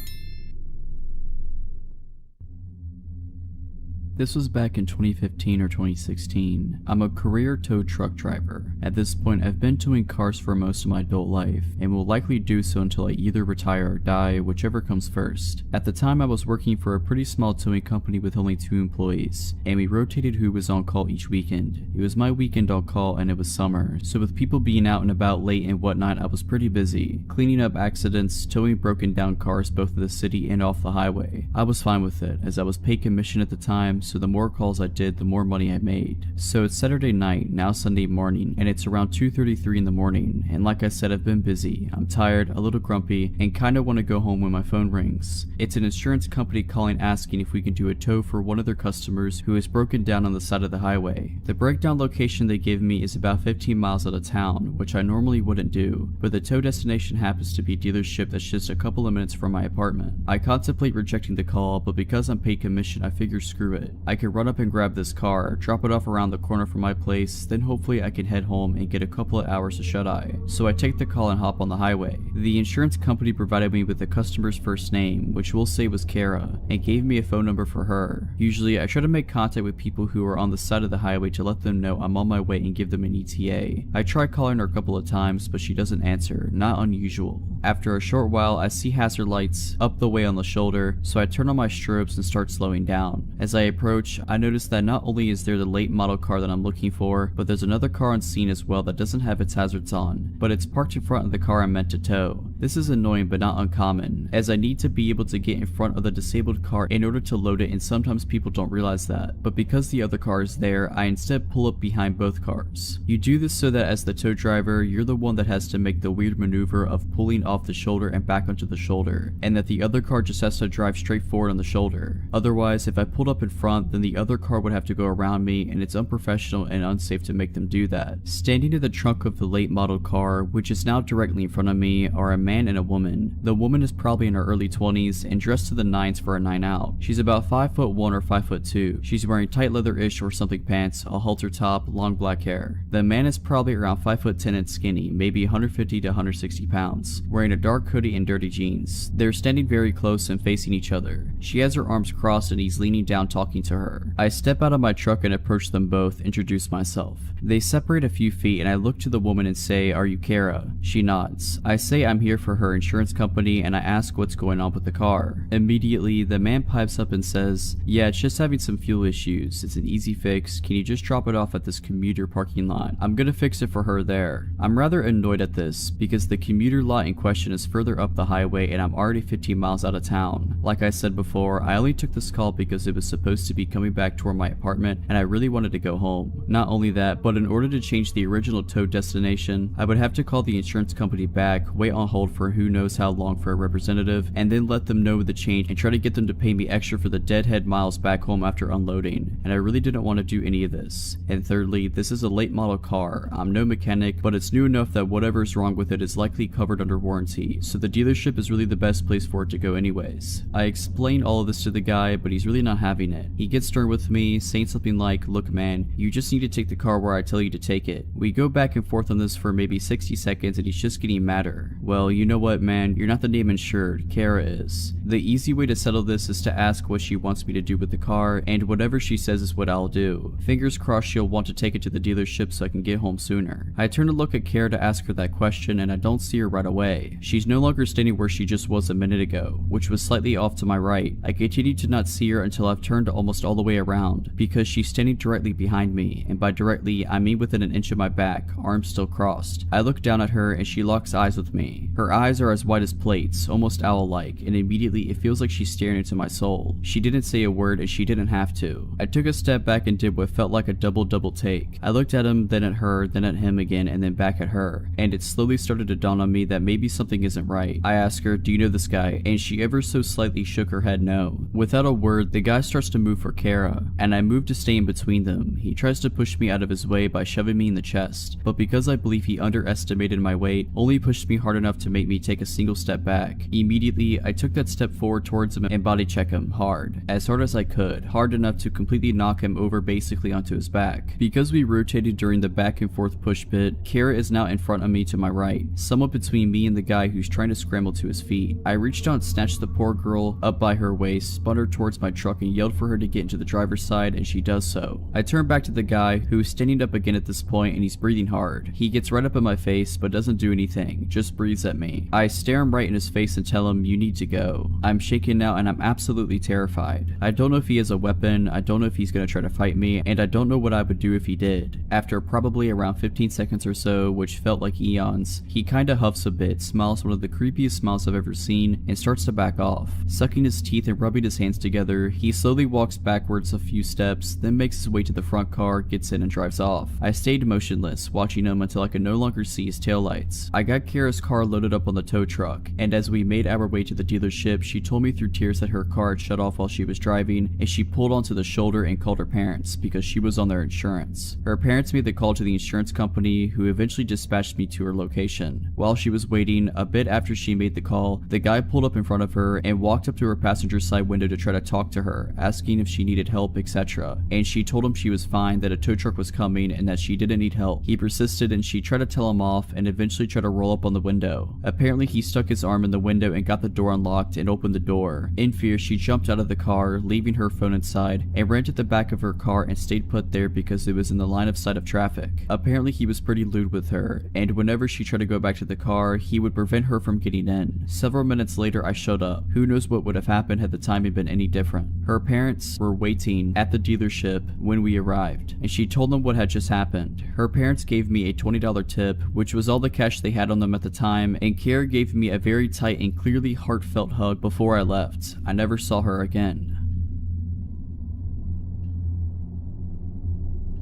This was back in 2015 or 2016. I'm a career tow truck driver. At this point, I've been towing cars for most of my adult life, and will likely do so until I either retire or die, whichever comes first. At the time, I was working for a pretty small towing company with only 2 employees, and we rotated who was on call each weekend. It was my weekend on call and it was summer, so with people being out and about late and whatnot, I was pretty busy, cleaning up accidents, towing broken down cars both in the city and off the highway. I was fine with it, as I was paid commission at the time, so the more calls I did, the more money I made. So it's Saturday night, now Sunday morning, and it's around 2:33 in the morning, and like I said, I've been busy. I'm tired, a little grumpy, and kinda wanna go home when my phone rings. It's an insurance company calling asking if we can do a tow for one of their customers who is broken down on the side of the highway. The breakdown location they gave me is about 15 miles out of town, which I normally wouldn't do, but the tow destination happens to be a dealership that's just a couple of minutes from my apartment. I contemplate rejecting the call, but because I'm paid commission, I figure screw it. I could run up and grab this car, drop it off around the corner from my place, then hopefully I can head home and get a couple of hours of shut-eye. So I take the call and hop on the highway. The insurance company provided me with the customer's first name, which we'll say was Kara, and gave me a phone number for her. Usually I try to make contact with people who are on the side of the highway to let them know I'm on my way and give them an ETA. I try calling her a couple of times, but she doesn't answer, not unusual. After a short while, I see hazard lights up the way on the shoulder, so I turn on my strobes and start slowing down. As I approach, I notice that not only is there the late model car that I'm looking for, but there's another car on scene as well that doesn't have its hazards on, but it's parked in front of the car I'm meant to tow. This is annoying but not uncommon, as I need to be able to get in front of the disabled car in order to load it, and sometimes people don't realize that. But because the other car is there, I instead pull up behind both cars. You do this so that as the tow driver, you're the one that has to make the weird maneuver of pulling off the shoulder and back onto the shoulder, and that the other car just has to drive straight forward on the shoulder. Otherwise, if I pulled up in front, then the other car would have to go around me, and it's unprofessional and unsafe to make them do that. Standing in the trunk of the late model car, which is now directly in front of me, are a man and a woman. The woman is probably in her early 20s and dressed to the nines for a night out. She's about 5'1" or 5'2". She's wearing tight leather-ish or something pants, a halter top, long black hair. The man is probably around 5'10" and skinny, maybe 150 to 160 pounds, wearing a dark hoodie and dirty jeans. They're standing very close and facing each other. She has her arms crossed and he's leaning down talking to her. I step out of my truck and approach them both, introduce myself. They separate a few feet and I look to the woman and say, "Are you Kara?" She nods. I say I'm here for her insurance company and I ask what's going on with the car. Immediately, the man pipes up and says, "Yeah, it's just having some fuel issues. It's an easy fix. Can you just drop it off at this commuter parking lot? I'm gonna fix it for her there." I'm rather annoyed at this because the commuter lot in question is further up the highway and I'm already 15 miles out of town. Like I said before, I only took this call because it was supposed to be coming back toward my apartment and I really wanted to go home. Not only that, but in order to change the original tow destination, I would have to call the insurance company back, wait on hold for who knows how long for a representative, and then let them know the change and try to get them to pay me extra for the deadhead miles back home after unloading, and I really didn't want to do any of this. And thirdly, this is a late model car. I'm no mechanic, but it's new enough that whatever's wrong with it is likely covered under warranty, so the dealership is really the best place for it to go anyways. I explain explain all of this to the guy, but he's really not having it. He gets stern with me, saying something like, "Look man, you just need to take the car where I tell you to take it." We go back and forth on this for maybe 60 seconds and he's just getting madder. Well, you know what man, you're not the name insured, Kara is. The easy way to settle this is to ask what she wants me to do with the car, and whatever she says is what I'll do. Fingers crossed she'll want to take it to the dealership so I can get home sooner. I turn to look at Kara to ask her that question and I don't see her right away. She's no longer standing where she just was a minute ago, which was slightly off to my right. I continue to not see her until I've turned almost all the way around, because she's standing directly behind me, and by directly I mean within an inch of my back, arms still crossed. I look down at her and she locks eyes with me. Her eyes are as wide as plates, almost owl-like, and immediately it feels like she's staring into my soul. She didn't say a word and she didn't have to. I took a step back and did what felt like a double take. I looked at him, then at her, then at him again, and then back at her, and it slowly started to dawn on me that maybe something isn't right. I asked her, "Do you know this guy?" And she ever so slightly shook her head no. Without a word, the guy starts to move for Kara, and I move to stay in between them. He tries to push me out of his way by shoving me in the chest, but because I believe he underestimated my weight, only pushed me hard enough to make me take a single step back. Immediately, I took that step forward towards him and body check him hard as I could, hard enough to completely knock him over basically onto his back. Because we rotated during the back and forth push bit, Kara is now in front of me to my right, somewhat between me and the guy who's trying to scramble to his feet. I reached out and snatched the poor girl up by her waist, spun her towards my truck and yelled for her to get into the driver's side, and she does so. I turn back to the guy who is standing up again at this point and he's breathing hard. He gets right up in my face but doesn't do anything, just breathes at me. I stare him right in his face and tell him, "You need to go." I'm shaken now and I'm absolutely terrified. I don't know if he has a weapon, I don't know if he's gonna try to fight me, and I don't know what I would do if he did. After probably around 15 seconds or so, which felt like eons, he kinda huffs a bit, smiles one of the creepiest smiles I've ever seen, and starts to back off. Sucking his teeth and rubbing his hands together, he slowly walks backwards a few steps, then makes his way to the front car, gets in and drives off. I stayed motionless, watching him until I could no longer see his taillights. I got Kara's car loaded up on the tow truck, and as we made our way to the dealership, she told me through tears that her car had shut off while she was driving, and she pulled onto the shoulder and called her parents because she was on their insurance. Her parents made the call to the insurance company, who eventually dispatched me to her location. While she was waiting, a bit after she made the call, the guy pulled up in front of her and walked up to her passenger side window to try to talk to her, asking if she needed help, etc. And she told him she was fine, that a tow truck was coming, and that she didn't need help. He persisted and she tried to tell him off and eventually tried to roll up on the window. Apparently he stuck his arm in the window and got the door unlocked and opened the door. In fear, she jumped out of the car, leaving her phone inside, and ran to the back of her car and stayed put there because it was in the line of sight of traffic. Apparently he was pretty lewd with her, and whenever she tried to go back to the car, he would prevent her from getting in. Several minutes later I showed up. Who knows what would have happened had the timing been any different. Her parents were waiting at the dealership when we arrived, and she told them what had just happened. Her parents gave me a $20 tip, which was all the cash they had on them at the time, and Kara gave me a very tight and clearly heartfelt hug before I left. I never saw her again.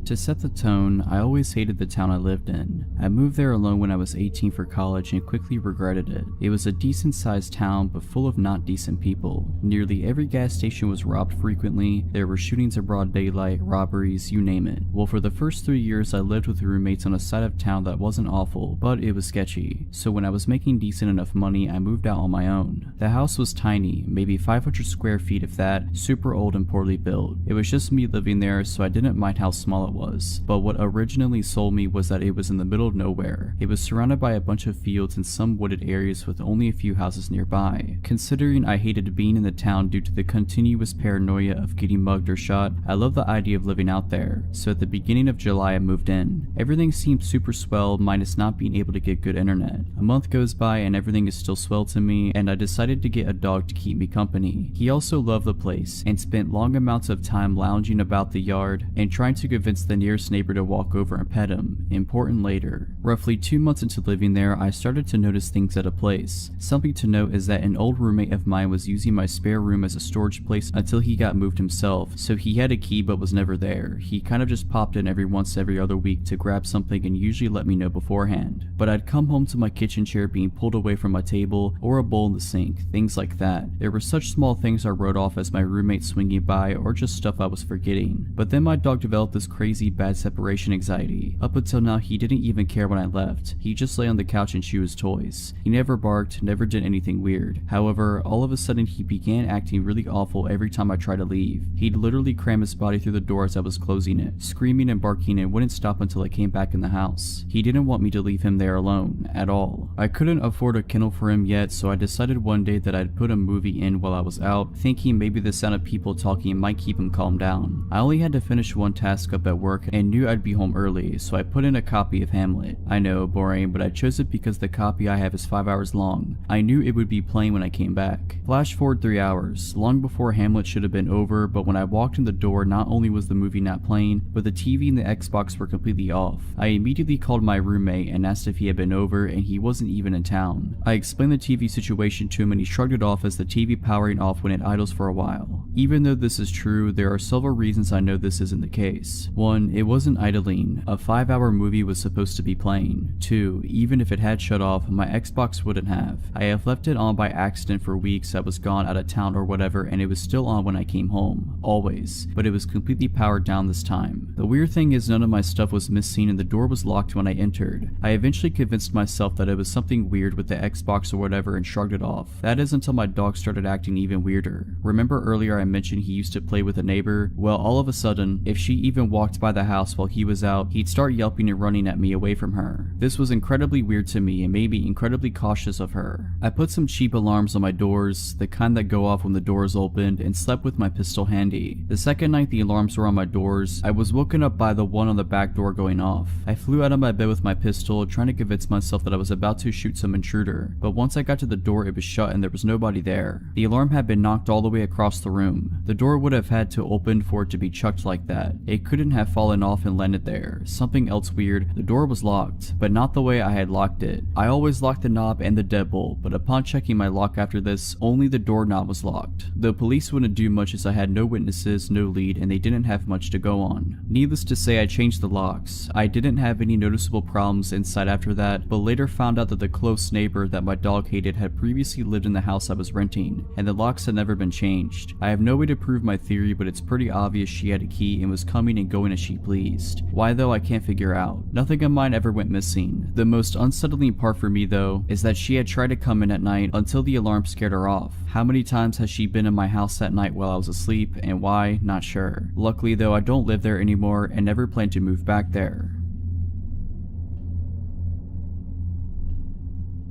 To set the tone, I always hated the town I lived in. I moved there alone when I was 18 for college and quickly regretted it. It was a decent sized town but full of not decent people. Nearly every gas station was robbed frequently, there were shootings in broad daylight, robberies, you name it. Well, for the first 3 years I lived with roommates on a side of town that wasn't awful, but it was sketchy. So when I was making decent enough money, I moved out on my own. The house was tiny, maybe 500 square feet if that, super old and poorly built. It was just me living there, so I didn't mind how small it was, but what originally sold me was that it was in the middle of nowhere. It was surrounded by a bunch of fields and some wooded areas with only a few houses nearby. Considering I hated being in the town due to the continuous paranoia of getting mugged or shot, I loved the idea of living out there, so at the beginning of July I moved in. Everything seemed super swell minus not being able to get good internet. A month goes by and everything is still swell to me, and I decided to get a dog to keep me company. He also loved the place and spent long amounts of time lounging about the yard and trying to convince the nearest neighbor to walk over and pet him. Important later. Roughly 2 months into living there, I started to notice things at a place. Something to note is that an old roommate of mine was using my spare room as a storage place until he got moved himself, so he had a key but was never there. He kind of just popped in every other week to grab something and usually let me know beforehand. But I'd come home to my kitchen chair being pulled away from my table or a bowl in the sink, things like that. There were such small things I wrote off as my roommate swinging by or just stuff I was forgetting. But then my dog developed this crazy crazy bad separation anxiety. Up until now, he didn't even care when I left. He just lay on the couch and chewed his toys. He never barked, never did anything weird. However, all of a sudden he began acting really awful every time I tried to leave. He'd literally cram his body through the door as I was closing it, screaming and barking, and wouldn't stop until I came back in the house. He didn't want me to leave him there alone, at all. I couldn't afford a kennel for him yet, so I decided one day that I'd put a movie in while I was out, thinking maybe the sound of people talking might keep him calmed down. I only had to finish one task up at work and knew I'd be home early, so I put in a copy of Hamlet. I know, boring, but I chose it because the copy I have is 5 hours long. I knew it would be playing when I came back. Flash forward 3 hours, long before Hamlet should have been over, but when I walked in the door, not only was the movie not playing, but the TV and the Xbox were completely off. I immediately called my roommate and asked if he had been over, and he wasn't even in town. I explained the TV situation to him and he shrugged it off as the TV powering off when it idles for a while. Even though this is true, there are several reasons I know this isn't the case. 1, it wasn't idling. A 5-hour movie was supposed to be playing. 2, even if it had shut off, my Xbox wouldn't have. I have left it on by accident for weeks. I was gone out of town or whatever, and it was still on when I came home. Always. But it was completely powered down this time. The weird thing is none of my stuff was missing and the door was locked when I entered. I eventually convinced myself that it was something weird with the Xbox or whatever and shrugged it off. That is until my dog started acting even weirder. Remember earlier I mentioned he used to play with a neighbor? Well, all of a sudden, if she even walked by the house while he was out, he'd start yelping and running at me away from her. This was incredibly weird to me and made me incredibly cautious of her. I put some cheap alarms on my doors, the kind that go off when the door is opened, and slept with my pistol handy. The second night the alarms were on my doors, I was woken up by the one on the back door going off. I flew out of my bed with my pistol, trying to convince myself that I was about to shoot some intruder, but once I got to the door it was shut and there was nobody there. The alarm had been knocked all the way across the room. The door would have had to open for it to be chucked like that. It couldn't have fallen off and landed there. Something else weird, the door was locked, but not the way I had locked it. I always locked the knob and the deadbolt, but upon checking my lock after this, only the doorknob was locked. The police wouldn't do much as I had no witnesses, no lead, and they didn't have much to go on. Needless to say, I changed the locks. I didn't have any noticeable problems inside after that, but later found out that the close neighbor that my dog hated had previously lived in the house I was renting, and the locks had never been changed. I have no way to prove my theory, but it's pretty obvious she had a key and was coming and going as she pleased. Why though, I can't figure out. Nothing of mine ever went missing. The most unsettling part for me though, is that she had tried to come in at night until the alarm scared her off. How many times has she been in my house that night while I was asleep, and why? Not sure. Luckily though, I don't live there anymore and never plan to move back there.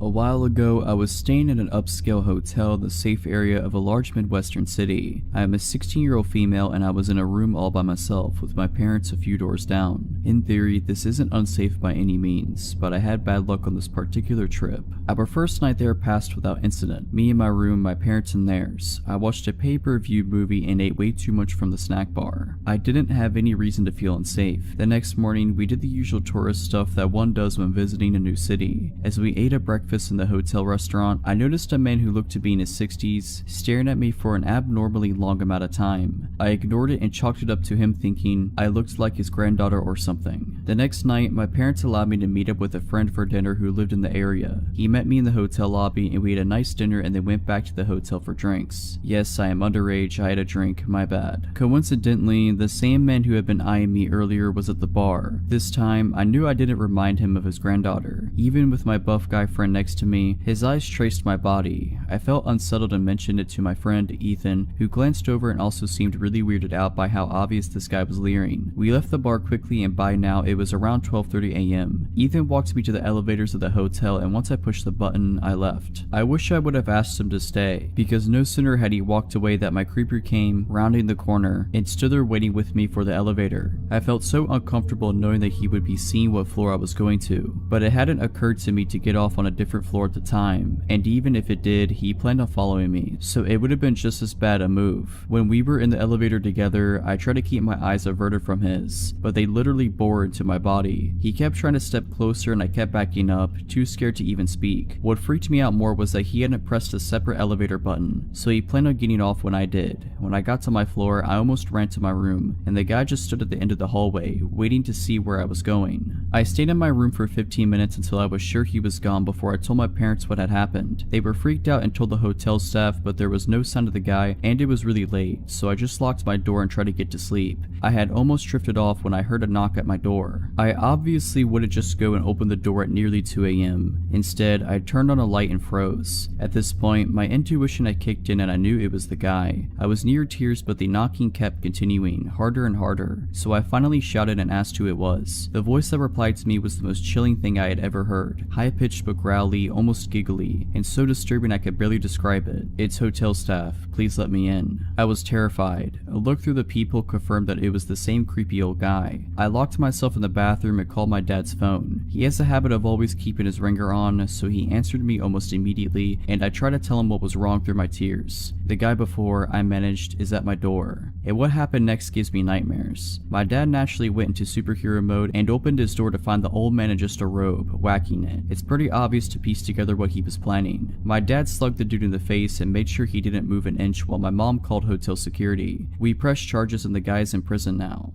A while ago, I was staying in an upscale hotel in the safe area of a large Midwestern city. I am a 16-year-old female and I was in a room all by myself with my parents a few doors down. In theory, this isn't unsafe by any means, but I had bad luck on this particular trip. Our first night there passed without incident. Me in my room, my parents in theirs. I watched a pay-per-view movie and ate way too much from the snack bar. I didn't have any reason to feel unsafe. The next morning, we did the usual tourist stuff that one does when visiting a new city. As we ate at breakfast in the hotel restaurant, I noticed a man who looked to be in his 60s staring at me for an abnormally long amount of time. I ignored it and chalked it up to him thinking I looked like his granddaughter or something. The next night, my parents allowed me to meet up with a friend for dinner who lived in the area. He met me in the hotel lobby and we had a nice dinner and then went back to the hotel for drinks. Yes, I am underage, I had a drink, my bad. Coincidentally, the same man who had been eyeing me earlier was at the bar. This time, I knew I didn't remind him of his granddaughter. Even with my buff guy friend next to me, his eyes traced my body. I felt unsettled and mentioned it to my friend Ethan, who glanced over and also seemed really weirded out by how obvious this guy was leering. We left the bar quickly and by now it was around 12:30 a.m. Ethan walked me to the elevators of the hotel and once I pushed the button, I left. I wish I would have asked him to stay, because no sooner had he walked away that my creeper came, rounding the corner, and stood there waiting with me for the elevator. I felt so uncomfortable knowing that he would be seeing what floor I was going to, but it hadn't occurred to me to get off on a different floor at the time, and even if it did, he planned on following me, so it would have been just as bad a move. When we were in the elevator together, I tried to keep my eyes averted from his, but they literally bored into my body. He kept trying to step closer and I kept backing up, too scared to even speak. What freaked me out more was that he hadn't pressed a separate elevator button, so he planned on getting off when I did. When I got to my floor, I almost ran to my room, and the guy just stood at the end of the hallway, waiting to see where I was going. I stayed in my room for 15 minutes until I was sure he was gone before I I told my parents what had happened. They were freaked out and told the hotel staff, but there was no sign of the guy and it was really late, so I just locked my door and tried to get to sleep. I had almost drifted off when I heard a knock at my door. I obviously wouldn't just go and open the door at nearly 2 a.m. Instead, I turned on a light and froze. At this point, my intuition had kicked in and I knew it was the guy. I was near tears, but the knocking kept continuing, harder and harder, so I finally shouted and asked who it was. The voice that replied to me was the most chilling thing I had ever heard. High-pitched but growly, almost giggly, and so disturbing I could barely describe it. "It's hotel staff. Please let me in." I was terrified. A look through the peephole confirmed that it was the same creepy old guy. I locked myself in the bathroom and called my dad's phone. He has a habit of always keeping his ringer on, so he answered me almost immediately, and I tried to tell him what was wrong through my tears. The guy before I managed is at my door, and what happened next gives me nightmares. My dad naturally went into superhero mode and opened his door to find the old man in just a robe, whacking it. It's pretty obvious to piece together what he was planning. My dad slugged the dude in the face and made sure he didn't move an inch while my mom called hotel security. We pressed charges and the guy's in prison now.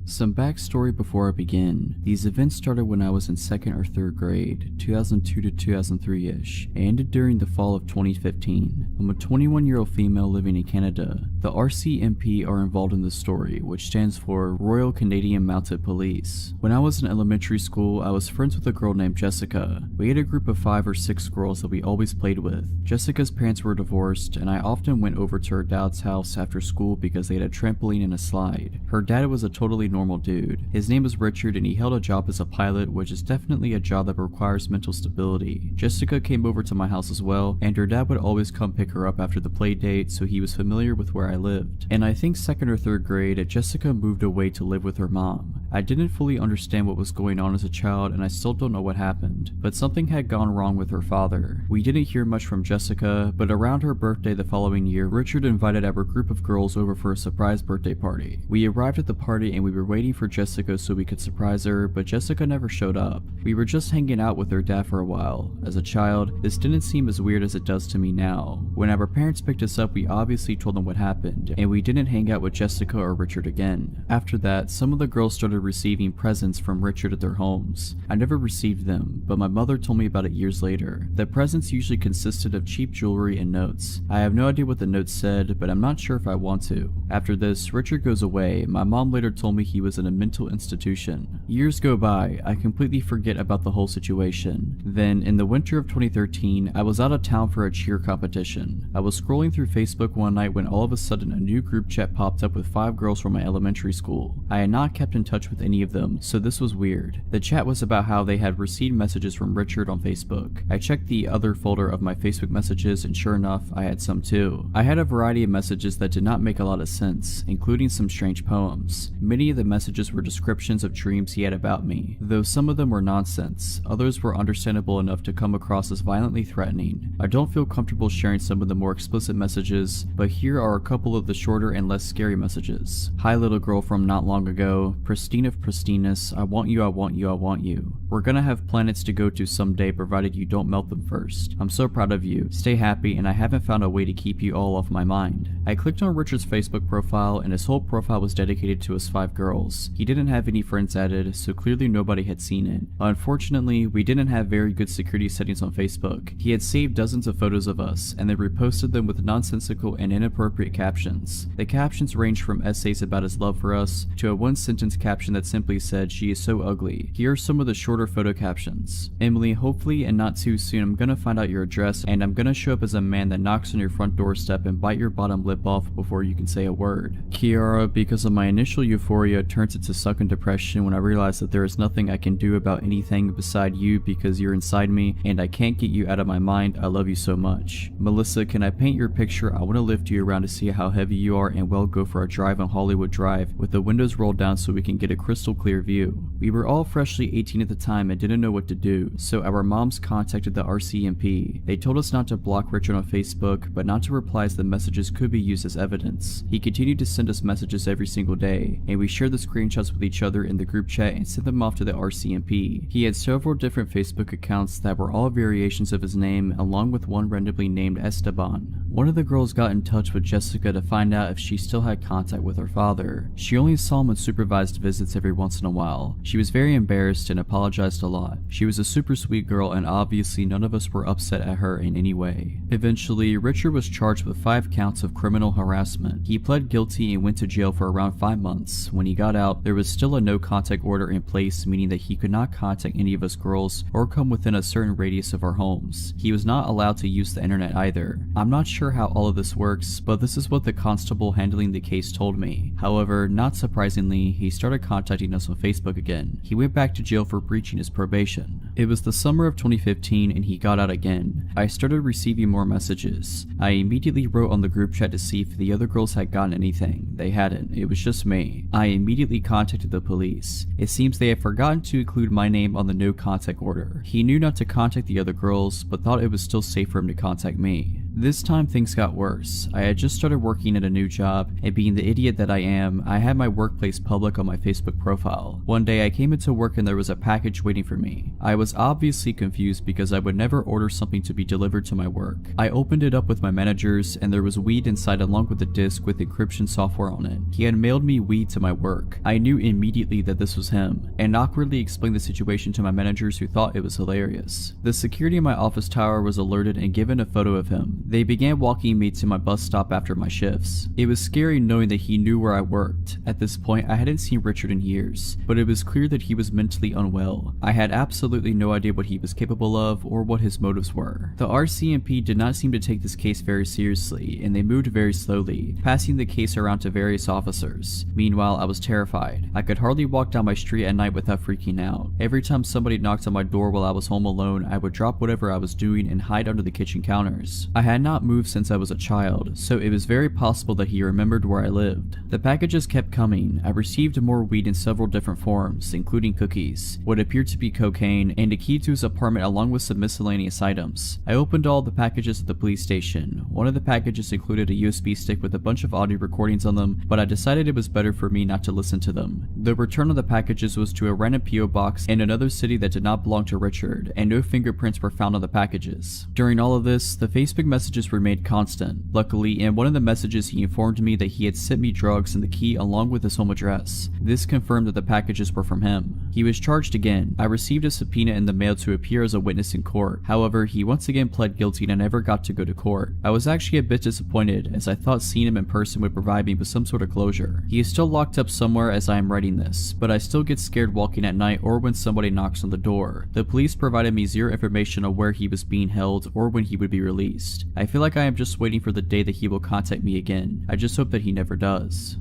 Some backstory before I begin. These events started when I was in 2nd or 3rd grade, 2002 to 2003-ish, and ended during the fall of 2015. I'm a 21-year-old female living in Canada. The RCMP are involved in this story, which stands for Royal Canadian Mounted Police. When I was in elementary school, I was friends with a girl named Jessica. We had a group of 5 or 6 girls that we always played with. Jessica's parents were divorced, and I often went over to her dad's house after school because they had a trampoline and a slide. Her dad was a totally normal dude. His name was Richard and he held a job as a pilot, which is definitely a job that requires mental stability. Jessica came over to my house as well, and her dad would always come pick her up after the play date, so he was familiar with where I lived. And I think 2nd or 3rd grade, Jessica moved away to live with her mom. I didn't fully understand what was going on as a child, and I still don't know what happened, but something had gone wrong with her father. We didn't hear much from Jessica, but around her birthday the following year, Richard invited our group of girls over for a surprise birthday party. We arrived at the party and we were waiting for Jessica so we could surprise her, but Jessica never showed up. We were just hanging out with her dad for a while. As a child, this didn't seem as weird as it does to me now. When our parents picked us up, we obviously told them what happened, and we didn't hang out with Jessica or Richard again. After that, some of the girls started receiving presents from Richard at their homes. I never received them, but my mother told me about it years later. The presents usually consisted of cheap jewelry and notes. I have no idea what the notes said, but I'm not sure if I want to. After this, Richard goes away. My mom later told me he was in a mental institution. Years go by, I completely forget about the whole situation. Then, in the winter of 2013, I was out of town for a cheer competition. I was scrolling through Facebook one night when all of a sudden a new group chat popped up with 5 girls from my elementary school. I had not kept in touch with any of them, so this was weird. The chat was about how they had received messages from Richard on Facebook. I checked the other folder of my Facebook messages and sure enough, I had some too. I had a variety of messages that did not make a lot of sense, including some strange poems. Many of the messages were descriptions of dreams he had about me, though some of them were nonsense. Others were understandable enough to come across as violently threatening. I don't feel comfortable sharing some of the more explicit messages, but here are a couple of the shorter and less scary messages. "Hi little girl from not long ago, pristine of pristineness, I want you, I want you, I want you. We're gonna have planets to go to someday provided you don't melt them first. I'm so proud of you, stay happy, and I haven't found a way to keep you all off my mind." I clicked on Richard's Facebook profile and his whole profile was dedicated to his 5 girls. He didn't have any friends added, so clearly nobody had seen it. Unfortunately, we didn't have very good security settings on Facebook. He had saved dozens of photos of us, and then reposted them with nonsensical and inappropriate captions. The captions ranged from essays about his love for us, to a one-sentence caption that simply said, "She is so ugly." Here are some of the shorter photo captions. "Emily, hopefully and not too soon I'm gonna find out your address, and I'm gonna show up as a man that knocks on your front doorstep and bite your bottom lip off before you can say a word. Kiara, because of my initial euphoria, turns into sucking depression when I realize that there is nothing I can do about anything beside you because you're inside me and I can't get you out of my mind. I love you so much. Melissa, can I paint your picture? I want to lift you around to see how heavy you are and we'll go for a drive on Hollywood Drive with the windows rolled down so we can get a crystal clear view." We were all freshly 18 at the time and didn't know what to do, so our moms contacted the RCMP. They told us not to block Richard on Facebook, but not to reply as the messages could be use as evidence. He continued to send us messages every single day, and we shared the screenshots with each other in the group chat and sent them off to the RCMP. He had several different Facebook accounts that were all variations of his name, along with one randomly named Esteban. One of the girls got in touch with Jessica to find out if she still had contact with her father. She only saw him on supervised visits every once in a while. She was very embarrassed and apologized a lot. She was a super sweet girl, and obviously none of us were upset at her in any way. Eventually, Richard was charged with 5 counts of criminal harassment. He pled guilty and went to jail for around 5 months. When he got out, there was still a no contact order in place, meaning that he could not contact any of us girls or come within a certain radius of our homes. He was not allowed to use the internet either. I'm not sure how all of this works, but this is what the constable handling the case told me. However, not surprisingly, he started contacting us on Facebook again. He went back to jail for breaching his probation. It was the summer of 2015 and he got out again. I started receiving more messages. I immediately wrote on the group chat to see if the other girls had gotten anything. They hadn't. It was just me. I immediately contacted the police. It seems they had forgotten to include my name on the no contact order. He knew not to contact the other girls, but thought it was still safe for him to contact me. This time things got worse. I had just started working at a new job, and being the idiot that I am, I had my workplace public on my Facebook profile. One day I came into work and there was a package waiting for me. I was obviously confused because I would never order something to be delivered to my work. I opened it up with my managers and there was weed inside along with a disc with encryption software on it. He had mailed me weed to my work. I knew immediately that this was him, and awkwardly explained the situation to my managers who thought it was hilarious. The security in my office tower was alerted and given a photo of him. They began walking me to my bus stop after my shifts. It was scary knowing that he knew where I worked. At this point, I hadn't seen Richard in years, but it was clear that he was mentally unwell. I had absolutely no idea what he was capable of or what his motives were. The RCMP did not seem to take this case very seriously, and they moved very slowly, passing the case around to various officers. Meanwhile, I was terrified. I could hardly walk down my street at night without freaking out. Every time somebody knocked on my door while I was home alone, I would drop whatever I was doing and hide under the kitchen counters. I had not moved since I was a child, so it was very possible that he remembered where I lived. The packages kept coming. I received more weed in several different forms, including cookies, what appeared to be cocaine, and a key to his apartment along with some miscellaneous items. I opened all the packages at the police station. One of the packages included a USB stick with a bunch of audio recordings on them, but I decided it was better for me not to listen to them. The return of the packages was to a random PO box in another city that did not belong to Richard, and no fingerprints were found on the packages. During all of this, the Facebook messages remained constant. Luckily, in one of the messages he informed me that he had sent me drugs and the key along with his home address. This confirmed that the packages were from him. He was charged again. I received a subpoena in the mail to appear as a witness in court. However, he once again pled guilty and I never got to go to court. I was actually a bit disappointed as I thought seeing him in person would provide me with some sort of closure. He is still locked up somewhere as I am writing this, but I still get scared walking at night or when somebody knocks on the door. The police provided me zero information on where he was being held or when he would be released. I feel like I am just waiting for the day that he will contact me again. I just hope that he never does.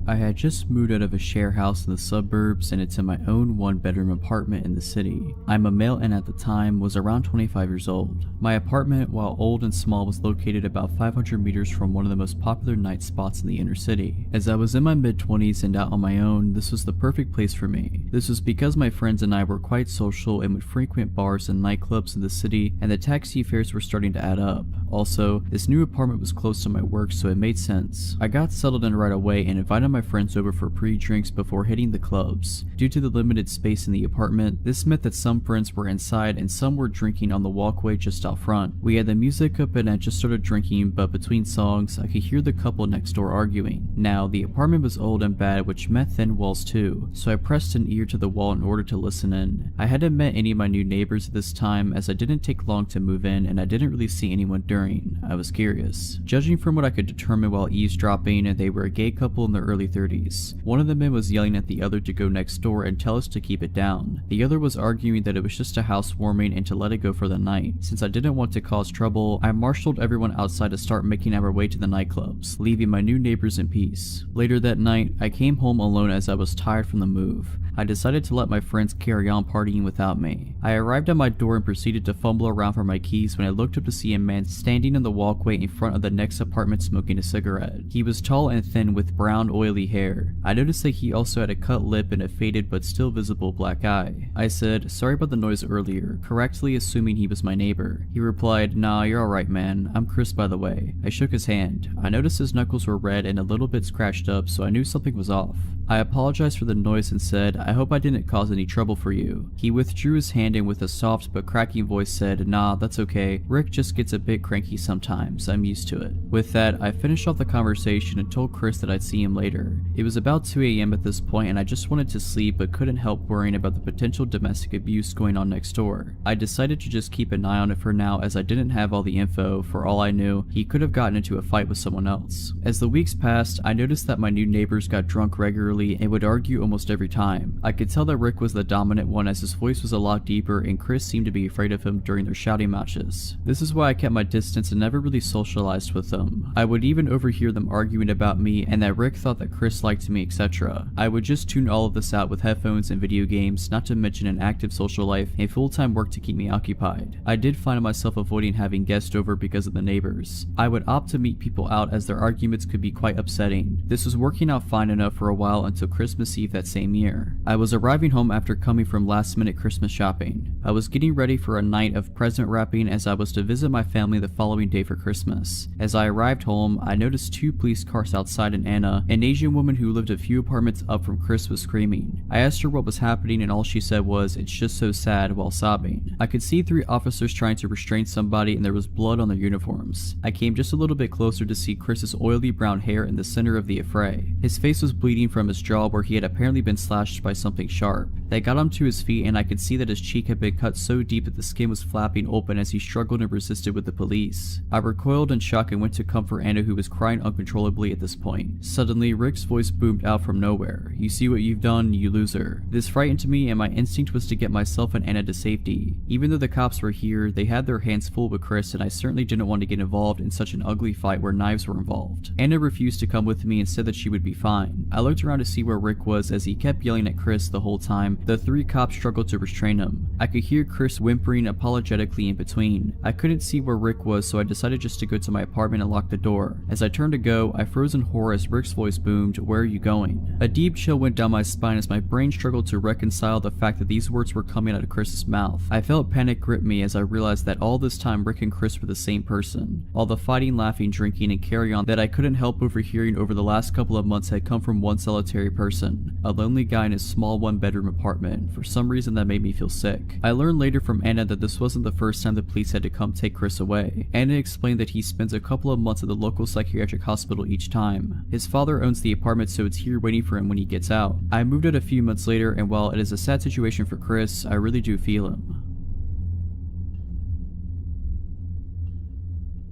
I had just moved out of a share house in the suburbs and into my own one-bedroom apartment in the city. I'm a male and at the time was around 25 years old. My apartment, while old and small, was located about 500 meters from one of the most popular night spots in the inner city. As I was in my mid-20s and out on my own, this was the perfect place for me. This was because my friends and I were quite social and would frequent bars and nightclubs in the city, and the taxi fares were starting to add up. Also, this new apartment was close to my work, so it made sense. I got settled in right away and invited my friends over for pre-drinks before hitting the clubs. Due to the limited space in the apartment, this meant that some friends were inside and some were drinking on the walkway just out front. We had the music up and I just started drinking, but between songs, I could hear the couple next door arguing. Now, the apartment was old and bad, which meant thin walls too, so I pressed an ear to the wall in order to listen in. I hadn't met any of my new neighbors at this time as I didn't take long to move in and I didn't really see anyone during. I was curious. Judging from what I could determine while eavesdropping, they were a gay couple in their early 30s. One of the men was yelling at the other to go next door and tell us to keep it down. The other was arguing that it was just a housewarming and to let it go for the night. Since I didn't want to cause trouble, I marshaled everyone outside to start making our way to the nightclubs, leaving my new neighbors in peace. Later that night, I came home alone as I was tired from the move. I decided to let my friends carry on partying without me. I arrived at my door and proceeded to fumble around for my keys when I looked up to see a man standing in the walkway in front of the next apartment smoking a cigarette. He was tall and thin with brown oily hair. I noticed that he also had a cut lip and a faded but still visible black eye. I said, "Sorry about the noise earlier," correctly assuming he was my neighbor. He replied, "Nah, you're alright man, I'm Chris by the way." I shook his hand. I noticed his knuckles were red and a little bit scratched up, so I knew something was off. I apologized for the noise and said, "I hope I didn't cause any trouble for you." He withdrew his hand and with a soft but cracking voice said, "Nah, that's okay. Rick just gets a bit cranky sometimes. I'm used to it." With that, I finished off the conversation and told Chris that I'd see him later. It was about 2 a.m. at this point and I just wanted to sleep but couldn't help worrying about the potential domestic abuse going on next door. I decided to just keep an eye on it for now as I didn't have all the info. For all I knew, he could have gotten into a fight with someone else. As the weeks passed, I noticed that my new neighbors got drunk regularly and would argue almost every time. I could tell that Rick was the dominant one as his voice was a lot deeper and Chris seemed to be afraid of him during their shouting matches. This is why I kept my distance and never really socialized with them. I would even overhear them arguing about me and that Rick thought that Chris liked me, etc. I would just tune all of this out with headphones and video games, not to mention an active social life and full-time work to keep me occupied. I did find myself avoiding having guests over because of the neighbors. I would opt to meet people out as their arguments could be quite upsetting. This was working out fine enough for a while until Christmas Eve that same year. I was arriving home after coming from last-minute Christmas shopping. I was getting ready for a night of present wrapping as I was to visit my family the following day for Christmas. As I arrived home, I noticed 2 police cars outside and Anna, an Asian woman who lived a few apartments up from Chris, was screaming. I asked her what was happening and all she said was, "It's just so sad," while sobbing. I could see 3 officers trying to restrain somebody and there was blood on their uniforms. I came just a little bit closer to see Chris's oily brown hair in the center of the affray. His face was bleeding from his jaw where he had apparently been slashed by something sharp. They got him to his feet and I could see that his cheek had been cut so deep that the skin was flapping open as he struggled and resisted with the police. I recoiled in shock and went to comfort Anna, who was crying uncontrollably at this point. Suddenly, Rick's voice boomed out from nowhere. "You see what you've done, you loser." This frightened me and my instinct was to get myself and Anna to safety. Even though the cops were here, they had their hands full with Chris and I certainly didn't want to get involved in such an ugly fight where knives were involved. Anna refused to come with me and said that she would be fine. I looked around to see where Rick was as he kept yelling at Chris the whole time. The 3 cops struggled to restrain him. I could hear Chris whimpering apologetically in between. I couldn't see where Rick was, so I decided just to go to my apartment and lock the door. As I turned to go, I froze in horror as Rick's voice boomed, "Where are you going?" A deep chill went down my spine as my brain struggled to reconcile the fact that these words were coming out of Chris's mouth. I felt panic grip me as I realized that all this time Rick and Chris were the same person. All the fighting, laughing, drinking, and carry on that I couldn't help overhearing over the last couple of months had come from one solitary person, a lonely guy in his small 1-bedroom apartment. For some reason that made me feel sick. I learned later from Anna that this wasn't the first time the police had to come take Chris away. Anna explained that he spends a couple of months at the local psychiatric hospital each time. His father owns the apartment, so it's here waiting for him when he gets out. I moved out a few months later, and while it is a sad situation for Chris, I really do feel him.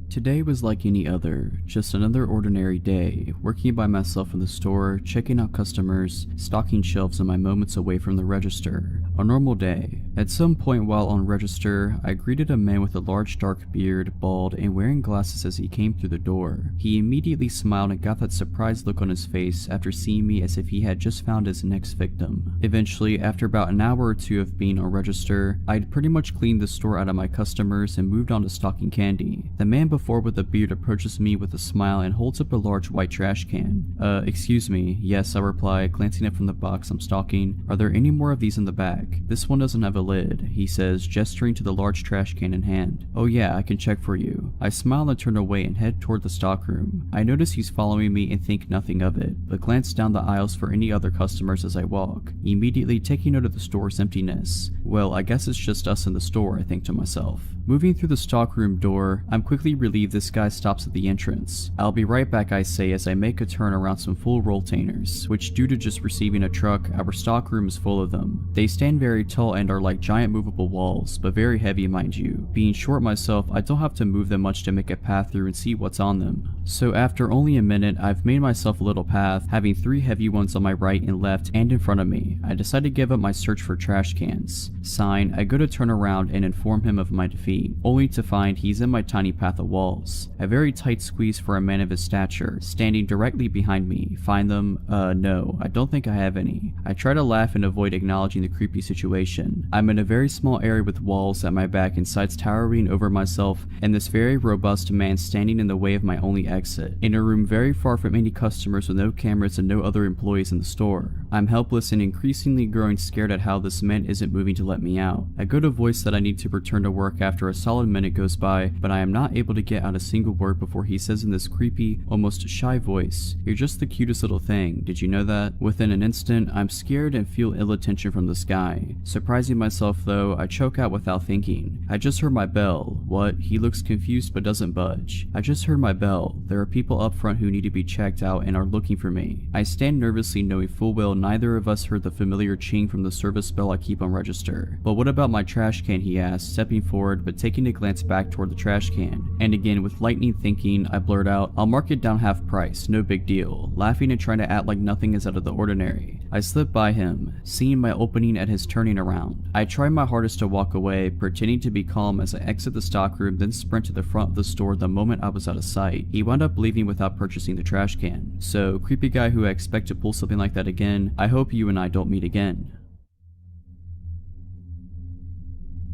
Today was like any other, just another ordinary day, working by myself in the store, checking out customers, stocking shelves and my moments away from the register. A normal day. At some point while on register, I greeted a man with a large dark beard, bald, and wearing glasses as he came through the door. He immediately smiled and got that surprised look on his face after seeing me as if he had just found his next victim. Eventually, after about an hour or 2 of being on register, I'd pretty much cleaned the store out of my customers and moved on to stocking candy. The man before with the beard approaches me with a smile and holds up a large white trash can. Excuse me. Yes, I reply, glancing up from the box I'm stocking. Are there any more of these in the bag? This one doesn't have a lid, he says, gesturing to the large trash can in hand. Oh yeah, I can check for you. I smile and turn away and head toward the stockroom. I notice he's following me and think nothing of it, but glance down the aisles for any other customers as I walk, immediately taking note of the store's emptiness. Well, I guess it's just us in the store, I think to myself. Moving through the stockroom door, I'm quickly relieved this guy stops at the entrance. I'll be right back, I say as I make a turn around some full rolltainers, which due to just receiving a truck, our stockroom is full of them. They stand very tall and are like giant movable walls, but very heavy mind you. Being short myself, I don't have to move them much to make a path through and see what's on them. So after only a minute, I've made myself a little path, having 3 heavy ones on my right and left and in front of me. I decide to give up my search for trash cans. Sign, I go to turn around and inform him of my defeat. me, only to find he's in my tiny path of walls. A very tight squeeze for a man of his stature, standing directly behind me. Find them? No, I don't think I have any. I try to laugh and avoid acknowledging the creepy situation. I'm in a very small area with walls at my back and sides towering over myself, and this very robust man standing in the way of my only exit. In a room very far from any customers with no cameras and no other employees in the store. I'm helpless and increasingly growing scared at how this man isn't moving to let me out. I go to voice that I need to return to work after a solid minute goes by, but I am not able to get out a single word before he says in this creepy, almost shy voice, "You're just the cutest little thing, did you know that?" Within an instant, I'm scared and feel ill attention from this guy. Surprising myself though, I choke out without thinking. I just heard my bell. What? He looks confused but doesn't budge. I just heard my bell. There are people up front who need to be checked out and are looking for me. I stand nervously knowing full well neither of us heard the familiar ching from the service bell I keep on register. "But what about my trash can?" he asked, stepping forward but taking a glance back toward the trash can. And again with lightning thinking, I blurt out, "I'll mark it down half price, no big deal," laughing and trying to act like nothing is out of the ordinary. I slip by him, seeing my opening at his turning around. I try my hardest to walk away, pretending to be calm as I exit the stockroom, then sprint to the front of the store the moment I was out of sight. He wound up leaving without purchasing the trash can. So, creepy guy who I expect to pull something like that again, I hope you and I don't meet again.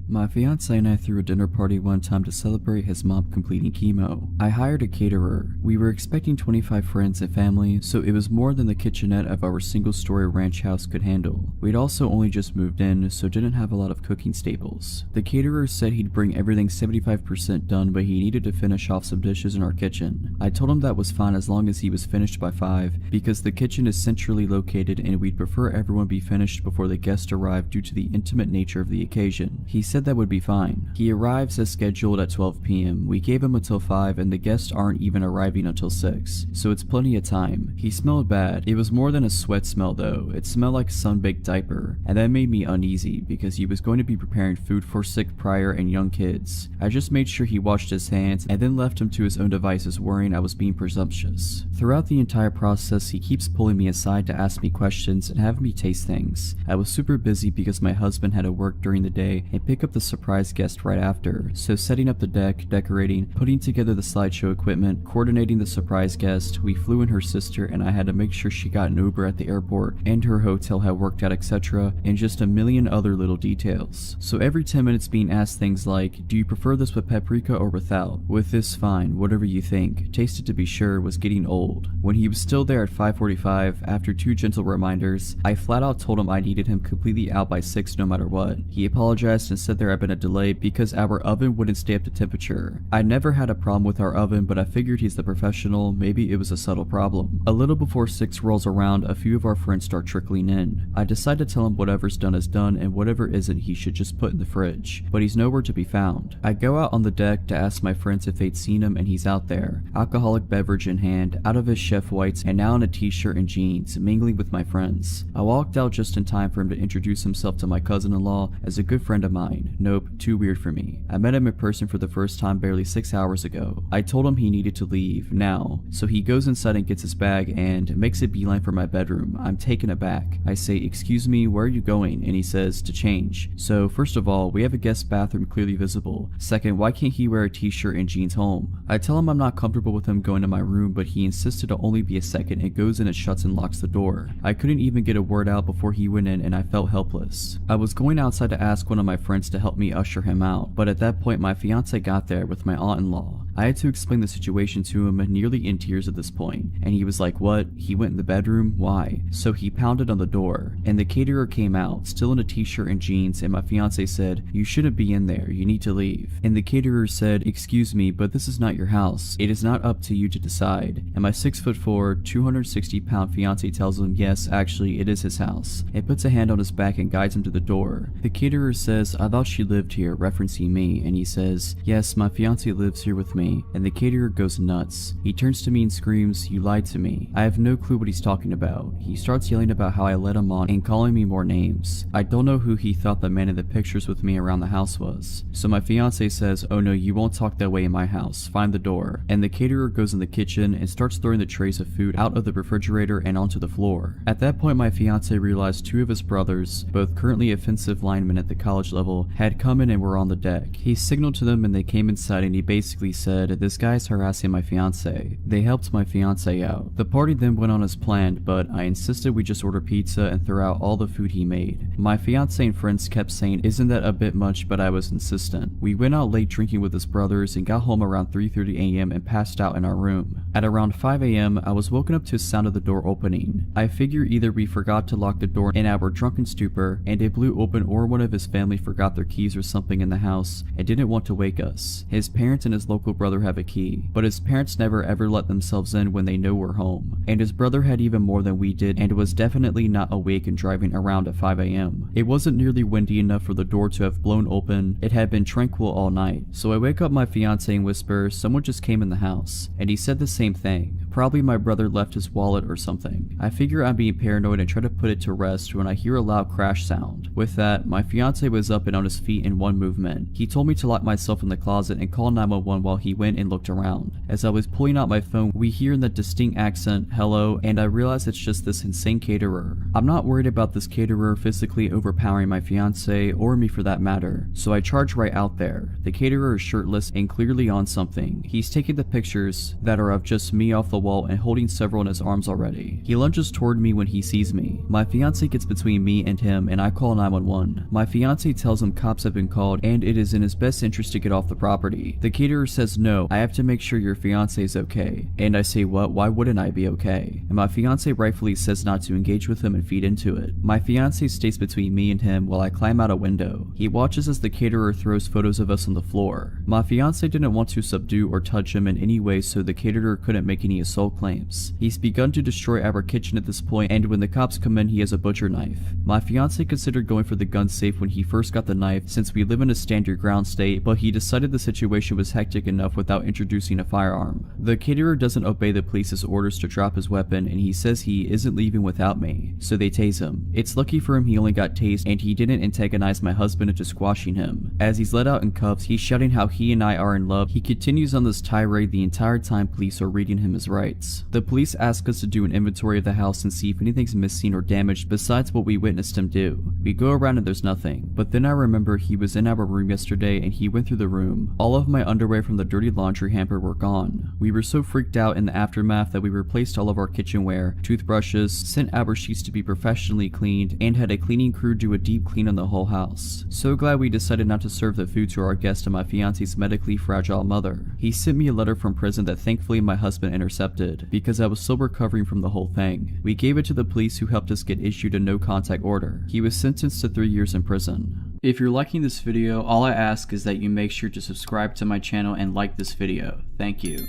My fiance and I threw a dinner party one time to celebrate his mom completing chemo. I hired a caterer. We were expecting 25 friends and family, so it was more than the kitchenette of our single-story ranch house could handle. We'd also only just moved in, so didn't have a lot of cooking staples. The caterer said he'd bring everything 75% done, but he needed to finish off some dishes in our kitchen. I told him that was fine as long as he was finished by 5, because the kitchen is centrally located and we'd prefer everyone be finished before the guests arrive due to the intimate nature of the occasion. He said that would be fine. He arrives as scheduled at 12 p.m. We gave him until 5 and the guests aren't even arriving until 6, so it's plenty of time. He smelled bad. It was more than a sweat smell though. It smelled like a sun-baked diaper, and that made me uneasy because he was going to be preparing food for sick prior and young kids. I just made sure he washed his hands and then left him to his own devices, worrying I was being presumptuous. Throughout the entire process, he keeps pulling me aside to ask me questions and have me taste things. I was super busy because my husband had to work during the day and pick up the surprise guest right after, so setting up the deck, decorating, putting together the slideshow equipment, coordinating the surprise guest, we flew in her sister and I had to make sure she got an Uber at the airport and her hotel had worked out, etc., and just a million other little details. So every 10 minutes being asked things like, "Do you prefer this with paprika or without? With this fine, whatever you think. Tasted to be sure," was getting old. When he was still there at 5:45, after 2 gentle reminders, I flat out told him I needed him completely out by 6 no matter what. He apologized and said there had been a delay because our oven wouldn't stay up to temperature. I never had a problem with our oven, but I figured he's the professional, maybe it was a subtle problem. A little before 6 rolls around, a few of our friends start trickling in. I decide to tell him whatever's done is done and whatever isn't he should just put in the fridge, but he's nowhere to be found. I go out on the deck to ask my friends if they'd seen him and he's out there, alcoholic beverage in hand, out of his chef whites and now in a t-shirt and jeans, mingling with my friends. I walked out just in time for him to introduce himself to my cousin-in-law as a good friend of mine. Nope, too weird for me. I met him in person for the first time barely 6 hours ago. I told him he needed to leave, now. So he goes inside and gets his bag and makes a beeline for my bedroom. I'm taken aback. I say, "Excuse me, where are you going?" And he says, "To change." So first of all, we have a guest bathroom clearly visible. Second, why can't he wear a t-shirt and jeans home? I tell him I'm not comfortable with him going to my room, but he insisted to only be a second and goes in and shuts and locks the door. I couldn't even get a word out before he went in and I felt helpless. I was going outside to ask one of my friends to help me usher him out, but at that point my fiance got there with my aunt-in-law. I had to explain the situation to him, nearly in tears at this point, and he was like, "What? He went in the bedroom? Why?" So he pounded on the door, and the caterer came out, still in a t-shirt and jeans, and my fiance said, "You shouldn't be in there, you need to leave." And the caterer said, "Excuse me, but this is not your house. It is not up to you to decide." And my 6'4", 260-pound fiance tells him, yes, actually, it is his house, and puts a hand on his back and guides him to the door. The caterer says, "I thought she lived here," referencing me, and he says, "Yes, my fiance lives here with me. me, and the caterer goes nuts. He turns to me and screams, "You lied to me." I have no clue what he's talking about. He starts yelling about how I led him on and calling me more names. I don't know who he thought the man in the pictures with me around the house was. So my fiance says, "Oh no, you won't talk that way in my house. Find the door." And the caterer goes in the kitchen and starts throwing the trays of food out of the refrigerator and onto the floor. At that point, my fiance realized two of his brothers, both currently offensive linemen at the college level, had come in and were on the deck. He signaled to them and they came inside, and he basically said, "This guy's harassing my fiance." They helped my fiance out. The party then went on as planned, but I insisted we just order pizza and throw out all the food he made. My fiance and friends kept saying, "Isn't that a bit much?" but I was insistent. We went out late drinking with his brothers and got home around 3:30 a.m. and passed out in our room. At around 5 a.m., I was woken up to the sound of the door opening. I figure either we forgot to lock the door in our drunken stupor and it blew open, or one of his family forgot their keys or something in the house and didn't want to wake us. His parents and his local brother have a key, but his parents never ever let themselves in when they know we're home. And his brother had even more than we did and was definitely not awake and driving around at 5 a.m. It wasn't nearly windy enough for the door to have blown open. It had been tranquil all night. So I wake up my fiance and whisper, "Someone just came in the house." And he said the same thing. Probably my brother left his wallet or something. I figure I'm being paranoid and try to put it to rest when I hear a loud crash sound. With that, my fiance was up and on his feet in one movement. He told me to lock myself in the closet and call 911 while he went and looked around. As I was pulling out my phone, we hear in that distinct accent, "Hello," and I realize it's just this insane caterer. I'm not worried about this caterer physically overpowering my fiance, or me for that matter, so I charge right out there. The caterer is shirtless and clearly on something. He's taking the pictures that are of just me off the wall and holding several in his arms already. He lunges toward me when he sees me. My fiance gets between me and him and I call 911. My fiance tells him cops have been called and it is in his best interest to get off the property. The caterer says, "No, I have to make sure your fiance is okay." And I say, "What? Why wouldn't I be okay?" And my fiance rightfully says not to engage with him and feed into it. My fiance stays between me and him while I climb out a window. He watches as the caterer throws photos of us on the floor. My fiance didn't want to subdue or touch him in any way, so the caterer couldn't make any assault claims. He's begun to destroy our kitchen at this point, and when the cops come in, he has a butcher knife. My fiance considered going for the gun safe when he first got the knife, since we live in a stand your ground state, but he decided the situation was hectic enough without introducing a firearm. The caterer doesn't obey the police's orders to drop his weapon, and he says he isn't leaving without me, so they tase him. It's lucky for him he only got tased and he didn't antagonize my husband into squashing him. As he's let out in cuffs, he's shouting how he and I are in love. He continues on this tirade the entire time police are reading him his rights. The police ask us to do an inventory of the house and see if anything's missing or damaged besides what we witnessed him do. We go around and there's nothing, but then I remember he was in our room yesterday and he went through the room. All of my underwear from the dirty laundry hamper were gone. We were so freaked out in the aftermath that we replaced all of our kitchenware, toothbrushes, sent our sheets to be professionally cleaned, and had a cleaning crew do a deep clean on the whole house. So glad we decided not to serve the food to our guest and my fiance's medically fragile mother. He sent me a letter from prison that thankfully my husband intercepted, because I was still recovering from the whole thing. We gave it to the police, who helped us get issued a no contact order. He was sentenced to 3 years in prison. If you're liking this video, all I ask is that you make sure to subscribe to my channel and like this video. Thank you.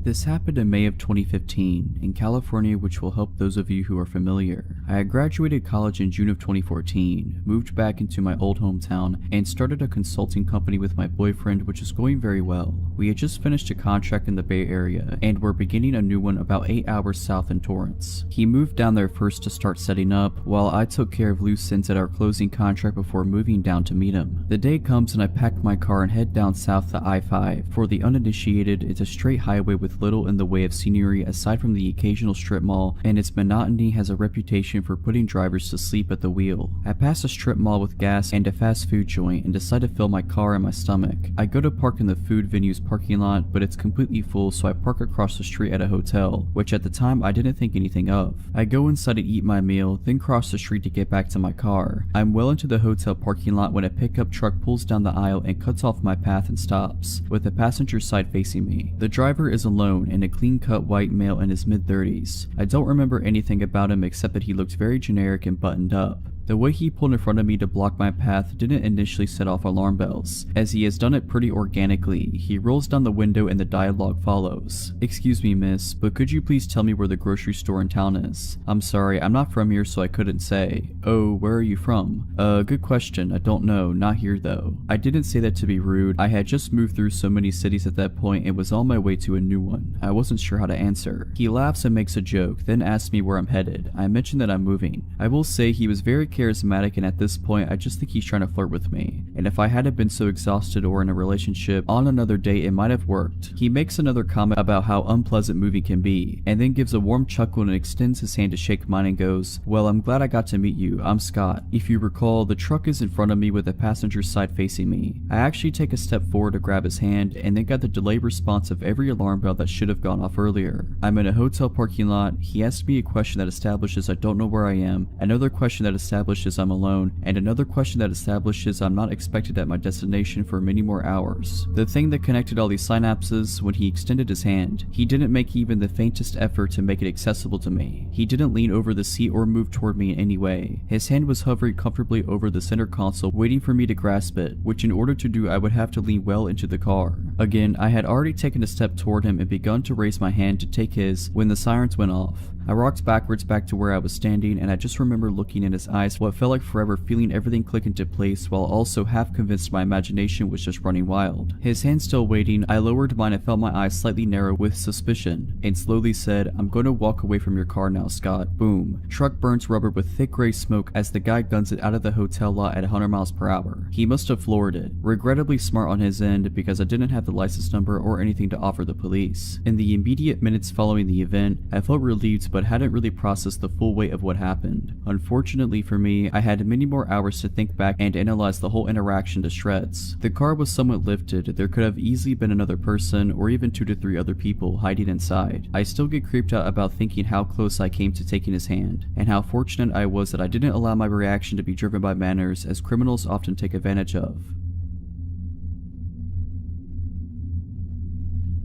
This happened in May of 2015 in California, which will help those of you who are familiar. I had graduated college in June of 2014, moved back into my old hometown, and started a consulting company with my boyfriend, which is going very well. We had just finished a contract in the Bay Area, and were beginning a new one about 8 hours south in Torrance. He moved down there first to start setting up, while I took care of loose ends at our closing contract before moving down to meet him. The day comes and I pack my car and head down south to I-5. For the uninitiated, it's a straight highway with little in the way of scenery aside from the occasional strip mall, and its monotony has a reputation for putting drivers to sleep at the wheel. I pass a strip mall with gas and a fast food joint and decide to fill my car and my stomach. I go to park in the food venue's parking lot, but it's completely full, so I park across the street at a hotel, which at the time I didn't think anything of. I go inside to eat my meal, then cross the street to get back to my car. I'm well into the hotel parking lot when a pickup truck pulls down the aisle and cuts off my path and stops, with the passenger side facing me. The driver is alone and a clean-cut white male in his mid-30s. I don't remember anything about him except that he looked very generic and buttoned up. The way he pulled in front of me to block my path didn't initially set off alarm bells, as he has done it pretty organically. He rolls down the window and the dialogue follows. "Excuse me, miss, but could you please tell me where the grocery store in town is? I'm sorry, I'm not from here, so I couldn't say." "Oh, where are you from?" Good question, I don't know, not here though." I didn't say that to be rude. I had just moved through so many cities at that point and was on my way to a new one. I wasn't sure how to answer. He laughs and makes a joke, then asks me where I'm headed. I mention that I'm moving. I will say he was very charismatic, and at this point I just think he's trying to flirt with me. And if I hadn't been so exhausted or in a relationship, on another date it might have worked. He makes another comment about how unpleasant moving can be, and then gives a warm chuckle and extends his hand to shake mine and goes, "Well, I'm glad I got to meet you. I'm Scott." If you recall, the truck is in front of me with the passenger side facing me. I actually take a step forward to grab his hand, and then got the delayed response of every alarm bell that should have gone off earlier. I'm in a hotel parking lot. He asks me a question that establishes I don't know where I am, another question that establishes I'm alone, and another question that establishes I'm not expected at my destination for many more hours. The thing that connected all these synapses, when he extended his hand, he didn't make even the faintest effort to make it accessible to me. He didn't lean over the seat or move toward me in any way. His hand was hovering comfortably over the center console, waiting for me to grasp it, which in order to do I would have to lean well into the car. Again, I had already taken a step toward him and begun to raise my hand to take his when the sirens went off. I rocked backwards back to where I was standing, and I just remember looking in his eyes what felt like forever, feeling everything click into place while also half convinced my imagination was just running wild. His hand still waiting, I lowered mine and felt my eyes slightly narrow with suspicion, and slowly said, "I'm going to walk away from your car now, Scott." Boom. Truck burns rubber with thick gray smoke as the guy guns it out of the hotel lot at 100 miles per hour. He must have floored it. Regrettably smart on his end, because I didn't have the license number or anything to offer the police. In the immediate minutes following the event, I felt relieved but hadn't really processed the full weight of what happened. Unfortunately for me, I had many more hours to think back and analyze the whole interaction to shreds. The car was somewhat lifted. There could have easily been another person or even 2 to 3 other people hiding inside. I still get creeped out about thinking how close I came to taking his hand, and how fortunate I was that I didn't allow my reaction to be driven by manners, as criminals often take advantage of.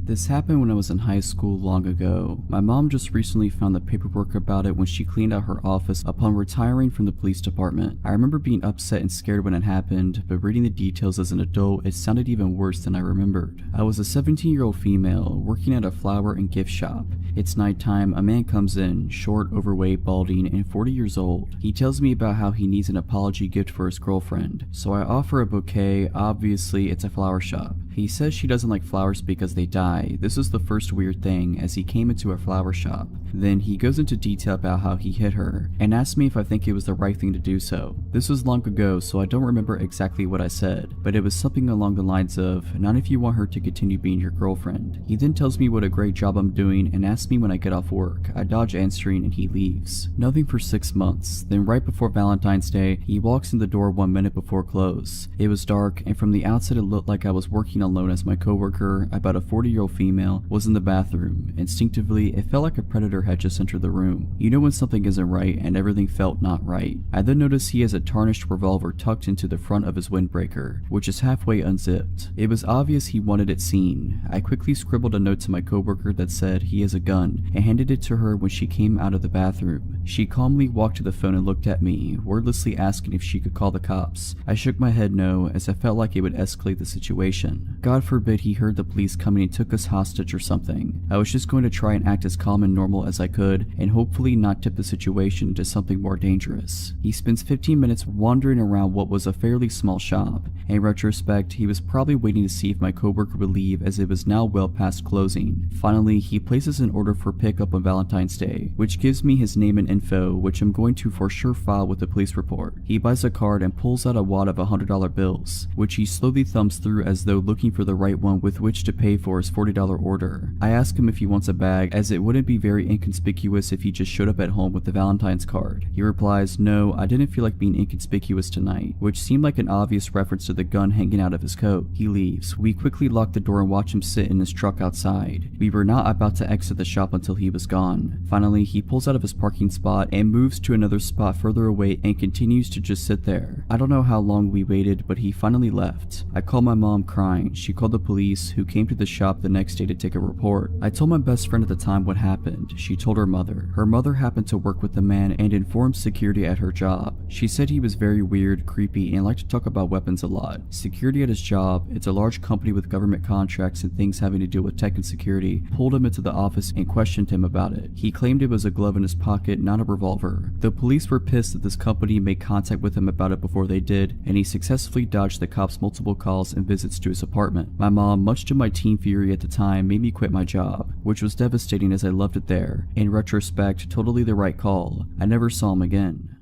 This happened when I was in high school long ago. My mom just recently found the paperwork about it when she cleaned out her office upon retiring from the police department. I remember being upset and scared when it happened, but reading the details as an adult, it sounded even worse than I remembered. I was a 17-year-old female working at a flower and gift shop. It's nighttime. A man comes in, short, overweight, balding, and 40 years old. He tells me about how he needs an apology gift for his girlfriend, so I offer a bouquet. Obviously, it's a flower shop. He says she doesn't like flowers because they die. This is the first weird thing, as he came into a flower shop. Then he goes into detail about how he hit her, and asks me if I think it was the right thing to do so. This was long ago, so I don't remember exactly what I said, but it was something along the lines of, "Not if you want her to continue being your girlfriend." He then tells me what a great job I'm doing and asks me when I get off work. I dodge answering and he leaves. Nothing for 6 months. Then right before Valentine's Day, he walks in the door 1 minute before close. It was dark, and from the outside it looked like I was working alone, as my coworker, about a 40-year-old female, was in the bathroom. Instinctively, it felt like a predator had just entered the room. You know when something isn't right, and everything felt not right. I then noticed he has a tarnished revolver tucked into the front of his windbreaker, which is halfway unzipped. It was obvious he wanted it seen. I quickly scribbled a note to my coworker that said he has a gun, and handed it to her when she came out of the bathroom. She calmly walked to the phone and looked at me, wordlessly asking if she could call the cops. I shook my head no, as I felt like it would escalate the situation. God forbid he heard the police coming and took us hostage or something. I was just going to try and act as calm and normal as I could, and hopefully not tip the situation into something more dangerous. He spends 15 minutes wandering around what was a fairly small shop. In retrospect, he was probably waiting to see if my coworker would leave, as it was now well past closing. Finally, he places an order for pickup on Valentine's Day, which gives me his name and info, which I'm going to for sure file with the police report. He buys a card and pulls out a wad of $100 bills, which he slowly thumbs through as though looking for the right one with which to pay for his $40 order. I ask him if he wants a bag, as it wouldn't be very inconspicuous if he just showed up at home with the Valentine's card. He replies, "No, I didn't feel like being inconspicuous tonight," which seemed like an obvious reference to the gun hanging out of his coat. He leaves. We quickly lock the door and watch him sit in his truck outside. We were not about to exit the shop until he was gone. Finally, he pulls out of his parking spot spot and moves to another spot further away and continues to just sit there. I don't know how long we waited, but he finally left. I called my mom crying. She called the police, who came to the shop the next day to take a report. I told my best friend at the time what happened. She told her mother. Her mother happened to work with the man and informed security at her job. She said he was very weird, creepy, and liked to talk about weapons a lot. Security at his job, it's a large company with government contracts and things having to deal with tech and security, pulled him into the office and questioned him about it. He claimed it was a glove in his pocket, not a revolver. The police were pissed that this company made contact with him about it before they did, and he successfully dodged the cops' multiple calls and visits to his apartment. My mom, much to my teen fury at the time, made me quit my job, which was devastating as I loved it there. In retrospect, totally the right call. I never saw him again.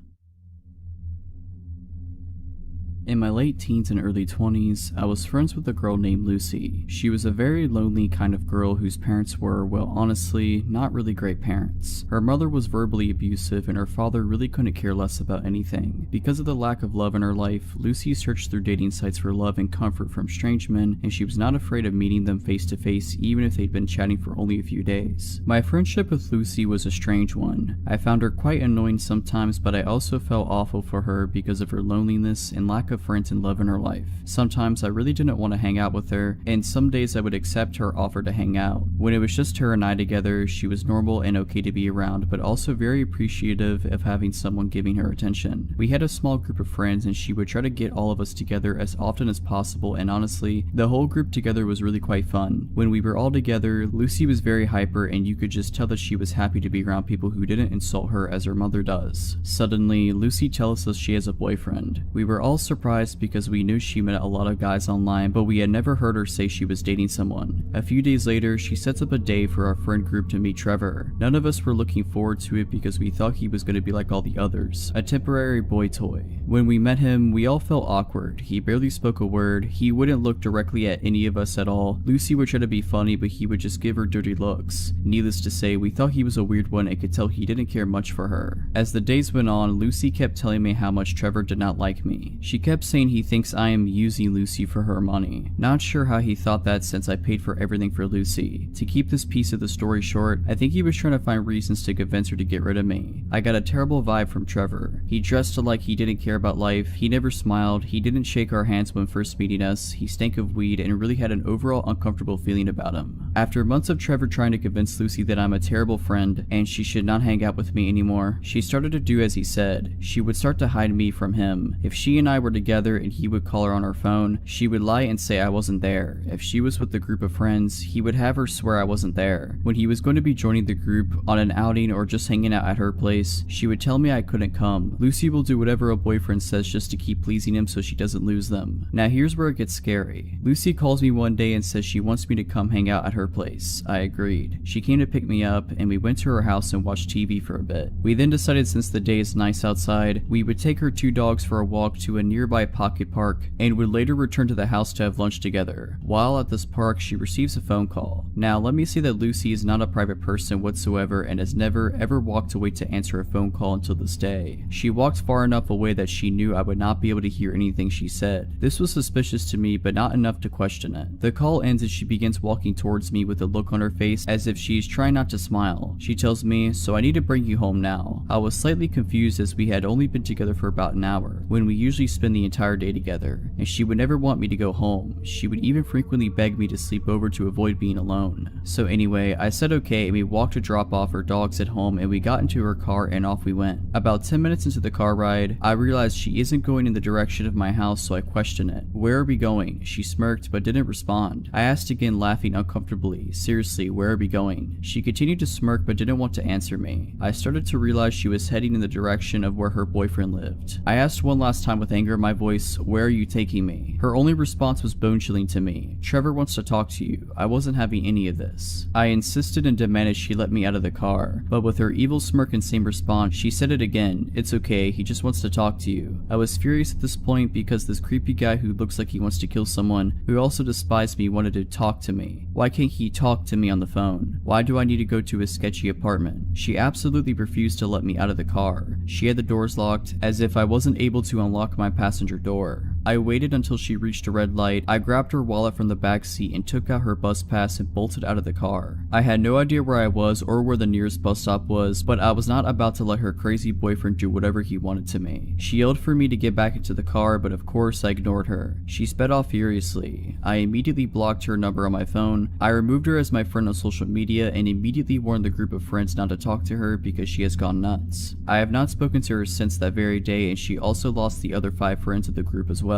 In my late teens and early 20s, I was friends with a girl named Lucy. She was a very lonely kind of girl whose parents were, well, honestly, not really great parents. Her mother was verbally abusive and her father really couldn't care less about anything. Because of the lack of love in her life, Lucy searched through dating sites for love and comfort from strange men, and she was not afraid of meeting them face to face even if they'd been chatting for only a few days. My friendship with Lucy was a strange one. I found her quite annoying sometimes, but I also felt awful for her because of her loneliness and lack of friends and love in her life. Sometimes I really didn't want to hang out with her, and some days I would accept her offer to hang out. When it was just her and I together, she was normal and okay to be around, but also very appreciative of having someone giving her attention. We had a small group of friends and she would try to get all of us together as often as possible, and honestly, the whole group together was really quite fun. When we were all together, Lucy was very hyper and you could just tell that she was happy to be around people who didn't insult her as her mother does. Suddenly, Lucy tells us she has a boyfriend. We were all surprised because we knew she met a lot of guys online, but we had never heard her say she was dating someone. A few days later, she sets up a day for our friend group to meet Trevor. None of us were looking forward to it because we thought he was going to be like all the others, a temporary boy toy. When we met him, we all felt awkward. He barely spoke a word, he wouldn't look directly at any of us at all. Lucy would try to be funny, but he would just give her dirty looks. Needless to say, we thought he was a weird one and could tell he didn't care much for her. As the days went on, Lucy kept telling me how much Trevor did not like me. She kept saying he thinks I am using Lucy for her money. Not sure how he thought that since I paid for everything for Lucy. To keep this piece of the story short, I think he was trying to find reasons to convince her to get rid of me. I got a terrible vibe from Trevor. He dressed like he didn't care about life, he never smiled, he didn't shake our hands when first meeting us, he stank of weed and really had an overall uncomfortable feeling about him. After months of Trevor trying to convince Lucy that I'm a terrible friend and she should not hang out with me anymore, she started to do as he said. She would start to hide me from him. If she and I were together and he would call her on her phone, she would lie and say I wasn't there. If she was with a group of friends, he would have her swear I wasn't there. When he was going to be joining the group on an outing or just hanging out at her place, she would tell me I couldn't come. Lucy will do whatever a boyfriend says just to keep pleasing him so she doesn't lose them. Now here's where it gets scary. Lucy calls me one day and says she wants me to come hang out at her place. I agreed. She came to pick me up and we went to her house and watched TV for a bit. We then decided since the day is nice outside, we would take her two dogs for a walk to a nearby pocket park and would later return to the house to have lunch together. While at this park, she receives a phone call. Now let me say that Lucy is not a private person whatsoever and has never ever walked away to answer a phone call until this day. She walked far enough away that she knew I would not be able to hear anything she said. This was suspicious to me, but not enough to question it. The call ends and she begins walking towards me with a look on her face as if she is trying not to smile. She tells me, "So I need to bring you home now." I was slightly confused as we had only been together for about an hour, when we usually spend the entire day together, and she would never want me to go home. She would even frequently beg me to sleep over to avoid being alone. So anyway, I said okay and we walked to drop off her dogs at home and we got into her car and off we went. About 10 minutes into the car ride, I realized she isn't going in the direction of my house, so I questioned it. "Where are we going?" She smirked but didn't respond. I asked again, laughing uncomfortably, "Seriously, where are we going?" She continued to smirk but didn't want to answer me. I started to realize she was heading in the direction of where her boyfriend lived. I asked one last time with anger in my voice, "Where are you taking me?" Her only response was bone-chilling to me. "Trevor wants to talk to you." I wasn't having any of this. I insisted and demanded she let me out of the car, but with her evil smirk and same response, she said it again, "It's okay, he just wants to talk to you." I was furious at this point because this creepy guy who looks like he wants to kill someone, who also despised me, wanted to talk to me. Why can't he talk to me on the phone? Why do I need to go to his sketchy apartment? She absolutely refused to let me out of the car. She had the doors locked, as if I wasn't able to unlock my passenger door. I waited until she reached a red light. I grabbed her wallet from the back seat and took out her bus pass and bolted out of the car. I had no idea where I was or where the nearest bus stop was, but I was not about to let her crazy boyfriend do whatever he wanted to me. She yelled for me to get back into the car, but of course I ignored her. She sped off furiously. I immediately blocked her number on my phone. I removed her as my friend on social media and immediately warned the group of friends not to talk to her because she has gone nuts. I have not spoken to her since that very day, and she also lost the other 5 friends of the group as well.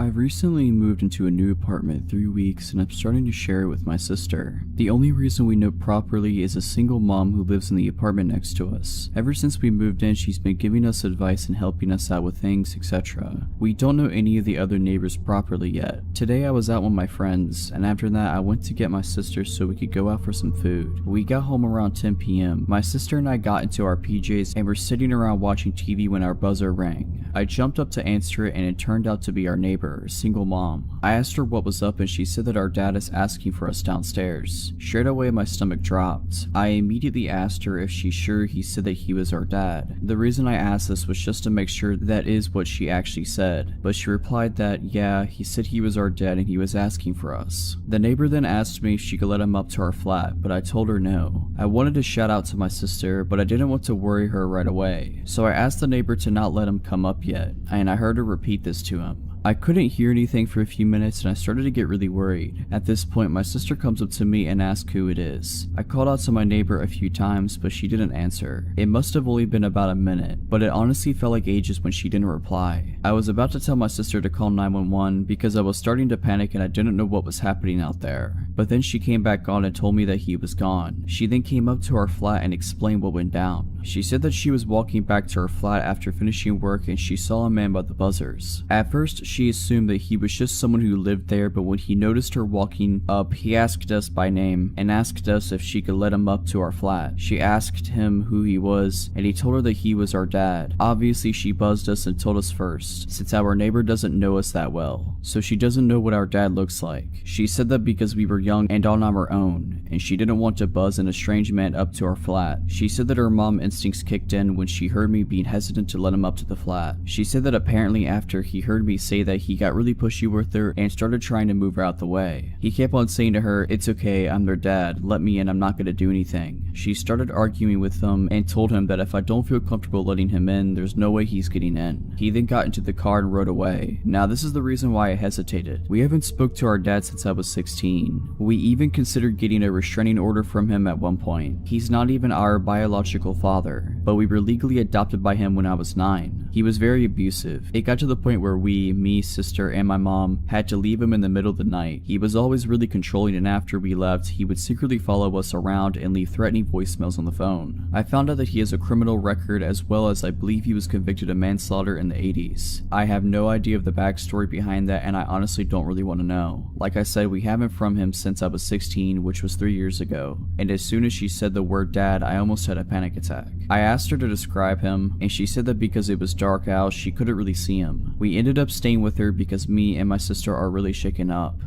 I've recently moved into a new apartment 3 weeks and I'm starting to share it with my sister. The only reason we know properly is a single mom who lives in the apartment next to us. Ever since we moved in, she's been giving us advice and helping us out with things, etc. We don't know any of the other neighbors properly yet. Today I was out with my friends, and after that I went to get my sister so we could go out for some food. We got home around 10 p.m. My sister and I got into our PJs and were sitting around watching TV when our buzzer rang. I jumped up to answer it and it turned out to be our neighbor, a single mom. I asked her what was up and she said that our dad is asking for us downstairs. Straight away my stomach dropped. I immediately asked her if she's sure he said that he was our dad. The reason I asked this was just to make sure that is what she actually said, but she replied that yeah, he said he was our dad and he was asking for us. The neighbor then asked me if she could let him up to our flat, but I told her no. I wanted to shout out to my sister, but I didn't want to worry her right away, so I asked the neighbor to not let him come up yet, and I heard her repeat this to him. I couldn't hear anything for a few minutes and I started to get really worried. At this point, my sister comes up to me and asks who it is. I called out to my neighbor a few times, but she didn't answer. It must have only been about a minute, but it honestly felt like ages when she didn't reply. I was about to tell my sister to call 911 because I was starting to panic and I didn't know what was happening out there. But then she came back on and told me that he was gone. She then came up to our flat and explained what went down. She said that she was walking back to her flat after finishing work and she saw a man by the buzzers. At first, she assumed that he was just someone who lived there, but when he noticed her walking up, he asked us by name and asked us if she could let him up to our flat. She asked him who he was, and he told her that he was our dad. Obviously, she buzzed us and told us first, since our neighbor doesn't know us that well, so she doesn't know what our dad looks like. She said that because we were young and on our own, and she didn't want to buzz an strange man up to our flat. She said that her mom instincts kicked in when she heard me being hesitant to let him up to the flat. She said that apparently after he heard me say that he got really pushy with her and started trying to move her out the way. He kept on saying to her, "It's okay, I'm their dad, let me in, I'm not gonna do anything." She started arguing with him and told him that if I don't feel comfortable letting him in, there's no way he's getting in. He then got into the car and rode away. Now this is the reason why I hesitated. We haven't spoke to our dad since I was 16. We even considered getting a restraining order from him at one point. He's not even our biological father, but we were legally adopted by him when I was 9. He was very abusive. It got to the point where me, sister, and my mom had to leave him in the middle of the night. He was always really controlling, and after we left, he would secretly follow us around and leave threatening voicemails on the phone. I found out that he has a criminal record, as well as I believe he was convicted of manslaughter in the 80s. I have no idea of the backstory behind that, and I honestly don't really want to know. Like I said, we haven't from him since I was 16, which was 3 years ago, and as soon as she said the word dad, I almost had a panic attack. I asked her to describe him, and she said that because it was dark out, she couldn't really see him. We ended up staying with her because me and my sister are really shaken up.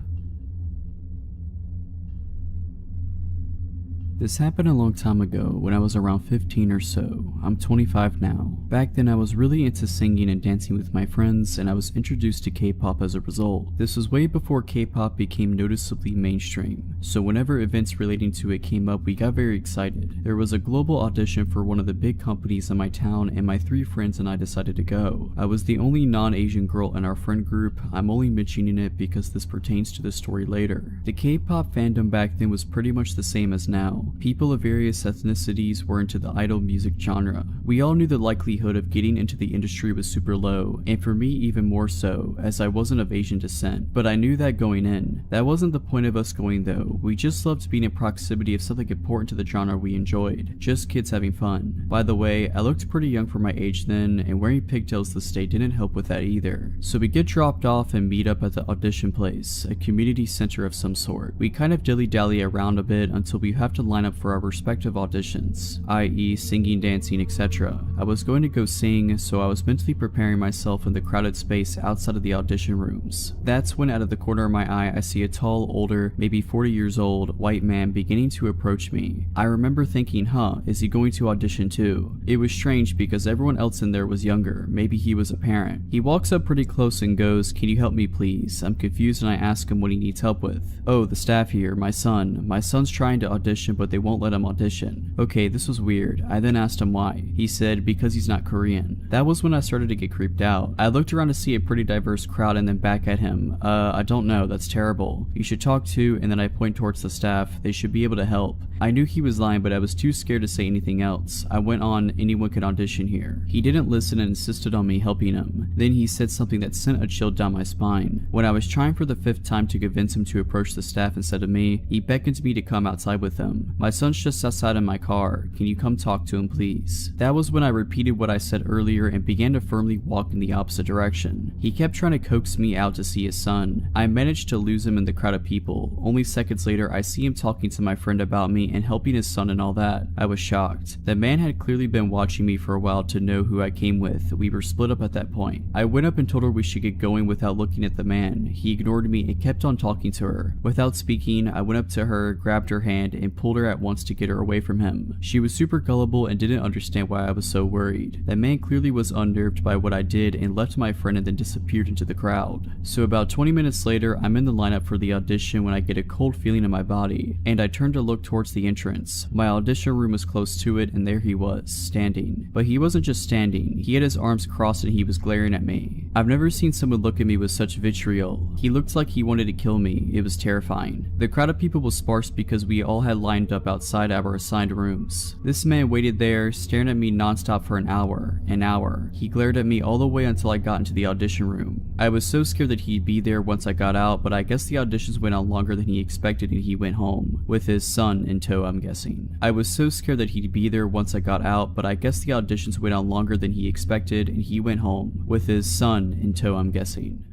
This happened a long time ago when I was around 15 or so. I'm 25 now. Back then I was really into singing and dancing with my friends, and I was introduced to K-pop as a result. This was way before K-pop became noticeably mainstream, so whenever events relating to it came up we got very excited. There was a global audition for one of the big companies in my town and my 3 friends and I decided to go. I was the only non-Asian girl in our friend group. I'm only mentioning it because this pertains to the story later. The K-pop fandom back then was pretty much the same as now. People of various ethnicities were into the idol music genre. We all knew the likelihood of getting into the industry was super low, and for me even more so, as I wasn't of Asian descent. But I knew that going in. That wasn't the point of us going though. We just loved being in proximity of something important to the genre we enjoyed. Just kids having fun. By the way, I looked pretty young for my age then, and wearing pigtails this day didn't help with that either. So we get dropped off and meet up at the audition place, a community center of some sort. We kind of dilly-dally around a bit until we have to line lineup for our respective auditions, i.e. singing, dancing, etc. I was going to go sing, so I was mentally preparing myself in the crowded space outside of the audition rooms. That's when out of the corner of my eye I see a tall, older, maybe 40 years old, white man beginning to approach me. I remember thinking, is he going to audition too? It was strange because everyone else in there was younger, maybe he was a parent. He walks up pretty close and goes, "Can you help me please?" I'm confused and I ask him what he needs help with. "Oh, the staff here, my son's trying to audition but they won't let him audition." Okay, this was weird. I then asked him why. He said because he's not Korean. That was when I started to get creeped out. I looked around to see a pretty diverse crowd and then back at him. I don't know, that's terrible. You should talk to," and then I point towards the staff. They should be able to help. I knew he was lying, but I was too scared to say anything else. I went on, "Anyone can audition here." He didn't listen and insisted on me helping him. Then he said something that sent a chill down my spine. When I was trying for the 5th time to convince him to approach the staff instead of me, he beckoned me to come outside with him. "My son's just outside in my car. Can you come talk to him, please?" That was when I repeated what I said earlier and began to firmly walk in the opposite direction. He kept trying to coax me out to see his son. I managed to lose him in the crowd of people. Only seconds later, I see him talking to my friend about me and helping his son and all that. I was shocked. The man had clearly been watching me for a while to know who I came with. We were split up at that point. I went up and told her we should get going without looking at the man. He ignored me and kept on talking to her. Without speaking, I went up to her, grabbed her hand, and pulled her at once to get her away from him. She was super gullible and didn't understand why I was so worried. The man clearly was unnerved by what I did and left my friend and then disappeared into the crowd. So about 20 minutes later, I'm in the lineup for the audition when I get a cold feeling in my body, and I turn to look towards the entrance. My audition room was close to it, and there he was, standing. But he wasn't just standing, he had his arms crossed and he was glaring at me. I've never seen someone look at me with such vitriol. He looked like he wanted to kill me. It was terrifying. The crowd of people was sparse because we all had lined up outside our assigned rooms. This man waited there, staring at me nonstop for an hour. He glared at me all the way until I got into the audition room. I was so scared that he'd be there once I got out, but I guess the auditions went on longer than he expected and he went home. With his son in tow, I'm guessing. I was so scared that he'd be there once I got out, but I guess the auditions went on longer than he expected and he went home. With his son in tow, I'm guessing.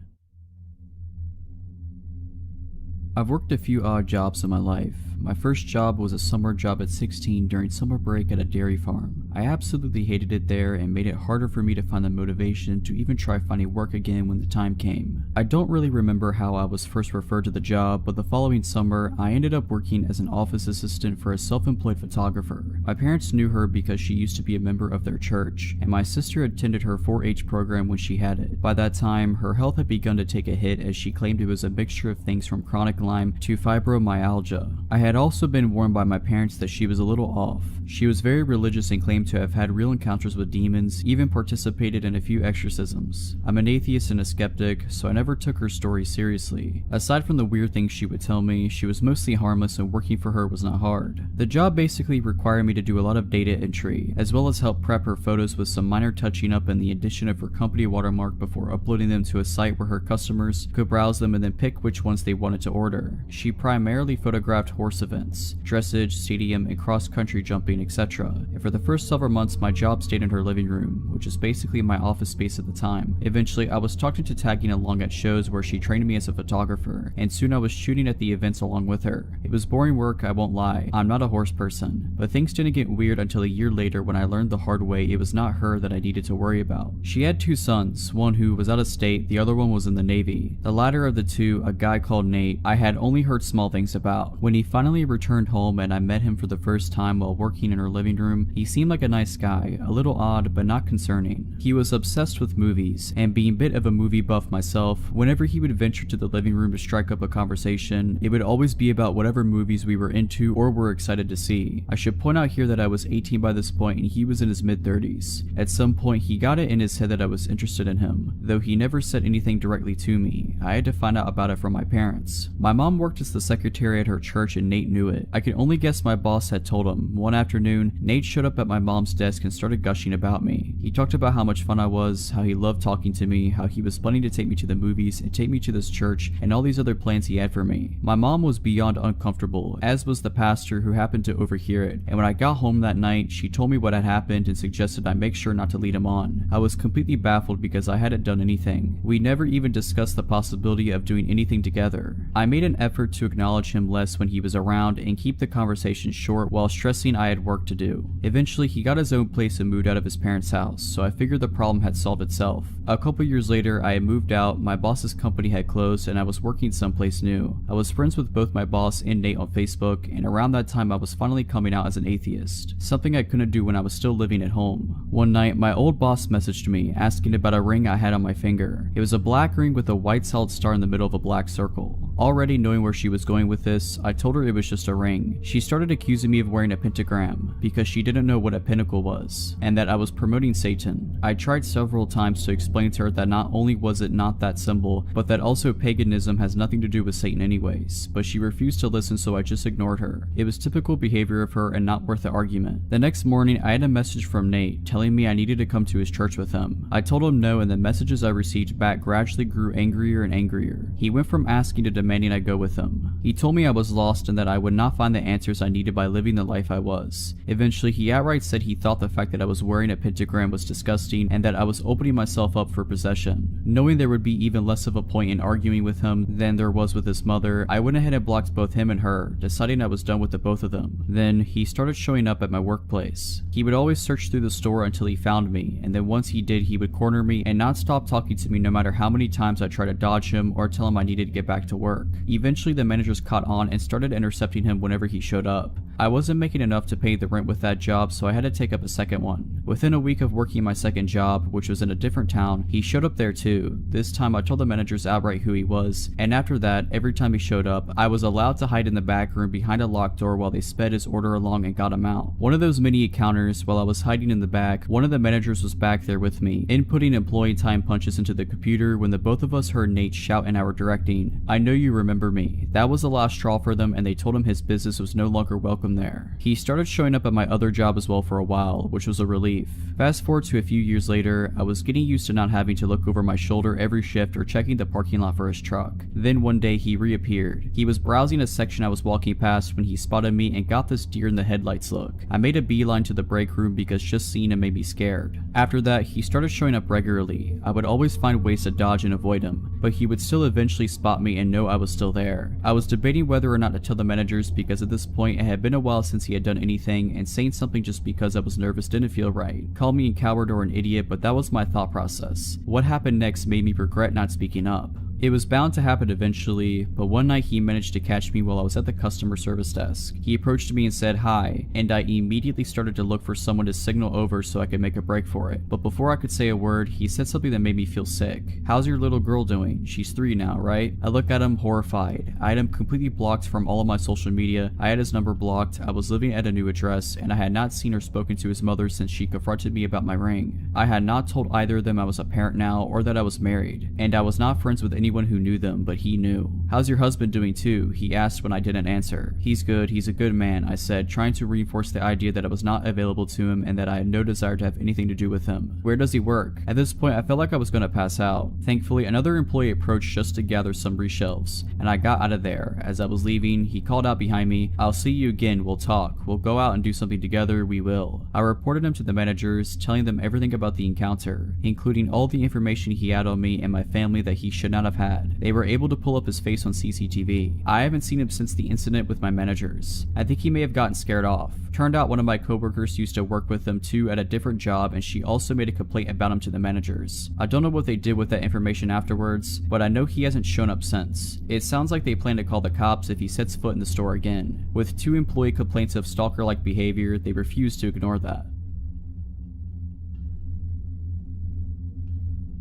I've worked a few odd jobs in my life. My first job was a summer job at 16 during summer break at a dairy farm. I absolutely hated it there and made it harder for me to find the motivation to even try finding work again when the time came. I don't really remember how I was first referred to the job, but the following summer, I ended up working as an office assistant for a self-employed photographer. My parents knew her because she used to be a member of their church, and my sister attended her 4-H program when she had it. By that time, her health had begun to take a hit as she claimed it was a mixture of things from chronic Lyme to fibromyalgia. I had also been warned by my parents that she was a little off. She was very religious and claimed to have had real encounters with demons, even participated in a few exorcisms. I'm an atheist and a skeptic, so I never took her story seriously. Aside from the weird things she would tell me, she was mostly harmless and working for her was not hard. The job basically required me to do a lot of data entry, as well as help prep her photos with some minor touching up and the addition of her company watermark before uploading them to a site where her customers could browse them and then pick which ones they wanted to order. She primarily photographed horse events, dressage, stadium, and cross-country jumping, etc. And for the first several months, my job stayed in her living room, which is basically my office space at the time. Eventually, I was talked into tagging along at shows where she trained me as a photographer, and soon I was shooting at the events along with her. It was boring work, I won't lie. I'm not a horse person, but things didn't get weird until a year later when I learned the hard way it was not her that I needed to worry about. She had 2 sons, one who was out of state, the other one was in the Navy. The latter of the two, a guy called Nate, I had only heard small things about. When he finally returned home and I met him for the first time while working in her living room, he seemed like a nice guy, a little odd but not concerning. He was obsessed with movies, and being a bit of a movie buff myself, whenever he would venture to the living room to strike up a conversation, it would always be about whatever movies we were into or were excited to see. I should point out here that I was 18 by this point and he was in his mid-30s. At some point he got it in his head that I was interested in him, though he never said anything directly to me. I had to find out about it from my parents. My mom worked as the secretary at her church and Nate knew it. I can only guess my boss had told him. One afternoon, Nate showed up at my mom's desk and started gushing about me. He talked about how much fun I was, how he loved talking to me, how he was planning to take me to the movies and take me to this church, and all these other plans he had for me. My mom was beyond uncomfortable, as was the pastor who happened to overhear it, and when I got home that night, she told me what had happened and suggested I make sure not to lead him on. I was completely baffled because I hadn't done anything. We never even discussed the possibility of doing anything together. I made an effort to acknowledge him less when he was around around and keep the conversation short while stressing I had work to do. Eventually, he got his own place and moved out of his parents' house, so I figured the problem had solved itself. A couple years later, I had moved out, my boss's company had closed, and I was working someplace new. I was friends with both my boss and Nate on Facebook, and around that time I was finally coming out as an atheist, something I couldn't do when I was still living at home. One night, my old boss messaged me asking about a ring I had on my finger. It was a black ring with a white solid star in the middle of a black circle. Already knowing where she was going with this, I told her it was just a ring. She started accusing me of wearing a pentagram because she didn't know what a pinnacle was, and that I was promoting Satan. I tried several times to explain to her that not only was it not that symbol, but that also paganism has nothing to do with Satan anyways, but she refused to listen, so I just ignored her. It was typical behavior of her and not worth the argument. The next morning, I had a message from Nate telling me I needed to come to his church with him. I told him no, and the messages I received back gradually grew angrier and angrier. He went from asking to demanding I go with him. He told me I was lost and that I would not find the answers I needed by living the life I was. Eventually, he outright said he thought the fact that I was wearing a pentagram was disgusting and that I was opening myself up for possession. Knowing there would be even less of a point in arguing with him than there was with his mother, I went ahead and blocked both him and her, deciding I was done with the both of them. Then, he started showing up at my workplace. He would always search through the store until he found me, and then once he did, he would corner me and not stop talking to me no matter how many times I tried to dodge him or tell him I needed to get back to work. Eventually, the managers caught on and started intercepting him whenever he showed up. I wasn't making enough to pay the rent with that job, so I had to take up a second one. Within a week of working my second job, which was in a different town, he showed up there too. This time I told the managers outright who he was, and after that, every time he showed up, I was allowed to hide in the back room behind a locked door while they sped his order along and got him out. One of those many encounters, while I was hiding in the back, one of the managers was back there with me, inputting employee time punches into the computer when the both of us heard Nate shout in our directing, "I know you remember me." That was the last straw for them, and they told him his business was no longer welcome there. He started showing up at my other job as well for a while, which was a relief. Fast forward to a few years later, I was getting used to not having to look over my shoulder every shift or checking the parking lot for his truck. Then one day he reappeared. He was browsing a section I was walking past when he spotted me and got this deer in the headlights look. I made a beeline to the break room because just seeing him made me scared. After that, he started showing up regularly. I would always find ways to dodge and avoid him, but he would still eventually spot me and know I was still there. I was debating whether or not to tell the managers because at this point it had been a while since he had done anything, and saying something just because I was nervous didn't feel right. Call me a coward or an idiot, but that was my thought process. What happened next made me regret not speaking up. It was bound to happen eventually, but one night he managed to catch me while I was at the customer service desk. He approached me and said hi, and I immediately started to look for someone to signal over so I could make a break for it. But before I could say a word, he said something that made me feel sick. "How's your little girl doing? She's 3 now, right?" I looked at him horrified. I had him completely blocked from all of my social media, I had his number blocked, I was living at a new address, and I had not seen or spoken to his mother since she confronted me about my ring. I had not told either of them I was a parent now or that I was married, and I was not friends with anyone who knew them, but he knew. "How's your husband doing too?" he asked when I didn't answer. "He's good, he's a good man," I said, trying to reinforce the idea that I was not available to him and that I had no desire to have anything to do with him. "Where does he work?" At this point, I felt like I was going to pass out. Thankfully, another employee approached just to gather some reshelves, and I got out of there. As I was leaving, he called out behind me, "I'll see you again, we'll talk. We'll go out and do something together, we will." I reported him to the managers, telling them everything about the encounter, including all the information he had on me and my family that he should not have had. They were able to pull up his face on CCTV. I haven't seen him since the incident with my managers. I think he may have gotten scared off. Turned out one of my coworkers used to work with him too at a different job, and she also made a complaint about him to the managers. I don't know what they did with that information afterwards, but I know he hasn't shown up since. It sounds like they plan to call the cops if he sets foot in the store again. With 2 employee complaints of stalker-like behavior, they refuse to ignore that.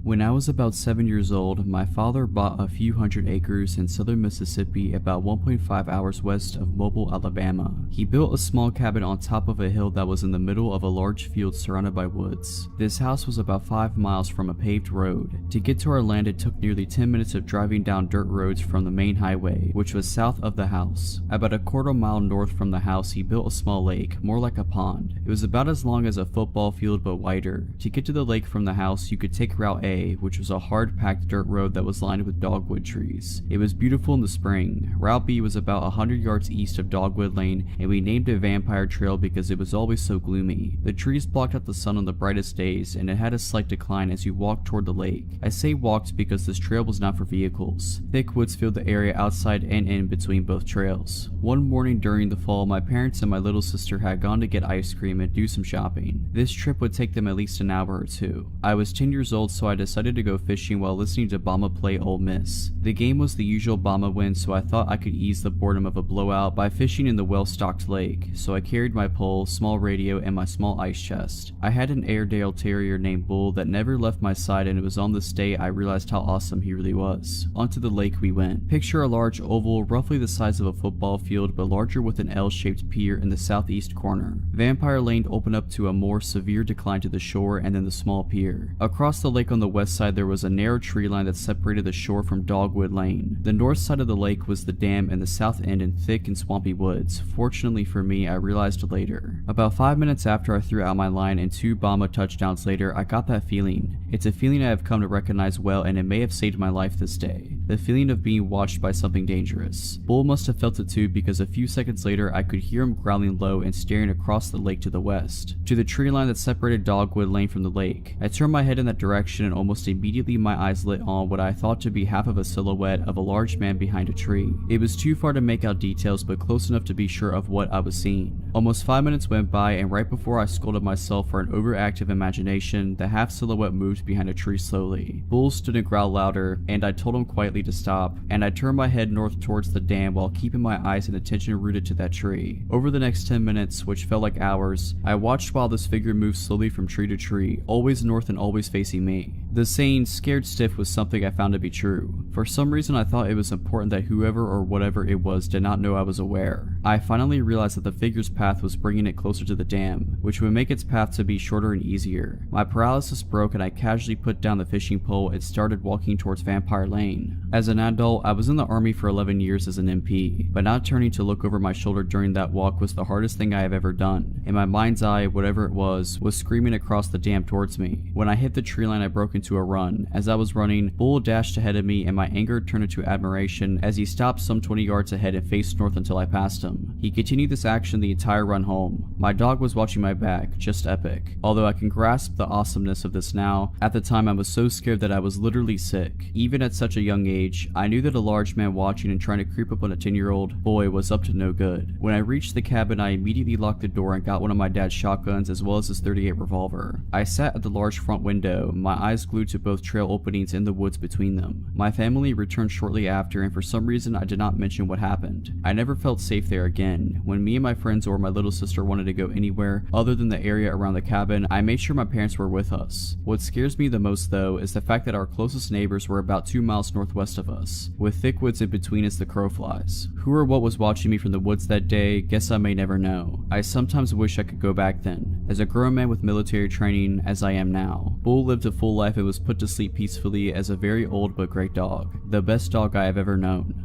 When I was about 7 years old, my father bought a few hundred acres in southern Mississippi about 1.5 hours west of Mobile, Alabama. He built a small cabin on top of a hill that was in the middle of a large field surrounded by woods. This house was about 5 miles from a paved road. To get to our land, it took nearly 10 minutes of driving down dirt roads from the main highway, which was south of the house. About a quarter mile north from the house, he built a small lake, more like a pond. It was about as long as a football field but wider. To get to the lake from the house, you could take Route A, A, which was a hard-packed dirt road that was lined with dogwood trees. It was beautiful in the spring. Route B was about 100 yards east of Dogwood Lane, and we named it Vampire Trail because it was always so gloomy. The trees blocked out the sun on the brightest days, and it had a slight decline as you walked toward the lake. I say walked because this trail was not for vehicles. Thick woods filled the area outside and in between both trails. One morning during the fall, my parents and my little sister had gone to get ice cream and do some shopping. This trip would take them at least an hour or two. I was 10 years old, so I decided to go fishing while listening to Bama play Ole Miss. The game was the usual Bama win, so I thought I could ease the boredom of a blowout by fishing in the well-stocked lake, so I carried my pole, small radio, and my small ice chest. I had an Airedale Terrier named Bull that never left my side, and it was on this day I realized how awesome he really was. Onto the lake we went. Picture a large oval, roughly the size of a football field, but larger with an L-shaped pier in the southeast corner. Vampire Lane opened up to a more severe decline to the shore and then the small pier. Across the lake on the west side there was a narrow tree line that separated the shore from Dogwood Lane. The north side of the lake was the dam and the south end in thick and swampy woods. Fortunately for me, I realized later. About 5 minutes after I threw out my line and 2 Bama touchdowns later, I got that feeling. It's a feeling I have come to recognize well, and it may have saved my life this day. The feeling of being watched by something dangerous. Bull must have felt it too, because a few seconds later I could hear him growling low and staring across the lake to the west, to the tree line that separated Dogwood Lane from the lake. I turned my head in that direction and almost immediately my eyes lit on what I thought to be half of a silhouette of a large man behind a tree. It was too far to make out details, but close enough to be sure of what I was seeing. Almost 5 minutes went by, and right before I scolded myself for an overactive imagination, the half silhouette moved behind a tree slowly. Bull stood and growled louder, and I told him quietly to stop, and I turned my head north towards the dam while keeping my eyes and attention rooted to that tree. Over the next 10 minutes, which felt like hours, I watched while this figure moved slowly from tree to tree, always north and always facing me. The saying, "scared stiff," was something I found to be true. For some reason I thought it was important that whoever or whatever it was did not know I was aware. I finally realized that the figure's path was bringing it closer to the dam, which would make its path to be shorter and easier. My paralysis broke and I casually put down the fishing pole and started walking towards Vampire Lane. As an adult, I was in the army for 11 years as an MP, but not turning to look over my shoulder during that walk was the hardest thing I have ever done. In my mind's eye, whatever it was screaming across the dam towards me. When I hit the tree line, I broke into a run. As I was running, Bull dashed ahead of me and my anger turned into admiration as he stopped some 20 yards ahead and faced north until I passed him. He continued this action the entire run home. My dog was watching my back, just epic. Although I can grasp the awesomeness of this now, at the time I was so scared that I was literally sick. Even at such a young age, I knew that a large man watching and trying to creep up on a 10-year-old boy was up to no good. When I reached the cabin, I immediately locked the door and got one of my dad's shotguns as well as his .38 revolver. I sat at the large front window, my eyes glued to both trail openings in the woods between them. My family returned shortly after, and for some reason I did not mention what happened. I never felt safe there again. When me and my friends or my little sister wanted to go anywhere other than the area around the cabin, I made sure my parents were with us. What scares me the most though is the fact that our closest neighbors were about 2 miles northwest of us, with thick woods in between as the crow flies. Who or what was watching me from the woods that day, guess I may never know. I sometimes wish I could go back then, as a grown man with military training as I am now. Bull lived a full life and was put to sleep peacefully as a very old but great dog. The best dog I have ever known.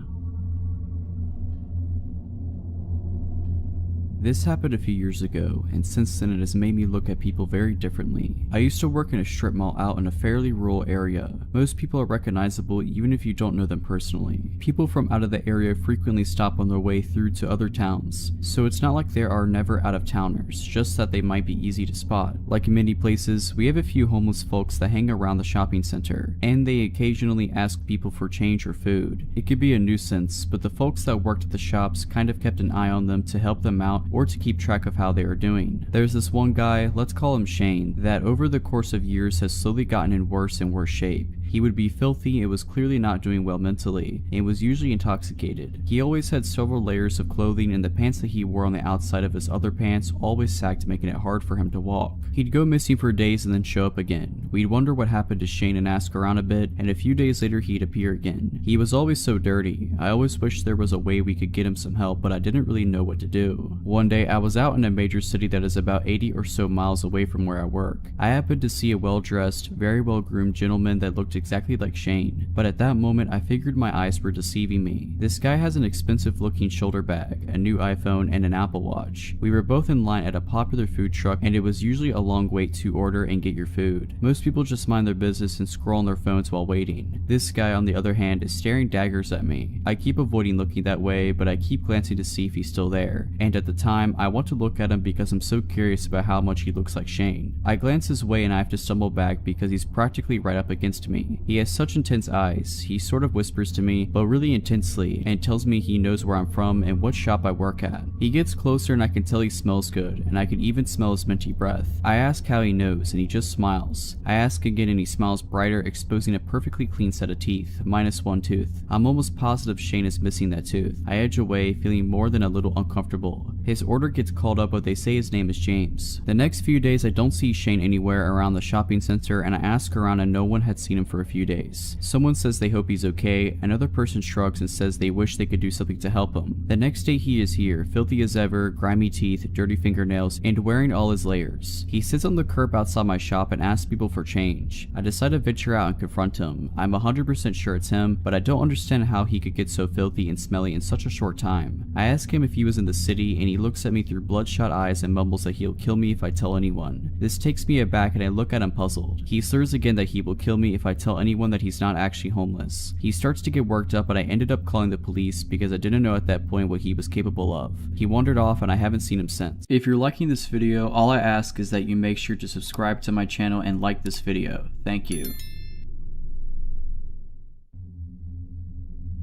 This happened a few years ago, and since then it has made me look at people very differently. I used to work in a strip mall out in a fairly rural area. Most people are recognizable even if you don't know them personally. People from out of the area frequently stop on their way through to other towns, so it's not like there are never out-of-towners, just that they might be easy to spot. Like in many places, we have a few homeless folks that hang around the shopping center, and they occasionally ask people for change or food. It could be a nuisance, but the folks that worked at the shops kind of kept an eye on them to help them out or to keep track of how they are doing. There's this one guy, let's call him Shane, that over the course of years has slowly gotten in worse and worse shape. He would be filthy and was clearly not doing well mentally, and was usually intoxicated. He always had several layers of clothing, and the pants that he wore on the outside of his other pants always sagged, making it hard for him to walk. He'd go missing for days and then show up again. We'd wonder what happened to Shane and ask around a bit, and a few days later he'd appear again. He was always so dirty. I always wished there was a way we could get him some help, but I didn't really know what to do. One day I was out in a major city that is about 80 or so miles away from where I work. I happened to see a well-dressed, very well-groomed gentleman that looked exactly like Shane, but at that moment I figured my eyes were deceiving me. This guy has an expensive looking shoulder bag, a new iPhone, and an Apple Watch. We were both in line at a popular food truck, and it was usually a long wait to order and get your food. Most people just mind their business and scroll on their phones while waiting. This guy, on the other hand, is staring daggers at me. I keep avoiding looking that way, but I keep glancing to see if he's still there, and at the time I want to look at him because I'm so curious about how much he looks like Shane. I glance his way and I have to stumble back because he's practically right up against me. He has such intense eyes. He sort of whispers to me, but really intensely, and tells me he knows where I'm from and what shop I work at. He gets closer and I can tell he smells good, and I can even smell his minty breath. I ask how he knows and he just smiles. I ask again and he smiles brighter, exposing a perfectly clean set of teeth, minus one tooth. I'm almost positive Shane is missing that tooth. I edge away, feeling more than a little uncomfortable. His order gets called up, but they say his name is James. The next few days I don't see Shane anywhere around the shopping center, and I ask around and no one had seen him for a few days. Someone says they hope he's okay, another person shrugs and says they wish they could do something to help him. The next day he is here, filthy as ever, grimy teeth, dirty fingernails, and wearing all his layers. He sits on the curb outside my shop and asks people for change. I decide to venture out and confront him. I'm 100% sure it's him, but I don't understand how he could get so filthy and smelly in such a short time. I ask him if he was in the city, and he looks at me through bloodshot eyes and mumbles that he'll kill me if I tell anyone. This takes me aback and I look at him puzzled. He slurs again that he will kill me if I tell anyone that he's not actually homeless. He starts to get worked up, but I ended up calling the police because I didn't know at that point what he was capable of. He wandered off and I haven't seen him since. If you're liking this video, all I ask is that you make sure to subscribe to my channel and like this video. Thank you.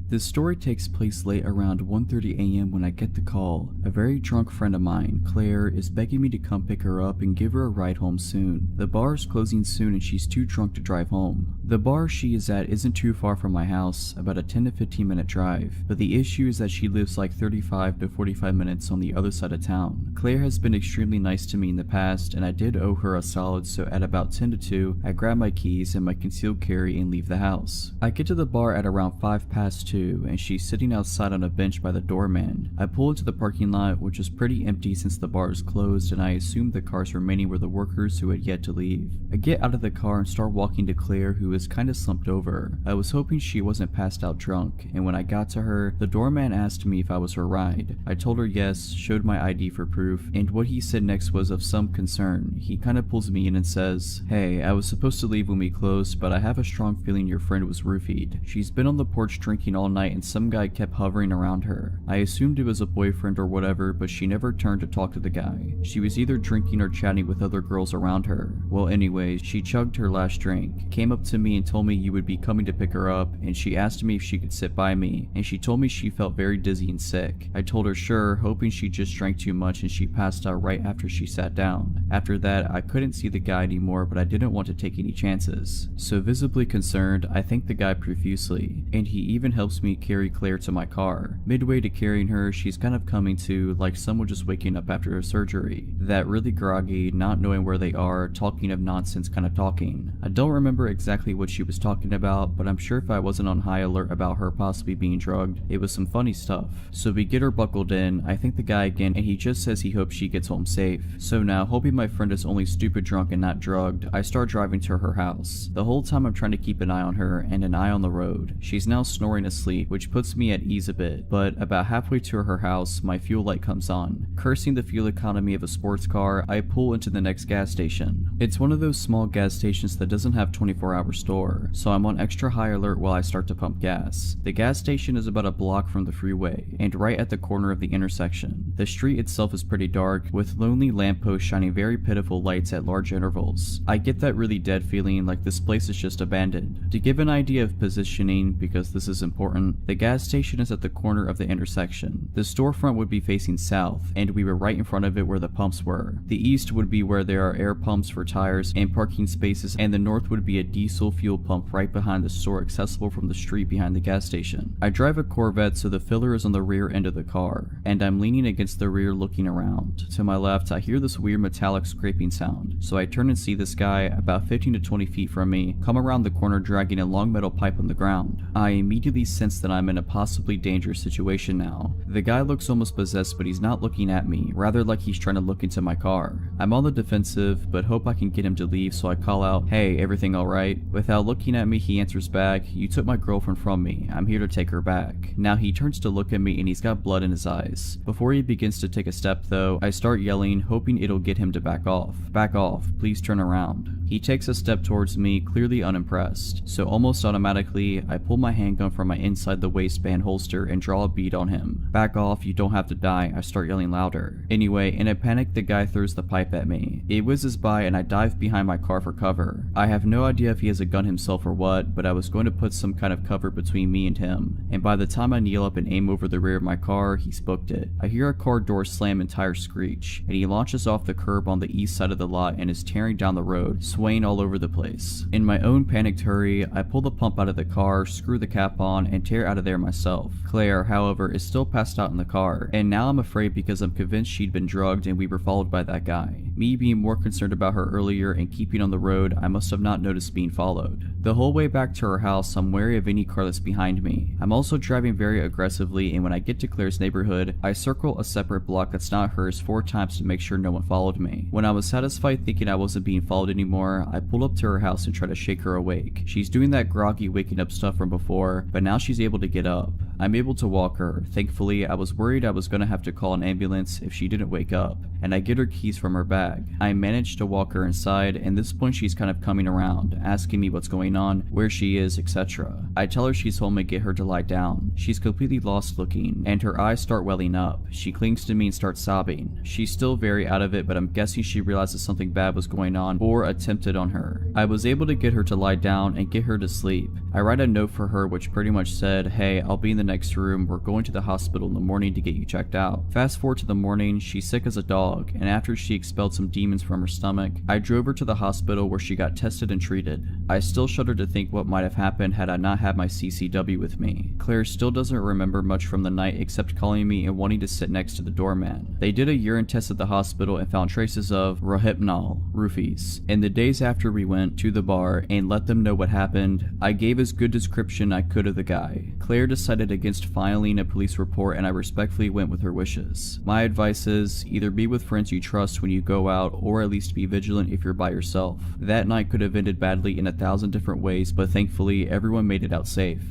This story takes place late around 1:30 a.m. when I get the call. A very drunk friend of mine, Claire, is begging me to come pick her up and give her a ride home soon. The bar is closing soon and she's too drunk to drive home. The bar she is at isn't too far from my house, about a 10 to 15 minute drive, but the issue is that she lives like 35 to 45 minutes on the other side of town. Claire has been extremely nice to me in the past, and I did owe her a solid, so at about 10 to 2, I grab my keys and my concealed carry and leave the house. I get to the bar at around 2:05, and she's sitting outside on a bench by the doorman. I pull into the parking lot, which is pretty empty since the bar is closed, and I assumed the cars remaining were the workers who had yet to leave. I get out of the car and start walking to Claire, who is kinda slumped over. I was hoping she wasn't passed out drunk, and when I got to her, the doorman asked me if I was her ride. I told her yes, showed my ID for proof, and what he said next was of some concern. He kinda pulls me in and says, "Hey, I was supposed to leave when we closed, but I have a strong feeling your friend was roofied. She's been on the porch drinking all night and some guy kept hovering around her. I assumed it was a boyfriend or whatever, but she never turned to talk to the guy. She was either drinking or chatting with other girls around her. Well, anyways, she chugged her last drink, came up to me and told me you would be coming to pick her up, and she asked me if she could sit by me, and she told me she felt very dizzy and sick. I told her sure, hoping she just drank too much, and she passed out right after she sat down. After that, I couldn't see the guy anymore, but I didn't want to take any chances. So visibly concerned, I thank the guy profusely, and he even helps me carry Claire to my car. Midway to carrying her, she's kind of coming to, like someone just waking up after her surgery. That really groggy, not knowing where they are, talking of nonsense kind of talking. I don't remember exactly what she was talking about, but I'm sure if I wasn't on high alert about her possibly being drugged, it was some funny stuff. So we get her buckled in, I thank the guy again, and he just says he hopes she gets home safe. So now, hoping my friend is only stupid drunk and not drugged, I start driving to her house. The whole time I'm trying to keep an eye on her and an eye on the road. She's now snoring asleep, which puts me at ease a bit, but about halfway to her house, my fuel light comes on. Cursing the fuel economy of a sports car, I pull into the next gas station. It's one of those small gas stations that doesn't have 24-hour store, so I'm on extra high alert while I start to pump gas. The gas station is about a block from the freeway, and right at the corner of the intersection. The street itself is pretty dark, with lonely lampposts shining very pitiful lights at large intervals. I get that really dead feeling like this place is just abandoned. To give an idea of positioning, because this is important, the gas station is at the corner of the intersection. The storefront would be facing south, and we were right in front of it where the pumps were. The east would be where there are air pumps for tires and parking spaces, and the north would be a diesel fuel pump right behind the store, accessible from the street behind the gas station. I drive a Corvette, so the filler is on the rear end of the car, and I'm leaning against the rear looking around. To my left, I hear this weird metallic scraping sound, so I turn and see this guy about 15 to 20 feet from me come around the corner dragging a long metal pipe on the ground. I immediately sense that I'm in a possibly dangerous situation now. The guy looks almost possessed, but he's not looking at me, rather like he's trying to look into my car. I'm on the defensive, but hope I can get him to leave, so I call out, "Hey, everything alright?" Without looking at me, he answers back, "You took my girlfriend from me. I'm here to take her back." Now he turns to look at me and he's got blood in his eyes. Before he begins to take a step though, I start yelling, hoping it'll get him to back off. "Back off, please turn around." He takes a step towards me, clearly unimpressed. So almost automatically, I pull my handgun from my inside the waistband holster and draw a bead on him. "Back off, you don't have to die," I start yelling louder. Anyway, in a panic, the guy throws the pipe at me. It whizzes by and I dive behind my car for cover. I have no idea if he has a gun himself or what, but I was going to put some kind of cover between me and him. And by the time I kneel up and aim over the rear of my car, he's booked it. I hear a car door slam and tires screech, and he launches off the curb on the east side of the lot and is tearing down the road, swaying all over the place. In my own panicked hurry, I pull the pump out of the car, screw the cap on, and tear out of there myself. Claire, however, is still passed out in the car, and now I'm afraid because I'm convinced she'd been drugged and we were followed by that guy. Me being more concerned about her earlier and keeping on the road, I must have not noticed being followed. The whole way back to her house, I'm wary of any car that's behind me. I'm also driving very aggressively, and when I get to Claire's neighborhood, I circle a separate block that's not hers 4 times to make sure no one followed me. When I was satisfied thinking I wasn't being followed anymore, I pulled up to her house and try to shake her awake. She's doing that groggy waking up stuff from before, but now she's able to get up. I'm able to walk her. Thankfully, I was worried I was gonna have to call an ambulance if she didn't wake up, and I get her keys from her bag. I managed to walk her inside, and at this point she's kind of coming around, asking me what's going on, where she is, etc. I tell her she's home and get her to lie down. She's completely lost looking, and her eyes start welling up. She clings to me and starts sobbing. She's still very out of it, but I'm guessing she realizes something bad was going on or attempted on her. I was able to get her to lie down and get her to sleep. I write a note for her which pretty much said, "Hey, I'll be in the next room. We're going to the hospital in the morning to get you checked out." Fast forward to the morning, she's sick as a dog, and after she expelled some demons from her stomach, I drove her to the hospital where she got tested and treated. I still shudder to think what might have happened had I not had my CCW with me. Claire still doesn't remember much from the night except calling me and wanting to sit next to the doorman. They did a urine test at the hospital and found traces of rohypnol, roofies. In the days after we went to the bar and let them know what happened, I gave as good description I could of the guy. Claire decided against filing a police report and I respectfully went with her wishes. My advice is, either be with friends you trust when you go out or at least be vigilant if you're by yourself. That night could have ended badly in 1,000 different ways, but thankfully everyone made it out safe.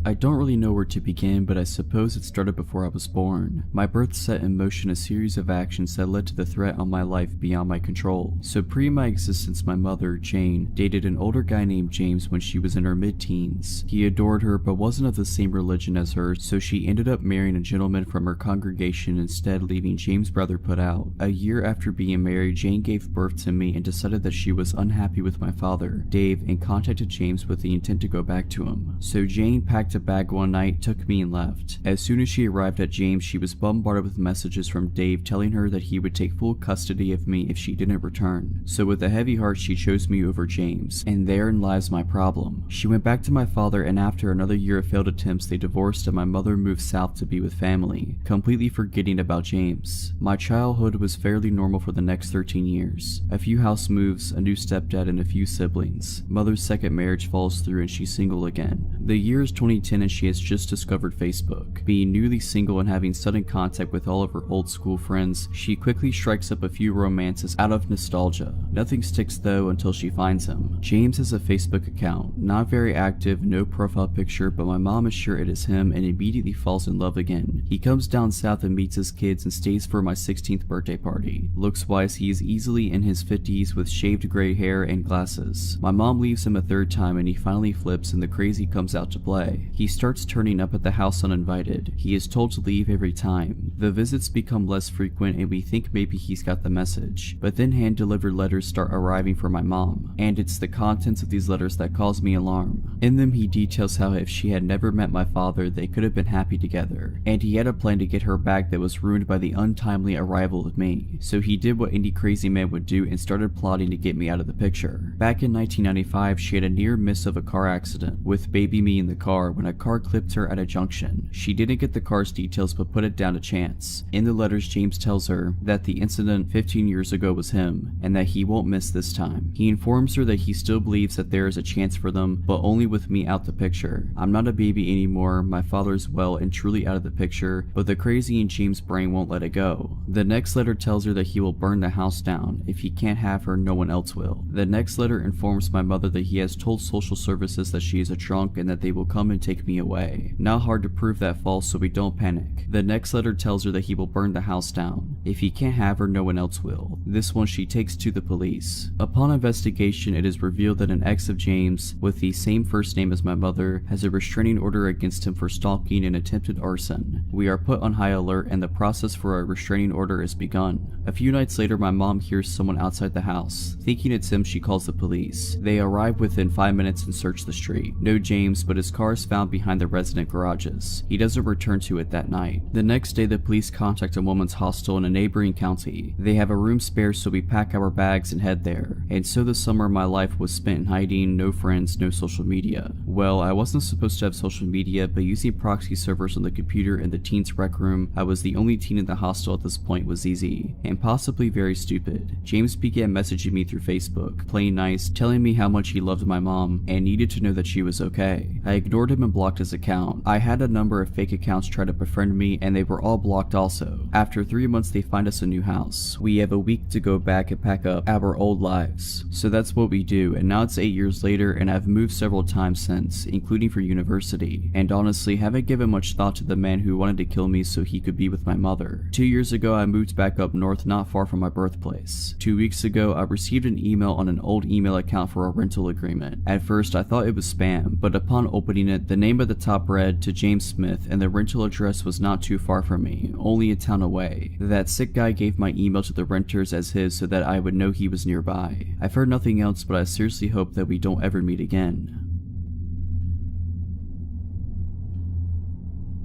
I don't really know where to begin, but I suppose it started before I was born. My birth set in motion a series of actions that led to the threat on my life beyond my control. So pre my existence, my mother, Jane, dated an older guy named James when she was in her mid-teens. He adored her but wasn't of the same religion as her, so she ended up marrying a gentleman from her congregation instead, leaving James' brother put out. A year after being married, Jane gave birth to me and decided that she was unhappy with my father, Dave, and contacted James with the intent to go back to him. So Jane packed a bag one night, took me and left. As soon as she arrived at James, she was bombarded with messages from Dave telling her that he would take full custody of me if she didn't return. So with a heavy heart, she chose me over James, and therein lies my problem. She went back to my father, and after another year of failed attempts, they divorced and my mother moved south to be with family, completely forgetting about James. My childhood was fairly normal for the next 13 years. A few house moves, a new stepdad, and a few siblings. Mother's second marriage falls through and she's single again. The year is 2010 and she has just discovered Facebook. Being newly single and having sudden contact with all of her old school friends, she quickly strikes up a few romances out of nostalgia. Nothing sticks though until she finds him. James has a Facebook account, not very active, no profile picture, but my mom is sure it is him and immediately falls in love again. He comes down south and meets his kids and stays for my 16th birthday party. Looks wise, he is easily in his 50s with shaved gray hair and glasses. My mom leaves him a third time and he finally flips and the crazy comes out to play. He starts turning up at the house uninvited. He is told to leave every time. The visits become less frequent and we think maybe he's got the message. But then hand-delivered letters start arriving for my mom, and it's the contents of these letters that cause me alarm. In them he details how if she had never met my father, they could have been happy together, and he had a plan to get her back that was ruined by the untimely arrival of me. So he did what any crazy man would do and started plotting to get me out of the picture. Back in 1995, she had a near miss of a car accident, with baby me in the car when and a car clipped her at a junction. She didn't get the car's details but put it down to chance. In the letters, James tells her that the incident 15 years ago was him and that he won't miss this time. He informs her that he still believes that there is a chance for them, but only with me out the picture. I'm not a baby anymore, my father's well and truly out of the picture, but the crazy in James' brain won't let it go. The next letter tells her that he will burn the house down. If he can't have her, no one else will. The next letter informs my mother that he has told social services that she is a drunk and that they will come and take me away. Not hard to prove that false, so we don't panic. The next letter tells her that he will burn the house down. If he can't have her, no one else will. This one she takes to the police. Upon investigation, it is revealed that an ex of James, with the same first name as my mother, has a restraining order against him for stalking and attempted arson. We are put on high alert and the process for a restraining order is begun. A few nights later, my mom hears someone outside the house. Thinking it's him, she calls the police. They arrive within 5 minutes and search the street. No James, but his car is found behind the resident garages. He doesn't return to it that night. The next day, the police contact a woman's hostel in a neighboring county. They have a room spare, so we pack our bags and head there. And so the summer of my life was spent in hiding, no friends, no social media. Well, I wasn't supposed to have social media, but using proxy servers on the computer in the teens rec room, I was the only teen in the hostel at this point, was easy, and possibly very stupid. James began messaging me through Facebook, playing nice, telling me how much he loved my mom, and needed to know that she was okay. I ignored him and blocked his account. I had a number of fake accounts try to befriend me, and they were all blocked also. After 3 months, they find us a new house. We have a week to go back and pack up our old lives. So that's what we do, and now it's 8 years later, and I've moved several times since, including for university, and honestly haven't given much thought to the man who wanted to kill me so he could be with my mother. 2 years ago, I moved back up north not far from my birthplace. 2 weeks ago, I received an email on an old email account for a rental agreement. At first, I thought it was spam, but upon opening it, the name at the top read to James Smith, and the rental address was not too far from me, only a town away. That sick guy gave my email to the renters as his so that I would know he was nearby. I've heard nothing else, but I seriously hope that we don't ever meet again.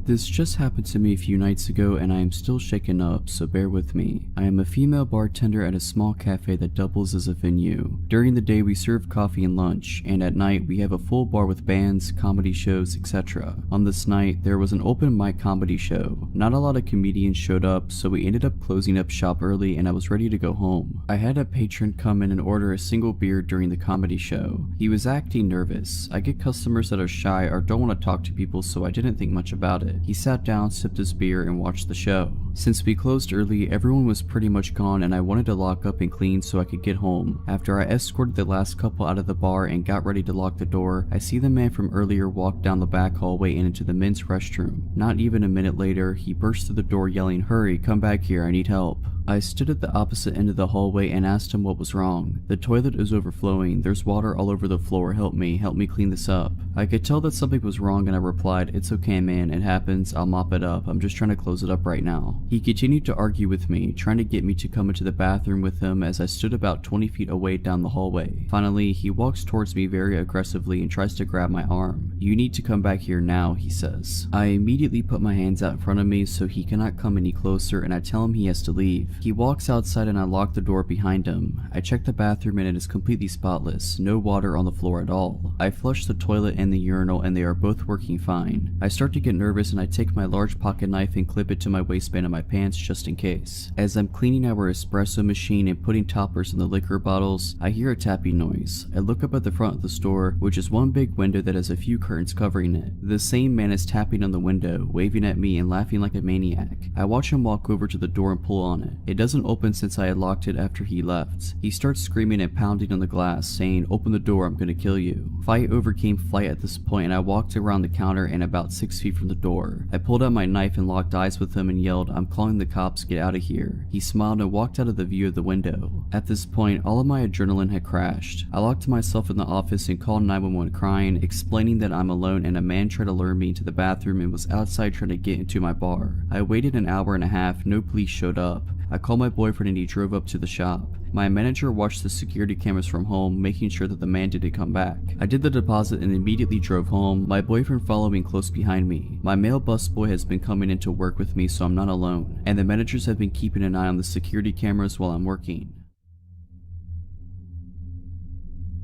This just happened to me a few nights ago and I am still shaken up, so bear with me. I am a female bartender at a small cafe that doubles as a venue. During the day we serve coffee and lunch, and at night we have a full bar with bands, comedy shows, etc. On this night, there was an open mic comedy show. Not a lot of comedians showed up, so we ended up closing up shop early and I was ready to go home. I had a patron come in and order a single beer during the comedy show. He was acting nervous. I get customers that are shy or don't want to talk to people, so I didn't think much about it. He sat down, sipped his beer, and watched the show. Since we closed early, everyone was pretty much gone and I wanted to lock up and clean so I could get home. After I escorted the last couple out of the bar and got ready to lock the door, I see the man from earlier walk down the back hallway and into the men's restroom. Not even a minute later, he burst through the door yelling, "Hurry, come back here, I need help." I stood at the opposite end of the hallway and asked him what was wrong. "The toilet is overflowing, there's water all over the floor, help me clean this up." I could tell that something was wrong and I replied, "It's okay man, it happens, I'll mop it up, I'm just trying to close it up right now." He continued to argue with me, trying to get me to come into the bathroom with him as I stood about 20 feet away down the hallway. Finally, he walks towards me very aggressively and tries to grab my arm. "You need to come back here now," he says. I immediately put my hands out in front of me so he cannot come any closer and I tell him he has to leave. He walks outside and I lock the door behind him. I check the bathroom and it is completely spotless, no water on the floor at all. I flush the toilet and the urinal and they are both working fine. I start to get nervous and I take my large pocket knife and clip it to my waistband of my pants just in case. As I'm cleaning our espresso machine and putting toppers in the liquor bottles, I hear a tapping noise. I look up at the front of the store, which is one big window that has a few curtains covering it. The same man is tapping on the window, waving at me and laughing like a maniac. I watch him walk over to the door and pull on it. It doesn't open since I had locked it after he left. He starts screaming and pounding on the glass, saying, "Open the door, I'm gonna kill you." Fight overcame flight at this point and I walked around the counter and about 6 feet from the door. I pulled out my knife and locked eyes with him and yelled, "I'm calling the cops, get out of here." He smiled and walked out of the view of the window. At this point, all of my adrenaline had crashed. I locked myself in the office and called 911 crying, explaining that I'm alone and a man tried to lure me into the bathroom and was outside trying to get into my bar. I waited an hour and a half, no police showed up. I called my boyfriend and he drove up to the shop. My manager watched the security cameras from home, making sure that the man didn't come back. I did the deposit and immediately drove home, my boyfriend following close behind me. My male busboy has been coming into work with me so I'm not alone, and the managers have been keeping an eye on the security cameras while I'm working.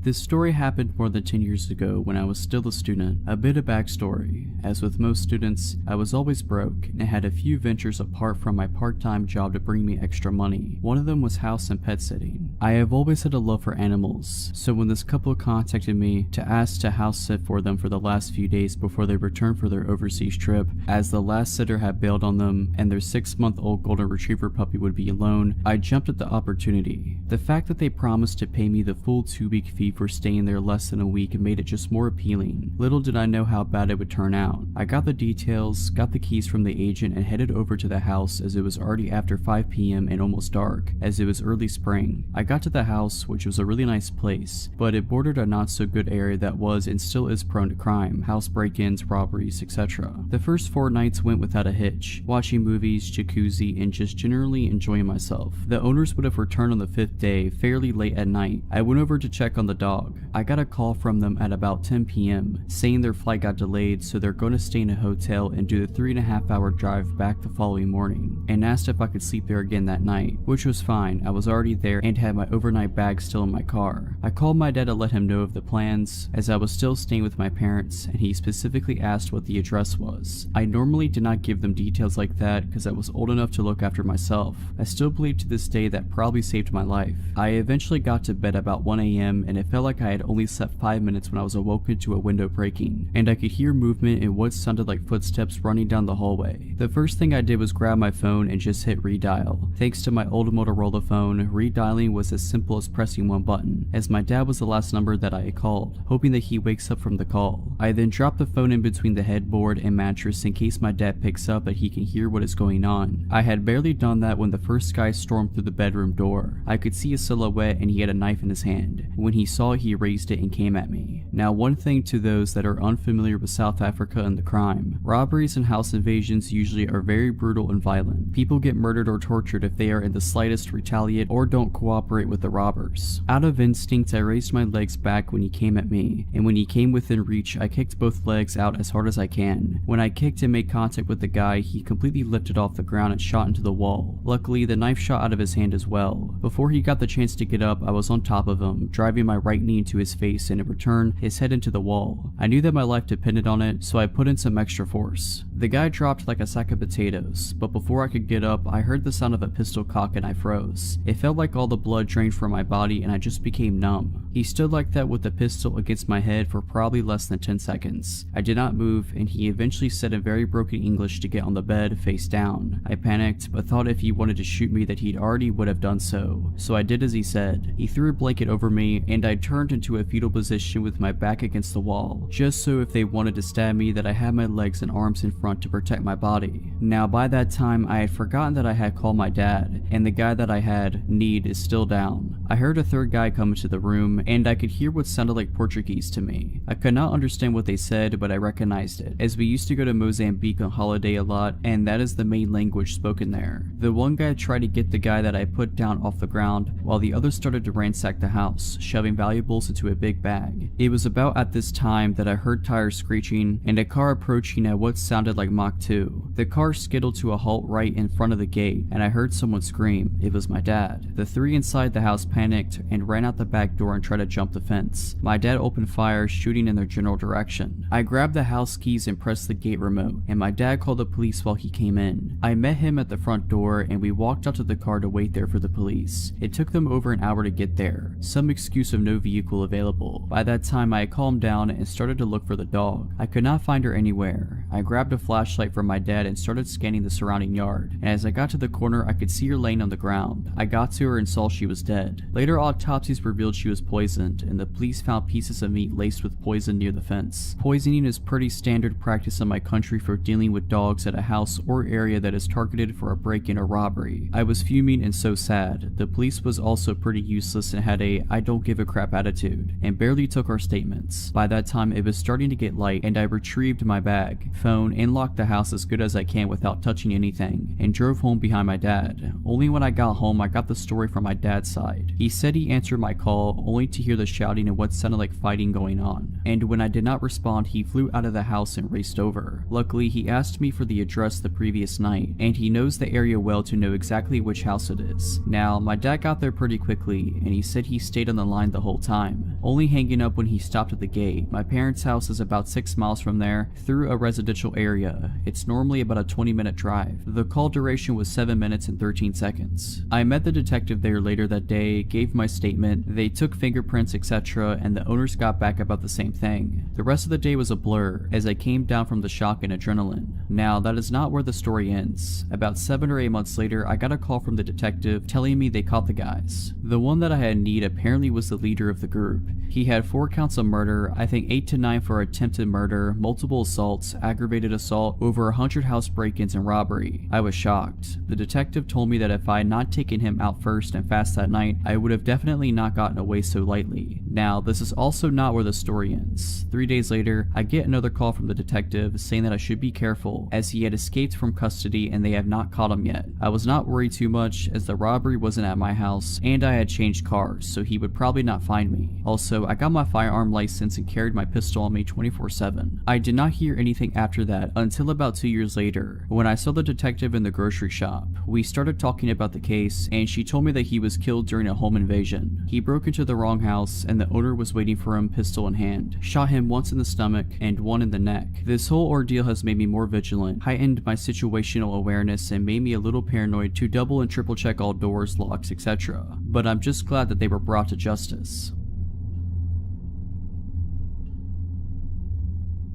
This story happened more than 10 years ago when I was still a student. A bit of backstory. As with most students, I was always broke and had a few ventures apart from my part-time job to bring me extra money. One of them was house and pet sitting. I have always had a love for animals, so when this couple contacted me to ask to house sit for them for the last few days before they returned for their overseas trip, as the last sitter had bailed on them and their 6-month-old golden retriever puppy would be alone, I jumped at the opportunity. The fact that they promised to pay me the full 2-week fee for staying there less than a week made it just more appealing. Little did I know how bad it would turn out. I got the details, got the keys from the agent, and headed over to the house as it was already after 5 p.m. and almost dark, as it was early spring. I got to the house, which was a really nice place, but it bordered a not so good area that was and still is prone to crime, house break-ins, robberies, etc. The first 4 nights went without a hitch, watching movies, jacuzzi, and just generally enjoying myself. The owners would have returned on the 5th day, fairly late at night. I went over to check on the dog. I got a call from them at about 10 p.m. saying their flight got delayed, so they're going to stay in a hotel and do the 3.5-hour drive back the following morning, and asked if I could sleep there again that night, which was fine. I was already there and had my overnight bag still in my car. I called my dad to let him know of the plans, as I was still staying with my parents, and he specifically asked what the address was. I normally did not give them details like that because I was old enough to look after myself. I still believe to this day that probably saved my life. I eventually got to bed about 1 a.m. and it felt like I had only slept 5 minutes when I was awoken to a window breaking, and I could hear movement and what sounded like footsteps running down the hallway. The first thing I did was grab my phone and just hit redial. Thanks to my old Motorola phone, redialing was as simple as pressing one button, as my dad was the last number that I had called, hoping that he wakes up from the call. I then dropped the phone in between the headboard and mattress in case my dad picks up that he can hear what is going on. I had barely done that when the first guy stormed through the bedroom door. I could see a silhouette and he had a knife in his hand. When he saw it, he raised it and came at me. Now, one thing to those that are unfamiliar with South Africa and the crime, robberies and house invasions usually are very brutal and violent. People get murdered or tortured if they are in the slightest retaliate or don't cooperate with the robbers. Out of instinct, I raised my legs back when he came at me, and when he came within reach, I kicked both legs out as hard as I can. When I kicked and made contact with the guy, he completely lifted off the ground and shot into the wall. Luckily, the knife shot out of his hand as well. Before he got the chance to get up, I was on top of him, driving my right knee into his face and in return, his head into the wall. I knew that my life depended on it, so I put in some extra force. The guy dropped like a sack of potatoes, but before I could get up, I heard the sound of a pistol cock and I froze. It felt like all the blood drained from my body and I just became numb. He stood like that with the pistol against my head for probably less than 10 seconds. I did not move, and he eventually said in very broken English to get on the bed, face down. I panicked, but thought if he wanted to shoot me that he'd already would have done so I did as he said. He threw a blanket over me, and I turned into a fetal position with my back against the wall, just so if they wanted to stab me that I had my legs and arms in front to protect my body. Now by that time, I had forgotten that I had called my dad, and the guy that I had need is still down. I heard a third guy come into the room, and I could hear what sounded like Portuguese to me. I could not understand what they said, but I recognized it, as we used to go to Mozambique on holiday a lot, and that is the main language spoken there. The one guy tried to get the guy that I put down off the ground, while the other started to ransack the house, shoving valuables into a big bag. It was about at this time that I heard tires screeching and a car approaching at what sounded like Mach 2. The car skittled to a halt right in front of the gate, and I heard someone scream. It was my dad. The 3 inside the house panicked and ran out the back door and tried to jump the fence. My dad opened fire, shooting in their general direction. I grabbed the house keys and pressed the gate remote, and my dad called the police while he came in. I met him at the front door, and we walked out to the car to wait there for the police. It took them over an hour to get there, some excuse of no vehicle available. By that time, I had calmed down and started to look for the dog. I could not find her anywhere. I grabbed a flashlight from my dad and started scanning the surrounding yard, and as I got to the corner, I could see her laying on the ground. I got to her and saw she was dead. Later autopsies revealed she was poisoned, and the police found pieces of meat laced with poison near the fence. Poisoning is pretty standard practice in my country for dealing with dogs at a house or area that is targeted for a break-in or robbery. I was fuming and so sad. The police was also pretty useless and had a I don't give a crap attitude, and barely took our statements. By that time, it was starting to get light, and I retrieved my bag, phone, and unlocked the house as good as I can without touching anything, and drove home behind my dad. Only when I got home I got the story from my dad's side. He said he answered my call only to hear the shouting and what sounded like fighting going on, and when I did not respond he flew out of the house and raced over. Luckily he asked me for the address the previous night, and he knows the area well to know exactly which house it is. Now, my dad got there pretty quickly, and he said he stayed on the line the whole time, only hanging up when he stopped at the gate. My parents' house is about 6 miles from there, through a residential area. It's normally about a 20-minute drive. The call duration was 7 minutes and 13 seconds. I met the detective there later that day, gave my statement, they took fingerprints, etc., and the owners got back about the same thing. The rest of the day was a blur, as I came down from the shock and adrenaline. Now, that is not where the story ends. About 7 or 8 months later, I got a call from the detective telling me they caught the guys. The one that I had need apparently was the leader of the group. He had 4 counts of murder, I think 8 to 9 for attempted murder, multiple assaults, aggravated assault, over 100 house break-ins and robbery. I was shocked. The detective told me that if I had not taken him out first and fast that night, I would have definitely not gotten away so lightly. Now, this is also not where the story ends. 3 days later, I get another call from the detective saying that I should be careful as he had escaped from custody and they have not caught him yet. I was not worried too much as the robbery wasn't at my house and I had changed cars, so he would probably not find me. Also, I got my firearm license and carried my pistol on me 24/7. I did not hear anything after that until about 2 years later, when I saw the detective in the grocery shop. We started talking about the case and she told me that he was killed during a home invasion. He broke into the wrong house and the owner was waiting for him, pistol in hand, shot him once in the stomach and one in the neck. This whole ordeal has made me more vigilant, heightened my situational awareness, and made me a little paranoid to double and triple check all doors, locks, etc. But I'm just glad that they were brought to justice.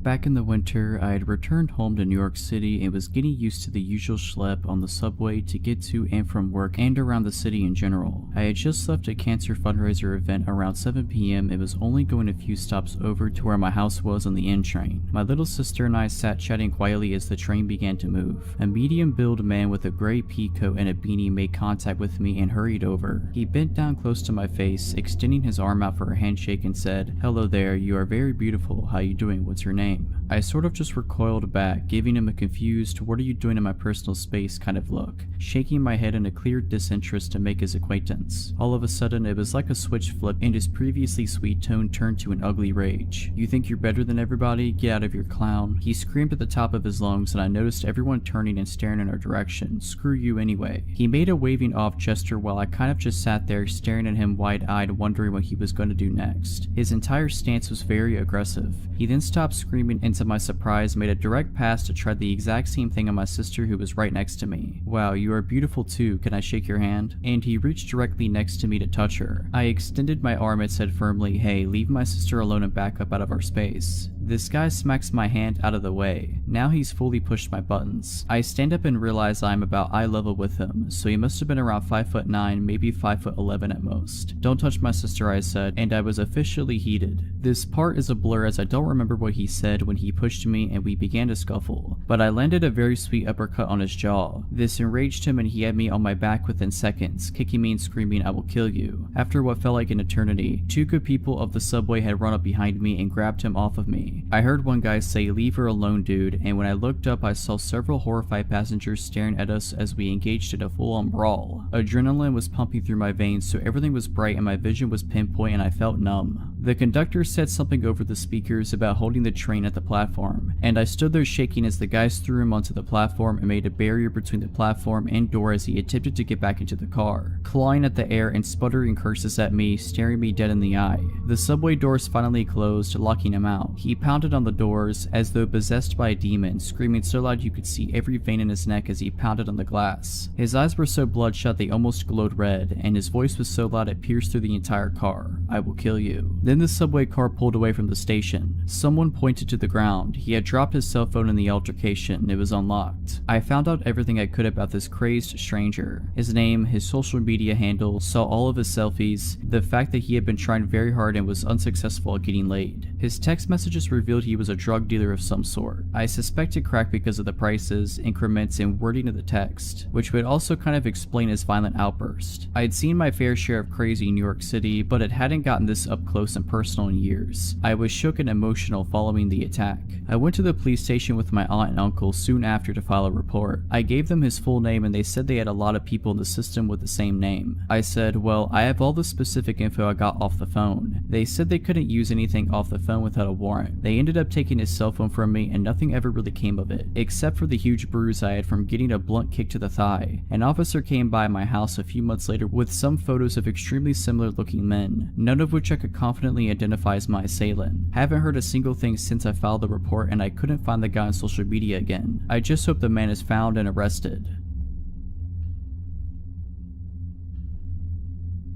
Back in the winter, I had returned home to New York City and was getting used to the usual schlep on the subway to get to and from work and around the city in general. I had just left a cancer fundraiser event around 7 p.m. and was only going a few stops over to where my house was on the N train. My little sister and I sat chatting quietly as the train began to move. A medium-built man with a gray pea coat and a beanie made contact with me and hurried over. He bent down close to my face, extending his arm out for a handshake and said, "Hello there, you are very beautiful. How you doing? What's your name?" I sort of just recoiled back, giving him a confused, "what are you doing in my personal space" kind of look, shaking my head in a clear disinterest to make his acquaintance. All of a sudden, it was like a switch flip and his previously sweet tone turned to an ugly rage. "You think you're better than everybody? Get out of here, clown." He screamed at the top of his lungs and I noticed everyone turning and staring in our direction. "Screw you anyway." He made a waving off gesture while I kind of just sat there staring at him wide-eyed, wondering what he was going to do next. His entire stance was very aggressive. He then stopped screaming and to my surprise made a direct pass to try the exact same thing on my sister who was right next to me. "Wow, you are beautiful too, can I shake your hand?" And he reached directly next to me to touch her. I extended my arm and said firmly, "Hey, leave my sister alone and back up out of our space." This guy smacks my hand out of the way. Now he's fully pushed my buttons. I stand up and realize I'm about eye level with him, so he must have been around 5'9", maybe 5'11" at most. "Don't touch my sister," I said, and I was officially heated. This part is a blur as I don't remember what he said when he pushed me and we began to scuffle, but I landed a very sweet uppercut on his jaw. This enraged him and he had me on my back within seconds, kicking me and screaming, "I will kill you." After what felt like an eternity, 2 good people of the subway had run up behind me and grabbed him off of me. I heard one guy say, "Leave her alone, dude," and when I looked up I saw several horrified passengers staring at us as we engaged in a full-on brawl. Adrenaline was pumping through my veins, so everything was bright and my vision was pinpoint and I felt numb. The conductor said something over the speakers about holding the train at the platform, and I stood there shaking as the guys threw him onto the platform and made a barrier between the platform and door as he attempted to get back into the car, clawing at the air and sputtering curses at me, staring me dead in the eye. The subway doors finally closed, locking him out. He pounded on the doors as though possessed by a demon, screaming so loud you could see every vein in his neck as he pounded on the glass. His eyes were so bloodshot they almost glowed red, and his voice was so loud it pierced through the entire car. "I will kill you." Then the subway car pulled away from the station. Someone pointed to the ground. He had dropped his cell phone in the altercation. It was unlocked. I found out everything I could about this crazed stranger. His name, his social media handle, saw all of his selfies, the fact that he had been trying very hard and was unsuccessful at getting laid. His text messages tests revealed he was a drug dealer of some sort. I suspected crack because of the prices, increments, and wording of the text, which would also kind of explain his violent outburst. I had seen my fair share of crazy in New York City, but it hadn't gotten this up close and personal in years. I was shook and emotional following the attack. I went to the police station with my aunt and uncle soon after to file a report. I gave them his full name and they said they had a lot of people in the system with the same name. I said, well, I have all the specific info I got off the phone. They said they couldn't use anything off the phone without a warrant. They ended up taking his cell phone from me and nothing ever really came of it, except for the huge bruise I had from getting a blunt kick to the thigh. An officer came by my house a few months later with some photos of extremely similar looking men, none of which I could confidently identify as my assailant. Haven't heard a single thing since I filed the report and I couldn't find the guy on social media again. I just hope the man is found and arrested.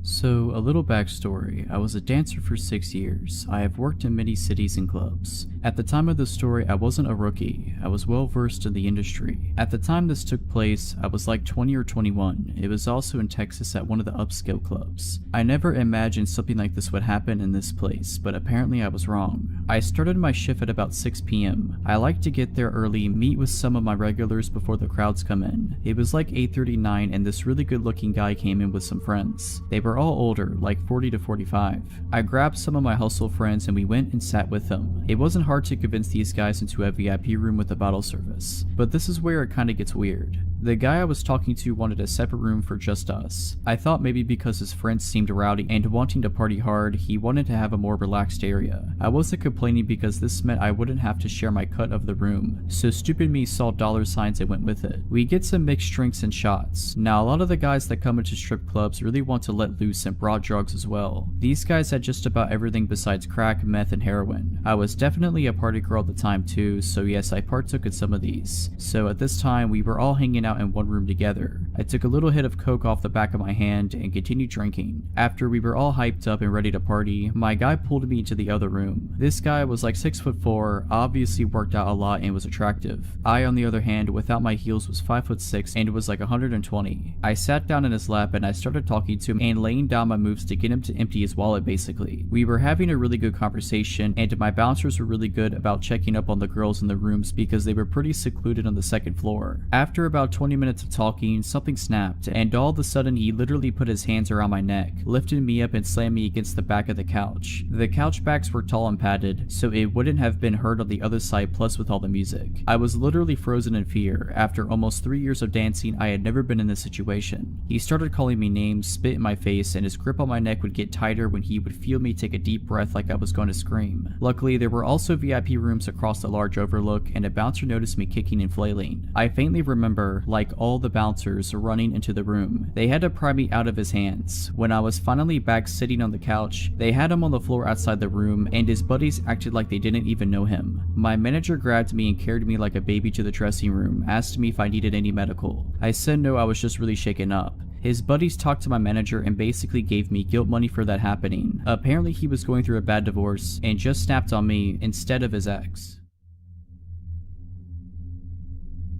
So, a little backstory. I was a dancer for 6 years. I have worked in many cities and clubs. At the time of the story, I wasn't a rookie. I was well versed in the industry. At the time this took place, I was like 20 or 21. It was also in Texas at one of the upscale clubs. I never imagined something like this would happen in this place, but apparently I was wrong. I started my shift at about 6 p.m. I like to get there early, meet with some of my regulars before the crowds come in. It was like 8:39 and this really good looking guy came in with some friends. They were all older, like 40 to 45. I grabbed some of my hustle friends and we went and sat with them. It wasn't hard to convince these guys into a VIP room with a bottle service. But this is where it kinda gets weird. The guy I was talking to wanted a separate room for just us. I thought maybe because his friends seemed rowdy and wanting to party hard, he wanted to have a more relaxed area. I wasn't complaining because this meant I wouldn't have to share my cut of the room, so stupid me saw dollar signs and went with it. We get some mixed drinks and shots. Now a lot of the guys that come into strip clubs really want to let loose and broad drugs as well. These guys had just about everything besides crack, meth, and heroin. I was definitely a party girl at the time too, so yes, I partook in some of these. So at this time, we were all hanging out in one room together. I took a little hit of coke off the back of my hand and continued drinking. After we were all hyped up and ready to party, my guy pulled me into the other room. This guy was like 6'4", obviously worked out a lot and was attractive. I, on the other hand, without my heels was 5'6" and was like 120. I sat down in his lap and I started talking to him and laying down my moves to get him to empty his wallet basically. We were having a really good conversation and my bouncers were really good about checking up on the girls in the rooms because they were pretty secluded on the second floor. After about 20 minutes of talking, something snapped and all of a sudden he literally put his hands around my neck, lifted me up and slammed me against the back of the couch. The couch backs were tall and padded, so it wouldn't have been heard on the other side plus with all the music. I was literally frozen in fear. After almost 3 years of dancing, I had never been in this situation. He started calling me names, spit in my face, and his grip on my neck would get tighter when he would feel me take a deep breath like I was going to scream. Luckily, there were also VIP rooms across the large overlook and a bouncer noticed me kicking and flailing. I faintly remember, like all the bouncers, running into the room. They had to pry me out of his hands. When I was finally back sitting on the couch, they had him on the floor outside the room and his buddies acted like they didn't even know him. My manager grabbed me and carried me like a baby to the dressing room, asked me if I needed any medical. I said no, I was just really shaken up. His buddies talked to my manager and basically gave me guilt money for that happening. Apparently he was going through a bad divorce and just snapped on me instead of his ex.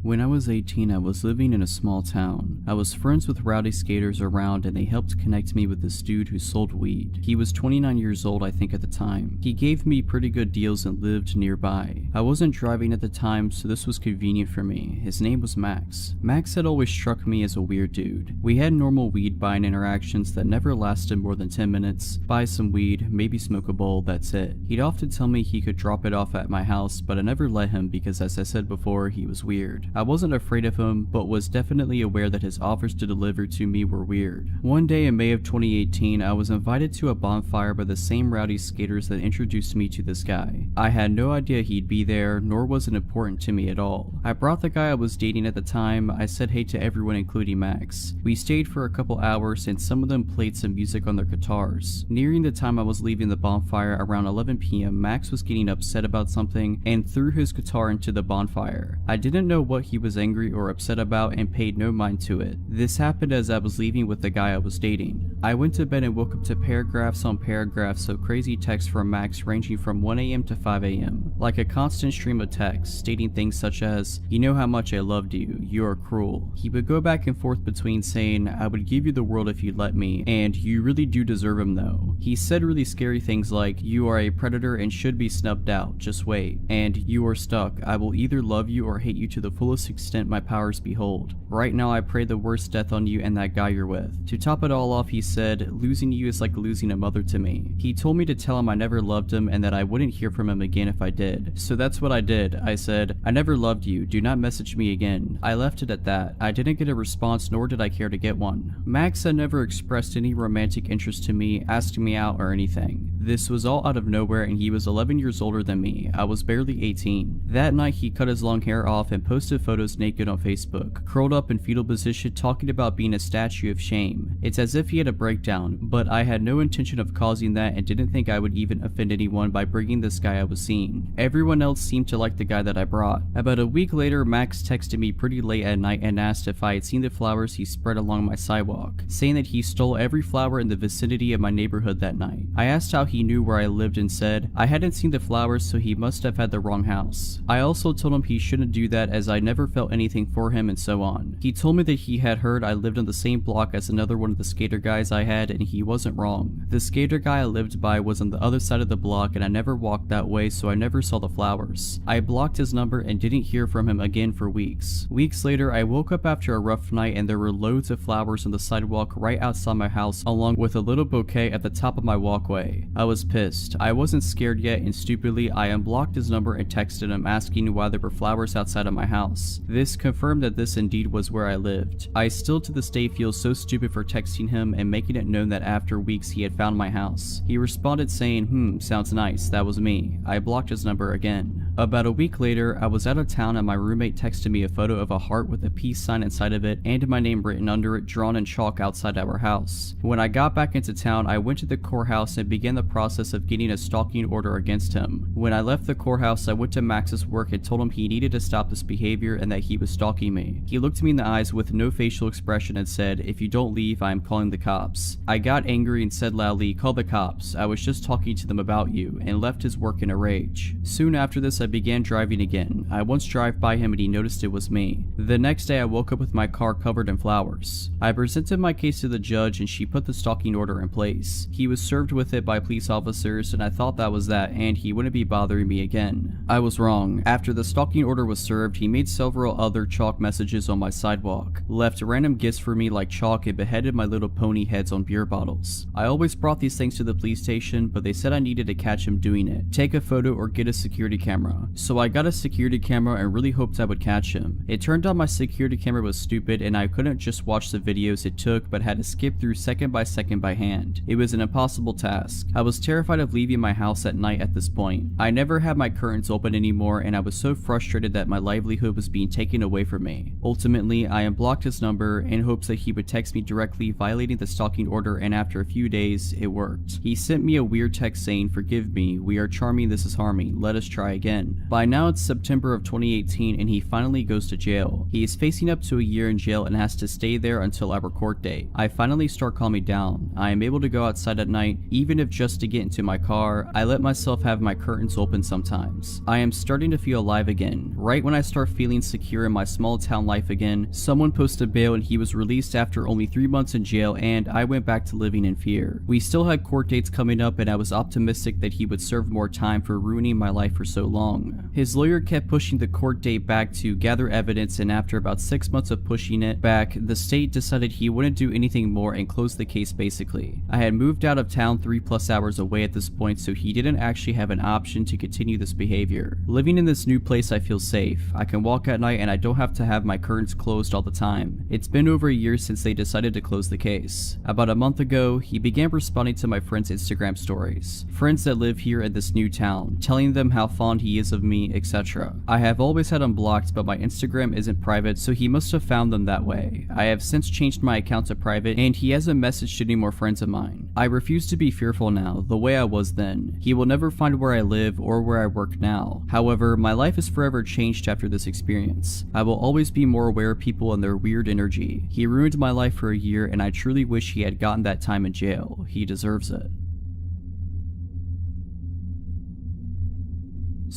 When I was 18, I was living in a small town. I was friends with rowdy skaters around and they helped connect me with this dude who sold weed. He was 29 years old, I think, at the time. He gave me pretty good deals and lived nearby. I wasn't driving at the time, so this was convenient for me. His name was Max. Max had always struck me as a weird dude. We had normal weed buying interactions that never lasted more than 10 minutes. Buy some weed, maybe smoke a bowl, that's it. He'd often tell me he could drop it off at my house, but I never let him because, as I said before, he was weird. I wasn't afraid of him, but was definitely aware that his offers to deliver to me were weird. One day in May of 2018, I was invited to a bonfire by the same rowdy skaters that introduced me to this guy. I had no idea he'd be there, nor was it important to me at all. I brought the guy I was dating at the time. I said hey to everyone including Max. We stayed for a couple hours and some of them played some music on their guitars. Nearing the time I was leaving the bonfire around 11 p.m, Max was getting upset about something and threw his guitar into the bonfire. I didn't know what he was angry or upset about and paid no mind to it. This happened as I was leaving with the guy I was dating. I went to bed and woke up to paragraphs on paragraphs of crazy texts from Max ranging from 1 a.m. to 5 a.m. Like a constant stream of texts stating things such as, "You know how much I loved you, you are cruel." He would go back and forth between saying, "I would give you the world if you'd let me," and "You really do deserve him though." He said really scary things like, "You are a predator and should be snubbed out, just wait," and "You are stuck, I will either love you or hate you to the fullest extent my powers behold. Right now I pray the worst death on you and that guy you're with." To top it all off, he said, "Losing you is like losing a mother to me." He told me to tell him I never loved him and that I wouldn't hear from him again if I did. So that's what I did. I said, "I never loved you, do not message me again." I left it at that. I didn't get a response, nor did I care to get one. Max had never expressed any romantic interest to me, asking me out or anything. This was all out of nowhere, and he was 11 years older than me. I was barely 18. That night he cut his long hair off and posted photos naked on Facebook, curled up in fetal position, talking about being a statue of shame. It's as if he had a breakdown, but I had no intention of causing that and didn't think I would even offend anyone by bringing this guy I was seeing. Everyone else seemed to like the guy that I brought. About a week later, Max texted me pretty late at night and asked if I had seen the flowers he spread along my sidewalk, saying that he stole every flower in the vicinity of my neighborhood that night. I asked how he knew where I lived and said I hadn't seen the flowers, so he must have had the wrong house. I also told him he shouldn't do that as I never felt anything for him and so on. He told me that he had heard I lived on the same block as another one of the skater guys I had, and he wasn't wrong. The skater guy I lived by was on the other side of the block and I never walked that way, so I never saw the flowers. I blocked his number and didn't hear from him again for weeks. Weeks later, I woke up after a rough night and there were loads of flowers on the sidewalk right outside my house, along with a little bouquet at the top of my walkway. I was pissed. I wasn't scared yet, and stupidly I unblocked his number and texted him asking why there were flowers outside of my house. This confirmed that this indeed was where I lived. I still to this day feel so stupid for texting him and making it known that after weeks he had found my house. He responded saying, sounds nice, that was me. I blocked his number again. About a week later, I was out of town and my roommate texted me a photo of a heart with a peace sign inside of it and my name written under it, drawn in chalk outside our house. When I got back into town, I went to the courthouse and began the process of getting a stalking order against him. When I left the courthouse, I went to Max's work and told him he needed to stop this behavior and that he was stalking me. He looked me in the eyes with no facial expression and said, "If you don't leave, I am calling the cops." I got angry and said loudly, "Call the cops, I was just talking to them about you," and left his work in a rage. Soon after this, I began driving again. I once drove by him and he noticed it was me. The next day, I woke up with my car covered in flowers. I presented my case to the judge and she put the stalking order in place. He was served with it by police officers and I thought that was that and he wouldn't be bothering me again. I was wrong. After the stalking order was served, he made several other chalk messages on my sidewalk, left random gifts for me like chalk, and beheaded my little pony heads on beer bottles. I always brought these things to the police station, but they said I needed to catch him doing it, take a photo or get a security camera. So I got a security camera and really hoped I would catch him. It turned out my security camera was stupid and I couldn't just watch the videos it took, but had to skip through second by second by hand. It was an impossible task. I was terrified of leaving my house at night at this point. I never had my curtains open anymore and I was so frustrated that my livelihood was being taken away from me. Ultimately, I unblocked his number in hopes that he would text me directly violating the stalking order, and after a few days, it worked. He sent me a weird text saying, "Forgive me, we are charming, this is harming, let us try again." By now it's September of 2018 and he finally goes to jail. He is facing up to a year in jail and has to stay there until our court date. I finally start calming down. I am able to go outside at night, even if just to get into my car. I let myself have my curtains open sometimes. I am starting to feel alive again. Right when I start feeling secure in my small town life again, someone posted bail and he was released after only 3 months in jail, and I went back to living in fear. We still had court dates coming up and I was optimistic that he would serve more time for ruining my life for so long. His lawyer kept pushing the court date back to gather evidence, and after about 6 months of pushing it back, the state decided he wouldn't do anything more and closed the case basically. I had moved out of town 3+ hours away at this point, so he didn't actually have an option to continue this behavior. Living in this new place, I feel safe. I can walk at night and I don't have to have my curtains closed all the time. It's been over a year since they decided to close the case. About a month ago, he began responding to my friends' Instagram stories. Friends that live here in this new town, telling them how fond he is of me, etc. I have always had him blocked, but my Instagram isn't private, so he must have found them that way. I have since changed my account to private and he hasn't messaged any more friends of mine. I refuse to be fearful now, the way I was then. He will never find where I live or where I work now. However, my life is forever changed after this experience. I will always be more aware of people and their weird energy. He ruined my life for a year and I truly wish he had gotten that time in jail. He deserves it.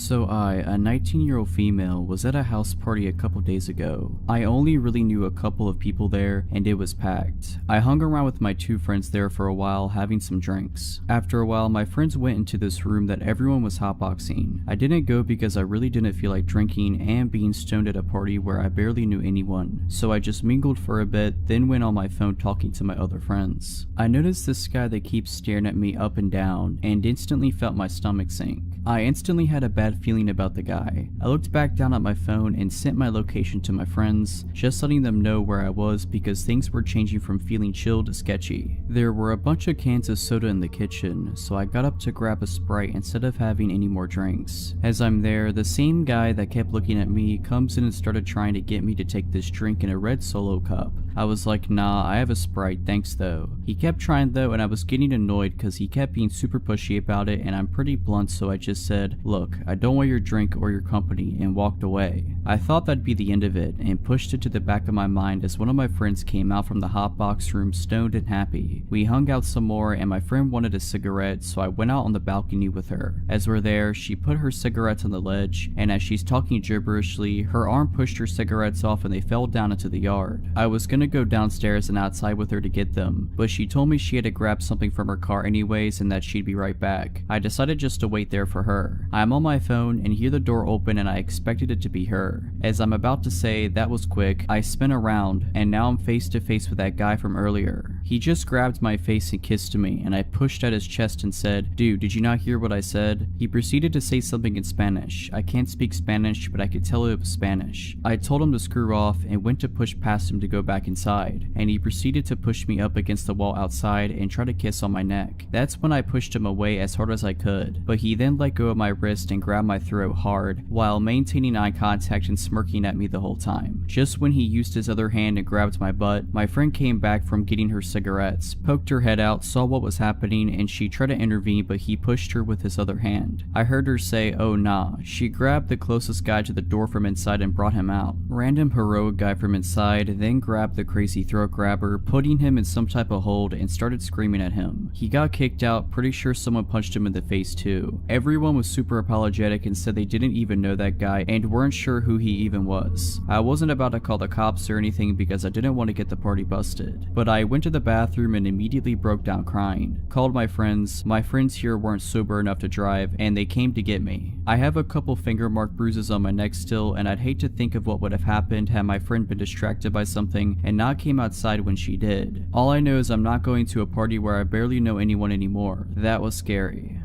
So a 19-year-old female, was at a house party a couple days ago. I only really knew a couple of people there, and it was packed. I hung around with my two friends there for a while, having some drinks. After a while, my friends went into this room that everyone was hotboxing. I didn't go because I really didn't feel like drinking and being stoned at a party where I barely knew anyone, so I just mingled for a bit, then went on my phone talking to my other friends. I noticed this guy that keeps staring at me up and down, and instantly felt my stomach sink. I instantly had a bad feeling about the guy. I looked back down at my phone and sent my location to my friends, just letting them know where I was because things were changing from feeling chill to sketchy. There were a bunch of cans of soda in the kitchen, so I got up to grab a Sprite instead of having any more drinks. As I'm there, the same guy that kept looking at me comes in and started trying to get me to take this drink in a red Solo cup. I was like, nah, I have a Sprite, thanks though. He kept trying though, and I was getting annoyed because he kept being super pushy about it, and I'm pretty blunt, so I just said, look, I don't want your drink or your company, and walked away. I thought that'd be the end of it, and pushed it to the back of my mind as one of my friends came out from the hotbox room stoned and happy. We hung out some more, and my friend wanted a cigarette, so I went out on the balcony with her. As we're there, she put her cigarettes on the ledge, and as she's talking gibberishly, her arm pushed her cigarettes off and they fell down into the yard. I was gonna go downstairs and outside with her to get them, but she told me she had to grab something from her car anyways and that she'd be right back. I decided just to wait there for her. I'm on my phone and hear the door open, and I expected it to be her. As I'm about to say that was quick, I spin around and now I'm face to face with that guy from earlier. He just grabbed my face and kissed me, and I pushed at his chest and said, dude, did you not hear what I said? He proceeded to say something in Spanish. I can't speak Spanish, but I could tell it was Spanish. I told him to screw off and went to push past him to go back inside, and he proceeded to push me up against the wall outside and try to kiss on my neck. That's when I pushed him away as hard as I could, but he then let go of my wrist and grabbed my throat hard while maintaining eye contact and smirking at me the whole time. Just when he used his other hand and grabbed my butt, my friend came back from getting her cigarettes, poked her head out, saw what was happening, and she tried to intervene, but he pushed her with his other hand. I heard her say, oh nah. She grabbed the closest guy to the door from inside and brought him out. Random heroic guy from inside then grabbed the crazy throat grabber, putting him in some type of hold, and started screaming at him. He got kicked out, pretty sure someone punched him in the face too. Everyone was super apologetic and said they didn't even know that guy and weren't sure who he even was. I wasn't about to call the cops or anything because I didn't want to get the party busted, but I went to the bathroom and immediately broke down crying. Called my friends. My friends here weren't sober enough to drive, and they came to get me. I have a couple finger mark bruises on my neck still, and I'd hate to think of what would have happened had my friend been distracted by something and not came outside when she did. All I know is I'm not going to a party where I barely know anyone anymore. That was scary.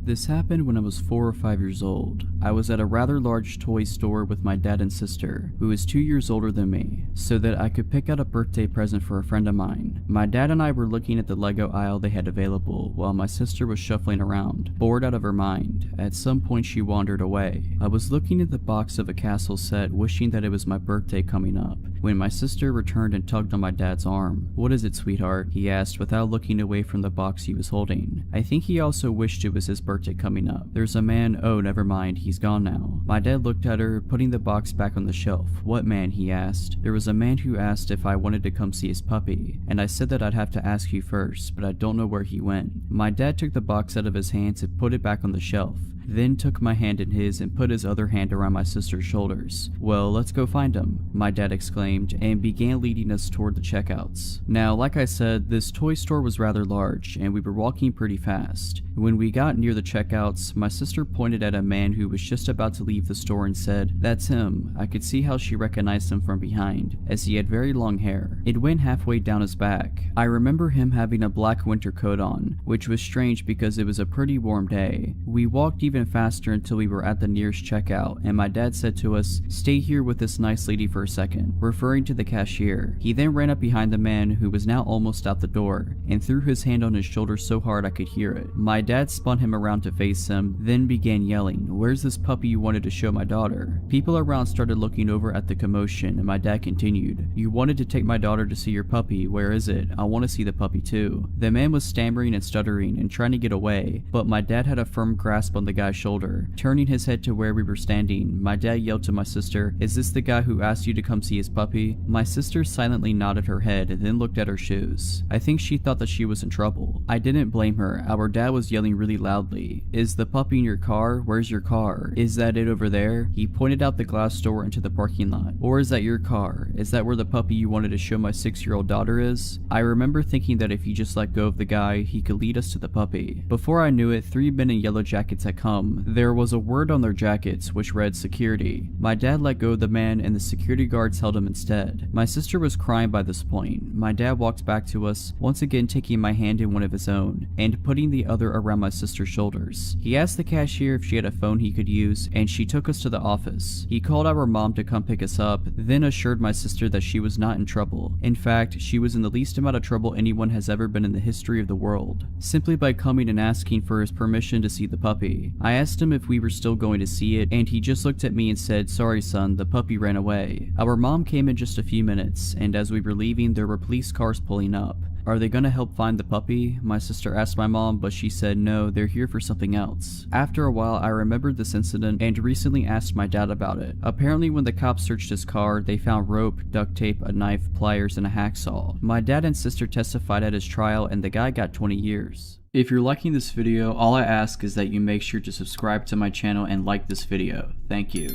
This happened when I was 4 or 5 years old. I was at a rather large toy store with my dad and sister, who is 2 years older than me, so that I could pick out a birthday present for a friend of mine. My dad and I were looking at the Lego aisle they had available, while my sister was shuffling around, bored out of her mind. At some point she wandered away. I was looking at the box of a castle set, wishing that it was my birthday coming up, when my sister returned and tugged on my dad's arm. What is it, sweetheart? He asked without looking away from the box he was holding. I think he also wished it was his birthday coming up. There's a man. Oh, never mind, he's gone now. My dad looked at her, putting the box back on the shelf. What man? He asked. There was a man who asked if I wanted to come see his puppy, and I said that I'd have to ask you first, but I don't know where he went. My dad took the box out of his hands and put it back on the shelf, then took my hand in his and put his other hand around my sister's shoulders. Well, let's go find him, my dad exclaimed, and began leading us toward the checkouts. Now, like I said, this toy store was rather large, and we were walking pretty fast. When we got near the checkouts, my sister pointed at a man who was just about to leave the store and said, "That's him." I could see how she recognized him from behind, as he had very long hair. It went halfway down his back. I remember him having a black winter coat on, which was strange because it was a pretty warm day. We walked even faster until we were at the nearest checkout, and my dad said to us, "Stay here with this nice lady for a second," referring to the cashier. He then ran up behind the man, who was now almost out the door, and threw his hand on his shoulder so hard I could hear it. My dad spun him around to face him, then began yelling, "Where's this puppy you wanted to show my daughter?" People around started looking over at the commotion, and my dad continued, "You wanted to take my daughter to see your puppy. Where is it? I want to see the puppy too." The man was stammering and stuttering and trying to get away, but my dad had a firm grasp on the guy's dad's shoulder. Turning his head to where we were standing, my dad yelled to my sister, "Is this the guy who asked you to come see his puppy?" My sister silently nodded her head and then looked at her shoes. I think she thought that she was in trouble. I didn't blame her. Our dad was yelling really loudly. "Is the puppy in your car? Where's your car? Is that it over there?" He pointed out the glass door into the parking lot. "Or is that your car? Is that where the puppy you wanted to show my 6-year-old daughter is?" I remember thinking that if he just let go of the guy, he could lead us to the puppy. Before I knew it, 3 men in yellow jackets had come. There was a word on their jackets which read security. My dad let go of the man and the security guards held him instead. My sister was crying by this point. My dad walked back to us, once again taking my hand in one of his own, and putting the other around my sister's shoulders. He asked the cashier if she had a phone he could use, and she took us to the office. He called our mom to come pick us up, then assured my sister that she was not in trouble. In fact, she was in the least amount of trouble anyone has ever been in the history of the world, simply by coming and asking for his permission to see the puppy. I asked him if we were still going to see it, and he just looked at me and said, "Sorry son, the puppy ran away." Our mom came in just a few minutes, and as we were leaving, there were police cars pulling up. "Are they gonna help find the puppy?" my sister asked my mom, but she said no, they're here for something else. After a while, I remembered this incident and recently asked my dad about it. Apparently when the cops searched his car, they found rope, duct tape, a knife, pliers, and a hacksaw. My dad and sister testified at his trial and the guy got 20 years. If you're liking this video, all I ask is that you make sure to subscribe to my channel and like this video. Thank you.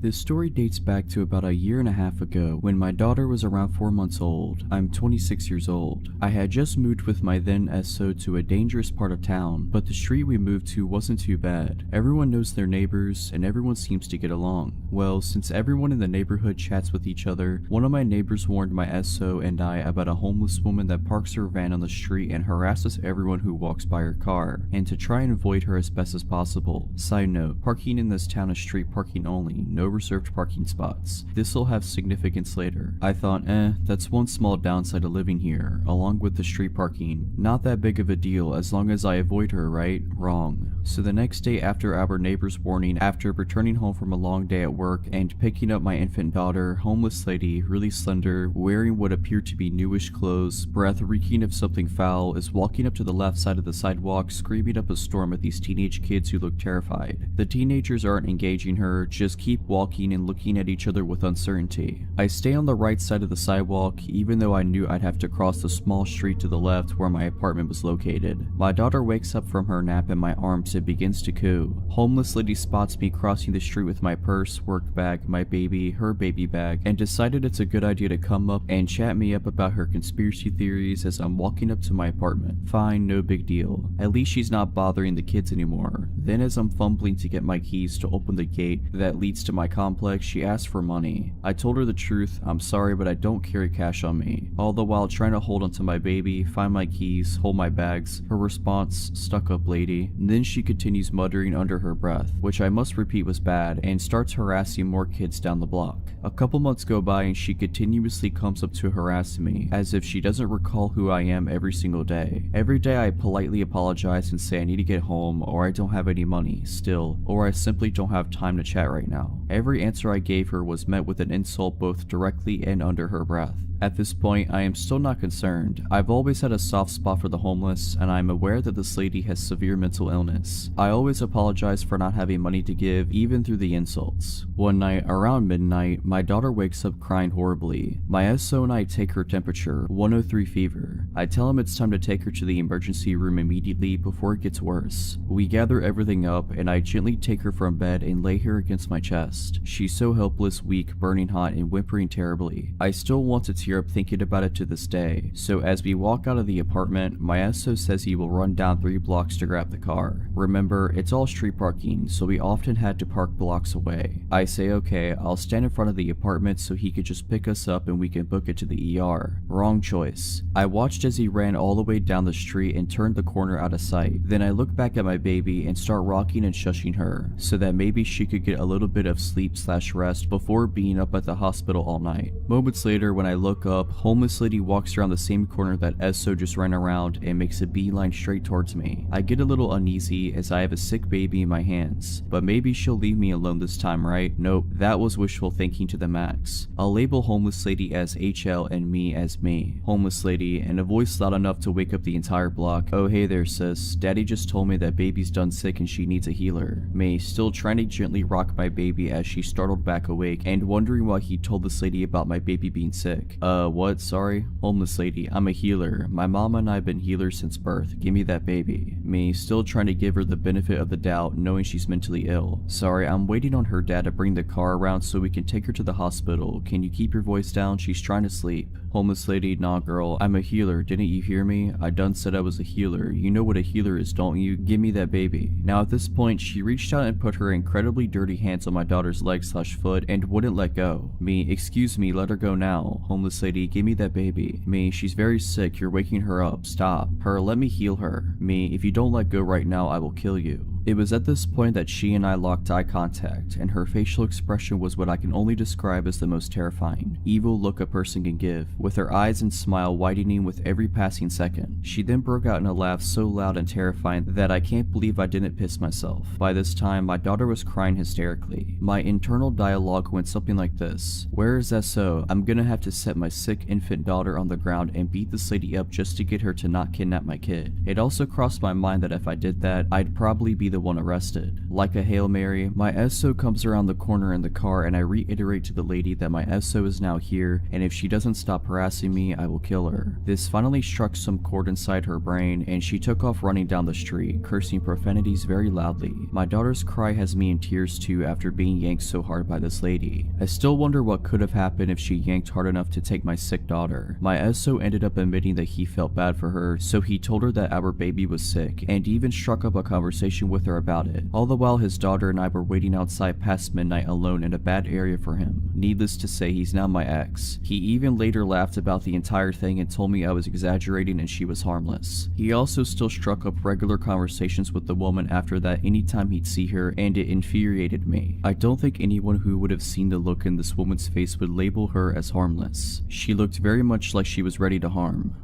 This story dates back to about a year and a half ago when my daughter was around 4 months old. I'm 26 years old. I had just moved with my then SO to a dangerous part of town, but the street we moved to wasn't too bad. Everyone knows their neighbors and everyone seems to get along. Well, since everyone in the neighborhood chats with each other, one of my neighbors warned my SO and I about a homeless woman that parks her van on the street and harasses everyone who walks by her car, and to try and avoid her as best as possible. Side note, parking in this town is street parking only, no reserved parking spots. This'll have significance later. I thought, that's one small downside of living here, along with the street parking. Not that big of a deal as long as I avoid her, right? Wrong. So the next day after our neighbor's warning, after returning home from a long day at work and picking up my infant daughter, homeless lady, really slender, wearing what appeared to be newish clothes, breath reeking of something foul, is walking up to the left side of the sidewalk, screaming up a storm at these teenage kids who look terrified. The teenagers aren't engaging her, just keep walking and looking at each other with uncertainty. I stay on the right side of the sidewalk, even though I knew I'd have to cross the small street to the left where my apartment was located. My daughter wakes up from her nap in my arms and begins to coo. Homeless lady spots me crossing the street with my purse, work bag, my baby, her baby bag, and decided it's a good idea to come up and chat me up about her conspiracy theories as I'm walking up to my apartment. Fine, no big deal. At least she's not bothering the kids anymore. Then as I'm fumbling to get my keys to open the gate that leads to my complex, she asked for money. I told her the truth, I'm sorry but I don't carry cash on me, all the while trying to hold onto my baby, find my keys, hold my bags. Her response, "Stuck up lady." And then she continues muttering under her breath, which I must repeat was bad, and starts harassing more kids down the block. A couple months go by and she continuously comes up to harass me, as if she doesn't recall who I am every single day. Every day I politely apologize and say I need to get home, or I don't have any money still, or I simply don't have time to chat right now. Every answer I gave her was met with an insult both directly and under her breath. At this point, I am still not concerned. I've always had a soft spot for the homeless, and I am aware that this lady has severe mental illness. I always apologize for not having money to give, even through the insults. One night, around midnight, my daughter wakes up crying horribly. My SO and I take her temperature, 103 fever. I tell him it's time to take her to the emergency room immediately before it gets worse. We gather everything up, and I gently take her from bed and lay her against my chest. She's so helpless, weak, burning hot, and whimpering terribly. I still want to tear up thinking about it to this day. So as we walk out of the apartment, my SO says he will run down 3 blocks to grab the car. Remember, it's all street parking, so we often had to park blocks away. I say okay, I'll stand in front of the apartment so he could just pick us up and we can book it to the ER. Wrong choice. I watched as he ran all the way down the street and turned the corner out of sight. Then I look back at my baby and start rocking and shushing her, so that maybe she could get a little bit of sleep/rest before being up at the hospital all night. Moments later, when I look look up, homeless lady walks around the same corner that SO just ran around and makes a beeline straight towards me. I get a little uneasy as I have a sick baby in my hands, but maybe she'll leave me alone this time, right? Nope, that was wishful thinking to the max. I'll label homeless lady as HL and me as me. Homeless lady, in a voice loud enough to wake up the entire block. Oh hey there sis, daddy just told me that baby's done sick and she needs a healer. Me, still trying to gently rock my baby as she startled back awake and wondering why he told this lady about my baby being sick. What? Sorry? Homeless lady, I'm a healer. My mama and I have been healers since birth. Give me that baby. Me, still trying to give her the benefit of the doubt, knowing she's mentally ill. Sorry, I'm waiting on her dad to bring the car around so we can take her to the hospital. Can you keep your voice down? She's trying to sleep. Homeless lady, nah girl, I'm a healer, didn't you hear me? I done said I was a healer. You know what a healer is, don't you? Give me that baby. Now at this point, she reached out and put her incredibly dirty hands on my daughter's leg/foot and wouldn't let go. Me, excuse me, let her go now. Homeless lady, give me that baby. Me, she's very sick, you're waking her up, stop. Her, let me heal her. Me, if you don't let go right now, I will kill you. It was at this point that she and I locked eye contact, and her facial expression was what I can only describe as the most terrifying, evil look a person can give, with her eyes and smile widening with every passing second. She then broke out in a laugh so loud and terrifying that I can't believe I didn't piss myself. By this time, my daughter was crying hysterically. My internal dialogue went something like this. Where is SO? I'm gonna have to set my sick infant daughter on the ground and beat this lady up just to get her to not kidnap my kid. It also crossed my mind that if I did that, I'd probably be the one arrested. Like a Hail Mary, my SO comes around the corner in the car and I reiterate to the lady that my SO is now here and if she doesn't stop harassing me, I will kill her. This finally struck some chord inside her brain and she took off running down the street, cursing profanities very loudly. My daughter's cry has me in tears too after being yanked so hard by this lady. I still wonder what could have happened if she yanked hard enough to take my sick daughter. My SO ended up admitting that he felt bad for her, so he told her that our baby was sick and even struck up a conversation with her about it. All the while his daughter and I were waiting outside past midnight alone in a bad area for him. Needless to say, he's now my ex. He even later laughed about the entire thing and told me I was exaggerating and she was harmless. He also still struck up regular conversations with the woman after that anytime he'd see her, and it infuriated me. I don't think anyone who would have seen the look in this woman's face would label her as harmless. She looked very much like she was ready to harm.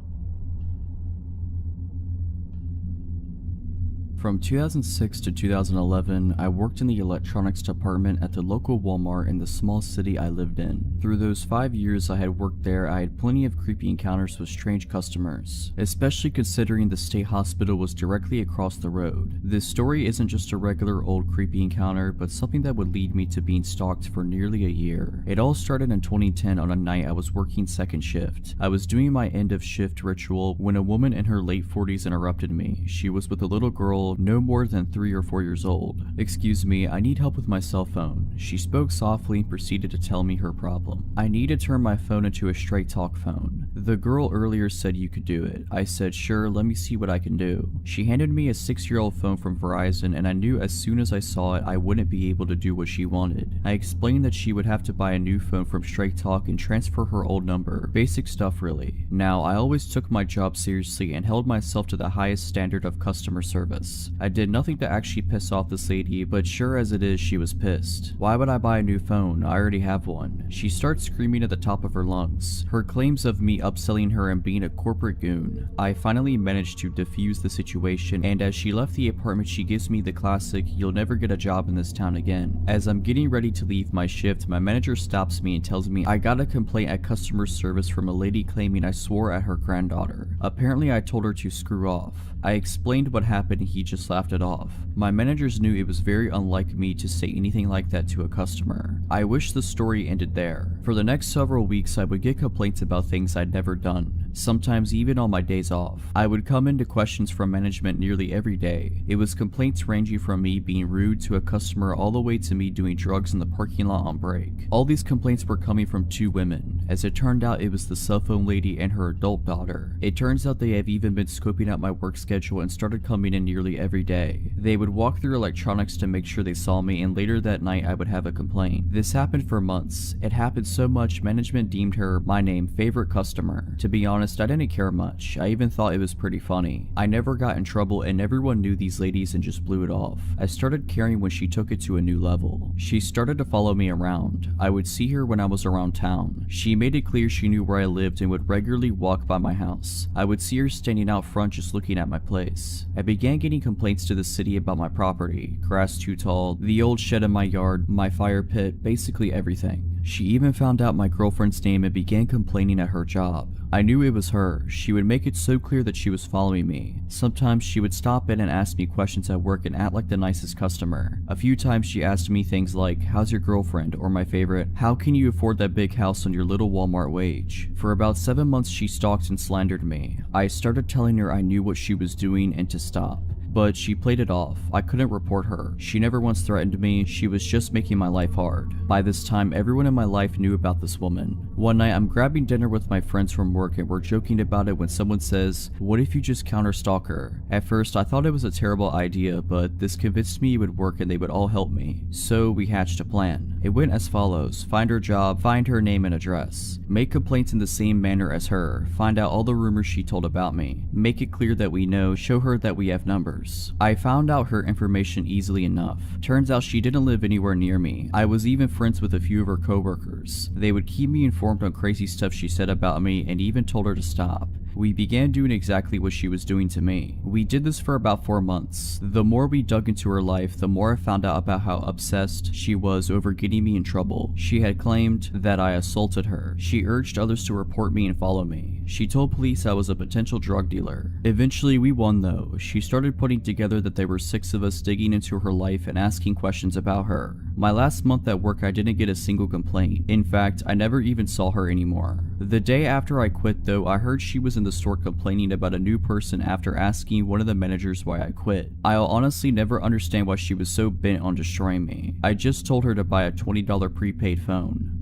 From 2006 to 2011, I worked in the electronics department at the local Walmart in the small city I lived in. Through those 5 years I had worked there, I had plenty of creepy encounters with strange customers, especially considering the state hospital was directly across the road. This story isn't just a regular old creepy encounter, but something that would lead me to being stalked for nearly a year. It all started in 2010 on a night I was working second shift. I was doing my end of shift ritual when a woman in her late 40s interrupted me. She was with a little girl no more than 3 or 4 years old. Excuse me, I need help with my cell phone. She spoke softly and proceeded to tell me her problem. I need to turn my phone into a straight talk phone. The girl earlier said you could do it. I said sure, let me see what I can do. She handed me a 6-year-old phone from Verizon and I knew as soon as I saw it I wouldn't be able to do what she wanted. I explained that she would have to buy a new phone from Straight Talk and transfer her old number. Basic stuff really. Now, I always took my job seriously and held myself to the highest standard of customer service. I did nothing to actually piss off this lady, but sure as it is, she was pissed. Why would I buy a new phone? I already have one. She starts screaming at the top of her lungs. Her claims of me upselling her and being a corporate goon. I finally managed to defuse the situation, and as she left the apartment, she gives me the classic, "You'll never get a job in this town again." As I'm getting ready to leave my shift, my manager stops me and tells me I got a complaint at customer service from a lady claiming I swore at her granddaughter. Apparently I told her to screw off. I explained what happened and he just laughed it off. My managers knew it was very unlike me to say anything like that to a customer. I wish the story ended there. For the next several weeks I would get complaints about things I'd never done, sometimes even on my days off. I would come into questions from management nearly every day. It was complaints ranging from me being rude to a customer all the way to me doing drugs in the parking lot on break. All these complaints were coming from 2 women. As it turned out, it was the cell phone lady and her adult daughter. It turns out they have even been scoping out my work schedule and started coming in nearly every day. They would walk through electronics to make sure they saw me, and later that night I would have a complaint. This happened for months. It happened so much management deemed her, my name, favorite customer. To be honest, honest, I didn't care much. I even thought it was pretty funny. I never got in trouble and everyone knew these ladies and just blew it off. I started caring when she took it to a new level. She started to follow me around. I would see her when I was around town. She made it clear she knew where I lived and would regularly walk by my house. I would see her standing out front just looking at my place. I began getting complaints to the city about my property, grass too tall, the old shed in my yard, my fire pit, basically everything. She even found out my girlfriend's name and began complaining at her job. I knew it was her. She would make it so clear that she was following me. Sometimes she would stop in and ask me questions at work and act like the nicest customer. A few times she asked me things like, how's your girlfriend? Or my favorite, how can you afford that big house on your little Walmart wage? For about 7 months she stalked and slandered me. I started telling her I knew what she was doing and to stop. But she played it off. I couldn't report her. She never once threatened me. She was just making my life hard. By this time, everyone in my life knew about this woman. One night, I'm grabbing dinner with my friends from work and we're joking about it when someone says, what if you just counter-stalk her? At first, I thought it was a terrible idea, but this convinced me it would work and they would all help me. So we hatched a plan. It went as follows: find her job, find her name and address, make complaints in the same manner as her, find out all the rumors she told about me, make it clear that we know, show her that we have numbers. I found out her information easily enough. Turns out she didn't live anywhere near me. I was even friends with a few of her coworkers. They would keep me informed on crazy stuff she said about me and even told her to stop. We began doing exactly what she was doing to me. We did this for about 4 months. The more we dug into her life, the more I found out about how obsessed she was over getting me in trouble. She had claimed that I assaulted her. She urged others to report me and follow me. She told police I was a potential drug dealer. Eventually we won though. She started putting together that there were 6 of us digging into her life and asking questions about her. My last month at work I didn't get a single complaint. In fact, I never even saw her anymore. The day after I quit though, I heard she was in the store complaining about a new person after asking one of the managers why I quit. I'll honestly never understand why she was so bent on destroying me. I just told her to buy a $20 prepaid phone.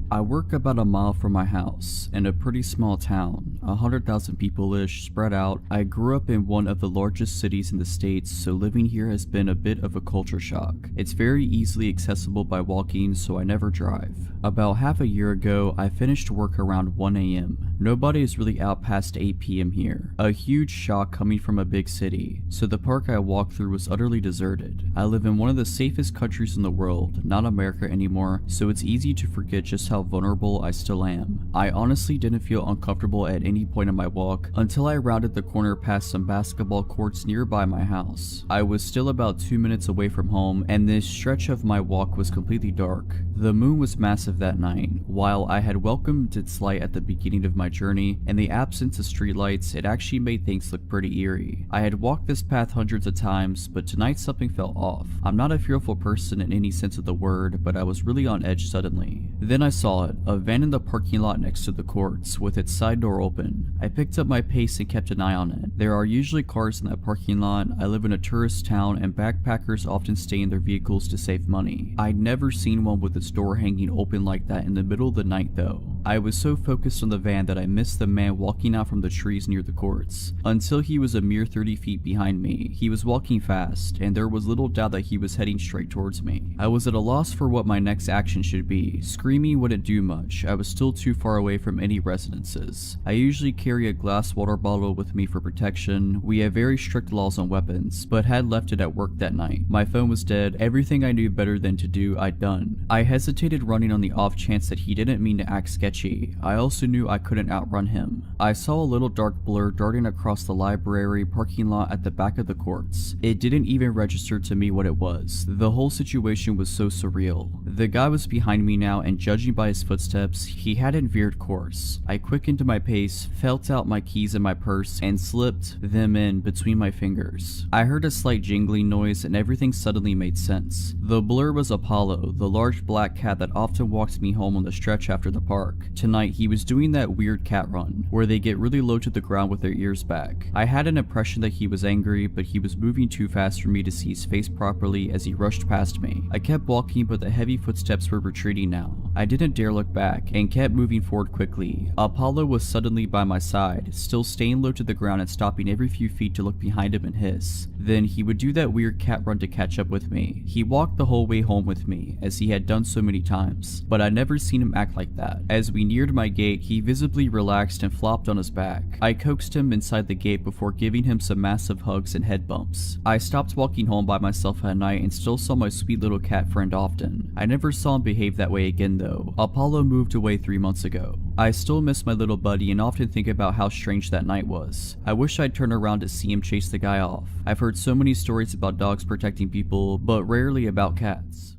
I work about a mile from my house, in a pretty small town, 100,000 people-ish, spread out. I grew up in one of the largest cities in the States, so living here has been a bit of a culture shock. It's very easily accessible by walking, so I never drive. About half a year ago, I finished work around 1 AM. Nobody is really out past 8 PM here. A huge shock coming from a big city, so the park I walked through was utterly deserted. I live in one of the safest countries in the world, not America anymore, so it's easy to forget just how vulnerable I still am. I honestly didn't feel uncomfortable at any point in my walk until I rounded the corner past some basketball courts nearby my house. I was still about 2 minutes away from home, and this stretch of my walk was completely dark. The moon was massive that night. While I had welcomed its light at the beginning of my journey, in the absence of streetlights, it actually made things look pretty eerie. I had walked this path hundreds of times, but tonight something felt off. I'm not a fearful person in any sense of the word, but I was really on edge suddenly. Then I saw it, a van in the parking lot next to the courts, with its side door open. I picked up my pace and kept an eye on it. There are usually cars in that parking lot. I live in a tourist town and backpackers often stay in their vehicles to save money. I'd never seen one with its door hanging open like that in the middle of the night though. I was so focused on the van that I missed the man walking out from the trees near the courts, until he was a mere 30 feet behind me. He was walking fast, and there was little doubt that he was heading straight towards me. I was at a loss for what my next action should be. Screaming wouldn't do much. I was still too far away from any residences. I usually carry a glass water bottle with me for protection. We have very strict laws on weapons, but had left it at work that night. My phone was dead. Everything I knew better than to do, I'd done. I hesitated running on the off chance that he didn't mean to act sketchy. I also knew I couldn't outrun him. I saw a little dark blur darting across the library parking lot at the back of the courts. It didn't even register to me what it was. The whole situation was so surreal. The guy was behind me now, and judging by his footsteps, he hadn't veered course. I quickened my pace, felt out my keys in my purse, and slipped them in between my fingers. I heard a slight jingling noise and everything suddenly made sense. The blur was Apollo, the large black cat that often walked me home on the stretch after the park. Tonight, he was doing that weird cat run, where they get really low to the ground with their ears back. I had an impression that he was angry, but he was moving too fast for me to see his face properly as he rushed past me. I kept walking, but the heavy footsteps were retreating now. I didn't dare look back, and kept moving forward quickly. Apollo was suddenly by my side, still staying low to the ground and stopping every few feet to look behind him and hiss. Then he would do that weird cat run to catch up with me. He walked the whole way home with me, as he had done so many times, but I'd never seen him act like that. As we neared my gate, he visibly relaxed and flopped on his back. I coaxed him inside the gate before giving him some massive hugs and head bumps. I stopped walking home by myself at night and still saw my sweet little cat friend often. I never saw him behave that way again though. Apollo moved away 3 months ago. I still miss my little buddy and often think about how strange that night was. I wish I'd turn around to see him chase the guy off. I've heard so many stories about dogs protecting people, but rarely about cats.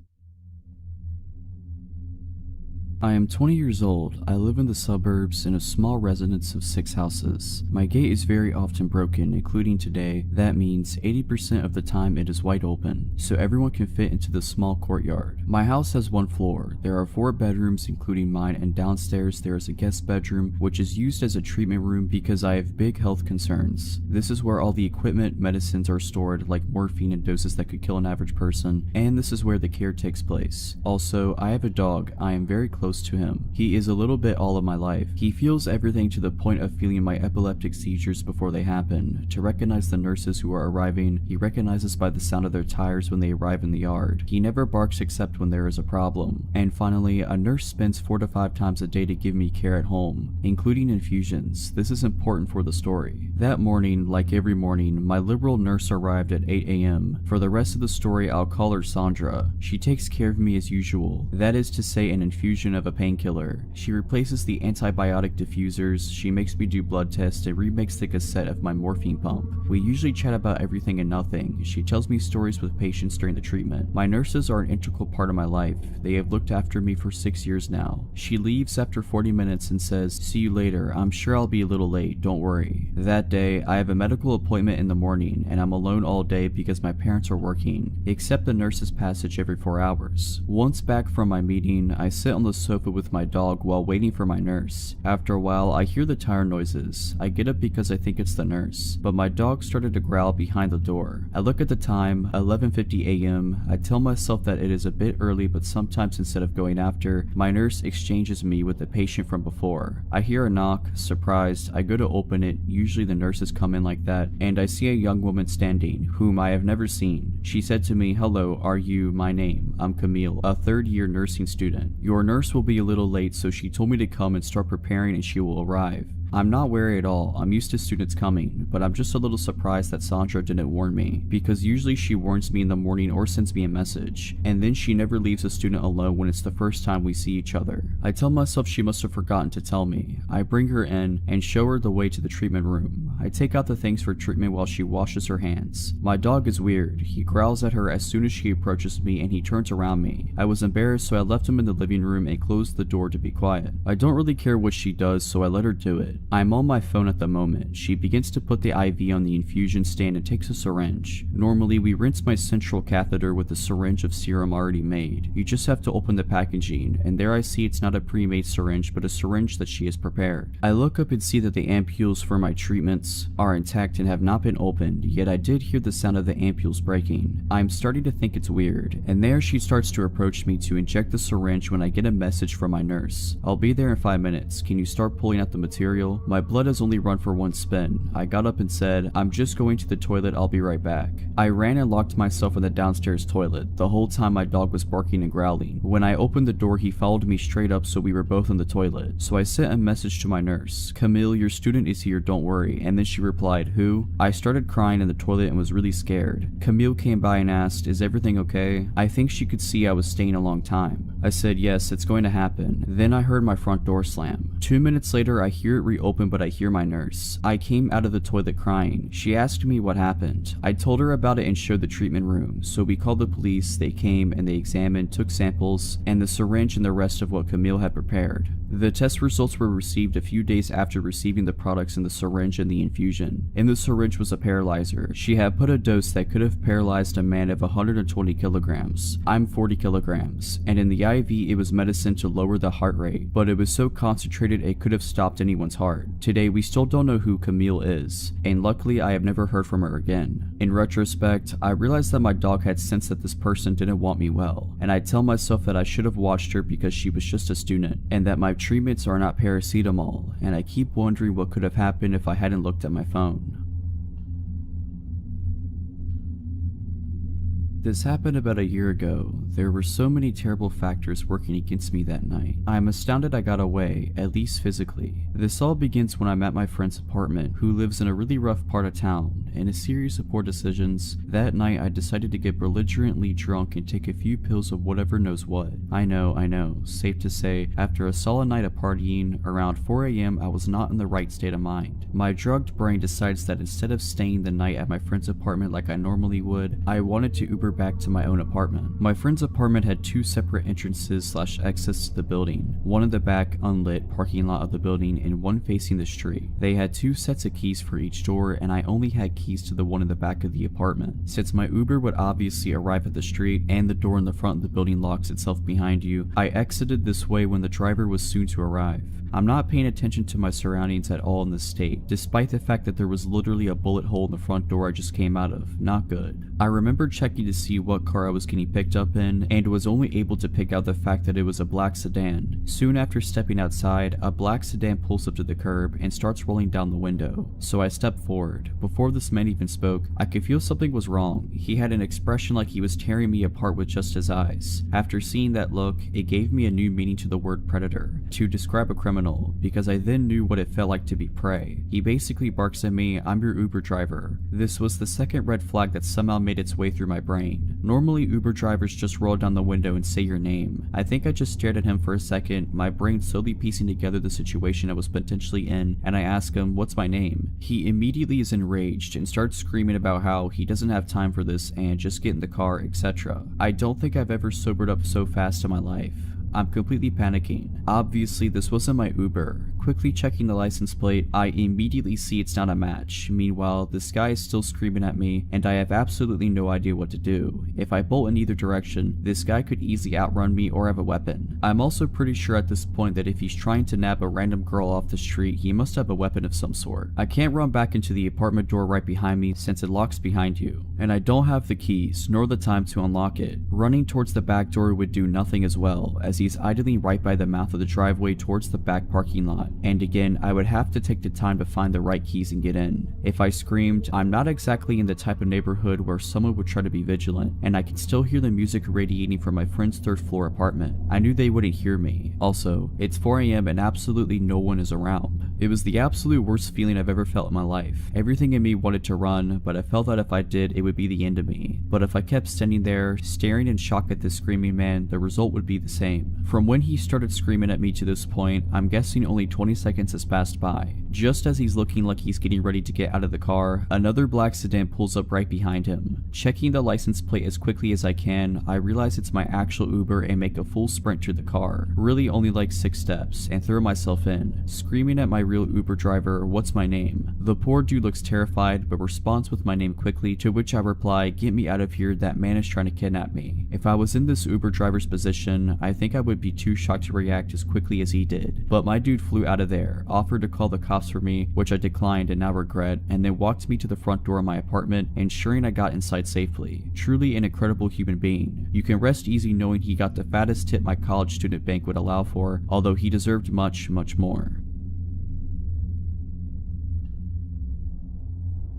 I am 20 years old. I live in the suburbs in a small residence of 6 houses. My gate is very often broken, including today. That means 80% of the time it is wide open, so everyone can fit into the small courtyard. My house has 1 floor. There are 4 bedrooms, including mine, and downstairs there is a guest bedroom, which is used as a treatment room because I have big health concerns. This is where all the equipment, medicines are stored, like morphine and doses that could kill an average person, and this is where the care takes place. Also, I have a dog. I am very close to him. He is a little bit all of my life. He feels everything to the point of feeling my epileptic seizures before they happen. To recognize the nurses who are arriving, he recognizes by the sound of their tires when they arrive in the yard. He never barks except when there is a problem. And finally, a nurse spends 4 to 5 times a day to give me care at home, including infusions. This is important for the story. That morning, like every morning, my liberal nurse arrived at 8 a.m. For the rest of the story, I'll call her Sandra. She takes care of me as usual. That is to say, an infusion of a painkiller. She replaces the antibiotic diffusers, she makes me do blood tests, and remakes the cassette of my morphine pump. We usually chat about everything and nothing. She tells me stories with patients during the treatment. My nurses are an integral part of my life. They have looked after me for 6 years now. She leaves after 40 minutes and says, "See you later. I'm sure I'll be a little late, don't worry." That day, I have a medical appointment in the morning, and I'm alone all day because my parents are working, except the nurse's passage every 4 hours. Once back from my meeting, I sit on the sofa with my dog while waiting for my nurse. After a while, I hear the tire noises. I get up because I think it's the nurse, but my dog started to growl behind the door. I look at the time, 11:50 a.m. I tell myself that it is a bit early, but sometimes instead of going after, my nurse exchanges me with the patient from before. I hear a knock. Surprised, I go to open it. Usually the nurses come in like that, and I see a young woman standing, whom I have never seen. She said to me, "Hello, are you? My name. I'm Camille, a 3rd-year nursing student. Your nurse will be a little late, so she told me to come and start preparing and she will arrive." I'm not wary at all. I'm used to students coming, but I'm just a little surprised that Sandra didn't warn me, because usually she warns me in the morning or sends me a message, and then she never leaves a student alone when it's the first time we see each other. I tell myself she must have forgotten to tell me. I bring her in and show her the way to the treatment room. I take out the things for treatment while she washes her hands. My dog is weird. He growls at her as soon as she approaches me and he turns around me. I was embarrassed, so I left him in the living room and closed the door to be quiet. I don't really care what she does, so I let her do it. I'm on my phone at the moment. She begins to put the IV on the infusion stand and takes a syringe. Normally, we rinse my central catheter with a syringe of serum already made. You just have to open the packaging, and there I see it's not a pre-made syringe, but a syringe that she has prepared. I look up and see that the ampules for my treatments are intact and have not been opened, yet I did hear the sound of the ampules breaking. I'm starting to think it's weird, and there she starts to approach me to inject the syringe when I get a message from my nurse. "I'll be there in 5 minutes. Can you start pulling out the material?" My blood has only run for 1 spin. I got up and said, "I'm just going to the toilet, I'll be right back." I ran and locked myself in the downstairs toilet. The whole time my dog was barking and growling. When I opened the door, he followed me straight up, so we were both in the toilet. So I sent a message to my nurse, "Camille, your student is here, don't worry." And then she replied, "Who?" I started crying in the toilet and was really scared. Camille came by and asked, "Is everything okay?" I think she could see I was staying a long time. I said, "Yes, it's going to happen." Then I heard my front door slam. 2 minutes later, I hear it reopen, but I hear my nurse. I came out of the toilet crying. She asked me what happened. I told her about it and showed the treatment room. So we called the police, they came and they examined, took samples, and the syringe and the rest of what Camille had prepared. The test results were received a few days after receiving the products in the syringe and the infusion. In the syringe was a paralyzer. She had put a dose that could have paralyzed a man of 120 kilograms. I'm 40 kilograms. And in the IV, it was medicine to lower the heart rate, but it was so concentrated it could have stopped anyone's heart. Today, we still don't know who Camille is, and luckily I have never heard from her again. In retrospect, I realized that my dog had sensed that this person didn't want me well, and I tell myself that I should have watched her because she was just a student, and that my treatments are not paracetamol, and I keep wondering what could have happened if I hadn't looked at my phone. This happened about a year ago. There were so many terrible factors working against me that night. I am astounded I got away, at least physically. This all begins when I'm at my friend's apartment, who lives in a really rough part of town. In a series of poor decisions, that night I decided to get belligerently drunk and take a few pills of whatever knows what. I know, safe to say, after a solid night of partying, around 4 AM I was not in the right state of mind. My drugged brain decides that instead of staying the night at my friend's apartment like I normally would, I wanted to Uber back to my own apartment. My friend's apartment had two separate entrances / exits to the building, one in the back unlit parking lot of the building and one facing the street. They had 2 sets of keys for each door, and I only had keys to the one in the back of the apartment. Since my Uber would obviously arrive at the street and the door in the front of the building locks itself behind you, I exited this way when the driver was soon to arrive. I'm not paying attention to my surroundings at all in this state, despite the fact that there was literally a bullet hole in the front door I just came out of. Not good. I remember checking to see what car I was getting picked up in, and was only able to pick out the fact that it was a black sedan. Soon after stepping outside, a black sedan pulls up to the curb and starts rolling down the window. So I stepped forward. Before this man even spoke, I could feel something was wrong. He had an expression like he was tearing me apart with just his eyes. After seeing that look, it gave me a new meaning to the word predator, to describe a criminal, because I then knew what it felt like to be prey. He basically barks at me, "I'm your Uber driver." This was the second red flag that somehow made its way through my brain. Normally Uber drivers just roll down the window and say your name. I think I just stared at him for a second, my brain slowly piecing together the situation I was potentially in, and I ask him, "What's my name?" He immediately is enraged and starts screaming about how he doesn't have time for this and just get in the car, etc. I don't think I've ever sobered up so fast in my life. I'm completely panicking. Obviously, this wasn't my Uber. Quickly checking the license plate, I immediately see it's not a match. Meanwhile, this guy is still screaming at me, and I have absolutely no idea what to do. If I bolt in either direction, this guy could easily outrun me or have a weapon. I'm also pretty sure at this point that if he's trying to nab a random girl off the street, he must have a weapon of some sort. I can't run back into the apartment door right behind me since it locks behind you, and I don't have the keys nor the time to unlock it. Running towards the back door would do nothing as well, as he's idling right by the mouth of the driveway towards the back parking lot, and again I would have to take the time to find the right keys and get in. If I screamed, I'm not exactly in the type of neighborhood where someone would try to be vigilant, and I could still hear the music radiating from my friend's 3rd floor apartment. I knew they wouldn't hear me. Also, it's 4 AM and absolutely no one is around. It was the absolute worst feeling I've ever felt in my life. Everything in me wanted to run, but I felt that if I did, it would be the end of me. But if I kept standing there, staring in shock at this screaming man, the result would be the same. From when he started screaming at me to this point, I'm guessing only 20 seconds has passed by. Just as he's looking like he's getting ready to get out of the car, another black sedan pulls up right behind him. Checking the license plate as quickly as I can, I realize it's my actual Uber and make a full sprint to the car. Really only like 6 steps, and throw myself in, screaming at my real Uber driver, "What's my name?" The poor dude looks terrified, but responds with my name quickly, to which I reply, "Get me out of here, that man is trying to kidnap me." If I was in this Uber driver's position, I think I would be too shocked to react as quickly as he did. But my dude flew out of there, offered to call the cops for me, which I declined and now regret, and then walked me to the front door of my apartment, ensuring I got inside safely. Truly an incredible human being. You can rest easy knowing he got the fattest tip my college student bank would allow for, although he deserved much, much more.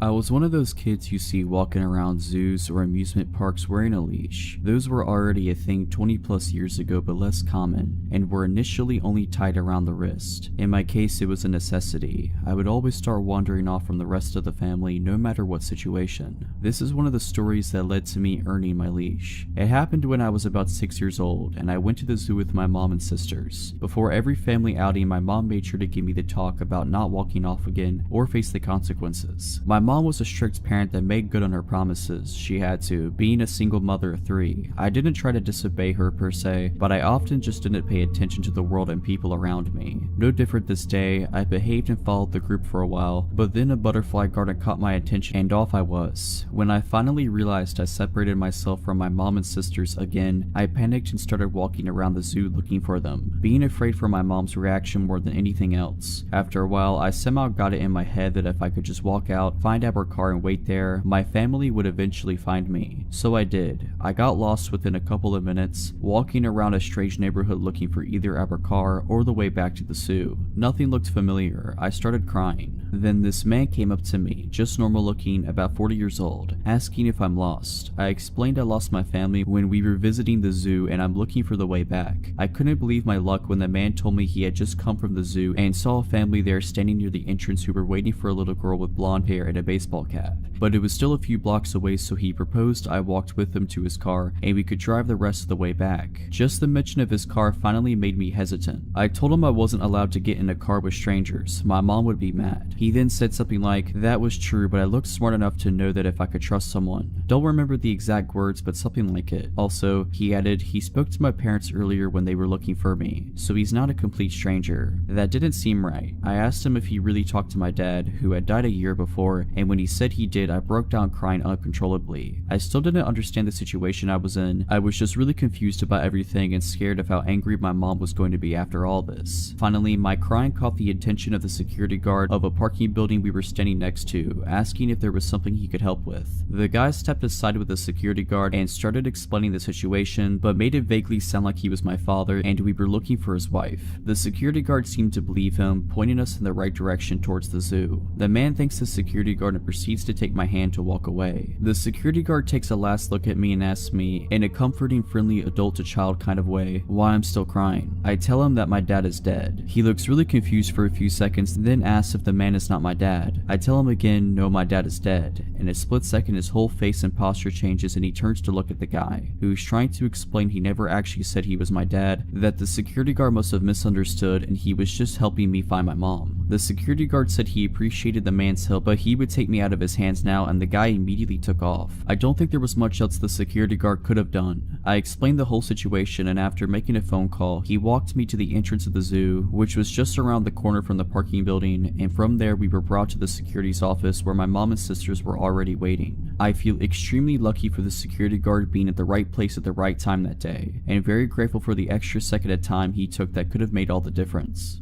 I was one of those kids you see walking around zoos or amusement parks wearing a leash. Those were already a thing 20 plus years ago, but less common, and were initially only tied around the wrist. In my case, it was a necessity. I would always start wandering off from the rest of the family no matter what situation. This is one of the stories that led to me earning my leash. It happened when I was about 6 years old, and I went to the zoo with my mom and sisters. Before every family outing, my mom made sure to give me the talk about not walking off again or face the consequences. My mom was a strict parent that made good on her promises she had to, being a single mother of 3. I didn't try to disobey her per se, but I often just didn't pay attention to the world and people around me. No different this day, I behaved and followed the group for a while, but then a butterfly garden caught my attention and off I was. When I finally realized I separated myself from my mom and sisters again, I panicked and started walking around the zoo looking for them, being afraid for my mom's reaction more than anything else. After a while, I somehow got it in my head that if I could just walk out, find our car and wait there, my family would eventually find me. So I did. I got lost within a couple of minutes, walking around a strange neighborhood looking for either our car or the way back to the zoo. Nothing looked familiar. I started crying. Then this man came up to me, just normal looking, about 40 years old, asking if I'm lost. I explained I lost my family when we were visiting the zoo and I'm looking for the way back. I couldn't believe my luck when the man told me he had just come from the zoo and saw a family there standing near the entrance who were waiting for a little girl with blonde hair and a baseball cap. But it was still a few blocks away, so he proposed I walked with him to his car and we could drive the rest of the way back. Just the mention of his car finally made me hesitant. I told him I wasn't allowed to get in a car with strangers. My mom would be mad. He then said something like, "That was true, but I looked smart enough to know that if I could trust someone." Don't remember the exact words, but something like it. Also, he added, he spoke to my parents earlier when they were looking for me, so he's not a complete stranger. That didn't seem right. I asked him if he really talked to my dad, who had died a year before, and when he said he did, I broke down crying uncontrollably. I still didn't understand the situation I was in. I was just really confused about everything and scared of how angry my mom was going to be after all this. Finally, my crying caught the attention of the security guard of a parking building we were standing next to, asking if there was something he could help with. The guy stepped aside with the security guard and started explaining the situation, but made it vaguely sound like he was my father and we were looking for his wife. The security guard seemed to believe him, pointing us in the right direction towards the zoo. The man thanks the security guard and proceeds to take my hand to walk away. The security guard takes a last look at me and asks me, in a comforting, friendly adult to child kind of way, why I'm still crying. I tell him that my dad is dead. He looks really confused for a few seconds and then asks if the man is not my dad. I tell him again, no, my dad is dead. In a split second, his whole face and posture changes and he turns to look at the guy, who's trying to explain he never actually said he was my dad, that the security guard must have misunderstood and he was just helping me find my mom. The security guard said he appreciated the man's help, but he would take me out of his hands now, and the guy immediately took off. I don't think there was much else the security guard could have done. I explained the whole situation, and after making a phone call, he walked me to the entrance of the zoo, which was just around the corner from the parking building, and from there we were brought to the security's office where my mom and sisters were already waiting. I feel extremely lucky for the security guard being at the right place at the right time that day, and very grateful for the extra second of time he took that could have made all the difference.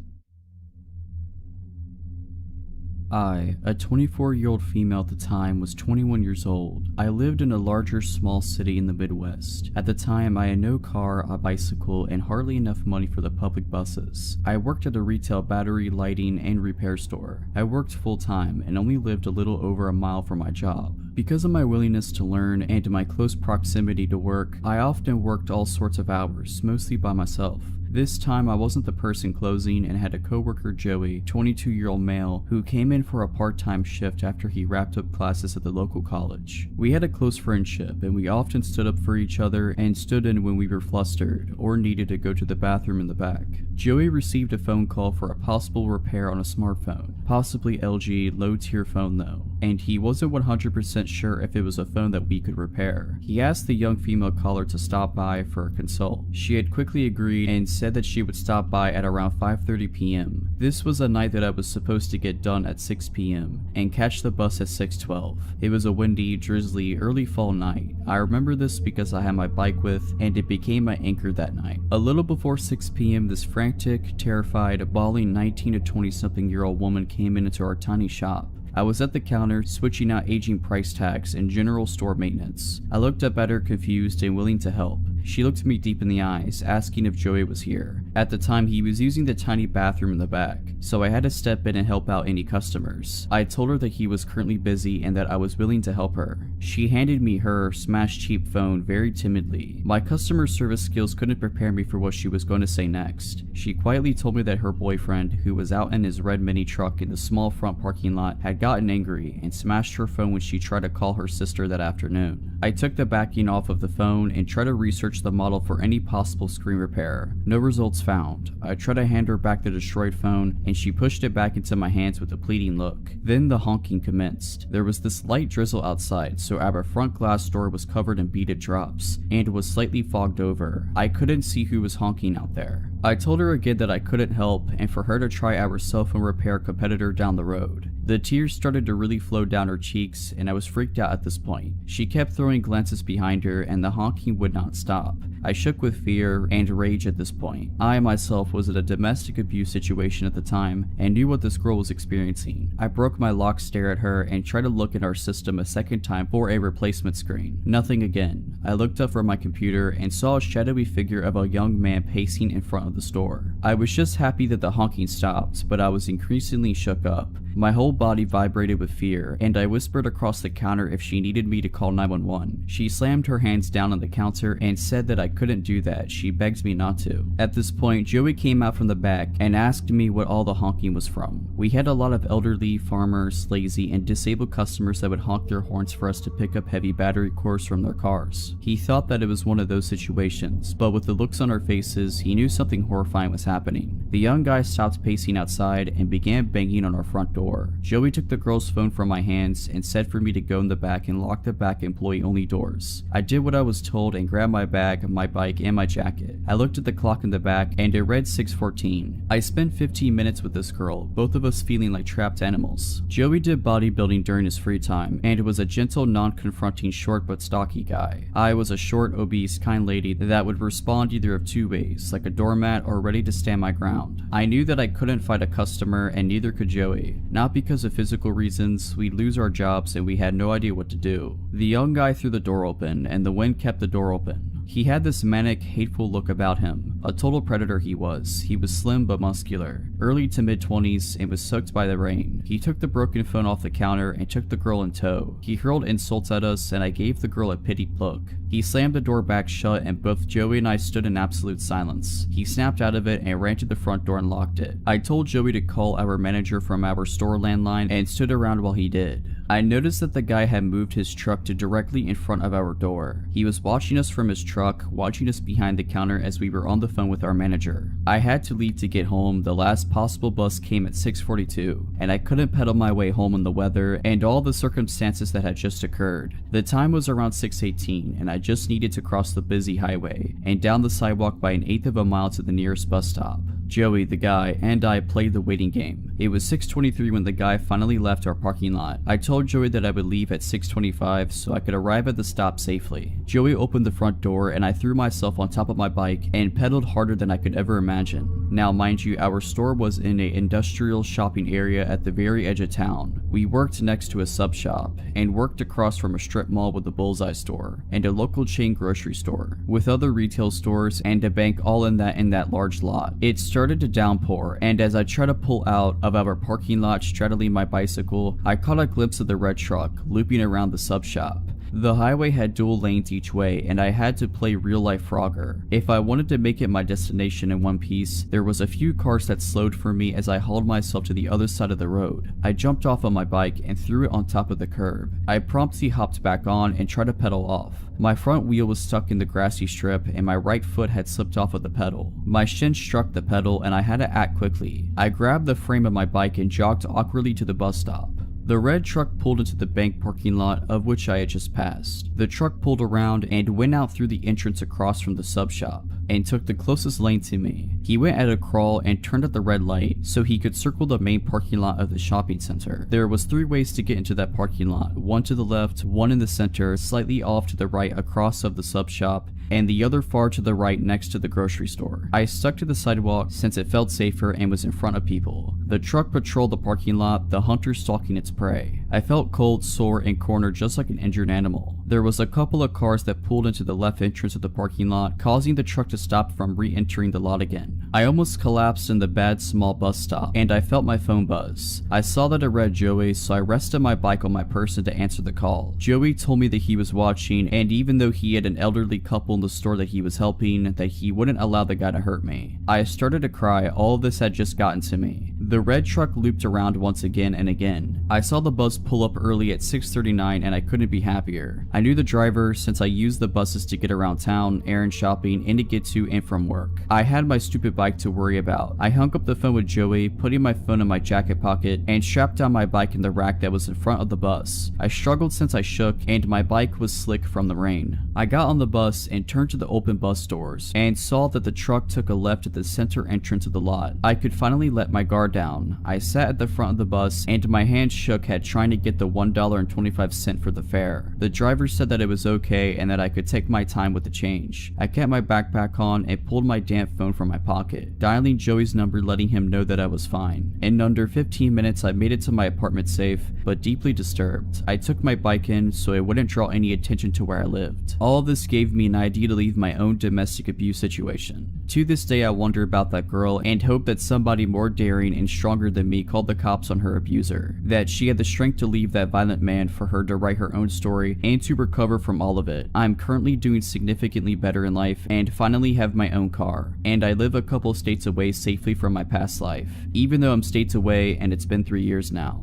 I, a 24-year-old female at the time, was 21 years old. I lived in a larger small city in the Midwest. At the time, I had no car, a bicycle, and hardly enough money for the public buses. I worked at a retail battery, lighting, and repair store. I worked full-time and only lived a little over a mile from my job. Because of my willingness to learn and my close proximity to work, I often worked all sorts of hours, mostly by myself. This time I wasn't the person closing and had a coworker, Joey, 22-year-old male, who came in for a part-time shift after he wrapped up classes at the local college. We had a close friendship and we often stood up for each other and stood in when we were flustered or needed to go to the bathroom in the back. Joey received a phone call for a possible repair on a smartphone, possibly LG low-tier phone though, and he wasn't 100% sure if it was a phone that we could repair. He asked the young female caller to stop by for a consult. She had quickly agreed and said that she would stop by at around 5:30 p.m. This was a night that I was supposed to get done at 6 p.m. and catch the bus at 6:12. It was a windy, drizzly, early fall night. I remember this because I had my bike with, and it became my anchor that night. A little before 6 p.m. this frantic, terrified, bawling 19 to 20-something-year-old woman came into our tiny shop. I was at the counter, switching out aging price tags and general store maintenance. I looked up at her, confused and willing to help. She looked me deep in the eyes, asking if Joey was here. At the time, he was using the tiny bathroom in the back, so I had to step in and help out any customers. I told her that he was currently busy and that I was willing to help her. She handed me her smashed cheap phone very timidly. My customer service skills couldn't prepare me for what she was going to say next. She quietly told me that her boyfriend, who was out in his red mini truck in the small front parking lot, had gotten angry and smashed her phone when she tried to call her sister that afternoon. I took the backing off of the phone and tried to research searched the model for any possible screen repair. No results found. I tried to hand her back the destroyed phone, and she pushed it back into my hands with a pleading look. Then the honking commenced. There was this light drizzle outside, so our front glass door was covered in beaded drops, and was slightly fogged over. I couldn't see who was honking out there. I told her again that I couldn't help, and for her to try our cell phone repair competitor down the road. The tears started to really flow down her cheeks, and I was freaked out at this point. She kept throwing glances behind her, and the honking would not stop. I shook with fear and rage at this point. I myself was in a domestic abuse situation at the time, and knew what this girl was experiencing. I broke my lock stare at her and tried to look at our system a second time for a replacement screen. Nothing again. I looked up from my computer and saw a shadowy figure of a young man pacing in front of the store. I was just happy that the honking stopped, but I was increasingly shook up. My whole body vibrated with fear, and I whispered across the counter if she needed me to call 911. She slammed her hands down on the counter and said that I couldn't do that. She begged me not to. At this point, Joey came out from the back and asked me what all the honking was from. We had a lot of elderly, farmers, lazy, and disabled customers that would honk their horns for us to pick up heavy battery cores from their cars. He thought that it was one of those situations, but with the looks on our faces, he knew something horrifying was happening. The young guy stopped pacing outside and began banging on our front door. Joey took the girl's phone from my hands and said for me to go in the back and lock the back employee-only doors. I did what I was told and grabbed my bag, my bike, and my jacket. I looked at the clock in the back and it read 6:14. I spent 15 minutes with this girl, both of us feeling like trapped animals. Joey did bodybuilding during his free time and was a gentle, non-confronting, short but stocky guy. I was a short, obese, kind lady that would respond either of two ways, like a doormat or ready to stand my ground. I knew that I couldn't fight a customer and neither could Joey. Not because of physical reasons, we'd lose our jobs and we had no idea what to do. The young guy threw the door open and the wind kept the door open. He had this manic, hateful look about him. A total predator he was. He was slim but muscular, early to mid-20s, and was soaked by the rain. He took the broken phone off the counter and took the girl in tow. He hurled insults at us and I gave the girl a pitied look. He slammed the door back shut and both Joey and I stood in absolute silence. He snapped out of it and ran to the front door and locked it. I told Joey to call our manager from our store landline and stood around while he did. I noticed that the guy had moved his truck to directly in front of our door. He was watching us from his truck, watching us behind the counter as we were on the phone with our manager. I had to leave to get home. The last possible bus came at 6:42, and I couldn't pedal my way home in the weather and all the circumstances that had just occurred. The time was around 6:18, and I just needed to cross the busy highway and down the sidewalk by 1/8 of a mile to the nearest bus stop. Joey, the guy, and I played the waiting game. It was 6:23 when the guy finally left our parking lot. I told Joey that I would leave at 6:25 so I could arrive at the stop safely. Joey opened the front door and I threw myself on top of my bike and pedaled harder than I could ever imagine. Now mind you, our store was in an industrial shopping area at the very edge of town. We worked next to a sub shop and worked across from a strip mall with a bullseye store and a local chain grocery store with other retail stores and a bank all in that large lot. It started to downpour, and as I tried to pull out of our parking lot straddling my bicycle, I caught a glimpse of the red truck looping around the sub shop. The highway had dual lanes each way, and I had to play real-life Frogger. If I wanted to make it my destination in one piece, there was a few cars that slowed for me as I hauled myself to the other side of the road. I jumped off on my bike and threw it on top of the curb. I promptly hopped back on and tried to pedal off. My front wheel was stuck in the grassy strip and my right foot had slipped off of the pedal. My shin struck the pedal and I had to act quickly. I grabbed the frame of my bike and jogged awkwardly to the bus stop. The red truck pulled into the bank parking lot of which I had just passed. The truck pulled around and went out through the entrance across from the sub shop and took the closest lane to me. He went at a crawl and turned at the red light so he could circle the main parking lot of the shopping center. There was 3 ways to get into that parking lot, one to the left, one in the center, slightly off to the right across of the sub shop, and the other far to the right next to the grocery store. I stuck to the sidewalk since it felt safer and was in front of people. The truck patrolled the parking lot, the hunter stalking its prey. I felt cold, sore, and cornered just like an injured animal. There was a couple of cars that pulled into the left entrance of the parking lot, causing the truck to stop from re-entering the lot again. I almost collapsed in the bad small bus stop, and I felt my phone buzz. I saw that it read Joey, so I rested my bike on my person to answer the call. Joey told me that he was watching, and even though he had an elderly couple in the store that he was helping, that he wouldn't allow the guy to hurt me. I started to cry. All of this had just gotten to me. The red truck looped around once again and again. I saw the bus pull up early at 6:39 and I couldn't be happier. I knew the driver since I used the buses to get around town, errand shopping, and to get to and from work. I had my stupid bike to worry about. I hung up the phone with Joey, putting my phone in my jacket pocket, and strapped down my bike in the rack that was in front of the bus. I struggled since I shook, and my bike was slick from the rain. I got on the bus and turned to the open bus doors, and saw that the truck took a left at the center entrance of the lot. I could finally let my guard down. I sat at the front of the bus, and my hands shook at trying to get the $1.25 for the fare. The driver said that it was okay and that I could take my time with the change. I kept my backpack on and pulled my damn phone from my pocket, dialing Joey's number, letting him know that I was fine. In under 15 minutes, I made it to my apartment safe, but deeply disturbed. I took my bike in so it wouldn't draw any attention to where I lived. All of this gave me an idea to leave my own domestic abuse situation. To this day, I wonder about that girl and hope that somebody more daring and stronger than me called the cops on her abuser, that she had the strength to leave that violent man for her to write her own story and to recover from all of it. I'm currently doing significantly better in life and finally have my own car, and I live a couple states away safely from my past life, even though I'm states away and it's been 3 years now.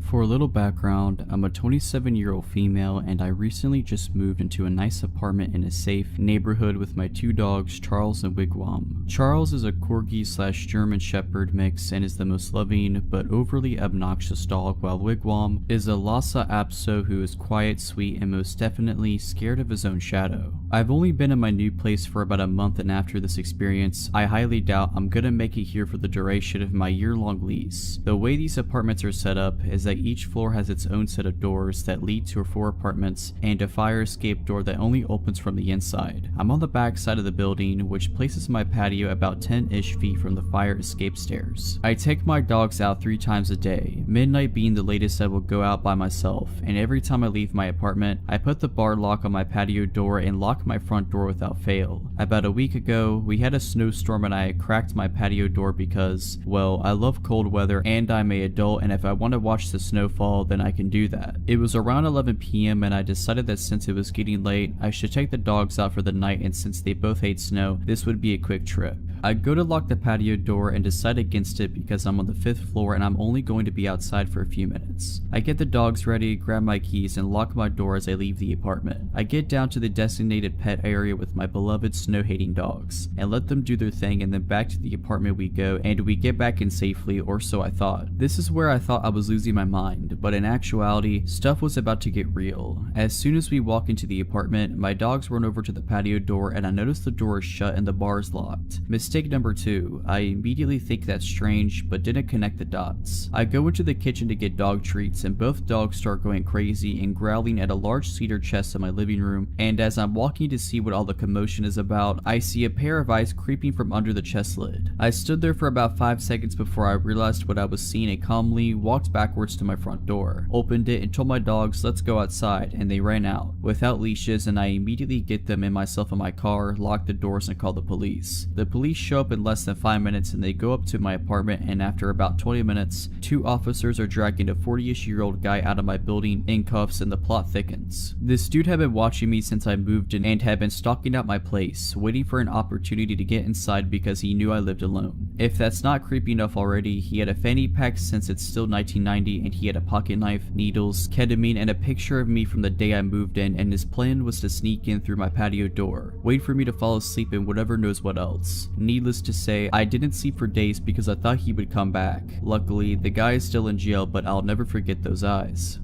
For a little background, I'm a 27-year-old female and I recently just moved into a nice apartment in a safe neighborhood with my 2 dogs, Charles and Wigwam. Charles is a Corgi/German Shepherd mix and is the most loving but overly obnoxious dog, while Wigwam is a Lhasa Apso who is quiet, sweet, and most definitely scared of his own shadow. I've only been in my new place for about a month, and after this experience, I highly doubt I'm gonna make it here for the duration of my year-long lease. The way these apartments are set up is that each floor has its own set of doors that lead to 4 apartments and a fire escape door that only opens from the inside. I'm on the back side of the building, which places my patio about 10-ish feet from the fire escape stairs. I take my dogs out 3 times a day, midnight being the latest I will go out by myself, and every time I leave my apartment, I put the bar lock on my patio door and lock my front door without fail. About a week ago, we had a snowstorm and I cracked my patio door because, well, I love cold weather and I'm an adult, and if I want to watch the snowfall, then I can do that. It was around 11 p.m. and I decided that since it was getting late, I should take the dogs out for the night, and since they both hate snow, this would be a quick trip. I go to lock the patio door and decide against it because I'm on the 5th floor and I'm only going to be outside for a few minutes. I get the dogs ready, grab my keys, and lock my door as I leave the apartment. I get down to the designated pet area with my beloved snow-hating dogs and let them do their thing, and then back to the apartment we go, and we get back in safely, or so I thought. This is where I thought I was losing my mind, but in actuality, stuff was about to get real. As soon as we walk into the apartment, my dogs run over to the patio door and I notice the door is shut and the bar is locked. Mistake number 2, I immediately think that's strange, but didn't connect the dots. I go into the kitchen to get dog treats, and both dogs start going crazy and growling at a large cedar chest in my living room, and as I'm walking to see what all the commotion is about, I see a pair of eyes creeping from under the chest lid. I stood there for about 5 seconds before I realized what I was seeing and calmly walked backwards to my front door, opened it, and told my dogs let's go outside, and they ran out without leashes, and I immediately get them and myself in my car, lock the doors, and call the police. The police show up in less than 5 minutes and they go up to my apartment, and after about 20 minutes, 2 officers are dragging a 40-ish-year-old guy out of my building in cuffs, and the plot thickens. This dude had been watching me since I moved in and had been stalking out my place, waiting for an opportunity to get inside because he knew I lived alone. If that's not creepy enough already, he had a fanny pack since it's still 1990, and he had a pocket knife, needles, ketamine, and a picture of me from the day I moved in, and his plan was to sneak in through my patio door, wait for me to fall asleep, and whatever knows what else. Needless to say, I didn't sleep for days because I thought he would come back. Luckily, the guy is still in jail, but I'll never forget those eyes.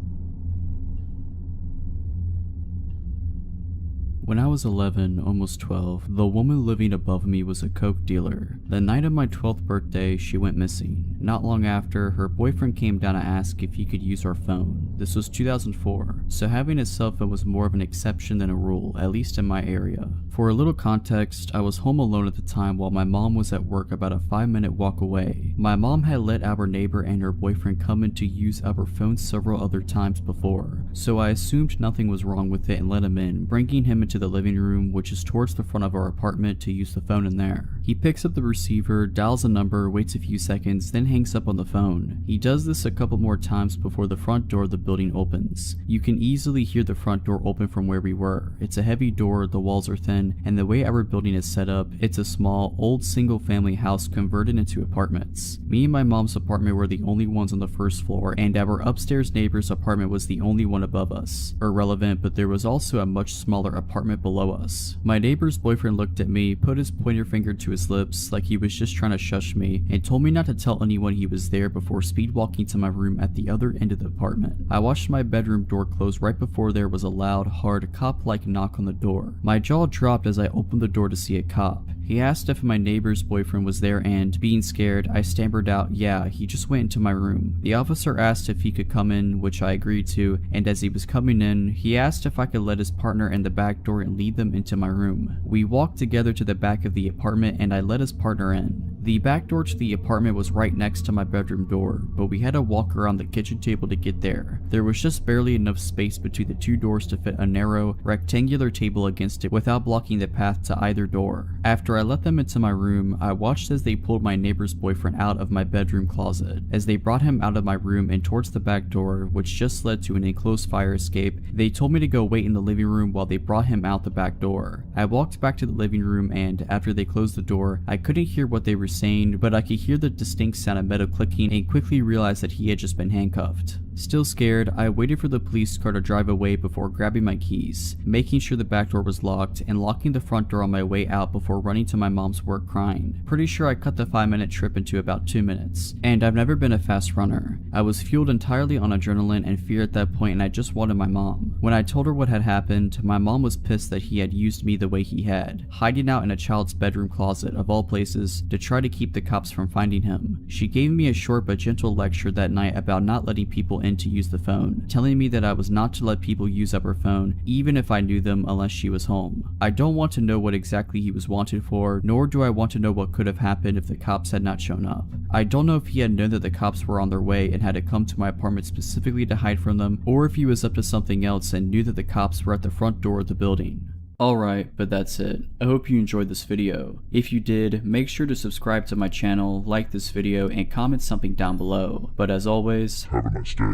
When I was 11, almost 12, the woman living above me was a coke dealer. The night of my 12th birthday, she went missing. Not long after, her boyfriend came down to ask if he could use our phone. This was 2004, so having a cell phone was more of an exception than a rule, at least in my area. For a little context, I was home alone at the time while my mom was at work about a 5-minute walk away. My mom had let our neighbor and her boyfriend come in to use our phone several other times before, so I assumed nothing was wrong with it and let him in, bringing him into the living room, which is towards the front of our apartment, to use the phone in there. He picks up the receiver, dials a number, waits a few seconds, then hangs up on the phone. He does this a couple more times before the front door of the building opens. You can easily hear the front door open from where we were. It's a heavy door, the walls are thin, and the way our building is set up, it's a small, old single-family house converted into apartments. Me and my mom's apartment were the only ones on the first floor, and our upstairs neighbor's apartment was the only one above us. Irrelevant, but there was also a much smaller apartment below us. My neighbor's boyfriend looked at me, put his pointer finger to his lips like he was just trying to shush me, and told me not to tell anyone he was there before speed walking to my room at the other end of the apartment. I watched my bedroom door close right before there was a loud, hard, cop-like knock on the door. My jaw dropped as I opened the door to see a cop. He asked if my neighbor's boyfriend was there and, being scared, I stammered out, "Yeah, he just went into my room." The officer asked if he could come in, which I agreed to, and as he was coming in, he asked if I could let his partner in the back door and lead them into my room. We walked together to the back of the apartment and I let his partner in. The back door to the apartment was right next to my bedroom door, but we had to walk around the kitchen table to get there. There was just barely enough space between the two doors to fit a narrow, rectangular table against it without blocking the path to either door. After I let them into my room, I watched as they pulled my neighbor's boyfriend out of my bedroom closet. As they brought him out of my room and towards the back door, which just led to an enclosed fire escape, they told me to go wait in the living room while they brought him out the back door. I walked back to the living room and, after they closed the door, I couldn't hear what they were saying, but I could hear the distinct sound of metal clicking and quickly realized that he had just been handcuffed. Still scared, I waited for the police car to drive away before grabbing my keys, making sure the back door was locked, and locking the front door on my way out before running to my mom's work crying. Pretty sure I cut the 5-minute trip into about 2 minutes. And I've never been a fast runner. I was fueled entirely on adrenaline and fear at that point, and I just wanted my mom. When I told her what had happened, my mom was pissed that he had used me the way he had, hiding out in a child's bedroom closet of all places to try to keep the cops from finding him. She gave me a short but gentle lecture that night about not letting people in to use the phone, telling me that I was not to let people use up her phone even if I knew them unless she was home. I don't want to know what exactly he was wanted for, nor do I want to know what could have happened if the cops had not shown up. I don't know if he had known that the cops were on their way and had to come to my apartment specifically to hide from them, or if he was up to something else and knew that the cops were at the front door of the building. Alright, but that's it. I hope you enjoyed this video. If you did, make sure to subscribe to my channel, like this video, and comment something down below. But as always, Have a nice day.